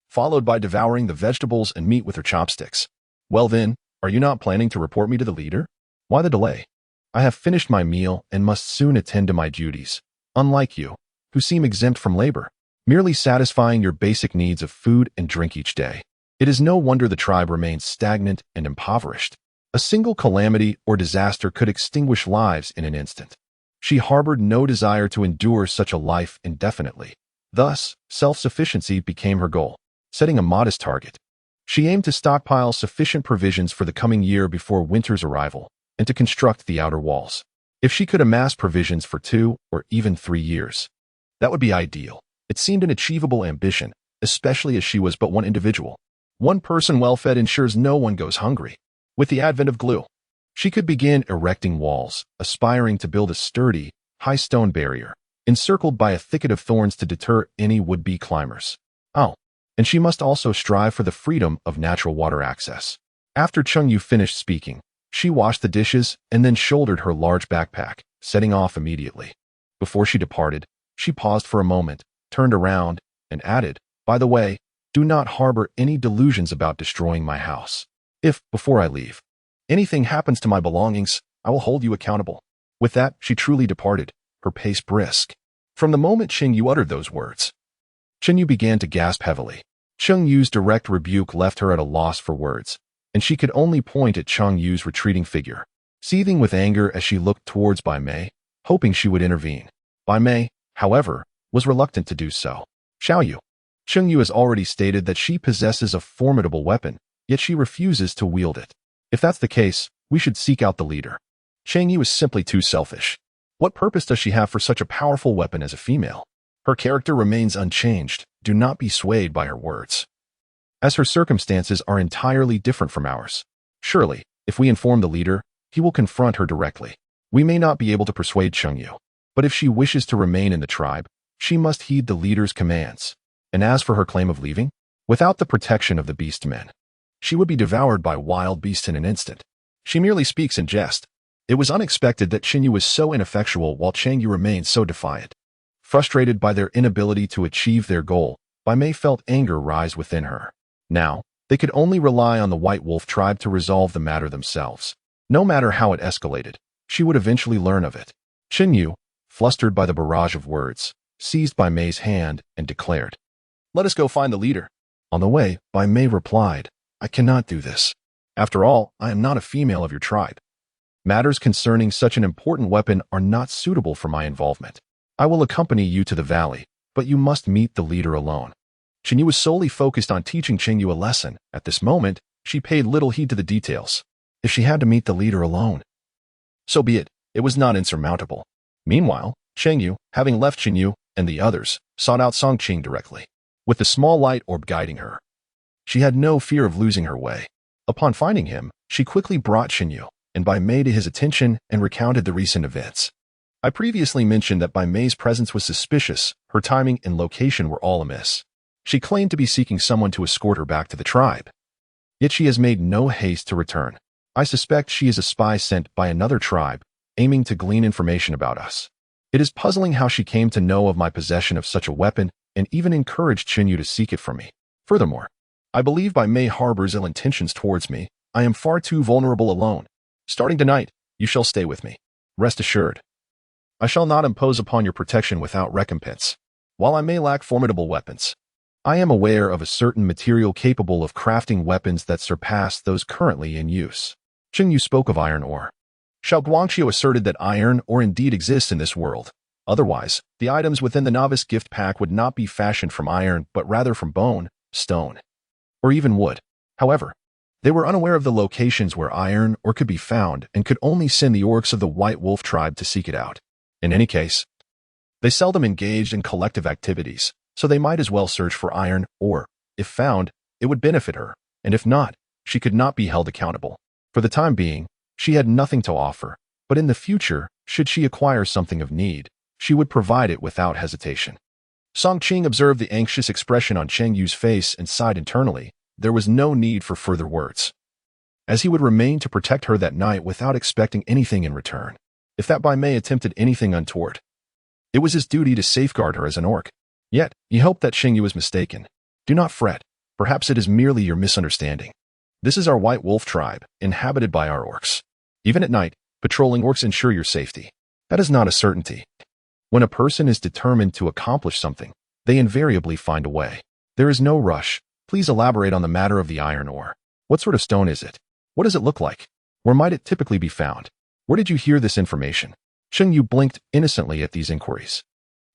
followed by devouring the vegetables and meat with her chopsticks. "Well then, are you not planning to report me to the leader? Why the delay? I have finished my meal and must soon attend to my duties. Unlike you, who seem exempt from labor, merely satisfying your basic needs of food and drink each day. It is no wonder the tribe remains stagnant and impoverished. A single calamity or disaster could extinguish lives in an instant." She harbored no desire to endure such a life indefinitely. Thus, self-sufficiency became her goal. Setting a modest target, she aimed to stockpile sufficient provisions for the coming year before winter's arrival, and to construct the outer walls. If she could amass provisions for 2 or even 3 years, that would be ideal. It seemed an achievable ambition, especially as she was but one individual. One person well-fed ensures no one goes hungry. With the advent of glue, she could begin erecting walls, aspiring to build a sturdy, high stone barrier, encircled by a thicket of thorns to deter any would-be climbers. Oh, and she must also strive for the freedom of natural water access. After Cheng Yue finished speaking, she washed the dishes and then shouldered her large backpack, setting off immediately. Before she departed, she paused for a moment, turned around, and added, "By the way, do not harbor any delusions about destroying my house. If, before I leave, anything happens to my belongings, I will hold you accountable." With that, she truly departed, her pace brisk. From the moment Cheng Yue uttered those words, Cheng Yue began to gasp heavily. Cheng Yue's direct rebuke left her at a loss for words, and she could only point at Cheng Yue's retreating figure, seething with anger as she looked towards Bai Mei, hoping she would intervene. Bai Mei, however, was reluctant to do so. "Xiao Yu, Cheng Yue has already stated that she possesses a formidable weapon, yet she refuses to wield it. If that's the case, we should seek out the leader. Cheng Yue is simply too selfish. What purpose does she have for such a powerful weapon as a female? Her character remains unchanged. Do not be swayed by her words, as her circumstances are entirely different from ours. Surely, if we inform the leader, he will confront her directly. We may not be able to persuade Cheng Yue, but if she wishes to remain in the tribe, she must heed the leader's commands. And as for her claim of leaving, without the protection of the beastmen, she would be devoured by wild beasts in an instant. She merely speaks in jest." It was unexpected that Cheng Yue was so ineffectual while Cheng Yue remained so defiant. Frustrated by their inability to achieve their goal, Bai Mei felt anger rise within her. Now, they could only rely on the White Wolf tribe to resolve the matter themselves. No matter how it escalated, she would eventually learn of it. Cheng Yue, flustered by the barrage of words, seized Bai Mei's hand and declared, "Let us go find the leader." On the way, Bai Mei replied, "I cannot do this. After all, I am not a female of your tribe. Matters concerning such an important weapon are not suitable for my involvement. I will accompany you to the valley, but you must meet the leader alone." Cheng Yue was solely focused on teaching Cheng Yue a lesson. At this moment, she paid little heed to the details. If she had to meet the leader alone, so be it. It was not insurmountable. Meanwhile, Cheng Yue, having left Cheng Yue and the others, sought out Song Qing directly, with the small light orb guiding her. She had no fear of losing her way. Upon finding him, she quickly brought Cheng Yue and Bai Mei to his attention and recounted the recent events. I previously mentioned that Bai Mei's presence was suspicious, her timing and location were all amiss. She claimed to be seeking someone to escort her back to the tribe. Yet she has made no haste to return. I suspect she is a spy sent by another tribe, aiming to glean information about us. It is puzzling how she came to know of my possession of such a weapon and even encouraged Cheng Yue to seek it from me. Furthermore, I believe Bai Mei harbors ill intentions towards me. I am far too vulnerable alone. Starting tonight, you shall stay with me. Rest assured. I shall not impose upon your protection without recompense. While I may lack formidable weapons, I am aware of a certain material capable of crafting weapons that surpass those currently in use. Cheng Yue spoke of iron ore. Xiao Guangqiu asserted that iron ore indeed exists in this world. Otherwise, the items within the novice gift pack would not be fashioned from iron but rather from bone, stone, or even wood. However, they were unaware of the locations where iron ore could be found and could only send the orcs of the White Wolf tribe to seek it out. In any case, they seldom engaged in collective activities, so they might as well search for iron ore. If found, it would benefit her, and if not, she could not be held accountable. For the time being, she had nothing to offer, but in the future, should she acquire something of need, she would provide it without hesitation. Song Qing observed the anxious expression on Cheng Yue's face and sighed internally. There was no need for further words, as he would remain to protect her that night without expecting anything in return. If that Bai Mei attempted anything untoward, it was his duty to safeguard her as an orc. Yet, he hoped that Cheng Yue was mistaken. Do not fret. Perhaps it is merely your misunderstanding. This is our White Wolf tribe, inhabited by our orcs. Even at night, patrolling orcs ensure your safety. That is not a certainty. When a person is determined to accomplish something, they invariably find a way. There is no rush. Please elaborate on the matter of the iron ore. What sort of stone is it? What does it look like? Where might it typically be found? Where did you hear this information? Cheng Yue blinked innocently at these inquiries.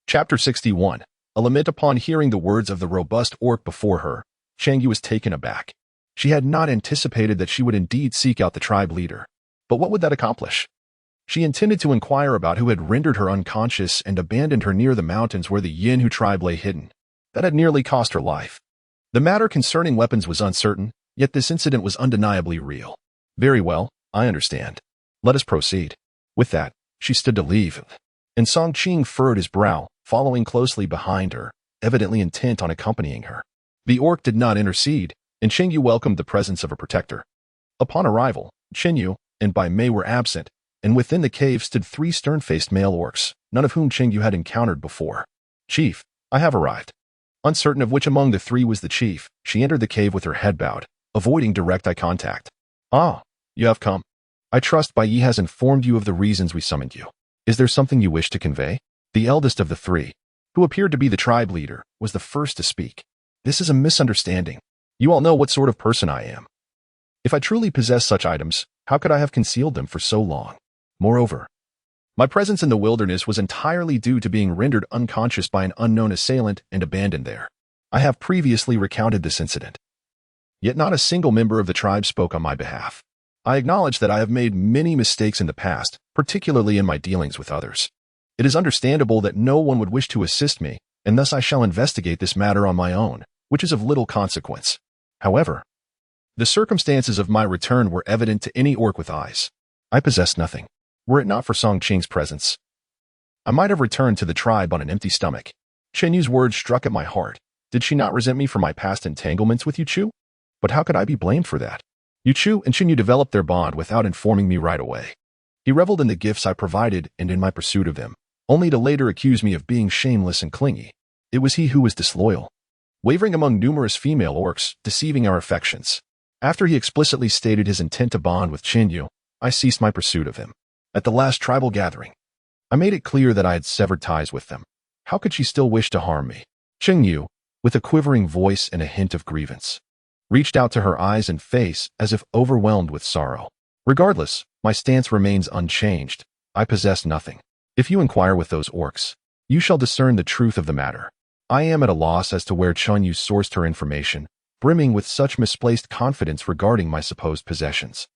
Chapter 61. A lament. Upon hearing the words of the robust orc before her, Cheng Yue was taken aback. She had not anticipated that she would indeed seek out the tribe leader. But what would that accomplish? She intended to inquire about who had rendered her unconscious and abandoned her near the mountains where the Yin tribe lay hidden. That had nearly cost her life. The matter concerning weapons was uncertain, yet this incident was undeniably real. Very well, I understand. Let us proceed. With that, she stood to leave, and Song Qing furrowed his brow, following closely behind her, evidently intent on accompanying her. The orc did not intercede, and Cheng Yue welcomed the presence of a protector. Upon arrival, Cheng Yue and Bai Mei were absent, and within the cave stood 3 stern-faced male orcs, none of whom Cheng Yue had encountered before. Chief, I have arrived. Uncertain of which among the 3 was the chief, she entered the cave with her head bowed, avoiding direct eye contact. Ah, you have come. I trust Bai Yi has informed you of the reasons we summoned you. Is there something you wish to convey? The eldest of the 3, who appeared to be the tribe leader, was the first to speak. This is a misunderstanding. You all know what sort of person I am. If I truly possess such items, how could I have concealed them for so long? Moreover, my presence in the wilderness was entirely due to being rendered unconscious by an unknown assailant and abandoned there. I have previously recounted this incident. Yet not a single member of the tribe spoke on my behalf. I acknowledge that I have made many mistakes in the past, particularly in my dealings with others. It is understandable that no one would wish to assist me, and thus I shall investigate this matter on my own, which is of little consequence. However, the circumstances of my return were evident to any orc with eyes. I possessed nothing. Were it not for Song Qing's presence, I might have returned to the tribe on an empty stomach. Cheng Yue's words struck at my heart. Did she not resent me for my past entanglements with Yu Chu? But how could I be blamed for that? Yu Chu and Cheng Yue developed their bond without informing me right away. He reveled in the gifts I provided and in my pursuit of them, only to later accuse me of being shameless and clingy. It was he who was disloyal, wavering among numerous female orcs, deceiving our affections. After he explicitly stated his intent to bond with Cheng Yue, I ceased my pursuit of him. At the last tribal gathering, I made it clear that I had severed ties with them. How could she still wish to harm me? Cheng Yue, with a quivering voice and a hint of grievance, reached out to her eyes and face as if overwhelmed with sorrow. Regardless, my stance remains unchanged. I possess nothing. If you inquire with those orcs, you shall discern the truth of the matter. I am at a loss as to where Cheng Yue sourced her information, brimming with such misplaced confidence regarding my supposed possessions.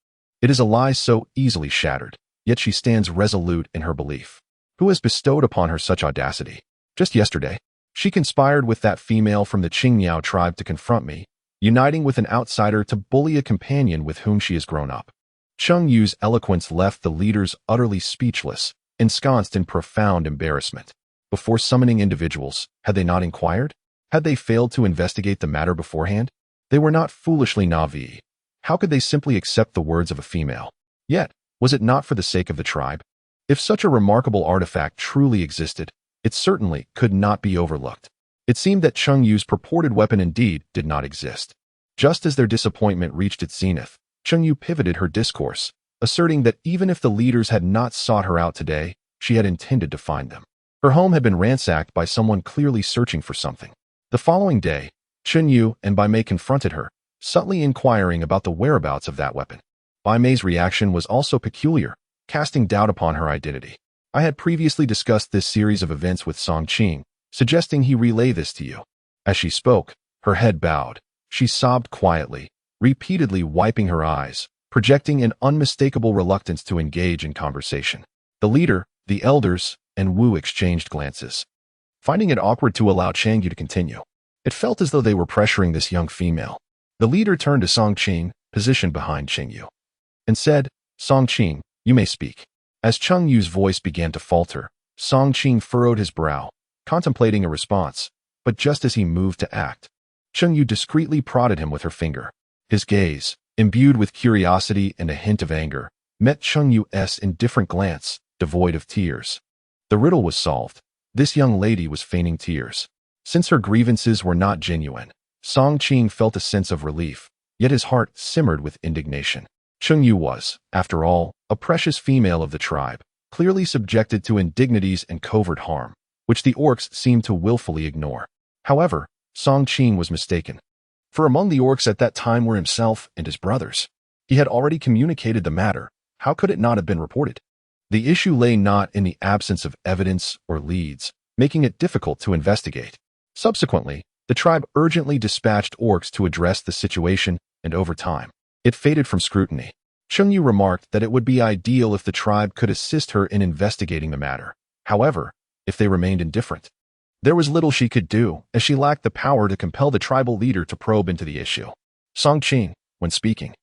It is a lie so easily shattered, yet she stands resolute in her belief. Who has bestowed upon her such audacity? Just yesterday, she conspired with that female from the Qingyao tribe to confront me, uniting with an outsider to bully a companion with whom she has grown up. Cheng Yue's eloquence left the leaders utterly speechless, ensconced in profound embarrassment. Before summoning individuals, had they not inquired? Had they failed to investigate the matter beforehand? They were not foolishly naive. How could they simply accept the words of a female? Yet, was it not for the sake of the tribe? If such a remarkable artifact truly existed, it certainly could not be overlooked. It seemed that Cheng Yue's purported weapon indeed did not exist. Just as their disappointment reached its zenith, Cheng Yue pivoted her discourse, asserting that even if the leaders had not sought her out today, she had intended to find them. Her home had been ransacked by someone clearly searching for something. The following day, Cheng Yue and Bai Mei confronted her, subtly inquiring about the whereabouts of that weapon. Bai Mei's reaction was also peculiar, casting doubt upon her identity. I had previously discussed this series of events with Song Qing, suggesting he relay this to you. As she spoke, her head bowed. She sobbed quietly, repeatedly wiping her eyes, projecting an unmistakable reluctance to engage in conversation. The leader, the elders, and Wu exchanged glances, finding it awkward to allow Cheng Yue to continue. It felt as though they were pressuring this young female. The leader turned to Song Qing, positioned behind Cheng Yue, and said, "Song Qing, you may speak." As Cheng Yue's voice began to falter, Song Qing furrowed his brow, contemplating a response, but just as he moved to act, Cheng Yue discreetly prodded him with her finger. His gaze, imbued with curiosity and a hint of anger, met Cheng Yue's indifferent glance, devoid of tears. The riddle was solved. This young lady was feigning tears. Since her grievances were not genuine, Song Qing felt a sense of relief, yet his heart simmered with indignation. Cheng Yue was, after all, a precious female of the tribe, clearly subjected to indignities and covert harm, which the orcs seemed to willfully ignore. However, Song Qing was mistaken. For among the orcs at that time were himself and his brothers. He had already communicated the matter. How could it not have been reported? The issue lay not in the absence of evidence or leads, making it difficult to investigate. Subsequently, the tribe urgently dispatched orcs to address the situation, and over time, it faded from scrutiny. Cheng Yue remarked that it would be ideal if the tribe could assist her in investigating the matter. However, if they remained indifferent, there was little she could do, as she lacked the power to compel the tribal leader to probe into the issue. Song Qing, when speaking,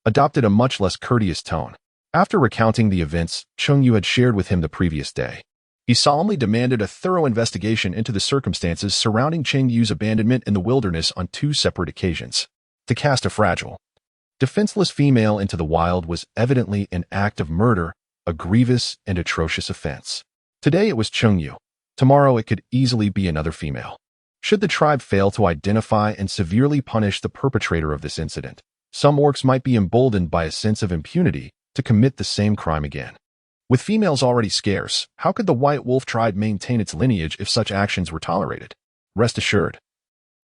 adopted a much less courteous tone. After recounting the events Cheng Yue had shared with him the previous day, he solemnly demanded a thorough investigation into the circumstances surrounding Cheng Yue's abandonment in the wilderness on 2 separate occasions. To cast a fragile, defenseless female into the wild was evidently an act of murder, a grievous and atrocious offense. Today it was Cheng Yue. Tomorrow it could easily be another female. Should the tribe fail to identify and severely punish the perpetrator of this incident, some orcs might be emboldened by a sense of impunity to commit the same crime again. With females already scarce, how could the White Wolf tribe maintain its lineage if such actions were tolerated? Rest assured,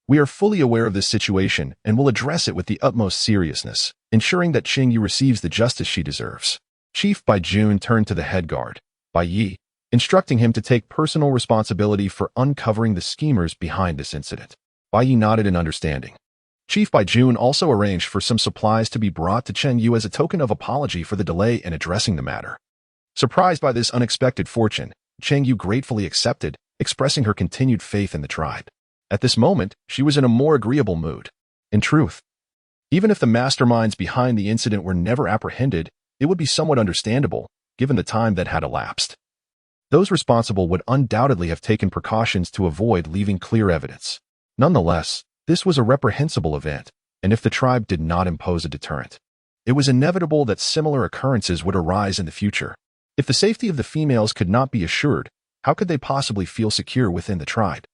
we are fully aware of this situation and will address it with the utmost seriousness, ensuring that Cheng Yue receives the justice she deserves. Chief Bai Jun turned to the head guard, Bai Yi, instructing him to take personal responsibility for uncovering the schemers behind this incident. Bai Yi nodded in understanding. Chief Bai Jun also arranged for some supplies to be brought to Cheng Yue as a token of apology for the delay in addressing the matter. Surprised by this unexpected fortune, Cheng Yue gratefully accepted, expressing her continued faith in the tribe. At this moment, she was in a more agreeable mood. In truth, even if the masterminds behind the incident were never apprehended, it would be somewhat understandable, given the time that had elapsed. Those responsible would undoubtedly have taken precautions to avoid leaving clear evidence. Nonetheless, this was a reprehensible event, and if the tribe did not impose a deterrent, it was inevitable that similar occurrences would arise in the future. If the safety of the females could not be assured, how could they possibly feel secure within the tribe?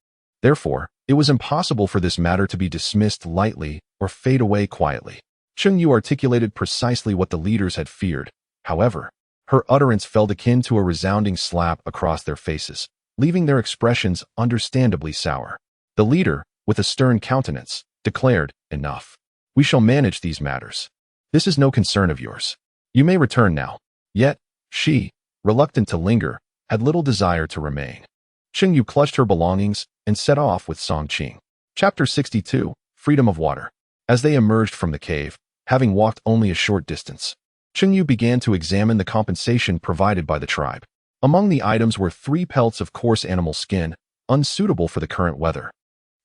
Therefore, it was impossible for this matter to be dismissed lightly or fade away quietly. Cheng Yue articulated precisely what the leaders had feared. However, her utterance felt akin to a resounding slap across their faces, leaving their expressions understandably sour. The leader, with a stern countenance, declared, "Enough. We shall manage these matters. This is no concern of yours. You may return now." Yet, she, reluctant to linger, had little desire to remain. Cheng Yue clutched her belongings and set off with Song Qing. Chapter 62, Freedom of Water. As they emerged from the cave, having walked only a short distance, Cheng Yue began to examine the compensation provided by the tribe. Among the items were 3 pelts of coarse animal skin, unsuitable for the current weather.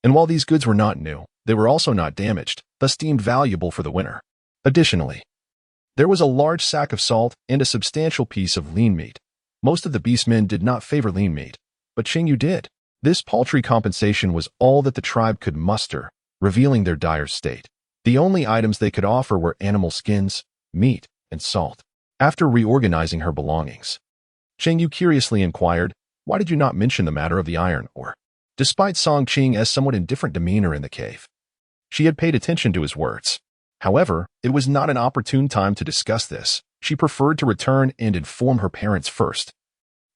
And while these goods were not new, they were also not damaged, thus deemed valuable for the winter. Additionally, there was a large sack of salt and a substantial piece of lean meat. Most of the beastmen did not favor lean meat, but Cheng Yue did. This paltry compensation was all that the tribe could muster, revealing their dire state. The only items they could offer were animal skins, meat, and salt. After reorganizing her belongings, Cheng Yue curiously inquired, "Why did you not mention the matter of the iron ore?" Despite Song Qing's somewhat indifferent demeanor in the cave, she had paid attention to his words. However, it was not an opportune time to discuss this. She preferred to return and inform her parents first,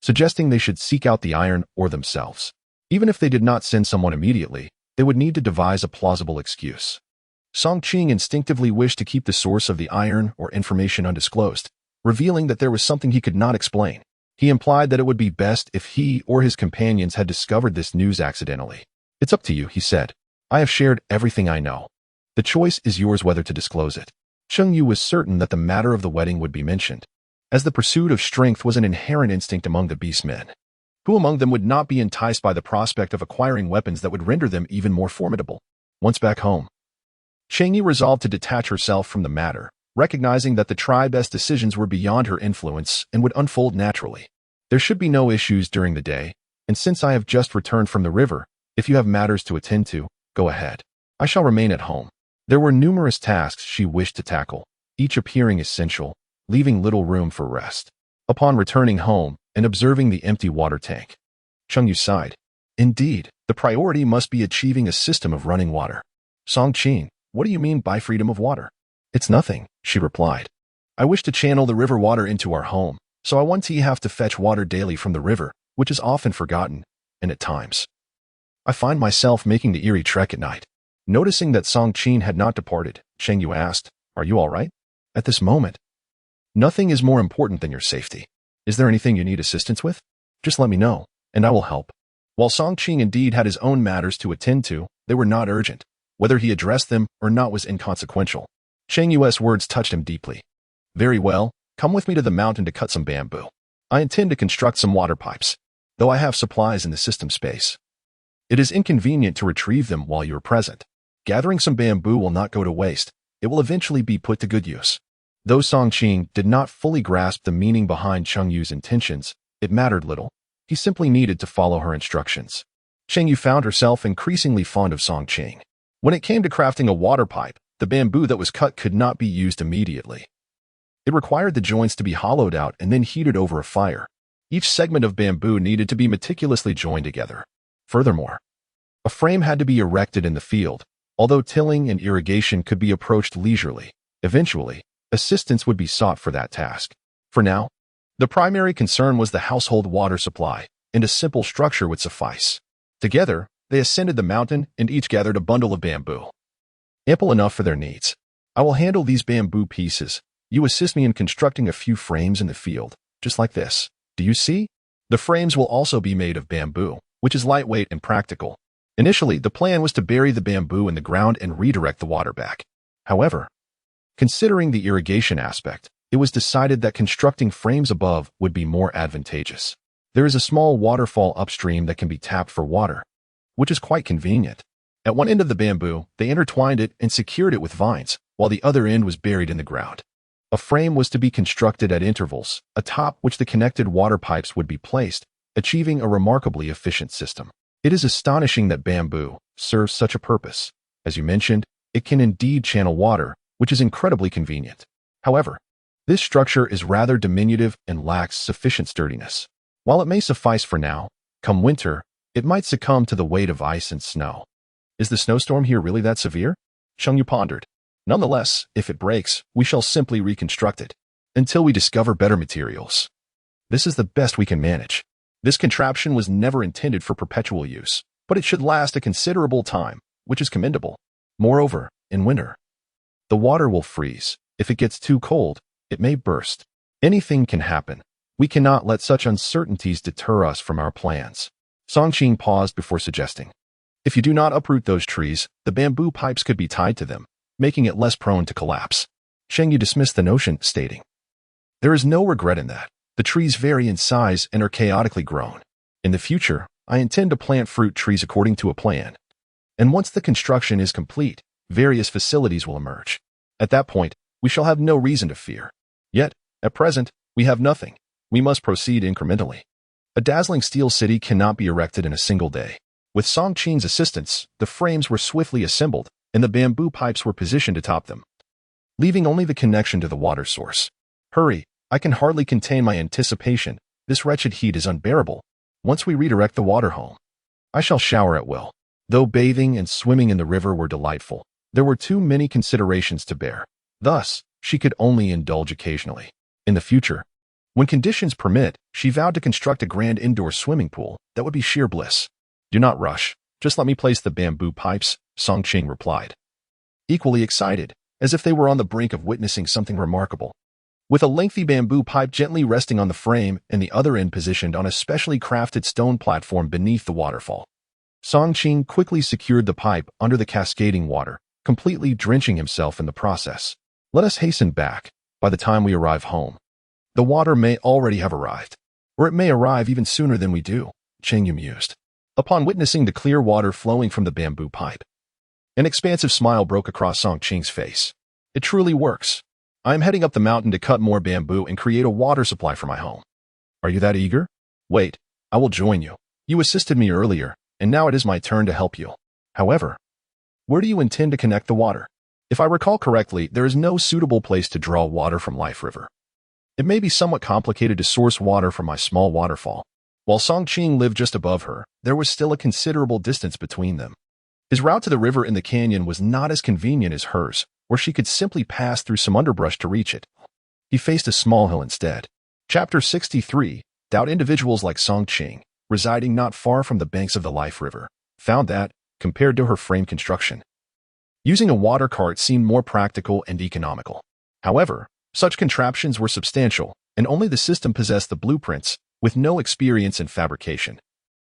suggesting they should seek out the iron ore themselves. Even if they did not send someone immediately, they would need to devise a plausible excuse. Song Qing instinctively wished to keep the source of the iron or information undisclosed, revealing that there was something he could not explain. He implied that it would be best if he or his companions had discovered this news accidentally. "It's up to you," he said. "I have shared everything I know. The choice is yours whether to disclose it." Cheng Yue was certain that the matter of the wedding would be mentioned, as the pursuit of strength was an inherent instinct among the beastmen. Who among them would not be enticed by the prospect of acquiring weapons that would render them even more formidable? Once back home, Cheng Yue resolved to detach herself from the matter, recognizing that the tribe's decisions were beyond her influence and would unfold naturally. "There should be no issues during the day, and since I have just returned from the river, if you have matters to attend to, go ahead. I shall remain at home." There were numerous tasks she wished to tackle, each appearing essential, leaving little room for rest. Upon returning home and observing the empty water tank, Cheng Yue sighed. Indeed, the priority must be achieving a system of running water. "Song Qing, what do you mean by freedom of water?" "It's nothing," she replied. "I wish to channel the river water into our home, so I want to have to fetch water daily from the river, which is often forgotten, and at times I find myself making the eerie trek at night." Noticing that Song Qing had not departed, Cheng Yue asked, "Are you all right?" "At this moment, nothing is more important than your safety. Is there anything you need assistance with? Just let me know, and I will help." While Song Qing indeed had his own matters to attend to, they were not urgent. Whether he addressed them or not was inconsequential. Cheng Yue's words touched him deeply. "Very well, come with me to the mountain to cut some bamboo. I intend to construct some water pipes, though I have supplies in the system space. It is inconvenient to retrieve them while you are present. Gathering some bamboo will not go to waste. It will eventually be put to good use." Though Song Qing did not fully grasp the meaning behind Cheng Yue's intentions, it mattered little. He simply needed to follow her instructions. Cheng Yue found herself increasingly fond of Song Qing. When it came to crafting a water pipe, the bamboo that was cut could not be used immediately. It required the joints to be hollowed out and then heated over a fire. Each segment of bamboo needed to be meticulously joined together. Furthermore, a frame had to be erected in the field. Although tilling and irrigation could be approached leisurely, eventually, assistance would be sought for that task. For now, the primary concern was the household water supply, and a simple structure would suffice. Together, they ascended the mountain and each gathered a bundle of bamboo, ample enough for their needs. "I will handle these bamboo pieces. You assist me in constructing a few frames in the field, just like this. Do you see? The frames will also be made of bamboo, which is lightweight and practical." Initially, the plan was to bury the bamboo in the ground and redirect the water back. However, considering the irrigation aspect, it was decided that constructing frames above would be more advantageous. There is a small waterfall upstream that can be tapped for water, which is quite convenient. At one end of the bamboo, they intertwined it and secured it with vines, while the other end was buried in the ground. A frame was to be constructed at intervals, atop which the connected water pipes would be placed, achieving a remarkably efficient system. It is astonishing that bamboo serves such a purpose. As you mentioned, it can indeed channel water, which is incredibly convenient. However, this structure is rather diminutive and lacks sufficient sturdiness. While it may suffice for now, come winter, it might succumb to the weight of ice and snow. Is the snowstorm here really that severe? Cheng Yue pondered. Nonetheless, if it breaks, we shall simply reconstruct it, until we discover better materials. This is the best we can manage. This contraption was never intended for perpetual use, but it should last a considerable time, which is commendable. Moreover, in winter, the water will freeze. If it gets too cold, it may burst. Anything can happen. We cannot let such uncertainties deter us from our plans. Song Qing paused before suggesting, "If you do not uproot those trees, the bamboo pipes could be tied to them, making it less prone to collapse." Cheng Yue dismissed the notion, stating, "There is no regret in that. The trees vary in size and are chaotically grown. In the future, I intend to plant fruit trees according to a plan. And once the construction is complete, various facilities will emerge. At that point, we shall have no reason to fear. Yet, at present, we have nothing. We must proceed incrementally. A dazzling steel city cannot be erected in a single day." With Song Qing's assistance, the frames were swiftly assembled, and the bamboo pipes were positioned atop them, leaving only the connection to the water source. Hurry, I can hardly contain my anticipation. This wretched heat is unbearable. Once we redirect the water home, I shall shower at will. Though bathing and swimming in the river were delightful, there were too many considerations to bear. Thus, she could only indulge occasionally. In the future, when conditions permit, she vowed to construct a grand indoor swimming pool that would be sheer bliss. Do not rush. Just let me place the bamboo pipes, Song Ching replied, equally excited, as if they were on the brink of witnessing something remarkable. With a lengthy bamboo pipe gently resting on the frame and the other end positioned on a specially crafted stone platform beneath the waterfall, Song Ching quickly secured the pipe under the cascading water, completely drenching himself in the process. Let us hasten back. By the time we arrive home, the water may already have arrived, or it may arrive even sooner than we do, Cheng Yue mused. Upon witnessing the clear water flowing from the bamboo pipe, an expansive smile broke across Song Ching's face. It truly works. I am heading up the mountain to cut more bamboo and create a water supply for my home. Are you that eager? Wait, I will join you. You assisted me earlier, and now it is my turn to help you. However, where do you intend to connect the water? If I recall correctly, there is no suitable place to draw water from Life River. It may be somewhat complicated to source water from my small waterfall. While Song Ching lived just above her, there was still a considerable distance between them. His route to the river in the canyon was not as convenient as hers, where she could simply pass through some underbrush to reach it. He faced a small hill instead. Chapter 63, Doubt individuals like Song Ching, residing not far from the banks of the Life River, found that, compared to her frame construction, using a water cart seemed more practical and economical. However, such contraptions were substantial, and only the system possessed the blueprints, with no experience in fabrication,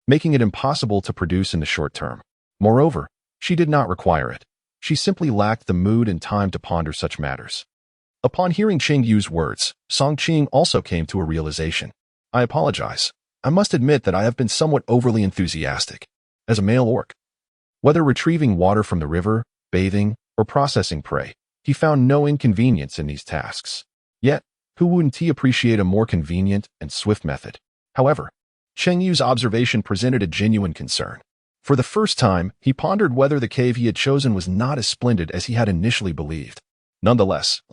making it impossible to produce in the short term. Moreover, she did not require it. She simply lacked the mood and time to ponder such matters. Upon hearing Cheng Yue's words, Song Ching also came to a realization. I apologize. I must admit that I have been somewhat overly enthusiastic. As a male orc, whether retrieving water from the river, bathing, or processing prey, he found no inconvenience in these tasks. Yet, who wouldn't he appreciate a more convenient and swift method? However, Cheng Yue's observation presented a genuine concern. For the first time, he pondered whether the cave he had chosen was not as splendid as he had initially believed. Nonetheless,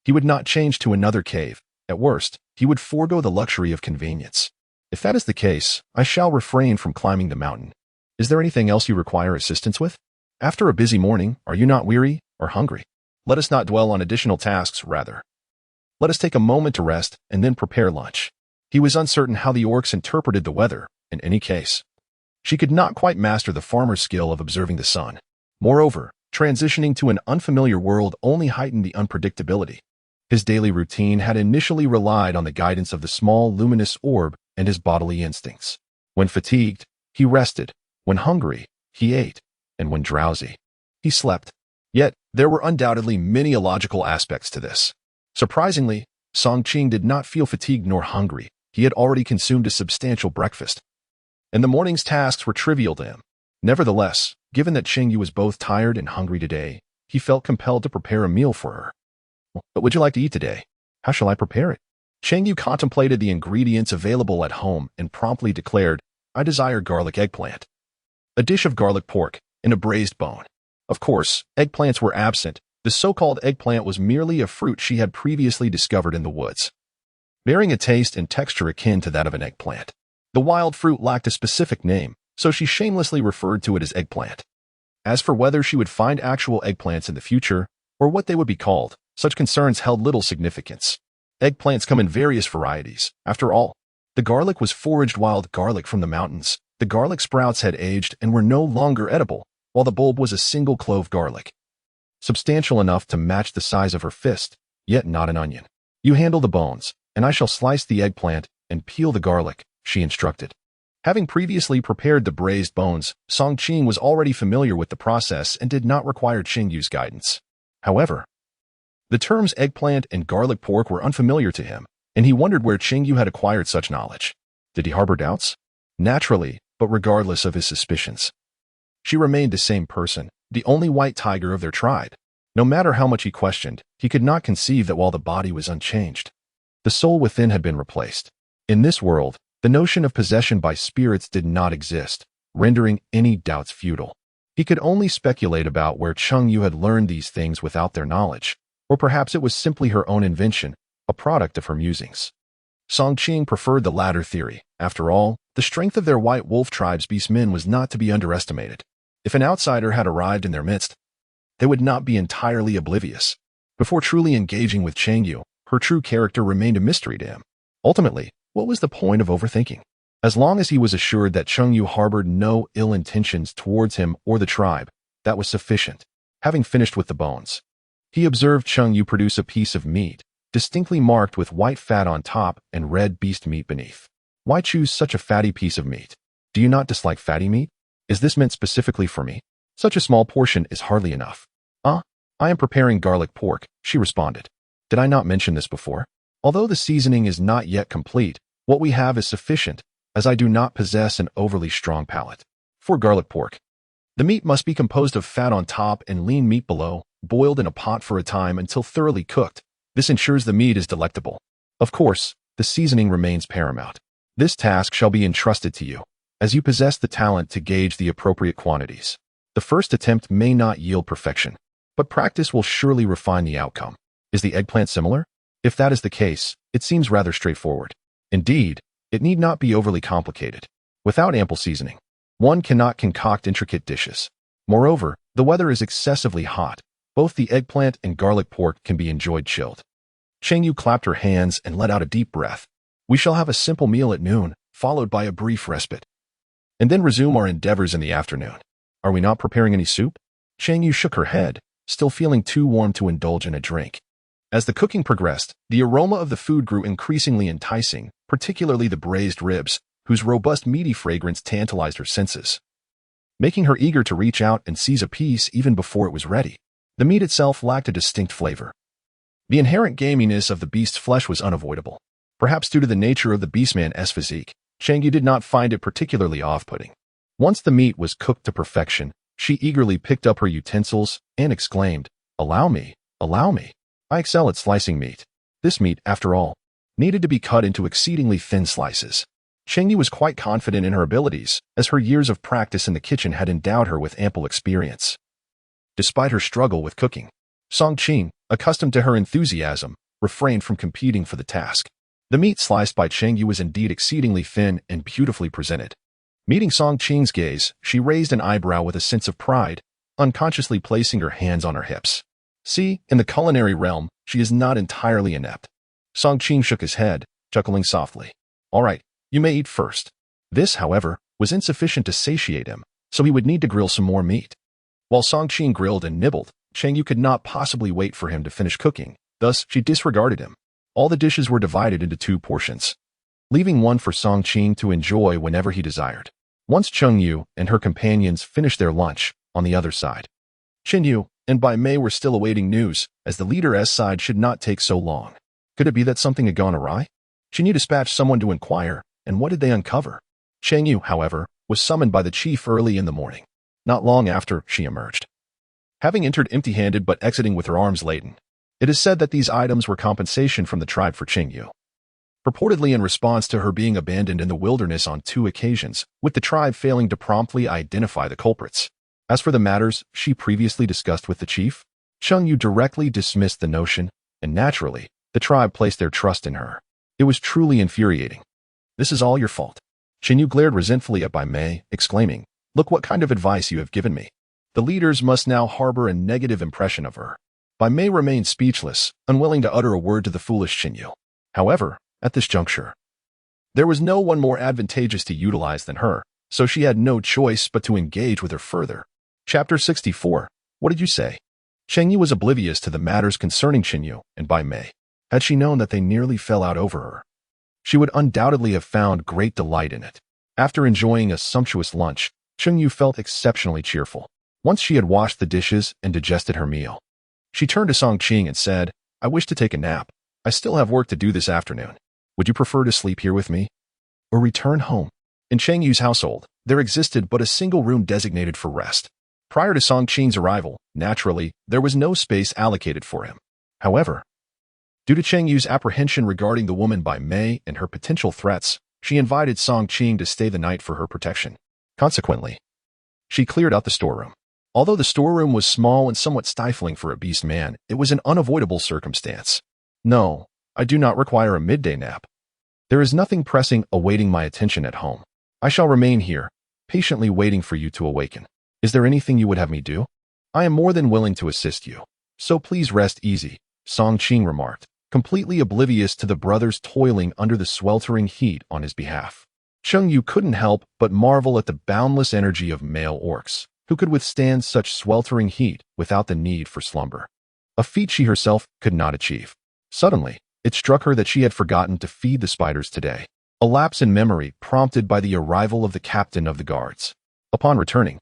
he would not change to another cave. At worst, he would forego the luxury of convenience. If that is the case, I shall refrain from climbing the mountain. Is there anything else you require assistance with? After a busy morning, are you not weary or hungry? Let us not dwell on additional tasks, rather. Let us take a moment to rest and then prepare lunch. He was uncertain how the orcs interpreted the weather. In any case, she could not quite master the farmer's skill of observing the sun. Moreover, transitioning to an unfamiliar world only heightened the unpredictability. His daily routine had initially relied on the guidance of the small, luminous orb and his bodily instincts. When fatigued, he rested. When hungry, he ate. And when drowsy, he slept. Yet, there were undoubtedly many illogical aspects to this. Surprisingly, Song Ching did not feel fatigued nor hungry. He had already consumed a substantial breakfast, and the morning's tasks were trivial to him. Nevertheless, given that Cheng Yue was both tired and hungry today, he felt compelled to prepare a meal for her. What would you like to eat today? How shall I prepare it? Cheng Yue contemplated the ingredients available at home and promptly declared, I desire garlic eggplant. A dish of garlic pork and a braised bone. Of course, eggplants were absent. The so-called eggplant was merely a fruit she had previously discovered in the woods, bearing a taste and texture akin to that of an eggplant. The wild fruit lacked a specific name, so she shamelessly referred to it as eggplant. As for whether she would find actual eggplants in the future, or what they would be called, such concerns held little significance. Eggplants come in various varieties. After all, the garlic was foraged wild garlic from the mountains. The garlic sprouts had aged and were no longer edible, while the bulb was a single clove garlic, substantial enough to match the size of her fist, yet not an onion. You handle the bones, and I shall slice the eggplant and peel the garlic, she instructed. Having previously prepared the braised bones, Song Ching was already familiar with the process and did not require Cheng Yue's guidance. However, the terms eggplant and garlic pork were unfamiliar to him, and he wondered where Cheng Yue had acquired such knowledge. Did he harbor doubts? Naturally, but regardless of his suspicions, she remained the same person, the only white tiger of their tribe. No matter how much he questioned, he could not conceive that while the body was unchanged, the soul within had been replaced. In this world, the notion of possession by spirits did not exist, rendering any doubts futile. He could only speculate about where Cheng Yue had learned these things without their knowledge, or perhaps it was simply her own invention, a product of her musings. Song Qing preferred the latter theory. After all, the strength of their White Wolf tribe's beastmen was not to be underestimated. If an outsider had arrived in their midst, they would not be entirely oblivious. Before truly engaging with Cheng Yue, her true character remained a mystery to him. Ultimately, what was the point of overthinking? As long as he was assured that Cheng Yue harbored no ill intentions towards him or the tribe, that was sufficient. Having finished with the bones, he observed Cheng Yue produce a piece of meat, distinctly marked with white fat on top and red beast meat beneath. Why choose such a fatty piece of meat? Do you not dislike fatty meat? Is this meant specifically for me? Such a small portion is hardly enough. I am preparing garlic pork, she responded. Did I not mention this before? Although the seasoning is not yet complete, what we have is sufficient, as I do not possess an overly strong palate. For garlic pork, the meat must be composed of fat on top and lean meat below, boiled in a pot for a time until thoroughly cooked. This ensures the meat is delectable. Of course, the seasoning remains paramount. This task shall be entrusted to you, as you possess the talent to gauge the appropriate quantities. The first attempt may not yield perfection, but practice will surely refine the outcome. Is the eggplant similar? If that is the case, it seems rather straightforward. Indeed, it need not be overly complicated. Without ample seasoning, one cannot concoct intricate dishes. Moreover, the weather is excessively hot. Both the eggplant and garlic pork can be enjoyed chilled. Cheng Yue clapped her hands and let out a deep breath. We shall have a simple meal at noon, followed by a brief respite, and then resume our endeavors in the afternoon. Are we not preparing any soup? Cheng Yue shook her head, still feeling too warm to indulge in a drink. As the cooking progressed, the aroma of the food grew increasingly enticing, particularly the braised ribs, whose robust meaty fragrance tantalized her senses, making her eager to reach out and seize a piece even before it was ready. The meat itself lacked a distinct flavor. The inherent gaminess of the beast's flesh was unavoidable. Perhaps due to the nature of the beastman's physique, Cheng Yue did not find it particularly off-putting. Once the meat was cooked to perfection, she eagerly picked up her utensils and exclaimed, Allow me. I excel at slicing meat. This meat, after all, needed to be cut into exceedingly thin slices. Cheng Yue was quite confident in her abilities, as her years of practice in the kitchen had endowed her with ample experience. Despite her struggle with cooking, Song Qing, accustomed to her enthusiasm, refrained from competing for the task. The meat sliced by Cheng Yue was indeed exceedingly thin and beautifully presented. Meeting Song Qing's gaze, she raised an eyebrow with a sense of pride, unconsciously placing her hands on her hips. See, in the culinary realm, she is not entirely inept. Song Qing shook his head, chuckling softly. All right, you may eat first. This, however, was insufficient to satiate him, so he would need to grill some more meat. While Song Qing grilled and nibbled, Cheng Yue could not possibly wait for him to finish cooking, thus she disregarded him. All the dishes were divided into 2 portions, leaving one for Song Qing to enjoy whenever he desired. Once Cheng Yue and her companions finished their lunch, on the other side, Cheng Yue and Bai Mei were still awaiting news, as the leader's side should not take so long. Could it be that something had gone awry? Cheng Yue dispatched someone to inquire, and what did they uncover? Cheng Yue, however, was summoned by the chief early in the morning. Not long after, she emerged, having entered empty-handed but exiting with her arms laden. It is said that these items were compensation from the tribe for Cheng Yue, purportedly in response to her being abandoned in the wilderness on 2 occasions, with the tribe failing to promptly identify the culprits. As for the matters she previously discussed with the chief, Cheng Yue directly dismissed the notion, and naturally, the tribe placed their trust in her. It was truly infuriating. This is all your fault. Cheng Yue glared resentfully at Bai Mei, exclaiming, Look what kind of advice you have given me. The leaders must now harbor a negative impression of her. Bai Mei remained speechless, unwilling to utter a word to the foolish Cheng Yue. However, at this juncture, there was no one more advantageous to utilize than her, so she had no choice but to engage with her further. Chapter 64. What did you say? Cheng Yue was oblivious to the matters concerning Cheng Yue and Bai Mei. Had she known that they nearly fell out over her, she would undoubtedly have found great delight in it. After enjoying a sumptuous lunch, Cheng Yue felt exceptionally cheerful. Once she had washed the dishes and digested her meal, she turned to Song Qing and said, I wish to take a nap. I still have work to do this afternoon. Would you prefer to sleep here with me, or return home? In Cheng Yue's household, there existed but a single room designated for rest. Prior to Song Qing's arrival, naturally, there was no space allocated for him. However, due to Cheng Yue's apprehension regarding the woman Bai Mei and her potential threats, she invited Song Qing to stay the night for her protection. Consequently, she cleared out the storeroom. Although the storeroom was small and somewhat stifling for a beastman, it was an unavoidable circumstance. No, I do not require a midday nap. There is nothing pressing awaiting my attention at home. I shall remain here, patiently waiting for you to awaken. Is there anything you would have me do? I am more than willing to assist you. So please rest easy, Song Qing remarked, completely oblivious to the brothers toiling under the sweltering heat on his behalf. Cheng Yue couldn't help but marvel at the boundless energy of male orcs, who could withstand such sweltering heat without the need for slumber. A feat she herself could not achieve. Suddenly, it struck her that she had forgotten to feed the spiders today. A lapse in memory prompted by the arrival of the captain of the guards. Upon returning,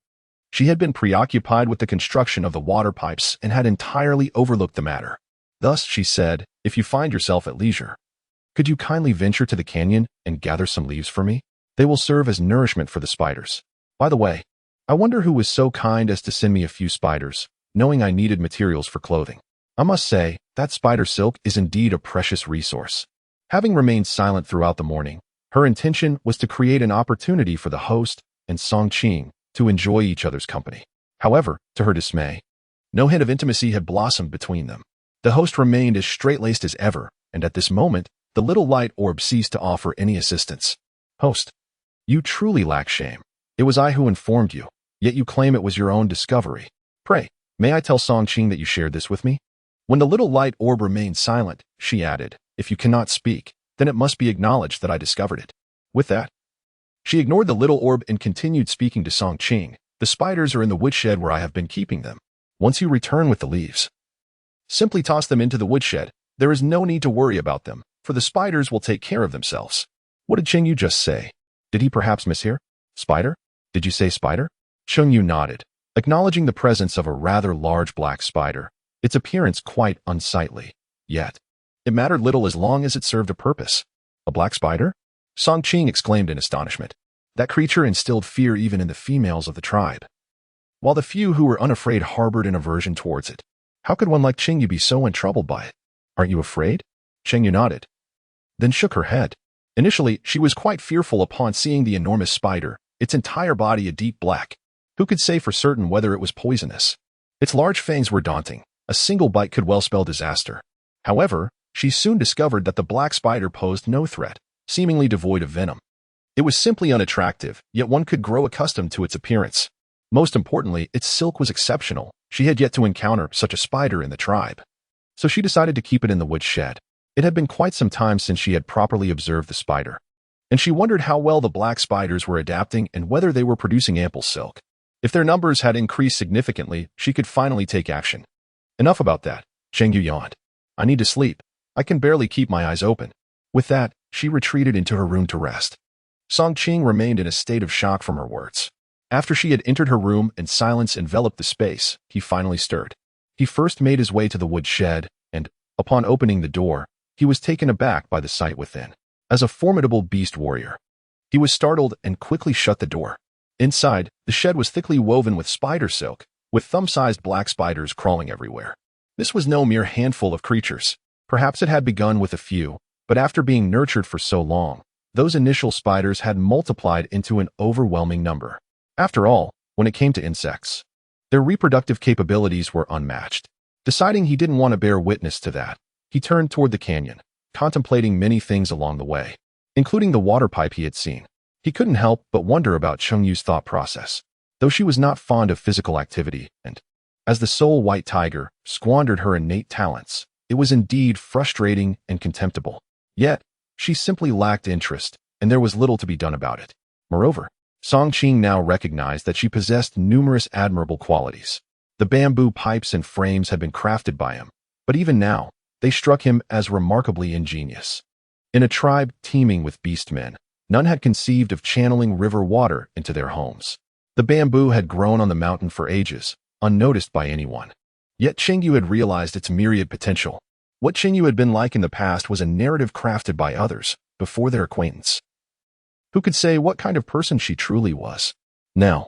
she had been preoccupied with the construction of the water pipes and had entirely overlooked the matter. Thus, she said, if you find yourself at leisure, could you kindly venture to the canyon and gather some leaves for me? They will serve as nourishment for the spiders. By the way, I wonder who was so kind as to send me a few spiders, knowing I needed materials for clothing. I must say, that spider silk is indeed a precious resource. Having remained silent throughout the morning, her intention was to create an opportunity for the host and Song Qing to enjoy each other's company. However, to her dismay, no hint of intimacy had blossomed between them. The host remained as straight-laced as ever, and at this moment, the little light orb ceased to offer any assistance. Host, you truly lack shame. It was I who informed you, yet you claim it was your own discovery. Pray, may I tell Song Qing that you shared this with me? When the little light orb remained silent, she added, if you cannot speak, then it must be acknowledged that I discovered it. With that, she ignored the little orb and continued speaking to Song Qing. The spiders are in the woodshed where I have been keeping them. Once you return with the leaves, simply toss them into the woodshed. There is no need to worry about them, for the spiders will take care of themselves. What did Cheng Yue just say? Did he perhaps mishear? Spider? Did you say spider? Cheng Yue nodded, acknowledging the presence of a rather large black spider, its appearance quite unsightly. Yet, it mattered little as long as it served a purpose. A black spider? Song Qing exclaimed in astonishment. That creature instilled fear even in the females of the tribe, while the few who were unafraid harbored an aversion towards it. How could one like Cheng Yue be so untroubled by it? Aren't you afraid? Cheng Yue nodded, then shook her head. Initially, she was quite fearful upon seeing the enormous spider, its entire body a deep black. Who could say for certain whether it was poisonous? Its large fangs were daunting. A single bite could well spell disaster. However, she soon discovered that the black spider posed no threat, seemingly devoid of venom. It was simply unattractive, yet one could grow accustomed to its appearance. Most importantly, its silk was exceptional. She had yet to encounter such a spider in the tribe. So she decided to keep it in the woodshed. It had been quite some time since she had properly observed the spider, and she wondered how well the black spiders were adapting and whether they were producing ample silk. If their numbers had increased significantly, she could finally take action. Enough about that, Cheng Yue yawned. I need to sleep. I can barely keep my eyes open. With that, she retreated into her room to rest. Song Qing remained in a state of shock from her words. After she had entered her room and silence enveloped the space, he finally stirred. He first made his way to the woodshed, and, upon opening the door, he was taken aback by the sight within. As a formidable beast warrior, he was startled and quickly shut the door. Inside, the shed was thickly woven with spider silk, with thumb-sized black spiders crawling everywhere. This was no mere handful of creatures. Perhaps it had begun with a few, but after being nurtured for so long, those initial spiders had multiplied into an overwhelming number. After all, when it came to insects, their reproductive capabilities were unmatched. Deciding he didn't want to bear witness to that, he turned toward the canyon, contemplating many things along the way, including the water pipe he had seen. He couldn't help but wonder about Cheng Yue's thought process. Though she was not fond of physical activity and, as the sole white tiger, squandered her innate talents, it was indeed frustrating and contemptible. Yet, she simply lacked interest, and there was little to be done about it. Moreover, Song Qing now recognized that she possessed numerous admirable qualities. The bamboo pipes and frames had been crafted by him, but even now, they struck him as remarkably ingenious. In a tribe teeming with beastmen, none had conceived of channeling river water into their homes. The bamboo had grown on the mountain for ages, unnoticed by anyone. Yet Cheng Yue had realized its myriad potential. What Cheng Yue had been like in the past was a narrative crafted by others, before their acquaintance. Who could say what kind of person she truly was? Now,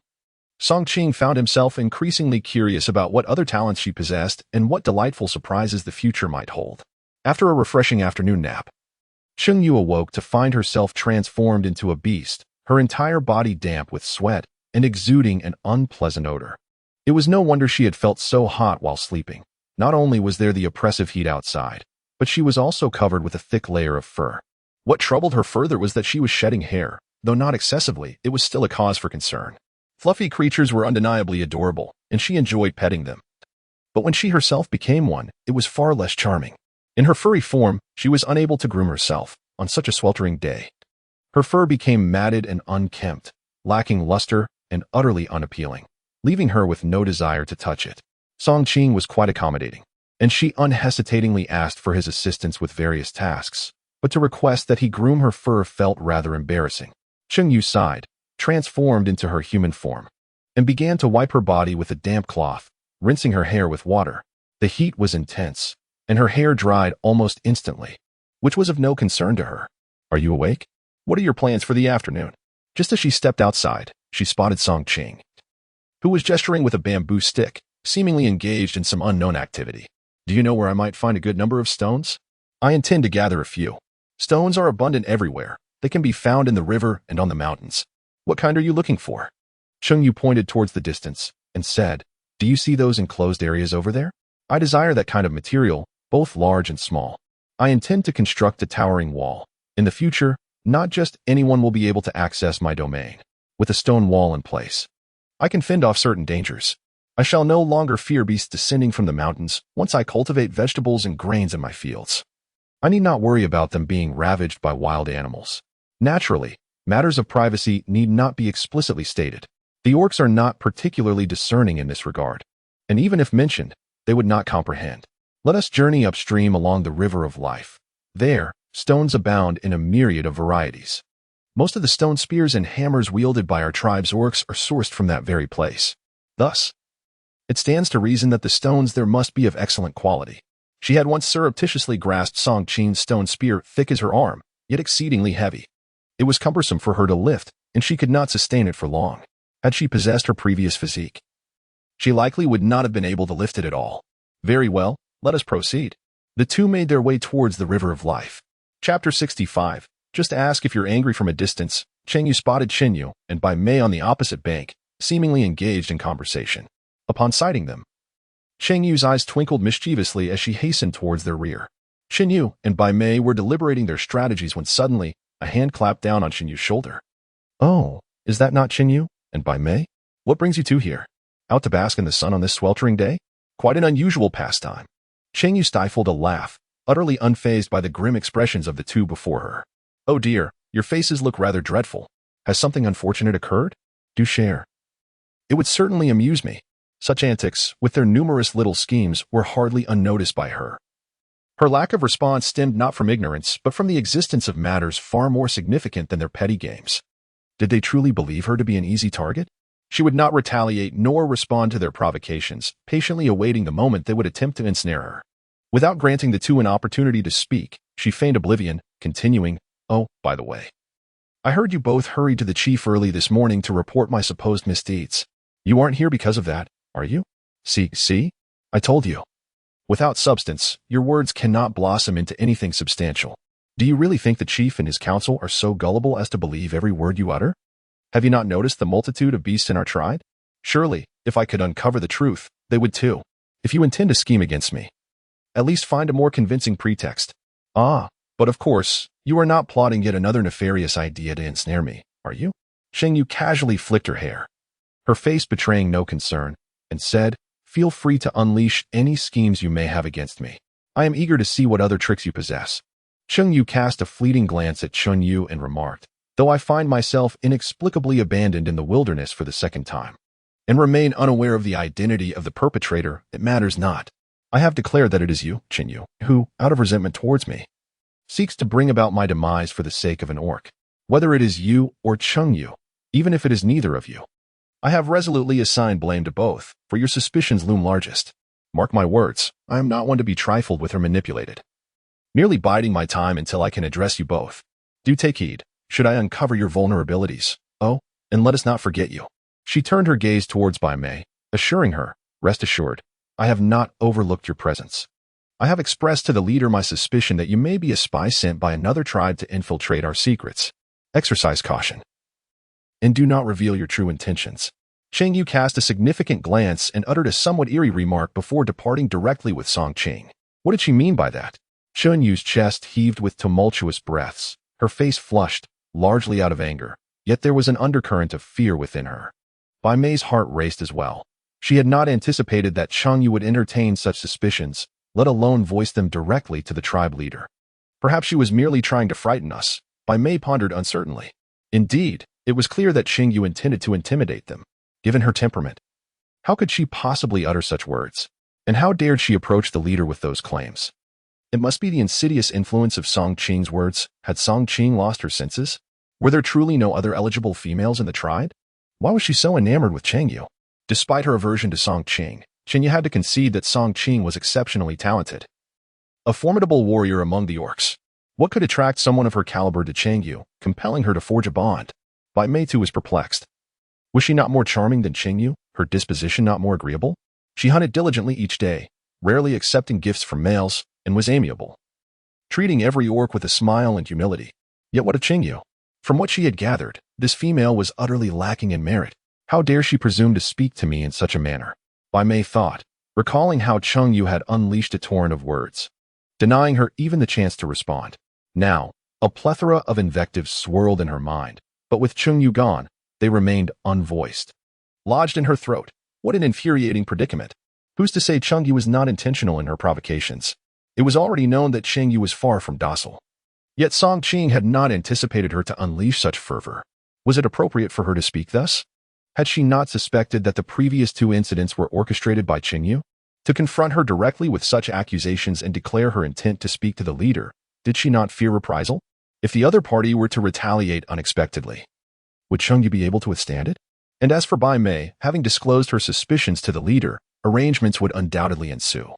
Song Qing found himself increasingly curious about what other talents she possessed and what delightful surprises the future might hold. After a refreshing afternoon nap, Cheng Yue awoke to find herself transformed into a beast, her entire body damp with sweat and exuding an unpleasant odor. It was no wonder she had felt so hot while sleeping. Not only was there the oppressive heat outside, but she was also covered with a thick layer of fur. What troubled her further was that she was shedding hair. Though not excessively, it was still a cause for concern. Fluffy creatures were undeniably adorable, and she enjoyed petting them. But when she herself became one, it was far less charming. In her furry form, she was unable to groom herself on such a sweltering day. Her fur became matted and unkempt, lacking luster and utterly unappealing, leaving her with no desire to touch it. Song Qing was quite accommodating, and she unhesitatingly asked for his assistance with various tasks, but to request that he groom her fur felt rather embarrassing. Cheng Yue sighed, transformed into her human form, and began to wipe her body with a damp cloth, rinsing her hair with water. The heat was intense, and her hair dried almost instantly, which was of no concern to her. "Are you awake? What are your plans for the afternoon?" Just as she stepped outside, she spotted Song Qing, who was gesturing with a bamboo stick, seemingly engaged in some unknown activity. "Do you know where I might find a good number of stones? I intend to gather a few. Stones are abundant everywhere. They can be found in the river and on the mountains. What kind are you looking for?" Cheng Yue pointed towards the distance and said, "Do you see those enclosed areas over there? I desire that kind of material, both large and small. I intend to construct a towering wall. In the future, not just anyone will be able to access my domain. With a stone wall in place, I can fend off certain dangers. I shall no longer fear beasts descending from the mountains once I cultivate vegetables and grains in my fields. I need not worry about them being ravaged by wild animals. Naturally, matters of privacy need not be explicitly stated. The orcs are not particularly discerning in this regard, and even if mentioned, they would not comprehend. Let us journey upstream along the river of life. There, stones abound in a myriad of varieties. Most of the stone spears and hammers wielded by our tribe's orcs are sourced from that very place. Thus, it stands to reason that the stones there must be of excellent quality." She had once surreptitiously grasped Song Qing's stone spear, thick as her arm, yet exceedingly heavy. It was cumbersome for her to lift, and she could not sustain it for long. Had she possessed her previous physique, she likely would not have been able to lift it at all. "Very well, let us proceed." The two made their way towards the river of life. Chapter 65. Just ask if you're angry from a distance. Cheng Yue spotted Cheng Yue and Bai Mei on the opposite bank, seemingly engaged in conversation. Upon sighting them, Cheng Yue's eyes twinkled mischievously as she hastened towards their rear. Cheng Yue and Bai Mei were deliberating their strategies when suddenly, a hand clapped down on Cheng Yue's shoulder. "Oh, is that not Cheng Yue and Bai Mei? What brings you two here? Out to bask in the sun on this sweltering day? Quite an unusual pastime." Cheng Yue stifled a laugh, utterly unfazed by the grim expressions of the two before her. "Oh dear, your faces look rather dreadful. Has something unfortunate occurred? Do share. It would certainly amuse me." Such antics, with their numerous little schemes, were hardly unnoticed by her. Her lack of response stemmed not from ignorance, but from the existence of matters far more significant than their petty games. Did they truly believe her to be an easy target? She would not retaliate nor respond to their provocations, patiently awaiting the moment they would attempt to ensnare her. Without granting the two an opportunity to speak, she feigned oblivion, continuing, "Oh, by the way, I heard you both hurried to the chief early this morning to report my supposed misdeeds. You aren't here because of that, are you? See? I told you. Without substance, your words cannot blossom into anything substantial. Do you really think the chief and his council are so gullible as to believe every word you utter? Have you not noticed the multitude of beasts in our tribe? Surely, if I could uncover the truth, they would too. If you intend to scheme against me, at least find a more convincing pretext. Ah, but of course, you are not plotting yet another nefarious idea to ensnare me, are you?" Cheng Yue casually flicked her hair, her face betraying no concern, and said, "Feel free to unleash any schemes you may have against me. I am eager to see what other tricks you possess." Cheng Yue cast a fleeting glance at Cheng Yue and remarked, "Though I find myself inexplicably abandoned in the wilderness for the second time, and remain unaware of the identity of the perpetrator, it matters not. I have declared that it is you, Cheng Yue, who, out of resentment towards me, seeks to bring about my demise for the sake of an orc. Whether it is you or Cheng Yue, even if it is neither of you, I have resolutely assigned blame to both, for your suspicions loom largest. Mark my words, I am not one to be trifled with or manipulated. Merely biding my time until I can address you both. Do take heed, should I uncover your vulnerabilities. Oh, and let us not forget you." She turned her gaze towards Bai Mei, assuring her, "Rest assured, I have not overlooked your presence. I have expressed to the leader my suspicion that you may be a spy sent by another tribe to infiltrate our secrets. Exercise caution, and do not reveal your true intentions." Cheng Yue cast a significant glance and uttered a somewhat eerie remark before departing directly with Song Qing. What did she mean by that? Cheng Yue's chest heaved with tumultuous breaths, her face flushed, largely out of anger, yet there was an undercurrent of fear within her. Bai Mei's heart raced as well. She had not anticipated that Cheng Yue would entertain such suspicions, let alone voice them directly to the tribe leader. Perhaps she was merely trying to frighten us, Bai Mei pondered uncertainly. Indeed, it was clear that Cheng Yue intended to intimidate them, given her temperament. How could she possibly utter such words? And how dared she approach the leader with those claims? It must be the insidious influence of Song Qing's words. Had Song Qing lost her senses? Were there truly no other eligible females in the tribe? Why was she so enamored with Cheng Yue? Despite her aversion to Song Qing, Cheng Yue had to concede that Song Qing was exceptionally talented. A formidable warrior among the orcs. What could attract someone of her caliber to Cheng Yue, compelling her to forge a bond? Bai Mei too was perplexed. Was she not more charming than Cheng Yue, her disposition not more agreeable? She hunted diligently each day, rarely accepting gifts from males, and was amiable, treating every orc with a smile and humility. Yet what of Cheng Yue? From what she had gathered, this female was utterly lacking in merit. How dare she presume to speak to me in such a manner? Bai Mei thought, recalling how Cheng Yue had unleashed a torrent of words, denying her even the chance to respond. Now, a plethora of invectives swirled in her mind, but with Cheng Yue gone, they remained unvoiced. Lodged in her throat, what an infuriating predicament. Who's to say Cheng Yue was not intentional in her provocations? It was already known that Cheng Yue was far from docile. Yet Song Qing had not anticipated her to unleash such fervor. Was it appropriate for her to speak thus? Had she not suspected that the previous two incidents were orchestrated by Cheng Yue? To confront her directly with such accusations and declare her intent to speak to the leader, did she not fear reprisal? If the other party were to retaliate unexpectedly, would Cheng Yue be able to withstand it? And as for Bai Mei, having disclosed her suspicions to the leader, arrangements would undoubtedly ensue.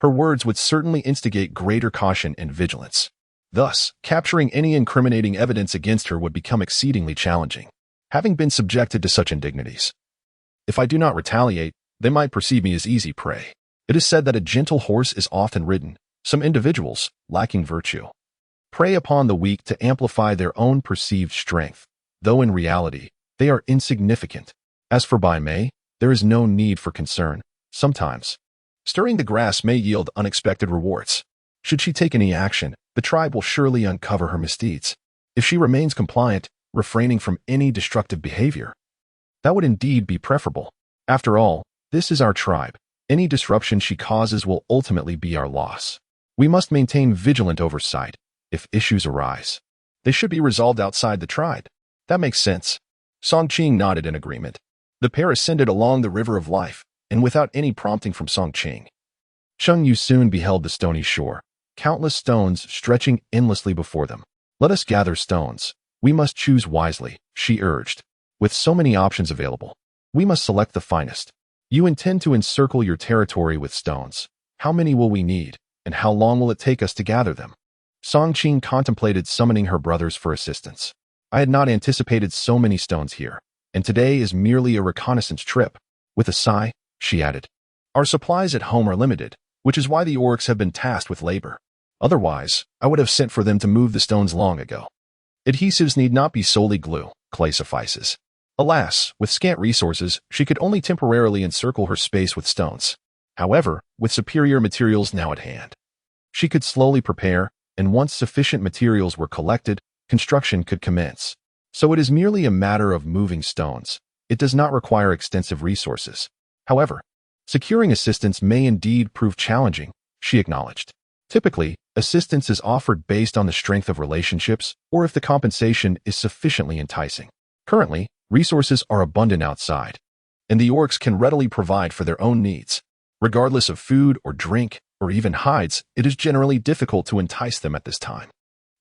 Her words would certainly instigate greater caution and vigilance. Thus, capturing any incriminating evidence against her would become exceedingly challenging, having been subjected to such indignities. If I do not retaliate, they might perceive me as easy prey. It is said that a gentle horse is often ridden. Some individuals, lacking virtue, prey upon the weak to amplify their own perceived strength, though in reality, they are insignificant. As for Bai Mei, there is no need for concern. Sometimes, stirring the grass may yield unexpected rewards. Should she take any action, the tribe will surely uncover her misdeeds. If she remains compliant, refraining from any destructive behavior, that would indeed be preferable. After all, this is our tribe. Any disruption she causes will ultimately be our loss. We must maintain vigilant oversight. If issues arise, they should be resolved outside the tribe. That makes sense. Song Qing nodded in agreement. The pair ascended along the river of life, and without any prompting from Song Qing, Cheng Yue soon beheld the stony shore, countless stones stretching endlessly before them. Let us gather stones. We must choose wisely, she urged. With so many options available, we must select the finest. You intend to encircle your territory with stones. How many will we need, and how long will it take us to gather them? Song Qing contemplated summoning her brothers for assistance. I had not anticipated so many stones here, and today is merely a reconnaissance trip. With a sigh, she added, our supplies at home are limited, which is why the orcs have been tasked with labor. Otherwise, I would have sent for them to move the stones long ago. Adhesives need not be solely glue, clay suffices. Alas, with scant resources, she could only temporarily encircle her space with stones. However, with superior materials now at hand, she could slowly prepare, and once sufficient materials were collected, construction could commence. So it is merely a matter of moving stones. It does not require extensive resources. However, securing assistance may indeed prove challenging, she acknowledged. Typically, assistance is offered based on the strength of relationships or if the compensation is sufficiently enticing. Currently, resources are abundant outside, and the orcs can readily provide for their own needs. Regardless of food or drink, or even hides, it is generally difficult to entice them at this time.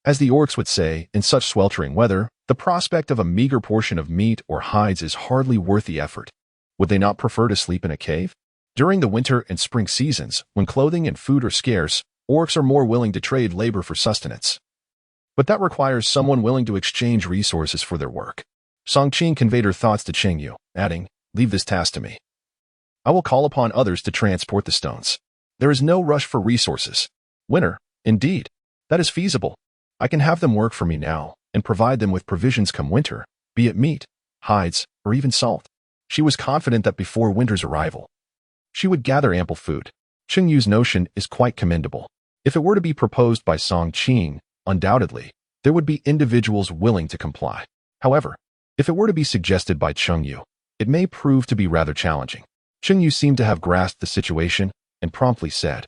As the orcs would say, in such sweltering weather, the prospect of a meager portion of meat or hides is hardly worth the effort. Would they not prefer to sleep in a cave? During the winter and spring seasons, when clothing and food are scarce, orcs are more willing to trade labor for sustenance. But that requires someone willing to exchange resources for their work. Song Qing conveyed her thoughts to Cheng Yue, adding, leave this task to me. I will call upon others to transport the stones. There is no rush for resources. Winter, indeed. That is feasible. I can have them work for me now, and provide them with provisions come winter, be it meat, hides, or even salt. She was confident that before winter's arrival, she would gather ample food. Cheng Yue's notion is quite commendable. If it were to be proposed by Song Qing, undoubtedly, there would be individuals willing to comply. However, if it were to be suggested by Cheng Yue, it may prove to be rather challenging. Cheng Yue seemed to have grasped the situation and promptly said,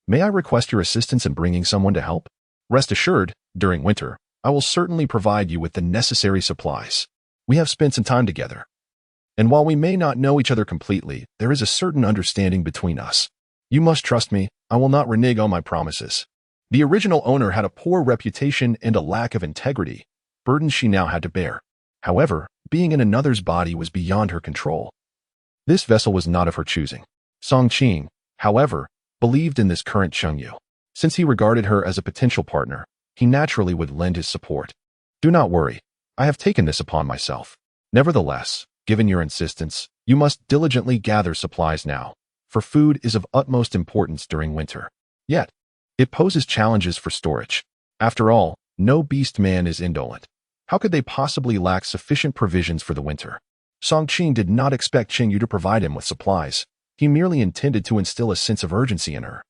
"May I request your assistance in bringing someone to help? Rest assured, during winter, I will certainly provide you with the necessary supplies. We have spent some time together, and while we may not know each other completely, there is a certain understanding between us. You must trust me, I will not renege on my promises." The original owner had a poor reputation and a lack of integrity, burdens she now had to bear. However, being in another's body was beyond her control. This vessel was not of her choosing. Song Qing, however, believed in this current Cheng Yue. Since he regarded her as a potential partner, he naturally would lend his support. "Do not worry, I have taken this upon myself. Nevertheless, given your insistence, you must diligently gather supplies now, for food is of utmost importance during winter. Yet, it poses challenges for storage. After all, no beastman is indolent. How could they possibly lack sufficient provisions for the winter?" Song Qing did not expect Cheng Yue to provide him with supplies. He merely intended to instill a sense of urgency in her,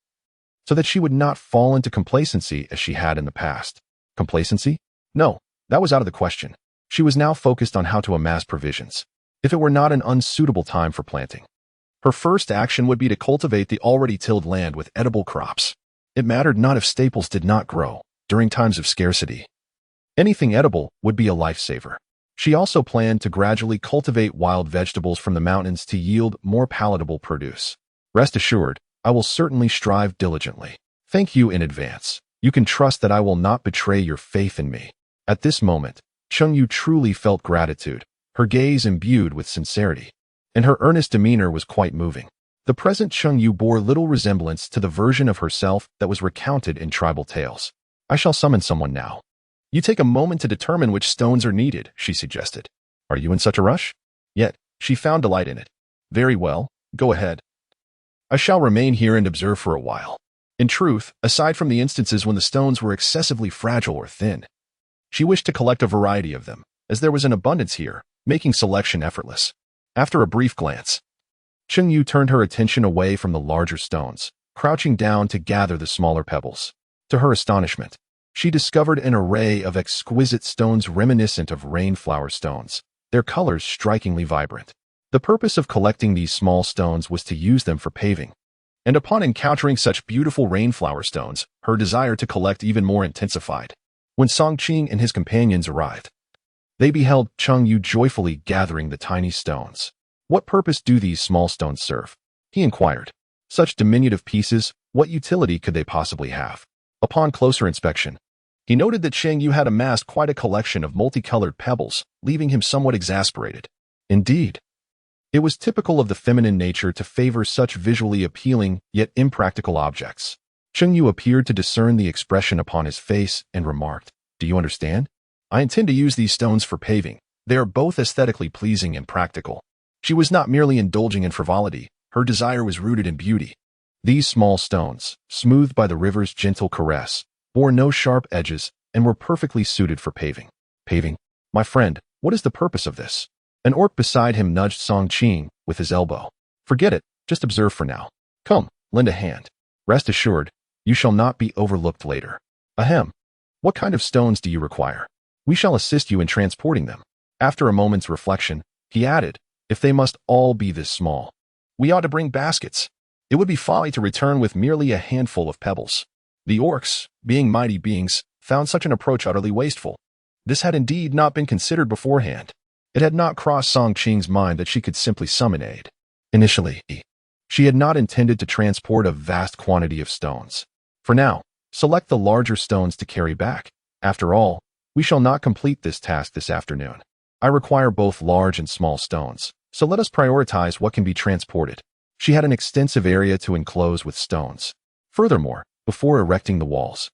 so that she would not fall into complacency as she had in the past. Complacency? No, that was out of the question. She was now focused on how to amass provisions, if it were not an unsuitable time for planting. Her first action would be to cultivate the already tilled land with edible crops. It mattered not if staples did not grow during times of scarcity. Anything edible would be a lifesaver. She also planned to gradually cultivate wild vegetables from the mountains to yield more palatable produce. "Rest assured, I will certainly strive diligently. Thank you in advance. You can trust that I will not betray your faith in me." At this moment, Cheng Yue truly felt gratitude, her gaze imbued with sincerity, and her earnest demeanor was quite moving. The present Cheng Yue bore little resemblance to the version of herself that was recounted in tribal tales. "I shall summon someone now. You take a moment to determine which stones are needed," she suggested. "Are you in such a rush?" Yet, she found delight in it. "Very well, go ahead. I shall remain here and observe for a while." In truth, aside from the instances when the stones were excessively fragile or thin, she wished to collect a variety of them, as there was an abundance here, making selection effortless. After a brief glance, Cheng Yue turned her attention away from the larger stones, crouching down to gather the smaller pebbles. To her astonishment, she discovered an array of exquisite stones reminiscent of rainflower stones, their colors strikingly vibrant. The purpose of collecting these small stones was to use them for paving, and upon encountering such beautiful rainflower stones, her desire to collect even more intensified. When Song Qing and his companions arrived, they beheld Cheng Yue joyfully gathering the tiny stones. "What purpose do these small stones serve?" he inquired. "Such diminutive pieces, what utility could they possibly have?" Upon closer inspection, he noted that Cheng Yue had amassed quite a collection of multicolored pebbles, leaving him somewhat exasperated. Indeed, it was typical of the feminine nature to favor such visually appealing yet impractical objects. Cheng Yue appeared to discern the expression upon his face and remarked, "Do you understand? I intend to use these stones for paving. They are both aesthetically pleasing and practical." She was not merely indulging in frivolity, her desire was rooted in beauty. These small stones, smoothed by the river's gentle caress, bore no sharp edges and were perfectly suited for paving. "Paving? My friend, what is the purpose of this?" An orc beside him nudged Song Qing with his elbow. "Forget it, just observe for now. Come, lend a hand. Rest assured, you shall not be overlooked later." "Ahem. What kind of stones do you require? We shall assist you in transporting them." After a moment's reflection, he added, "If they must all be this small, we ought to bring baskets. It would be folly to return with merely a handful of pebbles." The orcs, being mighty beings, found such an approach utterly wasteful. This had indeed not been considered beforehand. It had not crossed Song Qing's mind that she could simply summon aid. Initially, she had not intended to transport a vast quantity of stones. For now, select the larger stones to carry back. After all, we shall not complete this task this afternoon. I require both large and small stones, so let us prioritize what can be transported. She had an extensive area to enclose with stones. Furthermore, before erecting the walls,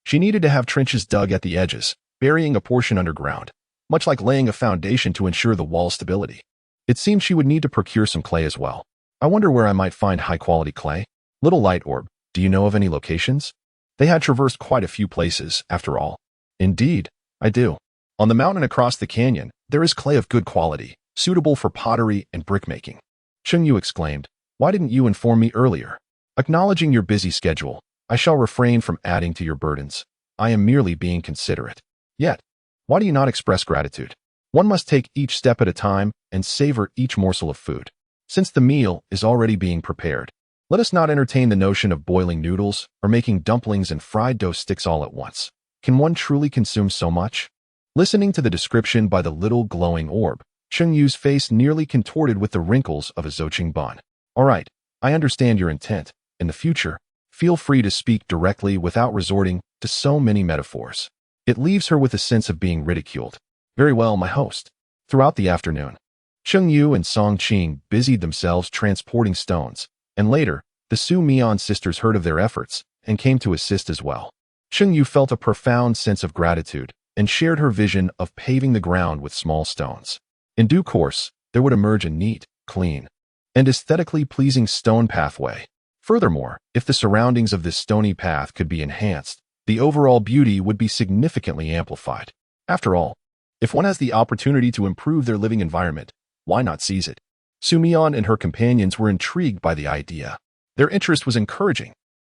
she needed to have trenches dug at the edges, burying a portion underground, much like laying a foundation to ensure the wall's stability. It seemed she would need to procure some clay as well. "I wonder where I might find high-quality clay." "Little Light Orb, do you know of any locations?" They had traversed quite a few places, after all. "Indeed, I do. On the mountain across the canyon, there is clay of good quality, suitable for pottery and brickmaking. Cheng Yue exclaimed, "Why didn't you inform me earlier? Acknowledging your busy schedule, I shall refrain from adding to your burdens. I am merely being considerate. Yet, why do you not express gratitude? One must take each step at a time and savor each morsel of food. Since the meal is already being prepared, let us not entertain the notion of boiling noodles or making dumplings and fried dough sticks all at once. Can one truly consume so much?" Listening to the description by the little glowing orb, Cheng Yu's face nearly contorted with the wrinkles of a Zoqing bun. "All right, I understand your intent. In the future, feel free to speak directly without resorting to so many metaphors. It leaves her with a sense of being ridiculed." "Very well, my host." Throughout the afternoon, Cheng Yue and Song Qing busied themselves transporting stones, and later, the Su Mian sisters heard of their efforts and came to assist as well. Cheng Yue felt a profound sense of gratitude and shared her vision of paving the ground with small stones. In due course, there would emerge a neat, clean, and aesthetically pleasing stone pathway. Furthermore, if the surroundings of this stony path could be enhanced, the overall beauty would be significantly amplified. After all, if one has the opportunity to improve their living environment, why not seize it? Su Mian and her companions were intrigued by the idea. Their interest was encouraging.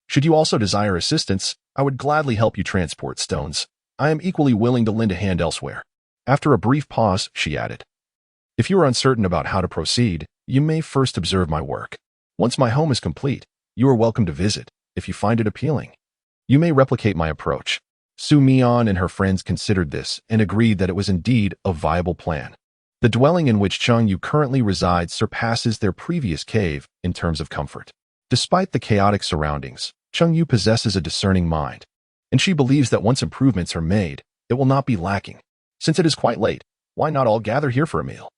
"Should you also desire assistance, I would gladly help you transport stones. I am equally willing to lend a hand elsewhere." After a brief pause, she added, "If you are uncertain about how to proceed, you may first observe my work. Once my home is complete, you are welcome to visit, if you find it appealing. You may replicate my approach." Su Mian and her friends considered this and agreed that it was indeed a viable plan. The dwelling in which Cheng Yue currently resides surpasses their previous cave in terms of comfort. Despite the chaotic surroundings, Cheng Yue possesses a discerning mind, and she believes that once improvements are made, it will not be lacking. Since it is quite late, why not all gather here for a meal?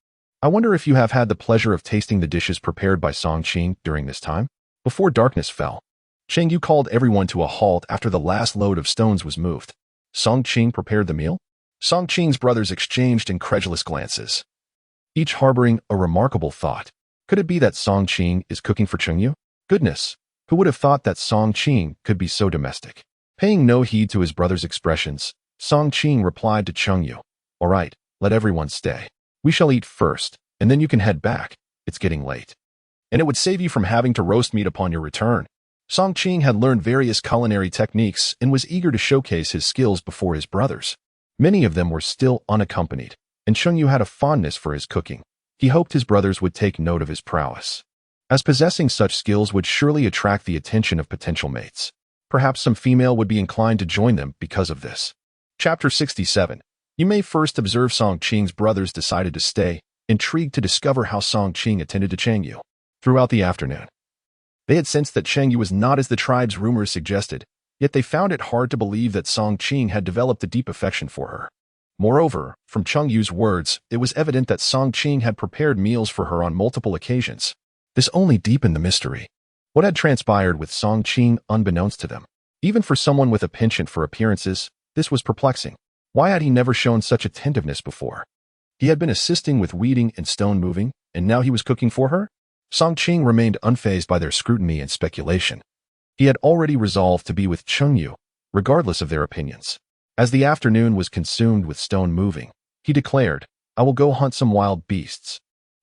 I wonder if you have had the pleasure of tasting the dishes prepared by Song Qing during this time? Before darkness fell, Cheng Yue called everyone to a halt after the last load of stones was moved. Song Qing prepared the meal? Song Qing's brothers exchanged incredulous glances, each harboring a remarkable thought. Could it be that Song Qing is cooking for Cheng Yue? Goodness, who would have thought that Song Qing could be so domestic? Paying no heed to his brother's expressions, Song Qing replied to Cheng Yue, "All right, let everyone stay. We shall eat first, and then you can head back. It's getting late. And it would save you from having to roast meat upon your return." Song Qing had learned various culinary techniques and was eager to showcase his skills before his brothers. Many of them were still unaccompanied, and Cheng Yue had a fondness for his cooking. He hoped his brothers would take note of his prowess, as possessing such skills would surely attract the attention of potential mates. Perhaps some female would be inclined to join them because of this. Chapter 67. You may first observe Song Qing's brothers decided to stay, intrigued to discover how Song Qing attended to Cheng Yue. Throughout the afternoon, they had sensed that Cheng Yue was not as the tribe's rumors suggested, yet they found it hard to believe that Song Qing had developed a deep affection for her. Moreover, from Cheng Yu's words, it was evident that Song Qing had prepared meals for her on multiple occasions. This only deepened the mystery. What had transpired with Song Qing unbeknownst to them? Even for someone with a penchant for appearances, this was perplexing. Why had he never shown such attentiveness before? He had been assisting with weeding and stone moving, and now he was cooking for her? Song Qing remained unfazed by their scrutiny and speculation. He had already resolved to be with Cheng Yue, regardless of their opinions. As the afternoon was consumed with stone moving, he declared, "I will go hunt some wild beasts."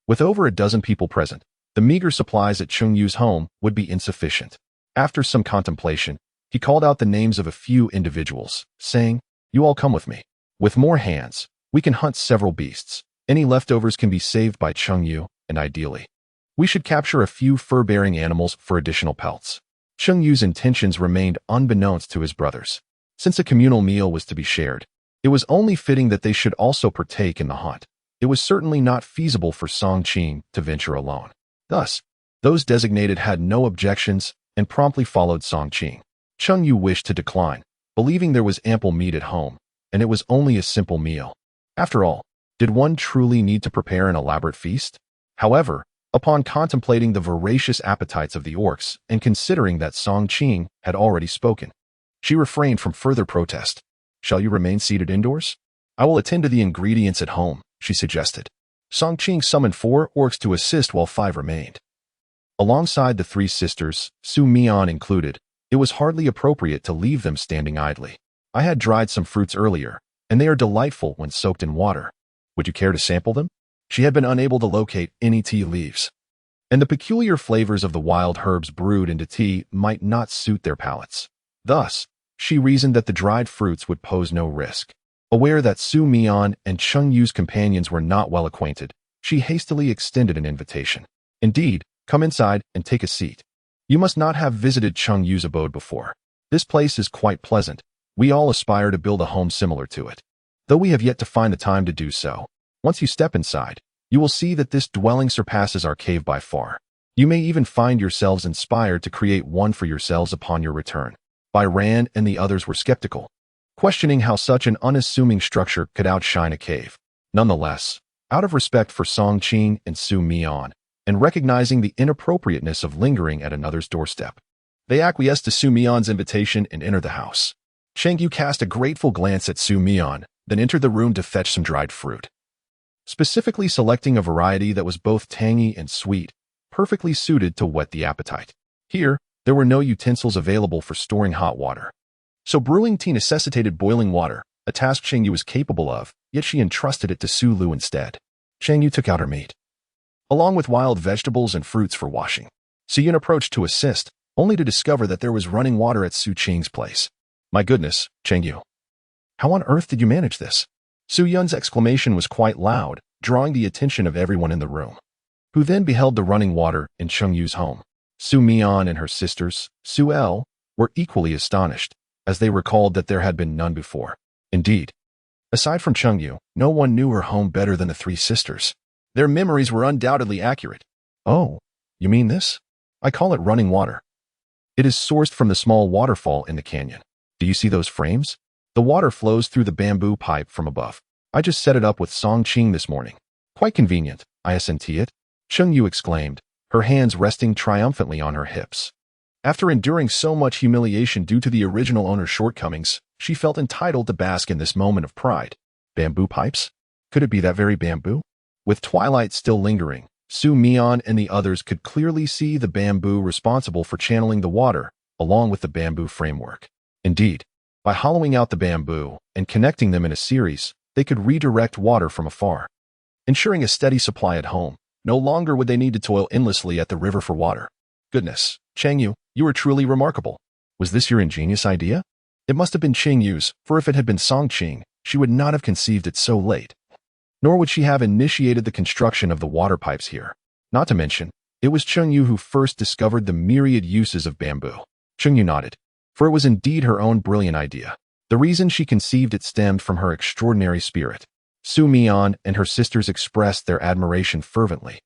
With over a dozen people present, the meager supplies at Cheng Yu's home would be insufficient. After some contemplation, he called out the names of a few individuals, saying, "You all come with me. With more hands, we can hunt several beasts. Any leftovers can be saved by Cheng Yue, and ideally, we should capture a few fur-bearing animals for additional pelts." Cheng Yu's intentions remained unbeknownst to his brothers. Since a communal meal was to be shared, it was only fitting that they should also partake in the hunt. It was certainly not feasible for Song Qing to venture alone. Thus, those designated had no objections and promptly followed Song Qing. Cheng Yue wished to decline, believing there was ample meat at home, and it was only a simple meal. After all, did one truly need to prepare an elaborate feast? However, upon contemplating the voracious appetites of the orcs and considering that Song Qing had already spoken, she refrained from further protest. "Shall you remain seated indoors? I will attend to the ingredients at home," she suggested. Song Qing summoned 4 orcs to assist while 5 remained. Alongside the 3 sisters, Su Mian included, it was hardly appropriate to leave them standing idly. "I had dried some fruits earlier, and they are delightful when soaked in water. Would you care to sample them?" She had been unable to locate any tea leaves, and the peculiar flavors of the wild herbs brewed into tea might not suit their palates. Thus, she reasoned that the dried fruits would pose no risk. Aware that Su Mian and Cheng Yu's companions were not well acquainted, she hastily extended an invitation. Indeed, come inside and take a seat. You must not have visited Cheng Yu's abode before. This place is quite pleasant. We all aspire to build a home similar to it, though we have yet to find the time to do so. Once you step inside, you will see that this dwelling surpasses our cave by far. You may even find yourselves inspired to create one for yourselves upon your return. Bai Ran and the others were skeptical, questioning how such an unassuming structure could outshine a cave. Nonetheless, out of respect for Song Qing and Su Mian, and recognizing the inappropriateness of lingering at another's doorstep, they acquiesced to Su Mian's invitation and entered the house. Cheng Yue cast a grateful glance at Su Mian, then entered the room to fetch some dried fruit, specifically selecting a variety that was both tangy and sweet, perfectly suited to whet the appetite. Here, there were no utensils available for storing hot water, so brewing tea necessitated boiling water, a task Cheng Yue was capable of, yet she entrusted it to Su Lu instead. Cheng Yue took out her meat, along with wild vegetables and fruits for washing. Su Yun approached to assist, only to discover that there was running water at Su Qing's place. My goodness, Cheng Yue. How on earth did you manage this? Su Yun's exclamation was quite loud, drawing the attention of everyone in the room, who then beheld the running water in Cheng Yu's home. Su Mian and her sisters, Su El, were equally astonished, as they recalled that there had been none before. Indeed, aside from Cheng Yue, no one knew her home better than the three sisters. Their memories were undoubtedly accurate. Oh, you mean this? I call it running water. It is sourced from the small waterfall in the canyon. Do you see those frames? The water flows through the bamboo pipe from above. I just set it up with Song Qing this morning. Quite convenient, I assent it. Cheng Yue exclaimed, her hands resting triumphantly on her hips. After enduring so much humiliation due to the original owner's shortcomings, she felt entitled to bask in this moment of pride. Bamboo pipes? Could it be that very bamboo? With twilight still lingering, Su Mian and the others could clearly see the bamboo responsible for channeling the water, along with the bamboo framework. Indeed, by hollowing out the bamboo and connecting them in a series, they could redirect water from afar, ensuring a steady supply at home. No longer would they need to toil endlessly at the river for water. Goodness, Cheng Yue, you are truly remarkable. Was this your ingenious idea? It must have been Cheng Yue's, for if it had been Song Qing, she would not have conceived it so late. Nor would she have initiated the construction of the water pipes here. Not to mention, it was Cheng Yue who first discovered the myriad uses of bamboo. Cheng Yue nodded, for it was indeed her own brilliant idea. The reason she conceived it stemmed from her extraordinary spirit. Su Mian and her sisters expressed their admiration fervently,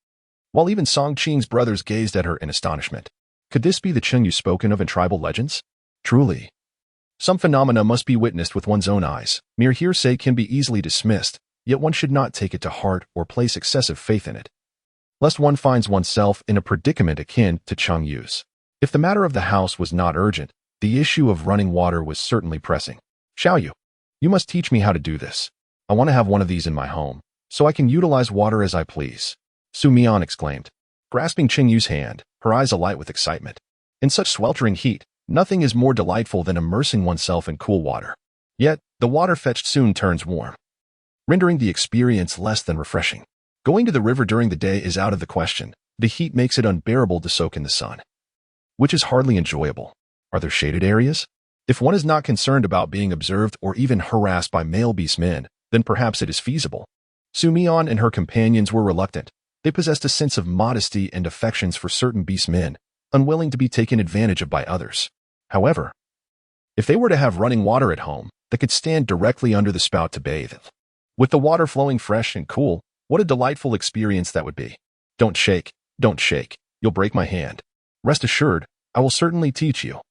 while even Song Qing's brothers gazed at her in astonishment. Could this be the Cheng Yue spoken of in tribal legends? Truly, some phenomena must be witnessed with one's own eyes. Mere hearsay can be easily dismissed, yet one should not take it to heart or place excessive faith in it, lest one finds oneself in a predicament akin to Cheng Yue's. If the matter of the house was not urgent, the issue of running water was certainly pressing. Xiao Yu, you must teach me how to do this. I want to have one of these in my home, so I can utilize water as I please. Su Mian exclaimed, grasping Cheng Yue's hand, her eyes alight with excitement. In such sweltering heat, nothing is more delightful than immersing oneself in cool water. Yet, the water fetched soon turns warm, rendering the experience less than refreshing. Going to the river during the day is out of the question. The heat makes it unbearable to soak in the sun, which is hardly enjoyable. Are there shaded areas? If one is not concerned about being observed or even harassed by male beastmen, then perhaps it is feasible. Su Mian and her companions were reluctant. They possessed a sense of modesty and affections for certain beastmen, unwilling to be taken advantage of by others. However, if they were to have running water at home, they could stand directly under the spout to bathe. With the water flowing fresh and cool, what a delightful experience that would be. Don't shake, you'll break my hand. Rest assured, I will certainly teach you.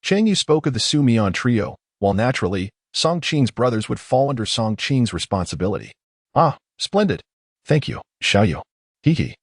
Cheng Yue spoke of the Su Mian trio, while naturally, Song Qing's brothers would fall under Song Qing's responsibility. Ah, splendid. Thank you, Xiao Yu. Hee.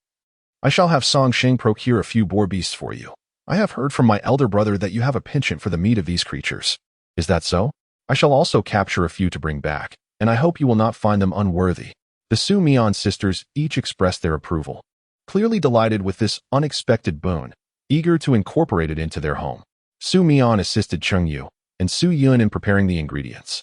I shall have Song Qing procure a few boar beasts for you. I have heard from my elder brother that you have a penchant for the meat of these creatures. Is that so? I shall also capture a few to bring back, and I hope you will not find them unworthy. The Su Mian sisters each expressed their approval, clearly delighted with this unexpected boon, eager to incorporate it into their home. Su Mian assisted Cheng Yue and Su Yun in preparing the ingredients.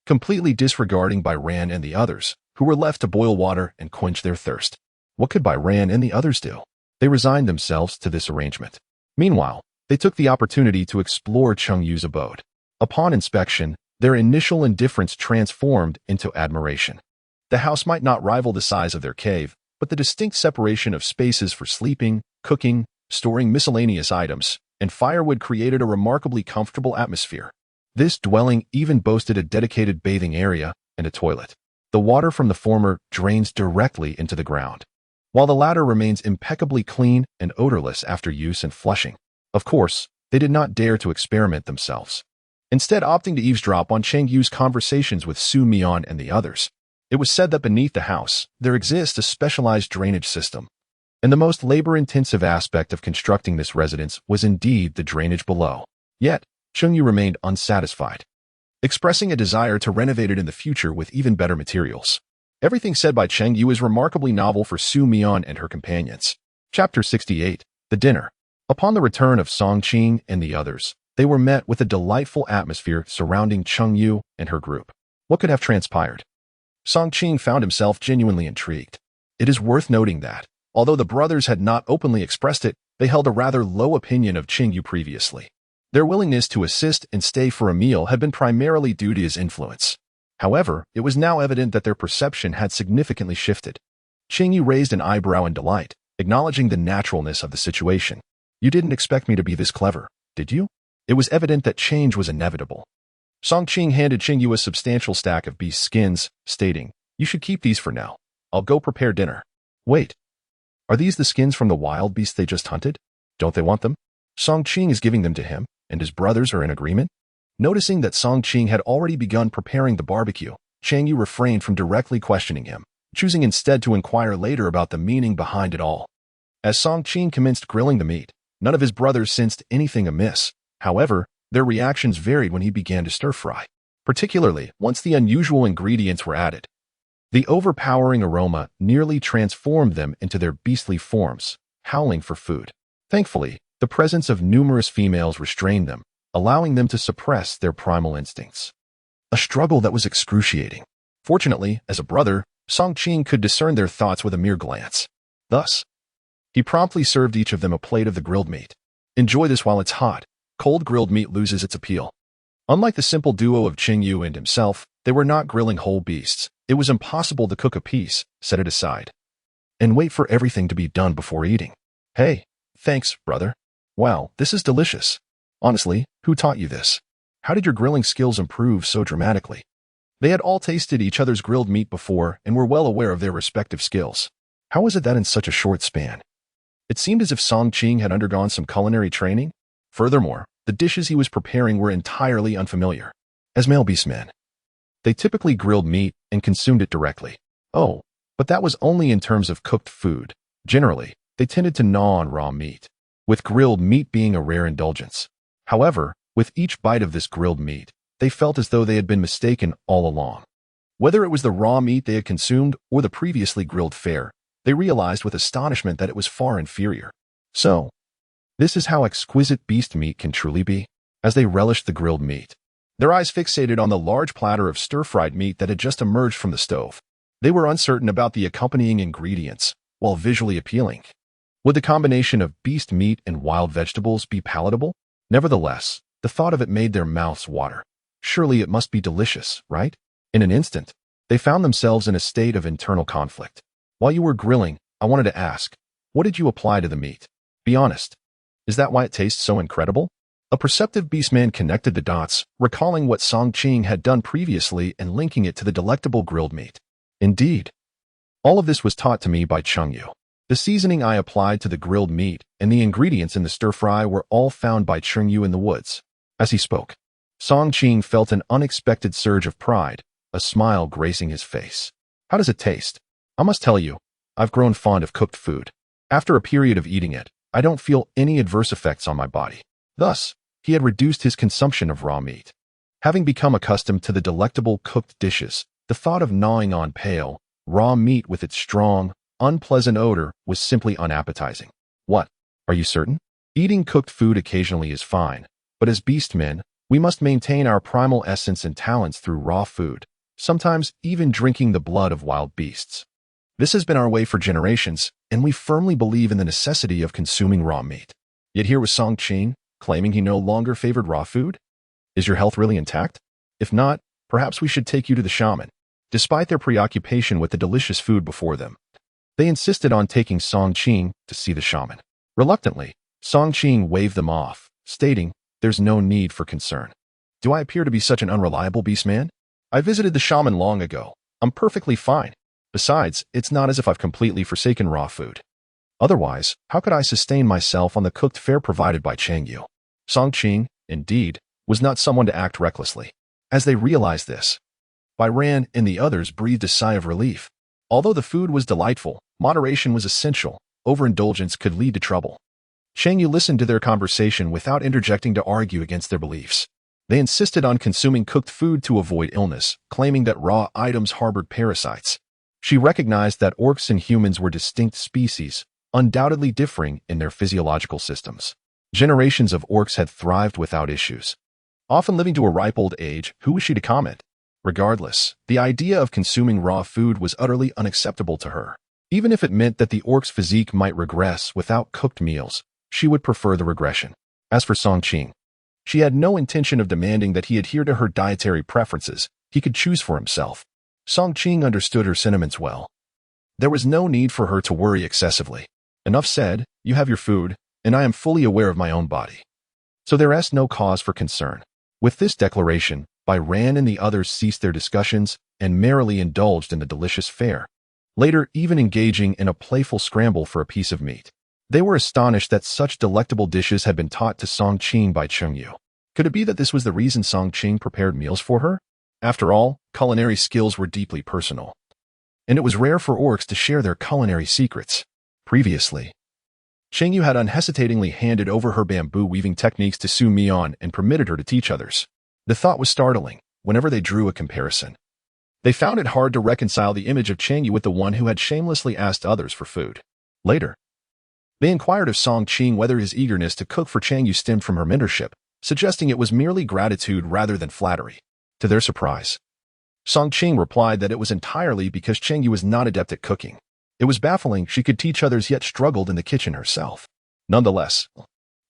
Completely disregarding Bai Ran and the others, who were left to boil water and quench their thirst. What could Bai Ran and the others do? They resigned themselves to this arrangement. Meanwhile, they took the opportunity to explore Cheng Yue's abode. Upon inspection, their initial indifference transformed into admiration. The house might not rival the size of their cave, but the distinct separation of spaces for sleeping, cooking, storing miscellaneous items, and firewood created a remarkably comfortable atmosphere. This dwelling even boasted a dedicated bathing area and a toilet. The water from the former drains directly into the ground, while the latter remains impeccably clean and odorless after use and flushing. Of course, they did not dare to experiment themselves, instead opting to eavesdrop on Cheng Yue's conversations with Su Mian and the others. It was said that beneath the house, there exists a specialized drainage system, and the most labor-intensive aspect of constructing this residence was indeed the drainage below. Yet, Cheng Yue remained unsatisfied, expressing a desire to renovate it in the future with even better materials. Everything said by Cheng Yue is remarkably novel for Su Mian and her companions. Chapter 68. The Dinner. Upon the return of Song Qing and the others, they were met with a delightful atmosphere surrounding Cheng Yue and her group. What could have transpired? Song Qing found himself genuinely intrigued. It is worth noting that, although the brothers had not openly expressed it, they held a rather low opinion of Cheng Yue previously. Their willingness to assist and stay for a meal had been primarily due to his influence. However, it was now evident that their perception had significantly shifted. Cheng Yue raised an eyebrow in delight, acknowledging the naturalness of the situation. You didn't expect me to be this clever, did you? It was evident that change was inevitable. Song Qing handed Cheng Yue a substantial stack of beast skins, stating, "You should keep these for now. I'll go prepare dinner." Wait, are these the skins from the wild beasts they just hunted? Don't they want them? Song Qing is giving them to him, and his brothers are in agreement? Noticing that Song Qing had already begun preparing the barbecue, Cheng Yue refrained from directly questioning him, choosing instead to inquire later about the meaning behind it all. As Song Qing commenced grilling the meat, none of his brothers sensed anything amiss. However, their reactions varied when he began to stir-fry, particularly once the unusual ingredients were added. The overpowering aroma nearly transformed them into their beastly forms, howling for food. Thankfully, the presence of numerous females restrained them, allowing them to suppress their primal instincts. A struggle that was excruciating. Fortunately, as a brother, Song Qing could discern their thoughts with a mere glance. Thus, he promptly served each of them a plate of the grilled meat. Enjoy this while it's hot. Cold grilled meat loses its appeal. Unlike the simple duo of Cheng Yue and himself, they were not grilling whole beasts. It was impossible to cook a piece, set it aside, and wait for everything to be done before eating. Hey, thanks, brother. Wow, this is delicious. Honestly, who taught you this? How did your grilling skills improve so dramatically? They had all tasted each other's grilled meat before and were well aware of their respective skills. How was it that in such a short span? It seemed as if Song Qing had undergone some culinary training. Furthermore, the dishes he was preparing were entirely unfamiliar. As male beastmen, they typically grilled meat and consumed it directly. Oh, but that was only in terms of cooked food. Generally, they tended to gnaw on raw meat, with grilled meat being a rare indulgence. However, with each bite of this grilled meat, they felt as though they had been mistaken all along. Whether it was the raw meat they had consumed or the previously grilled fare, they realized with astonishment that it was far inferior. So, this is how exquisite beast meat can truly be. As they relished the grilled meat, their eyes fixated on the large platter of stir-fried meat that had just emerged from the stove. They were uncertain about the accompanying ingredients, while visually appealing. Would the combination of beast meat and wild vegetables be palatable? Nevertheless, the thought of it made their mouths water. Surely it must be delicious, right? In an instant, they found themselves in a state of internal conflict. While you were grilling, I wanted to ask, what did you apply to the meat? Be honest. Is that why it tastes so incredible? A perceptive beastman connected the dots, recalling what Song Qing had done previously and linking it to the delectable grilled meat. Indeed. All of this was taught to me by Cheng Yue. The seasoning I applied to the grilled meat and the ingredients in the stir-fry were all found by Cheng Yue in the woods. As he spoke, Song Qing felt an unexpected surge of pride, a smile gracing his face. How does it taste? I must tell you, I've grown fond of cooked food. After a period of eating it, I don't feel any adverse effects on my body. Thus, he had reduced his consumption of raw meat. Having become accustomed to the delectable cooked dishes, the thought of gnawing on pale, raw meat with its strong, unpleasant odor was simply unappetizing. What? Are you certain? Eating cooked food occasionally is fine, but as beastmen, we must maintain our primal essence and talents through raw food, sometimes even drinking the blood of wild beasts. This has been our way for generations, and we firmly believe in the necessity of consuming raw meat. Yet here was Song Qing, claiming he no longer favored raw food? Is your health really intact? If not, perhaps we should take you to the shaman. Despite their preoccupation with the delicious food before them, they insisted on taking Song Qing to see the shaman. Reluctantly, Song Qing waved them off, stating, "There's no need for concern. Do I appear to be such an unreliable beastman? I visited the shaman long ago. I'm perfectly fine. Besides, it's not as if I've completely forsaken raw food. Otherwise, how could I sustain myself on the cooked fare provided by Cheng Yue?" Song Qing, indeed, was not someone to act recklessly. As they realized this, Bai Ran and the others breathed a sigh of relief. Although the food was delightful, moderation was essential. Overindulgence could lead to trouble. Cheng Yue listened to their conversation without interjecting to argue against their beliefs. They insisted on consuming cooked food to avoid illness, claiming that raw items harbored parasites. She recognized that orcs and humans were distinct species, undoubtedly differing in their physiological systems. Generations of orcs had thrived without issues, often living to a ripe old age. Who was she to comment? Regardless, the idea of consuming raw food was utterly unacceptable to her. Even if it meant that the orc's physique might regress without cooked meals, she would prefer the regression. As for Song Qing, she had no intention of demanding that he adhere to her dietary preferences. He could choose for himself. Song Qing understood her sentiments well. There was no need for her to worry excessively. Enough said, you have your food, and I am fully aware of my own body. So there is no cause for concern. With this declaration, Bai Ran and the others ceased their discussions and merrily indulged in the delicious fare, later even engaging in a playful scramble for a piece of meat. They were astonished that such delectable dishes had been taught to Song Qing by Cheng Yue. Could it be that this was the reason Song Qing prepared meals for her? After all, culinary skills were deeply personal, and it was rare for orcs to share their culinary secrets. Previously, Cheng Yue had unhesitatingly handed over her bamboo weaving techniques to Su Mian and permitted her to teach others. The thought was startling whenever they drew a comparison. They found it hard to reconcile the image of Cheng Yue with the one who had shamelessly asked others for food. Later, they inquired of Song Qing whether his eagerness to cook for Cheng Yue stemmed from her mentorship, suggesting it was merely gratitude rather than flattery. To their surprise, Song Qing replied that it was entirely because Cheng Yue was not adept at cooking. It was baffling she could teach others yet struggled in the kitchen herself. Nonetheless,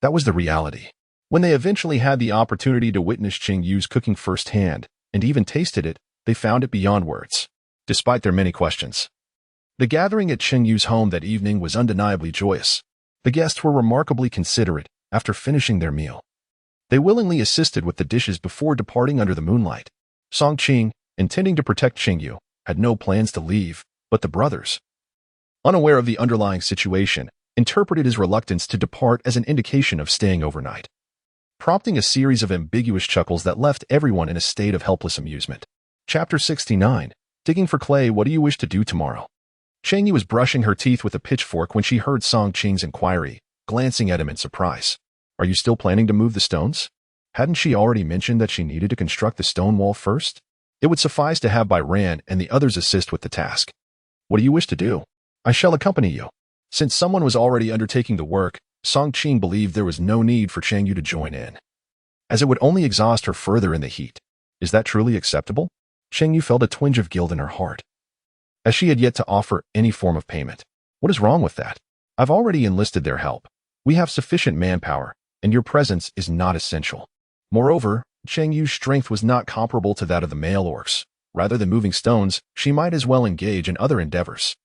that was the reality. When they eventually had the opportunity to witness Cheng Yue's cooking firsthand, and even tasted it, they found it beyond words. Despite their many questions, the gathering at Cheng Yue's home that evening was undeniably joyous. The guests were remarkably considerate after finishing their meal. They willingly assisted with the dishes before departing under the moonlight. Song Qing, intending to protect Cheng Yue, had no plans to leave, but the brothers, unaware of the underlying situation, interpreted his reluctance to depart as an indication of staying overnight, prompting a series of ambiguous chuckles that left everyone in a state of helpless amusement. Chapter 69. Digging for clay. What do you wish to do tomorrow? Cheng Yue was brushing her teeth with a pitchfork when she heard Song Qing's inquiry, glancing at him in surprise. Are you still planning to move the stones? Hadn't she already mentioned that she needed to construct the stone wall first? It would suffice to have Bai Ran and the others assist with the task. What do you wish to do? I shall accompany you. Since someone was already undertaking the work, Song Qing believed there was no need for Cheng Yue to join in, as it would only exhaust her further in the heat. Is that truly acceptable? Cheng Yue felt a twinge of guilt in her heart, as she had yet to offer any form of payment. What is wrong with that? I've already enlisted their help. We have sufficient manpower, and your presence is not essential. Moreover, Cheng Yue's strength was not comparable to that of the male orcs. Rather than moving stones, she might as well engage in other endeavors.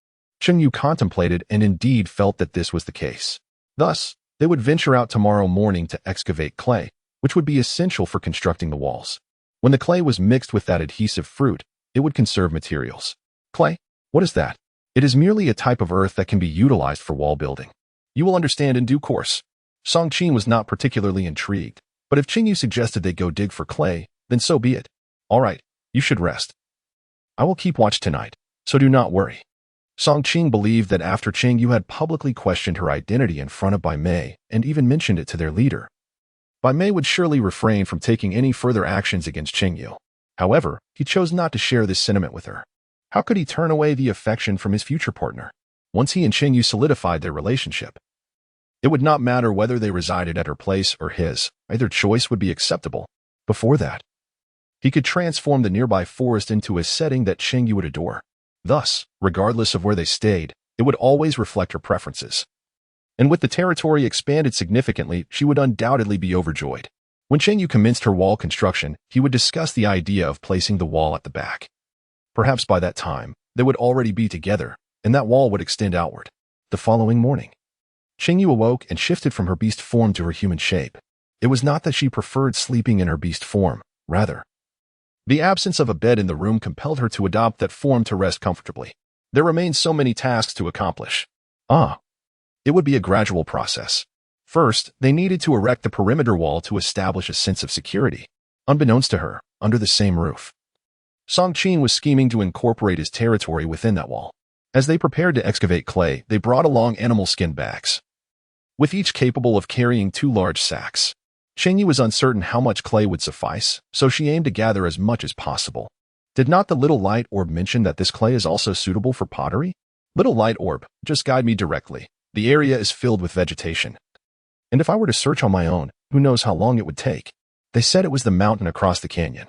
Cheng Yue contemplated and indeed felt that this was the case. Thus, they would venture out tomorrow morning to excavate clay, which would be essential for constructing the walls. When the clay was mixed with that adhesive fruit, it would conserve materials. Clay? What is that? It is merely a type of earth that can be utilized for wall building. You will understand in due course. Song Qing was not particularly intrigued, but if Cheng Yue suggested they go dig for clay, then so be it. All right, you should rest. I will keep watch tonight, so do not worry. Song Qing believed that after Cheng Yue had publicly questioned her identity in front of Bai Mei and even mentioned it to their leader, Bai Mei would surely refrain from taking any further actions against Cheng Yue. However, he chose not to share this sentiment with her. How could he turn away the affection from his future partner? Once he and Cheng Yue solidified their relationship, it would not matter whether they resided at her place or his. Either choice would be acceptable. Before that, He could transform the nearby forest into a setting that Cheng Yue would adore. Thus, regardless of where they stayed, it would always reflect her preferences. And with the territory expanded significantly, she would undoubtedly be overjoyed. When Cheng Yue commenced her wall construction, he would discuss the idea of placing the wall at the back. Perhaps by that time, they would already be together, and that wall would extend outward. The following morning, Cheng Yue awoke and shifted from her beast form to her human shape. It was not that she preferred sleeping in her beast form, rather, the absence of a bed in the room compelled her to adopt that form to rest comfortably. There remained so many tasks to accomplish. It would be a gradual process. First, they needed to erect the perimeter wall to establish a sense of security. Unbeknownst to her, under the same roof, Songqing was scheming to incorporate his territory within that wall. As they prepared to excavate clay, they brought along animal skin bags, with each capable of carrying 2 large sacks. Cheng Yue was uncertain how much clay would suffice, so she aimed to gather as much as possible. Did not the little light orb mention that this clay is also suitable for pottery? Little light orb, just guide me directly. The area is filled with vegetation. And if I were to search on my own, who knows how long it would take? They said it was the mountain across the canyon.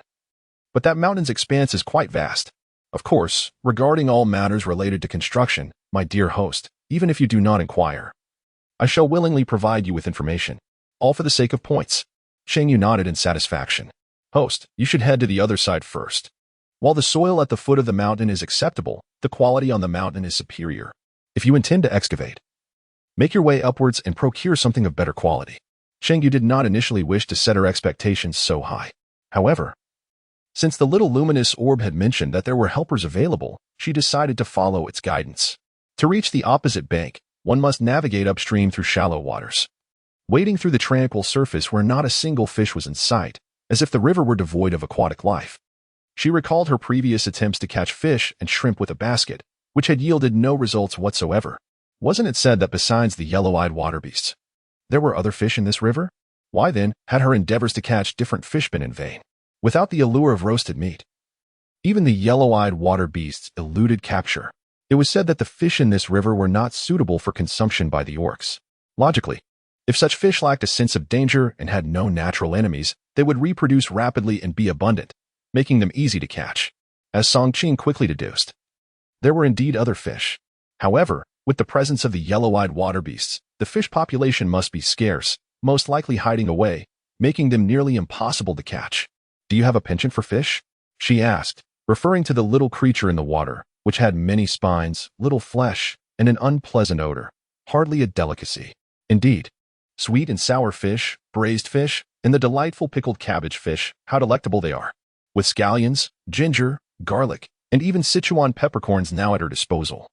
But that mountain's expanse is quite vast. Of course, regarding all matters related to construction, my dear host, even if you do not inquire, I shall willingly provide you with information. All for the sake of points. Cheng Yue nodded in satisfaction. Host, you should head to the other side first. While the soil at the foot of the mountain is acceptable, the quality on the mountain is superior. If you intend to excavate, make your way upwards and procure something of better quality. Cheng Yue did not initially wish to set her expectations so high. However, since the little luminous orb had mentioned that there were helpers available, she decided to follow its guidance. To reach the opposite bank, one must navigate upstream through shallow waters, wading through the tranquil surface where not a single fish was in sight, as if the river were devoid of aquatic life. She recalled her previous attempts to catch fish and shrimp with a basket, which had yielded no results whatsoever. Wasn't it said that besides the yellow-eyed water beasts, there were other fish in this river? Why then had her endeavors to catch different fish been in vain? Without the allure of roasted meat, even the yellow-eyed water beasts eluded capture. It was said that the fish in this river were not suitable for consumption by the orcs. Logically, if such fish lacked a sense of danger and had no natural enemies, they would reproduce rapidly and be abundant, making them easy to catch. As Songqing quickly deduced, there were indeed other fish. However, with the presence of the yellow-eyed water beasts, the fish population must be scarce, most likely hiding away, making them nearly impossible to catch. Do you have a penchant for fish? She asked, referring to the little creature in the water, which had many spines, little flesh, and an unpleasant odor. Hardly a delicacy. Indeed, sweet and sour fish, braised fish, and the delightful pickled cabbage fish, how delectable they are. With scallions, ginger, garlic, and even Sichuan peppercorns now at her disposal,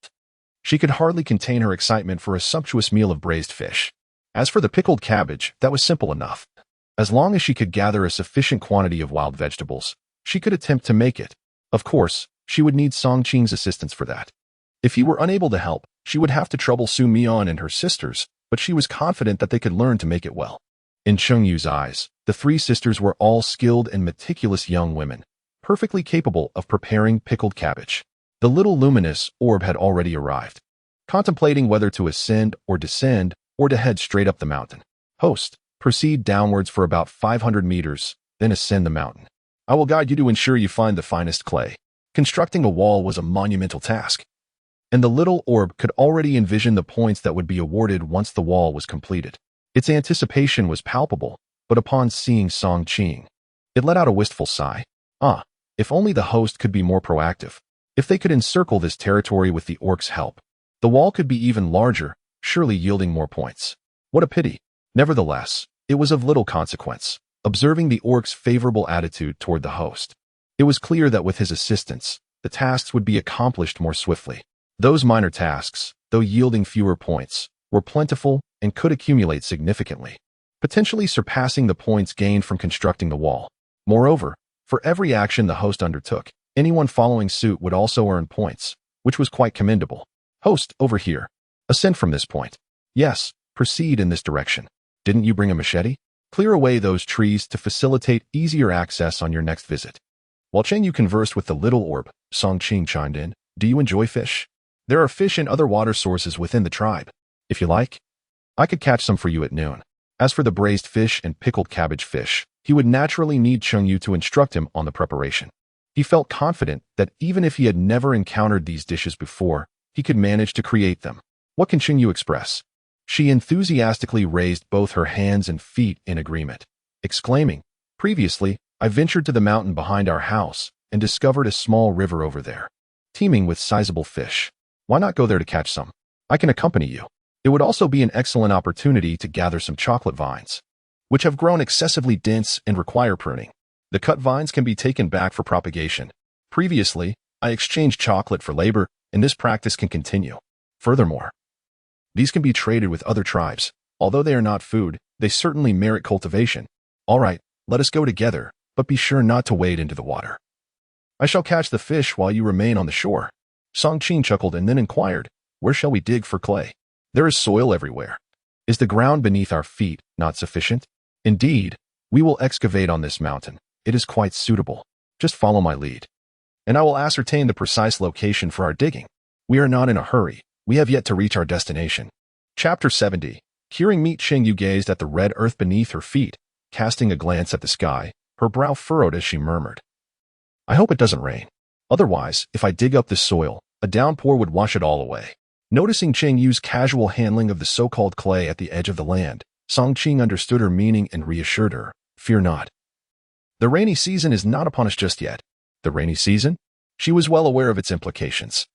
she could hardly contain her excitement for a sumptuous meal of braised fish. As for the pickled cabbage, that was simple enough. As long as she could gather a sufficient quantity of wild vegetables, she could attempt to make it. Of course, she would need Songqing's assistance for that. If he were unable to help, she would have to trouble Su Mian and her sisters, but she was confident that they could learn to make it well. In Cheng Yue's eyes, the 3 sisters were all skilled and meticulous young women, perfectly capable of preparing pickled cabbage. The little luminous orb had already arrived, contemplating whether to ascend or descend, or to head straight up the mountain. Host, proceed downwards for about 500 meters, then ascend the mountain. I will guide you to ensure you find the finest clay. Constructing a wall was a monumental task, and the little orb could already envision the points that would be awarded once the wall was completed. Its anticipation was palpable, but upon seeing Songqing, it let out a wistful sigh. If only the host could be more proactive. If they could encircle this territory with the orcs' help, the wall could be even larger, surely yielding more points. What a pity. Nevertheless, it was of little consequence. Observing the orc's favorable attitude toward the host, it was clear that with his assistance, the tasks would be accomplished more swiftly. Those minor tasks, though yielding fewer points, were plentiful and could accumulate significantly, potentially surpassing the points gained from constructing the wall. Moreover, for every action the host undertook, anyone following suit would also earn points, which was quite commendable. Host, over here. Ascend from this point. Yes, proceed in this direction. Didn't you bring a machete? Clear away those trees to facilitate easier access on your next visit. While Cheng Yue conversed with the little orb, Songqing chimed in. Do you enjoy fish? There are fish and other water sources within the tribe. If you like, I could catch some for you at noon. As for the braised fish and pickled cabbage fish, he would naturally need Cheng Yue to instruct him on the preparation. He felt confident that even if he had never encountered these dishes before, he could manage to create them. What can Cheng Yue express? She enthusiastically raised both her hands and feet in agreement, exclaiming, "Previously, I ventured to the mountain behind our house and discovered a small river over there, teeming with sizable fish. Why not go there to catch some? I can accompany you. It would also be an excellent opportunity to gather some chocolate vines, which have grown excessively dense and require pruning. The cut vines can be taken back for propagation. Previously, I exchanged chocolate for labor, and this practice can continue. Furthermore, these can be traded with other tribes. Although they are not food, they certainly merit cultivation. All right, let us go together, but be sure not to wade into the water. I shall catch the fish while you remain on the shore." Song Qing chuckled and then inquired, "Where shall we dig for clay? There is soil everywhere. Is the ground beneath our feet not sufficient? Indeed, we will excavate on this mountain. It is quite suitable. Just follow my lead, and I will ascertain the precise location for our digging. We are not in a hurry. We have yet to reach our destination." Chapter 70. Curing meat. Cheng Yue gazed at the red earth beneath her feet, casting a glance at the sky, her brow furrowed as she murmured, "I hope it doesn't rain. Otherwise, if I dig up this soil, a downpour would wash it all away." Noticing Cheng Yue's casual handling of the so-called clay at the edge of the land, Song Qing understood her meaning and reassured her, "Fear not. The rainy season is not upon us just yet." The rainy season? She was well aware of its implications.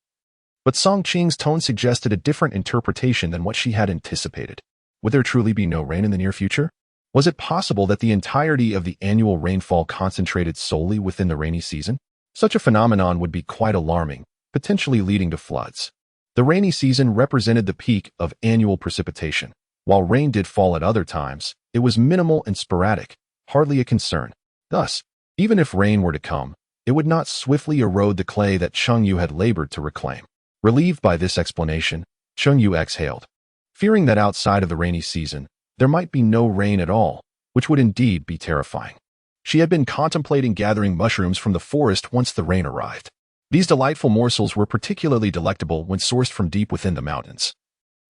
But Song Qing's tone suggested a different interpretation than what she had anticipated. Would there truly be no rain in the near future? Was it possible that the entirety of the annual rainfall concentrated solely within the rainy season? Such a phenomenon would be quite alarming, potentially leading to floods. The rainy season represented the peak of annual precipitation. While rain did fall at other times, it was minimal and sporadic, hardly a concern. Thus, even if rain were to come, it would not swiftly erode the clay that Cheng Yue had labored to reclaim. Relieved by this explanation, Cheng Yue exhaled, fearing that outside of the rainy season, there might be no rain at all, which would indeed be terrifying. She had been contemplating gathering mushrooms from the forest once the rain arrived. These delightful morsels were particularly delectable when sourced from deep within the mountains,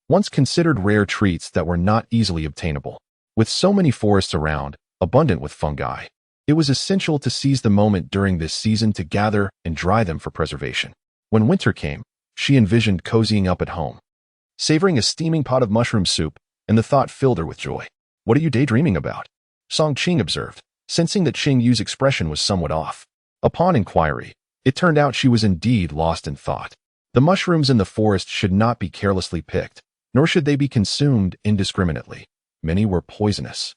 once considered rare treats that were not easily obtainable. With so many forests around, abundant with fungi, it was essential to seize the moment during this season to gather and dry them for preservation. When winter came, she envisioned cozying up at home, savoring a steaming pot of mushroom soup, and the thought filled her with joy. "What are you daydreaming about?" Song Qing observed, sensing that Cheng Yue's expression was somewhat off. Upon inquiry, it turned out she was indeed lost in thought. The mushrooms in the forest should not be carelessly picked, nor should they be consumed indiscriminately. Many were poisonous.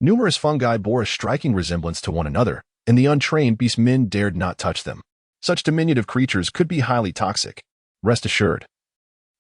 Numerous fungi bore a striking resemblance to one another, and the untrained beastmen dared not touch them. Such diminutive creatures could be highly toxic. Rest assured,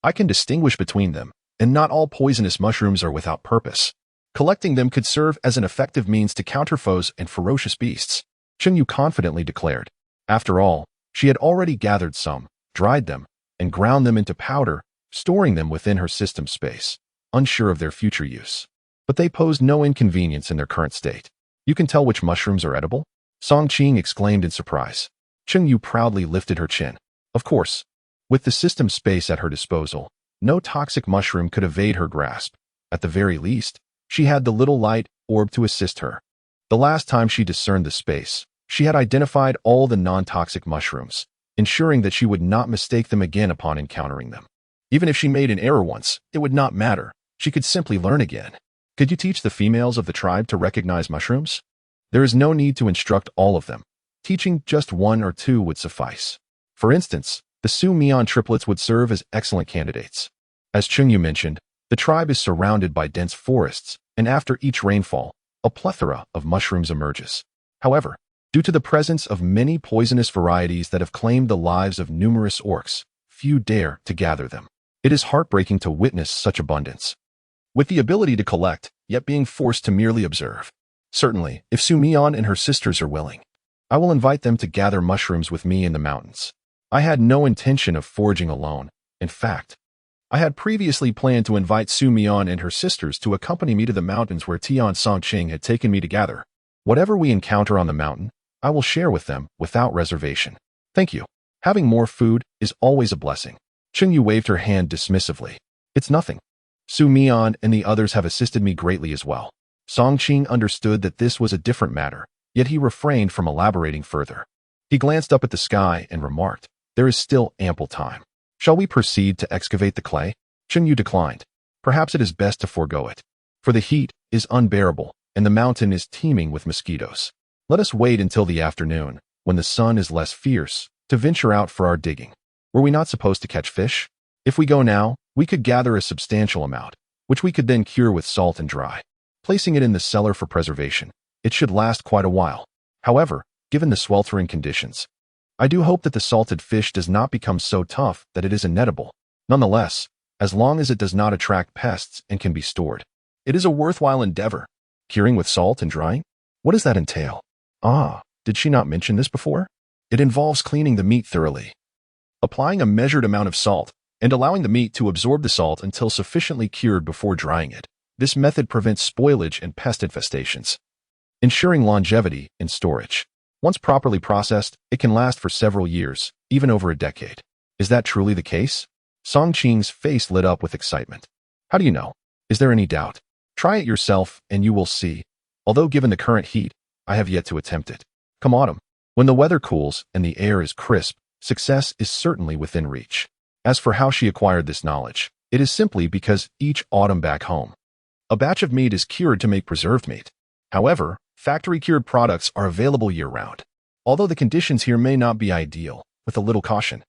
I can distinguish between them, and not all poisonous mushrooms are without purpose. Collecting them could serve as an effective means to counter foes and ferocious beasts, Cheng Yue confidently declared. After all, she had already gathered some, dried them, and ground them into powder, storing them within her system space, unsure of their future use. But they posed no inconvenience in their current state. "You can tell which mushrooms are edible?" Song Qing exclaimed in surprise. Cheng Yue proudly lifted her chin. Of course. With the system space at her disposal, no toxic mushroom could evade her grasp. At the very least, she had the little light orb to assist her. The last time she discerned the space, she had identified all the non-toxic mushrooms, ensuring that she would not mistake them again upon encountering them. Even if she made an error once, it would not matter. She could simply learn again. "Could you teach the females of the tribe to recognize mushrooms?" "There is no need to instruct all of them. Teaching just one or two would suffice. For instance, the Su Mian triplets would serve as excellent candidates. As Cheng Yue mentioned, the tribe is surrounded by dense forests, and after each rainfall, a plethora of mushrooms emerges. However, due to the presence of many poisonous varieties that have claimed the lives of numerous orcs, few dare to gather them. It is heartbreaking to witness such abundance. With the ability to collect, yet being forced to merely observe. Certainly, if Su Mian and her sisters are willing, I will invite them to gather mushrooms with me in the mountains. I had no intention of foraging alone. In fact, I had previously planned to invite Su Mian and her sisters to accompany me to the mountains where Tian Song Qing had taken me to gather. Whatever we encounter on the mountain, I will share with them without reservation. Thank you. Having more food is always a blessing. Cheng Yue waved her hand dismissively. It's nothing. Su Mian and the others have assisted me greatly as well. Song Qing understood that this was a different matter, yet he refrained from elaborating further. He glanced up at the sky and remarked, "There is still ample time. Shall we proceed to excavate the clay?" Cheng Yue declined. "Perhaps it is best to forego it, for the heat is unbearable and the mountain is teeming with mosquitoes. Let us wait until the afternoon, when the sun is less fierce, to venture out for our digging. Were we not supposed to catch fish? If we go now, we could gather a substantial amount, which we could then cure with salt and dry, placing it in the cellar for preservation. It should last quite a while. However, given the sweltering conditions, I do hope that the salted fish does not become so tough that it is inedible. Nonetheless, as long as it does not attract pests and can be stored, it is a worthwhile endeavor. Curing with salt and drying? What does that entail? Ah, did she not mention this before? It involves cleaning the meat thoroughly, applying a measured amount of salt, and allowing the meat to absorb the salt until sufficiently cured before drying it. This method prevents spoilage and pest infestations, ensuring longevity in storage. Once properly processed, it can last for several years, even over a decade. Is that truly the case? Song Qing's face lit up with excitement. How do you know? Is there any doubt? Try it yourself and you will see. Although given the current heat, I have yet to attempt it. Come autumn, when the weather cools and the air is crisp, success is certainly within reach. As for how she acquired this knowledge, it is simply because each autumn back home, a batch of meat is cured to make preserved meat. However, factory-cured products are available year-round. Although the conditions here may not be ideal, with a little caution,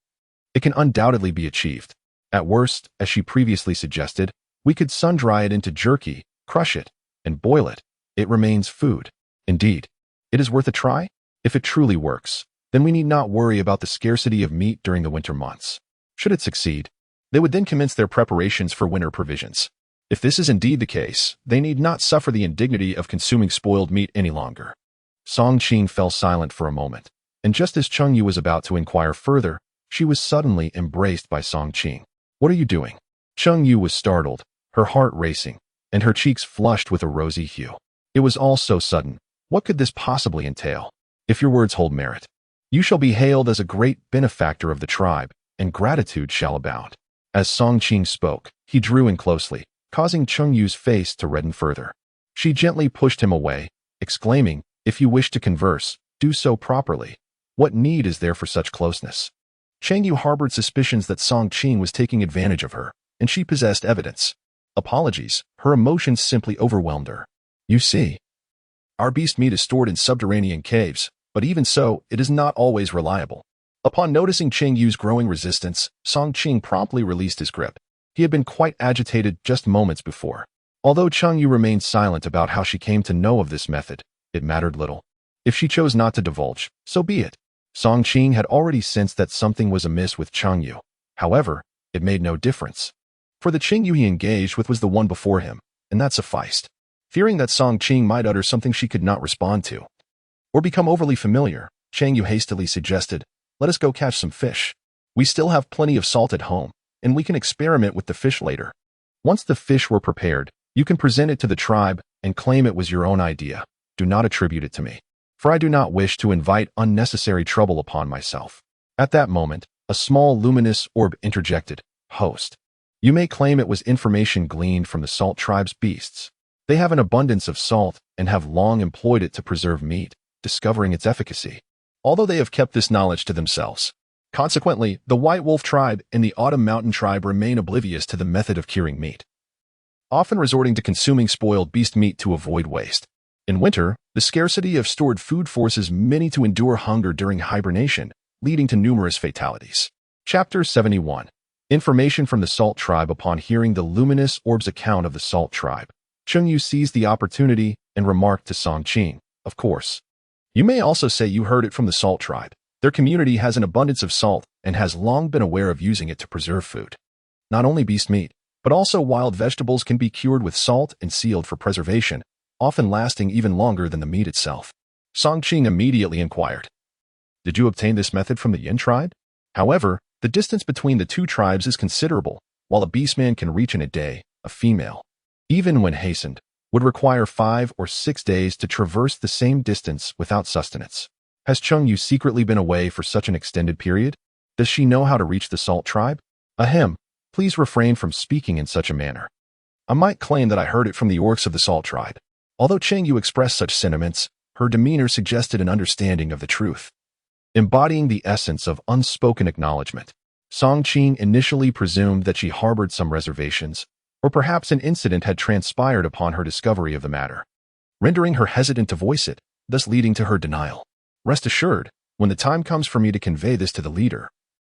it can undoubtedly be achieved. At worst, as she previously suggested, we could sun-dry it into jerky, crush it, and boil it. It remains food. Indeed, it is worth a try. If it truly works, then we need not worry about the scarcity of meat during the winter months. Should it succeed, they would then commence their preparations for winter provisions. If this is indeed the case, they need not suffer the indignity of consuming spoiled meat any longer. Song Qing fell silent for a moment, and just as Cheng Yue was about to inquire further, she was suddenly embraced by Song Qing. "What are you doing?" Cheng Yue was startled, her heart racing, and her cheeks flushed with a rosy hue. It was all so sudden. What could this possibly entail? "If your words hold merit, you shall be hailed as a great benefactor of the tribe, and gratitude shall abound." As Song Qing spoke, he drew in closely, causing Cheng Yue's face to redden further. She gently pushed him away, exclaiming, "If you wish to converse, do so properly. What need is there for such closeness?" Cheng Yue harbored suspicions that Song Qing was taking advantage of her, and she possessed evidence. Apologies, her emotions simply overwhelmed her. "You see, our beast meat is stored in subterranean caves, but even so, it is not always reliable." Upon noticing Cheng Yue's growing resistance, Song Qing promptly released his grip. He had been quite agitated just moments before. Although Cheng Yue remained silent about how she came to know of this method, it mattered little. If she chose not to divulge, so be it. Song Qing had already sensed that something was amiss with Cheng Yue. However, it made no difference, for the Cheng Yue he engaged with was the one before him, and that sufficed. Fearing that Song Qing might utter something she could not respond to, or become overly familiar, Cheng Yue hastily suggested, "Let us go catch some fish. We still have plenty of salt at home, and we can experiment with the fish later. Once the fish were prepared, you can present it to the tribe and claim it was your own idea. Do not attribute it to me, for I do not wish to invite unnecessary trouble upon myself." At that moment, a small luminous orb interjected, "Host, you may claim it was information gleaned from the Salt Tribe's beasts. They have an abundance of salt and have long employed it to preserve meat, discovering its efficacy, although they have kept this knowledge to themselves. Consequently, the White Wolf Tribe and the Autumn Mountain Tribe remain oblivious to the method of curing meat, often resorting to consuming spoiled beast meat to avoid waste. In winter, the scarcity of stored food forces many to endure hunger during hibernation, leading to numerous fatalities. Chapter 71. Information from the Salt Tribe. Upon hearing the luminous orb's account of the Salt Tribe, Cheng Yue seized the opportunity and remarked to Song Qing, "Of course, you may also say you heard it from the Salt Tribe. Their community has an abundance of salt and has long been aware of using it to preserve food. Not only beast meat, but also wild vegetables can be cured with salt and sealed for preservation, often lasting even longer than the meat itself." Song Qing immediately inquired, "Did you obtain this method from the Yin tribe?" However, the distance between the two tribes is considerable. While a beastman can reach in a day, a female, even when hastened, would require 5 or 6 days to traverse the same distance without sustenance. Has Cheng Yue secretly been away for such an extended period? Does she know how to reach the Salt Tribe? Ahem, please refrain from speaking in such a manner. I might claim that I heard it from the orcs of the Salt tribe. Although Cheng Yue expressed such sentiments, her demeanor suggested an understanding of the truth. Embodying the essence of unspoken acknowledgement, Song Qing initially presumed that she harbored some reservations, or perhaps an incident had transpired upon her discovery of the matter, rendering her hesitant to voice it, thus leading to her denial. Rest assured, when the time comes for me to convey this to the leader,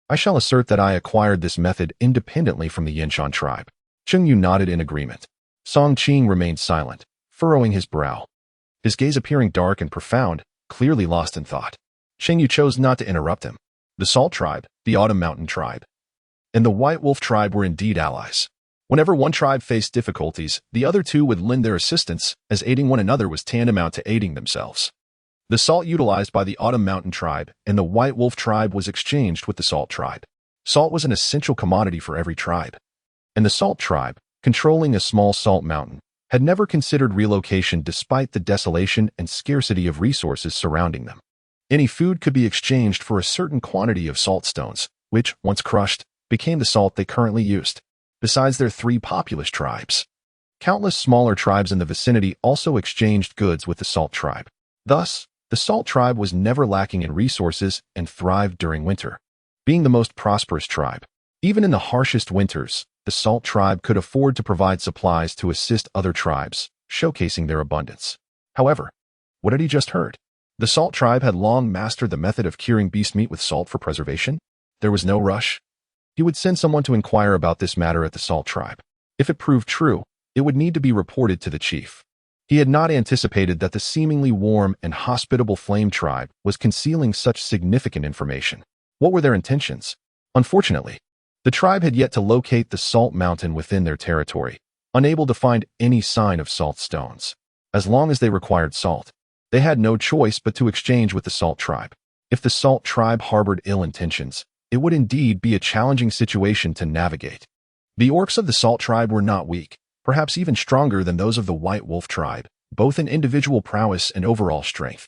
I shall assert that I acquired this method independently from the Yinshan tribe. Cheng Yue nodded in agreement. Song Qing remained silent, furrowing his brow, his gaze appearing dark and profound, clearly lost in thought. Cheng Yue chose not to interrupt him. The Salt tribe, the Autumn Mountain tribe, and the White Wolf tribe were indeed allies. Whenever one tribe faced difficulties, the other two would lend their assistance, as aiding one another was tantamount to aiding themselves. The salt utilized by the Autumn Mountain tribe and the White Wolf tribe was exchanged with the Salt tribe. Salt was an essential commodity for every tribe, and the Salt tribe, controlling a small salt mountain, had never considered relocation despite the desolation and scarcity of resources surrounding them. Any food could be exchanged for a certain quantity of salt stones, which, once crushed, became the salt they currently used. Besides their 3 populous tribes, countless smaller tribes in the vicinity also exchanged goods with the Salt tribe. Thus, the Salt tribe was never lacking in resources and thrived during winter. Being the most prosperous tribe, even in the harshest winters, the Salt tribe could afford to provide supplies to assist other tribes, showcasing their abundance. However, what had he just heard? The Salt tribe had long mastered the method of curing beast meat with salt for preservation. There was no rush. He would send someone to inquire about this matter at the Salt tribe. If it proved true, it would need to be reported to the chief. He had not anticipated that the seemingly warm and hospitable Flame tribe was concealing such significant information. What were their intentions? Unfortunately, the tribe had yet to locate the salt mountain within their territory, unable to find any sign of salt stones. As long as they required salt, they had no choice but to exchange with the Salt tribe. If the Salt tribe harbored ill intentions, it would indeed be a challenging situation to navigate. The orcs of the Salt tribe were not weak, perhaps even stronger than those of the White Wolf tribe, both in individual prowess and overall strength.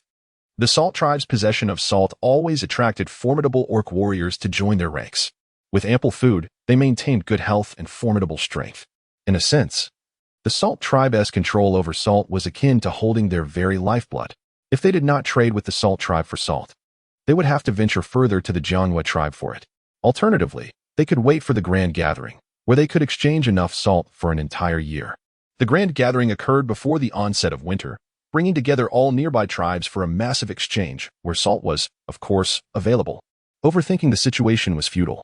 The Salt tribe's possession of salt always attracted formidable orc warriors to join their ranks. With ample food, they maintained good health and formidable strength. In a sense, the Salt tribe's control over salt was akin to holding their very lifeblood. If they did not trade with the Salt tribe for salt, they would have to venture further to the Cheng Yue tribe for it. Alternatively, they could wait for the Grand Gathering, where they could exchange enough salt for an entire year. The Grand Gathering occurred before the onset of winter, bringing together all nearby tribes for a massive exchange, where salt was, of course, available. Overthinking the situation was futile,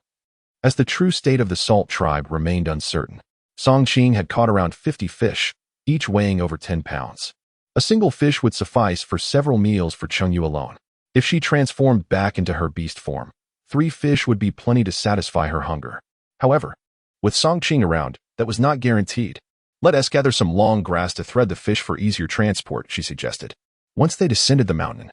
as the true state of the Salt tribe remained uncertain. Song Qing had caught around 50 fish, each weighing over 10 pounds. A single fish would suffice for several meals for Cheng Yue alone. If she transformed back into her beast form, 3 fish would be plenty to satisfy her hunger. However, with Song Qing around, that was not guaranteed. Let us gather some long grass to thread the fish for easier transport, she suggested. Once they descended the mountain,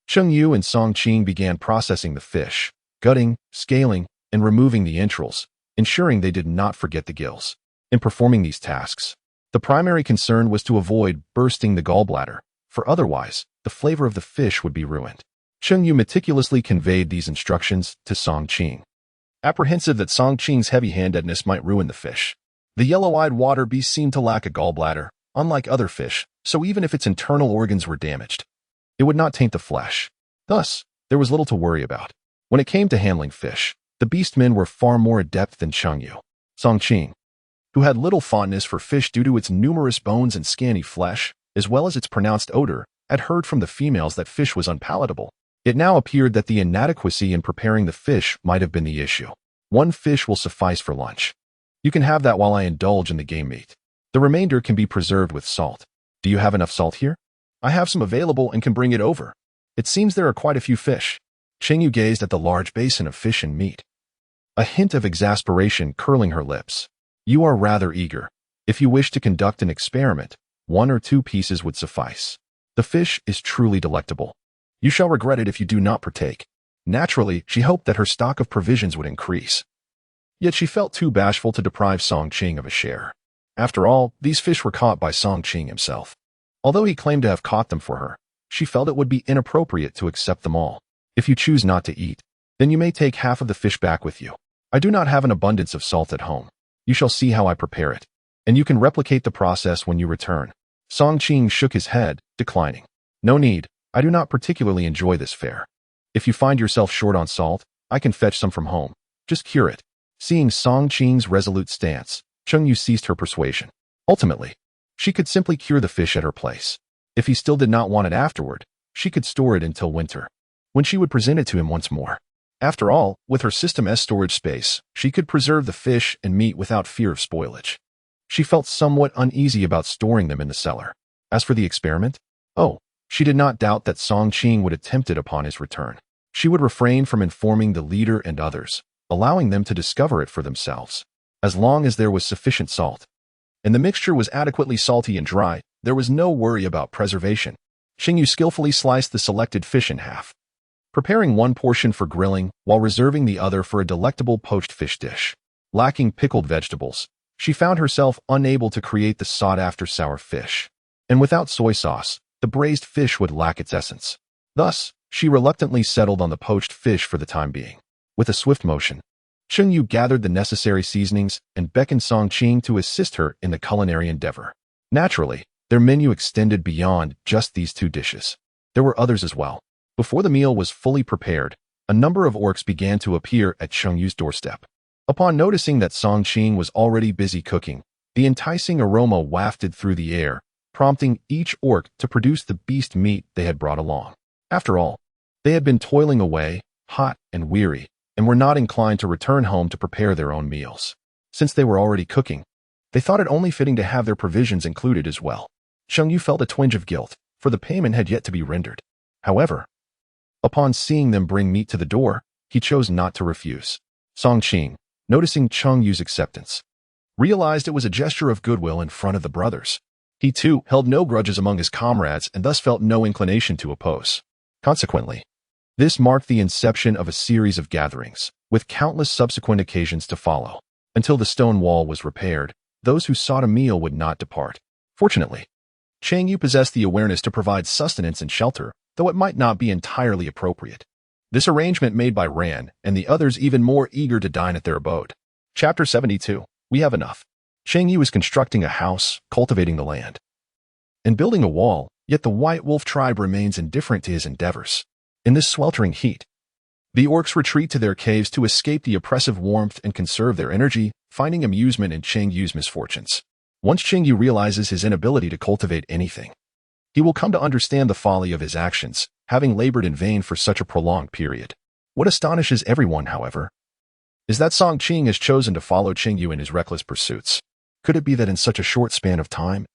Cheng Yue and Song Qing began processing the fish, gutting, scaling, and removing the entrails, ensuring they did not forget the gills. In performing these tasks, the primary concern was to avoid bursting the gallbladder, for otherwise, the flavor of the fish would be ruined. Cheng Yue meticulously conveyed these instructions to Song Qing, apprehensive that Song Qing's heavy-handedness might ruin the fish. The yellow-eyed water beast seemed to lack a gallbladder, unlike other fish, so even if its internal organs were damaged, it would not taint the flesh. Thus, there was little to worry about. When it came to handling fish, the beastmen were far more adept than Cheng Yue. Song Qing, who had little fondness for fish due to its numerous bones and scanty flesh, as well as its pronounced odor, had heard from the females that fish was unpalatable. It now appeared that the inadequacy in preparing the fish might have been the issue. 1 fish will suffice for lunch. You can have that while I indulge in the game meat. The remainder can be preserved with salt. Do you have enough salt here? I have some available and can bring it over. It seems there are quite a few fish. Cheng Yue gazed at the large basin of fish and meat, a hint of exasperation curling her lips. You are rather eager. If you wish to conduct an experiment, 1 or 2 pieces would suffice. The fish is truly delectable. You shall regret it if you do not partake. Naturally, she hoped that her stock of provisions would increase. Yet she felt too bashful to deprive Song Qing of a share. After all, these fish were caught by Song Qing himself. Although he claimed to have caught them for her, she felt it would be inappropriate to accept them all. If you choose not to eat, then you may take half of the fish back with you. I do not have an abundance of salt at home. You shall see how I prepare it. and you can replicate the process when you return. Song Qing shook his head, declining. No need, I do not particularly enjoy this fare. If you find yourself short on salt, I can fetch some from home. Just cure it. Seeing Song Qing's resolute stance, Cheng Yue ceased her persuasion. Ultimately, she could simply cure the fish at her place. If he still did not want it afterward, she could store it until winter, when she would present it to him once more. After all, with her System S storage space, she could preserve the fish and meat without fear of spoilage. She felt somewhat uneasy about storing them in the cellar. As for the experiment, she did not doubt that Song Qing would attempt it upon his return. She would refrain from informing the leader and others, allowing them to discover it for themselves. As long as there was sufficient salt, and the mixture was adequately salty and dry, there was no worry about preservation. Cheng Yue skillfully sliced the selected fish in half, preparing one portion for grilling while reserving the other for a delectable poached fish dish. Lacking pickled vegetables, she found herself unable to create the sought-after sour fish. And without soy sauce, the braised fish would lack its essence. Thus, she reluctantly settled on the poached fish for the time being. With a swift motion, Cheng Yue gathered the necessary seasonings and beckoned Song Qing to assist her in the culinary endeavor. Naturally, their menu extended beyond just these two dishes. There were others as well. Before the meal was fully prepared, a number of orcs began to appear at Cheng Yue's doorstep. Upon noticing that Song Qing was already busy cooking, the enticing aroma wafted through the air, prompting each orc to produce the beast meat they had brought along. After all, they had been toiling away, hot and weary, and were not inclined to return home to prepare their own meals. Since they were already cooking, they thought it only fitting to have their provisions included as well. Cheng Yue felt a twinge of guilt, for the payment had yet to be rendered. However, upon seeing them bring meat to the door, he chose not to refuse. Song Qing, noticing Cheng Yue's acceptance, realized it was a gesture of goodwill in front of the brothers. He too held no grudges among his comrades and thus felt no inclination to oppose. Consequently, this marked the inception of a series of gatherings, with countless subsequent occasions to follow. Until the stone wall was repaired, those who sought a meal would not depart. Fortunately, Cheng Yue possessed the awareness to provide sustenance and shelter, though it might not be entirely appropriate. This arrangement made by Ran and the others even more eager to dine at their abode. Chapter 72. We have enough. Cheng Yue is constructing a house, cultivating the land, and building a wall, yet the White Wolf tribe remains indifferent to his endeavors. In this sweltering heat, the orcs retreat to their caves to escape the oppressive warmth and conserve their energy, finding amusement in Cheng Yue's misfortunes. Once Cheng Yue realizes his inability to cultivate anything, he will come to understand the folly of his actions, having labored in vain for such a prolonged period. What astonishes everyone, however, is that Song Qing has chosen to follow Cheng Yue in his reckless pursuits. Could it be that in such a short span of time,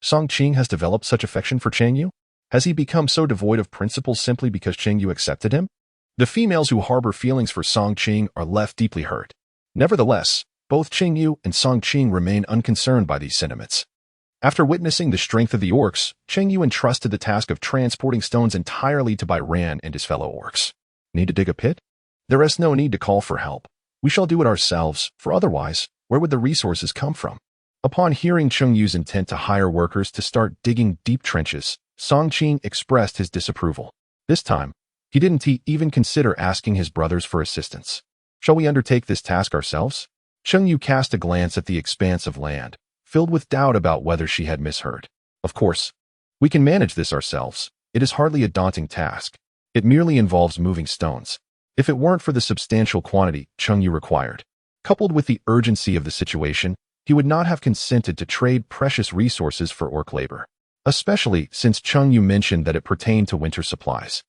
Song Qing has developed such affection for Cheng Yue? Has he become so devoid of principles simply because Cheng Yue accepted him? The females who harbor feelings for Song Qing are left deeply hurt. Nevertheless, both Cheng Yue and Song Qing remain unconcerned by these sentiments. After witnessing the strength of the orcs, Cheng Yue entrusted the task of transporting stones entirely to Bai Ran and his fellow orcs. Need to dig a pit? There is no need to call for help. We shall do it ourselves, for otherwise, where would the resources come from? Upon hearing Cheng Yue's intent to hire workers to start digging deep trenches, Song Qing expressed his disapproval. This time, he didn't even consider asking his brothers for assistance. Shall we undertake this task ourselves? Cheng Yue cast a glance at the expanse of land, filled with doubt about whether she had misheard. Of course, we can manage this ourselves. It is hardly a daunting task. It merely involves moving stones. If it weren't for the substantial quantity Cheng Yue required, coupled with the urgency of the situation, he would not have consented to trade precious resources for orc labor, especially since Cheng Yue mentioned that it pertained to winter supplies,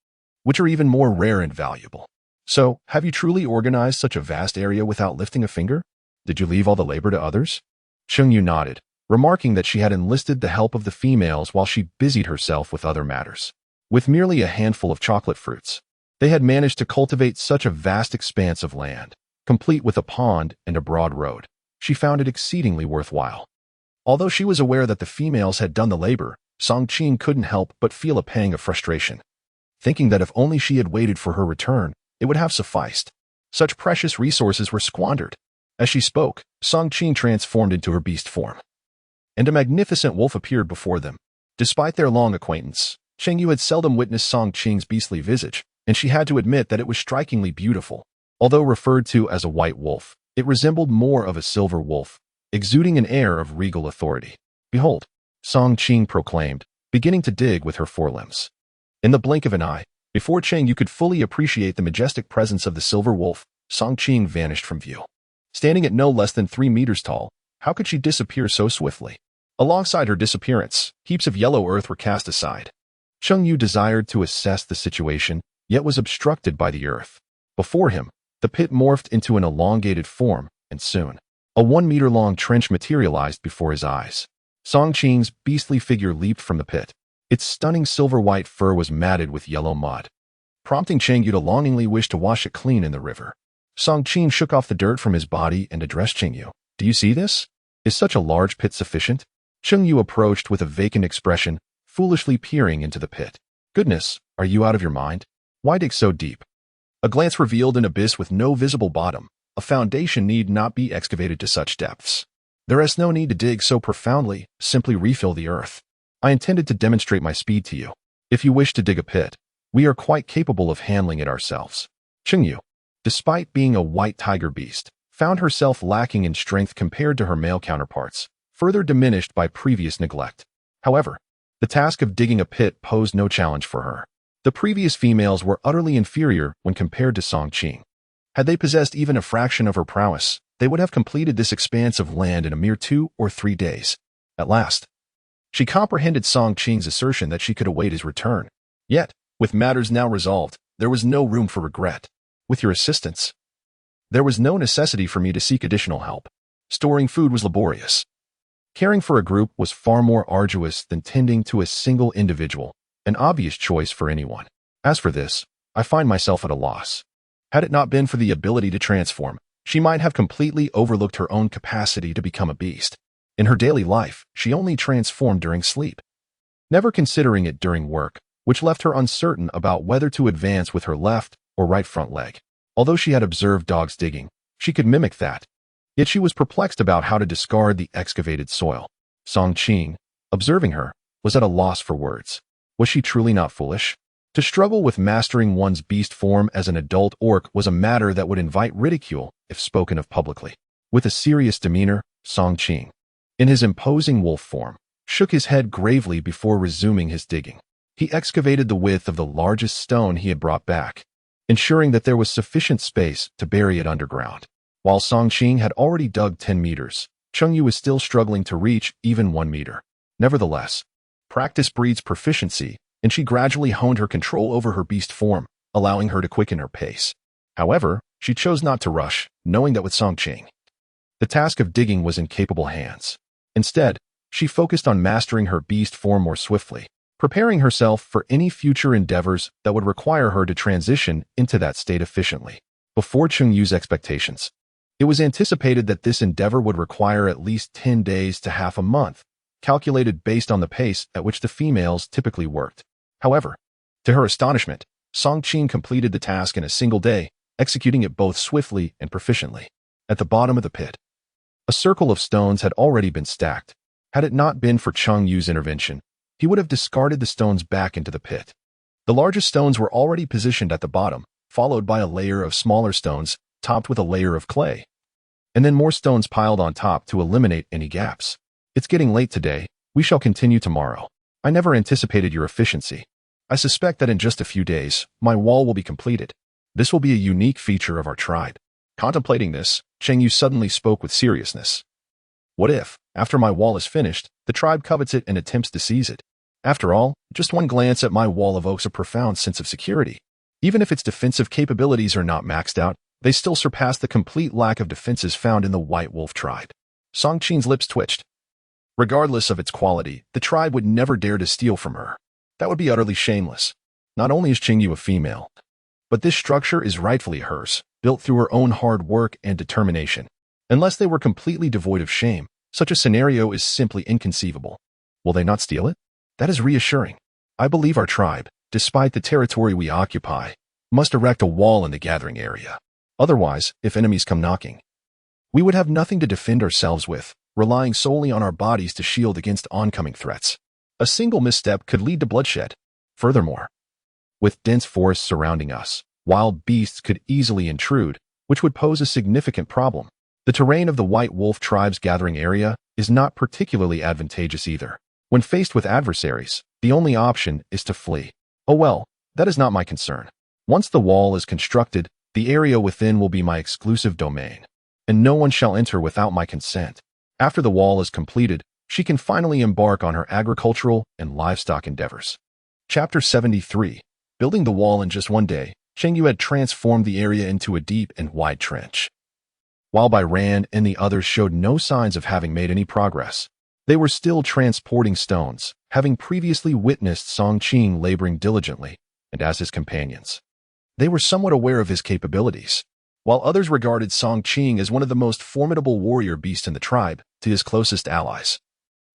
which are even more rare and valuable. So, have you truly organized such a vast area without lifting a finger? Did you leave all the labor to others? Cheng Yue nodded, remarking that she had enlisted the help of the females while she busied herself with other matters. With merely a handful of chocolate fruits, they had managed to cultivate such a vast expanse of land, complete with a pond and a broad road. She found it exceedingly worthwhile. Although she was aware that the females had done the labor, Song Qing couldn't help but feel a pang of frustration, thinking that if only she had waited for her return, it would have sufficed. Such precious resources were squandered. As she spoke, Song Qing transformed into her beast form, and a magnificent wolf appeared before them. Despite their long acquaintance, Cheng Yue had seldom witnessed Song Qing's beastly visage, and she had to admit that it was strikingly beautiful. Although referred to as a white wolf, it resembled more of a silver wolf, exuding an air of regal authority. "Behold," Song Qing proclaimed, beginning to dig with her forelimbs. In the blink of an eye, before Cheng Yue could fully appreciate the majestic presence of the silver wolf, Song Qing vanished from view. Standing at no less than 3 meters tall, how could she disappear so swiftly? Alongside her disappearance, heaps of yellow earth were cast aside. Cheng Yue desired to assess the situation, yet was obstructed by the earth. Before him, the pit morphed into an elongated form, and soon, a 1-meter-long trench materialized before his eyes. Song Qing's beastly figure leaped from the pit. Its stunning silver-white fur was matted with yellow mud, prompting Cheng Yue to longingly wish to wash it clean in the river. Song Qing shook off the dirt from his body and addressed Cheng Yue. "Do you see this? Is such a large pit sufficient?" Cheng Yue approached with a vacant expression, foolishly peering into the pit. "Goodness, are you out of your mind? Why dig so deep?" A glance revealed an abyss with no visible bottom. A foundation need not be excavated to such depths. There is no need to dig so profoundly, simply refill the earth. I intended to demonstrate my speed to you. If you wish to dig a pit, we are quite capable of handling it ourselves. Cheng Yue, despite being a white tiger beast, found herself lacking in strength compared to her male counterparts, further diminished by previous neglect. However, the task of digging a pit posed no challenge for her. The previous females were utterly inferior when compared to Song Qing. Had they possessed even a fraction of her prowess, they would have completed this expanse of land in a mere 2 or 3 days. At last, she comprehended Song Qing's assertion that she could await his return. Yet, with matters now resolved, there was no room for regret. With your assistance, there was no necessity for me to seek additional help. Storing food was laborious. Caring for a group was far more arduous than tending to a single individual, an obvious choice for anyone. As for this, I find myself at a loss. Had it not been for the ability to transform, she might have completely overlooked her own capacity to become a beast. In her daily life, she only transformed during sleep, never considering it during work, which left her uncertain about whether to advance with her left or right front leg. Although she had observed dogs digging, she could mimic that. Yet she was perplexed about how to discard the excavated soil. Song Qing, observing her, was at a loss for words. Was she truly not foolish? To struggle with mastering one's beast form as an adult orc was a matter that would invite ridicule if spoken of publicly. With a serious demeanor, Song Qing, in his imposing wolf form, shook his head gravely before resuming his digging. He excavated the width of the largest stone he had brought back, ensuring that there was sufficient space to bury it underground. While Song Qing had already dug 10 meters, Cheng Yue was still struggling to reach even 1 meter. Nevertheless, practice breeds proficiency, and she gradually honed her control over her beast form, allowing her to quicken her pace. However, she chose not to rush, knowing that with Song Qing, the task of digging was in capable hands. Instead, she focused on mastering her beast form more swiftly, preparing herself for any future endeavors that would require her to transition into that state efficiently. Before Cheng Yue's expectations, it was anticipated that this endeavor would require at least 10 days to half a month, calculated based on the pace at which the females typically worked. However, to her astonishment, Song Qing completed the task in a single day, executing it both swiftly and proficiently. At the bottom of the pit, a circle of stones had already been stacked. Had it not been for Cheng Yue's intervention, he would have discarded the stones back into the pit. The largest stones were already positioned at the bottom, followed by a layer of smaller stones, topped with a layer of clay, and then more stones piled on top to eliminate any gaps. It's getting late today. We shall continue tomorrow. I never anticipated your efficiency. I suspect that in just a few days, my wall will be completed. This will be a unique feature of our tribe. Contemplating this, Cheng Yue suddenly spoke with seriousness. What if, after my wall is finished, the tribe covets it and attempts to seize it? After all, just one glance at my wall evokes a profound sense of security. Even if its defensive capabilities are not maxed out, they still surpass the complete lack of defenses found in the White Wolf tribe. Song Qing's lips twitched. Regardless of its quality, the tribe would never dare to steal from her. That would be utterly shameless. Not only is Cheng Yue a female, but this structure is rightfully hers, built through her own hard work and determination. Unless they were completely devoid of shame, such a scenario is simply inconceivable. Will they not steal it? That is reassuring. I believe our tribe, despite the territory we occupy, must erect a wall in the gathering area. Otherwise, if enemies come knocking, we would have nothing to defend ourselves with, relying solely on our bodies to shield against oncoming threats. A single misstep could lead to bloodshed. Furthermore, with dense forests surrounding us, wild beasts could easily intrude, which would pose a significant problem. The terrain of the White Wolf tribe's gathering area is not particularly advantageous either. When faced with adversaries, the only option is to flee. Oh well, that is not my concern. Once the wall is constructed, the area within will be my exclusive domain, and no one shall enter without my consent. After the wall is completed, she can finally embark on her agricultural and livestock endeavors. Chapter 73. Building the wall in just one day, Cheng Yue had transformed the area into a deep and wide trench. While Bai Ran and the others showed no signs of having made any progress, they were still transporting stones, having previously witnessed Song Qing laboring diligently, and as his companions. They were somewhat aware of his capabilities. While others regarded Song Qing as one of the most formidable warrior beasts in the tribe, to his closest allies,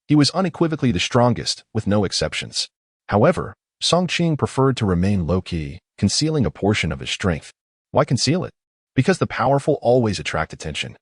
he was unequivocally the strongest, with no exceptions. However, Song Qing preferred to remain low-key, concealing a portion of his strength. Why conceal it? Because the powerful always attract attention,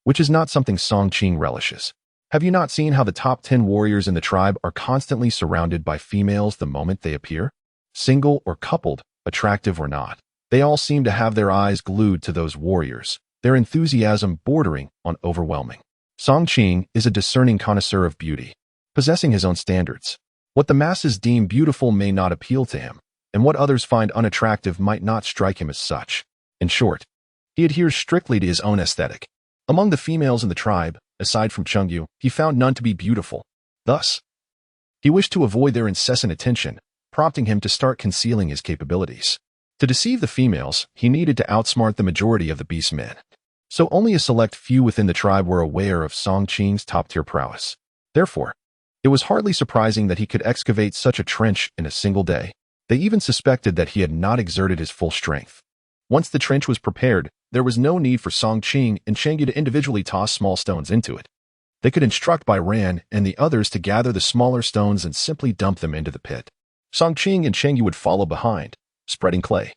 which is not something Song Qing relishes. Have you not seen how the top 10 warriors in the tribe are constantly surrounded by females the moment they appear? Single or coupled, attractive or not, they all seem to have their eyes glued to those warriors, their enthusiasm bordering on overwhelming. Song Qing is a discerning connoisseur of beauty, possessing his own standards. What the masses deem beautiful may not appeal to him, and what others find unattractive might not strike him as such. In short, he adheres strictly to his own aesthetic. Among the females in the tribe, aside from Cheng Yue, he found none to be beautiful. Thus, he wished to avoid their incessant attention, prompting him to start concealing his capabilities. To deceive the females, he needed to outsmart the majority of the beastmen. So only a select few within the tribe were aware of Song Qing's top-tier prowess. Therefore, it was hardly surprising that he could excavate such a trench in a single day. They even suspected that he had not exerted his full strength. Once the trench was prepared, there was no need for Song Qing and Cheng Yue to individually toss small stones into it. They could instruct Bai Ran and the others to gather the smaller stones and simply dump them into the pit. Song Qing and Cheng Yue would follow behind, spreading clay.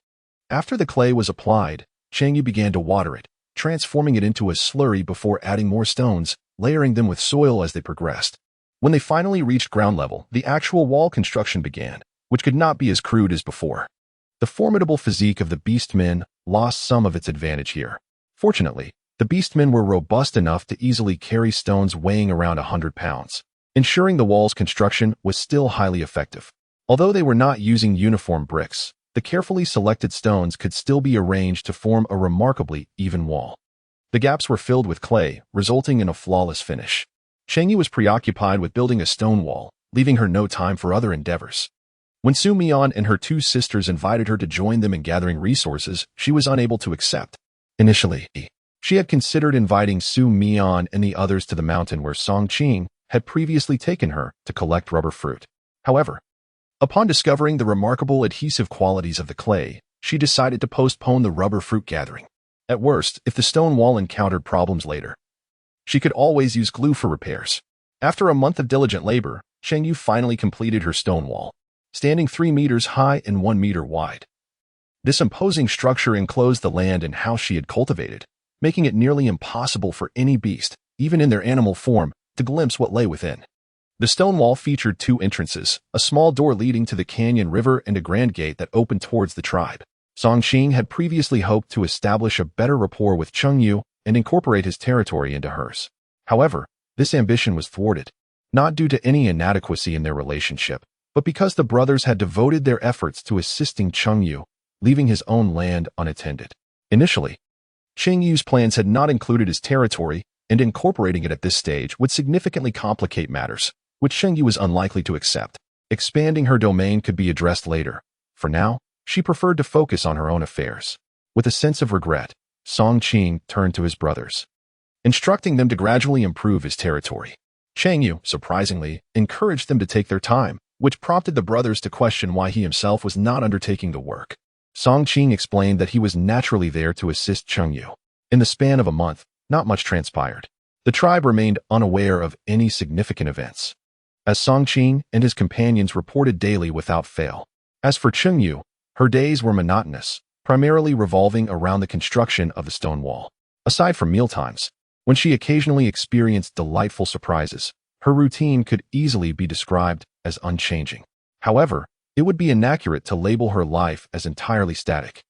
After the clay was applied, Cheng Yue began to water it, transforming it into a slurry before adding more stones, layering them with soil as they progressed. When they finally reached ground level, the actual wall construction began, which could not be as crude as before. The formidable physique of the beastmen lost some of its advantage here. Fortunately, the beastmen were robust enough to easily carry stones weighing around 100 pounds, ensuring the wall's construction was still highly effective. Although they were not using uniform bricks, the carefully selected stones could still be arranged to form a remarkably even wall. The gaps were filled with clay, resulting in a flawless finish. Cheng Yue was preoccupied with building a stone wall, leaving her no time for other endeavors. When Su Mian and her two sisters invited her to join them in gathering resources, she was unable to accept. Initially, she had considered inviting Su Mian and the others to the mountain where Song Qing had previously taken her to collect rubber fruit. However, upon discovering the remarkable adhesive qualities of the clay, she decided to postpone the rubber fruit gathering. At worst, if the stone wall encountered problems later, she could always use glue for repairs. After a month of diligent labor, Cheng Yue finally completed her stone wall, standing 3 meters high and 1 meter wide. This imposing structure enclosed the land and house she had cultivated, making it nearly impossible for any beast, even in their animal form, to glimpse what lay within. The stone wall featured 2 entrances, a small door leading to the canyon river and a grand gate that opened towards the tribe. Song Qing had previously hoped to establish a better rapport with Cheng Yue and incorporate his territory into hers. However, this ambition was thwarted, not due to any inadequacy in their relationship, but because the brothers had devoted their efforts to assisting Cheng Yue, leaving his own land unattended. Initially, Cheng Yue's plans had not included his territory, and incorporating it at this stage would significantly complicate matters, which Cheng Yue was unlikely to accept. Expanding her domain could be addressed later. For now, she preferred to focus on her own affairs. With a sense of regret, Song Qing turned to his brothers, instructing them to gradually improve his territory. Cheng Yue, surprisingly, encouraged them to take their time, which prompted the brothers to question why he himself was not undertaking the work. Song Qing explained that he was naturally there to assist Cheng Yue. In the span of a month, not much transpired. The tribe remained unaware of any significant events, as Song Qing and his companions reported daily without fail. As for Cheng Yue, her days were monotonous, primarily revolving around the construction of the stone wall. Aside from mealtimes, when she occasionally experienced delightful surprises, her routine could easily be described as unchanging. However, it would be inaccurate to label her life as entirely static,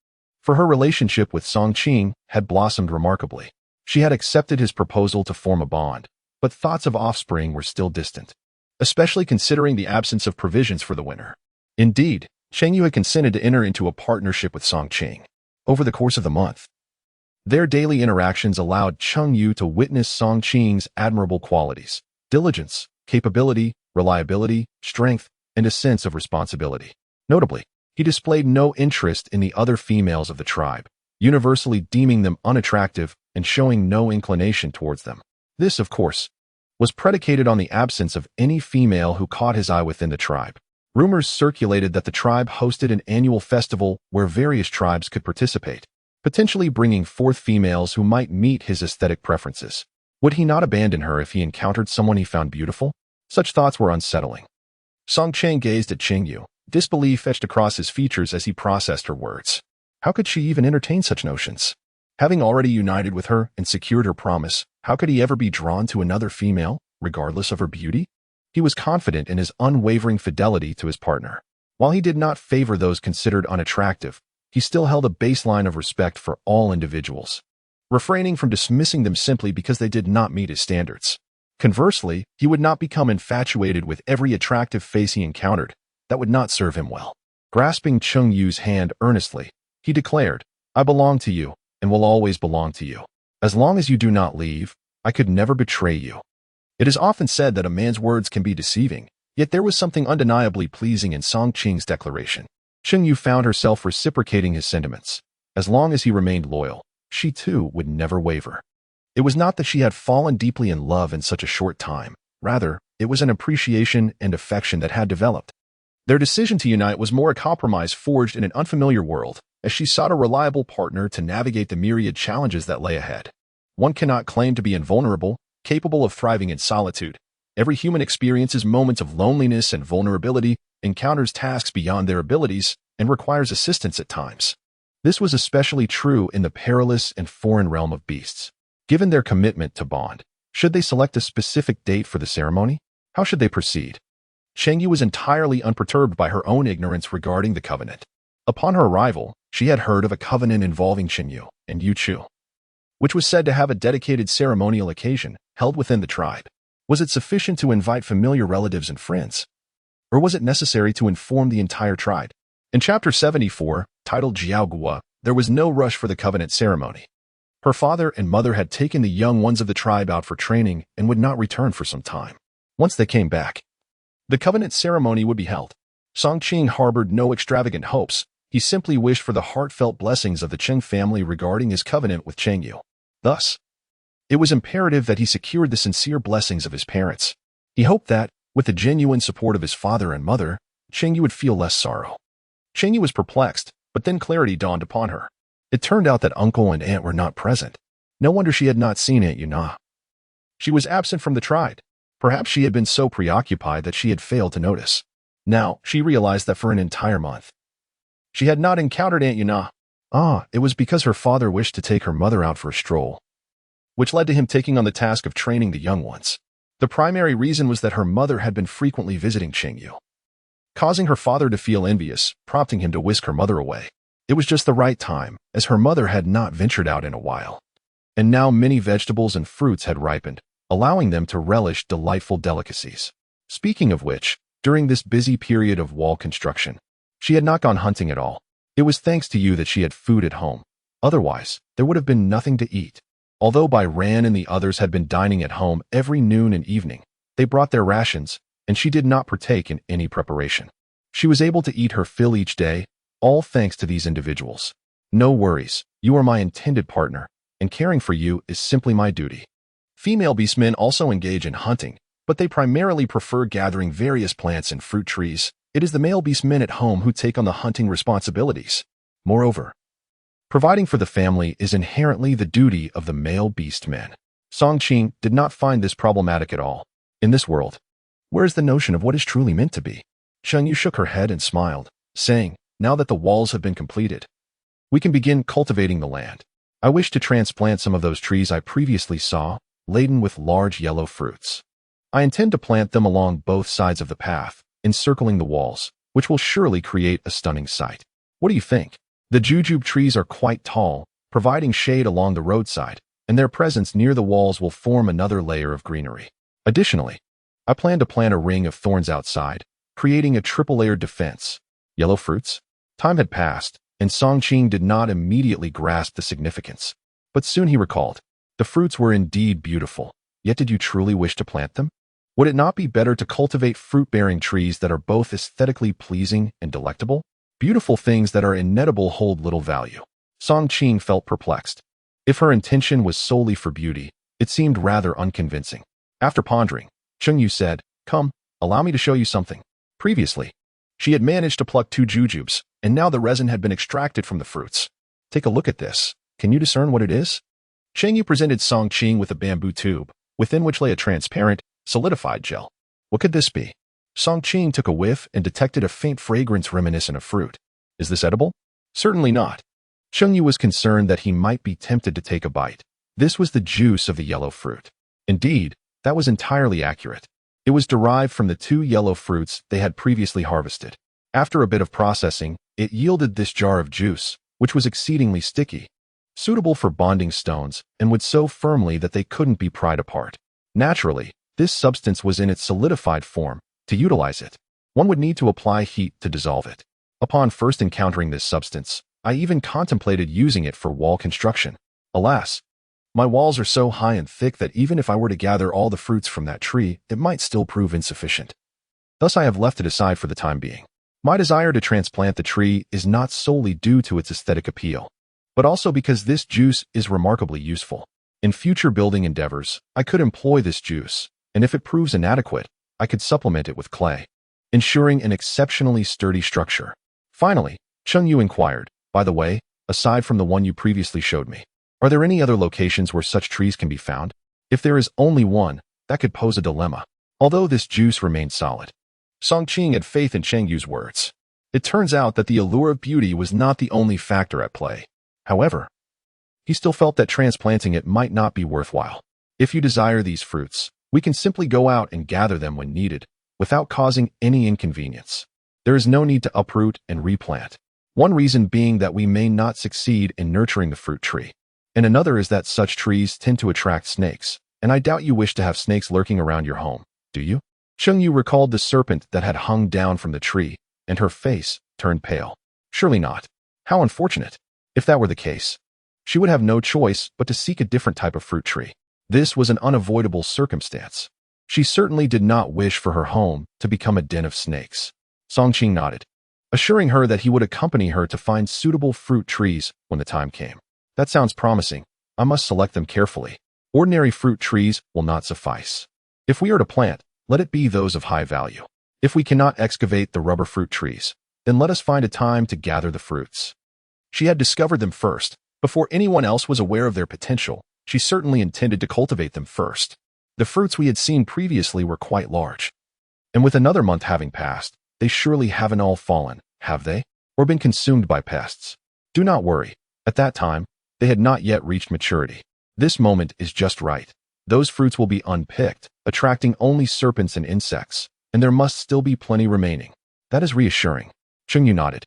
for her relationship with Song Qing had blossomed remarkably. She had accepted his proposal to form a bond, but thoughts of offspring were still distant, especially considering the absence of provisions for the winter. Indeed, Cheng Yue had consented to enter into a partnership with Song Qing. Over the course of the month, their daily interactions allowed Cheng Yue to witness Song Qing's admirable qualities: diligence, capability, reliability, strength, and a sense of responsibility. Notably, he displayed no interest in the other females of the tribe, universally deeming them unattractive and showing no inclination towards them. This, of course, was predicated on the absence of any female who caught his eye within the tribe. Rumors circulated that the tribe hosted an annual festival where various tribes could participate, potentially bringing forth females who might meet his aesthetic preferences. Would he not abandon her if he encountered someone he found beautiful? Such thoughts were unsettling. Song Cheng gazed at Cheng Yue, disbelief etched across his features as he processed her words. How could she even entertain such notions? Having already united with her and secured her promise, how could he ever be drawn to another female, regardless of her beauty? He was confident in his unwavering fidelity to his partner. While he did not favor those considered unattractive, he still held a baseline of respect for all individuals, refraining from dismissing them simply because they did not meet his standards. Conversely, he would not become infatuated with every attractive face he encountered. That would not serve him well. Grasping Cheng Yue's hand earnestly, he declared, "I belong to you and will always belong to you. As long as you do not leave, I could never betray you." It is often said that a man's words can be deceiving, yet there was something undeniably pleasing in Song Qing's declaration. Cheng Yue found herself reciprocating his sentiments. As long as he remained loyal, she too would never waver. It was not that she had fallen deeply in love in such a short time. Rather, it was an appreciation and affection that had developed. Their decision to unite was more a compromise forged in an unfamiliar world, as she sought a reliable partner to navigate the myriad challenges that lay ahead. One cannot claim to be invulnerable, capable of thriving in solitude. Every human experiences moments of loneliness and vulnerability, encounters tasks beyond their abilities, and requires assistance at times. This was especially true in the perilous and foreign realm of beasts. Given their commitment to bond, should they select a specific date for the ceremony? How should they proceed? Cheng Yue was entirely unperturbed by her own ignorance regarding the covenant. Upon her arrival, she had heard of a covenant involving Cheng Yue and Yu Chu, which was said to have a dedicated ceremonial occasion held within the tribe. Was it sufficient to invite familiar relatives and friends? Or was it necessary to inform the entire tribe? In Chapter 74, titled Jiao Gua, there was no rush for the covenant ceremony. Her father and mother had taken the young ones of the tribe out for training and would not return for some time. Once they came back, the covenant ceremony would be held. Song Qing harbored no extravagant hopes. He simply wished for the heartfelt blessings of the Cheng family regarding his covenant with Cheng Yue. Thus, it was imperative that he secured the sincere blessings of his parents. He hoped that, with the genuine support of his father and mother, Cheng Yue would feel less sorrow. Cheng Yue was perplexed, but then clarity dawned upon her. It turned out that uncle and aunt were not present. No wonder she had not seen Aunt Yuna. She was absent from the tribe. Perhaps she had been so preoccupied that she had failed to notice. Now, she realized that for an entire month, she had not encountered Aunt Yuna. It was because her father wished to take her mother out for a stroll, which led to him taking on the task of training the young ones. The primary reason was that her mother had been frequently visiting Cheng Yue, causing her father to feel envious, prompting him to whisk her mother away. It was just the right time, as her mother had not ventured out in a while. And now many vegetables and fruits had ripened, allowing them to relish delightful delicacies. Speaking of which, during this busy period of wall construction, she had not gone hunting at all. It was thanks to you that she had food at home. Otherwise, there would have been nothing to eat. Although Bai Ran and the others had been dining at home every noon and evening, they brought their rations, and she did not partake in any preparation. She was able to eat her fill each day, all thanks to these individuals. No worries, you are my intended partner, and caring for you is simply my duty. Female beastmen also engage in hunting, but they primarily prefer gathering various plants and fruit trees. It is the male beastmen at home who take on the hunting responsibilities. Moreover, providing for the family is inherently the duty of the male beastmen. Song Qing did not find this problematic at all. In this world, where is the notion of what is truly meant to be? Cheng Yue shook her head and smiled, saying, "Now that the walls have been completed, we can begin cultivating the land. I wish to transplant some of those trees I previously saw, laden with large yellow fruits. I intend to plant them along both sides of the path, encircling the walls, which will surely create a stunning sight. What do you think?" The jujube trees are quite tall, providing shade along the roadside, and their presence near the walls will form another layer of greenery. Additionally, I plan to plant a ring of thorns outside, creating a triple-layered defense. Yellow fruits? Time had passed, and Songqing did not immediately grasp the significance. But soon he recalled. The fruits were indeed beautiful, yet did you truly wish to plant them? Would it not be better to cultivate fruit-bearing trees that are both aesthetically pleasing and delectable? Beautiful things that are inedible hold little value. Songqing felt perplexed. If her intention was solely for beauty, it seemed rather unconvincing. After pondering, Cheng Yue said, "Come, allow me to show you something." Previously, she had managed to pluck 2 jujubes, and now the resin had been extracted from the fruits. Take a look at this. Can you discern what it is? Cheng Yue presented Songqing with a bamboo tube, within which lay a transparent, solidified gel. What could this be? Songqing took a whiff and detected a faint fragrance reminiscent of fruit. Is this edible? Certainly not. Cheng Yue was concerned that he might be tempted to take a bite. This was the juice of the yellow fruit. Indeed, that was entirely accurate. It was derived from the 2 yellow fruits they had previously harvested. After a bit of processing, it yielded this jar of juice, which was exceedingly sticky, suitable for bonding stones, and would sew firmly that they couldn't be pried apart. Naturally, this substance was in its solidified form. To utilize it, one would need to apply heat to dissolve it. Upon first encountering this substance, I even contemplated using it for wall construction. Alas, my walls are so high and thick that even if I were to gather all the fruits from that tree, it might still prove insufficient. Thus I have left it aside for the time being. My desire to transplant the tree is not solely due to its aesthetic appeal, but also because this juice is remarkably useful. In future building endeavors, I could employ this juice, and if it proves inadequate, I could supplement it with clay, ensuring an exceptionally sturdy structure. Finally, Cheng Yue inquired, by the way, aside from the one you previously showed me, are there any other locations where such trees can be found? If there is only one, that could pose a dilemma. Although this juice remained solid, Songqing had faith in Cheng Yue's words. It turns out that the allure of beauty was not the only factor at play. However, he still felt that transplanting it might not be worthwhile. If you desire these fruits, we can simply go out and gather them when needed, without causing any inconvenience. There is no need to uproot and replant. One reason being that we may not succeed in nurturing the fruit tree, and another is that such trees tend to attract snakes, and I doubt you wish to have snakes lurking around your home, do you? Cheng Yue recalled the serpent that had hung down from the tree, and her face turned pale. Surely not. How unfortunate. If that were the case, she would have no choice but to seek a different type of fruit tree. This was an unavoidable circumstance. She certainly did not wish for her home to become a den of snakes. Songqing nodded, assuring her that he would accompany her to find suitable fruit trees when the time came. That sounds promising. I must select them carefully. Ordinary fruit trees will not suffice. If we are to plant, let it be those of high value. If we cannot excavate the rubber fruit trees, then let us find a time to gather the fruits. She had discovered them first. Before anyone else was aware of their potential, she certainly intended to cultivate them first. The fruits we had seen previously were quite large. And with another month having passed, they surely haven't all fallen, have they? Or been consumed by pests? Do not worry. At that time, they had not yet reached maturity. This moment is just right. Those fruits will be unpicked, attracting only serpents and insects, and there must still be plenty remaining. That is reassuring. Cheng Yue nodded,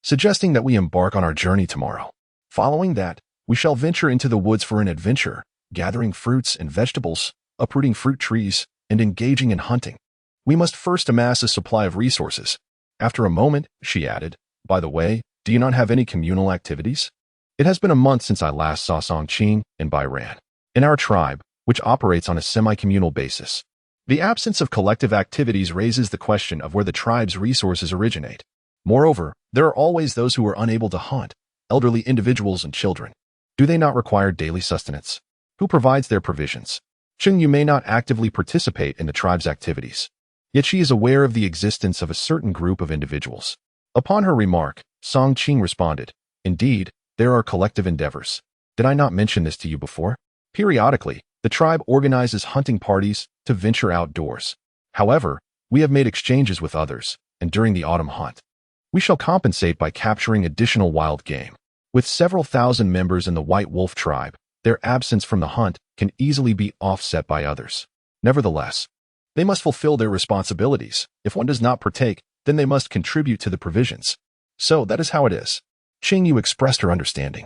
suggesting that we embark on our journey tomorrow. Following that, we shall venture into the woods for an adventure, gathering fruits and vegetables, uprooting fruit trees, and engaging in hunting. We must first amass a supply of resources. After a moment, she added, by the way, do you not have any communal activities? It has been a month since I last saw Songqing and Bai Ran. In our tribe, which operates on a semi-communal basis, the absence of collective activities raises the question of where the tribe's resources originate. Moreover, there are always those who are unable to hunt, elderly individuals and children. Do they not require daily sustenance? Who provides their provisions? Cheng Yue may not actively participate in the tribe's activities, yet she is aware of the existence of a certain group of individuals. Upon her remark, Songqing responded, indeed, there are collective endeavors. Did I not mention this to you before? Periodically, the tribe organizes hunting parties to venture outdoors. However, we have made exchanges with others, and during the autumn hunt, we shall compensate by capturing additional wild game. With several thousand members in the White Wolf tribe, their absence from the hunt can easily be offset by others. Nevertheless, they must fulfill their responsibilities. If one does not partake, then they must contribute to the provisions. So that is how it is. Cheng Yue expressed her understanding.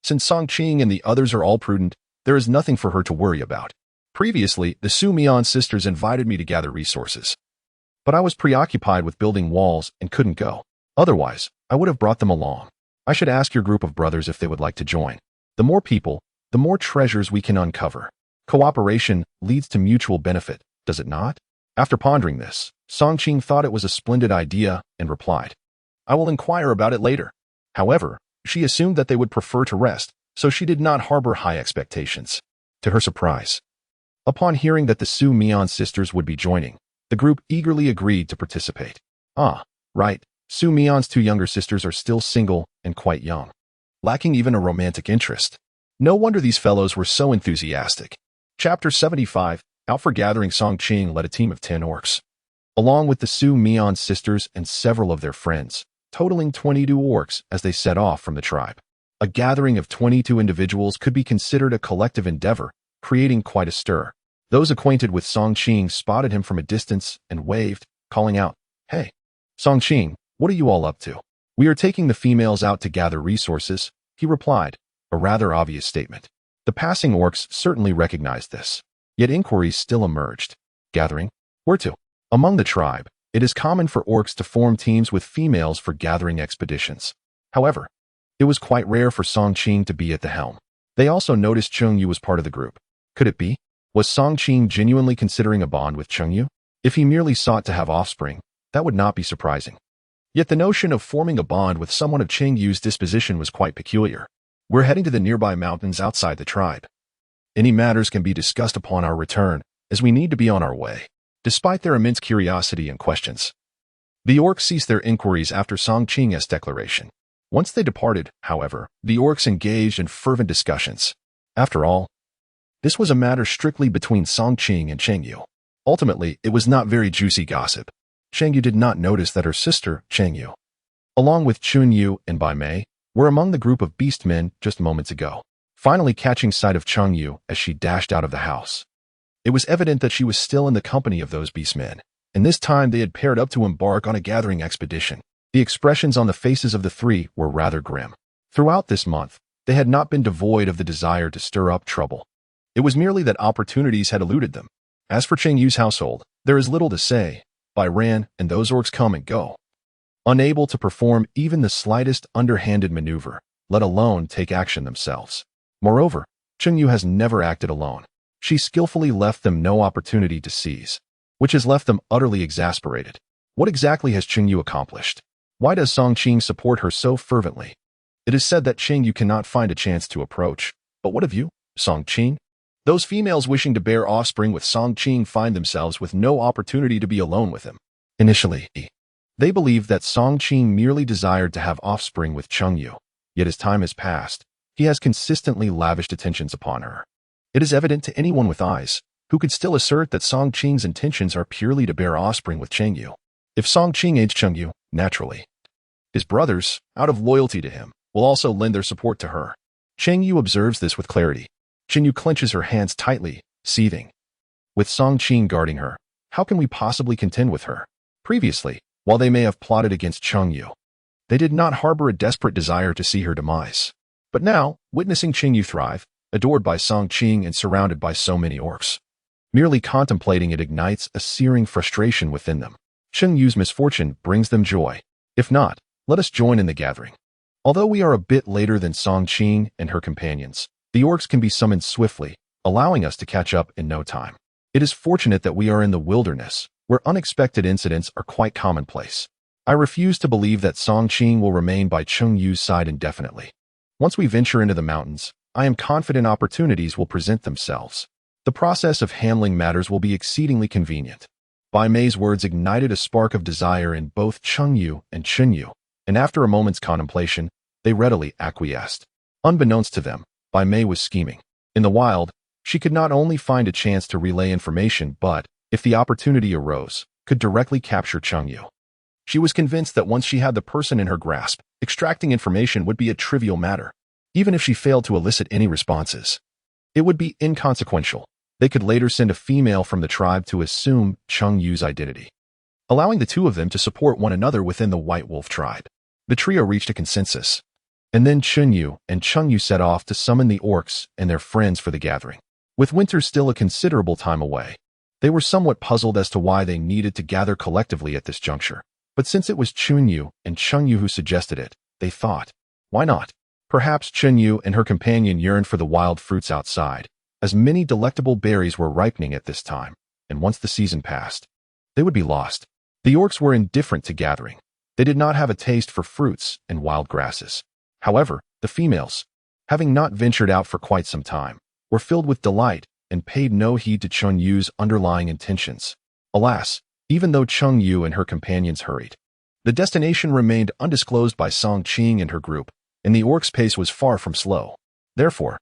Since Songqing and the others are all prudent, there is nothing for her to worry about. Previously, the Su Mian sisters invited me to gather resources, but I was preoccupied with building walls and couldn't go. Otherwise, I would have brought them along. I should ask your group of brothers if they would like to join. The more people, the more treasures we can uncover. Cooperation leads to mutual benefit, does it not? After pondering this, Songqing thought it was a splendid idea and replied, I will inquire about it later. However, she assumed that they would prefer to rest, so she did not harbor high expectations. To her surprise, upon hearing that the Su Mian sisters would be joining, the group eagerly agreed to participate. Ah, right, Su Mian's two younger sisters are still single and quite young, lacking even a romantic interest. No wonder these fellows were so enthusiastic. Chapter 75, Out for Gathering. Songqing led a team of 10 orcs, along with the Su Mian sisters and several of their friends, totaling 22 orcs as they set off from the tribe. A gathering of 22 individuals could be considered a collective endeavor, creating quite a stir. Those acquainted with Songqing spotted him from a distance and waved, calling out, Hey, Songqing, what are you all up to? We are taking the females out to gather resources, he replied, a rather obvious statement. The passing orcs certainly recognized this, yet inquiries still emerged. Gathering? Where to? Among the tribe, it is common for orcs to form teams with females for gathering expeditions. However, it was quite rare for Songqing to be at the helm. They also noticed Cheng Yue was part of the group. Could it be? Was Songqing genuinely considering a bond with Cheng Yue? If he merely sought to have offspring, that would not be surprising. Yet the notion of forming a bond with someone of Cheng Yue's disposition was quite peculiar. We're heading to the nearby mountains outside the tribe. Any matters can be discussed upon our return, as we need to be on our way. Despite their immense curiosity and questions, the orcs ceased their inquiries after Songqing's declaration. Once they departed, however, the orcs engaged in fervent discussions. After all, this was a matter strictly between Songqing and Cheng Yue. Ultimately, it was not very juicy gossip. Cheng Yue did not notice that her sister, Cheng Yue, along with Chun Yu and Bai Mei, were among the group of beastmen just moments ago. Finally catching sight of Cheng Yue as she dashed out of the house, it was evident that she was still in the company of those beastmen, and this time they had paired up to embark on a gathering expedition. The expressions on the faces of the three were rather grim. Throughout this month, they had not been devoid of the desire to stir up trouble. It was merely that opportunities had eluded them. As for Cheng Yue's household, there is little to say. Bai Ran and those orcs come and go, unable to perform even the slightest underhanded maneuver, let alone take action themselves. Moreover, Cheng Yue has never acted alone. She skillfully left them no opportunity to seize, which has left them utterly exasperated. What exactly has Cheng Yue accomplished? Why does Songqing support her so fervently? It is said that Cheng Yue cannot find a chance to approach. But what of you, Songqing? Those females wishing to bear offspring with Songqing find themselves with no opportunity to be alone with him. Initially, they believed that Songqing merely desired to have offspring with Cheng Yue. Yet as time has passed, he has consistently lavished attentions upon her. It is evident to anyone with eyes, who could still assert that Songqing's intentions are purely to bear offspring with Cheng Yue. If Songqing aids Cheng Yue, naturally, his brothers, out of loyalty to him, will also lend their support to her. Cheng Yue observes this with clarity. Cheng Yue clenches her hands tightly, seething. With Songqing guarding her, how can we possibly contend with her? Previously, while they may have plotted against Cheng Yue, they did not harbor a desperate desire to see her demise. But now, witnessing Cheng Yue thrive, adored by Songqing and surrounded by so many orcs, merely contemplating it ignites a searing frustration within them. Cheng Yue's misfortune brings them joy. If not, let us join in the gathering. Although we are a bit later than Songqing and her companions, the orcs can be summoned swiftly, allowing us to catch up in no time. It is fortunate that we are in the wilderness, where unexpected incidents are quite commonplace. I refuse to believe that Songqing will remain by Cheng Yue's side indefinitely. Once we venture into the mountains, I am confident opportunities will present themselves. The process of handling matters will be exceedingly convenient. Bai Mei's words ignited a spark of desire in both Cheng Yue and Chun Yu, and after a moment's contemplation, they readily acquiesced. Unbeknownst to them, Bai Mei was scheming. In the wild, she could not only find a chance to relay information but, if the opportunity arose, could directly capture Cheng Yue. She was convinced that once she had the person in her grasp, extracting information would be a trivial matter. Even if she failed to elicit any responses, it would be inconsequential. They could later send a female from the tribe to assume Cheng Yue's identity, allowing the two of them to support one another within the White Wolf tribe. The trio reached a consensus. And then Cheng Yue and Cheng Yue set off to summon the orcs and their friends for the gathering. With winter still a considerable time away, they were somewhat puzzled as to why they needed to gather collectively at this juncture. But since it was Cheng Yue and Cheng Yue who suggested it, they thought, why not? Perhaps Cheng Yue and her companion yearned for the wild fruits outside, as many delectable berries were ripening at this time, and once the season passed, they would be lost. The orcs were indifferent to gathering. They did not have a taste for fruits and wild grasses. However, the females, having not ventured out for quite some time, were filled with delight and paid no heed to Cheng Yue's underlying intentions. Alas, even though Cheng Yue and her companions hurried, the destination remained undisclosed by Song Qing and her group, and the orcs' pace was far from slow. Therefore,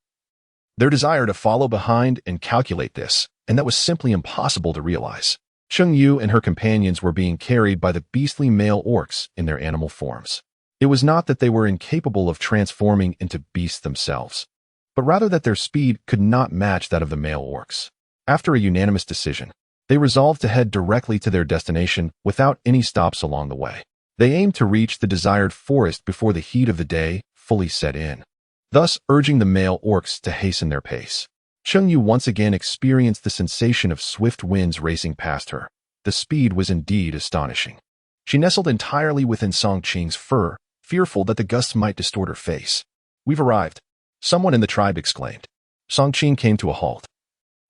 their desire to follow behind and calculate this, and that was simply impossible to realize. Cheng Yue and her companions were being carried by the beastly male orcs in their animal forms. It was not that they were incapable of transforming into beasts themselves, but rather that their speed could not match that of the male orcs. After a unanimous decision, they resolved to head directly to their destination without any stops along the way. They aimed to reach the desired forest before the heat of the day fully set in, thus urging the male orcs to hasten their pace. Cheng Yue once again experienced the sensation of swift winds racing past her. The speed was indeed astonishing. She nestled entirely within Song Qing's fur, fearful that the gusts might distort her face. "We've arrived," someone in the tribe exclaimed. Song Qing came to a halt,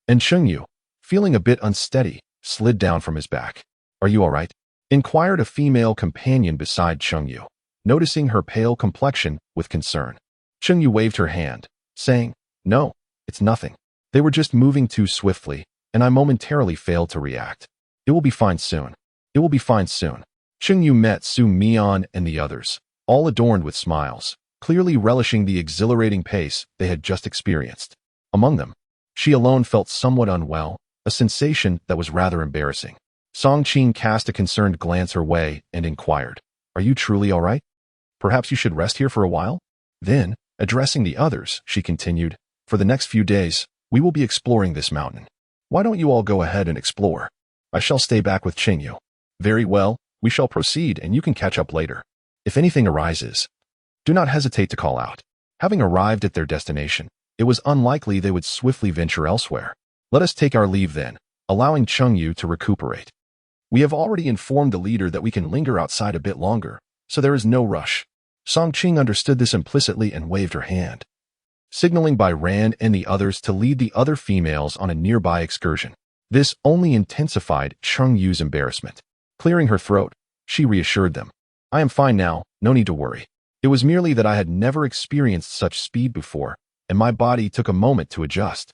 and Cheng Yue, feeling a bit unsteady, slid down from his back. "Are you all right?" inquired a female companion beside Cheng Yue, noticing her pale complexion with concern. Cheng Yue waved her hand, saying, "No, it's nothing. They were just moving too swiftly, and I momentarily failed to react. It will be fine soon. It will be fine soon." Cheng Yue met Su Mian and the others, all adorned with smiles, clearly relishing the exhilarating pace they had just experienced. Among them, she alone felt somewhat unwell, a sensation that was rather embarrassing. Song Qing cast a concerned glance her way and inquired, "Are you truly all right? Perhaps you should rest here for a while?" Then, addressing the others, she continued, "For the next few days, we will be exploring this mountain. Why don't you all go ahead and explore? I shall stay back with Cheng Yue." "Very well, we shall proceed and you can catch up later. If anything arises, do not hesitate to call out." Having arrived at their destination, it was unlikely they would swiftly venture elsewhere. "Let us take our leave then, allowing Cheng Yue to recuperate. We have already informed the leader that we can linger outside a bit longer, so there is no rush." Song Qing understood this implicitly and waved her hand, signaling by Rand and the others to lead the other females on a nearby excursion. This only intensified Cheng Yue's embarrassment. Clearing her throat, she reassured them, "I am fine now, no need to worry. It was merely that I had never experienced such speed before, and my body took a moment to adjust.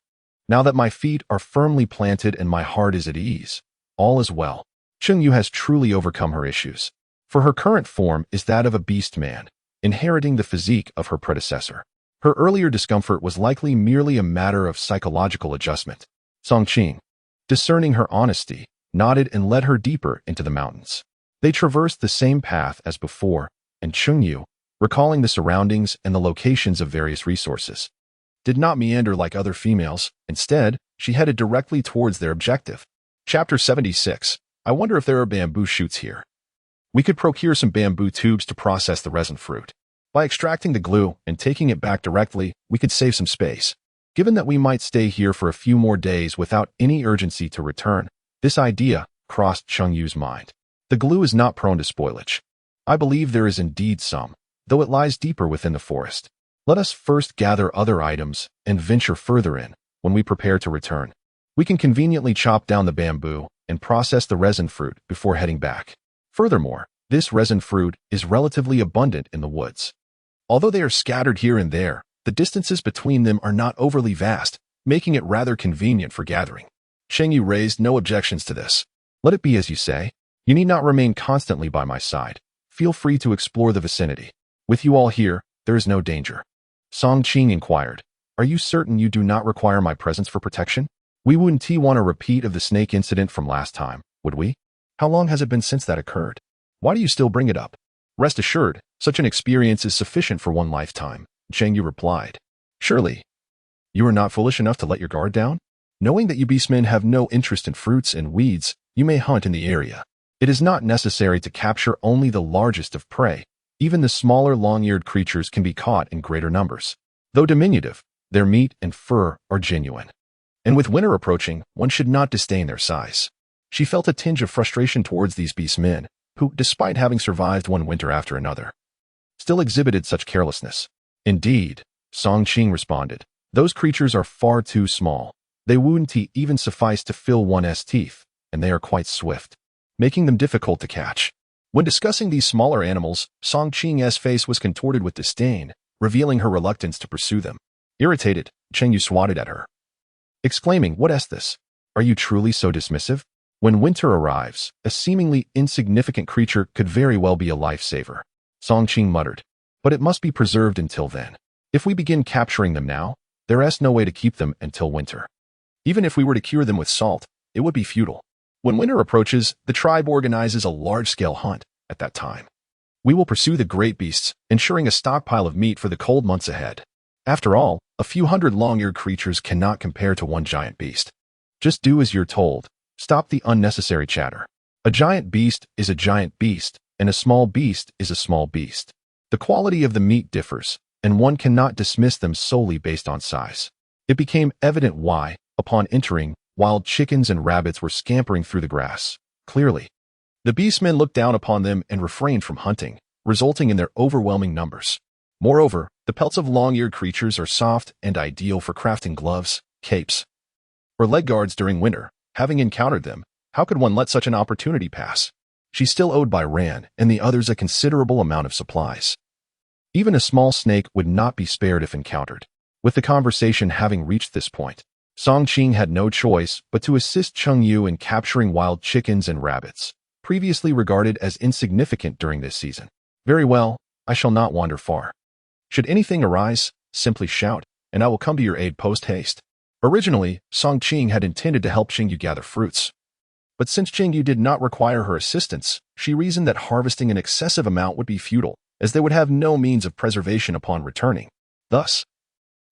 Now that my feet are firmly planted and my heart is at ease, all is well." Cheng Yue has truly overcome her issues, for her current form is that of a beastman, inheriting the physique of her predecessor. Her earlier discomfort was likely merely a matter of psychological adjustment. Song Qing, discerning her honesty, nodded and led her deeper into the mountains. They traversed the same path as before, and Cheng Yue, recalling the surroundings and the locations of various resources, did not meander like other females. Instead, she headed directly towards their objective. Chapter 76. I wonder if there are bamboo shoots here. We could procure some bamboo tubes to process the resin fruit. By extracting the glue and taking it back directly, we could save some space. Given that we might stay here for a few more days without any urgency to return, this idea crossed Cheng Yue's mind. The glue is not prone to spoilage. I believe there is indeed some, though it lies deeper within the forest. Let us first gather other items and venture further in when we prepare to return. We can conveniently chop down the bamboo and process the resin fruit before heading back. Furthermore, this resin fruit is relatively abundant in the woods. Although they are scattered here and there, the distances between them are not overly vast, making it rather convenient for gathering. Cheng Yue raised no objections to this. "Let it be as you say. You need not remain constantly by my side. Feel free to explore the vicinity. With you all here, there is no danger." Song Qing inquired, "Are you certain you do not require my presence for protection? We wouldn't want a repeat of the snake incident from last time, would we? How long has it been since that occurred? Why do you still bring it up?" "Rest assured, such an experience is sufficient for one lifetime," Cheng Yue replied. "Surely, you are not foolish enough to let your guard down? Knowing that you beastmen have no interest in fruits and weeds, you may hunt in the area. It is not necessary to capture only the largest of prey. Even the smaller long-eared creatures can be caught in greater numbers. Though diminutive, their meat and fur are genuine. And with winter approaching, one should not disdain their size. She felt a tinge of frustration towards these beastmen, who, despite having survived one winter after another, still exhibited such carelessness. Indeed, Song Qing responded, those creatures are far too small. They wouldn't even suffice to fill one's teeth, and they are quite swift, making them difficult to catch. When discussing these smaller animals, Song Qing's face was contorted with disdain, revealing her reluctance to pursue them. Irritated, Cheng Yue swatted at her, exclaiming, "What is this? Are you truly so dismissive?" When winter arrives, a seemingly insignificant creature could very well be a lifesaver, Song Qing muttered, but it must be preserved until then. If we begin capturing them now, there is no way to keep them until winter. Even if we were to cure them with salt, it would be futile. When winter approaches, the tribe organizes a large-scale hunt. At that time, we will pursue the great beasts, ensuring a stockpile of meat for the cold months ahead. After all, a few hundred long-eared creatures cannot compare to one giant beast. Just do as you're told. Stop the unnecessary chatter. A giant beast is a giant beast, and a small beast is a small beast. The quality of the meat differs, and one cannot dismiss them solely based on size. It became evident why, upon entering, wild chickens and rabbits were scampering through the grass. Clearly, the beastmen looked down upon them and refrained from hunting, resulting in their overwhelming numbers. Moreover, the pelts of long-eared creatures are soft and ideal for crafting gloves, capes, or leg guards during winter. Having encountered them, how could one let such an opportunity pass? She still owed Bai Ran and the others a considerable amount of supplies. Even a small snake would not be spared if encountered. With the conversation having reached this point, Song Qing had no choice but to assist Cheng Yue in capturing wild chickens and rabbits, previously regarded as insignificant during this season. Very well, I shall not wander far. Should anything arise, simply shout, and I will come to your aid post-haste. Originally, Song Qing had intended to help Cheng Yue gather fruits. But since Cheng Yue did not require her assistance, she reasoned that harvesting an excessive amount would be futile, as they would have no means of preservation upon returning. Thus,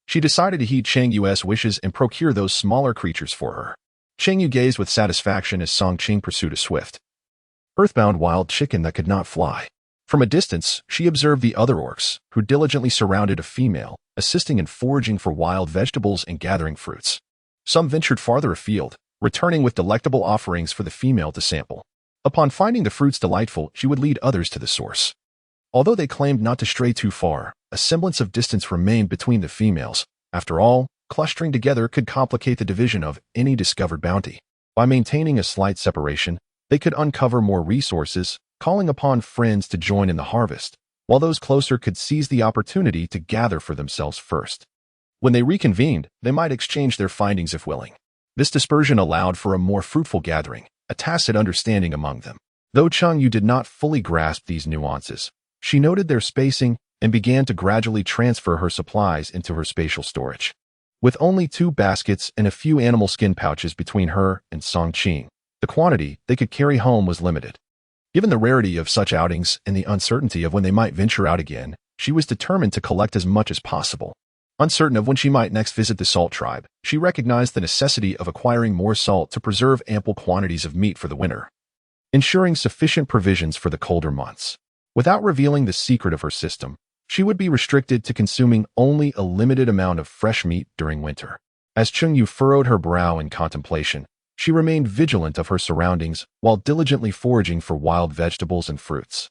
she decided to heed Cheng Yue's wishes and procure those smaller creatures for her. Cheng Yue gazed with satisfaction as Song Qing pursued a swift, earthbound wild chicken that could not fly. From a distance, she observed the other orcs, who diligently surrounded a female, assisting in foraging for wild vegetables and gathering fruits. Some ventured farther afield, returning with delectable offerings for the female to sample. Upon finding the fruits delightful, she would lead others to the source. Although they claimed not to stray too far, a semblance of distance remained between the females. After all, clustering together could complicate the division of any discovered bounty. By maintaining a slight separation, they could uncover more resources, calling upon friends to join in the harvest, while those closer could seize the opportunity to gather for themselves first. When they reconvened, they might exchange their findings if willing. This dispersion allowed for a more fruitful gathering, a tacit understanding among them. Though Cheng Yue did not fully grasp these nuances, she noted their spacing and began to gradually transfer her supplies into her spatial storage. With only 2 baskets and a few animal skin pouches between her and Song Qing, the quantity they could carry home was limited. Given the rarity of such outings and the uncertainty of when they might venture out again, she was determined to collect as much as possible. Uncertain of when she might next visit the salt tribe, she recognized the necessity of acquiring more salt to preserve ample quantities of meat for the winter, ensuring sufficient provisions for the colder months. Without revealing the secret of her system, she would be restricted to consuming only a limited amount of fresh meat during winter. As Cheng Yue furrowed her brow in contemplation, she remained vigilant of her surroundings while diligently foraging for wild vegetables and fruits.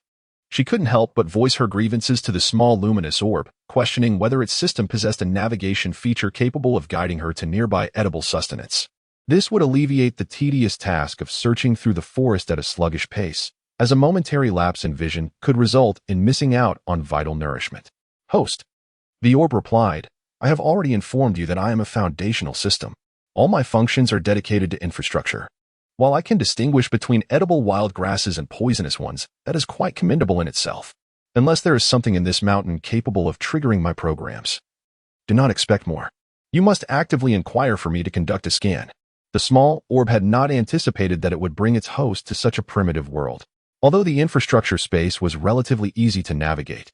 She couldn't help but voice her grievances to the small luminous orb, questioning whether its system possessed a navigation feature capable of guiding her to nearby edible sustenance. This would alleviate the tedious task of searching through the forest at a sluggish pace, as a momentary lapse in vision could result in missing out on vital nourishment. Host. The orb replied, I have already informed you that I am a foundational system. All my functions are dedicated to infrastructure. While I can distinguish between edible wild grasses and poisonous ones, that is quite commendable in itself. Unless there is something in this mountain capable of triggering my programs. Do not expect more. You must actively inquire for me to conduct a scan. The small orb had not anticipated that it would bring its host to such a primitive world. Although the infrastructure space was relatively easy to navigate,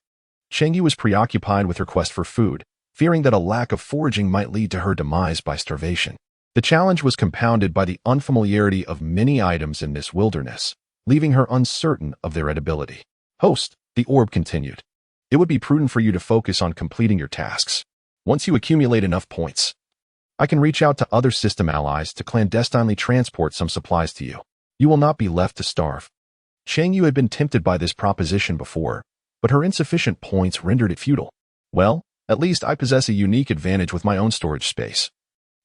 Cheng Yue was preoccupied with her quest for food, fearing that a lack of foraging might lead to her demise by starvation. The challenge was compounded by the unfamiliarity of many items in this wilderness, leaving her uncertain of their edibility. Host, The orb continued. It would be prudent for you to focus on completing your tasks. Once you accumulate enough points, I can reach out to other system allies to clandestinely transport some supplies to you. You will not be left to starve. Cheng Yue had been tempted by this proposition before, but her insufficient points rendered it futile. Well, at least I possess a unique advantage with my own storage space,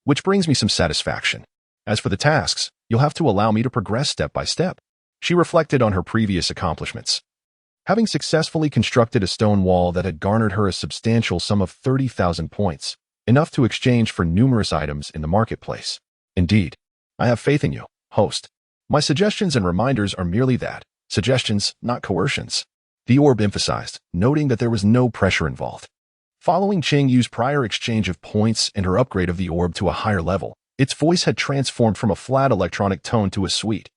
which brings me some satisfaction. As for the tasks, you'll have to allow me to progress step by step. She reflected on her previous accomplishments. Having successfully constructed a stone wall that had garnered her a substantial sum of 30,000 points, enough to exchange for numerous items in the marketplace. Indeed, I have faith in you, host. My suggestions and reminders are merely that, suggestions, not coercions. The orb emphasized, noting that there was no pressure involved. Following Cheng Yue's prior exchange of points and her upgrade of the orb to a higher level, its voice had transformed from a flat electronic tone to a sweet,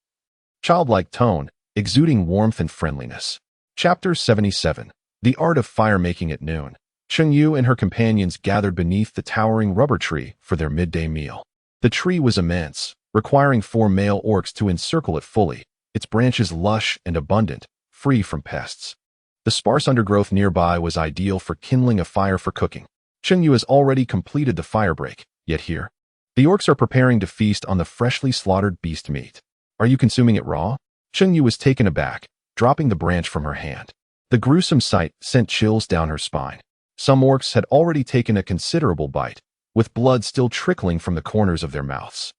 childlike tone, exuding warmth and friendliness. Chapter 77. The Art of Fire Making at Noon. Cheng Yue and her companions gathered beneath the towering rubber tree for their midday meal. The tree was immense, requiring 4 male orcs to encircle it fully, its branches lush and abundant, free from pests. The sparse undergrowth nearby was ideal for kindling a fire for cooking. Cheng Yue has already completed the fire break, yet here, the orcs are preparing to feast on the freshly slaughtered beast meat. Are you consuming it raw? Cheng Yue was taken aback, dropping the branch from her hand. The gruesome sight sent chills down her spine. Some orcs had already taken a considerable bite, with blood still trickling from the corners of their mouths.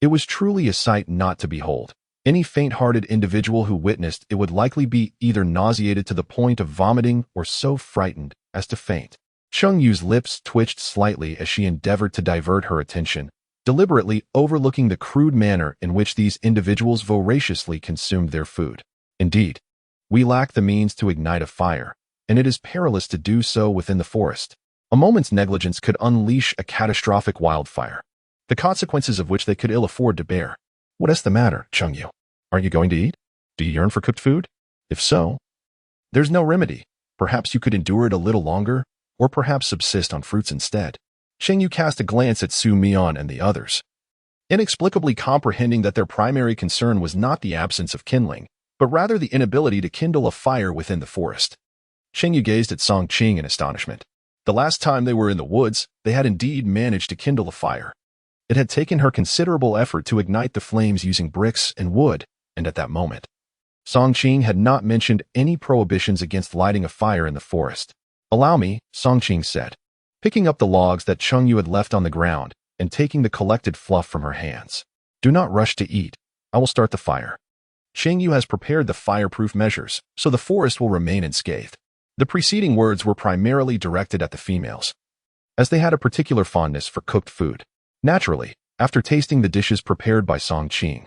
It was truly a sight not to behold. Any faint-hearted individual who witnessed it would likely be either nauseated to the point of vomiting or so frightened as to faint. Cheng Yue's lips twitched slightly as she endeavored to divert her attention, deliberately overlooking the crude manner in which these individuals voraciously consumed their food. Indeed, we lack the means to ignite a fire, and it is perilous to do so within the forest. A moment's negligence could unleash a catastrophic wildfire, the consequences of which they could ill afford to bear. What is the matter, Cheng Yue? Aren't you going to eat? Do you yearn for cooked food? If so, there's no remedy. Perhaps you could endure it a little longer, or perhaps subsist on fruits instead. Cheng Yue cast a glance at Su Mian and the others, inexplicably comprehending that their primary concern was not the absence of kindling, but rather the inability to kindle a fire within the forest. Cheng Yue gazed at Song Qing in astonishment. The last time they were in the woods, they had indeed managed to kindle a fire. It had taken her considerable effort to ignite the flames using bricks and wood, and at that moment, Song Qing had not mentioned any prohibitions against lighting a fire in the forest. Allow me, Song Qing said, picking up the logs that Cheng Yue had left on the ground and taking the collected fluff from her hands. Do not rush to eat. I will start the fire. Cheng Yue has prepared the fireproof measures, so the forest will remain unscathed. The preceding words were primarily directed at the females, as they had a particular fondness for cooked food. Naturally, after tasting the dishes prepared by Song Qing,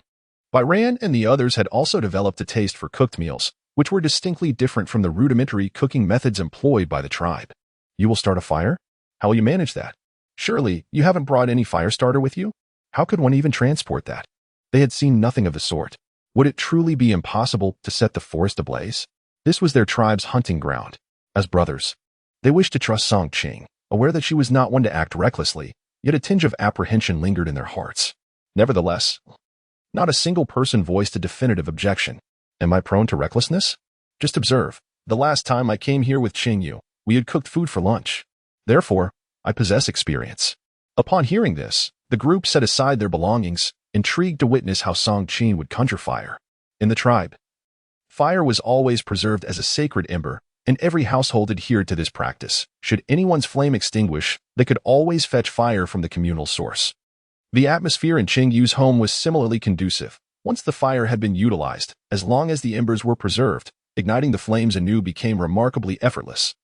Byran and the others had also developed a taste for cooked meals, which were distinctly different from the rudimentary cooking methods employed by the tribe. You will start a fire? How will you manage that? Surely, you haven't brought any fire starter with you? How could one even transport that? They had seen nothing of the sort. Would it truly be impossible to set the forest ablaze? This was their tribe's hunting ground. As brothers, they wished to trust Song Qing, aware that she was not one to act recklessly, yet a tinge of apprehension lingered in their hearts. Nevertheless, not a single person voiced a definitive objection. Am I prone to recklessness? Just observe. The last time I came here with Cheng Yue, we had cooked food for lunch. Therefore, I possess experience. Upon hearing this, the group set aside their belongings, intrigued to witness how Song Qing would conjure fire. In the tribe, fire was always preserved as a sacred ember, and every household adhered to this practice. Should anyone's flame extinguish, they could always fetch fire from the communal source. The atmosphere in Cheng Yue's home was similarly conducive. Once the fire had been utilized, as long as the embers were preserved, igniting the flames anew became remarkably effortless,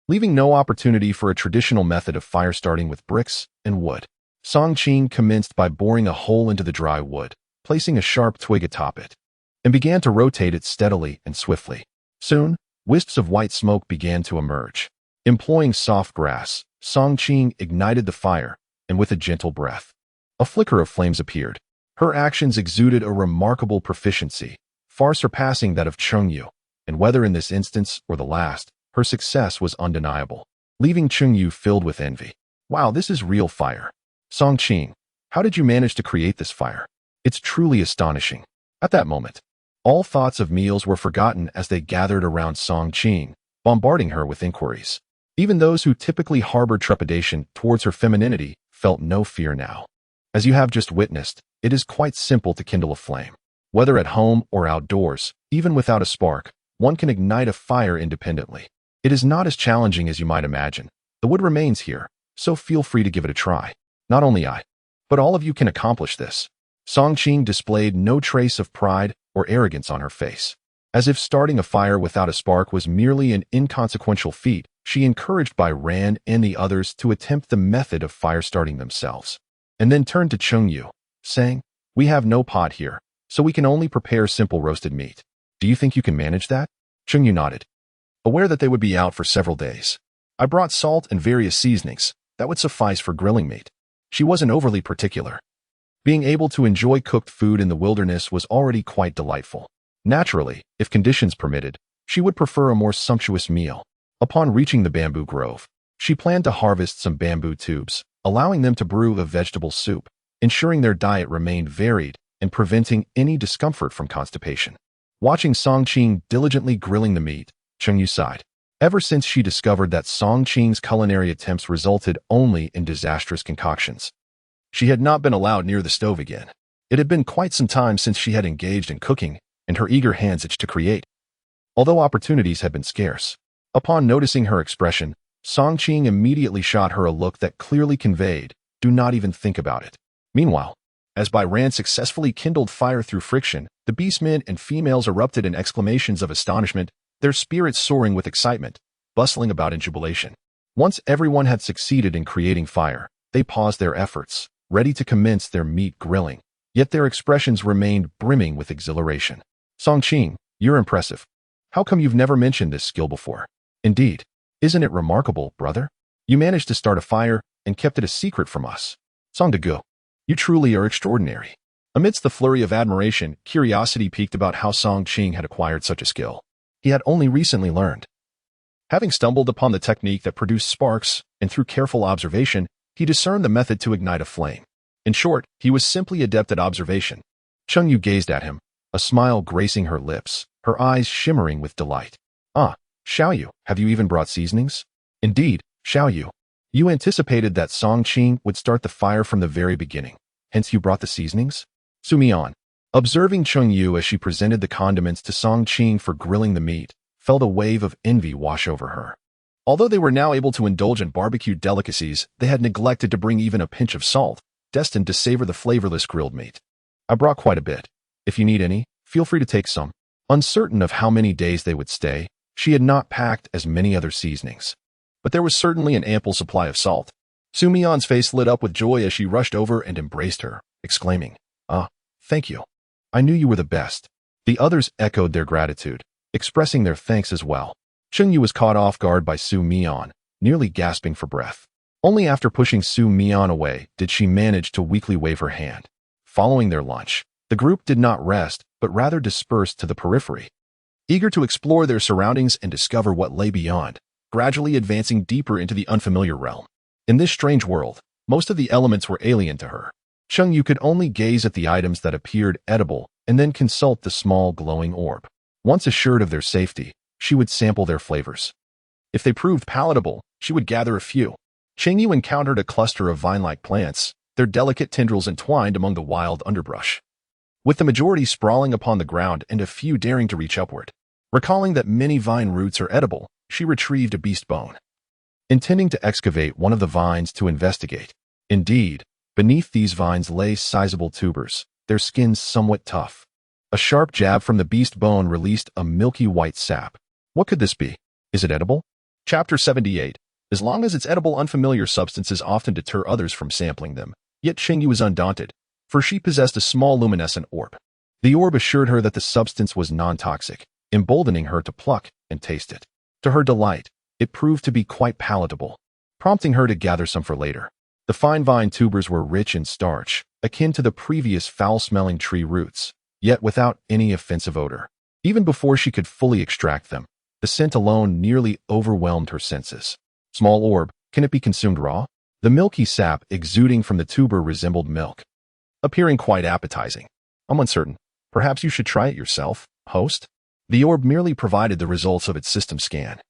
leaving no opportunity for a traditional method of fire starting with bricks and wood. Song Qing commenced by boring a hole into the dry wood, placing a sharp twig atop it, and began to rotate it steadily and swiftly. Soon, wisps of white smoke began to emerge. Employing soft grass, Song Qing ignited the fire, and with a gentle breath, a flicker of flames appeared. Her actions exuded a remarkable proficiency, far surpassing that of Cheng Yue, and whether in this instance or the last, her success was undeniable, leaving Cheng Yue filled with envy. Wow, this is real fire. Song Qing, how did you manage to create this fire? It's truly astonishing. At that moment, All thoughts of meals were forgotten as they gathered around Song Qing, bombarding her with inquiries. Even those who typically harbored trepidation towards her femininity felt no fear now. As you have just witnessed, it is quite simple to kindle a flame. Whether at home or outdoors, even without a spark, one can ignite a fire independently. It is not as challenging as you might imagine. The wood remains here, so feel free to give it a try. Not only I, but all of you can accomplish this. Song Qing displayed no trace of pride or arrogance on her face. As if starting a fire without a spark was merely an inconsequential feat, she encouraged Bai Ran and the others to attempt the method of fire starting themselves. And then turned to Cheng Yue, saying, "We have no pot here, so we can only prepare simple roasted meat. Do you think you can manage that?" Cheng Yue nodded, aware that they would be out for several days. "I brought salt and various seasonings. That would suffice for grilling meat." She wasn't overly particular. Being able to enjoy cooked food in the wilderness was already quite delightful. Naturally, if conditions permitted, she would prefer a more sumptuous meal. Upon reaching the bamboo grove, she planned to harvest some bamboo tubes, allowing them to brew a vegetable soup, ensuring their diet remained varied and preventing any discomfort from constipation. Watching Song Qing diligently grilling the meat, Cheng Yue sighed. Ever since she discovered that Song Qing's culinary attempts resulted only in disastrous concoctions, she had not been allowed near the stove again. It had been quite some time since she had engaged in cooking, and her eager hands itched to create. Although opportunities had been scarce, upon noticing her expression, Song Qing immediately shot her a look that clearly conveyed, "Do not even think about it." Meanwhile, as Bai Ran successfully kindled fire through friction, the beastmen and females erupted in exclamations of astonishment, their spirits soaring with excitement, bustling about in jubilation. Once everyone had succeeded in creating fire, they paused their efforts, ready to commence their meat grilling, yet their expressions remained brimming with exhilaration. "Song Qing, you're impressive. How come you've never mentioned this skill before? Indeed, isn't it remarkable, brother? You managed to start a fire and kept it a secret from us. Song De, you truly are extraordinary." Amidst the flurry of admiration, curiosity piqued about how Song Qing had acquired such a skill. He had only recently learned. Having stumbled upon the technique that produced sparks, and through careful observation, he discerned the method to ignite a flame. In short, he was simply adept at observation. Cheng Yue gazed at him, a smile gracing her lips, her eyes shimmering with delight. "Ah, Xiao Yu, have you even brought seasonings?" "Indeed, Xiao Yu. You anticipated that Song Qing would start the fire from the very beginning, hence you brought the seasonings?" Su Mian, observing Cheng Yue as she presented the condiments to Song Qing for grilling the meat, felt a wave of envy wash over her. Although they were now able to indulge in barbecued delicacies, they had neglected to bring even a pinch of salt, destined to savor the flavorless grilled meat. "I brought quite a bit. If you need any, feel free to take some." Uncertain of how many days they would stay, she had not packed as many other seasonings. But there was certainly an ample supply of salt. Su Mian's face lit up with joy as she rushed over and embraced her, exclaiming, "Ah, thank you. I knew you were the best." The others echoed their gratitude, expressing their thanks as well. Cheng Yue was caught off guard by Su Mian, nearly gasping for breath. Only after pushing Su Mian away did she manage to weakly wave her hand. Following their lunch, the group did not rest, but rather dispersed to the periphery, eager to explore their surroundings and discover what lay beyond, gradually advancing deeper into the unfamiliar realm. In this strange world, most of the elements were alien to her. Cheng Yue could only gaze at the items that appeared edible and then consult the small glowing orb. Once assured of their safety, she would sample their flavors. If they proved palatable, she would gather a few. Cheng Yue encountered a cluster of vine-like plants, their delicate tendrils entwined among the wild underbrush, with the majority sprawling upon the ground and a few daring to reach upward. Recalling that many vine roots are edible, she retrieved a beast bone, intending to excavate one of the vines to investigate. Indeed, beneath these vines lay sizable tubers, their skins somewhat tough. A sharp jab from the beast bone released a milky white sap. What could this be? Is it edible? Chapter 78. As long as it's edible, unfamiliar substances often deter others from sampling them. Yet Cheng Yue was undaunted, for she possessed a small luminescent orb. The orb assured her that the substance was non-toxic, emboldening her to pluck and taste it. To her delight, it proved to be quite palatable, prompting her to gather some for later. The fine vine tubers were rich in starch, akin to the previous foul-smelling tree roots, yet without any offensive odor. Even before she could fully extract them, the scent alone nearly overwhelmed her senses. Small orb, can it be consumed raw? The milky sap exuding from the tuber resembled milk, appearing quite appetizing. I'm uncertain. Perhaps you should try it yourself. Host? The orb merely provided the results of its system scan,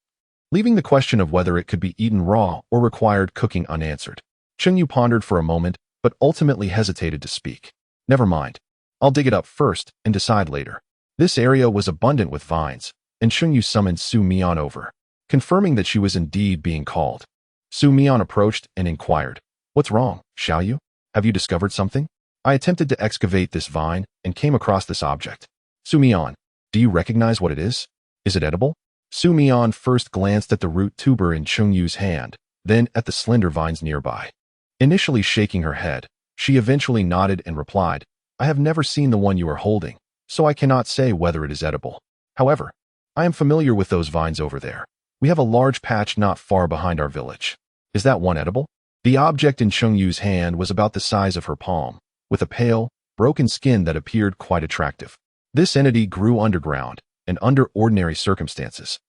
leaving the question of whether it could be eaten raw or required cooking unanswered. Cheng Yue pondered for a moment, but ultimately hesitated to speak. Never mind. I'll dig it up first and decide later. This area was abundant with vines, and Cheng Yue summoned Su Mian over, confirming that she was indeed being called. Su Mian approached and inquired, "What's wrong, Xiao Yu? Have you discovered something?" I attempted to excavate this vine and came across this object. Su Mian, do you recognize what it is? Is it edible? Su Mian first glanced at the root tuber in Cheng Yu's hand, then at the slender vines nearby. Initially shaking her head, she eventually nodded and replied, "I have never seen the one you are holding, so I cannot say whether it is edible. However, I am familiar with those vines over there. We have a large patch not far behind our village. Is that one edible?" The object in Cheng Yu's hand was about the size of her palm, with a pale, broken skin that appeared quite attractive. This entity grew underground, and under ordinary circumstances,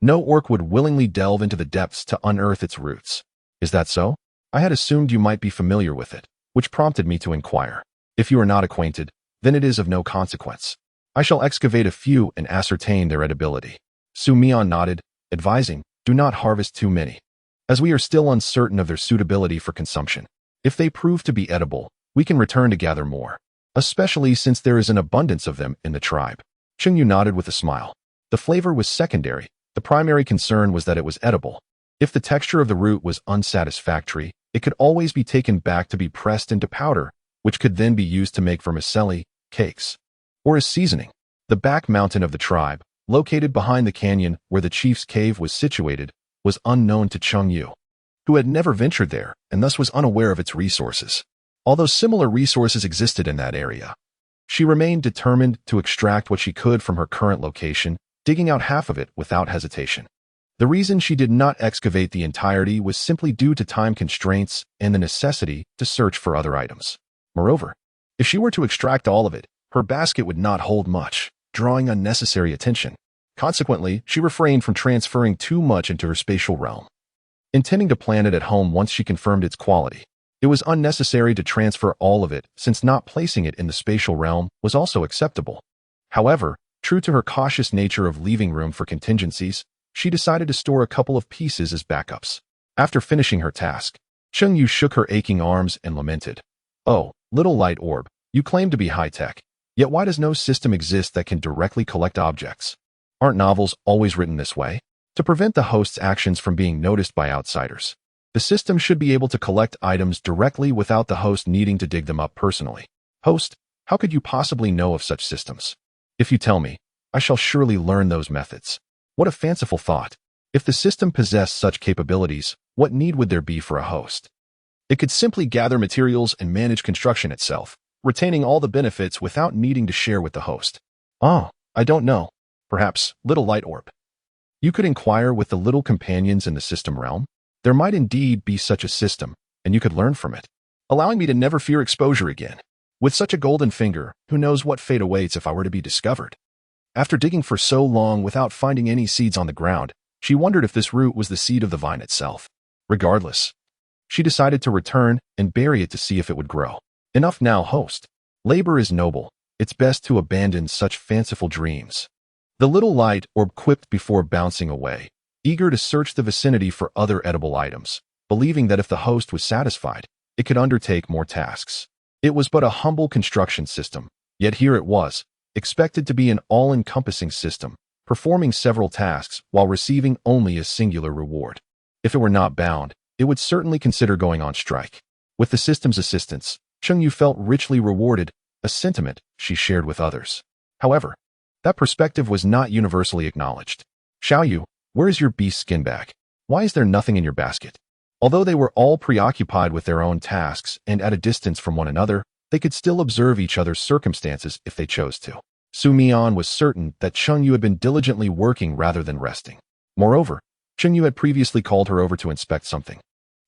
no orc would willingly delve into the depths to unearth its roots. Is that so? I had assumed you might be familiar with it, which prompted me to inquire. If you are not acquainted, then it is of no consequence. I shall excavate a few and ascertain their edibility. Su Mian nodded, advising, "Do not harvest too many, as we are still uncertain of their suitability for consumption. If they prove to be edible, we can return to gather more, especially since there is an abundance of them in the tribe." Cheng Yue nodded with a smile. The flavor was secondary. The primary concern was that it was edible. If the texture of the root was unsatisfactory, it could always be taken back to be pressed into powder, which could then be used to make vermicelli, cakes, or as seasoning. The back mountain of the tribe, located behind the canyon where the chief's cave was situated, was unknown to Cheng Yue, who had never ventured there and thus was unaware of its resources. Although similar resources existed in that area, she remained determined to extract what she could from her current location, digging out half of it without hesitation. The reason she did not excavate the entirety was simply due to time constraints and the necessity to search for other items. Moreover, if she were to extract all of it, her basket would not hold much, drawing unnecessary attention. Consequently, she refrained from transferring too much into her spatial realm, intending to plant it at home once she confirmed its quality. It was unnecessary to transfer all of it, since not placing it in the spatial realm was also acceptable. However, true to her cautious nature of leaving room for contingencies, she decided to store a couple of pieces as backups. After finishing her task, Cheng Yue shook her aching arms and lamented, "Oh, little light orb, you claim to be high-tech, yet why does no system exist that can directly collect objects? Aren't novels always written this way? To prevent the host's actions from being noticed by outsiders, the system should be able to collect items directly without the host needing to dig them up personally. Host, how could you possibly know of such systems? If you tell me, I shall surely learn those methods." What a fanciful thought. If the system possessed such capabilities, what need would there be for a host? It could simply gather materials and manage construction itself, retaining all the benefits without needing to share with the host. Oh, I don't know. Perhaps, little light orb, you could inquire with the little companions in the system realm. There might indeed be such a system, and you could learn from it, allowing me to never fear exposure again. With such a golden finger, who knows what fate awaits if I were to be discovered? After digging for so long without finding any seeds on the ground, she wondered if this root was the seed of the vine itself. Regardless, she decided to return and bury it to see if it would grow. Enough now, host. Labor is noble. It's best to abandon such fanciful dreams. The little light orb quipped before bouncing away, eager to search the vicinity for other edible items, believing that if the host was satisfied, it could undertake more tasks. It was but a humble construction system, yet here it was, expected to be an all-encompassing system, performing several tasks while receiving only a singular reward. If it were not bound, it would certainly consider going on strike. With the system's assistance, Cheng Yue felt richly rewarded, a sentiment she shared with others. However, that perspective was not universally acknowledged. "Xiao Yu, where is your beast skin bag? Why is there nothing in your basket?" Although they were all preoccupied with their own tasks and at a distance from one another, they could still observe each other's circumstances if they chose to. Su Mian was certain that Cheng Yue had been diligently working rather than resting. Moreover, Cheng Yue had previously called her over to inspect something,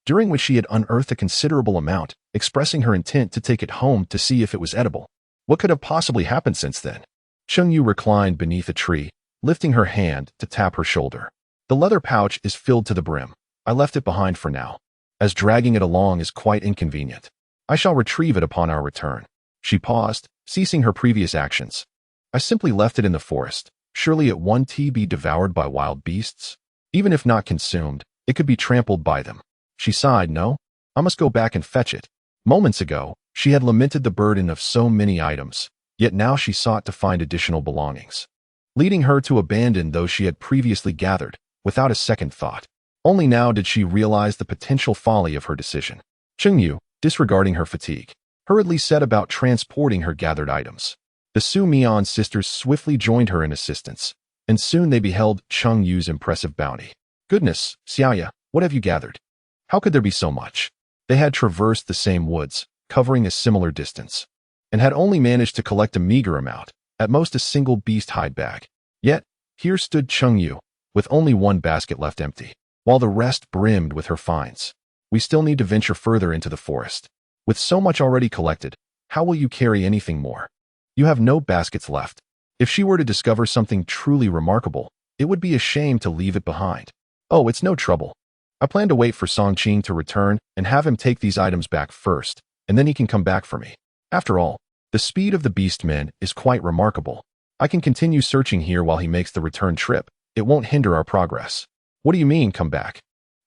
during which she had unearthed a considerable amount, expressing her intent to take it home to see if it was edible. What could have possibly happened since then? Cheng Yue reclined beneath a tree, lifting her hand to tap her shoulder. "The leather pouch is filled to the brim. I left it behind for now, as dragging it along is quite inconvenient. I shall retrieve it upon our return." She paused, ceasing her previous actions. I simply left it in the forest. Surely it won't be devoured by wild beasts? Even if not consumed, it could be trampled by them. She sighed. No, I must go back and fetch it. Moments ago, she had lamented the burden of so many items, yet now she sought to find additional belongings, leading her to abandon those she had previously gathered, without a second thought. Only now did she realize the potential folly of her decision. Cheng Yue, disregarding her fatigue, hurriedly set about transporting her gathered items. The Su Mian sisters swiftly joined her in assistance, and soon they beheld Cheng Yue's impressive bounty. Goodness, Xiaoya, what have you gathered? How could there be so much? They had traversed the same woods, covering a similar distance, and had only managed to collect a meager amount, at most a single beast hide bag. Yet, here stood Cheng Yue, with only one basket left empty, while the rest brimmed with her finds. We still need to venture further into the forest. With so much already collected, how will you carry anything more? You have no baskets left. If she were to discover something truly remarkable, it would be a shame to leave it behind. Oh, it's no trouble. I plan to wait for Songqing to return and have him take these items back first, and then he can come back for me. After all, the speed of the beastman is quite remarkable. I can continue searching here while he makes the return trip. It won't hinder our progress. What do you mean, come back?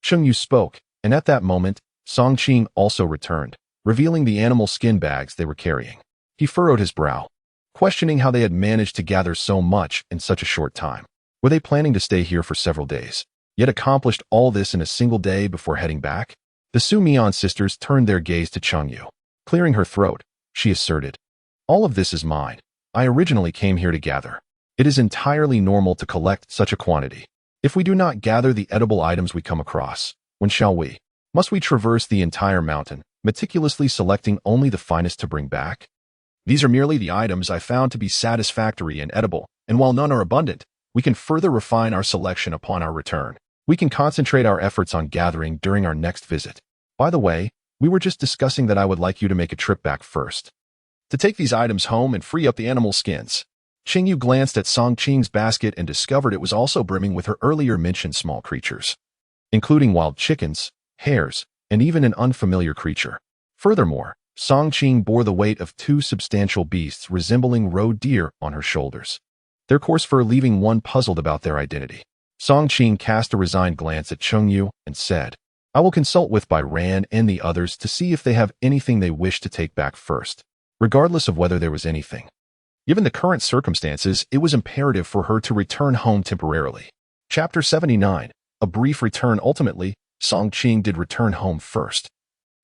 Cheng Yue spoke, and at that moment, Songqing also returned, revealing the animal skin bags they were carrying. He furrowed his brow, questioning how they had managed to gather so much in such a short time. Were they planning to stay here for several days, yet accomplished all this in a single day before heading back? The Su Mian sisters turned their gaze to Cheng Yue. Clearing her throat, she asserted, "All of this is mine. I originally came here to gather. It is entirely normal to collect such a quantity. If we do not gather the edible items we come across, when shall we? Must we traverse the entire mountain, meticulously selecting only the finest to bring back? These are merely the items I found to be satisfactory and edible, and while none are abundant, we can further refine our selection upon our return. We can concentrate our efforts on gathering during our next visit. By the way, we were just discussing that I would like you to make a trip back first, to take these items home and free up the animal skins." Cheng Yue glanced at Songqing's basket and discovered it was also brimming with her earlier mentioned small creatures, including wild chickens, hares, and even an unfamiliar creature. Furthermore, Songqing bore the weight of two substantial beasts resembling roe deer on her shoulders, their coarse fur leaving one puzzled about their identity. Songqing cast a resigned glance at Cheng Yue and said, "I will consult with Bai Ran and the others to see if they have anything they wish to take back first, regardless of whether there was anything." Given the current circumstances, it was imperative for her to return home temporarily. Chapter 79, A Brief Return. Ultimately, Songqing did return home first,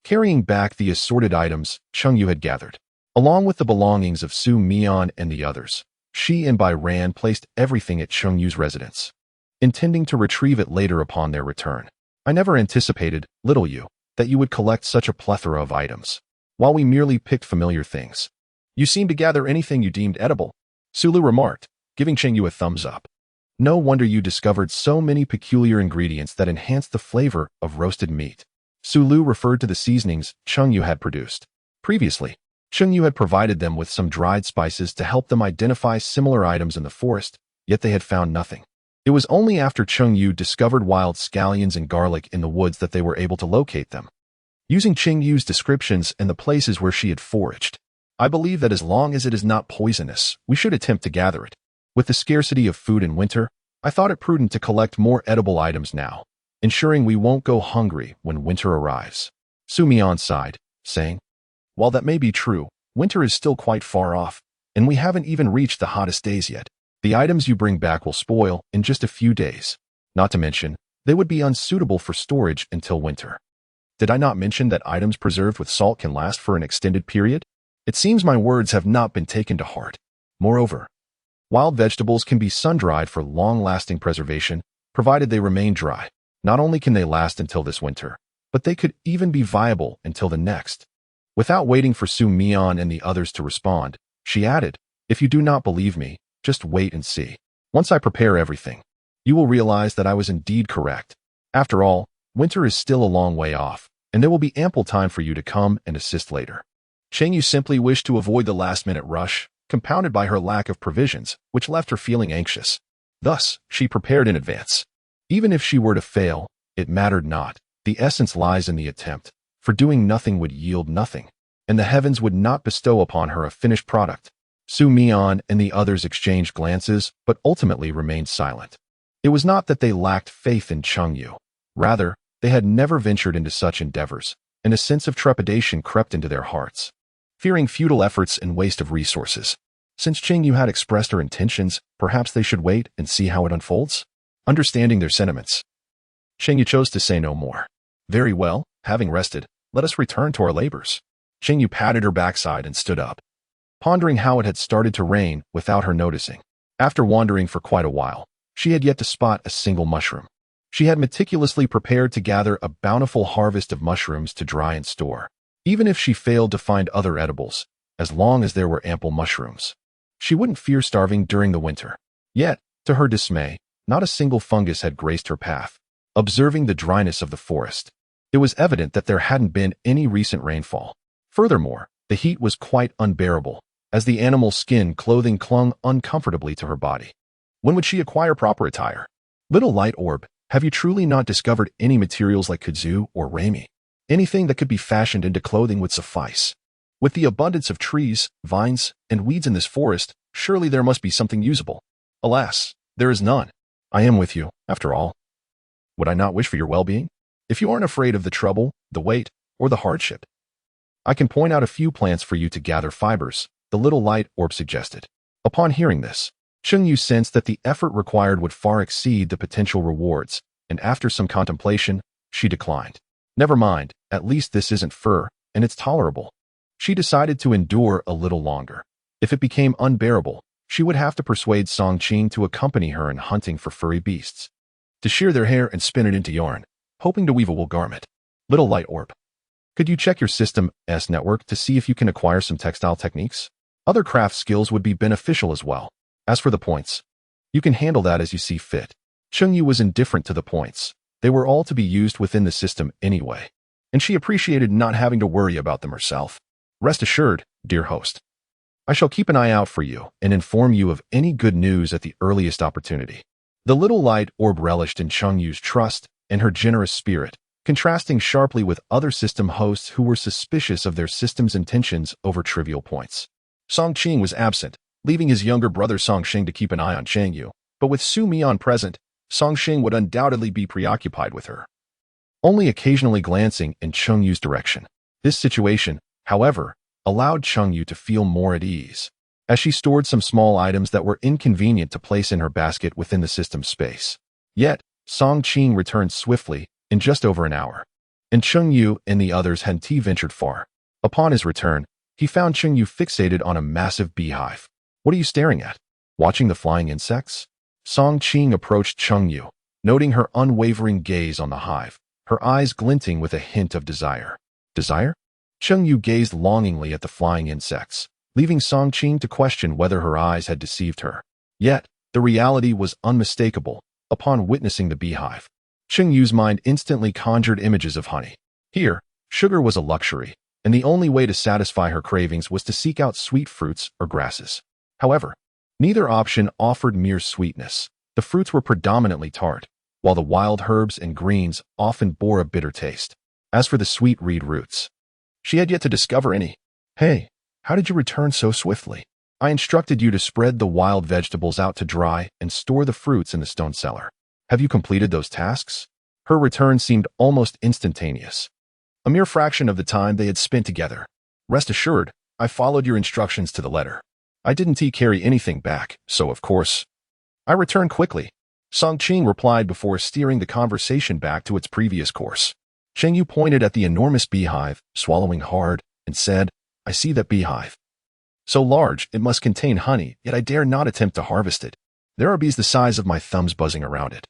carrying back the assorted items Cheng Yue had gathered, along with the belongings of Su Mian and the others. She and Bai Ran placed everything at Cheng Yue's residence, intending to retrieve it later upon their return. "I never anticipated, little Yu, that you would collect such a plethora of items, while we merely picked familiar things. You seem to gather anything you deemed edible," Sulu remarked, giving Cheng Yue a thumbs up. "No wonder you discovered so many peculiar ingredients that enhanced the flavor of roasted meat." Sulu referred to the seasonings Cheng Yue had produced. Previously, Cheng Yue had provided them with some dried spices to help them identify similar items in the forest, yet they had found nothing. It was only after Cheng Yue discovered wild scallions and garlic in the woods that they were able to locate them. Using Cheng Yue's descriptions and the places where she had foraged, "I believe that as long as it is not poisonous, we should attempt to gather it. With the scarcity of food in winter, I thought it prudent to collect more edible items now, ensuring we won't go hungry when winter arrives." Su Mian sighed, saying, "While that may be true, winter is still quite far off, and we haven't even reached the hottest days yet. The items you bring back will spoil in just a few days. Not to mention, they would be unsuitable for storage until winter. Did I not mention that items preserved with salt can last for an extended period? It seems my words have not been taken to heart. Moreover, wild vegetables can be sun-dried for long-lasting preservation, provided they remain dry. Not only can they last until this winter, but they could even be viable until the next." Without waiting for Su Mian and the others to respond, she added, "If you do not believe me, just wait and see. Once I prepare everything, you will realize that I was indeed correct. After all, winter is still a long way off, and there will be ample time for you to come and assist later." Cheng Yue simply wished to avoid the last-minute rush, compounded by her lack of provisions, which left her feeling anxious. Thus, she prepared in advance. Even if she were to fail, it mattered not. The essence lies in the attempt, for doing nothing would yield nothing, and the heavens would not bestow upon her a finished product. Su Mian and the others exchanged glances, but ultimately remained silent. It was not that they lacked faith in Cheng Yue. Rather, they had never ventured into such endeavors, and a sense of trepidation crept into their hearts, fearing futile efforts and waste of resources. Since Cheng Yue had expressed her intentions, perhaps they should wait and see how it unfolds? Understanding their sentiments, Cheng Yue chose to say no more. Very well, having rested, let us return to our labors. Cheng Yue patted her backside and stood up, pondering how it had started to rain without her noticing. After wandering for quite a while, she had yet to spot a single mushroom. She had meticulously prepared to gather a bountiful harvest of mushrooms to dry and store. Even if she failed to find other edibles, as long as there were ample mushrooms, she wouldn't fear starving during the winter. Yet, to her dismay, not a single fungus had graced her path. Observing the dryness of the forest, it was evident that there hadn't been any recent rainfall. Furthermore, the heat was quite unbearable, as the animal's skin clothing clung uncomfortably to her body. When would she acquire proper attire? Little light orb, have you truly not discovered any materials like kudzu or rami? Anything that could be fashioned into clothing would suffice. With the abundance of trees, vines, and weeds in this forest, surely there must be something usable. Alas, there is none. I am with you, after all. Would I not wish for your well-being? If you aren't afraid of the trouble, the weight, or the hardship, I can point out a few plants for you to gather fibers, the little light orb suggested. Upon hearing this, Cheng Yue sensed that the effort required would far exceed the potential rewards, and after some contemplation, she declined. Never mind, at least this isn't fur, and it's tolerable. She decided to endure a little longer. If it became unbearable, she would have to persuade Song Qing to accompany her in hunting for furry beasts, to shear their hair and spin it into yarn, hoping to weave a wool garment. Little light orb, could you check your system's network to see if you can acquire some textile techniques? Other craft skills would be beneficial as well. As for the points, you can handle that as you see fit. Cheng Yue was indifferent to the points. They were all to be used within the system anyway, and she appreciated not having to worry about them herself. Rest assured, dear host, I shall keep an eye out for you and inform you of any good news at the earliest opportunity. The little light orb relished in Cheng Yue's trust and her generous spirit, contrasting sharply with other system hosts who were suspicious of their system's intentions over trivial points. Song Qing was absent, leaving his younger brother Song Xing to keep an eye on Cheng Yue, but with Su Mian present, Song Xing would undoubtedly be preoccupied with her, only occasionally glancing in Cheng Yue's direction. This situation, however, allowed Cheng Yue to feel more at ease, as she stored some small items that were inconvenient to place in her basket within the system's space. Yet, Song Qing returned swiftly, in just over an hour, and Cheng Yue and the others hadn't ventured far. Upon his return, he found Cheng Yue fixated on a massive beehive. What are you staring at? Watching the flying insects? Song Qing approached Cheng Yue, noting her unwavering gaze on the hive, her eyes glinting with a hint of desire. Desire? Cheng Yue gazed longingly at the flying insects, leaving Song Qing to question whether her eyes had deceived her. Yet, the reality was unmistakable. Upon witnessing the beehive, Cheng Yue's mind instantly conjured images of honey. Here, sugar was a luxury, and the only way to satisfy her cravings was to seek out sweet fruits or grasses. However, neither option offered mere sweetness. The fruits were predominantly tart, while the wild herbs and greens often bore a bitter taste. As for the sweet reed roots, she had yet to discover any. Hey, how did you return so swiftly? I instructed you to spread the wild vegetables out to dry and store the fruits in the stone cellar. Have you completed those tasks? Her return seemed almost instantaneous, a mere fraction of the time they had spent together. Rest assured, I followed your instructions to the letter. I didn't carry anything back, so of course, I returned quickly. Song Qing replied before steering the conversation back to its previous course. Cheng Yue pointed at the enormous beehive, swallowing hard, and said, I see that beehive. So large, it must contain honey, yet I dare not attempt to harvest it. There are bees the size of my thumbs buzzing around it.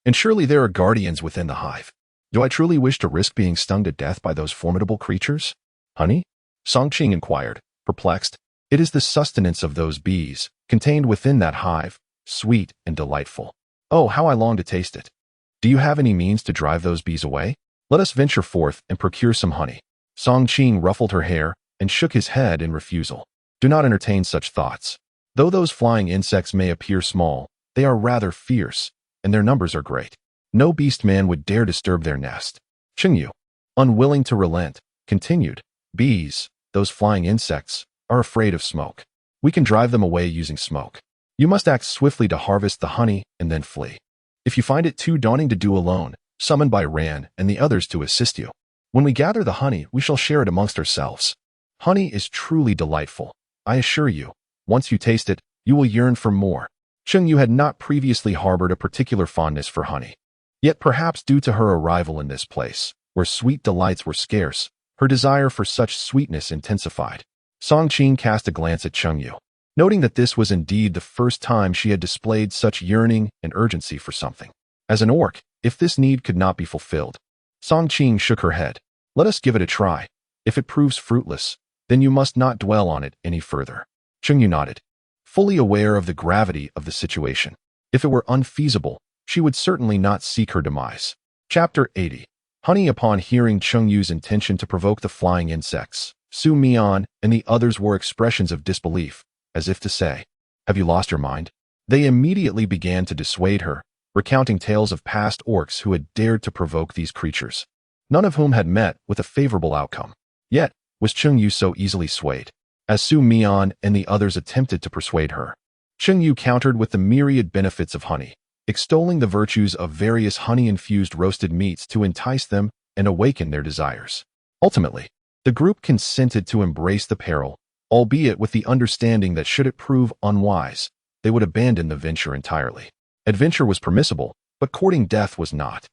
And surely there are guardians within the hive. Do I truly wish to risk being stung to death by those formidable creatures? Honey? Song Qing inquired, perplexed. It is the sustenance of those bees, contained within that hive, sweet and delightful. Oh, how I long to taste it. Do you have any means to drive those bees away? Let us venture forth and procure some honey. Song Qing ruffled her hair and shook his head in refusal. Do not entertain such thoughts. Though those flying insects may appear small, they are rather fierce, and their numbers are great. No beastman would dare disturb their nest. Cheng Yue, unwilling to relent, continued, bees, those flying insects, are afraid of smoke. We can drive them away using smoke. You must act swiftly to harvest the honey and then flee. If you find it too daunting to do alone, summon by Ran and the others to assist you. When we gather the honey, we shall share it amongst ourselves. Honey is truly delightful. I assure you, once you taste it, you will yearn for more. Cheng Yue had not previously harbored a particular fondness for honey. Yet perhaps due to her arrival in this place, where sweet delights were scarce, her desire for such sweetness intensified. Song Qing cast a glance at Cheng Yue, noting that this was indeed the first time she had displayed such yearning and urgency for something. As an orc, if this need could not be fulfilled, Song Qing shook her head. Let us give it a try. If it proves fruitless, then you must not dwell on it any further. Cheng Yue nodded, fully aware of the gravity of the situation. If it were unfeasible, she would certainly not seek her demise. Chapter 80. Honey. Upon hearing Cheng Yue's intention to provoke the flying insects, Su Mian and the others wore expressions of disbelief, as if to say, "Have you lost your mind?" They immediately began to dissuade her, recounting tales of past orcs who had dared to provoke these creatures, none of whom had met with a favorable outcome. Yet, was Cheng Yue so easily swayed? As Su Mian and the others attempted to persuade her, Cheng Yue countered with the myriad benefits of honey, extolling the virtues of various honey-infused roasted meats to entice them and awaken their desires. Ultimately, the group consented to embrace the peril, albeit with the understanding that should it prove unwise, they would abandon the venture entirely. Adventure was permissible, but courting death was not.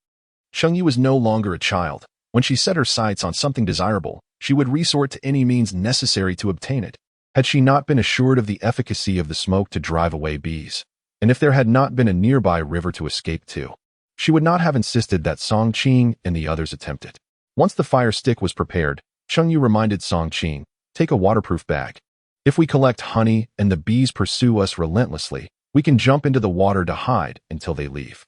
Cheng Yue was no longer a child. When she set her sights on something desirable, she would resort to any means necessary to obtain it. Had she not been assured of the efficacy of the smoke to drive away bees, and if there had not been a nearby river to escape to, she would not have insisted that Song Qing and the others attempt it. Once the fire stick was prepared, Cheng Yue reminded Song Qing, "Take a waterproof bag. If we collect honey and the bees pursue us relentlessly, we can jump into the water to hide until they leave."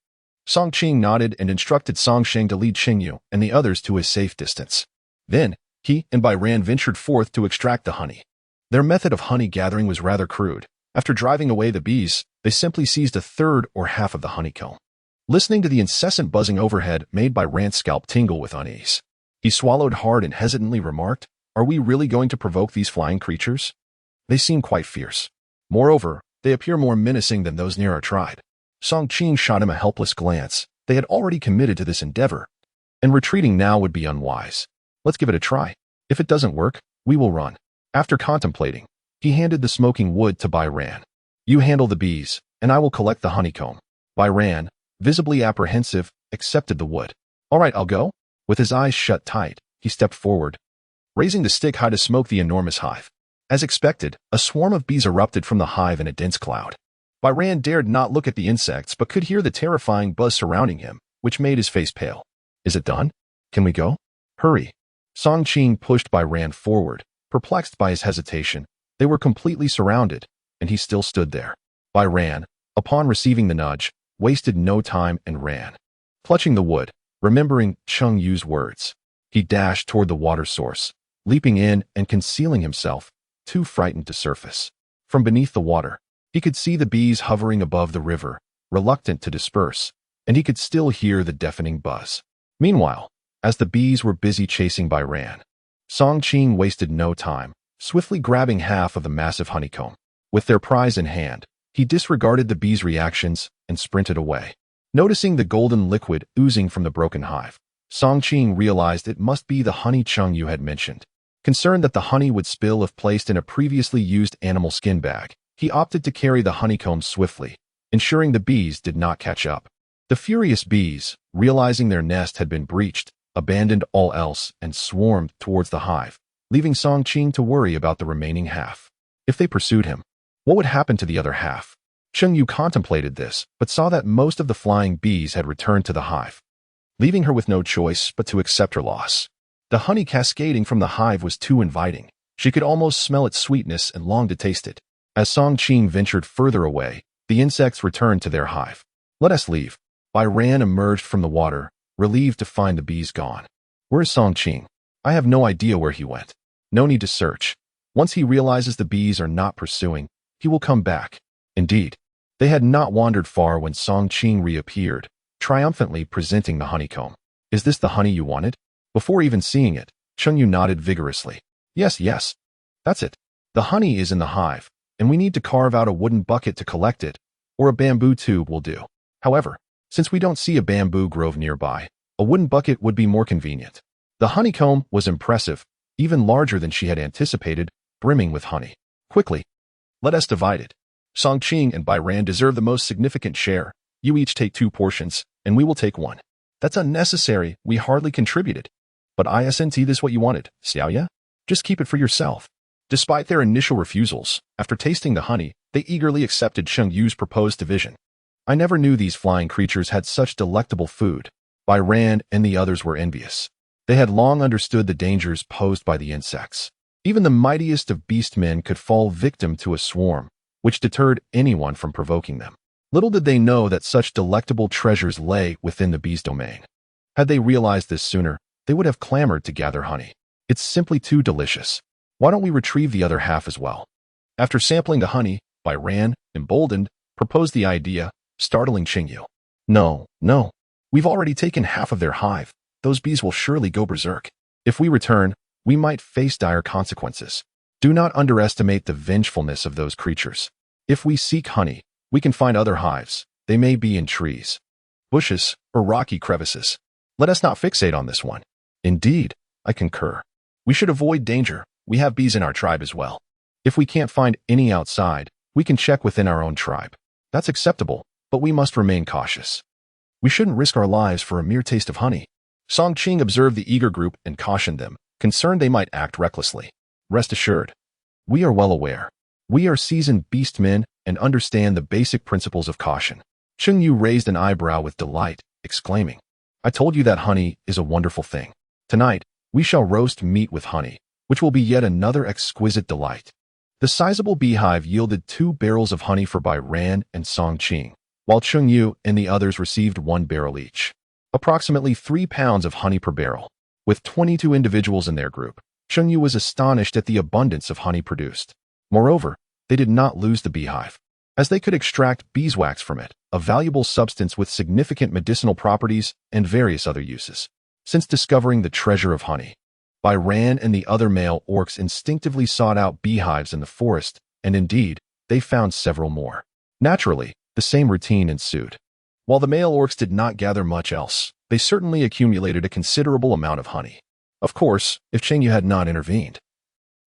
Song Qing nodded and instructed Song Sheng to lead Cheng Yue and the others to a safe distance. Then, he and Bai Ran ventured forth to extract the honey. Their method of honey gathering was rather crude. After driving away the bees, they simply seized a third or half of the honeycomb. Listening to the incessant buzzing overhead made by Rand's scalp tingle with unease, he swallowed hard and hesitantly remarked, "Are we really going to provoke these flying creatures? They seem quite fierce. Moreover, they appear more menacing than those near our tribe." Song Qing shot him a helpless glance. They had already committed to this endeavor, and retreating now would be unwise. "Let's give it a try. If it doesn't work, we will run." After contemplating, he handed the smoking wood to Bai Ran. "You handle the bees, and I will collect the honeycomb." Bai Ran, visibly apprehensive, accepted the wood. "All right, I'll go." With his eyes shut tight, he stepped forward, raising the stick high to smoke the enormous hive. As expected, a swarm of bees erupted from the hive in a dense cloud. Bai Ran dared not look at the insects but could hear the terrifying buzz surrounding him, which made his face pale. "Is it done? Can we go?" "Hurry." Song Qing pushed Bai Ran forward, perplexed by his hesitation. They were completely surrounded, and he still stood there. Bai Ran, upon receiving the nudge, wasted no time and ran. Clutching the wood, remembering Cheng Yue's words, he dashed toward the water source, leaping in and concealing himself, too frightened to surface. From beneath the water, he could see the bees hovering above the river, reluctant to disperse, and he could still hear the deafening buzz. Meanwhile, as the bees were busy chasing Bai Ran, Song Qing wasted no time, swiftly grabbing half of the massive honeycomb. With their prize in hand, he disregarded the bees' reactions and sprinted away. Noticing the golden liquid oozing from the broken hive, Song Qing realized it must be the honey Cheng Yue had mentioned. Concerned that the honey would spill if placed in a previously used animal skin bag, he opted to carry the honeycomb swiftly, ensuring the bees did not catch up. The furious bees, realizing their nest had been breached, abandoned all else and swarmed towards the hive, leaving Song Qing to worry about the remaining half. If they pursued him, what would happen to the other half? Cheng Yue contemplated this, but saw that most of the flying bees had returned to the hive, leaving her with no choice but to accept her loss. The honey cascading from the hive was too inviting. She could almost smell its sweetness and longed to taste it. As Song Qing ventured further away, the insects returned to their hive. "Let us leave." Bai Ran emerged from the water, relieved to find the bees gone. "Where is Song Qing? I have no idea where he went." "No need to search. Once he realizes the bees are not pursuing, he will come back." Indeed, they had not wandered far when Song Qing reappeared, triumphantly presenting the honeycomb. "Is this the honey you wanted?" Before even seeing it, Cheng Yue nodded vigorously. Yes, that's it. The honey is in the hive, and we need to carve out a wooden bucket to collect it, or a bamboo tube will do. However, since we don't see a bamboo grove nearby, a wooden bucket would be more convenient. The honeycomb was impressive, even larger than she had anticipated, brimming with honey. Quickly, let us divide it. Song Qing and Bai Ran deserve the most significant share. You each take 2 portions, and we will take 1. That's unnecessary, we hardly contributed. But isn't this what you wanted, Xiaoya? Just keep it for yourself. Despite their initial refusals, after tasting the honey, they eagerly accepted Cheng Yue's proposed division. I never knew these flying creatures had such delectable food. Bai Ran and the others were envious. They had long understood the dangers posed by the insects. Even the mightiest of beastmen could fall victim to a swarm, which deterred anyone from provoking them. Little did they know that such delectable treasures lay within the bee's domain. Had they realized this sooner, they would have clamored to gather honey. It's simply too delicious. Why don't we retrieve the other half as well? After sampling the honey, Bai Ran, emboldened, proposed the idea, startling Cheng Yue. No. We've already taken half of their hive. Those bees will surely go berserk. If we return, we might face dire consequences. Do not underestimate the vengefulness of those creatures. If we seek honey, we can find other hives. They may be in trees, bushes, or rocky crevices. Let us not fixate on this one. Indeed, I concur. We should avoid danger. We have bees in our tribe as well. If we can't find any outside, we can check within our own tribe. That's acceptable, but we must remain cautious. We shouldn't risk our lives for a mere taste of honey. Song Qing observed the eager group and cautioned them, concerned they might act recklessly. Rest assured, we are well aware. We are seasoned beastmen and understand the basic principles of caution. Cheng Yue raised an eyebrow with delight, exclaiming, I told you that honey is a wonderful thing. Tonight, we shall roast meat with honey, which will be yet another exquisite delight. The sizable beehive yielded 2 barrels of honey for Bai Ran and Song Qing, while Cheng Yue and the others received 1 barrel each. Approximately 3 pounds of honey per barrel. With 22 individuals in their group, Cheng Yue was astonished at the abundance of honey produced. Moreover, they did not lose the beehive, as they could extract beeswax from it, a valuable substance with significant medicinal properties and various other uses. Since discovering the treasure of honey, Bai Ran and the other male orcs instinctively sought out beehives in the forest, and indeed, they found several more. Naturally, the same routine ensued. While the male orcs did not gather much else, they certainly accumulated a considerable amount of honey. Of course, if Cheng Yue had not intervened,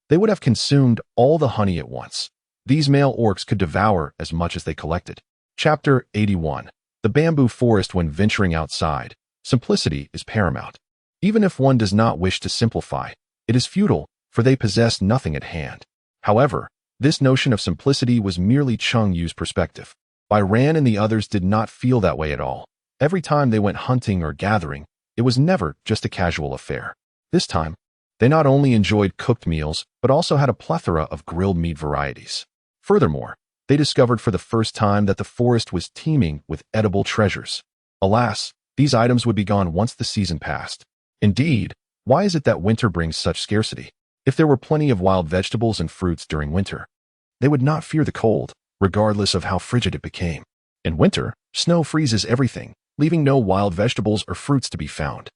they would have consumed all the honey at once. These male orcs could devour as much as they collected. Chapter 81. The Bamboo Forest. When venturing outside, simplicity is paramount. Even if one does not wish to simplify, it is futile, for they possess nothing at hand. However, this notion of simplicity was merely Cheng Yue's perspective. Bai Ran and the others did not feel that way at all. Every time they went hunting or gathering, it was never just a casual affair. This time, they not only enjoyed cooked meals, but also had a plethora of grilled meat varieties. Furthermore, they discovered for the first time that the forest was teeming with edible treasures. Alas, these items would be gone once the season passed. Indeed, why is it that winter brings such scarcity? If there were plenty of wild vegetables and fruits during winter, they would not fear the cold, regardless of how frigid it became. In winter, snow freezes everything, leaving no wild vegetables or fruits to be found.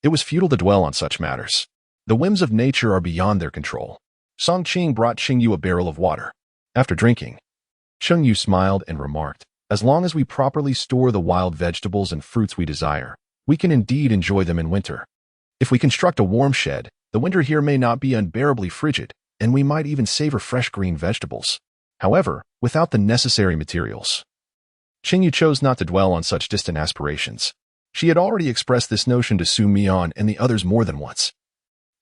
It was futile to dwell on such matters. The whims of nature are beyond their control. Song Qing brought Cheng Yue a barrel of water. After drinking, Cheng Yue smiled and remarked, as long as we properly store the wild vegetables and fruits we desire, we can indeed enjoy them in winter. If we construct a warm shed, the winter here may not be unbearably frigid, and we might even savor fresh green vegetables. However, without the necessary materials. Cheng Yue chose not to dwell on such distant aspirations. She had already expressed this notion to Su Mian and the others more than once.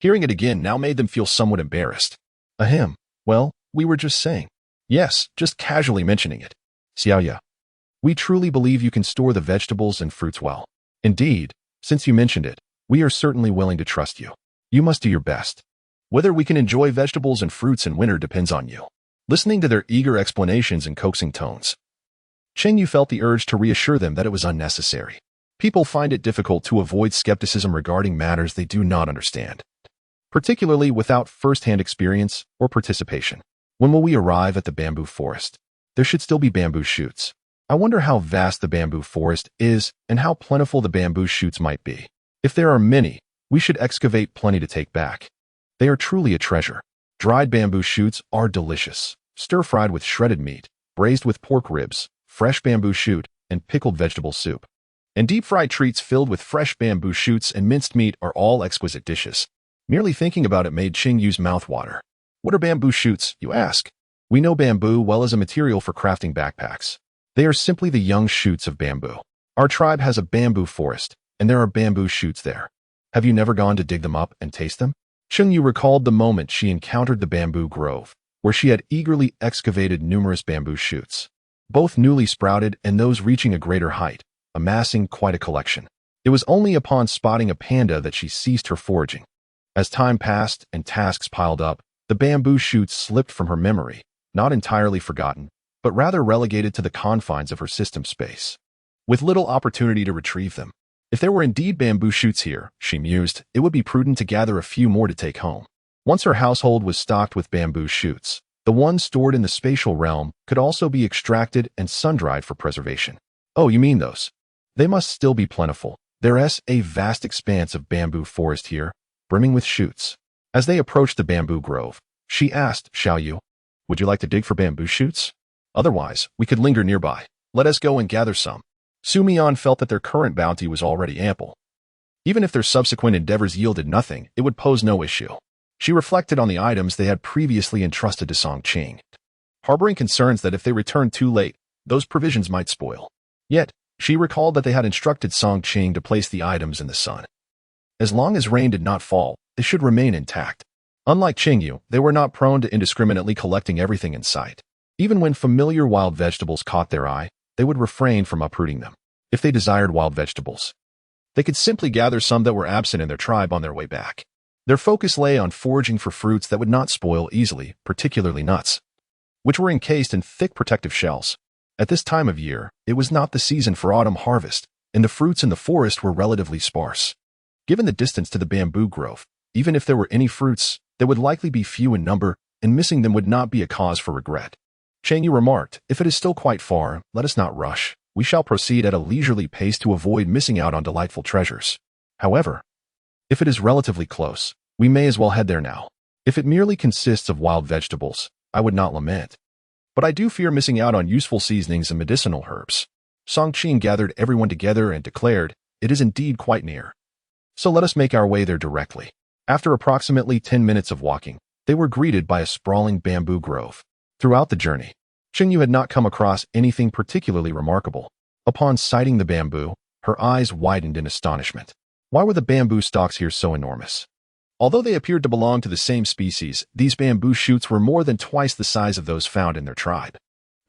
Hearing it again now made them feel somewhat embarrassed. Ahem, well, we were just saying. Yes, just casually mentioning it. Xiaoya, we truly believe you can store the vegetables and fruits well. Indeed, since you mentioned it, we are certainly willing to trust you. You must do your best. Whether we can enjoy vegetables and fruits in winter depends on you. Listening to their eager explanations and coaxing tones, Cheng Yue felt the urge to reassure them that it was unnecessary. People find it difficult to avoid skepticism regarding matters they do not understand, particularly without first-hand experience or participation. When will we arrive at the bamboo forest? There should still be bamboo shoots. I wonder how vast the bamboo forest is and how plentiful the bamboo shoots might be. If there are many, we should excavate plenty to take back. They are truly a treasure. Dried bamboo shoots are delicious. stir-fried with shredded meat, braised with pork ribs, fresh bamboo shoot, and pickled vegetable soup. And deep-fried treats filled with fresh bamboo shoots and minced meat are all exquisite dishes. Merely thinking about it made Cheng Yue's mouth water. What are bamboo shoots, you ask? We know bamboo well as a material for crafting backpacks. They are simply the young shoots of bamboo. Our tribe has a bamboo forest, and there are bamboo shoots there. Have you never gone to dig them up and taste them? Cheng Yue recalled the moment she encountered the bamboo grove, where she had eagerly excavated numerous bamboo shoots, both newly sprouted and those reaching a greater height, amassing quite a collection. It was only upon spotting a panda that she ceased her foraging. As time passed and tasks piled up, the bamboo shoots slipped from her memory, not entirely forgotten, but rather relegated to the confines of her system space, with little opportunity to retrieve them. If there were indeed bamboo shoots here, she mused, it would be prudent to gather a few more to take home. Once her household was stocked with bamboo shoots, the ones stored in the spatial realm could also be extracted and sun-dried for preservation. Oh, you mean those? They must still be plentiful. There's a vast expanse of bamboo forest here, brimming with shoots. As they approached the bamboo grove, she asked Xiao Yu, would you like to dig for bamboo shoots? Otherwise, we could linger nearby. Let us go and gather some. Su Mian felt that their current bounty was already ample. Even if their subsequent endeavors yielded nothing, it would pose no issue. She reflected on the items they had previously entrusted to Song Qing, harboring concerns that if they returned too late, those provisions might spoil. Yet, she recalled that they had instructed Song Qing to place the items in the sun. As long as rain did not fall, they should remain intact. Unlike Cheng Yue, they were not prone to indiscriminately collecting everything in sight. Even when familiar wild vegetables caught their eye, they would refrain from uprooting them. If they desired wild vegetables, they could simply gather some that were absent in their tribe on their way back. Their focus lay on foraging for fruits that would not spoil easily, particularly nuts, which were encased in thick protective shells. At this time of year, it was not the season for autumn harvest, and the fruits in the forest were relatively sparse. Given the distance to the bamboo grove, even if there were any fruits, they would likely be few in number, and missing them would not be a cause for regret. Cheng Yue remarked, if it is still quite far, let us not rush. We shall proceed at a leisurely pace to avoid missing out on delightful treasures. However, if it is relatively close, we may as well head there now. If it merely consists of wild vegetables, I would not lament. But I do fear missing out on useful seasonings and medicinal herbs. Song Qing gathered everyone together and declared, it is indeed quite near. So let us make our way there directly. After approximately 10 minutes of walking, they were greeted by a sprawling bamboo grove. Throughout the journey, Cheng Yue had not come across anything particularly remarkable. Upon sighting the bamboo, her eyes widened in astonishment. Why were the bamboo stalks here so enormous? Although they appeared to belong to the same species, these bamboo shoots were more than twice the size of those found in their tribe.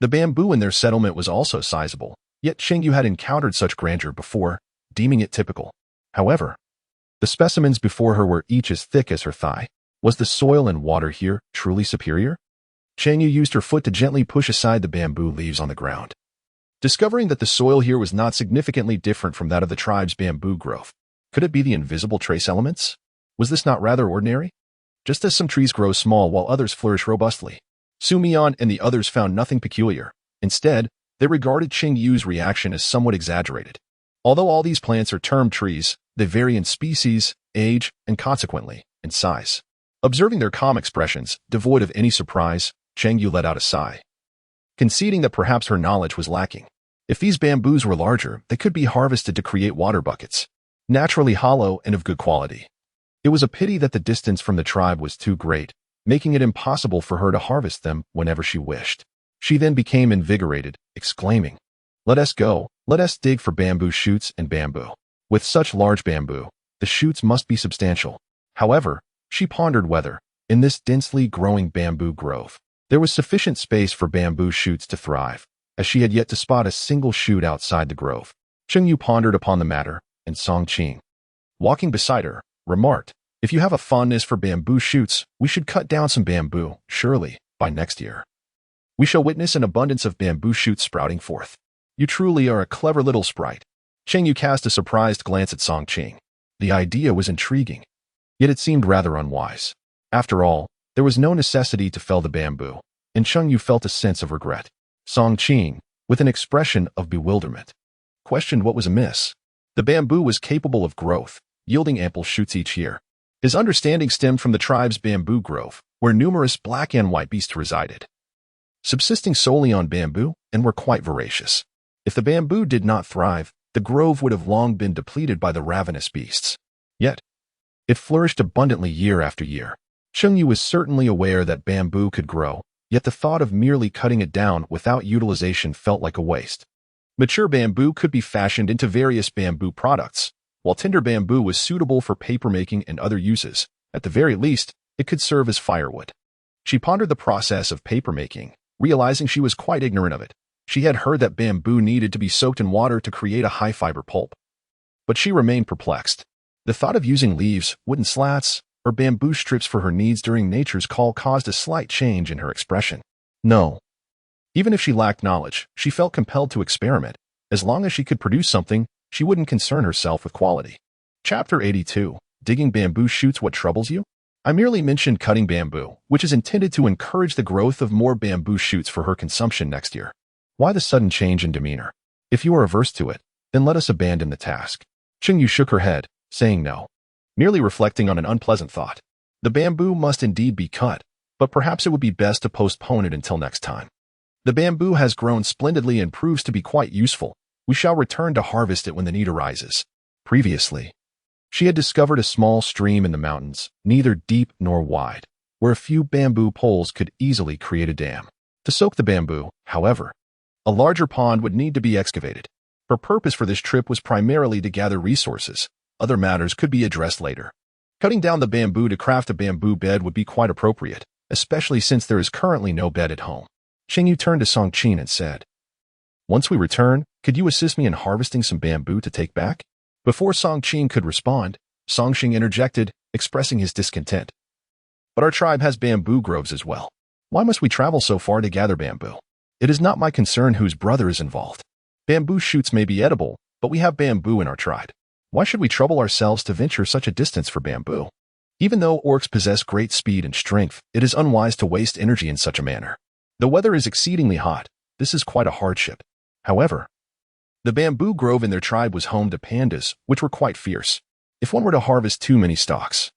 The bamboo in their settlement was also sizable, yet Cheng Yue had encountered such grandeur before, deeming it typical. However, the specimens before her were each as thick as her thigh. Was the soil and water here truly superior? Cheng Yue used her foot to gently push aside the bamboo leaves on the ground. Discovering that the soil here was not significantly different from that of the tribe's bamboo growth, could it be the invisible trace elements? Was this not rather ordinary? Just as some trees grow small while others flourish robustly, Su Mian and the others found nothing peculiar. Instead, they regarded Cheng Yue's reaction as somewhat exaggerated. Although all these plants are termed trees, they vary in species, age, and consequently, in size. Observing their calm expressions, devoid of any surprise, Cheng Yue let out a sigh, conceding that perhaps her knowledge was lacking. If these bamboos were larger, they could be harvested to create water buckets, naturally hollow and of good quality. It was a pity that the distance from the tribe was too great, making it impossible for her to harvest them whenever she wished. She then became invigorated, exclaiming, let us go, let us dig for bamboo shoots and bamboo. With such large bamboo, the shoots must be substantial. However, she pondered whether, in this densely growing bamboo grove, there was sufficient space for bamboo shoots to thrive, as she had yet to spot a single shoot outside the grove. Cheng Yue pondered upon the matter, and Song Qing, walking beside her, remarked, if you have a fondness for bamboo shoots, we should cut down some bamboo, surely, by next year. We shall witness an abundance of bamboo shoots sprouting forth. You truly are a clever little sprite. Cheng Yue cast a surprised glance at Song Qing. The idea was intriguing, yet it seemed rather unwise. After all, there was no necessity to fell the bamboo, and Cheng Yue felt a sense of regret. Song Qing, with an expression of bewilderment, questioned what was amiss. The bamboo was capable of growth, yielding ample shoots each year. His understanding stemmed from the tribe's bamboo grove, where numerous black and white beasts resided. subsisting solely on bamboo, and were quite voracious. If the bamboo did not thrive, the grove would have long been depleted by the ravenous beasts. Yet, it flourished abundantly year after year. Cheng Yue was certainly aware that bamboo could grow, yet the thought of merely cutting it down without utilization felt like a waste. Mature bamboo could be fashioned into various bamboo products, while tender bamboo was suitable for papermaking and other uses. At the very least, it could serve as firewood. She pondered the process of papermaking, realizing she was quite ignorant of it. She had heard that bamboo needed to be soaked in water to create a high-fiber pulp. But she remained perplexed. The thought of using leaves, wooden slats, or bamboo strips for her needs during nature's call caused a slight change in her expression. No. Even if she lacked knowledge, she felt compelled to experiment. As long as she could produce something, she wouldn't concern herself with quality. Chapter 82. Digging bamboo shoots. What troubles you? I merely mentioned cutting bamboo, which is intended to encourage the growth of more bamboo shoots for her consumption next year. Why the sudden change in demeanor? If you are averse to it, then let us abandon the task. Cheng Yue shook her head, saying no, merely reflecting on an unpleasant thought. The bamboo must indeed be cut, but perhaps it would be best to postpone it until next time. The bamboo has grown splendidly and proves to be quite useful. We shall return to harvest it when the need arises. Previously, she had discovered a small stream in the mountains, neither deep nor wide, where a few bamboo poles could easily create a dam. To soak the bamboo, however, a larger pond would need to be excavated. Her purpose for this trip was primarily to gather resources. Other matters could be addressed later. Cutting down the bamboo to craft a bamboo bed would be quite appropriate, especially since there is currently no bed at home. Cheng Yue turned to Song Qin and said, "Once we return, could you assist me in harvesting some bamboo to take back?" Before Song Qin could respond, Song Qin interjected, expressing his discontent. "But our tribe has bamboo groves as well. Why must we travel so far to gather bamboo? It is not my concern whose brother is involved. Bamboo shoots may be edible, but we have bamboo in our tribe. Why should we trouble ourselves to venture such a distance for bamboo? Even though orcs possess great speed and strength, it is unwise to waste energy in such a manner. The weather is exceedingly hot. This is quite a hardship." However, the bamboo grove in their tribe was home to pandas, which were quite fierce. If one were to harvest too many stalks,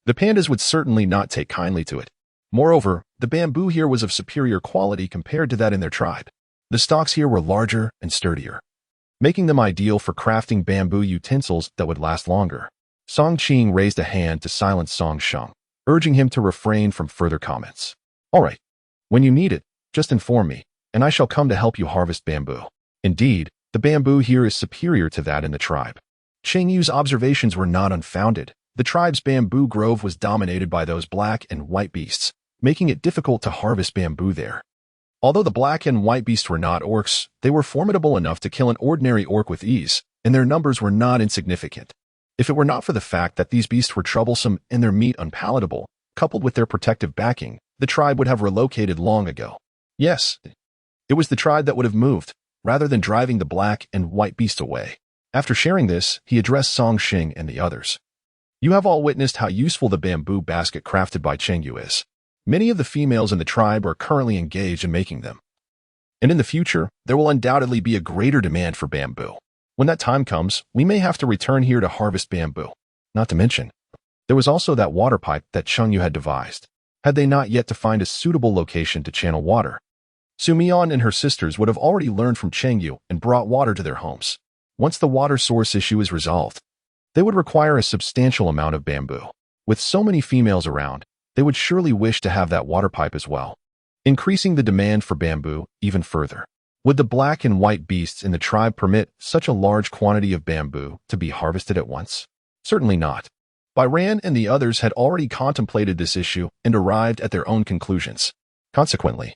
the pandas would certainly not take kindly to it. Moreover, the bamboo here was of superior quality compared to that in their tribe. The stalks here were larger and sturdier, making them ideal for crafting bamboo utensils that would last longer. Song Qin raised a hand to silence Song Sheng, urging him to refrain from further comments. "All right. When you need it, just inform me, and I shall come to help you harvest bamboo." Indeed, the bamboo here is superior to that in the tribe. Cheng Yue's observations were not unfounded. The tribe's bamboo grove was dominated by those black and white beasts, making it difficult to harvest bamboo there. Although the black and white beasts were not orcs, they were formidable enough to kill an ordinary orc with ease, and their numbers were not insignificant. If it were not for the fact that these beasts were troublesome and their meat unpalatable, coupled with their protective backing, the tribe would have relocated long ago. Yes, it was the tribe that would have moved, rather than driving the black and white beast away. After sharing this, he addressed Song Qin and the others. "You have all witnessed how useful the bamboo basket crafted by Cheng Yue is. Many of the females in the tribe are currently engaged in making them. And in the future, there will undoubtedly be a greater demand for bamboo. When that time comes, we may have to return here to harvest bamboo. Not to mention, there was also that water pipe that Cheng Yue had devised. Had they not yet to find a suitable location to channel water, Su Mian and her sisters would have already learned from Cheng Yue and brought water to their homes. Once the water source issue is resolved, they would require a substantial amount of bamboo. With so many females around, they would surely wish to have that water pipe as well, increasing the demand for bamboo even further. Would the black and white beasts in the tribe permit such a large quantity of bamboo to be harvested at once? Certainly not. Byran and the others had already contemplated this issue and arrived at their own conclusions. Consequently,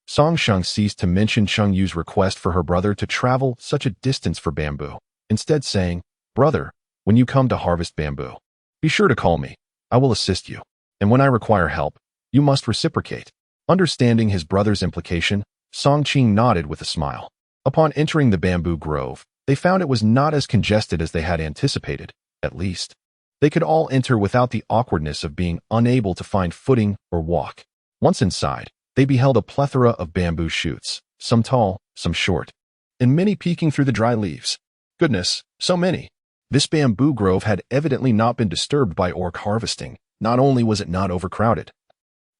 Song Sheng ceased to mention Cheng Yue's request for her brother to travel such a distance for bamboo, instead saying, "Brother, when you come to harvest bamboo, be sure to call me. I will assist you. And when I require help, you must reciprocate." Understanding his brother's implication, Song Qin nodded with a smile. Upon entering the bamboo grove, they found it was not as congested as they had anticipated. At least, they could all enter without the awkwardness of being unable to find footing or walk. Once inside, they beheld a plethora of bamboo shoots, some tall, some short, and many peeking through the dry leaves. Goodness, so many! This bamboo grove had evidently not been disturbed by orc harvesting. Not only was it not overcrowded,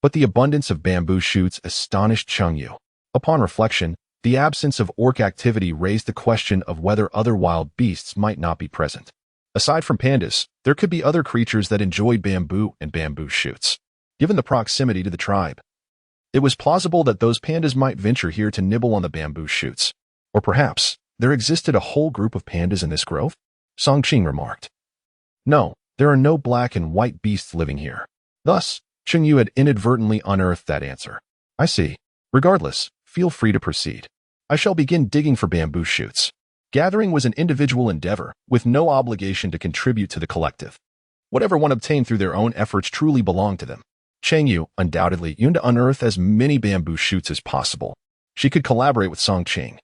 But the abundance of bamboo shoots astonished Cheng Yue. Upon reflection, the absence of orc activity raised the question of whether other wild beasts might not be present. Aside from pandas, there could be other creatures that enjoyed bamboo and bamboo shoots. Given the proximity to the tribe, it was plausible that those pandas might venture here to nibble on the bamboo shoots. Or perhaps, there existed a whole group of pandas in this grove? Song Qing remarked. No, there are no black and white beasts living here. Thus, Cheng Yue had inadvertently unearthed that answer. I see. Regardless, feel free to proceed. I shall begin digging for bamboo shoots. Gathering was an individual endeavor, with no obligation to contribute to the collective. Whatever one obtained through their own efforts truly belonged to them. Cheng Yue undoubtedly yearned to unearth as many bamboo shoots as possible. She could collaborate with Song Qing,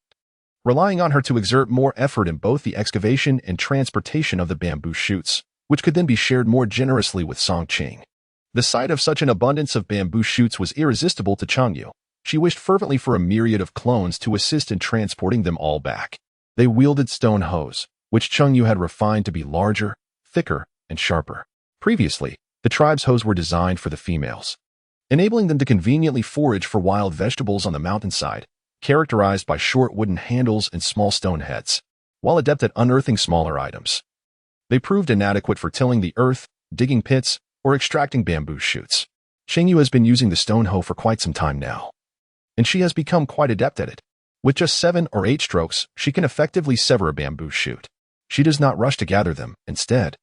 relying on her to exert more effort in both the excavation and transportation of the bamboo shoots, which could then be shared more generously with Song Qing. The sight of such an abundance of bamboo shoots was irresistible to Cheng Yue. She wished fervently for a myriad of clones to assist in transporting them all back. They wielded stone hoes, which Cheng Yue had refined to be larger, thicker, and sharper. Previously, the tribe's hoes were designed for the females, enabling them to conveniently forage for wild vegetables on the mountainside, characterized by short wooden handles and small stone heads. While adept at unearthing smaller items, they proved inadequate for tilling the earth, digging pits, or extracting bamboo shoots. Cheng Yue has been using the stone hoe for quite some time now, and she has become quite adept at it. With just 7 or 8 strokes, she can effectively sever a bamboo shoot. She does not rush to gather them. Instead,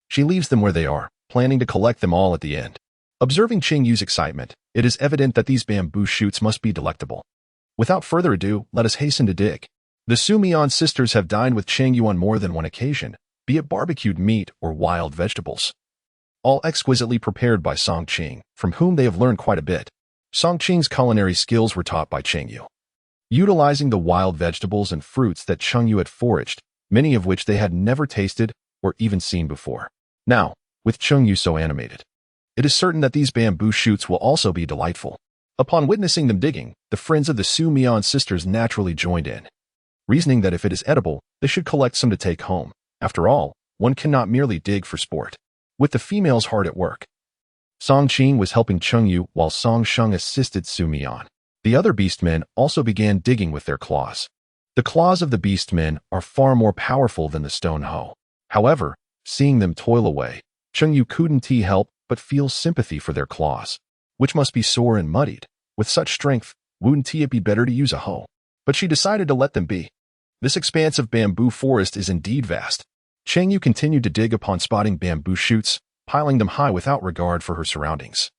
she leaves them where they are, planning to collect them all at the end. Observing Cheng Yue's excitement, it is evident that these bamboo shoots must be delectable. Without further ado, let us hasten to dig. The Sumian sisters have dined with Cheng Yue on more than one occasion, be it barbecued meat or wild vegetables, all exquisitely prepared by Song Qing, from whom they have learned quite a bit. Song Qing's culinary skills were taught by Cheng Yue, utilizing the wild vegetables and fruits that Cheng Yue had foraged, many of which they had never tasted or even seen before. Now, with Cheng Yue so animated, it is certain that these bamboo shoots will also be delightful. Upon witnessing them digging, the friends of the Sumian sisters naturally joined in, reasoning that if it is edible, they should collect some to take home. After all, one cannot merely dig for sport. With the females hard at work, Song Qing was helping Cheng Yue while Song Sheng assisted Sumian. The other beastmen also began digging with their claws. The claws of the beastmen are far more powerful than the stone hoe. However, seeing them toil away, Cheng Yue couldn't help but feel sympathy for their claws, which must be sore and muddied. With such strength, wouldn't it be better to use a hoe? But she decided to let them be. This expanse of bamboo forest is indeed vast. Cheng Yue continued to dig upon spotting bamboo shoots, piling them high without regard for her surroundings,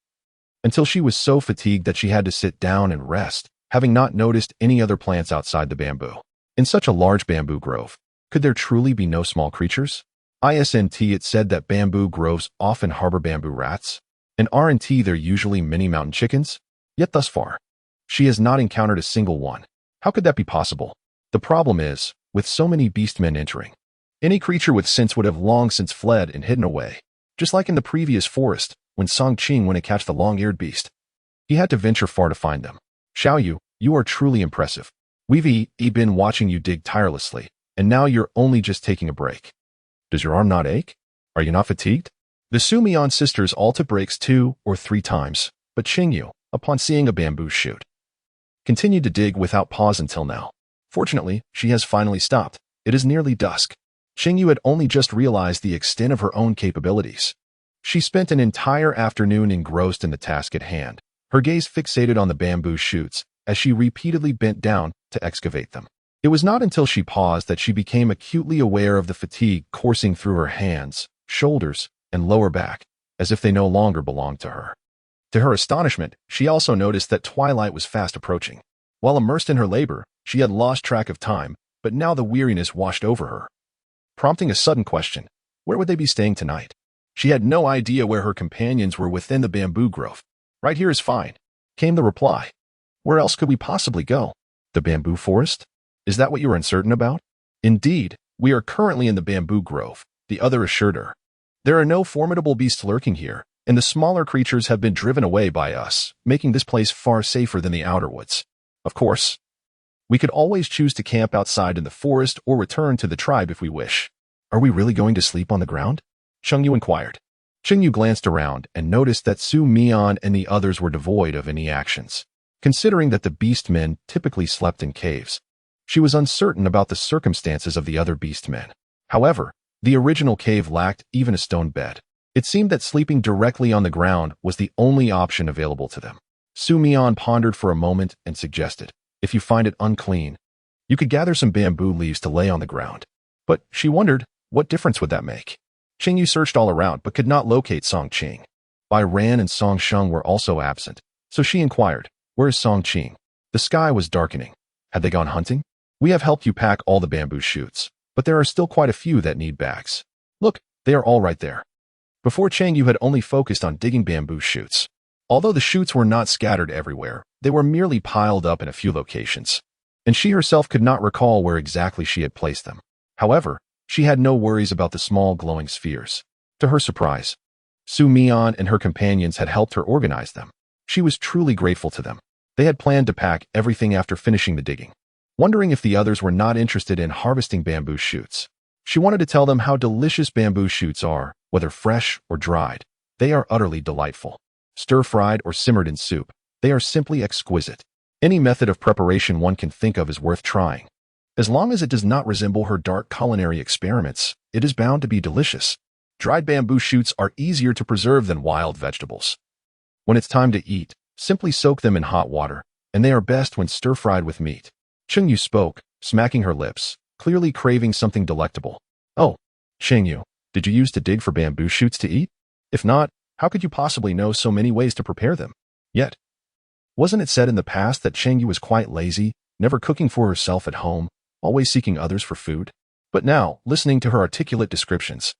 until she was so fatigued that she had to sit down and rest, having not noticed any other plants outside the bamboo. In such a large bamboo grove, could there truly be no small creatures? It said that bamboo groves often harbor bamboo rats, and they're usually mini mountain chickens. Yet thus far, she has not encountered a single one. How could that be possible? The problem is, with so many beastmen entering, any creature with sense would have long since fled and hidden away. Just like in the previous forest, when Song Qing went to catch the long-eared beast, he had to venture far to find them. Xiao, you are truly impressive. We've been watching you dig tirelessly, and now you're only just taking a break. Does your arm not ache? Are you not fatigued? The Sumian sisters all took breaks 2 or 3 times, but Cheng Yue, upon seeing a bamboo shoot, continued to dig without pause until now. Fortunately, she has finally stopped. It is nearly dusk. Cheng Yue had only just realized the extent of her own capabilities. She spent an entire afternoon engrossed in the task at hand, her gaze fixated on the bamboo shoots as she repeatedly bent down to excavate them. It was not until she paused that she became acutely aware of the fatigue coursing through her hands, shoulders, and lower back, as if they no longer belonged to her. To her astonishment, she also noticed that twilight was fast approaching. While immersed in her labor, she had lost track of time, but now the weariness washed over her, prompting a sudden question. Where would they be staying tonight? She had no idea where her companions were within the bamboo grove. Right here is fine, came the reply. Where else could we possibly go? The bamboo forest? Is that what you are uncertain about? Indeed, we are currently in the bamboo grove, the other assured her. There are no formidable beasts lurking here, and the smaller creatures have been driven away by us, making this place far safer than the outer woods. Of course, we could always choose to camp outside in the forest or return to the tribe if we wish. Are we really going to sleep on the ground? Cheng Yue inquired. Cheng Yue glanced around and noticed that Su Mian and the others were devoid of any actions. Considering that the beastmen typically slept in caves, she was uncertain about the circumstances of the other beastmen. However, the original cave lacked even a stone bed. It seemed that sleeping directly on the ground was the only option available to them. Su Mian pondered for a moment and suggested, if you find it unclean, you could gather some bamboo leaves to lay on the ground. But she wondered, what difference would that make? Cheng Yue searched all around but could not locate Song Qing. Bai Ran and Song Sheng were also absent, so she inquired, where is Song Qing? The sky was darkening. Had they gone hunting? We have helped you pack all the bamboo shoots, but there are still quite a few that need bags. Look, they are all right there. Before, Cheng Yue had only focused on digging bamboo shoots. Although the shoots were not scattered everywhere, they were merely piled up in a few locations, and she herself could not recall where exactly she had placed them. However, she had no worries about the small glowing spheres. To her surprise, Su Mian and her companions had helped her organize them. She was truly grateful to them. They had planned to pack everything after finishing the digging. Wondering if the others were not interested in harvesting bamboo shoots, she wanted to tell them how delicious bamboo shoots are, whether fresh or dried. They are utterly delightful. Stir-fried or simmered in soup, they are simply exquisite. Any method of preparation one can think of is worth trying. As long as it does not resemble her dark culinary experiments, it is bound to be delicious. Dried bamboo shoots are easier to preserve than wild vegetables. When it's time to eat, simply soak them in hot water, and they are best when stir-fried with meat. Cheng Yue spoke, smacking her lips, clearly craving something delectable. Oh, Cheng Yue, did you used to dig for bamboo shoots to eat? If not, how could you possibly know so many ways to prepare them? Yet, wasn't it said in the past that Cheng Yue was quite lazy, never cooking for herself at home, always seeking others for food? But now, listening to her articulate descriptions,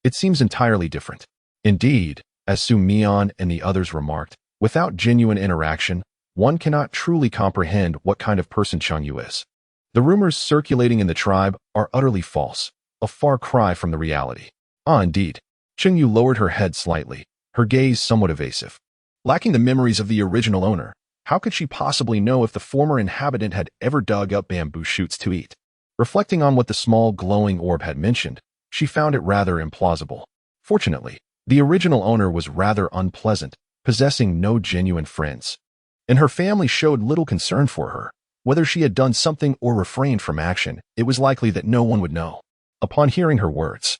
it seems entirely different. Indeed, as Su Mian and the others remarked, without genuine interaction, one cannot truly comprehend what kind of person Cheng Yue is. The rumors circulating in the tribe are utterly false, a far cry from the reality. Ah, indeed. Cheng Yue lowered her head slightly, her gaze somewhat evasive. Lacking the memories of the original owner, how could she possibly know if the former inhabitant had ever dug up bamboo shoots to eat? Reflecting on what the small glowing orb had mentioned, she found it rather implausible. Fortunately, the original owner was rather unpleasant, possessing no genuine friends, and her family showed little concern for her. Whether she had done something or refrained from action, it was likely that no one would know. Upon hearing her words,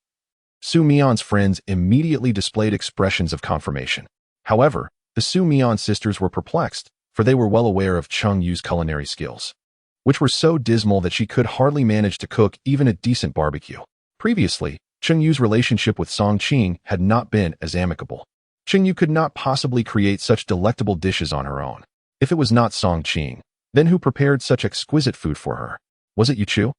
Su Mian's friends immediately displayed expressions of confirmation. However, the Su Mian sisters were perplexed, for they were well aware of Cheng Yue's culinary skills, which were so dismal that she could hardly manage to cook even a decent barbecue. Previously, Cheng Yue's relationship with Song Qing had not been as amicable. Cheng Yue could not possibly create such delectable dishes on her own. If it was not Song Qing, then who prepared such exquisite food for her? Was it Yu Chu?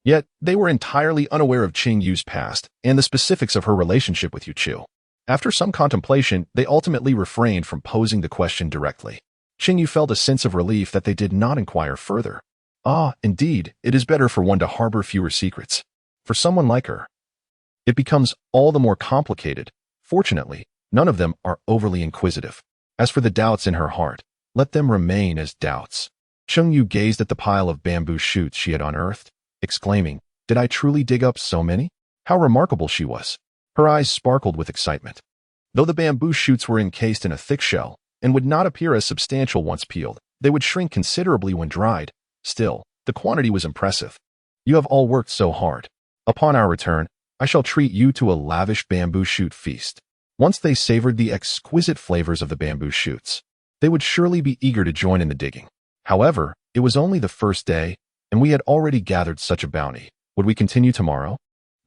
Yet, they were entirely unaware of Cheng Yue's past and the specifics of her relationship with Yu Chu. After some contemplation, they ultimately refrained from posing the question directly. Cheng Yue felt a sense of relief that they did not inquire further. Ah, indeed, it is better for one to harbor fewer secrets. For someone like her, it becomes all the more complicated. Fortunately, none of them are overly inquisitive. As for the doubts in her heart, let them remain as doubts. Cheng Yue gazed at the pile of bamboo shoots she had unearthed, exclaiming, "Did I truly dig up so many?" How remarkable she was. Her eyes sparkled with excitement. Though the bamboo shoots were encased in a thick shell and would not appear as substantial once peeled, they would shrink considerably when dried. Still, the quantity was impressive. You have all worked so hard. Upon our return, I shall treat you to a lavish bamboo shoot feast. Once they savored the exquisite flavors of the bamboo shoots, they would surely be eager to join in the digging. However, it was only the first day, and we had already gathered such a bounty. Would we continue tomorrow?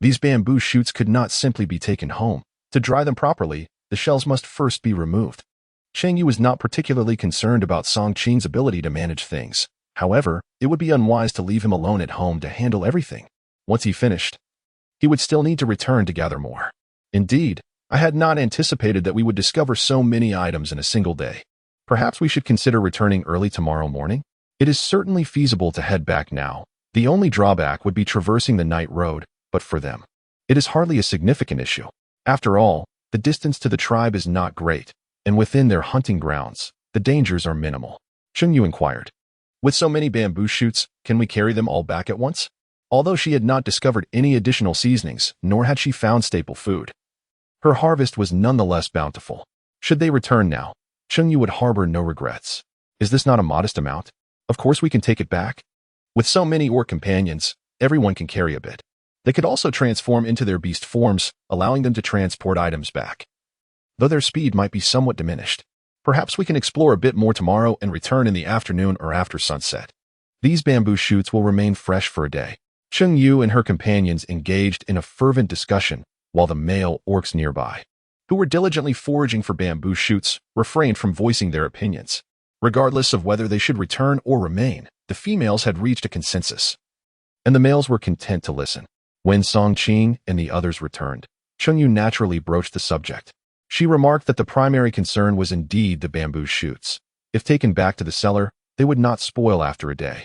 These bamboo shoots could not simply be taken home. To dry them properly, the shells must first be removed. Cheng Yue was not particularly concerned about Song Qing's ability to manage things. However, it would be unwise to leave him alone at home to handle everything. Once he finished, he would still need to return to gather more. Indeed, I had not anticipated that we would discover so many items in a single day. Perhaps we should consider returning early tomorrow morning? It is certainly feasible to head back now. The only drawback would be traversing the night road, but for them, it is hardly a significant issue. After all, the distance to the tribe is not great, and within their hunting grounds, the dangers are minimal. Cheng Yue inquired, "With so many bamboo shoots, can we carry them all back at once?" Although she had not discovered any additional seasonings, nor had she found staple food, Her harvest was nonetheless bountiful. Should they return now, Cheng Yue would harbor no regrets. Is this not a modest amount? Of course we can take it back. With so many orc companions, everyone can carry a bit. They could also transform into their beast forms, allowing them to transport items back. Though their speed might be somewhat diminished. Perhaps we can explore a bit more tomorrow and return in the afternoon or after sunset. These bamboo shoots will remain fresh for a day. Cheng Yue and her companions engaged in a fervent discussion, while the male orcs nearby, who were diligently foraging for bamboo shoots, refrained from voicing their opinions. Regardless of whether they should return or remain, the females had reached a consensus, and the males were content to listen. When Song Qing and the others returned, Cheng Yue naturally broached the subject. She remarked that the primary concern was indeed the bamboo shoots. If taken back to the cellar, they would not spoil after a day.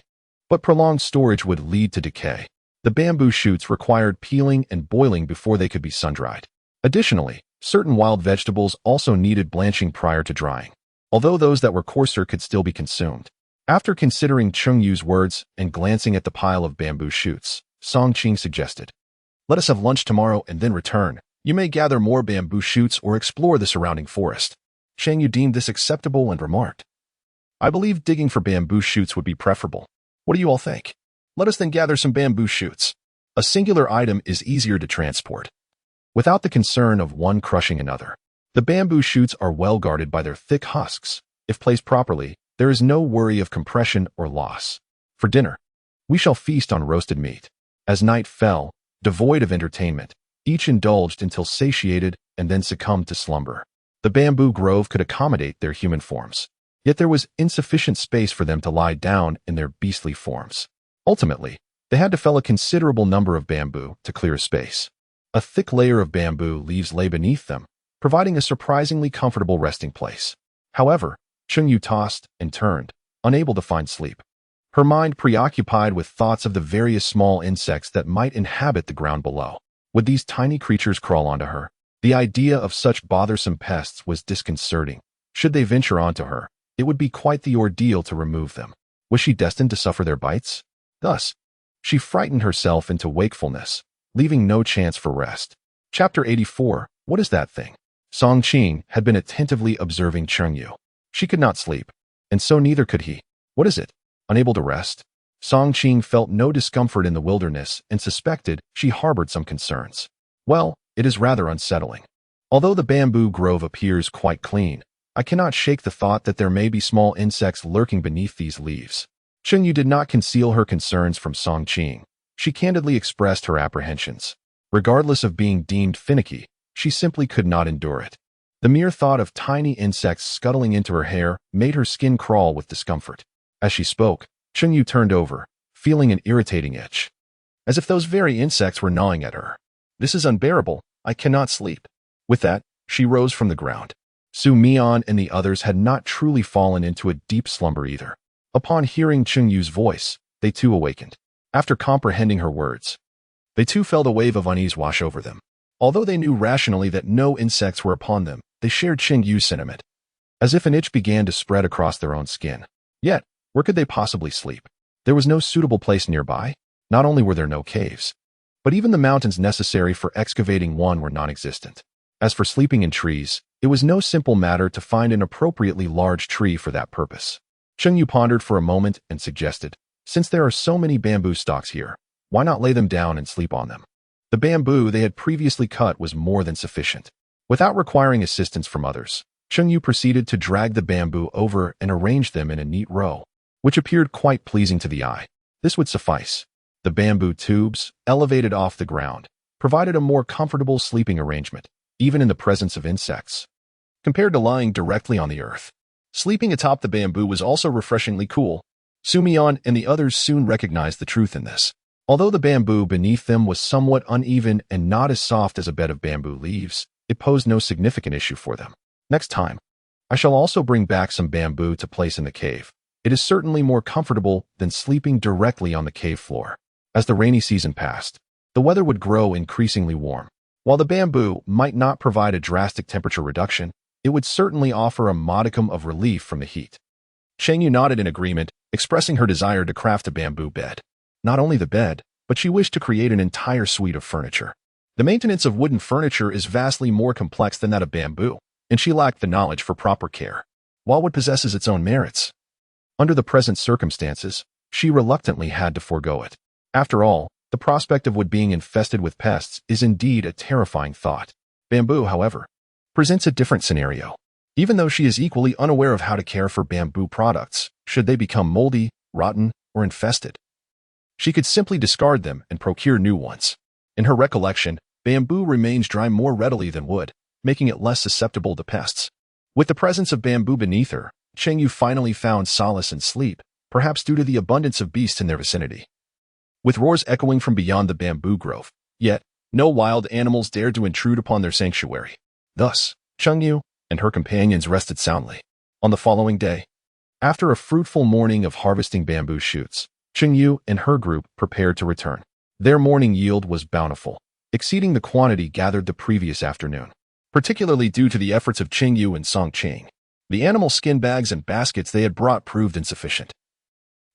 But prolonged storage would lead to decay. The bamboo shoots required peeling and boiling before they could be sun-dried. Additionally, certain wild vegetables also needed blanching prior to drying, although those that were coarser could still be consumed. After considering Cheng Yue's words and glancing at the pile of bamboo shoots, Song Qing suggested, "Let us have lunch tomorrow and then return. You may gather more bamboo shoots or explore the surrounding forest." Cheng Yue deemed this acceptable and remarked, "I believe digging for bamboo shoots would be preferable. What do you all think? Let us then gather some bamboo shoots. A singular item is easier to transport, without the concern of one crushing another. The bamboo shoots are well guarded by their thick husks. If placed properly, there is no worry of compression or loss. For dinner, we shall feast on roasted meat." As night fell, devoid of entertainment, each indulged until satiated and then succumbed to slumber. The bamboo grove could accommodate their human forms, yet there was insufficient space for them to lie down in their beastly forms. Ultimately, they had to fell a considerable number of bamboo to clear a space. A thick layer of bamboo leaves lay beneath them, providing a surprisingly comfortable resting place. However, Cheng Yue tossed and turned, unable to find sleep. Her mind preoccupied with thoughts of the various small insects that might inhabit the ground below. Would these tiny creatures crawl onto her? The idea of such bothersome pests was disconcerting. Should they venture onto her, it would be quite the ordeal to remove them. Was she destined to suffer their bites? Thus, she frightened herself into wakefulness, leaving no chance for rest. Chapter 84. What is that thing? Song Qing had been attentively observing Cheng Yue. She could not sleep, and so neither could he. What is it? Unable to rest? Song Qing felt no discomfort in the wilderness and suspected she harbored some concerns. Well, it is rather unsettling. Although the bamboo grove appears quite clean, I cannot shake the thought that there may be small insects lurking beneath these leaves. Cheng Yue did not conceal her concerns from Song Qing. She candidly expressed her apprehensions. Regardless of being deemed finicky, she simply could not endure it. The mere thought of tiny insects scuttling into her hair made her skin crawl with discomfort. As she spoke, Cheng Yue turned over, feeling an irritating itch, as if those very insects were gnawing at her. "This is unbearable. I cannot sleep." With that, she rose from the ground. Su Mian and the others had not truly fallen into a deep slumber either. Upon hearing Cheng Yue's voice, they too awakened. After comprehending her words, they too felt a wave of unease wash over them. Although they knew rationally that no insects were upon them, they shared Cheng Yue's sentiment, as if an itch began to spread across their own skin. Yet, where could they possibly sleep? There was no suitable place nearby. Not only were there no caves, but even the mountains necessary for excavating one were non-existent. As for sleeping in trees, it was no simple matter to find an appropriately large tree for that purpose. Cheng Yue pondered for a moment and suggested, "Since there are so many bamboo stalks here, why not lay them down and sleep on them?" The bamboo they had previously cut was more than sufficient. Without requiring assistance from others, Cheng Yue proceeded to drag the bamboo over and arrange them in a neat row, which appeared quite pleasing to the eye. This would suffice. The bamboo tubes, elevated off the ground, provided a more comfortable sleeping arrangement, even in the presence of insects, compared to lying directly on the earth. Sleeping atop the bamboo was also refreshingly cool. Su Mian and the others soon recognized the truth in this. Although the bamboo beneath them was somewhat uneven and not as soft as a bed of bamboo leaves, it posed no significant issue for them. Next time, I shall also bring back some bamboo to place in the cave. It is certainly more comfortable than sleeping directly on the cave floor. As the rainy season passed, the weather would grow increasingly warm. While the bamboo might not provide a drastic temperature reduction, it would certainly offer a modicum of relief from the heat. Cheng Yue nodded in agreement, expressing her desire to craft a bamboo bed. Not only the bed, but she wished to create an entire suite of furniture. The maintenance of wooden furniture is vastly more complex than that of bamboo, and she lacked the knowledge for proper care. While wood possesses its own merits, under the present circumstances, she reluctantly had to forego it. After all, the prospect of wood being infested with pests is indeed a terrifying thought. Bamboo, however, presents a different scenario. Even though she is equally unaware of how to care for bamboo products, should they become moldy, rotten, or infested, she could simply discard them and procure new ones. In her recollection, bamboo remains dry more readily than wood, making it less susceptible to pests. With the presence of bamboo beneath her, Cheng Yue finally found solace in sleep, perhaps due to the abundance of beasts in their vicinity. With roars echoing from beyond the bamboo grove, yet no wild animals dared to intrude upon their sanctuary. Thus, Cheng Yue and her companions rested soundly. On the following day, after a fruitful morning of harvesting bamboo shoots, Cheng Yue and her group prepared to return. Their morning yield was bountiful, exceeding the quantity gathered the previous afternoon, particularly due to the efforts of Cheng Yue and Song Qing. The animal skin bags and baskets they had brought proved insufficient,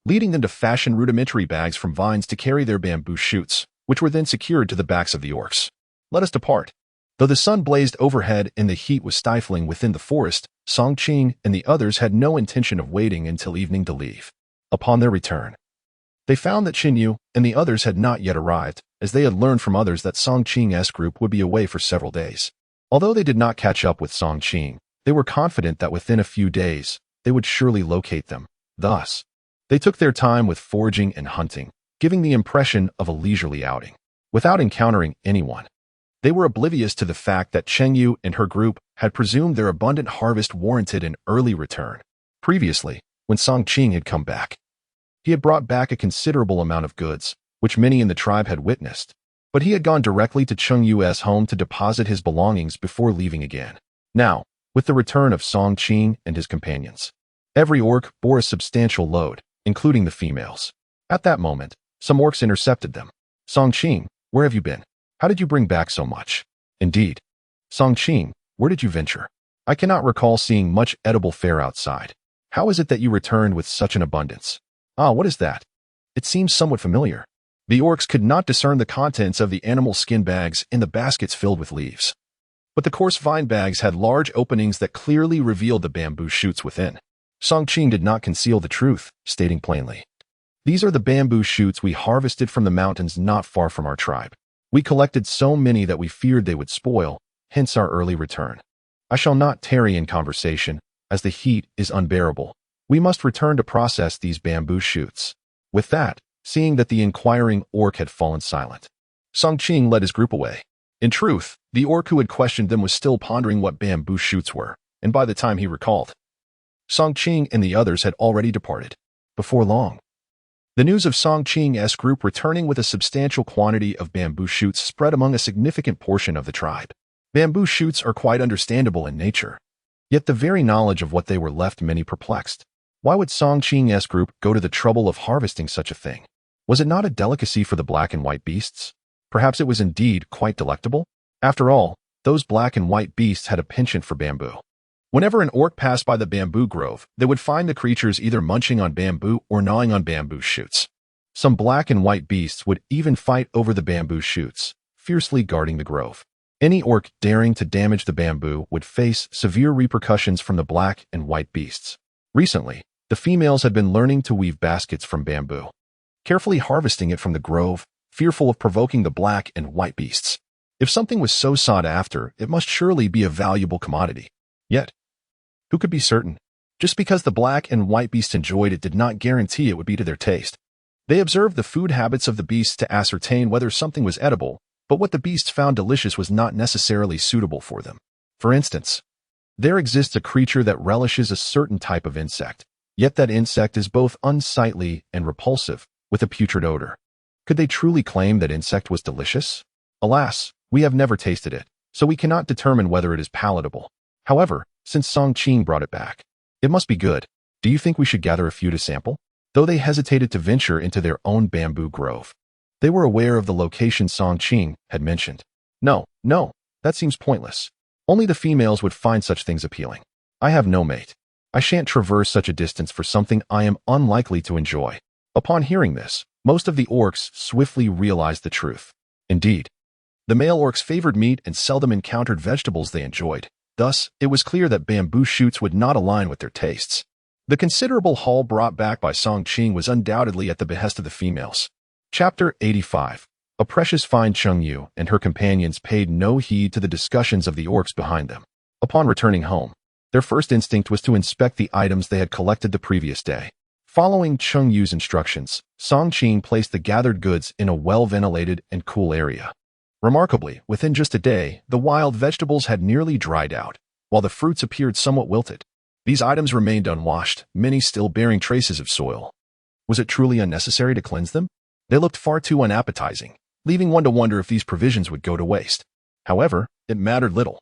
leading them to fashion rudimentary bags from vines to carry their bamboo shoots, which were then secured to the backs of the orcs. Let us depart. Though the sun blazed overhead and the heat was stifling within the forest, Song Qing and the others had no intention of waiting until evening to leave. Upon their return, they found that Cheng Yue and the others had not yet arrived, as they had learned from others that Song Qing's group would be away for several days. Although they did not catch up with Song Qing, they were confident that within a few days, they would surely locate them. Thus, they took their time with foraging and hunting, giving the impression of a leisurely outing. Without encountering anyone, they were oblivious to the fact that Cheng Yue and her group had presumed their abundant harvest warranted an early return. Previously, when Song Qing had come back, he had brought back a considerable amount of goods, which many in the tribe had witnessed, but he had gone directly to Cheng Yue's home to deposit his belongings before leaving again. Now, with the return of Song Qing and his companions, every orc bore a substantial load, including the females. At that moment, some orcs intercepted them. Song Qing, where have you been? How did you bring back so much? Indeed. Song Qing, where did you venture? I cannot recall seeing much edible fare outside. How is it that you returned with such an abundance? Ah, what is that? It seems somewhat familiar. The orcs could not discern the contents of the animal skin bags in the baskets filled with leaves, but the coarse vine bags had large openings that clearly revealed the bamboo shoots within. Song Qing did not conceal the truth, stating plainly, "These are the bamboo shoots we harvested from the mountains not far from our tribe. We collected so many that we feared they would spoil, hence our early return. I shall not tarry in conversation, as the heat is unbearable. We must return to process these bamboo shoots." With that, seeing that the inquiring orc had fallen silent, Song Qing led his group away. In truth, the orc who had questioned them was still pondering what bamboo shoots were, and by the time he recalled, Song Qing and the others had already departed. Before long, the news of Song Qing's group returning with a substantial quantity of bamboo shoots spread among a significant portion of the tribe. Bamboo shoots are quite understandable in nature, yet the very knowledge of what they were left many perplexed. Why would Song Qing's group go to the trouble of harvesting such a thing? Was it not a delicacy for the black and white beasts? Perhaps it was indeed quite delectable? After all, those black and white beasts had a penchant for bamboo. Whenever an orc passed by the bamboo grove, they would find the creatures either munching on bamboo or gnawing on bamboo shoots. Some black and white beasts would even fight over the bamboo shoots, fiercely guarding the grove. Any orc daring to damage the bamboo would face severe repercussions from the black and white beasts. Recently, the females had been learning to weave baskets from bamboo, carefully harvesting it from the grove, fearful of provoking the black and white beasts. If something was so sought after, it must surely be a valuable commodity. Yet, who could be certain? Just because the black and white beasts enjoyed it did not guarantee it would be to their taste. They observed the food habits of the beasts to ascertain whether something was edible, but what the beasts found delicious was not necessarily suitable for them. For instance, there exists a creature that relishes a certain type of insect, yet that insect is both unsightly and repulsive, with a putrid odor. Could they truly claim that insect was delicious? Alas, we have never tasted it, so we cannot determine whether it is palatable. However, since Song Qing brought it back, it must be good. Do you think we should gather a few to sample? Though they hesitated to venture into their own bamboo grove, they were aware of the location Song Qing had mentioned. No, that seems pointless. Only the females would find such things appealing. I have no mate. I shan't traverse such a distance for something I am unlikely to enjoy. Upon hearing this, most of the orcs swiftly realized the truth. Indeed, The male orcs favored meat and seldom encountered vegetables they enjoyed. Thus, it was clear that bamboo shoots would not align with their tastes. The considerable haul brought back by Song Qing was undoubtedly at the behest of the females. Chapter 85. A precious find. Cheng Yue and her companions paid no heed to the discussions of the orcs behind them. Upon returning home, their first instinct was to inspect the items they had collected the previous day. Following Cheng Yue's instructions, Song Qing placed the gathered goods in a well-ventilated and cool area. Remarkably, within just a day, the wild vegetables had nearly dried out, while the fruits appeared somewhat wilted. These items remained unwashed, many still bearing traces of soil. Was it truly unnecessary to cleanse them? They looked far too unappetizing, leaving one to wonder if these provisions would go to waste. However, it mattered little,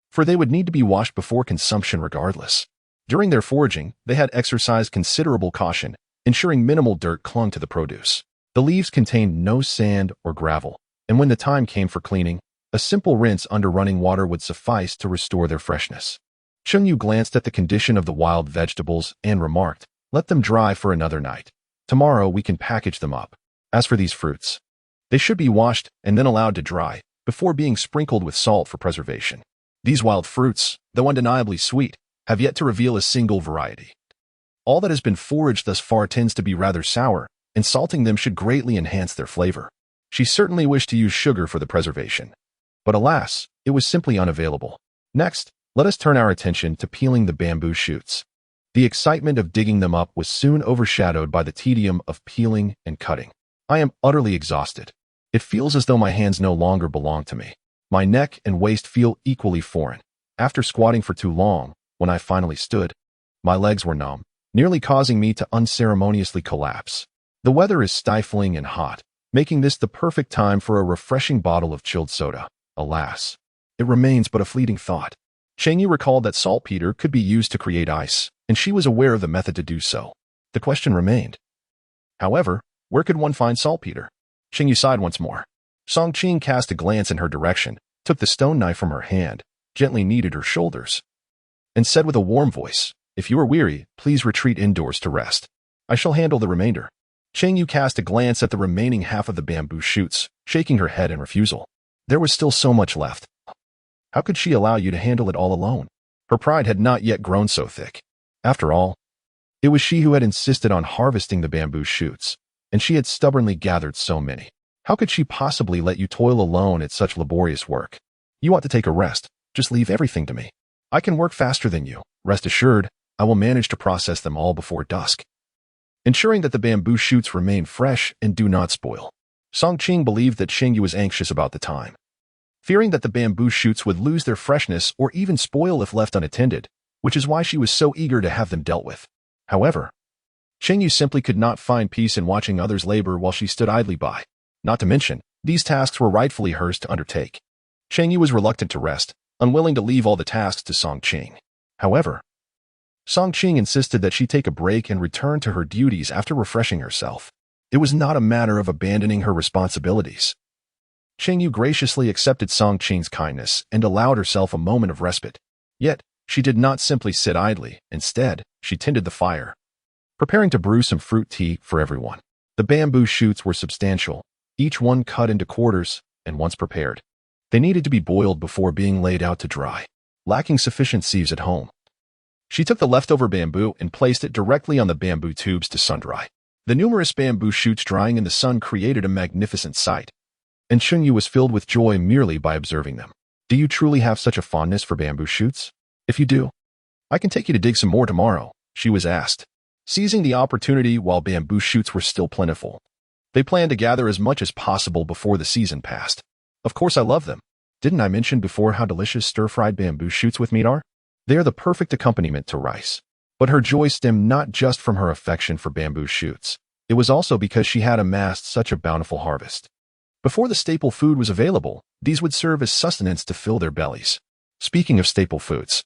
for they would need to be washed before consumption regardless. During their foraging, they had exercised considerable caution, ensuring minimal dirt clung to the produce. The leaves contained no sand or gravel, and when the time came for cleaning, a simple rinse under running water would suffice to restore their freshness. Cheng Yue glanced at the condition of the wild vegetables and remarked, "Let them dry for another night. Tomorrow we can package them up. As for these fruits, they should be washed and then allowed to dry before being sprinkled with salt for preservation. These wild fruits, though undeniably sweet, have yet to reveal a single variety. All that has been foraged thus far tends to be rather sour, and salting them should greatly enhance their flavor." She certainly wished to use sugar for the preservation, but alas, it was simply unavailable. Next, let us turn our attention to peeling the bamboo shoots. The excitement of digging them up was soon overshadowed by the tedium of peeling and cutting. I am utterly exhausted. It feels as though my hands no longer belong to me. My neck and waist feel equally foreign. After squatting for too long, when I finally stood, my legs were numb, nearly causing me to unceremoniously collapse. The weather is stifling and hot, making this the perfect time for a refreshing bottle of chilled soda. Alas, it remains but a fleeting thought. Cheng Yue recalled that saltpeter could be used to create ice, and she was aware of the method to do so. The question remained. However, where could one find saltpeter? Cheng Yue sighed once more. Song Qing cast a glance in her direction, took the stone knife from her hand, gently kneaded her shoulders, and said with a warm voice, "If you are weary, please retreat indoors to rest. I shall handle the remainder." Cheng Yue cast a glance at the remaining half of the bamboo shoots, shaking her head in refusal. There was still so much left. How could she allow you to handle it all alone? Her pride had not yet grown so thick. After all, it was she who had insisted on harvesting the bamboo shoots, and she had stubbornly gathered so many. How could she possibly let you toil alone at such laborious work? You ought to take a rest. Just leave everything to me. I can work faster than you. Rest assured, I will manage to process them all before dusk, ensuring that the bamboo shoots remain fresh and do not spoil. Song Qing believed that Cheng Yue was anxious about the time, fearing that the bamboo shoots would lose their freshness or even spoil if left unattended, which is why she was so eager to have them dealt with. However, Cheng Yue simply could not find peace in watching others labor while she stood idly by. Not to mention, these tasks were rightfully hers to undertake. Cheng Yue was reluctant to rest, unwilling to leave all the tasks to Song Qing. However, Song Qing insisted that she take a break and return to her duties after refreshing herself. It was not a matter of abandoning her responsibilities. Cheng Yue graciously accepted Song Qing's kindness and allowed herself a moment of respite. Yet, she did not simply sit idly. Instead, she tended the fire, preparing to brew some fruit tea for everyone. The bamboo shoots were substantial, each one cut into quarters, and once prepared, they needed to be boiled before being laid out to dry. Lacking sufficient sieves at home, she took the leftover bamboo and placed it directly on the bamboo tubes to sun-dry. The numerous bamboo shoots drying in the sun created a magnificent sight, and Cheng Yue was filled with joy merely by observing them. Do you truly have such a fondness for bamboo shoots? If you do, I can take you to dig some more tomorrow, she was asked. Seizing the opportunity while bamboo shoots were still plentiful, they planned to gather as much as possible before the season passed. Of course I love them. Didn't I mention before how delicious stir-fried bamboo shoots with meat are? They are the perfect accompaniment to rice. But her joy stemmed not just from her affection for bamboo shoots. It was also because she had amassed such a bountiful harvest. Before the staple food was available, these would serve as sustenance to fill their bellies. Speaking of staple foods,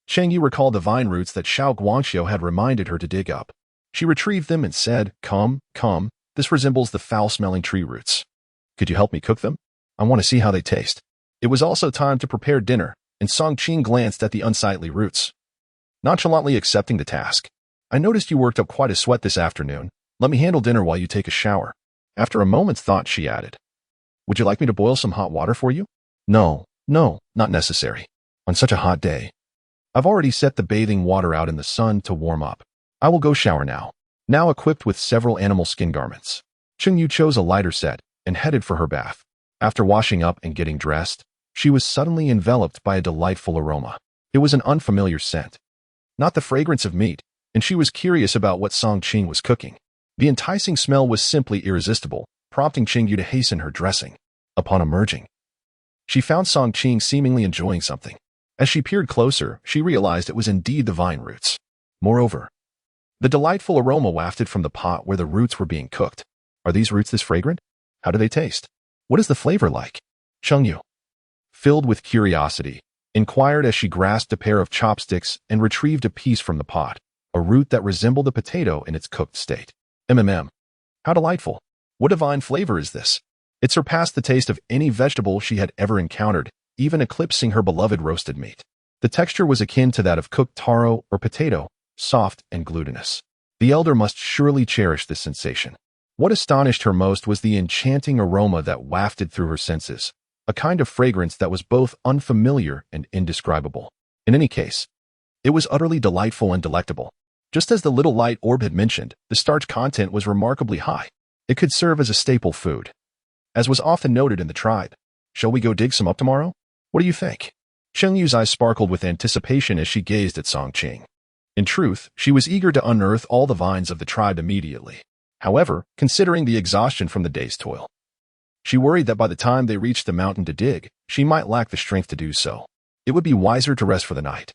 Cheng Yue recalled the vine roots that Xiao Guangxiu had reminded her to dig up. She retrieved them and said, Come, this resembles the foul-smelling tree roots. Could you help me cook them? I want to see how they taste." It was also time to prepare dinner, and Song Qing glanced at the unsightly roots, nonchalantly accepting the task. "I noticed you worked up quite a sweat this afternoon. Let me handle dinner while you take a shower." After a moment's thought, she added, Would you like me to boil some hot water for you? No, not necessary. On such a hot day. I've already set the bathing water out in the sun to warm up. I will go shower now. Now equipped with several animal skin garments, Cheng Yue chose a lighter set and headed for her bath. After washing up and getting dressed, she was suddenly enveloped by a delightful aroma. It was an unfamiliar scent, not the fragrance of meat, and she was curious about what Song Qing was cooking. The enticing smell was simply irresistible, prompting Cheng Yue to hasten her dressing. Upon emerging, she found Song Qing seemingly enjoying something. As she peered closer, she realized it was indeed the vine roots. Moreover, the delightful aroma wafted from the pot where the roots were being cooked. Are these roots this fragrant? How do they taste? What is the flavor like? Cheng Yue, filled with curiosity, inquired as she grasped a pair of chopsticks and retrieved a piece from the pot, a root that resembled a potato in its cooked state. How delightful. What divine flavor is this? It surpassed the taste of any vegetable she had ever encountered, even eclipsing her beloved roasted meat. The texture was akin to that of cooked taro or potato, soft and glutinous. The elder must surely cherish this sensation. What astonished her most was the enchanting aroma that wafted through her senses, a kind of fragrance that was both unfamiliar and indescribable. In any case, it was utterly delightful and delectable. Just as the little light orb had mentioned, the starch content was remarkably high. It could serve as a staple food, as was often noted in the tribe. Shall we go dig some up tomorrow? What do you think? Cheng Yue's eyes sparkled with anticipation as she gazed at Song Qing. In truth, she was eager to unearth all the vines of the tribe immediately. However, considering the exhaustion from the day's toil, she worried that by the time they reached the mountain to dig, she might lack the strength to do so. It would be wiser to rest for the night,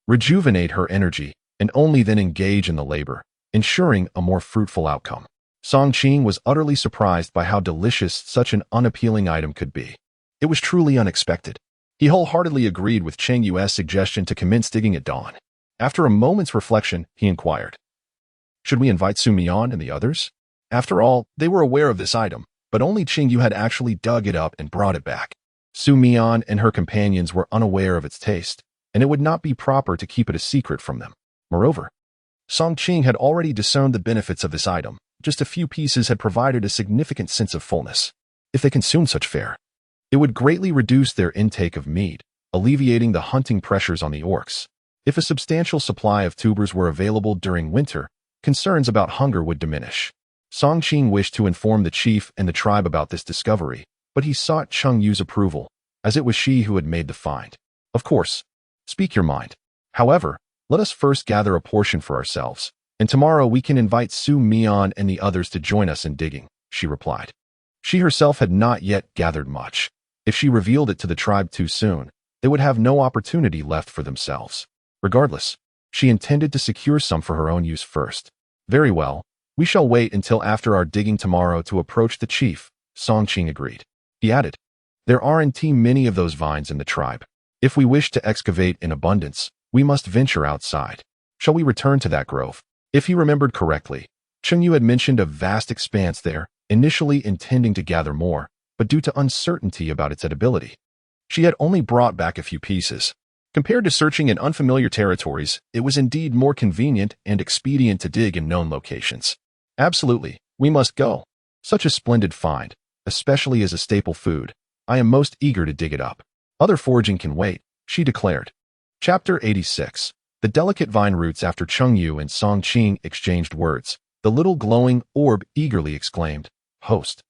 rejuvenate her energy, and only then engage in the labor, ensuring a more fruitful outcome. Song Qing was utterly surprised by how delicious such an unappealing item could be. It was truly unexpected. He wholeheartedly agreed with Cheng Yue's suggestion to commence digging at dawn. After a moment's reflection, he inquired, should we invite Su Mian and the others? After all, they were aware of this item, but only Cheng Yue had actually dug it up and brought it back. Su Mian and her companions were unaware of its taste, and it would not be proper to keep it a secret from them. Moreover, Song Qing had already discerned the benefits of this item. Just a few pieces had provided a significant sense of fullness. If they consumed such fare, it would greatly reduce their intake of meat, alleviating the hunting pressures on the orcs. If a substantial supply of tubers were available during winter, concerns about hunger would diminish. Song Qing wished to inform the chief and the tribe about this discovery, but he sought Cheng Yue's approval, as it was she who had made the find. Of course, speak your mind. However, let us first gather a portion for ourselves, and tomorrow we can invite Su Mian and the others to join us in digging, she replied. She herself had not yet gathered much. If she revealed it to the tribe too soon, they would have no opportunity left for themselves. Regardless, she intended to secure some for her own use first. Very well, we shall wait until after our digging tomorrow to approach the chief, Song Qing agreed. He added, there are indeed many of those vines in the tribe. If we wish to excavate in abundance, we must venture outside. Shall we return to that grove? If he remembered correctly, Cheng Yue had mentioned a vast expanse there, initially intending to gather more, but due to uncertainty about its edibility, she had only brought back a few pieces. Compared to searching in unfamiliar territories, it was indeed more convenient and expedient to dig in known locations. Absolutely, we must go. Such a splendid find, especially as a staple food. I am most eager to dig it up. Other foraging can wait, she declared. Chapter 86. The delicate vine roots. After Cheng Yue and Song Qing exchanged words, the little glowing orb eagerly exclaimed, host,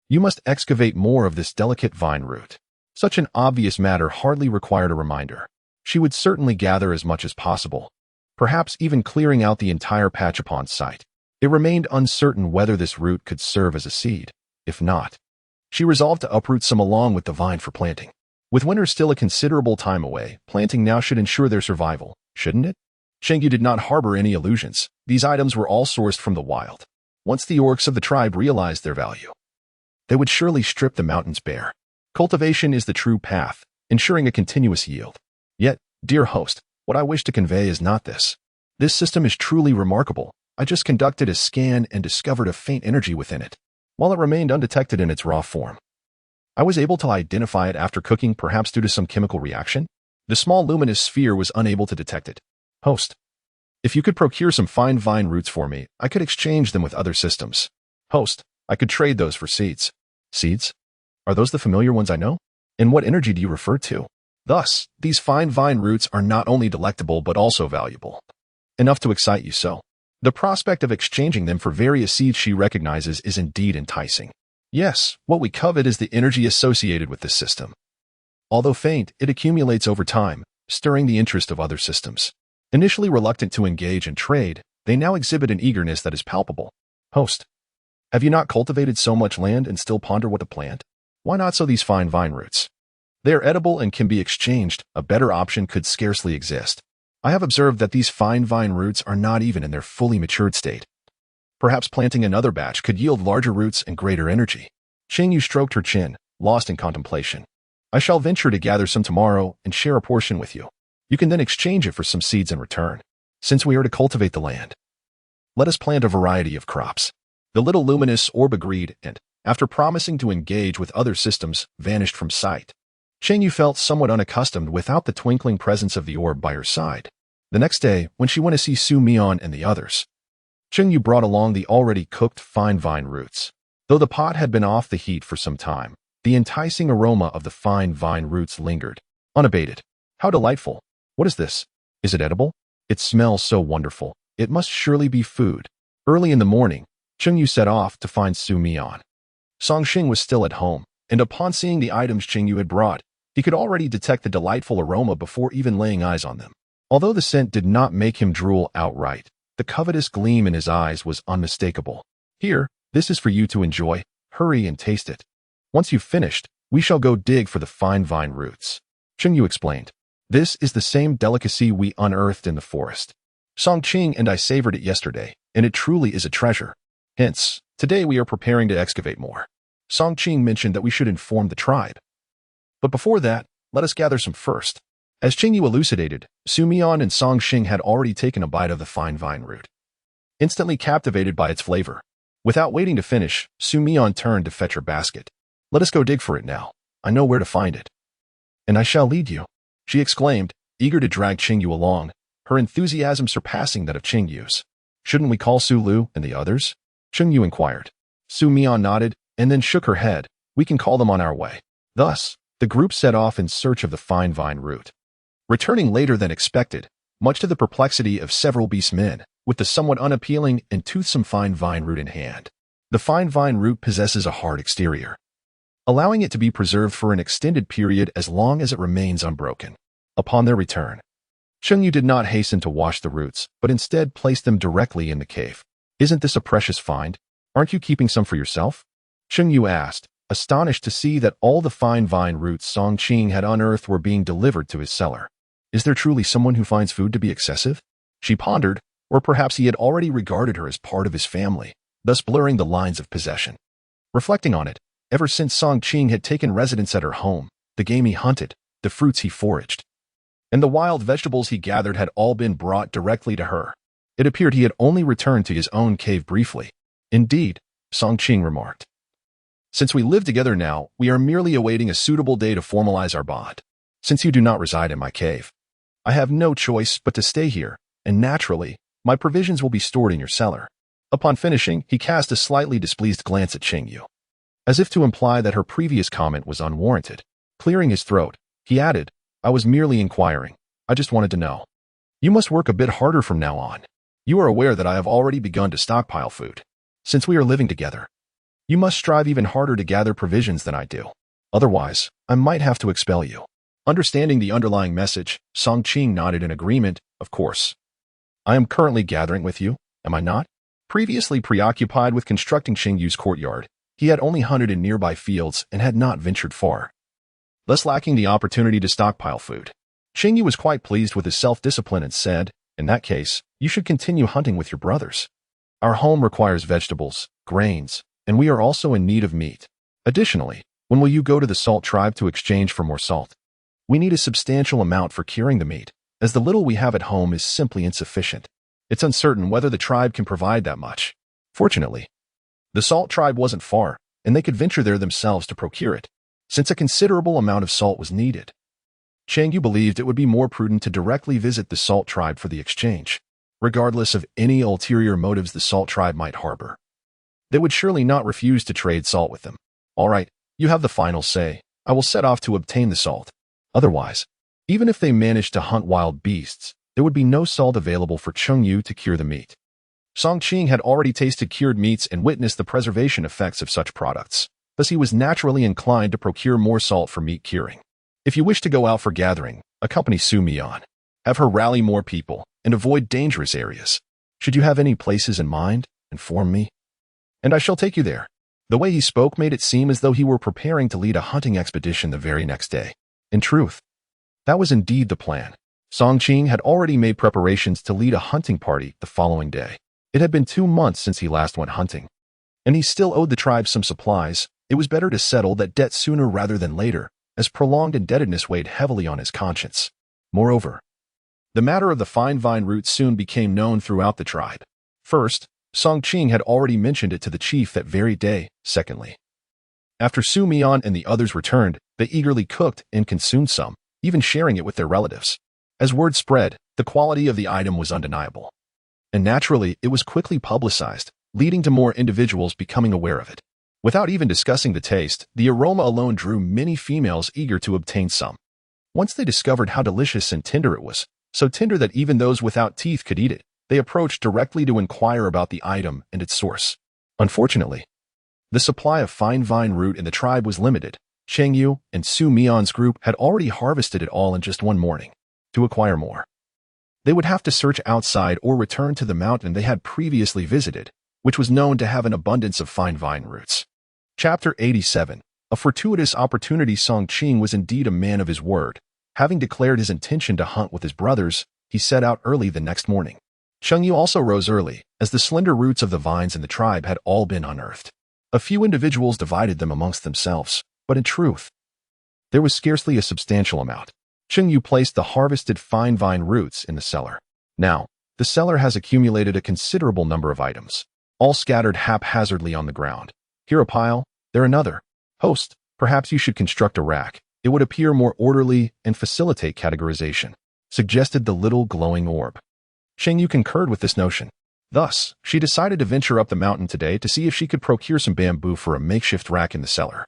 you must excavate more of this delicate vine root. Such an obvious matter hardly required a reminder. She would certainly gather as much as possible, perhaps even clearing out the entire patch upon sight. It remained uncertain whether this root could serve as a seed. If not, she resolved to uproot some along with the vine for planting. With winter still a considerable time away, planting now should ensure their survival, shouldn't it? Cheng Yue did not harbor any illusions. These items were all sourced from the wild. Once the orcs of the tribe realized their value, they would surely strip the mountains bare. Cultivation is the true path, ensuring a continuous yield. Yet, dear host, what I wish to convey is not this. This system is truly remarkable. I just conducted a scan and discovered a faint energy within it. While it remained undetected in its raw form, I was able to identify it after cooking, perhaps due to some chemical reaction. The small luminous sphere was unable to detect it. Host, if you could procure some fine vine roots for me, I could exchange them with other systems. Host, I could trade those for seeds. Seeds? Are those the familiar ones I know? And what energy do you refer to? Thus, these fine vine roots are not only delectable but also valuable. Enough to excite you so. The prospect of exchanging them for various seeds she recognizes is indeed enticing. Yes, what we covet is the energy associated with this system. Although faint, it accumulates over time, stirring the interest of other systems. Initially reluctant to engage in trade, they now exhibit an eagerness that is palpable. Host. Have you not cultivated so much land and still ponder what to plant? Why not sow these fine vine roots? They are edible and can be exchanged. A better option could scarcely exist. I have observed that these fine vine roots are not even in their fully matured state. Perhaps planting another batch could yield larger roots and greater energy. Cheng Yue stroked her chin, lost in contemplation. I shall venture to gather some tomorrow and share a portion with you. You can then exchange it for some seeds in return. Since we are to cultivate the land, let us plant a variety of crops. The little luminous orb agreed and, after promising to engage with other systems, vanished from sight. Cheng Yue felt somewhat unaccustomed without the twinkling presence of the orb by her side. The next day, when she went to see Su Mian and the others, Cheng Yue brought along the already cooked fine vine roots. Though the pot had been off the heat for some time, the enticing aroma of the fine vine roots lingered, unabated. How delightful! What is this? Is it edible? It smells so wonderful. It must surely be food. Early in the morning, Cheng Yue set off to find Su Mian. Song Xing was still at home, and upon seeing the items Cheng Yue had brought, he could already detect the delightful aroma before even laying eyes on them. Although the scent did not make him drool outright, the covetous gleam in his eyes was unmistakable. Here, this is for you to enjoy. Hurry and taste it. Once you've finished, we shall go dig for the fine vine roots. Cheng Yue explained. This is the same delicacy we unearthed in the forest. Song Qing and I savored it yesterday, and it truly is a treasure. Hence, today we are preparing to excavate more. Song Qing mentioned that we should inform the tribe. But before that, let us gather some first. As Cheng Yue elucidated, Su Mian and Song Xing had already taken a bite of the fine vine root, instantly captivated by its flavor. Without waiting to finish, Su Mian turned to fetch her basket. Let us go dig for it now. I know where to find it. And I shall lead you, she exclaimed, eager to drag Cheng Yue along, her enthusiasm surpassing that of Cheng Yue's. Shouldn't we call Su Lu and the others? Cheng Yue inquired. Su Mian nodded and then shook her head. We can call them on our way. Thus, the group set off in search of the fine vine root. Returning later than expected, much to the perplexity of several beastmen, with the somewhat unappealing and toothsome fine vine root in hand. The fine vine root possesses a hard exterior, allowing it to be preserved for an extended period as long as it remains unbroken. Upon their return, Cheng Yue did not hasten to wash the roots, but instead placed them directly in the cave. Isn't this a precious find? Aren't you keeping some for yourself? Cheng Yue asked, astonished to see that all the fine vine roots Song Qing had unearthed were being delivered to his cellar. Is there truly someone who finds food to be excessive? She pondered, or perhaps he had already regarded her as part of his family, thus blurring the lines of possession. Reflecting on it, ever since Song Qing had taken residence at her home, the game he hunted, the fruits he foraged, and the wild vegetables he gathered had all been brought directly to her. It appeared he had only returned to his own cave briefly. Indeed, Song Qing remarked. Since we live together now, we are merely awaiting a suitable day to formalize our bond. Since you do not reside in my cave, I have no choice but to stay here, and naturally, my provisions will be stored in your cellar. Upon finishing, he cast a slightly displeased glance at Cheng Yue, as if to imply that her previous comment was unwarranted. Clearing his throat, he added, I was merely inquiring. I just wanted to know. You must work a bit harder from now on. You are aware that I have already begun to stockpile food. Since we are living together, you must strive even harder to gather provisions than I do. Otherwise, I might have to expel you. Understanding the underlying message, Song Qing nodded in agreement. Of course. I am currently gathering with you, am I not? Previously preoccupied with constructing Cheng Yue's courtyard, he had only hunted in nearby fields and had not ventured far, thus lacking the opportunity to stockpile food. Cheng Yue was quite pleased with his self-discipline and said, in that case, you should continue hunting with your brothers. Our home requires vegetables, grains, and we are also in need of meat. Additionally, when will you go to the salt tribe to exchange for more salt? We need a substantial amount for curing the meat, as the little we have at home is simply insufficient. It's uncertain whether the tribe can provide that much. Fortunately, the salt tribe wasn't far, and they could venture there themselves to procure it, since a considerable amount of salt was needed. Cheng Yue believed it would be more prudent to directly visit the salt tribe for the exchange, regardless of any ulterior motives the salt tribe might harbor. They would surely not refuse to trade salt with them. All right, You have the final say. I will set off to obtain the salt. Otherwise, even if they managed to hunt wild beasts, there would be no salt available for Cheng Yue to cure the meat. Song Qing had already tasted cured meats and witnessed the preservation effects of such products. Thus he was naturally inclined to procure more salt for meat curing. If you wish to go out for gathering, accompany Su Mian. Have her rally more people, and avoid dangerous areas. Should you have any places in mind, inform me, and I shall take you there. The way he spoke made it seem as though he were preparing to lead a hunting expedition the very next day. In truth, that was indeed the plan. Song Qing had already made preparations to lead a hunting party the following day. It had been 2 months since he last went hunting, and he still owed the tribe some supplies. It was better to settle that debt sooner rather than later, as prolonged indebtedness weighed heavily on his conscience. Moreover, the matter of the fine vine roots soon became known throughout the tribe. First, Song Qing had already mentioned it to the chief that very day. Secondly, after Su Mian and the others returned, they eagerly cooked and consumed some, even sharing it with their relatives. As word spread, the quality of the item was undeniable. And naturally, it was quickly publicized, leading to more individuals becoming aware of it. Without even discussing the taste, the aroma alone drew many females eager to obtain some. Once they discovered how delicious and tender it was, so tender that even those without teeth could eat it, they approached directly to inquire about the item and its source. Unfortunately, the supply of fine vine root in the tribe was limited. Cheng Yue and Su Mian's group had already harvested it all in just one morning. To acquire more, they would have to search outside or return to the mountain they had previously visited, which was known to have an abundance of fine vine roots. Chapter 87. A fortuitous opportunity. Song Qing was indeed a man of his word. Having declared his intention to hunt with his brothers, he set out early the next morning. Cheng Yue also rose early, as the slender roots of the vines in the tribe had all been unearthed. A few individuals divided them amongst themselves, but in truth, there was scarcely a substantial amount. Cheng Yue placed the harvested fine vine roots in the cellar. Now, the cellar has accumulated a considerable number of items, all scattered haphazardly on the ground. Here a pile, there another. Host, perhaps you should construct a rack. It would appear more orderly and facilitate categorization, suggested the little glowing orb. Cheng Yue concurred with this notion. Thus, she decided to venture up the mountain today to see if she could procure some bamboo for a makeshift rack in the cellar.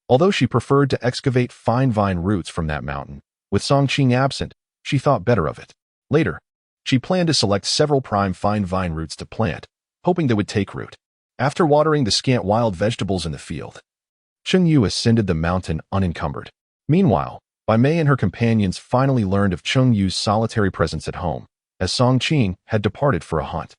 Although she preferred to excavate fine vine roots from that mountain, with Song Qing absent, she thought better of it. Later, she planned to select several prime fine vine roots to plant, hoping they would take root. After watering the scant wild vegetables in the field, Cheng Yue ascended the mountain unencumbered. Meanwhile, Bai Mei and her companions finally learned of Cheng Yue's solitary presence at home, as Song Qing had departed for a hunt.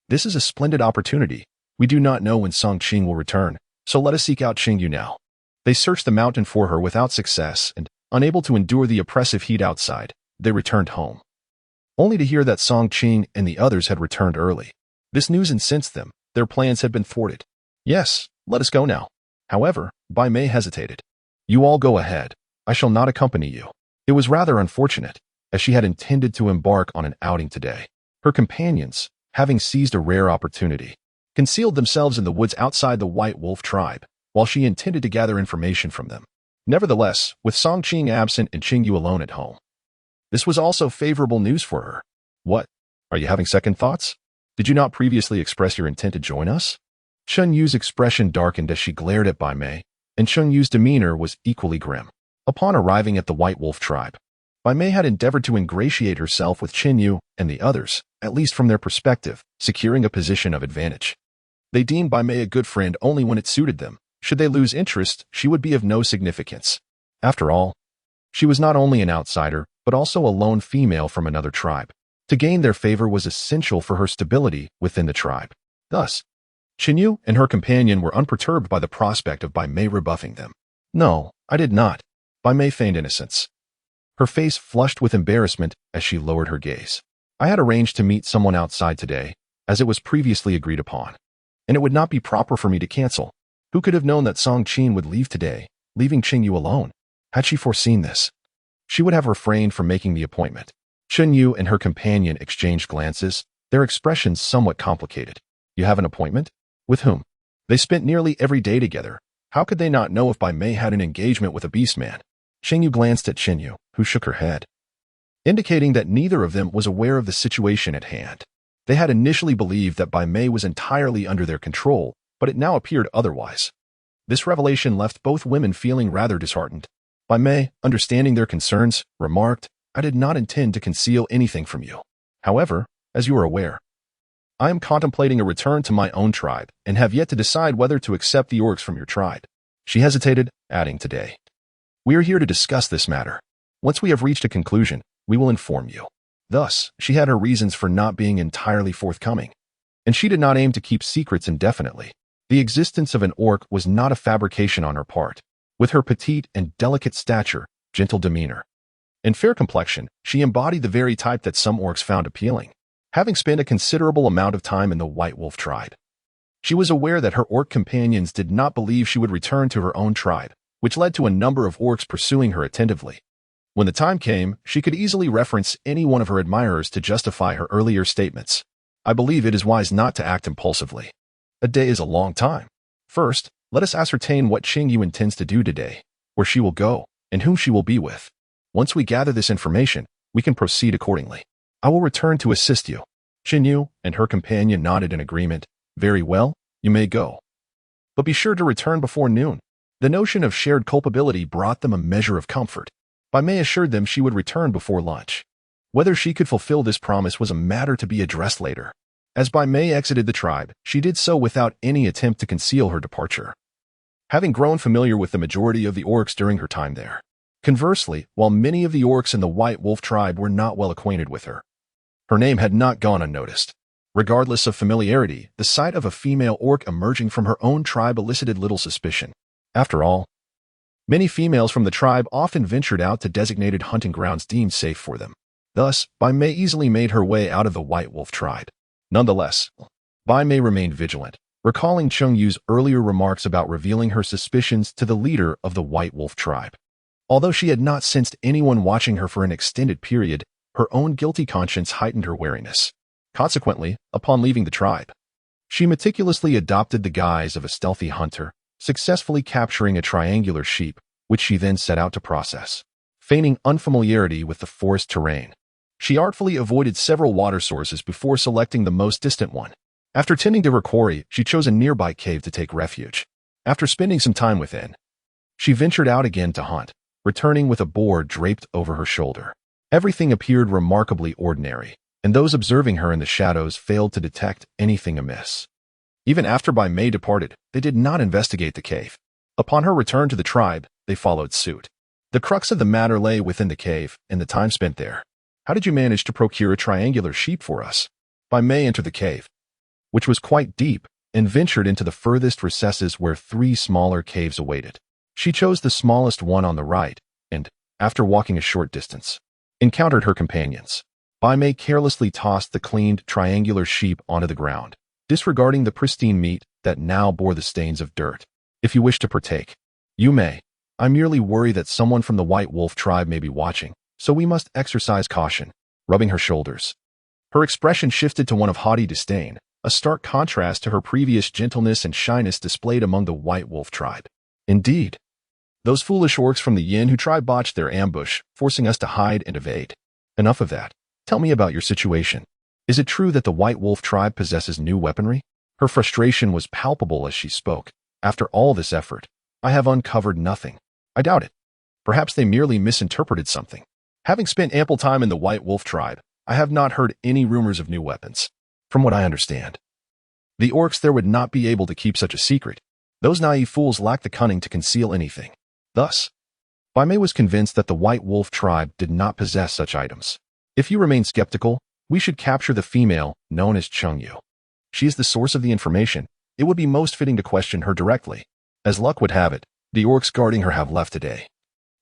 This is a splendid opportunity. We do not know when Song Qing will return, so let us seek out Cheng Yue now. They searched the mountain for her without success, and, unable to endure the oppressive heat outside, they returned home, only to hear that Song Qing and the others had returned early. This news incensed them. Their plans had been thwarted. Yes, let us go now. However, Bai Mei hesitated. You all go ahead. I shall not accompany you. It was rather unfortunate, as she had intended to embark on an outing today. Her companions, having seized a rare opportunity, concealed themselves in the woods outside the White Wolf tribe, while she intended to gather information from them. Nevertheless, with Song Qing absent and Cheng Yue alone at home, this was also favorable news for her. What? Are you having second thoughts? Did you not previously express your intent to join us? Cheng Yue's expression darkened as she glared at Bai Mei, and Cheng Yue's demeanor was equally grim. Upon arriving at the White Wolf tribe, Bai Mei had endeavored to ingratiate herself with Cheng Yue and the others, at least from their perspective, securing a position of advantage. They deemed Bai Mei a good friend only when it suited them. Should they lose interest, she would be of no significance. After all, she was not only an outsider, but also a lone female from another tribe. To gain their favor was essential for her stability within the tribe. Thus, Cheng Yue and her companion were unperturbed by the prospect of Bai Mei rebuffing them. No, I did not. Bai Mei feigned innocence. Her face flushed with embarrassment as she lowered her gaze. I had arranged to meet someone outside today, as it was previously agreed upon, and it would not be proper for me to cancel. Who could have known that Song Qing would leave today, leaving Cheng Yue alone? Had she foreseen this, she would have refrained from making the appointment. Cheng Yue and her companion exchanged glances, their expressions somewhat complicated. You have an appointment? With whom? They spent nearly every day together. How could they not know if Bai Mei had an engagement with a beastman? Cheng Yue glanced at Cheng Yue, who shook her head, indicating that neither of them was aware of the situation at hand. They had initially believed that Bai Mei was entirely under their control, but it now appeared otherwise. This revelation left both women feeling rather disheartened. By May, understanding their concerns, remarked, "I did not intend to conceal anything from you. However, as you are aware, I am contemplating a return to my own tribe and have yet to decide whether to accept the orcs from your tribe." She hesitated, adding, "Today, we are here to discuss this matter. Once we have reached a conclusion, we will inform you." Thus, she had her reasons for not being entirely forthcoming, and she did not aim to keep secrets indefinitely. The existence of an orc was not a fabrication on her part. With her petite and delicate stature, gentle demeanor, and fair complexion, she embodied the very type that some orcs found appealing. Having spent a considerable amount of time in the White Wolf tribe, she was aware that her orc companions did not believe she would return to her own tribe, which led to a number of orcs pursuing her attentively. When the time came, she could easily reference any one of her admirers to justify her earlier statements. "I believe it is wise not to act impulsively. A day is a long time. First, let us ascertain what Cheng Yue intends to do today, where she will go, and whom she will be with. Once we gather this information, we can proceed accordingly. I will return to assist you." Cheng Yue and her companion nodded in agreement. "Very well, you may go. But be sure to return before noon." The notion of shared culpability brought them a measure of comfort. Bai Mei assured them she would return before lunch. Whether she could fulfill this promise was a matter to be addressed later. As Bai Mei exited the tribe, she did so without any attempt to conceal her departure, having grown familiar with the majority of the orcs during her time there. Conversely, while many of the orcs in the White Wolf tribe were not well acquainted with her, her name had not gone unnoticed. Regardless of familiarity, the sight of a female orc emerging from her own tribe elicited little suspicion. After all, many females from the tribe often ventured out to designated hunting grounds deemed safe for them. Thus, Bai Mei easily made her way out of the White Wolf tribe. Nonetheless, Bai Mei remained vigilant, recalling Cheng Yue's earlier remarks about revealing her suspicions to the leader of the White Wolf tribe. Although she had not sensed anyone watching her for an extended period, her own guilty conscience heightened her wariness. Consequently, upon leaving the tribe, she meticulously adopted the guise of a stealthy hunter, successfully capturing a triangular sheep, which she then set out to process. Feigning unfamiliarity with the forest terrain, she artfully avoided several water sources before selecting the most distant one. After tending to her quarry, she chose a nearby cave to take refuge. After spending some time within, she ventured out again to hunt, returning with a boar draped over her shoulder. Everything appeared remarkably ordinary, and those observing her in the shadows failed to detect anything amiss. Even after Bai Mei departed, they did not investigate the cave. Upon her return to the tribe, they followed suit. The crux of the matter lay within the cave and the time spent there. "How did you manage to procure a triangular sheep for us?" Bai Mei entered the cave, which was quite deep, and ventured into the furthest recesses where 3 smaller caves awaited. She chose the smallest one on the right, and, after walking a short distance, encountered her companions. Bai Mei carelessly tossed the cleaned triangular sheep onto the ground, disregarding the pristine meat that now bore the stains of dirt. "If you wish to partake, you may. I merely worry that someone from the White Wolf tribe may be watching, so we must exercise caution." Rubbing her shoulders, her expression shifted to one of haughty disdain, a stark contrast to her previous gentleness and shyness displayed among the White Wolf tribe. "Indeed, those foolish orcs from the Yin who tribe botched their ambush, forcing us to hide and evade. Enough of that. Tell me about your situation. Is it true that the White Wolf tribe possesses new weaponry?" Her frustration was palpable as she spoke. "After all this effort, I have uncovered nothing." "I doubt it. Perhaps they merely misinterpreted something. Having spent ample time in the White Wolf tribe, I have not heard any rumors of new weapons. From what I understand, the orcs there would not be able to keep such a secret. Those naive fools lack the cunning to conceal anything." Thus, Bai Mei was convinced that the White Wolf tribe did not possess such items. "If you remain skeptical, we should capture the female known as Cheng Yue. She is the source of the information. It would be most fitting to question her directly. As luck would have it, the orcs guarding her have left today,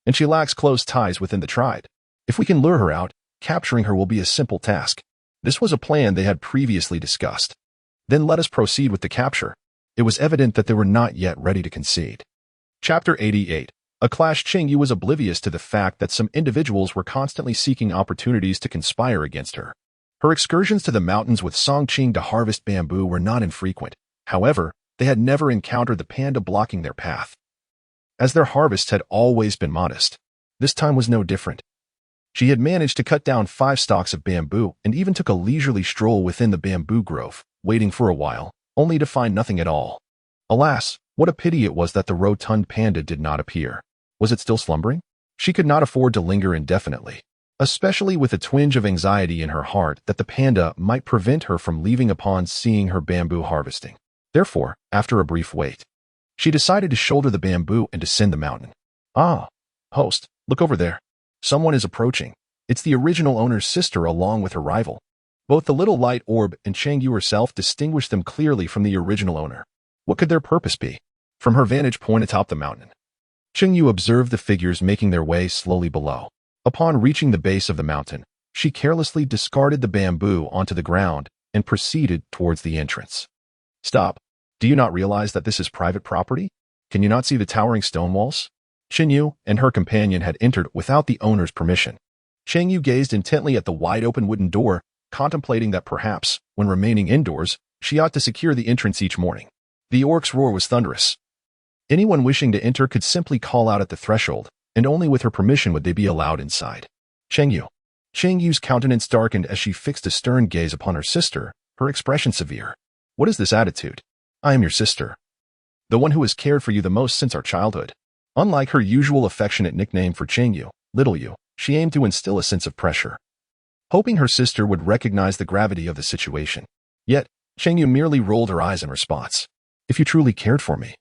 and she lacks close ties within the tribe. If we can lure her out, capturing her will be a simple task." This was a plan they had previously discussed. "Then let us proceed with the capture." It was evident that they were not yet ready to concede. Chapter 88. A clash. Cheng Yue was oblivious to the fact that some individuals were constantly seeking opportunities to conspire against her. Her excursions to the mountains with Song Qing to harvest bamboo were not infrequent. However, they had never encountered the panda blocking their path, as their harvests had always been modest. This time was no different. She had managed to cut down 5 stalks of bamboo and even took a leisurely stroll within the bamboo grove, waiting for a while, only to find nothing at all. Alas, What a pity it was that the rotund panda did not appear. Was it still slumbering? She could not afford to linger indefinitely, especially with a twinge of anxiety in her heart that the panda might prevent her from leaving upon seeing her bamboo harvesting. Therefore, after a brief wait, she decided to shoulder the bamboo and descend the mountain. Ah, host, look over there. Someone is approaching. It's the original owner's sister along with her rival. Both the little light orb and Cheng Yue herself distinguished them clearly from the original owner. What could their purpose be? From her vantage point atop the mountain, Cheng Yue observed the figures making their way slowly below. Upon reaching the base of the mountain, she carelessly discarded the bamboo onto the ground and proceeded towards the entrance. Stop. Do you not realize that this is private property? Can you not see the towering stone walls? Cheng Yue and her companion had entered without the owner's permission. Cheng Yue gazed intently at the wide-open wooden door, contemplating that perhaps, when remaining indoors, she ought to secure the entrance each morning. The orc's roar was thunderous. Anyone wishing to enter could simply call out at the threshold, and only with her permission would they be allowed inside. Cheng Yue. Cheng Yue's countenance darkened as she fixed a stern gaze upon her sister, her expression severe. What is this attitude? I am your sister. The one who has cared for you the most since our childhood. Unlike her usual affectionate nickname for Cheng Yue, Little Yue, she aimed to instill a sense of pressure, hoping her sister would recognize the gravity of the situation. Yet, Cheng Yue merely rolled her eyes in response. If you truly cared for me,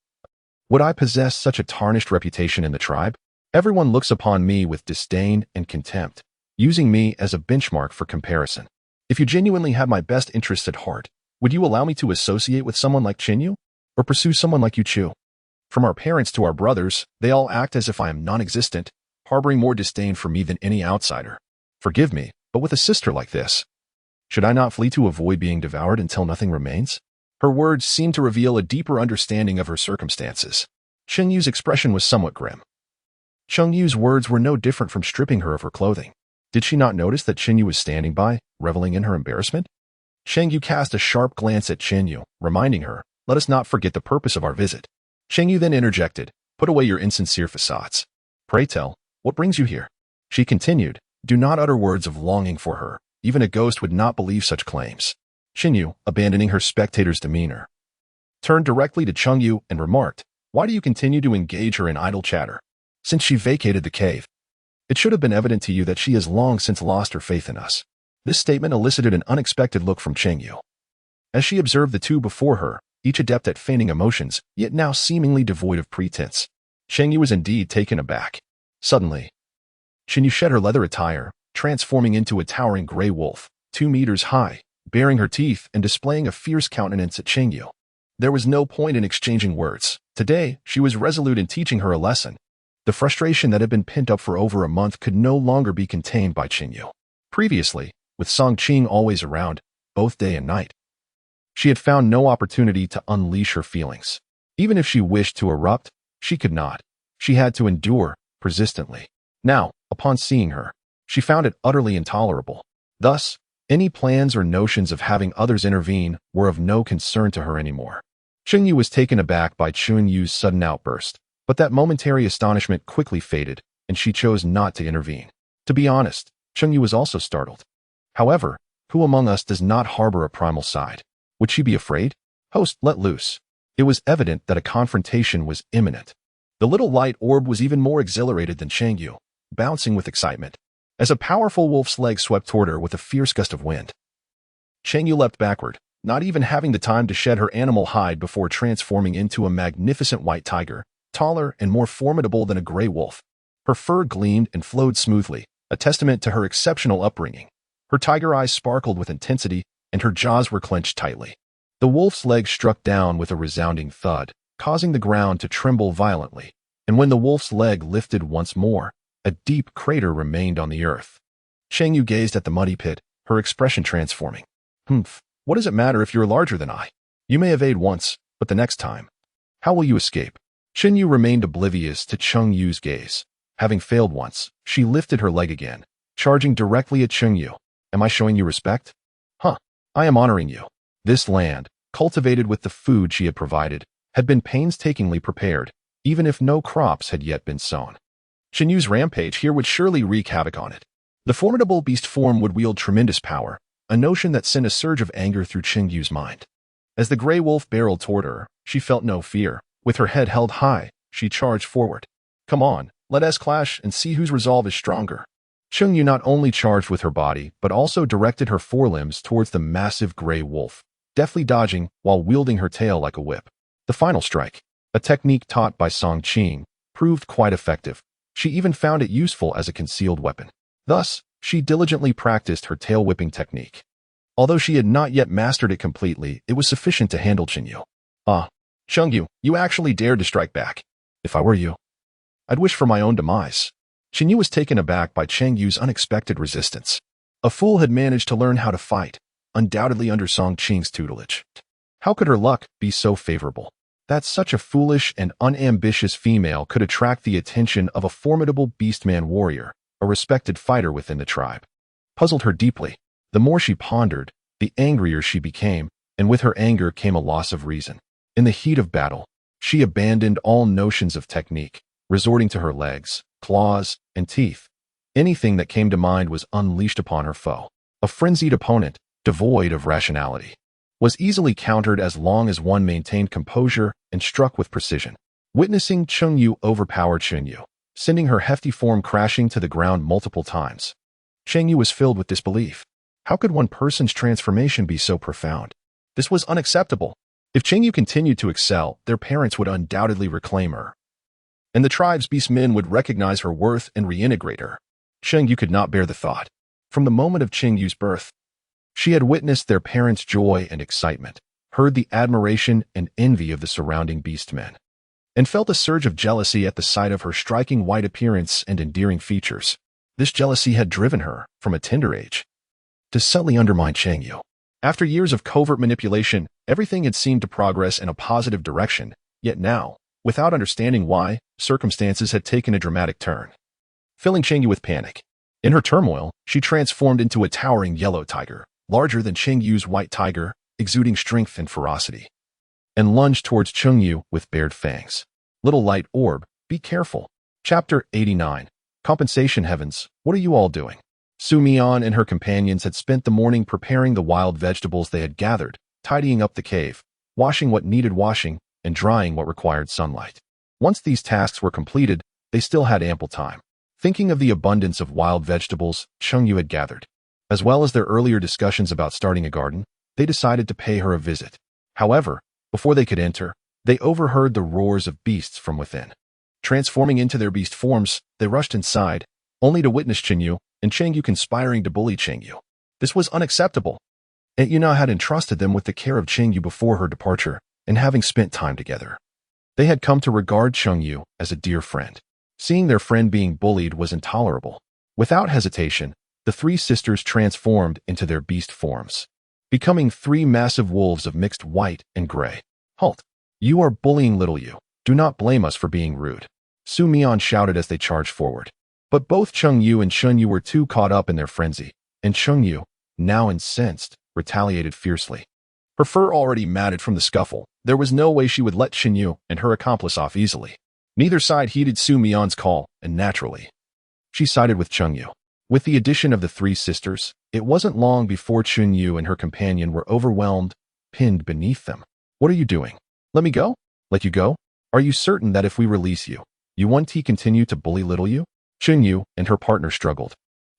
would I possess such a tarnished reputation in the tribe? Everyone looks upon me with disdain and contempt, using me as a benchmark for comparison. If you genuinely have my best interests at heart, would you allow me to associate with someone like Cheng Yue, or pursue someone like Chu? From our parents to our brothers, they all act as if I am non-existent, harboring more disdain for me than any outsider. Forgive me, but with a sister like this, should I not flee to avoid being devoured until nothing remains? Her words seemed to reveal a deeper understanding of her circumstances. Cheng Yue's expression was somewhat grim. Cheng Yue's words were no different from stripping her of her clothing. Did she not notice that Cheng Yue was standing by, reveling in her embarrassment? Cheng Yue cast a sharp glance at Cheng Yue, reminding her, let us not forget the purpose of our visit. Cheng Yue then interjected, put away your insincere facades. Pray tell, what brings you here? She continued, do not utter words of longing for her. Even a ghost would not believe such claims. Cheng Yue, abandoning her spectator's demeanor, turned directly to Cheng Yue and remarked, why do you continue to engage her in idle chatter? Since she vacated the cave, it should have been evident to you that she has long since lost her faith in us. This statement elicited an unexpected look from Cheng Yue. As she observed the two before her, each adept at feigning emotions, yet now seemingly devoid of pretense, Cheng Yue was indeed taken aback. Suddenly, Cheng Yue shed her leather attire, transforming into a towering gray wolf, 2 meters high, baring her teeth and displaying a fierce countenance at Cheng Yue. There was no point in exchanging words. Today, she was resolute in teaching her a lesson. The frustration that had been pent up for over a month could no longer be contained by Cheng Yue. Previously, with Song Qing always around, both day and night, she had found no opportunity to unleash her feelings. Even if she wished to erupt, she could not. She had to endure, persistently. Now, upon seeing her, she found it utterly intolerable. Thus, any plans or notions of having others intervene were of no concern to her anymore. Cheng Yue was taken aback by Cheng Yue's sudden outburst, but that momentary astonishment quickly faded, and she chose not to intervene. To be honest, Cheng Yue was also startled. However, who among us does not harbor a primal side? Would she be afraid? Host, let loose. It was evident that a confrontation was imminent. The little light orb was even more exhilarated than Cheng Yue, bouncing with excitement, as a powerful wolf's leg swept toward her with a fierce gust of wind. Cheng Yue leapt backward, not even having the time to shed her animal hide before transforming into a magnificent white tiger, taller and more formidable than a gray wolf. Her fur gleamed and flowed smoothly, a testament to her exceptional upbringing. Her tiger eyes sparkled with intensity, and her jaws were clenched tightly. The wolf's leg struck down with a resounding thud, causing the ground to tremble violently, and when the wolf's leg lifted once more, a deep crater remained on the earth. Cheng Yue gazed at the muddy pit, her expression transforming. What does it matter if you're larger than I? You may evade once, but the next time, how will you escape? Cheng Yue remained oblivious to Cheng Yue's gaze. Having failed once, she lifted her leg again, charging directly at Cheng Yue. Am I showing you respect? I am honoring you. This land, cultivated with the food she had provided, had been painstakingly prepared, even if no crops had yet been sown. Cheng Yue's rampage here would surely wreak havoc on it. The formidable beast form would wield tremendous power, a notion that sent a surge of anger through Cheng Yue's mind. As the gray wolf barreled toward her, she felt no fear. With her head held high, she charged forward. Come on, let us clash and see whose resolve is stronger. Cheng Yue not only charged with her body, but also directed her forelimbs towards the massive gray wolf, deftly dodging while wielding her tail like a whip. The final strike, a technique taught by Song Qing, proved quite effective. She even found it useful as a concealed weapon. Thus, she diligently practiced her tail whipping technique. Although she had not yet mastered it completely, it was sufficient to handle Cheng Yue. Cheng Yue, you actually dared to strike back. If I were you, I'd wish for my own demise. Cheng Yue was taken aback by Cheng Yue's unexpected resistance. A fool had managed to learn how to fight, undoubtedly under Song Qing's tutelage. How could her luck be so favorable? That such a foolish and unambitious female could attract the attention of a formidable beastman warrior, a respected fighter within the tribe, puzzled her deeply. The more she pondered, the angrier she became, and with her anger came a loss of reason. In the heat of battle, she abandoned all notions of technique, resorting to her legs, claws, and teeth. Anything that came to mind was unleashed upon her foe. A frenzied opponent, devoid of rationality, was easily countered as long as one maintained composure and struck with precision. Witnessing Cheng Yue overpower Cheng Yue, sending her hefty form crashing to the ground multiple times, Cheng Yue was filled with disbelief. How could one person's transformation be so profound? This was unacceptable. If Cheng Yue continued to excel, their parents would undoubtedly reclaim her, and the tribe's beastmen would recognize her worth and reintegrate her. Cheng Yue could not bear the thought. From the moment of Cheng Yue's birth, she had witnessed their parents' joy and excitement, heard the admiration and envy of the surrounding beastmen, and felt a surge of jealousy at the sight of her striking white appearance and endearing features. This jealousy had driven her, from a tender age, to subtly undermine Cheng Yue. After years of covert manipulation, everything had seemed to progress in a positive direction, yet now, without understanding why, circumstances had taken a dramatic turn, filling Cheng Yue with panic. In her turmoil, she transformed into a towering yellow tiger, larger than Cheng Yue's white tiger, exuding strength and ferocity, and lunged towards Cheng Yue with bared fangs. Little light orb, be careful. Chapter 89. Compensation Heavens, what are you all doing? Su Mian and her companions had spent the morning preparing the wild vegetables they had gathered, tidying up the cave, washing what needed washing, and drying what required sunlight. Once these tasks were completed, they still had ample time. Thinking of the abundance of wild vegetables Cheng Yue had gathered, as well as their earlier discussions about starting a garden, they decided to pay her a visit. However, before they could enter, they overheard the roars of beasts from within. Transforming into their beast forms, they rushed inside, only to witness Cheng Yue and Cheng Yue conspiring to bully Cheng Yue. This was unacceptable. Aunt Yuna had entrusted them with the care of Cheng Yue before her departure, and having spent time together, they had come to regard Cheng Yue as a dear friend. Seeing their friend being bullied was intolerable. Without hesitation, the three sisters transformed into their beast forms, becoming three massive wolves of mixed white and gray. Halt! You are bullying little Yue. Do not blame us for being rude. Su Mian shouted as they charged forward. But both Cheng Yue and Cheng Yue were too caught up in their frenzy, and Cheng Yue, now incensed, retaliated fiercely. Her fur already matted from the scuffle, there was no way she would let Cheng Yue and her accomplice off easily. Neither side heeded Su Mian's call, and naturally, she sided with Cheng Yue. With the addition of the three sisters, it wasn't long before Cheng Yue and her companion were overwhelmed, pinned beneath them. What are you doing? Let me go? Let you go? Are you certain that if we release you, you won't continue to bully little Yue? Cheng Yue and her partner struggled,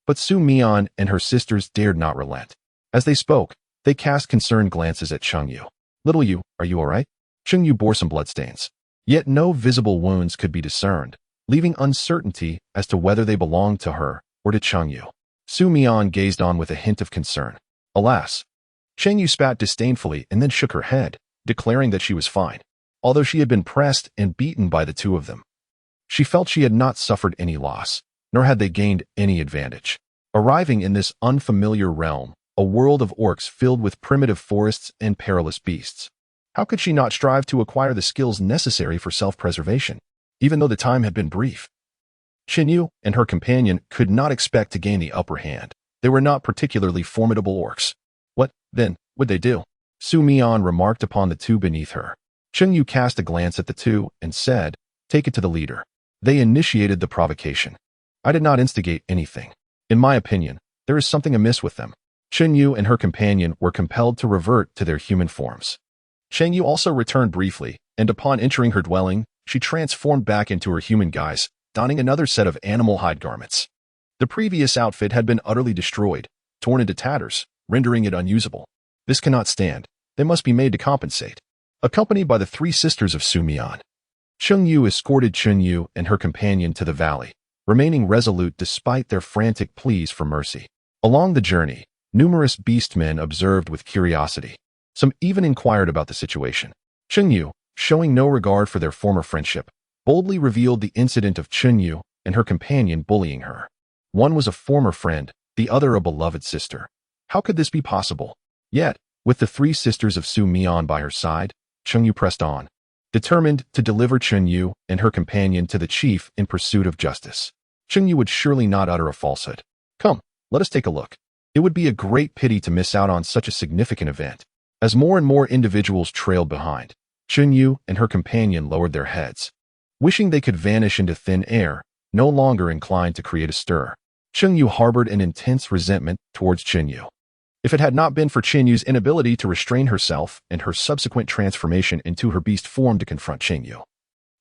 but Su Mian and her sisters dared not relent. As they spoke, they cast concerned glances at Cheng Yue. Little Yue, are you all right? Cheng Yue bore some bloodstains, yet no visible wounds could be discerned, leaving uncertainty as to whether they belonged to her or to Cheng Yue. Su Mian gazed on with a hint of concern. Alas! Cheng Yue spat disdainfully and then shook her head, declaring that she was fine. Although she had been pressed and beaten by the two of them, she felt she had not suffered any loss, nor had they gained any advantage. Arriving in this unfamiliar realm, a world of orcs filled with primitive forests and perilous beasts, how could she not strive to acquire the skills necessary for self-preservation, even though the time had been brief? Cheng Yue and her companion could not expect to gain the upper hand. They were not particularly formidable orcs. What, then, would they do? Su Mian remarked upon the two beneath her. Cheng Yue cast a glance at the two and said, "Take it to the leader." They initiated the provocation. I did not instigate anything. In my opinion, there is something amiss with them. Cheng Yue and her companion were compelled to revert to their human forms. Cheng Yue also returned briefly, and upon entering her dwelling, she transformed back into her human guise, donning another set of animal hide garments. The previous outfit had been utterly destroyed, torn into tatters, rendering it unusable. This cannot stand. They must be made to compensate. Accompanied by the three sisters of Su Mian, Cheng Yue escorted Cheng Yue and her companion to the valley, remaining resolute despite their frantic pleas for mercy. Along the journey, numerous beastmen observed with curiosity. Some even inquired about the situation. Cheng Yue, showing no regard for their former friendship, boldly revealed the incident of Cheng Yue and her companion bullying her. One was a former friend, the other a beloved sister. How could this be possible? Yet, with the three sisters of Su Mian by her side, Cheng Yue pressed on, determined to deliver Cheng Yue and her companion to the chief in pursuit of justice. Cheng Yue would surely not utter a falsehood. Come, let us take a look. It would be a great pity to miss out on such a significant event. As more and more individuals trailed behind, Cheng Yue and her companion lowered their heads, wishing they could vanish into thin air, no longer inclined to create a stir. Cheng Yue harbored an intense resentment towards Cheng Yue. If it had not been for Cheng Yue's inability to restrain herself and her subsequent transformation into her beast form to confront Cheng Yue,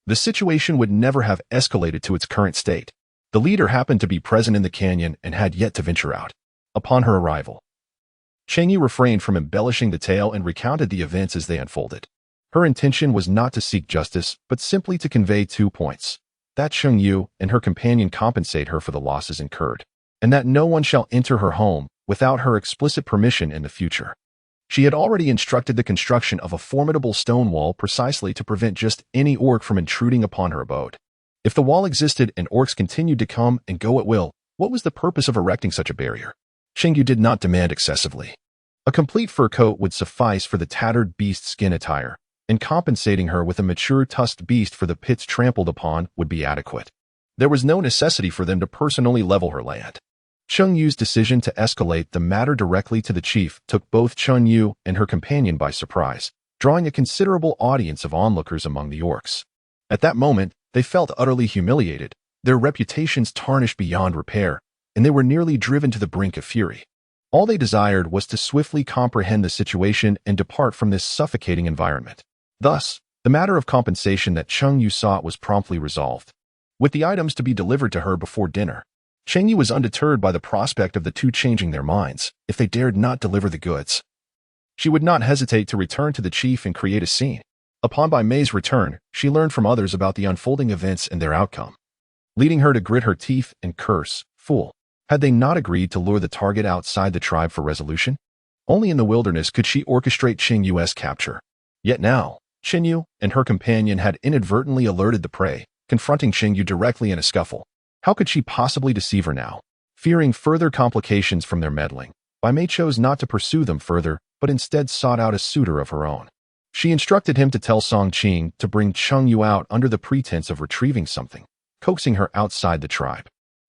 the situation would never have escalated to its current state. The leader happened to be present in the canyon and had yet to venture out. Upon her arrival, Cheng Yue refrained from embellishing the tale and recounted the events as they unfolded. Her intention was not to seek justice, but simply to convey 2 points: that Cheng Yue and her companion compensate her for the losses incurred, and that no one shall enter her home without her explicit permission in the future. She had already instructed the construction of a formidable stone wall precisely to prevent just any orc from intruding upon her abode. If the wall existed and orcs continued to come and go at will, what was the purpose of erecting such a barrier? Cheng Yue did not demand excessively. A complete fur coat would suffice for the tattered beast skin attire, and compensating her with a mature tusked beast for the pits trampled upon would be adequate. There was no necessity for them to personally level her land. Cheng Yue's decision to escalate the matter directly to the chief took both Cheng Yue and her companion by surprise, drawing a considerable audience of onlookers among the orcs. At that moment, they felt utterly humiliated, their reputations tarnished beyond repair, and they were nearly driven to the brink of fury. All they desired was to swiftly comprehend the situation and depart from this suffocating environment. Thus, the matter of compensation that Cheng Yue sought was promptly resolved. With the items to be delivered to her before dinner, Cheng Yue was undeterred by the prospect of the two changing their minds if they dared not deliver the goods. She would not hesitate to return to the chief and create a scene. Upon Bai Mei's return, she learned from others about the unfolding events and their outcome, leading her to grit her teeth and curse, "Fool." Had they not agreed to lure the target outside the tribe for resolution? Only in the wilderness could she orchestrate Cheng Yue's capture. Yet now, Cheng Yue and her companion had inadvertently alerted the prey, confronting Cheng Yue directly in a scuffle. How could she possibly deceive her now? Fearing further complications from their meddling, Bai Mei chose not to pursue them further, but instead sought out a suitor of her own. She instructed him to tell Song Qing to bring Cheng Yue out under the pretense of retrieving something, coaxing her outside the tribe.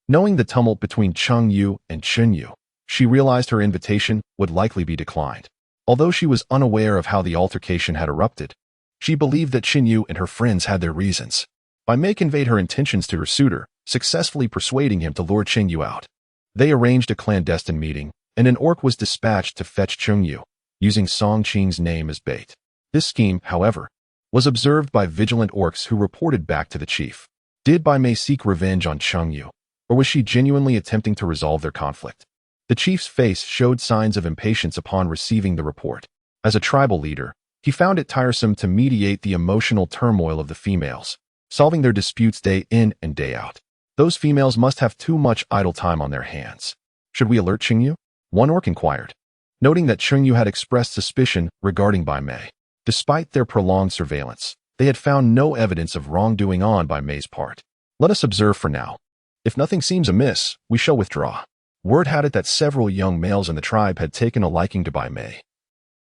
Knowing the tumult between Cheng Yue and Cheng Yue, she realized her invitation would likely be declined. Although she was unaware of how the altercation had erupted, she believed that Cheng Yue and her friends had their reasons. Bai Mei conveyed her intentions to her suitor, successfully persuading him to lure Cheng Yue out. They arranged a clandestine meeting, and an orc was dispatched to fetch Cheng Yue, using Song Qing's name as bait. This scheme, however, was observed by vigilant orcs who reported back to the chief. Did Bai Mei seek revenge on Cheng Yue, or was she genuinely attempting to resolve their conflict? The chief's face showed signs of impatience upon receiving the report. As a tribal leader, he found it tiresome to mediate the emotional turmoil of the females, solving their disputes day in and day out. Those females must have too much idle time on their hands. Should we alert Cheng Yue? One orc inquired, noting that Cheng Yue had expressed suspicion regarding Bai Mei. Despite their prolonged surveillance, they had found no evidence of wrongdoing on Bai Mei's part. Let us observe for now. If nothing seems amiss, we shall withdraw. Word had it that several young males in the tribe had taken a liking to Bai Mei,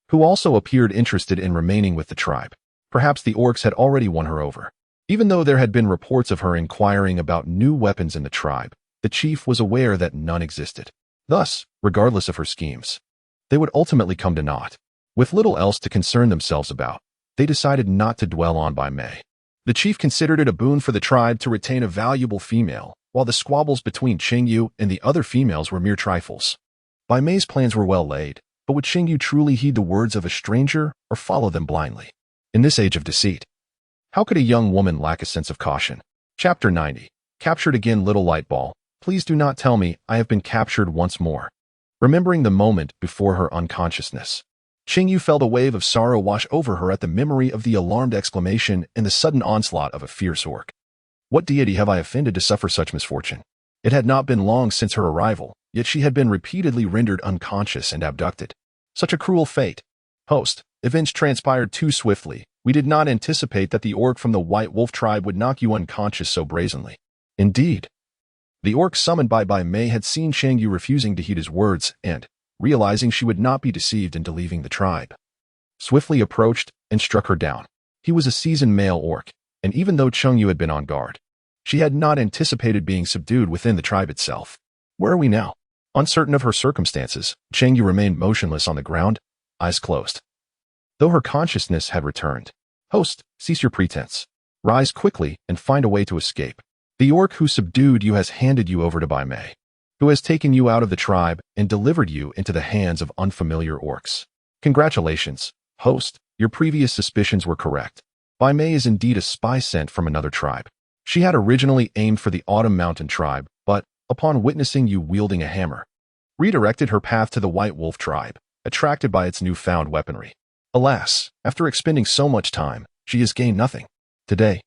who also appeared interested in remaining with the tribe. Perhaps the orcs had already won her over. Even though there had been reports of her inquiring about new weapons in the tribe, the chief was aware that none existed. Thus, regardless of her schemes, they would ultimately come to naught. With little else to concern themselves about, they decided not to dwell on Bai Mei. The chief considered it a boon for the tribe to retain a valuable female, while the squabbles between Cheng Yue and the other females were mere trifles. Bai Mei's plans were well laid, but would Cheng Yue truly heed the words of a stranger or follow them blindly? In this age of deceit, How could a young woman lack a sense of caution? Chapter 90. Captured again, little light ball. Please do not tell me I have been captured once more. Remembering the moment before her unconsciousness, Cheng Yue felt a wave of sorrow wash over her at the memory of the alarmed exclamation and the sudden onslaught of a fierce orc. What deity have I offended to suffer such misfortune? It had not been long since her arrival, yet she had been repeatedly rendered unconscious and abducted. Such a cruel fate. Host, events transpired too swiftly. We did not anticipate that the orc from the White Wolf tribe would knock you unconscious so brazenly. Indeed. The orc summoned by Mei had seen Cheng Yue refusing to heed his words and, realizing she would not be deceived into leaving the tribe, swiftly approached and struck her down. He was a seasoned male orc, and even though Cheng Yue had been on guard, she had not anticipated being subdued within the tribe itself. Where are we now? Uncertain of her circumstances, Cheng Yue remained motionless on the ground, eyes closed. Though her consciousness had returned. Host, cease your pretense. Rise quickly and find a way to escape. The orc who subdued you has handed you over to Bai Mei, who has taken you out of the tribe and delivered you into the hands of unfamiliar orcs. Congratulations, host, your previous suspicions were correct. Bai Mei is indeed a spy sent from another tribe. She had originally aimed for the Autumn Mountain tribe, but, upon witnessing you wielding a hammer, redirected her path to the White Wolf tribe, attracted by its newfound weaponry. Alas, after expending so much time, she has gained nothing. Today,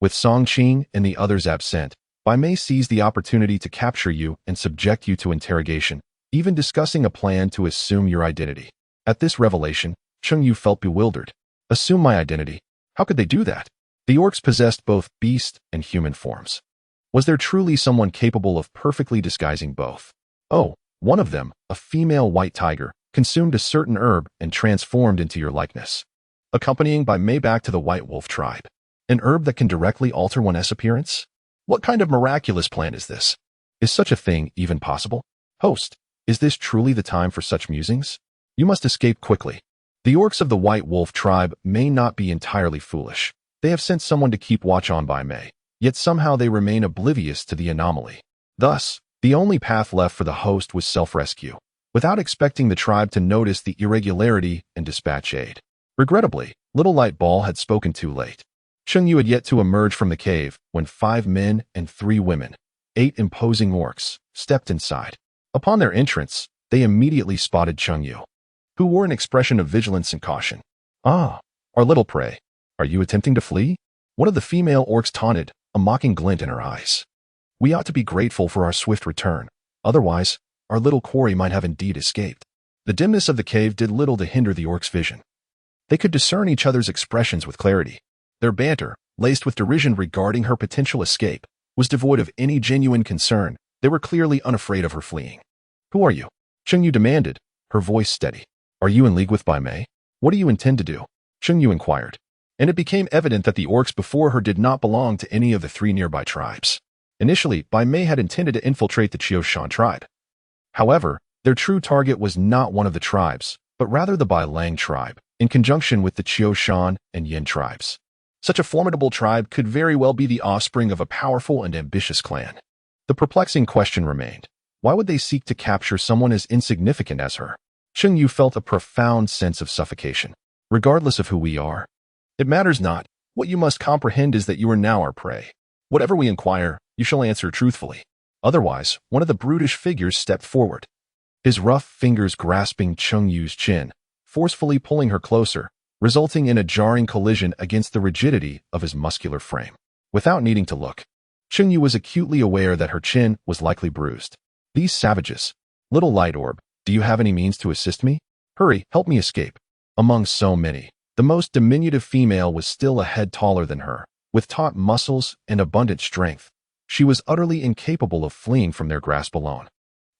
with Song Qing and the others absent, Bai Mei seized the opportunity to capture you and subject you to interrogation, even discussing a plan to assume your identity. At this revelation, Cheng Yue felt bewildered. Assume my identity? How could they do that? The orcs possessed both beast and human forms. Was there truly someone capable of perfectly disguising both? Oh, one of them, a female white tiger, consumed a certain herb and transformed into your likeness, accompanying Bai Mei back to the White Wolf tribe. An herb that can directly alter one's appearance? What kind of miraculous plan is this? Is such a thing even possible? Host, is this truly the time for such musings? You must escape quickly. The orcs of the White Wolf tribe may not be entirely foolish. They have sent someone to keep watch on Bai Mei, yet somehow they remain oblivious to the anomaly. Thus, the only path left for the host was self-rescue, without expecting the tribe to notice the irregularity and dispatch aid. Regrettably, Little Light Ball had spoken too late. Cheng Yue had yet to emerge from the cave when 5 men and 3 women, 8 imposing orcs, stepped inside. Upon their entrance, they immediately spotted Cheng Yue, who wore an expression of vigilance and caution. Ah, our little prey. Are you attempting to flee? One of the female orcs taunted, a mocking glint in her eyes. We ought to be grateful for our swift return. Otherwise, our little quarry might have indeed escaped. The dimness of the cave did little to hinder the orcs' vision. They could discern each other's expressions with clarity. Their banter, laced with derision regarding her potential escape, was devoid of any genuine concern. They were clearly unafraid of her fleeing. Who are you? Cheng Yue demanded, her voice steady. Are you in league with Bai Mei? What do you intend to do? Cheng Yue inquired. And it became evident that the orcs before her did not belong to any of the 3 nearby tribes. Initially, Bai Mei had intended to infiltrate the Qiu Shan tribe. However, their true target was not one of the tribes, but rather the Bai Lang tribe, in conjunction with the Qiu Shan and Yin tribes. Such a formidable tribe could very well be the offspring of a powerful and ambitious clan. The perplexing question remained. Why would they seek to capture someone as insignificant as her? Cheng Yue felt a profound sense of suffocation. Regardless of who we are, it matters not. What you must comprehend is that you are now our prey. Whatever we inquire, you shall answer truthfully. Otherwise, one of the brutish figures stepped forward, his rough fingers grasping Cheng Yue's chin, forcefully pulling her closer, resulting in a jarring collision against the rigidity of his muscular frame. Without needing to look, Cheng Yue was acutely aware that her chin was likely bruised. These savages. Little Light Orb, do you have any means to assist me? Hurry, help me escape. Among so many, the most diminutive female was still a head taller than her. With taut muscles and abundant strength, she was utterly incapable of fleeing from their grasp alone.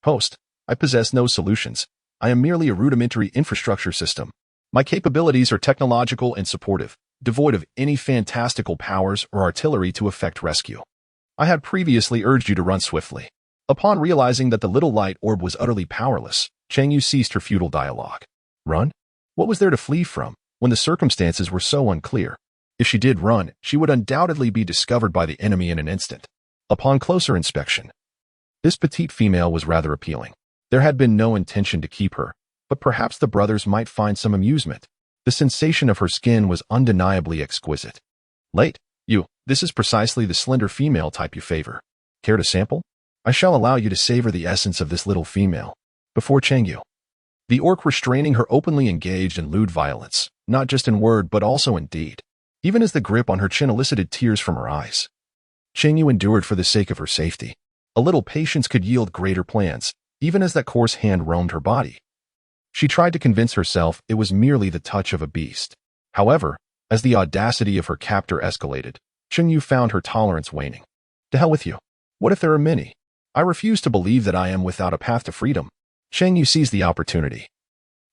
Host, I possess no solutions. I am merely a rudimentary infrastructure system. My capabilities are technological and supportive, devoid of any fantastical powers or artillery to effect rescue. I had previously urged you to run swiftly. Upon realizing that the Little Light Orb was utterly powerless, Cheng Yue ceased her futile dialogue. Run? What was there to flee from, when the circumstances were so unclear? If she did run, she would undoubtedly be discovered by the enemy in an instant. Upon closer inspection, this petite female was rather appealing. There had been no intention to keep her, but perhaps the brothers might find some amusement. The sensation of her skin was undeniably exquisite. Late. This is precisely the slender female type you favor. Care to sample? I shall allow you to savor the essence of this little female. Before Cheng Yue. The orc restraining her openly engaged in lewd violence, not just in word but also in deed. Even as the grip on her chin elicited tears from her eyes. Cheng Yue endured for the sake of her safety. A little patience could yield greater plans, even as that coarse hand roamed her body. She tried to convince herself it was merely the touch of a beast. However, as the audacity of her captor escalated, Cheng Yue found her tolerance waning. To hell with you. What if there are many? I refuse to believe that I am without a path to freedom. Cheng Yue seized the opportunity.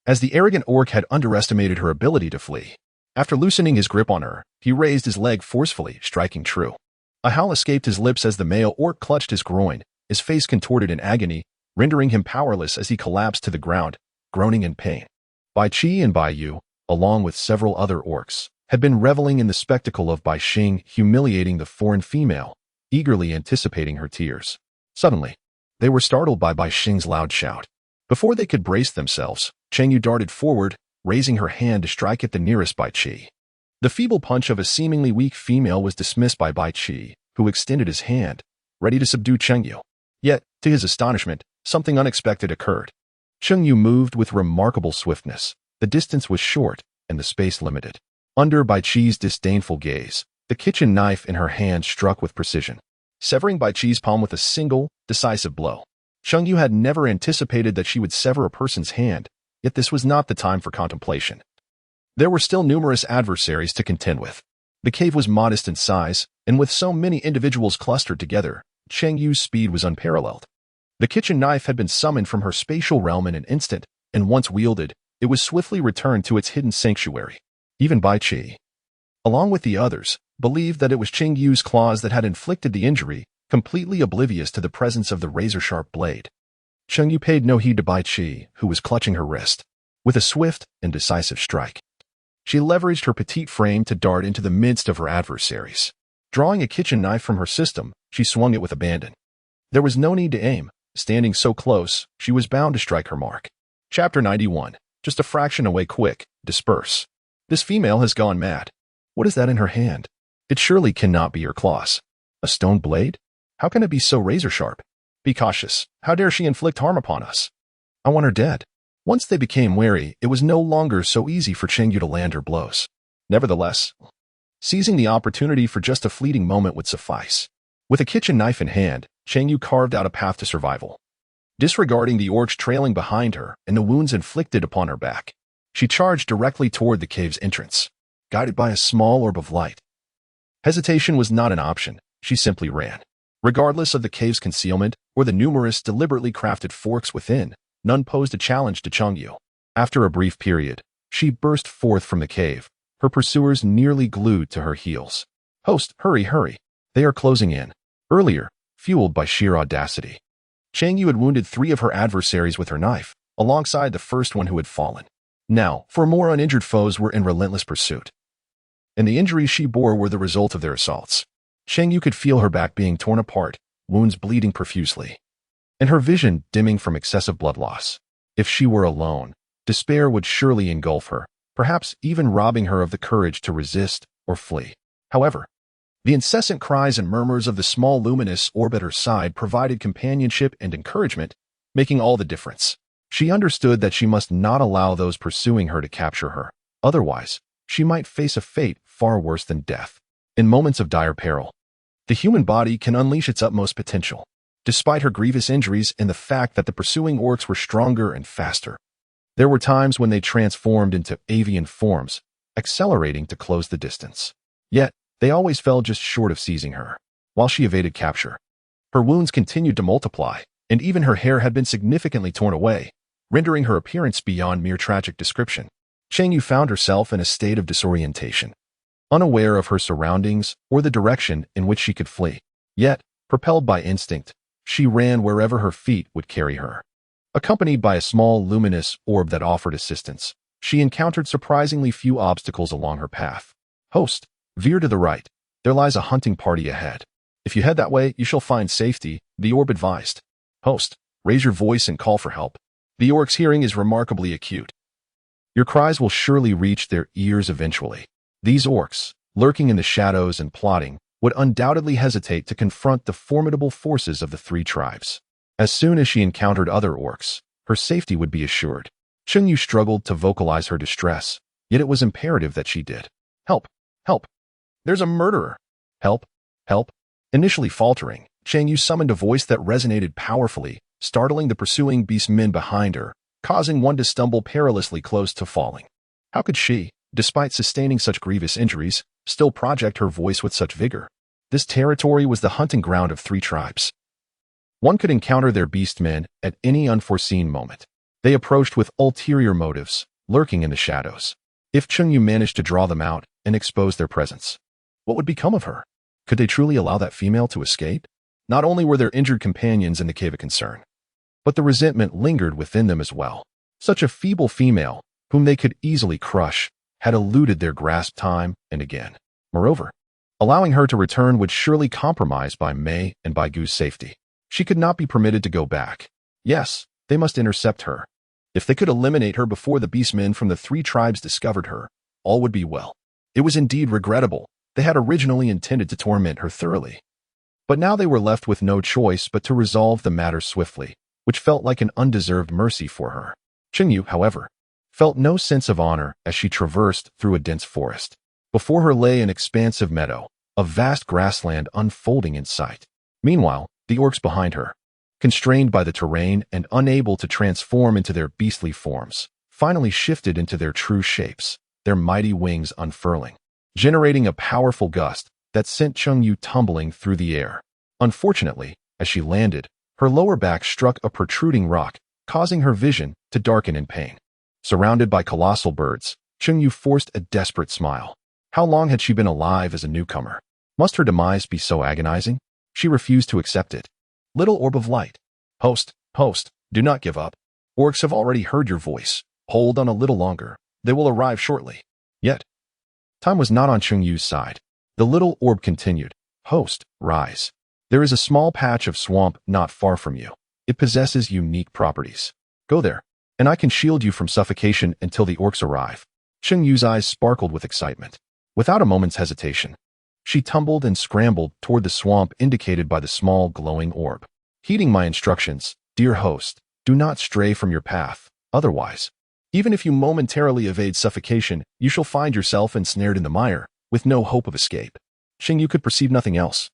As the arrogant orc had underestimated her ability to flee, after loosening his grip on her, he raised his leg forcefully, striking true. A howl escaped his lips as the male orc clutched his groin, his face contorted in agony, rendering him powerless as he collapsed to the ground, groaning in pain. Bai Qi and Bai Yu, along with several other orcs, had been reveling in the spectacle of Bai Xing humiliating the foreign female, eagerly anticipating her tears. Suddenly, they were startled by Bai Xing's loud shout. Before they could brace themselves, Cheng Yue darted forward, raising her hand to strike at the nearest Bai Qi. The feeble punch of a seemingly weak female was dismissed by Bai Qi, who extended his hand, ready to subdue Cheng Yue. Yet, to his astonishment, something unexpected occurred. Cheng Yue moved with remarkable swiftness. The distance was short, and the space limited. Under Bai Qi's disdainful gaze, the kitchen knife in her hand struck with precision, severing Bai Qi's palm with a single, decisive blow. Cheng Yue had never anticipated that she would sever a person's hand, yet this was not the time for contemplation. There were still numerous adversaries to contend with. The cave was modest in size, and with so many individuals clustered together, Cheng Yue's speed was unparalleled. The kitchen knife had been summoned from her spatial realm in an instant, and once wielded, it was swiftly returned to its hidden sanctuary. Even Bai Qi, along with the others, believed that it was Cheng Yue's claws that had inflicted the injury, completely oblivious to the presence of the razor-sharp blade. Cheng Yue paid no heed to Bai Qi, who was clutching her wrist. With a swift and decisive strike, she leveraged her petite frame to dart into the midst of her adversaries. Drawing a kitchen knife from her system, she swung it with abandon. There was no need to aim. Standing so close, she was bound to strike her mark. Chapter 91. Just a fraction away. Quick, disperse. This female has gone mad. What is that in her hand? It surely cannot be her claws. A stone blade? How can it be so razor-sharp? Be cautious. How dare she inflict harm upon us? I want her dead. Once they became wary, it was no longer so easy for Cheng Yue to land her blows. Nevertheless, seizing the opportunity for just a fleeting moment would suffice. With a kitchen knife in hand, Cheng Yue carved out a path to survival. Disregarding the orcs trailing behind her and the wounds inflicted upon her back, she charged directly toward the cave's entrance, guided by a small orb of light. Hesitation was not an option. She simply ran. Regardless of the cave's concealment or the numerous deliberately crafted forks within, none posed a challenge to Cheng Yue. After a brief period, she burst forth from the cave, her pursuers nearly glued to her heels. Host, hurry, hurry. They are closing in. Earlier, fueled by sheer audacity, Cheng Yue had wounded 3 of her adversaries with her knife, alongside the first one who had fallen. Now, 4 more uninjured foes were in relentless pursuit. And the injuries she bore were the result of their assaults. Cheng Yue could feel her back being torn apart, wounds bleeding profusely, and her vision dimming from excessive blood loss. If she were alone, despair would surely engulf her, perhaps even robbing her of the courage to resist or flee. However, the incessant cries and murmurs of the small luminous orb at her side provided companionship and encouragement, making all the difference. She understood that she must not allow those pursuing her to capture her. Otherwise, she might face a fate far worse than death. In moments of dire peril, the human body can unleash its utmost potential. Despite her grievous injuries and the fact that the pursuing orcs were stronger and faster, there were times when they transformed into avian forms, accelerating to close the distance. Yet, they always fell just short of seizing her. While she evaded capture, her wounds continued to multiply, and even her hair had been significantly torn away, rendering her appearance beyond mere tragic description. Cheng Yue found herself in a state of disorientation, unaware of her surroundings or the direction in which she could flee. Yet, propelled by instinct, she ran wherever her feet would carry her. Accompanied by a small luminous orb that offered assistance, she encountered surprisingly few obstacles along her path. Host, veer to the right. There lies a hunting party ahead. If you head that way, you shall find safety, the orb advised. Host, raise your voice and call for help. The orc's hearing is remarkably acute. Your cries will surely reach their ears eventually. These orcs, lurking in the shadows and plotting, would undoubtedly hesitate to confront the formidable forces of the three tribes. As soon as she encountered other orcs, her safety would be assured. Cheng Yue struggled to vocalize her distress, yet it was imperative that she did. Help! Help! There's a murderer! Help! Help! Initially faltering, Cheng Yue summoned a voice that resonated powerfully, startling the pursuing beastmen behind her, causing one to stumble perilously close to falling. How could she, despite sustaining such grievous injuries, still project her voice with such vigor? This territory was the hunting ground of three tribes. One could encounter their beastmen at any unforeseen moment. They approached with ulterior motives, lurking in the shadows. If Cheng Yue managed to draw them out and expose their presence, what would become of her? Could they truly allow that female to escape? Not only were their injured companions in the cave a concern, but the resentment lingered within them as well. Such a feeble female, whom they could easily crush, had eluded their grasp time and again. Moreover, allowing her to return would surely compromise Bai Mei and Bai Gu's safety. She could not be permitted to go back. Yes, they must intercept her. If they could eliminate her before the beastmen from the three tribes discovered her, all would be well. It was indeed regrettable. They had originally intended to torment her thoroughly. But now they were left with no choice but to resolve the matter swiftly, which felt like an undeserved mercy for her. Cheng Yue, however, felt no sense of honor as she traversed through a dense forest. Before her lay an expansive meadow, a vast grassland unfolding in sight. Meanwhile, the orcs behind her, constrained by the terrain and unable to transform into their beastly forms, finally shifted into their true shapes, their mighty wings unfurling, generating a powerful gust that sent Cheng Yue tumbling through the air. Unfortunately, as she landed, her lower back struck a protruding rock, causing her vision to darken in pain. Surrounded by colossal birds, Cheng Yue forced a desperate smile. How long had she been alive as a newcomer? Must her demise be so agonizing? She refused to accept it. Little orb of light. Host, do not give up. Orcs have already heard your voice. Hold on a little longer. They will arrive shortly. Yet, time was not on Cheng Yue's side. The little orb continued. Host, rise. There is a small patch of swamp not far from you. It possesses unique properties. Go there, and I can shield you from suffocation until the orcs arrive. Cheng Yue's eyes sparkled with excitement. Without a moment's hesitation, she tumbled and scrambled toward the swamp indicated by the small glowing orb. Heeding my instructions, dear host, do not stray from your path. Otherwise, even if you momentarily evade suffocation, you shall find yourself ensnared in the mire, with no hope of escape. Cheng Yue could perceive nothing else.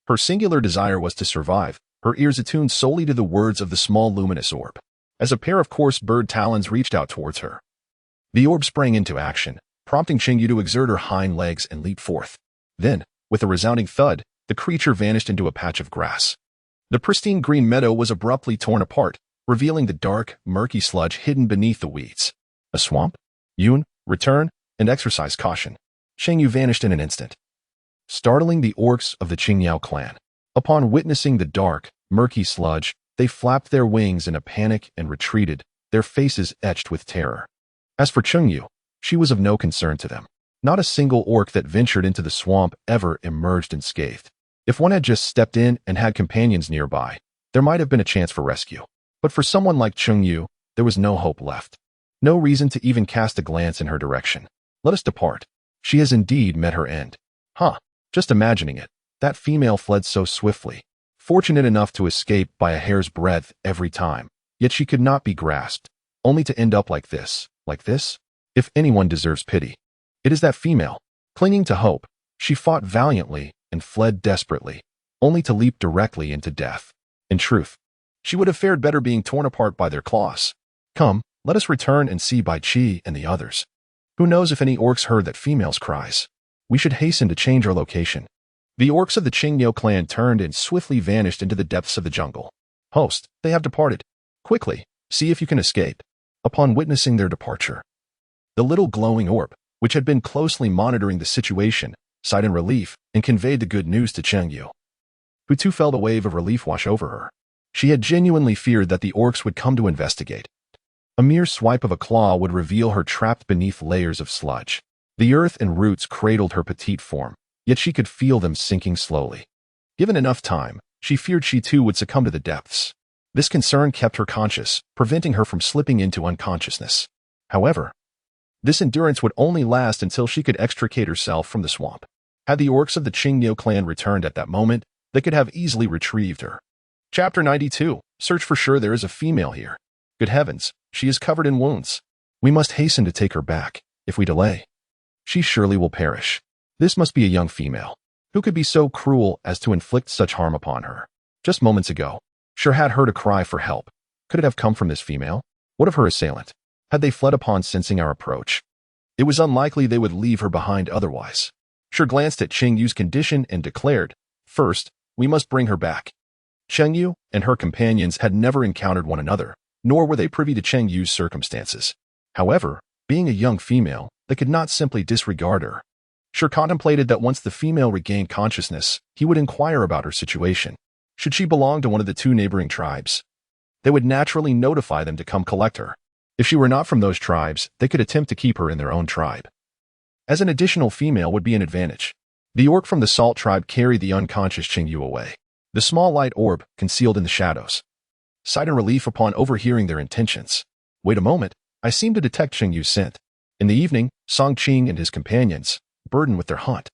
Her singular desire was to survive, her ears attuned solely to the words of the small luminous orb. As a pair of coarse bird talons reached out towards her, the orb sprang into action, prompting Cheng Yue to exert her hind legs and leap forth. Then, with a resounding thud, the creature vanished into a patch of grass. The pristine green meadow was abruptly torn apart, revealing the dark, murky sludge hidden beneath the weeds. A swamp? Yun, return, and exercise caution. Cheng Yue vanished in an instant, startling the orcs of the Qingyao clan. Upon witnessing the dark, murky sludge, they flapped their wings in a panic and retreated, their faces etched with terror. As for Cheng Yue, she was of no concern to them. Not a single orc that ventured into the swamp ever emerged unscathed. If one had just stepped in and had companions nearby, there might have been a chance for rescue. But for someone like Cheng Yue, there was no hope left. No reason to even cast a glance in her direction. Let us depart. She has indeed met her end. Just imagining it, that female fled so swiftly, fortunate enough to escape by a hair's breadth every time, yet she could not be grasped, only to end up like this. If anyone deserves pity, it is that female. Clinging to hope, she fought valiantly and fled desperately, only to leap directly into death. In truth, she would have fared better being torn apart by their claws. Come, let us return and see Bai Qi and the others. Who knows if any orcs heard that female's cries? We should hasten to change our location. The orcs of the Qingyao clan turned and swiftly vanished into the depths of the jungle. Host, they have departed. Quickly, see if you can escape. Upon witnessing their departure, the little glowing orb, which had been closely monitoring the situation, sighed in relief and conveyed the good news to Cheng Yue, who too felt a wave of relief wash over her. She had genuinely feared that the orcs would come to investigate. A mere swipe of a claw would reveal her trapped beneath layers of sludge. The earth and roots cradled her petite form, yet she could feel them sinking slowly. Given enough time, she feared she too would succumb to the depths. This concern kept her conscious, preventing her from slipping into unconsciousness. However, This endurance would only last until she could extricate herself from the swamp. Had the orcs of the Cheng Yue clan returned at that moment, they could have easily retrieved her. Chapter 92. Search for sure there is a female here. Good heavens, she is covered in wounds. We must hasten to take her back. If we delay, she surely will perish. This must be a young female. Who could be so cruel as to inflict such harm upon her? Just moments ago, Sure had heard a cry for help. Could it have come from this female? What of her assailant? Had they fled upon sensing our approach? It was unlikely they would leave her behind otherwise. Sure glanced at Cheng Yue's condition and declared, "First, we must bring her back." Cheng Yue and her companions had never encountered one another, nor were they privy to Cheng Yue's circumstances. However, being a young female, they could not simply disregard her. Sure contemplated that once the female regained consciousness, he would inquire about her situation. Should she belong to one of the two neighboring tribes, they would naturally notify them to come collect her. If she were not from those tribes, they could attempt to keep her in their own tribe. As an additional female would be an advantage. The orc from the Salt tribe carried the unconscious Cheng Yue away. The small light orb concealed in the shadows. Sighed in relief upon overhearing their intentions. Wait a moment, I seem to detect Cheng Yue's scent. In the evening, Song Qing and his companions, burdened with their hunt,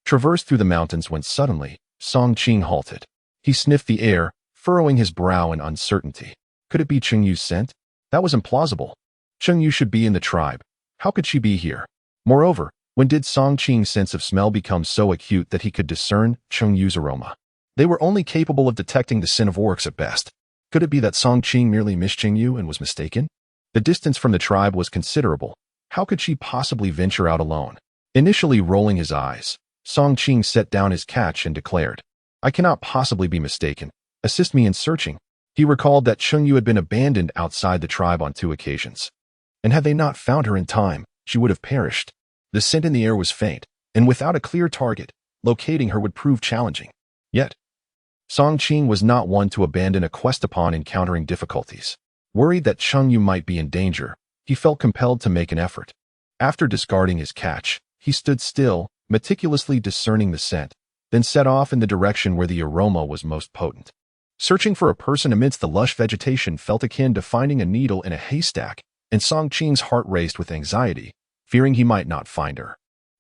traversed through the mountains when suddenly, Song Qing halted. He sniffed the air, furrowing his brow in uncertainty. Could it be Cheng Yue's scent? That was implausible. Cheng Yue should be in the tribe. How could she be here? Moreover, when did Song Qing's sense of smell become so acute that he could discern Cheng Yue's aroma? They were only capable of detecting the scent of orcs at best. Could it be that Song Qing merely missed Cheng Yue and was mistaken? The distance from the tribe was considerable. How could she possibly venture out alone? Initially rolling his eyes, Song Qing set down his catch and declared, "I cannot possibly be mistaken. Assist me in searching." He recalled that Cheng Yue had been abandoned outside the tribe on 2 occasions. And had they not found her in time, she would have perished. The scent in the air was faint, and without a clear target, locating her would prove challenging. Yet, Song Qing was not one to abandon a quest upon encountering difficulties. Worried that Cheng Yue might be in danger, he felt compelled to make an effort. After discarding his catch, he stood still, meticulously discerning the scent, then set off in the direction where the aroma was most potent. Searching for a person amidst the lush vegetation felt akin to finding a needle in a haystack, and Song Qing's heart raced with anxiety, fearing he might not find her.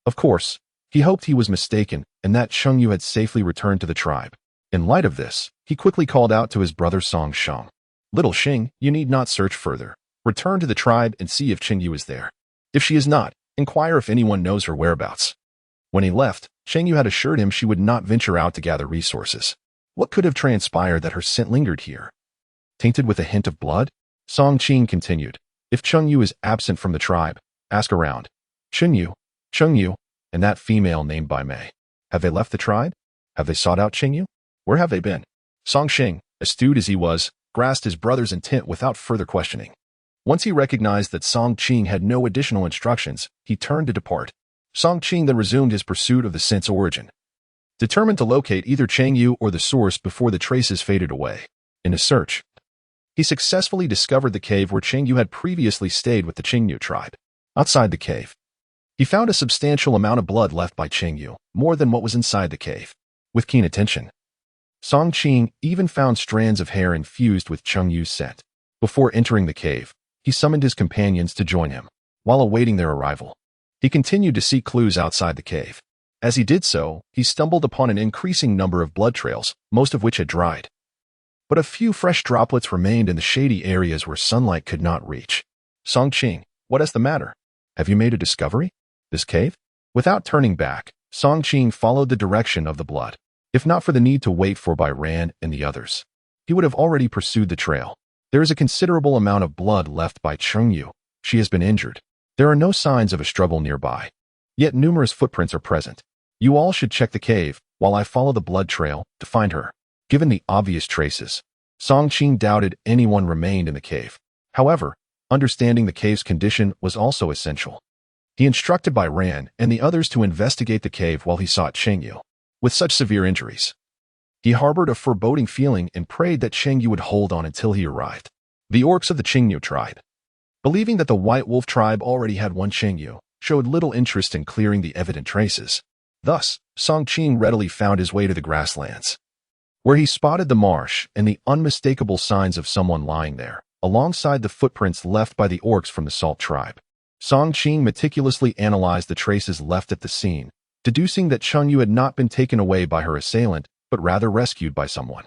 Of course, he hoped he was mistaken and that Cheng Yue had safely returned to the tribe. In light of this, he quickly called out to his brother Song Sheng, "Little Xing, you need not search further. Return to the tribe and see if Cheng Yue is there. If she is not, inquire if anyone knows her whereabouts." When he left, Cheng Yue had assured him she would not venture out to gather resources. What could have transpired that her scent lingered here? Tainted with a hint of blood? Song Qing continued, "If Cheng Yue is absent from the tribe, ask around. Cheng Yue, and that female named by Mei. Have they left the tribe? Have they sought out Cheng Yue? Where have they been?" Song Sheng, astute as he was, grasped his brother's intent without further questioning. Once he recognized that Song Qing had no additional instructions, he turned to depart. Song Qing then resumed his pursuit of the scent's origin, determined to locate either Cheng Yue or the source before the traces faded away. In his search, he successfully discovered the cave where Cheng Yue had previously stayed with the Cheng Yue tribe. Outside the cave, he found a substantial amount of blood left by Cheng Yue, more than what was inside the cave. With keen attention, Song Qing even found strands of hair infused with Cheng Yue's scent. Before entering the cave, he summoned his companions to join him. While awaiting their arrival, he continued to seek clues outside the cave. As he did so, he stumbled upon an increasing number of blood trails, most of which had dried. But a few fresh droplets remained in the shady areas where sunlight could not reach. "Song Qing, what is the matter? Have you made a discovery? This cave?" Without turning back, Song Qing followed the direction of the blood. If not for the need to wait for Bai Ran and the others, he would have already pursued the trail. There is a considerable amount of blood left by Cheng Yue. She has been injured. There are no signs of a struggle nearby. Yet numerous footprints are present. You all should check the cave, while I follow the blood trail, to find her. Given the obvious traces, Song Qing doubted anyone remained in the cave. However, understanding the cave's condition was also essential. He instructed Bai Ran and the others to investigate the cave while he sought Cheng Yue. With such severe injuries, he harbored a foreboding feeling and prayed that Cheng Yue would hold on until he arrived. The orcs of the Cheng Yue tribe, believing that the White Wolf tribe already had one Cheng Yue, showed little interest in clearing the evident traces. Thus, Song Qing readily found his way to the grasslands, where he spotted the marsh and the unmistakable signs of someone lying there, alongside the footprints left by the orcs from the Salt tribe. Song Qing meticulously analyzed the traces left at the scene, deducing that Cheng Yue had not been taken away by her assailant, but rather rescued by someone.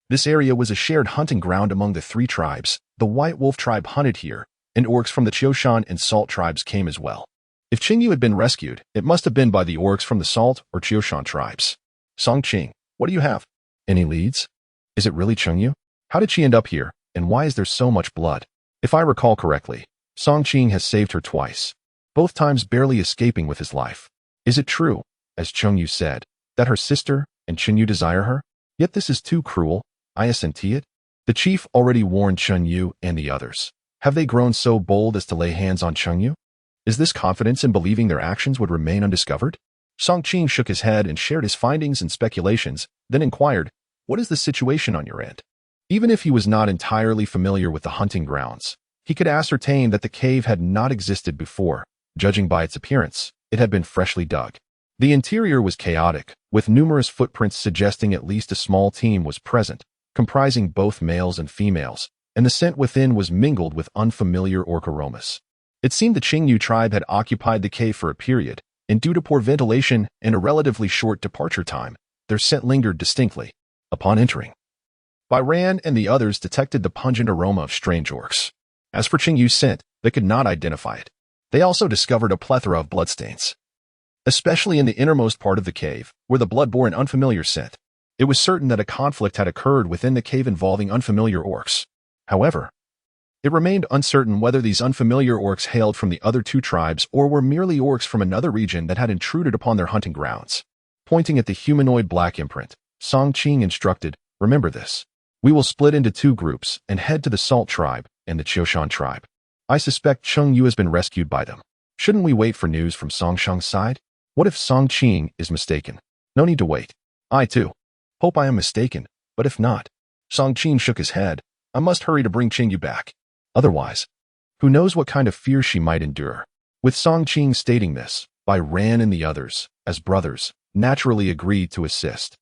This area was a shared hunting ground among the three tribes. The White Wolf tribe hunted here, and orcs from the Qiushan and Salt tribes came as well. If Cheng Yue had been rescued, it must have been by the orcs from the Salt or Qiushan tribes. Song Qing, what do you have? Any leads? Is it really Cheng Yue? How did she end up here, and why is there so much blood? If I recall correctly, Song Qing has saved her twice, both times barely escaping with his life. Is it true, as Cheng Yue said, that her sister and Cheng Yue desire her? Yet this is too cruel. I assent it. The chief already warned Cheng Yue and the others. Have they grown so bold as to lay hands on Cheng Yue? Is this confidence in believing their actions would remain undiscovered? Song Qing shook his head and shared his findings and speculations, then inquired, what is the situation on your end? Even if he was not entirely familiar with the hunting grounds, he could ascertain that the cave had not existed before. Judging by its appearance, it had been freshly dug. The interior was chaotic, with numerous footprints suggesting at least a small team was present, comprising both males and females, and the scent within was mingled with unfamiliar orc aromas. It seemed the Cheng Yue tribe had occupied the cave for a period, and due to poor ventilation and a relatively short departure time, their scent lingered distinctly. Upon entering, Byran and the others detected the pungent aroma of strange orcs. As for Cheng Yue's scent, they could not identify it. They also discovered a plethora of bloodstains, especially in the innermost part of the cave, where the blood bore an unfamiliar scent. It was certain that a conflict had occurred within the cave involving unfamiliar orcs. However, it remained uncertain whether these unfamiliar orcs hailed from the other two tribes or were merely orcs from another region that had intruded upon their hunting grounds. Pointing at the humanoid black imprint, Song Qing instructed, remember this. We will split into two groups and head to the Salt tribe and the Qiushan tribe. I suspect Cheng Yue has been rescued by them. Shouldn't we wait for news from Song Shang's side? What if Song Qing is mistaken? No need to wait. I, too, hope I am mistaken, but if not, Song Qing shook his head. I must hurry to bring Cheng Yue back. Otherwise, who knows what kind of fear she might endure. With Song Qing stating this, Byran and the others, as brothers, naturally agreed to assist.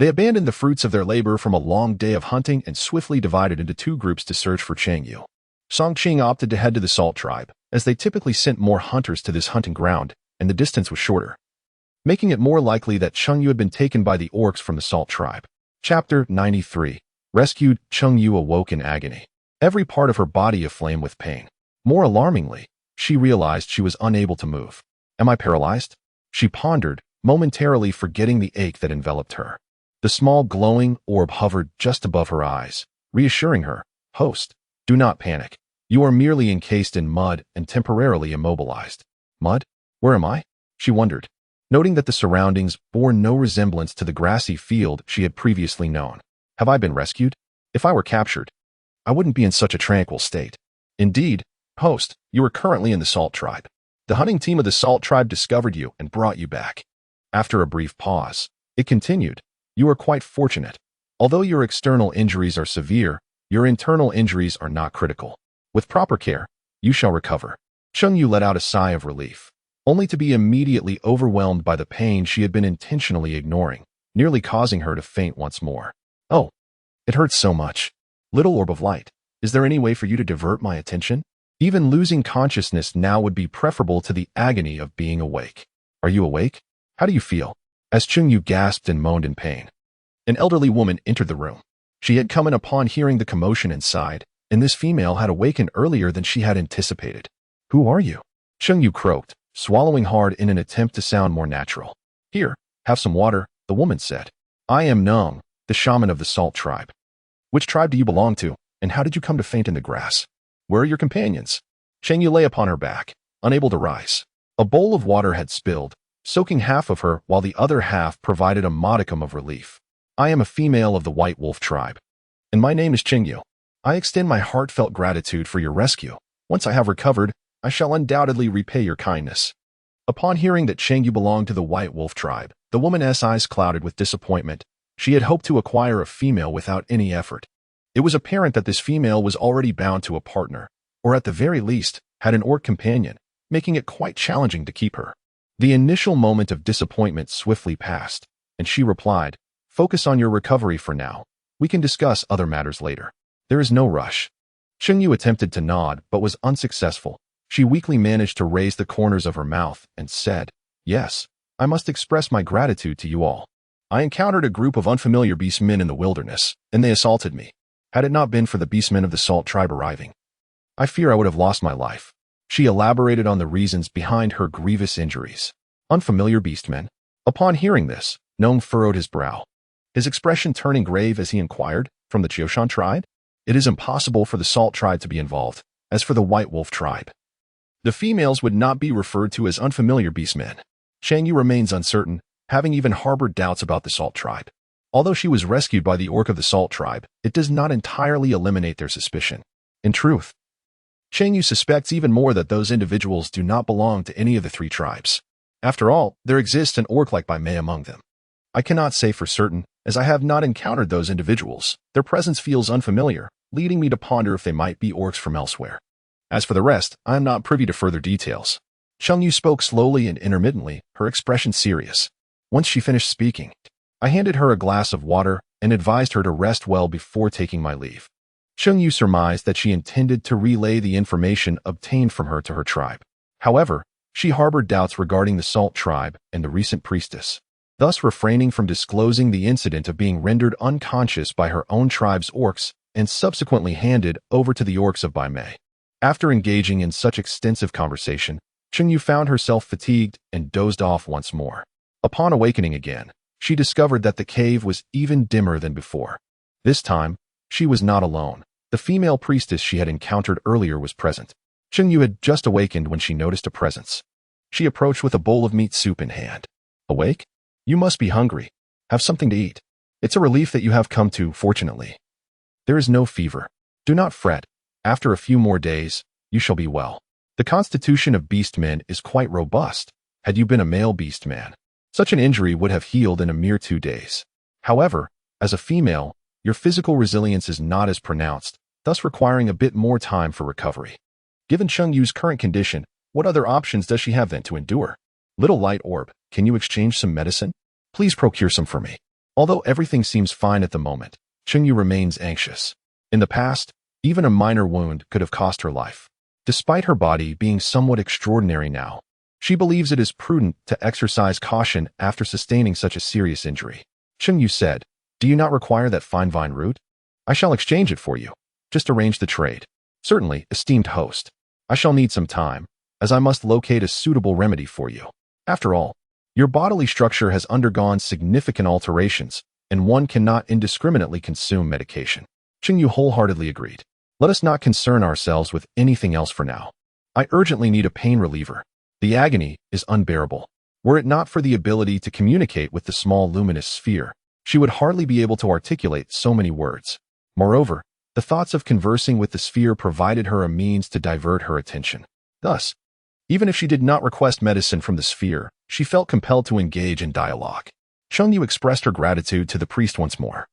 They abandoned the fruits of their labor from a long day of hunting and swiftly divided into two groups to search for Cheng Yue. Song Qing opted to head to the Salt tribe, as they typically sent more hunters to this hunting ground, and the distance was shorter, making it more likely that Cheng Yue had been taken by the orcs from the Salt tribe. Chapter 93. Rescued. Cheng Yue awoke in agony, every part of her body aflame with pain. More alarmingly, she realized she was unable to move. Am I paralyzed? She pondered, momentarily forgetting the ache that enveloped her. The small glowing orb hovered just above her eyes, reassuring her, host, do not panic. You are merely encased in mud and temporarily immobilized. Mud? Where am I? She wondered, noting that the surroundings bore no resemblance to the grassy field she had previously known. Have I been rescued? If I were captured, I wouldn't be in such a tranquil state. Indeed, host, you are currently in the Salt tribe. The hunting team of the Salt tribe discovered you and brought you back. After a brief pause, it continued, you are quite fortunate. Although your external injuries are severe, your internal injuries are not critical. With proper care, you shall recover. Cheng Yue let out a sigh of relief, only to be immediately overwhelmed by the pain she had been intentionally ignoring, nearly causing her to faint once more. Oh, it hurts so much. Little orb of light, is there any way for you to divert my attention? Even losing consciousness now would be preferable to the agony of being awake. Are you awake? How do you feel? As Cheng Yue gasped and moaned in pain, an elderly woman entered the room. She had come in upon hearing the commotion inside, and this female had awakened earlier than she had anticipated. Who are you? Cheng Yue croaked, swallowing hard in an attempt to sound more natural. Here, have some water, the woman said. I am Nung, the shaman of the Salt tribe. Which tribe do you belong to, and how did you come to faint in the grass? Where are your companions? Cheng Yue lay upon her back, unable to rise. A bowl of water had spilled, soaking half of her while the other half provided a modicum of relief. I am a female of the White Wolf tribe, and my name is Cheng Yue. I extend my heartfelt gratitude for your rescue. Once I have recovered, I shall undoubtedly repay your kindness. Upon hearing that Cheng Yue belonged to the White Wolf tribe, the woman's eyes clouded with disappointment. She had hoped to acquire a female without any effort. It was apparent that this female was already bound to a partner, or at the very least, had an orc companion, making it quite challenging to keep her. The initial moment of disappointment swiftly passed, and she replied, focus on your recovery for now. We can discuss other matters later. There is no rush. Cheng Yue attempted to nod, but was unsuccessful. She weakly managed to raise the corners of her mouth and said, "Yes, I must express my gratitude to you all. I encountered a group of unfamiliar beastmen in the wilderness, and they assaulted me. Had it not been for the beastmen of the Salt tribe arriving, I fear I would have lost my life." She elaborated on the reasons behind her grievous injuries. Unfamiliar beastmen? Upon hearing this, Nong furrowed his brow, his expression turning grave as he inquired, "From the Chioshan tribe? It is impossible for the Salt tribe to be involved. As for the White Wolf tribe, the females would not be referred to as unfamiliar beastmen." Cheng Yue remains uncertain, having even harbored doubts about the Salt tribe. Although she was rescued by the orc of the Salt tribe, it does not entirely eliminate their suspicion. In truth, Cheng Yue suspects even more that those individuals do not belong to any of the three tribes. After all, there exists an orc like Bai Mei among them. I cannot say for certain, as I have not encountered those individuals. Their presence feels unfamiliar, leading me to ponder if they might be orcs from elsewhere. As for the rest, I am not privy to further details. Cheng Yue spoke slowly and intermittently, her expression serious. Once she finished speaking, I handed her a glass of water and advised her to rest well before taking my leave. Cheng Yue surmised that she intended to relay the information obtained from her to her tribe. However, she harbored doubts regarding the Salt tribe and the recent priestess, thus refraining from disclosing the incident of being rendered unconscious by her own tribe's orcs and subsequently handed over to the orcs of Bai Mei. After engaging in such extensive conversation, Cheng Yue found herself fatigued and dozed off once more. Upon awakening again, she discovered that the cave was even dimmer than before. This time, she was not alone. The female priestess she had encountered earlier was present. Cheng Yue had just awakened when she noticed a presence. She approached with a bowl of meat soup in hand. "Awake? You must be hungry. Have something to eat. It's a relief that you have come to, fortunately. There is no fever. Do not fret. After a few more days, you shall be well. The constitution of beastmen is quite robust. Had you been a male beastman, such an injury would have healed in a mere 2 days. However, as a female, your physical resilience is not as pronounced, thus requiring a bit more time for recovery. Given Cheng Yue's current condition, what other options does she have then to endure? Little light orb, can you exchange some medicine? Please procure some for me." Although everything seems fine at the moment, Cheng Yue remains anxious. In the past, even a minor wound could have cost her life. Despite her body being somewhat extraordinary now, she believes it is prudent to exercise caution after sustaining such a serious injury. Cheng Yue said, "Do you not require that fine vine root? I shall exchange it for you. Just arrange the trade." "Certainly, esteemed host. I shall need some time, as I must locate a suitable remedy for you. After all, your bodily structure has undergone significant alterations, and one cannot indiscriminately consume medication." Cheng Yue wholeheartedly agreed. "Let us not concern ourselves with anything else for now. I urgently need a pain reliever. The agony is unbearable. Were it not for the ability to communicate with the small luminous sphere, she would hardly be able to articulate so many words. Moreover, the thoughts of conversing with the sphere provided her a means to divert her attention. Thus, even if she did not request medicine from the sphere, she felt compelled to engage in dialogue. Cheng Yue expressed her gratitude to the priest once more,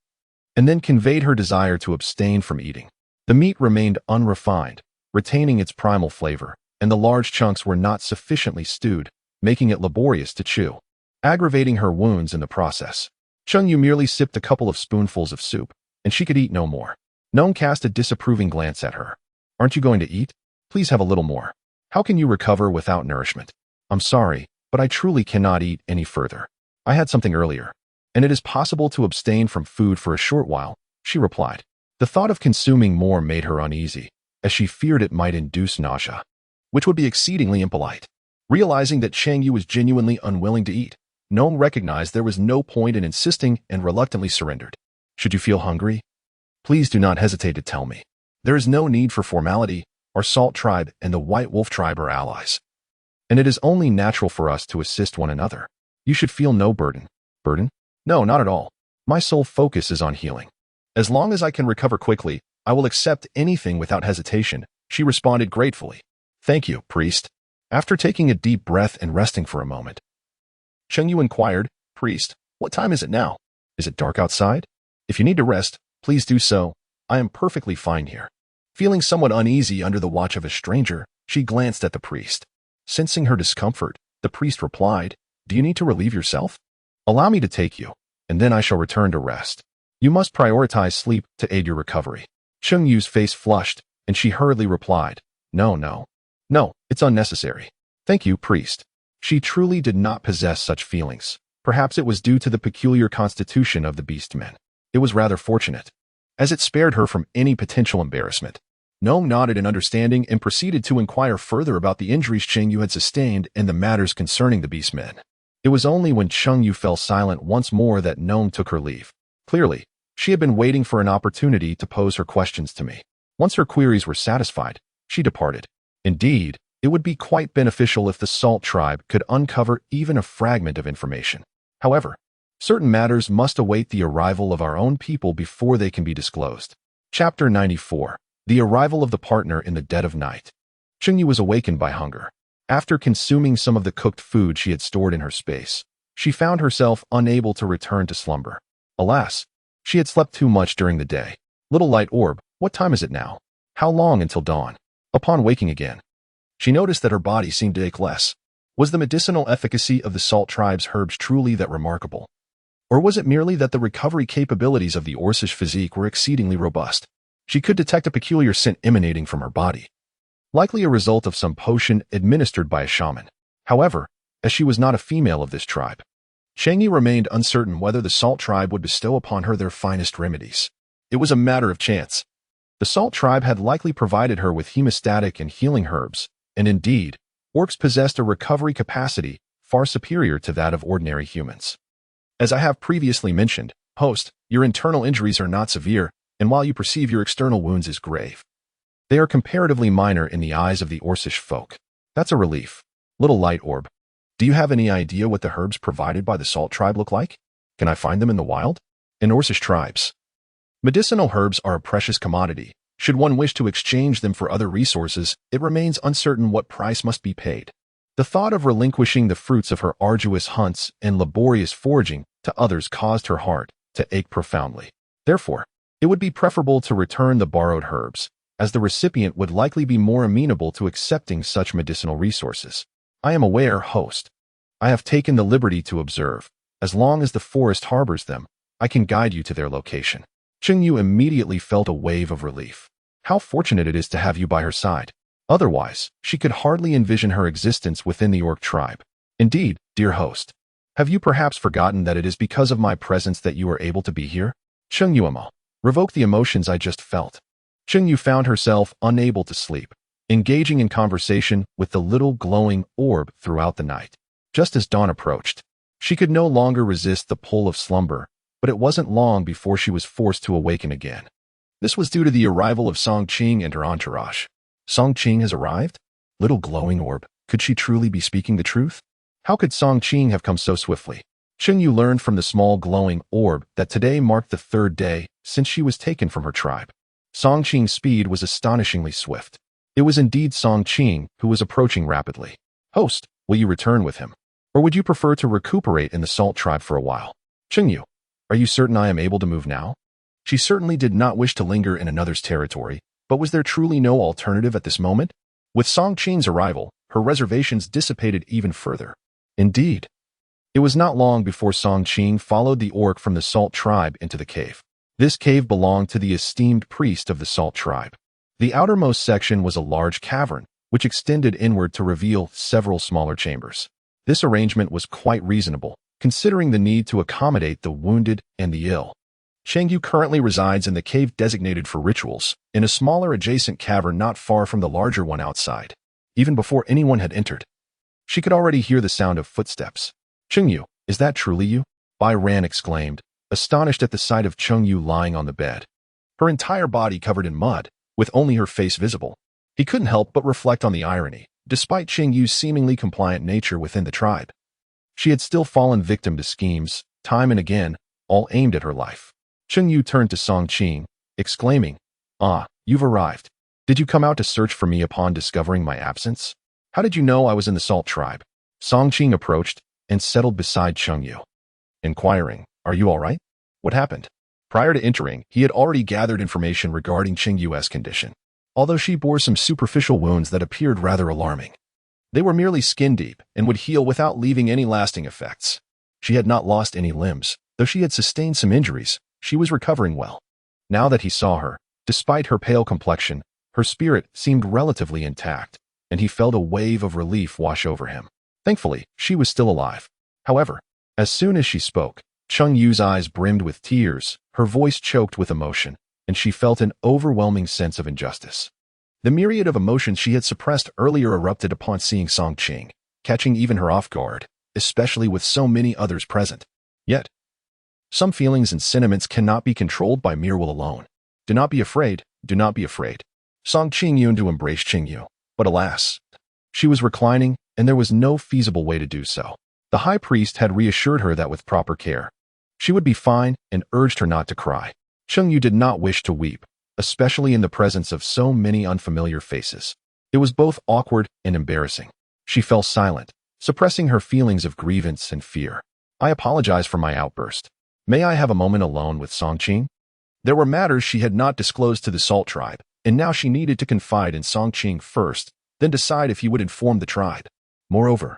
and then conveyed her desire to abstain from eating. The meat remained unrefined, retaining its primal flavor, and the large chunks were not sufficiently stewed, making it laborious to chew, aggravating her wounds in the process. Cheng Yue merely sipped a couple of spoonfuls of soup, and she could eat no more. Nong cast a disapproving glance at her. "Aren't you going to eat? Please have a little more. How can you recover without nourishment?" "I'm sorry, but I truly cannot eat any further. I had something earlier, and it is possible to abstain from food for a short while," she replied. The thought of consuming more made her uneasy, as she feared it might induce nausea, which would be exceedingly impolite. Realizing that Cheng Yue was genuinely unwilling to eat, Nong recognized there was no point in insisting and reluctantly surrendered. "Should you feel hungry, please do not hesitate to tell me. There is no need for formality. Our Salt tribe and the White Wolf tribe are allies, and it is only natural for us to assist one another. You should feel no burden." "Burden? No, not at all. My sole focus is on healing. As long as I can recover quickly, I will accept anything without hesitation," she responded gratefully. "Thank you, priest." After taking a deep breath and resting for a moment, Cheng Yue inquired, "Priest, what time is it now? Is it dark outside? If you need to rest, please do so. I am perfectly fine here." Feeling somewhat uneasy under the watch of a stranger, she glanced at the priest. Sensing her discomfort, the priest replied, "Do you need to relieve yourself? Allow me to take you, and then I shall return to rest. You must prioritize sleep to aid your recovery." Cheng Yue's face flushed, and she hurriedly replied, No. No, it's unnecessary. Thank you, priest. She truly did not possess such feelings. Perhaps it was due to the peculiar constitution of the beastmen. It was rather fortunate, as it spared her from any potential embarrassment. Gnome nodded in understanding and proceeded to inquire further about the injuries Cheng Yue had sustained and the matters concerning the beastmen. It was only when Cheng Yue fell silent once more that Gnome took her leave. Clearly, she had been waiting for an opportunity to pose her questions to me. Once her queries were satisfied, she departed. Indeed, it would be quite beneficial if the Salt Tribe could uncover even a fragment of information. However, certain matters must await the arrival of our own people before they can be disclosed. Chapter 94. The arrival of the partner in the dead of night. Cheng Yue was awakened by hunger. After consuming some of the cooked food she had stored in her space, she found herself unable to return to slumber. Alas, she had slept too much during the day. Little light orb, what time is it now? How long until dawn? Upon waking again, she noticed that her body seemed to ache less. Was the medicinal efficacy of the Salt Tribe's herbs truly that remarkable? Or was it merely that the recovery capabilities of the Orcish physique were exceedingly robust? She could detect a peculiar scent emanating from her body, likely a result of some potion administered by a shaman. However, as she was not a female of this tribe, Cheng Yue remained uncertain whether the Salt Tribe would bestow upon her their finest remedies. It was a matter of chance. The Salt Tribe had likely provided her with hemostatic and healing herbs, and indeed, orcs possessed a recovery capacity far superior to that of ordinary humans. As I have previously mentioned, host, your internal injuries are not severe, and while you perceive your external wounds as grave, they are comparatively minor in the eyes of the Orcish folk. That's a relief. Little light orb, do you have any idea what the herbs provided by the Salt Tribe look like? Can I find them in the wild? In Orcish tribes, medicinal herbs are a precious commodity. Should one wish to exchange them for other resources, it remains uncertain what price must be paid. The thought of relinquishing the fruits of her arduous hunts and laborious foraging to others caused her heart to ache profoundly. Therefore, it would be preferable to return the borrowed herbs, as the recipient would likely be more amenable to accepting such medicinal resources. I am aware, host. I have taken the liberty to observe. As long as the forest harbors them, I can guide you to their location. Cheng Yue immediately felt a wave of relief. How fortunate it is to have you by her side. Otherwise, she could hardly envision her existence within the orc tribe. Indeed, dear host, have you perhaps forgotten that it is because of my presence that you are able to be here? Cheng Yue, revoke the emotions I just felt. Cheng Yue found herself unable to sleep, engaging in conversation with the little glowing orb throughout the night. Just as dawn approached, she could no longer resist the pull of slumber, but it wasn't long before she was forced to awaken again. This was due to the arrival of Song Qing and her entourage. Song Qing has arrived? Little glowing orb, could she truly be speaking the truth? How could Song Qing have come so swiftly? Cheng Yue learned from the small glowing orb that today marked the third day since she was taken from her tribe. Song Qing's speed was astonishingly swift. It was indeed Song Qing who was approaching rapidly. Host, will you return with him? Or would you prefer to recuperate in the Salt Tribe for a while? Cheng Yue, are you certain I am able to move now? She certainly did not wish to linger in another's territory, but was there truly no alternative at this moment? With Song Qing's arrival, her reservations dissipated even further. Indeed, it was not long before Song Qing followed the orc from the Salt Tribe into the cave. This cave belonged to the esteemed priest of the Salt Tribe. The outermost section was a large cavern, which extended inward to reveal several smaller chambers. This arrangement was quite reasonable, considering the need to accommodate the wounded and the ill. Cheng Yue currently resides in the cave designated for rituals, in a smaller adjacent cavern not far from the larger one outside. Even before anyone had entered, she could already hear the sound of footsteps. Cheng Yue, is that truly you? Bai Ran exclaimed, astonished at the sight of Cheng Yue lying on the bed, her entire body covered in mud, with only her face visible. He couldn't help but reflect on the irony. Despite Cheng Yue's seemingly compliant nature within the tribe, she had still fallen victim to schemes, time and again, all aimed at her life. Cheng Yue turned to Song Qing, exclaiming, "Ah, you've arrived. Did you come out to search for me upon discovering my absence? How did you know I was in the Salt Tribe?" Song Qing approached and settled beside Cheng Yue, inquiring, "Are you all right? What happened?" Prior to entering, he had already gathered information regarding Cheng Yue's condition. Although she bore some superficial wounds that appeared rather alarming, they were merely skin deep and would heal without leaving any lasting effects. She had not lost any limbs, though she had sustained some injuries. She was recovering well. Now that he saw her, despite her pale complexion, her spirit seemed relatively intact. and he felt a wave of relief wash over him. Thankfully, she was still alive. However, as soon as she spoke, Cheng Yu's eyes brimmed with tears, her voice choked with emotion, and she felt an overwhelming sense of injustice. The myriad of emotions she had suppressed earlier erupted upon seeing Song Qing, catching even her off guard, especially with so many others present. Yet, some feelings and sentiments cannot be controlled by mere will alone. Do not be afraid, do not be afraid. Song Qing yearned to embrace Cheng Yue, but alas, she was reclining, and there was no feasible way to do so. The high priest had reassured her that with proper care, she would be fine and urged her not to cry. Cheng Yue did not wish to weep, especially in the presence of so many unfamiliar faces. It was both awkward and embarrassing. She fell silent, suppressing her feelings of grievance and fear. I apologize for my outburst. May I have a moment alone with Song Qing? There were matters she had not disclosed to the Salt tribe, and now she needed to confide in Song Qing first, then decide if he would inform the tribe. Moreover,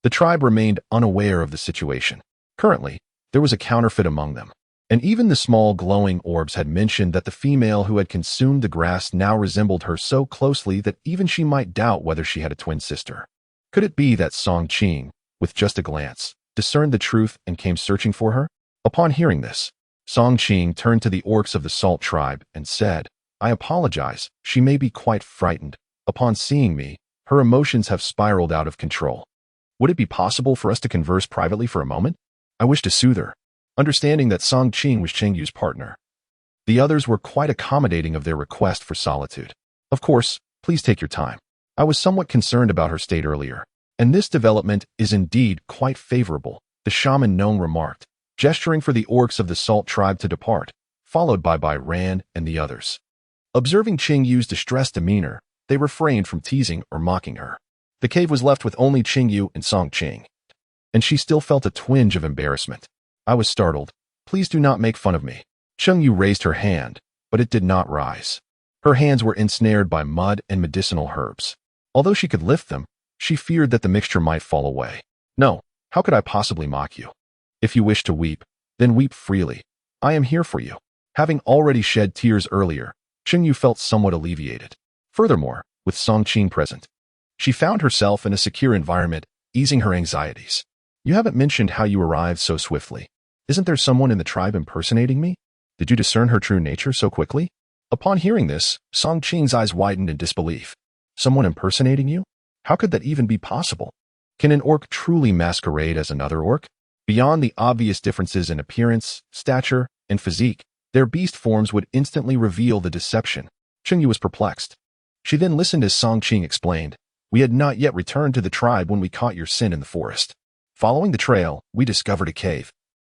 the tribe remained unaware of the situation. Currently, there was a counterfeit among them, and even the small glowing orbs had mentioned that the female who had consumed the grass now resembled her so closely that even she might doubt whether she had a twin sister. Could it be that Song Qing, with just a glance, discerned the truth and came searching for her? Upon hearing this, Song Qing turned to the orcs of the Salt tribe and said, I apologize, she may be quite frightened. Upon seeing me, her emotions have spiraled out of control. Would it be possible for us to converse privately for a moment? I wish to soothe her. Understanding that Song Qing was Cheng Yue's partner, the others were quite accommodating of their request for solitude. Of course, please take your time. I was somewhat concerned about her state earlier, and this development is indeed quite favorable, the shaman Nong remarked, gesturing for the orcs of the Salt tribe to depart, followed by Bai Ran and the others. Observing Cheng Yue's distressed demeanor, they refrained from teasing or mocking her. The cave was left with only Cheng Yue and Song Qing, and she still felt a twinge of embarrassment. I was startled. Please do not make fun of me. Cheng Yue raised her hand, but it did not rise. Her hands were ensnared by mud and medicinal herbs. Although she could lift them, she feared that the mixture might fall away. No, how could I possibly mock you? If you wish to weep, then weep freely. I am here for you. Having already shed tears earlier, Cheng Yue felt somewhat alleviated. Furthermore, with Song Qing present, she found herself in a secure environment, easing her anxieties. You haven't mentioned how you arrived so swiftly. Isn't there someone in the tribe impersonating me? Did you discern her true nature so quickly? Upon hearing this, Song Qing's eyes widened in disbelief. Someone impersonating you? How could that even be possible? Can an orc truly masquerade as another orc? Beyond the obvious differences in appearance, stature, and physique, their beast forms would instantly reveal the deception. Cheng Yue was perplexed. She then listened as Song Qing explained, We had not yet returned to the tribe when we caught your sin in the forest. Following the trail, we discovered a cave,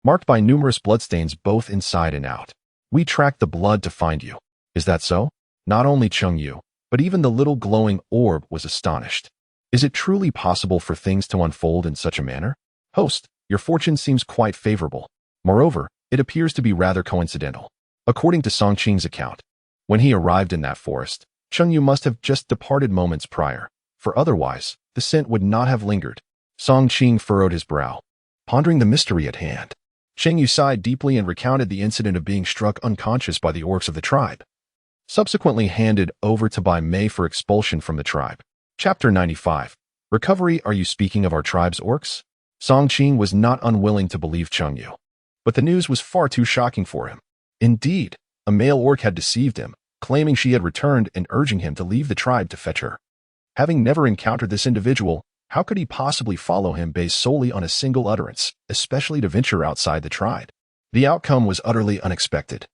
marked by numerous bloodstains both inside and out. We tracked the blood to find you. Is that so? Not only Cheng Yue, but even the little glowing orb was astonished. Is it truly possible for things to unfold in such a manner? Host, your fortune seems quite favorable. Moreover, it appears to be rather coincidental. According to Song Qing's account, when he arrived in that forest, Cheng Yue must have just departed moments prior, for otherwise, the scent would not have lingered. Song Qing furrowed his brow, pondering the mystery at hand. Cheng Yue sighed deeply and recounted the incident of being struck unconscious by the orcs of the tribe, subsequently handed over to Bai Mei for expulsion from the tribe. Chapter 95. Recovery. Are you speaking of our tribe's orcs? Song Qing was not unwilling to believe Cheng Yue, but the news was far too shocking for him. Indeed, a male orc had deceived him, claiming she had returned and urging him to leave the tribe to fetch her. Having never encountered this individual, how could he possibly follow him based solely on a single utterance, especially to venture outside the tribe? The outcome was utterly unexpected.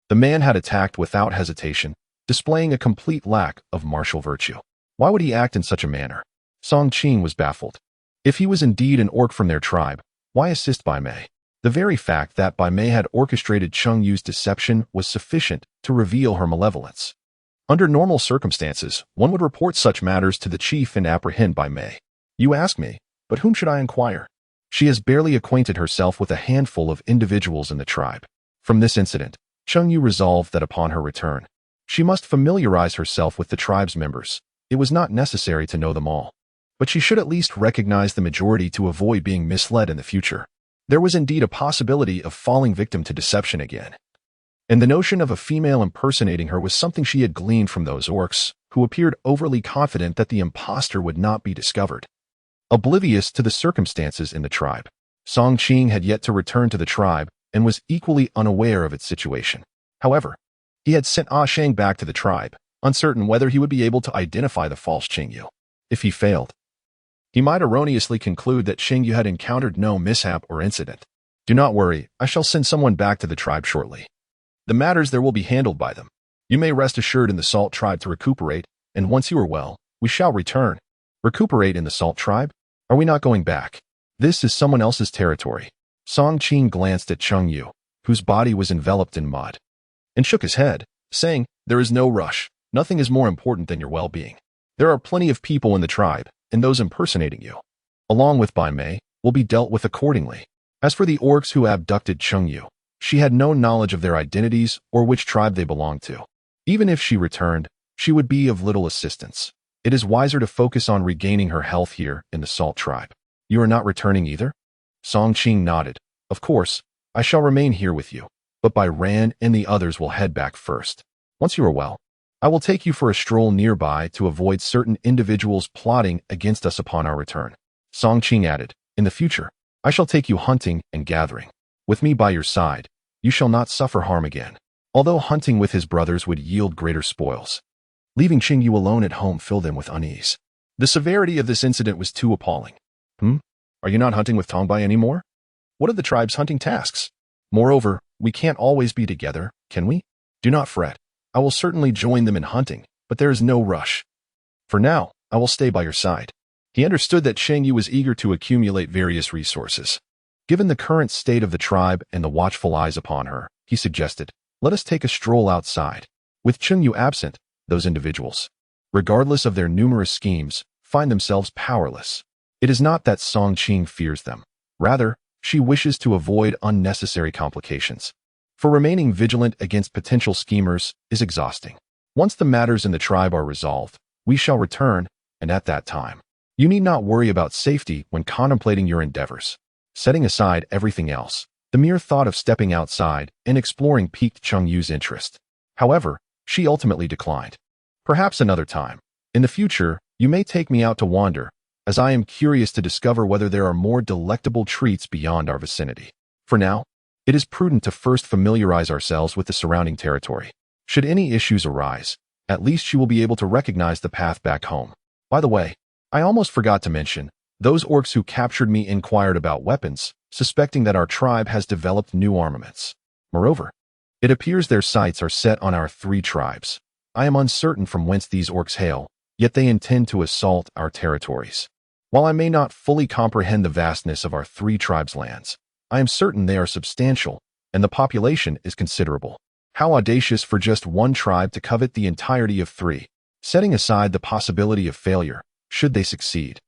The man had attacked without hesitation, displaying a complete lack of martial virtue. Why would he act in such a manner? Song Qing was baffled. If he was indeed an orc from their tribe, why assist Bai Mei? The very fact that Bai Mei had orchestrated Cheng Yue's deception was sufficient to reveal her malevolence. Under normal circumstances, one would report such matters to the chief and apprehend Bai Mei. You ask me, but whom should I inquire? She has barely acquainted herself with a handful of individuals in the tribe. From this incident, Cheng Yue resolved that upon her return, she must familiarize herself with the tribe's members. It was not necessary to know them all, but she should at least recognize the majority to avoid being misled in the future. There was indeed a possibility of falling victim to deception again, and the notion of a female impersonating her was something she had gleaned from those orcs who appeared overly confident that the imposter would not be discovered. Oblivious to the circumstances in the tribe, Song Qing had yet to return to the tribe and was equally unaware of its situation. However, he had sent Ah Shang back to the tribe, uncertain whether he would be able to identify the false Cheng Yue. If he failed, he might erroneously conclude that Cheng Yue had encountered no mishap or incident. Do not worry, I shall send someone back to the tribe shortly. The matters there will be handled by them. You may rest assured in the Salt tribe to recuperate, and once you are well, we shall return. Recuperate in the Salt tribe? Are we not going back? This is someone else's territory. Song Qing glanced at Cheng Yue, whose body was enveloped in mud, and shook his head, saying, "There is no rush. Nothing is more important than your well-being. There are plenty of people in the tribe, and those impersonating you, along with Bai Mei, will be dealt with accordingly." As for the orcs who abducted Cheng Yue, she had no knowledge of their identities or which tribe they belonged to. Even if she returned, she would be of little assistance. It is wiser to focus on regaining her health here in the Salt tribe. You are not returning either? Song Qing nodded. Of course, I shall remain here with you, but Bai Ran and the others will head back first. Once you are well, I will take you for a stroll nearby to avoid certain individuals plotting against us upon our return. Song Qing added, in the future, I shall take you hunting and gathering. With me by your side, you shall not suffer harm again. Although hunting with his brothers would yield greater spoils, leaving Cheng Yue alone at home filled him with unease. The severity of this incident was too appalling. Are you not hunting with Tongbai anymore? What are the tribe's hunting tasks? Moreover, we can't always be together, can we? Do not fret. I will certainly join them in hunting, but there is no rush. For now, I will stay by your side. He understood that Cheng Yue was eager to accumulate various resources. Given the current state of the tribe and the watchful eyes upon her, he suggested, let us take a stroll outside. With Cheng Yue absent, those individuals, regardless of their numerous schemes, find themselves powerless. It is not that Song Qing fears them. Rather, she wishes to avoid unnecessary complications. For remaining vigilant against potential schemers is exhausting. Once the matters in the tribe are resolved, we shall return, and at that time, you need not worry about safety when contemplating your endeavors. Setting aside everything else, the mere thought of stepping outside and exploring piqued Cheng Yue's interest. However, she ultimately declined. Perhaps another time. In the future, you may take me out to wander, as I am curious to discover whether there are more delectable treats beyond our vicinity. For now, it is prudent to first familiarize ourselves with the surrounding territory. Should any issues arise, at least you will be able to recognize the path back home. By the way, I almost forgot to mention, those orcs who captured me inquired about weapons, suspecting that our tribe has developed new armaments. Moreover, it appears their sights are set on our 3 tribes. I am uncertain from whence these orcs hail, yet they intend to assault our territories. While I may not fully comprehend the vastness of our 3 tribes' lands, I am certain they are substantial, and the population is considerable. How audacious for just one tribe to covet the entirety of 3, setting aside the possibility of failure, should they succeed.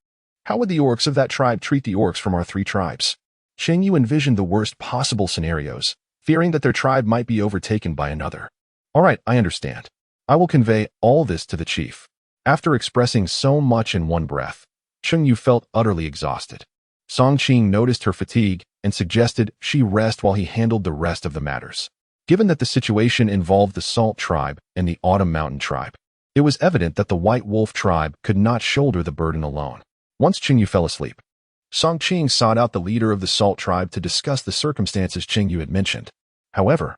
How would the orcs of that tribe treat the orcs from our 3 tribes? Cheng Yue envisioned the worst possible scenarios, fearing that their tribe might be overtaken by another. All right, I understand. I will convey all this to the chief. After expressing so much in one breath, Cheng Yue felt utterly exhausted. Song Qing noticed her fatigue and suggested she rest while he handled the rest of the matters. Given that the situation involved the Salt tribe and the Autumn Mountain tribe, it was evident that the White Wolf tribe could not shoulder the burden alone. Once Cheng Yue fell asleep, Song Qing sought out the leader of the Salt tribe to discuss the circumstances Cheng Yue had mentioned. However,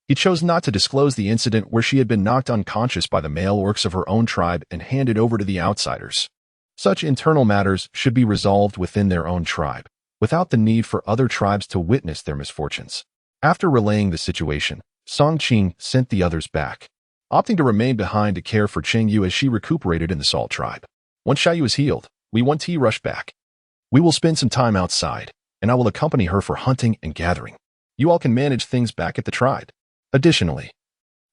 he chose not to disclose the incident where she had been knocked unconscious by the male orcs of her own tribe and handed over to the outsiders. Such internal matters should be resolved within their own tribe, without the need for other tribes to witness their misfortunes. After relaying the situation, Song Qing sent the others back, opting to remain behind to care for Cheng Yue as she recuperated in the Salt tribe. Once Xiaoyu is healed, we want to rush back. We will spend some time outside, and I will accompany her for hunting and gathering. You all can manage things back at the tribe. Additionally,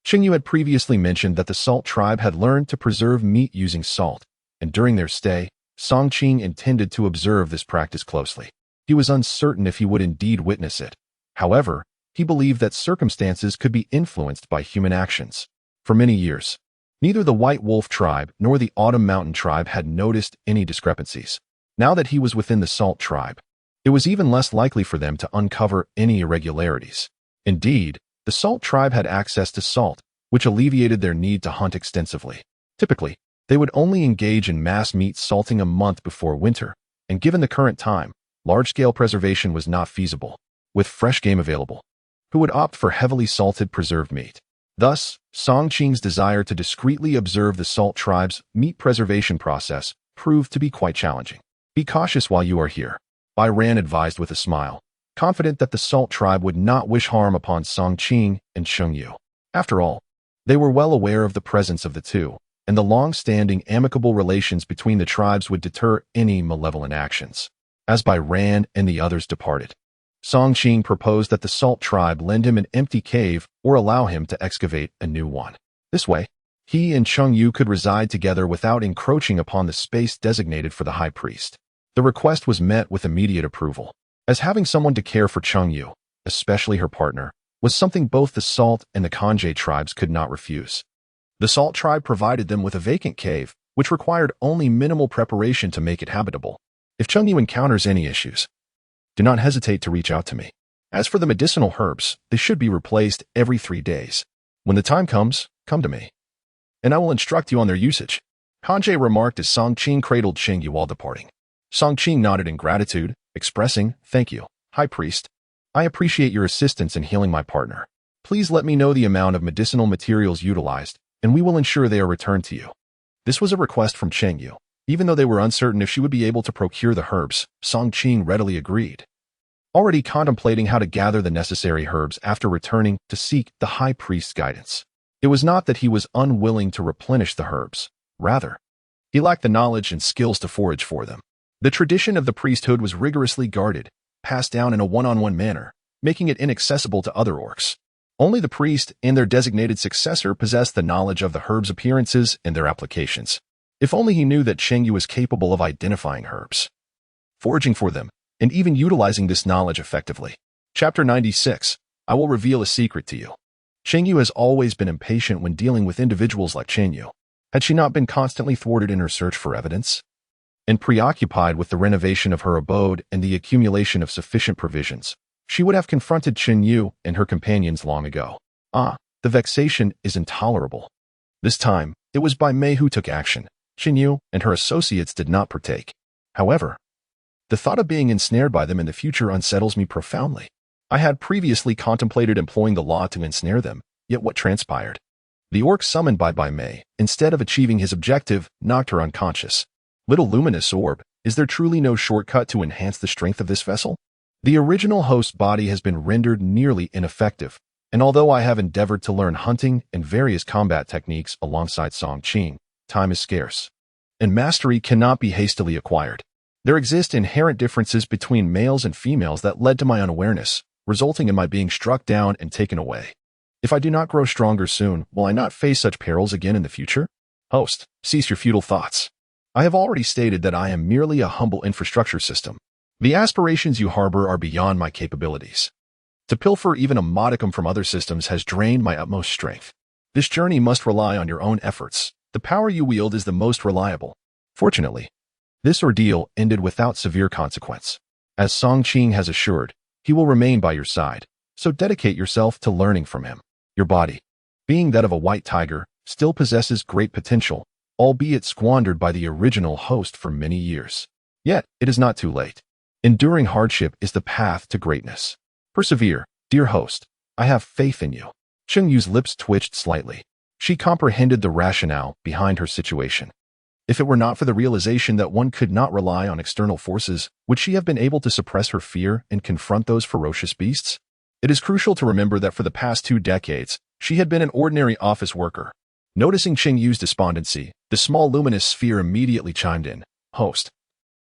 Cheng Yue had previously mentioned that the Salt tribe had learned to preserve meat using salt, and during their stay, Song Qing intended to observe this practice closely. He was uncertain if he would indeed witness it. However, he believed that circumstances could be influenced by human actions. For many years, neither the White Wolf tribe nor the Autumn Mountain tribe had noticed any discrepancies. Now that he was within the Salt tribe, it was even less likely for them to uncover any irregularities. Indeed, the Salt tribe had access to salt, which alleviated their need to hunt extensively. Typically, they would only engage in mass meat salting a month before winter, and given the current time, large-scale preservation was not feasible. With fresh game available, who would opt for heavily salted preserved meat? Thus, Song Qing's desire to discreetly observe the Salt tribe's meat preservation process proved to be quite challenging. Be cautious while you are here, Bai Ran advised with a smile, confident that the Salt tribe would not wish harm upon Song Qing and Cheng Yue. After all, they were well aware of the presence of the two, and the long-standing amicable relations between the tribes would deter any malevolent actions. As Bai Ran and the others departed, Song Qing proposed that the Salt tribe lend him an empty cave or allow him to excavate a new one. This way, he and Cheng Yue could reside together without encroaching upon the space designated for the high priest. The request was met with immediate approval, as having someone to care for Cheng Yue, especially her partner, was something both the Salt and the Kanji tribes could not refuse. The Salt tribe provided them with a vacant cave, which required only minimal preparation to make it habitable. If Cheng Yue encounters any issues, do not hesitate to reach out to me. As for the medicinal herbs, they should be replaced every 3 days. When the time comes, come to me, and I will instruct you on their usage. Kanji remarked as Song Qing cradled Cheng Yue while departing. Song Qing nodded in gratitude, expressing, "Thank you, High Priest. I appreciate your assistance in healing my partner. Please let me know the amount of medicinal materials utilized, and we will ensure they are returned to you." This was a request from Cheng Yue. Even though they were uncertain if she would be able to procure the herbs, Song Qing readily agreed. Already contemplating how to gather the necessary herbs after returning to seek the high priest's guidance. It was not that he was unwilling to replenish the herbs. Rather, he lacked the knowledge and skills to forage for them. The tradition of the priesthood was rigorously guarded, passed down in a one-on-one manner, making it inaccessible to other orcs. Only the priest and their designated successor possessed the knowledge of the herbs' appearances and their applications. If only he knew that Cheng Yue was capable of identifying herbs, foraging for them, and even utilizing this knowledge effectively. Chapter 96. I will reveal a secret to you. Cheng Yue has always been impatient when dealing with individuals like Cheng Yue. Had she not been constantly thwarted in her search for evidence, and preoccupied with the renovation of her abode and the accumulation of sufficient provisions, she would have confronted Cheng Yue and her companions long ago. The vexation is intolerable. This time, it was Bai Mei who took action. Cheng Yue and her associates did not partake. However, the thought of being ensnared by them in the future unsettles me profoundly. I had previously contemplated employing the law to ensnare them, yet what transpired? The orc summoned by Bai Mei, instead of achieving his objective, knocked her unconscious. Little luminous orb, is there truly no shortcut to enhance the strength of this vessel? The original host's body has been rendered nearly ineffective, and although I have endeavored to learn hunting and various combat techniques alongside Song Qing, time is scarce, and mastery cannot be hastily acquired. There exist inherent differences between males and females that led to my unawareness, resulting in my being struck down and taken away. If I do not grow stronger soon, will I not face such perils again in the future? Host, cease your futile thoughts. I have already stated that I am merely a humble infrastructure system. The aspirations you harbor are beyond my capabilities. To pilfer even a modicum from other systems has drained my utmost strength. This journey must rely on your own efforts. The power you wield is the most reliable. Fortunately, this ordeal ended without severe consequence. As Song Qing has assured, he will remain by your side, so dedicate yourself to learning from him. Your body, being that of a white tiger, still possesses great potential, albeit squandered by the original host for many years. Yet, it is not too late. Enduring hardship is the path to greatness. Persevere, dear host. I have faith in you. Cheng Yue's lips twitched slightly. She comprehended the rationale behind her situation. If it were not for the realization that one could not rely on external forces, would she have been able to suppress her fear and confront those ferocious beasts? It is crucial to remember that for the past 2 decades, she had been an ordinary office worker. Noticing Cheng Yue's despondency, the small luminous sphere immediately chimed in. Host,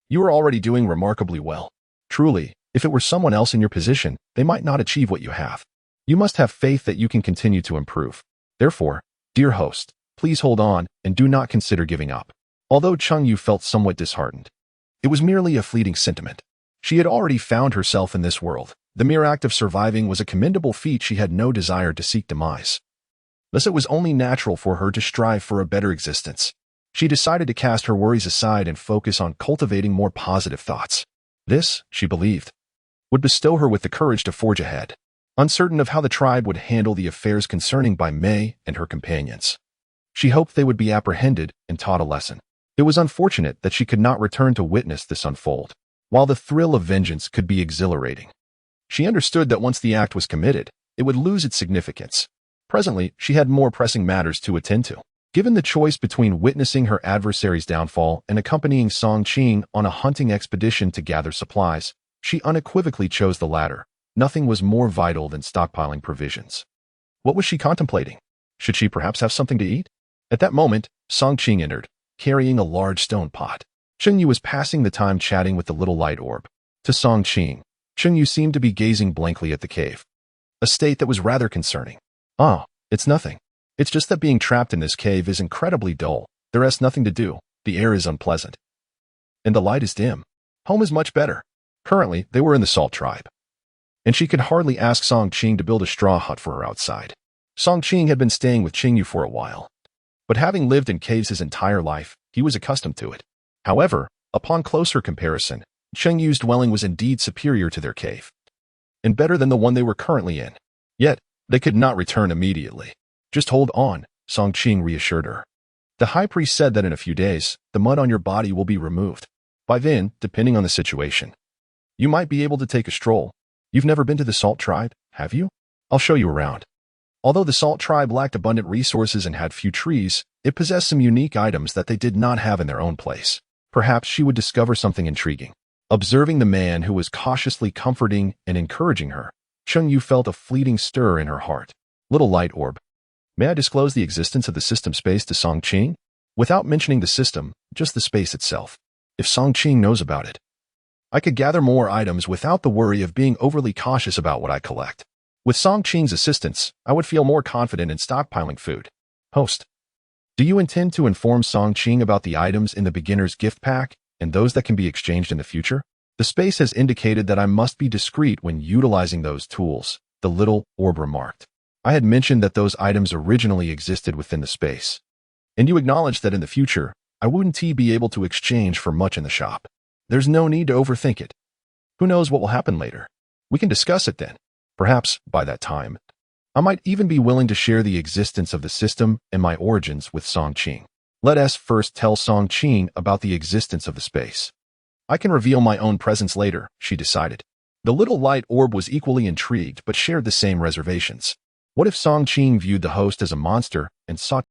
you are already doing remarkably well. Truly, if it were someone else in your position, they might not achieve what you have. You must have faith that you can continue to improve. Therefore, dear host, please hold on and do not consider giving up. Although Cheng Yue felt somewhat disheartened, it was merely a fleeting sentiment. She had already found herself in this world. The mere act of surviving was a commendable feat. She had no desire to seek demise. Thus it was only natural for her to strive for a better existence. She decided to cast her worries aside and focus on cultivating more positive thoughts. This, she believed, would bestow her with the courage to forge ahead, uncertain of how the tribe would handle the affairs concerning Bai Mei and her companions. She hoped they would be apprehended and taught a lesson. It was unfortunate that she could not return to witness this unfold. While the thrill of vengeance could be exhilarating, she understood that once the act was committed, it would lose its significance. Presently, she had more pressing matters to attend to. Given the choice between witnessing her adversary's downfall and accompanying Song Qing on a hunting expedition to gather supplies, she unequivocally chose the latter. Nothing was more vital than stockpiling provisions. What was she contemplating? Should she perhaps have something to eat? At that moment, Song Qing entered, carrying a large stone pot. Cheng Yue was passing the time chatting with the little light orb. To Song Qing, Cheng Yue seemed to be gazing blankly at the cave, a state that was rather concerning. "Oh, it's nothing. It's just that being trapped in this cave is incredibly dull. There is nothing to do, the air is unpleasant, and the light is dim. Home is much better." Currently, they were in the Salt tribe, and she could hardly ask Song Qing to build a straw hut for her outside. Song Qing had been staying with Cheng Yue for a while, but having lived in caves his entire life, he was accustomed to it. However, upon closer comparison, Cheng Yue's dwelling was indeed superior to their cave, and better than the one they were currently in. Yet, they could not return immediately. "Just hold on," Song Qing reassured her. "The high priest said that in a few days, the mud on your body will be removed. By then, depending on the situation, you might be able to take a stroll. You've never been to the Salt tribe, have you? I'll show you around." Although the Salt tribe lacked abundant resources and had few trees, it possessed some unique items that they did not have in their own place. Perhaps she would discover something intriguing. Observing the man who was cautiously comforting and encouraging her, Cheng Yue felt a fleeting stir in her heart. "Little light orb, may I disclose the existence of the system space to Song Qing? Without mentioning the system, just the space itself. If Song Qing knows about it, I could gather more items without the worry of being overly cautious about what I collect. With Song Qing's assistance, I would feel more confident in stockpiling food." Host, do you intend to inform Song Qing about the items in the beginner's gift pack and those that can be exchanged in the future? The space has indicated that I must be discreet when utilizing those tools, the little orb remarked. I had mentioned that those items originally existed within the space, and you acknowledged that in the future, I wouldn't be able to exchange for much in the shop. There's no need to overthink it. Who knows what will happen later? We can discuss it then. Perhaps, by that time, I might even be willing to share the existence of the system and my origins with Song Qing. Let us first tell Song Qing about the existence of the space. I can reveal my own presence later, she decided. The little light orb was equally intrigued but shared the same reservations. What if Song Qing viewed the host as a monster and sought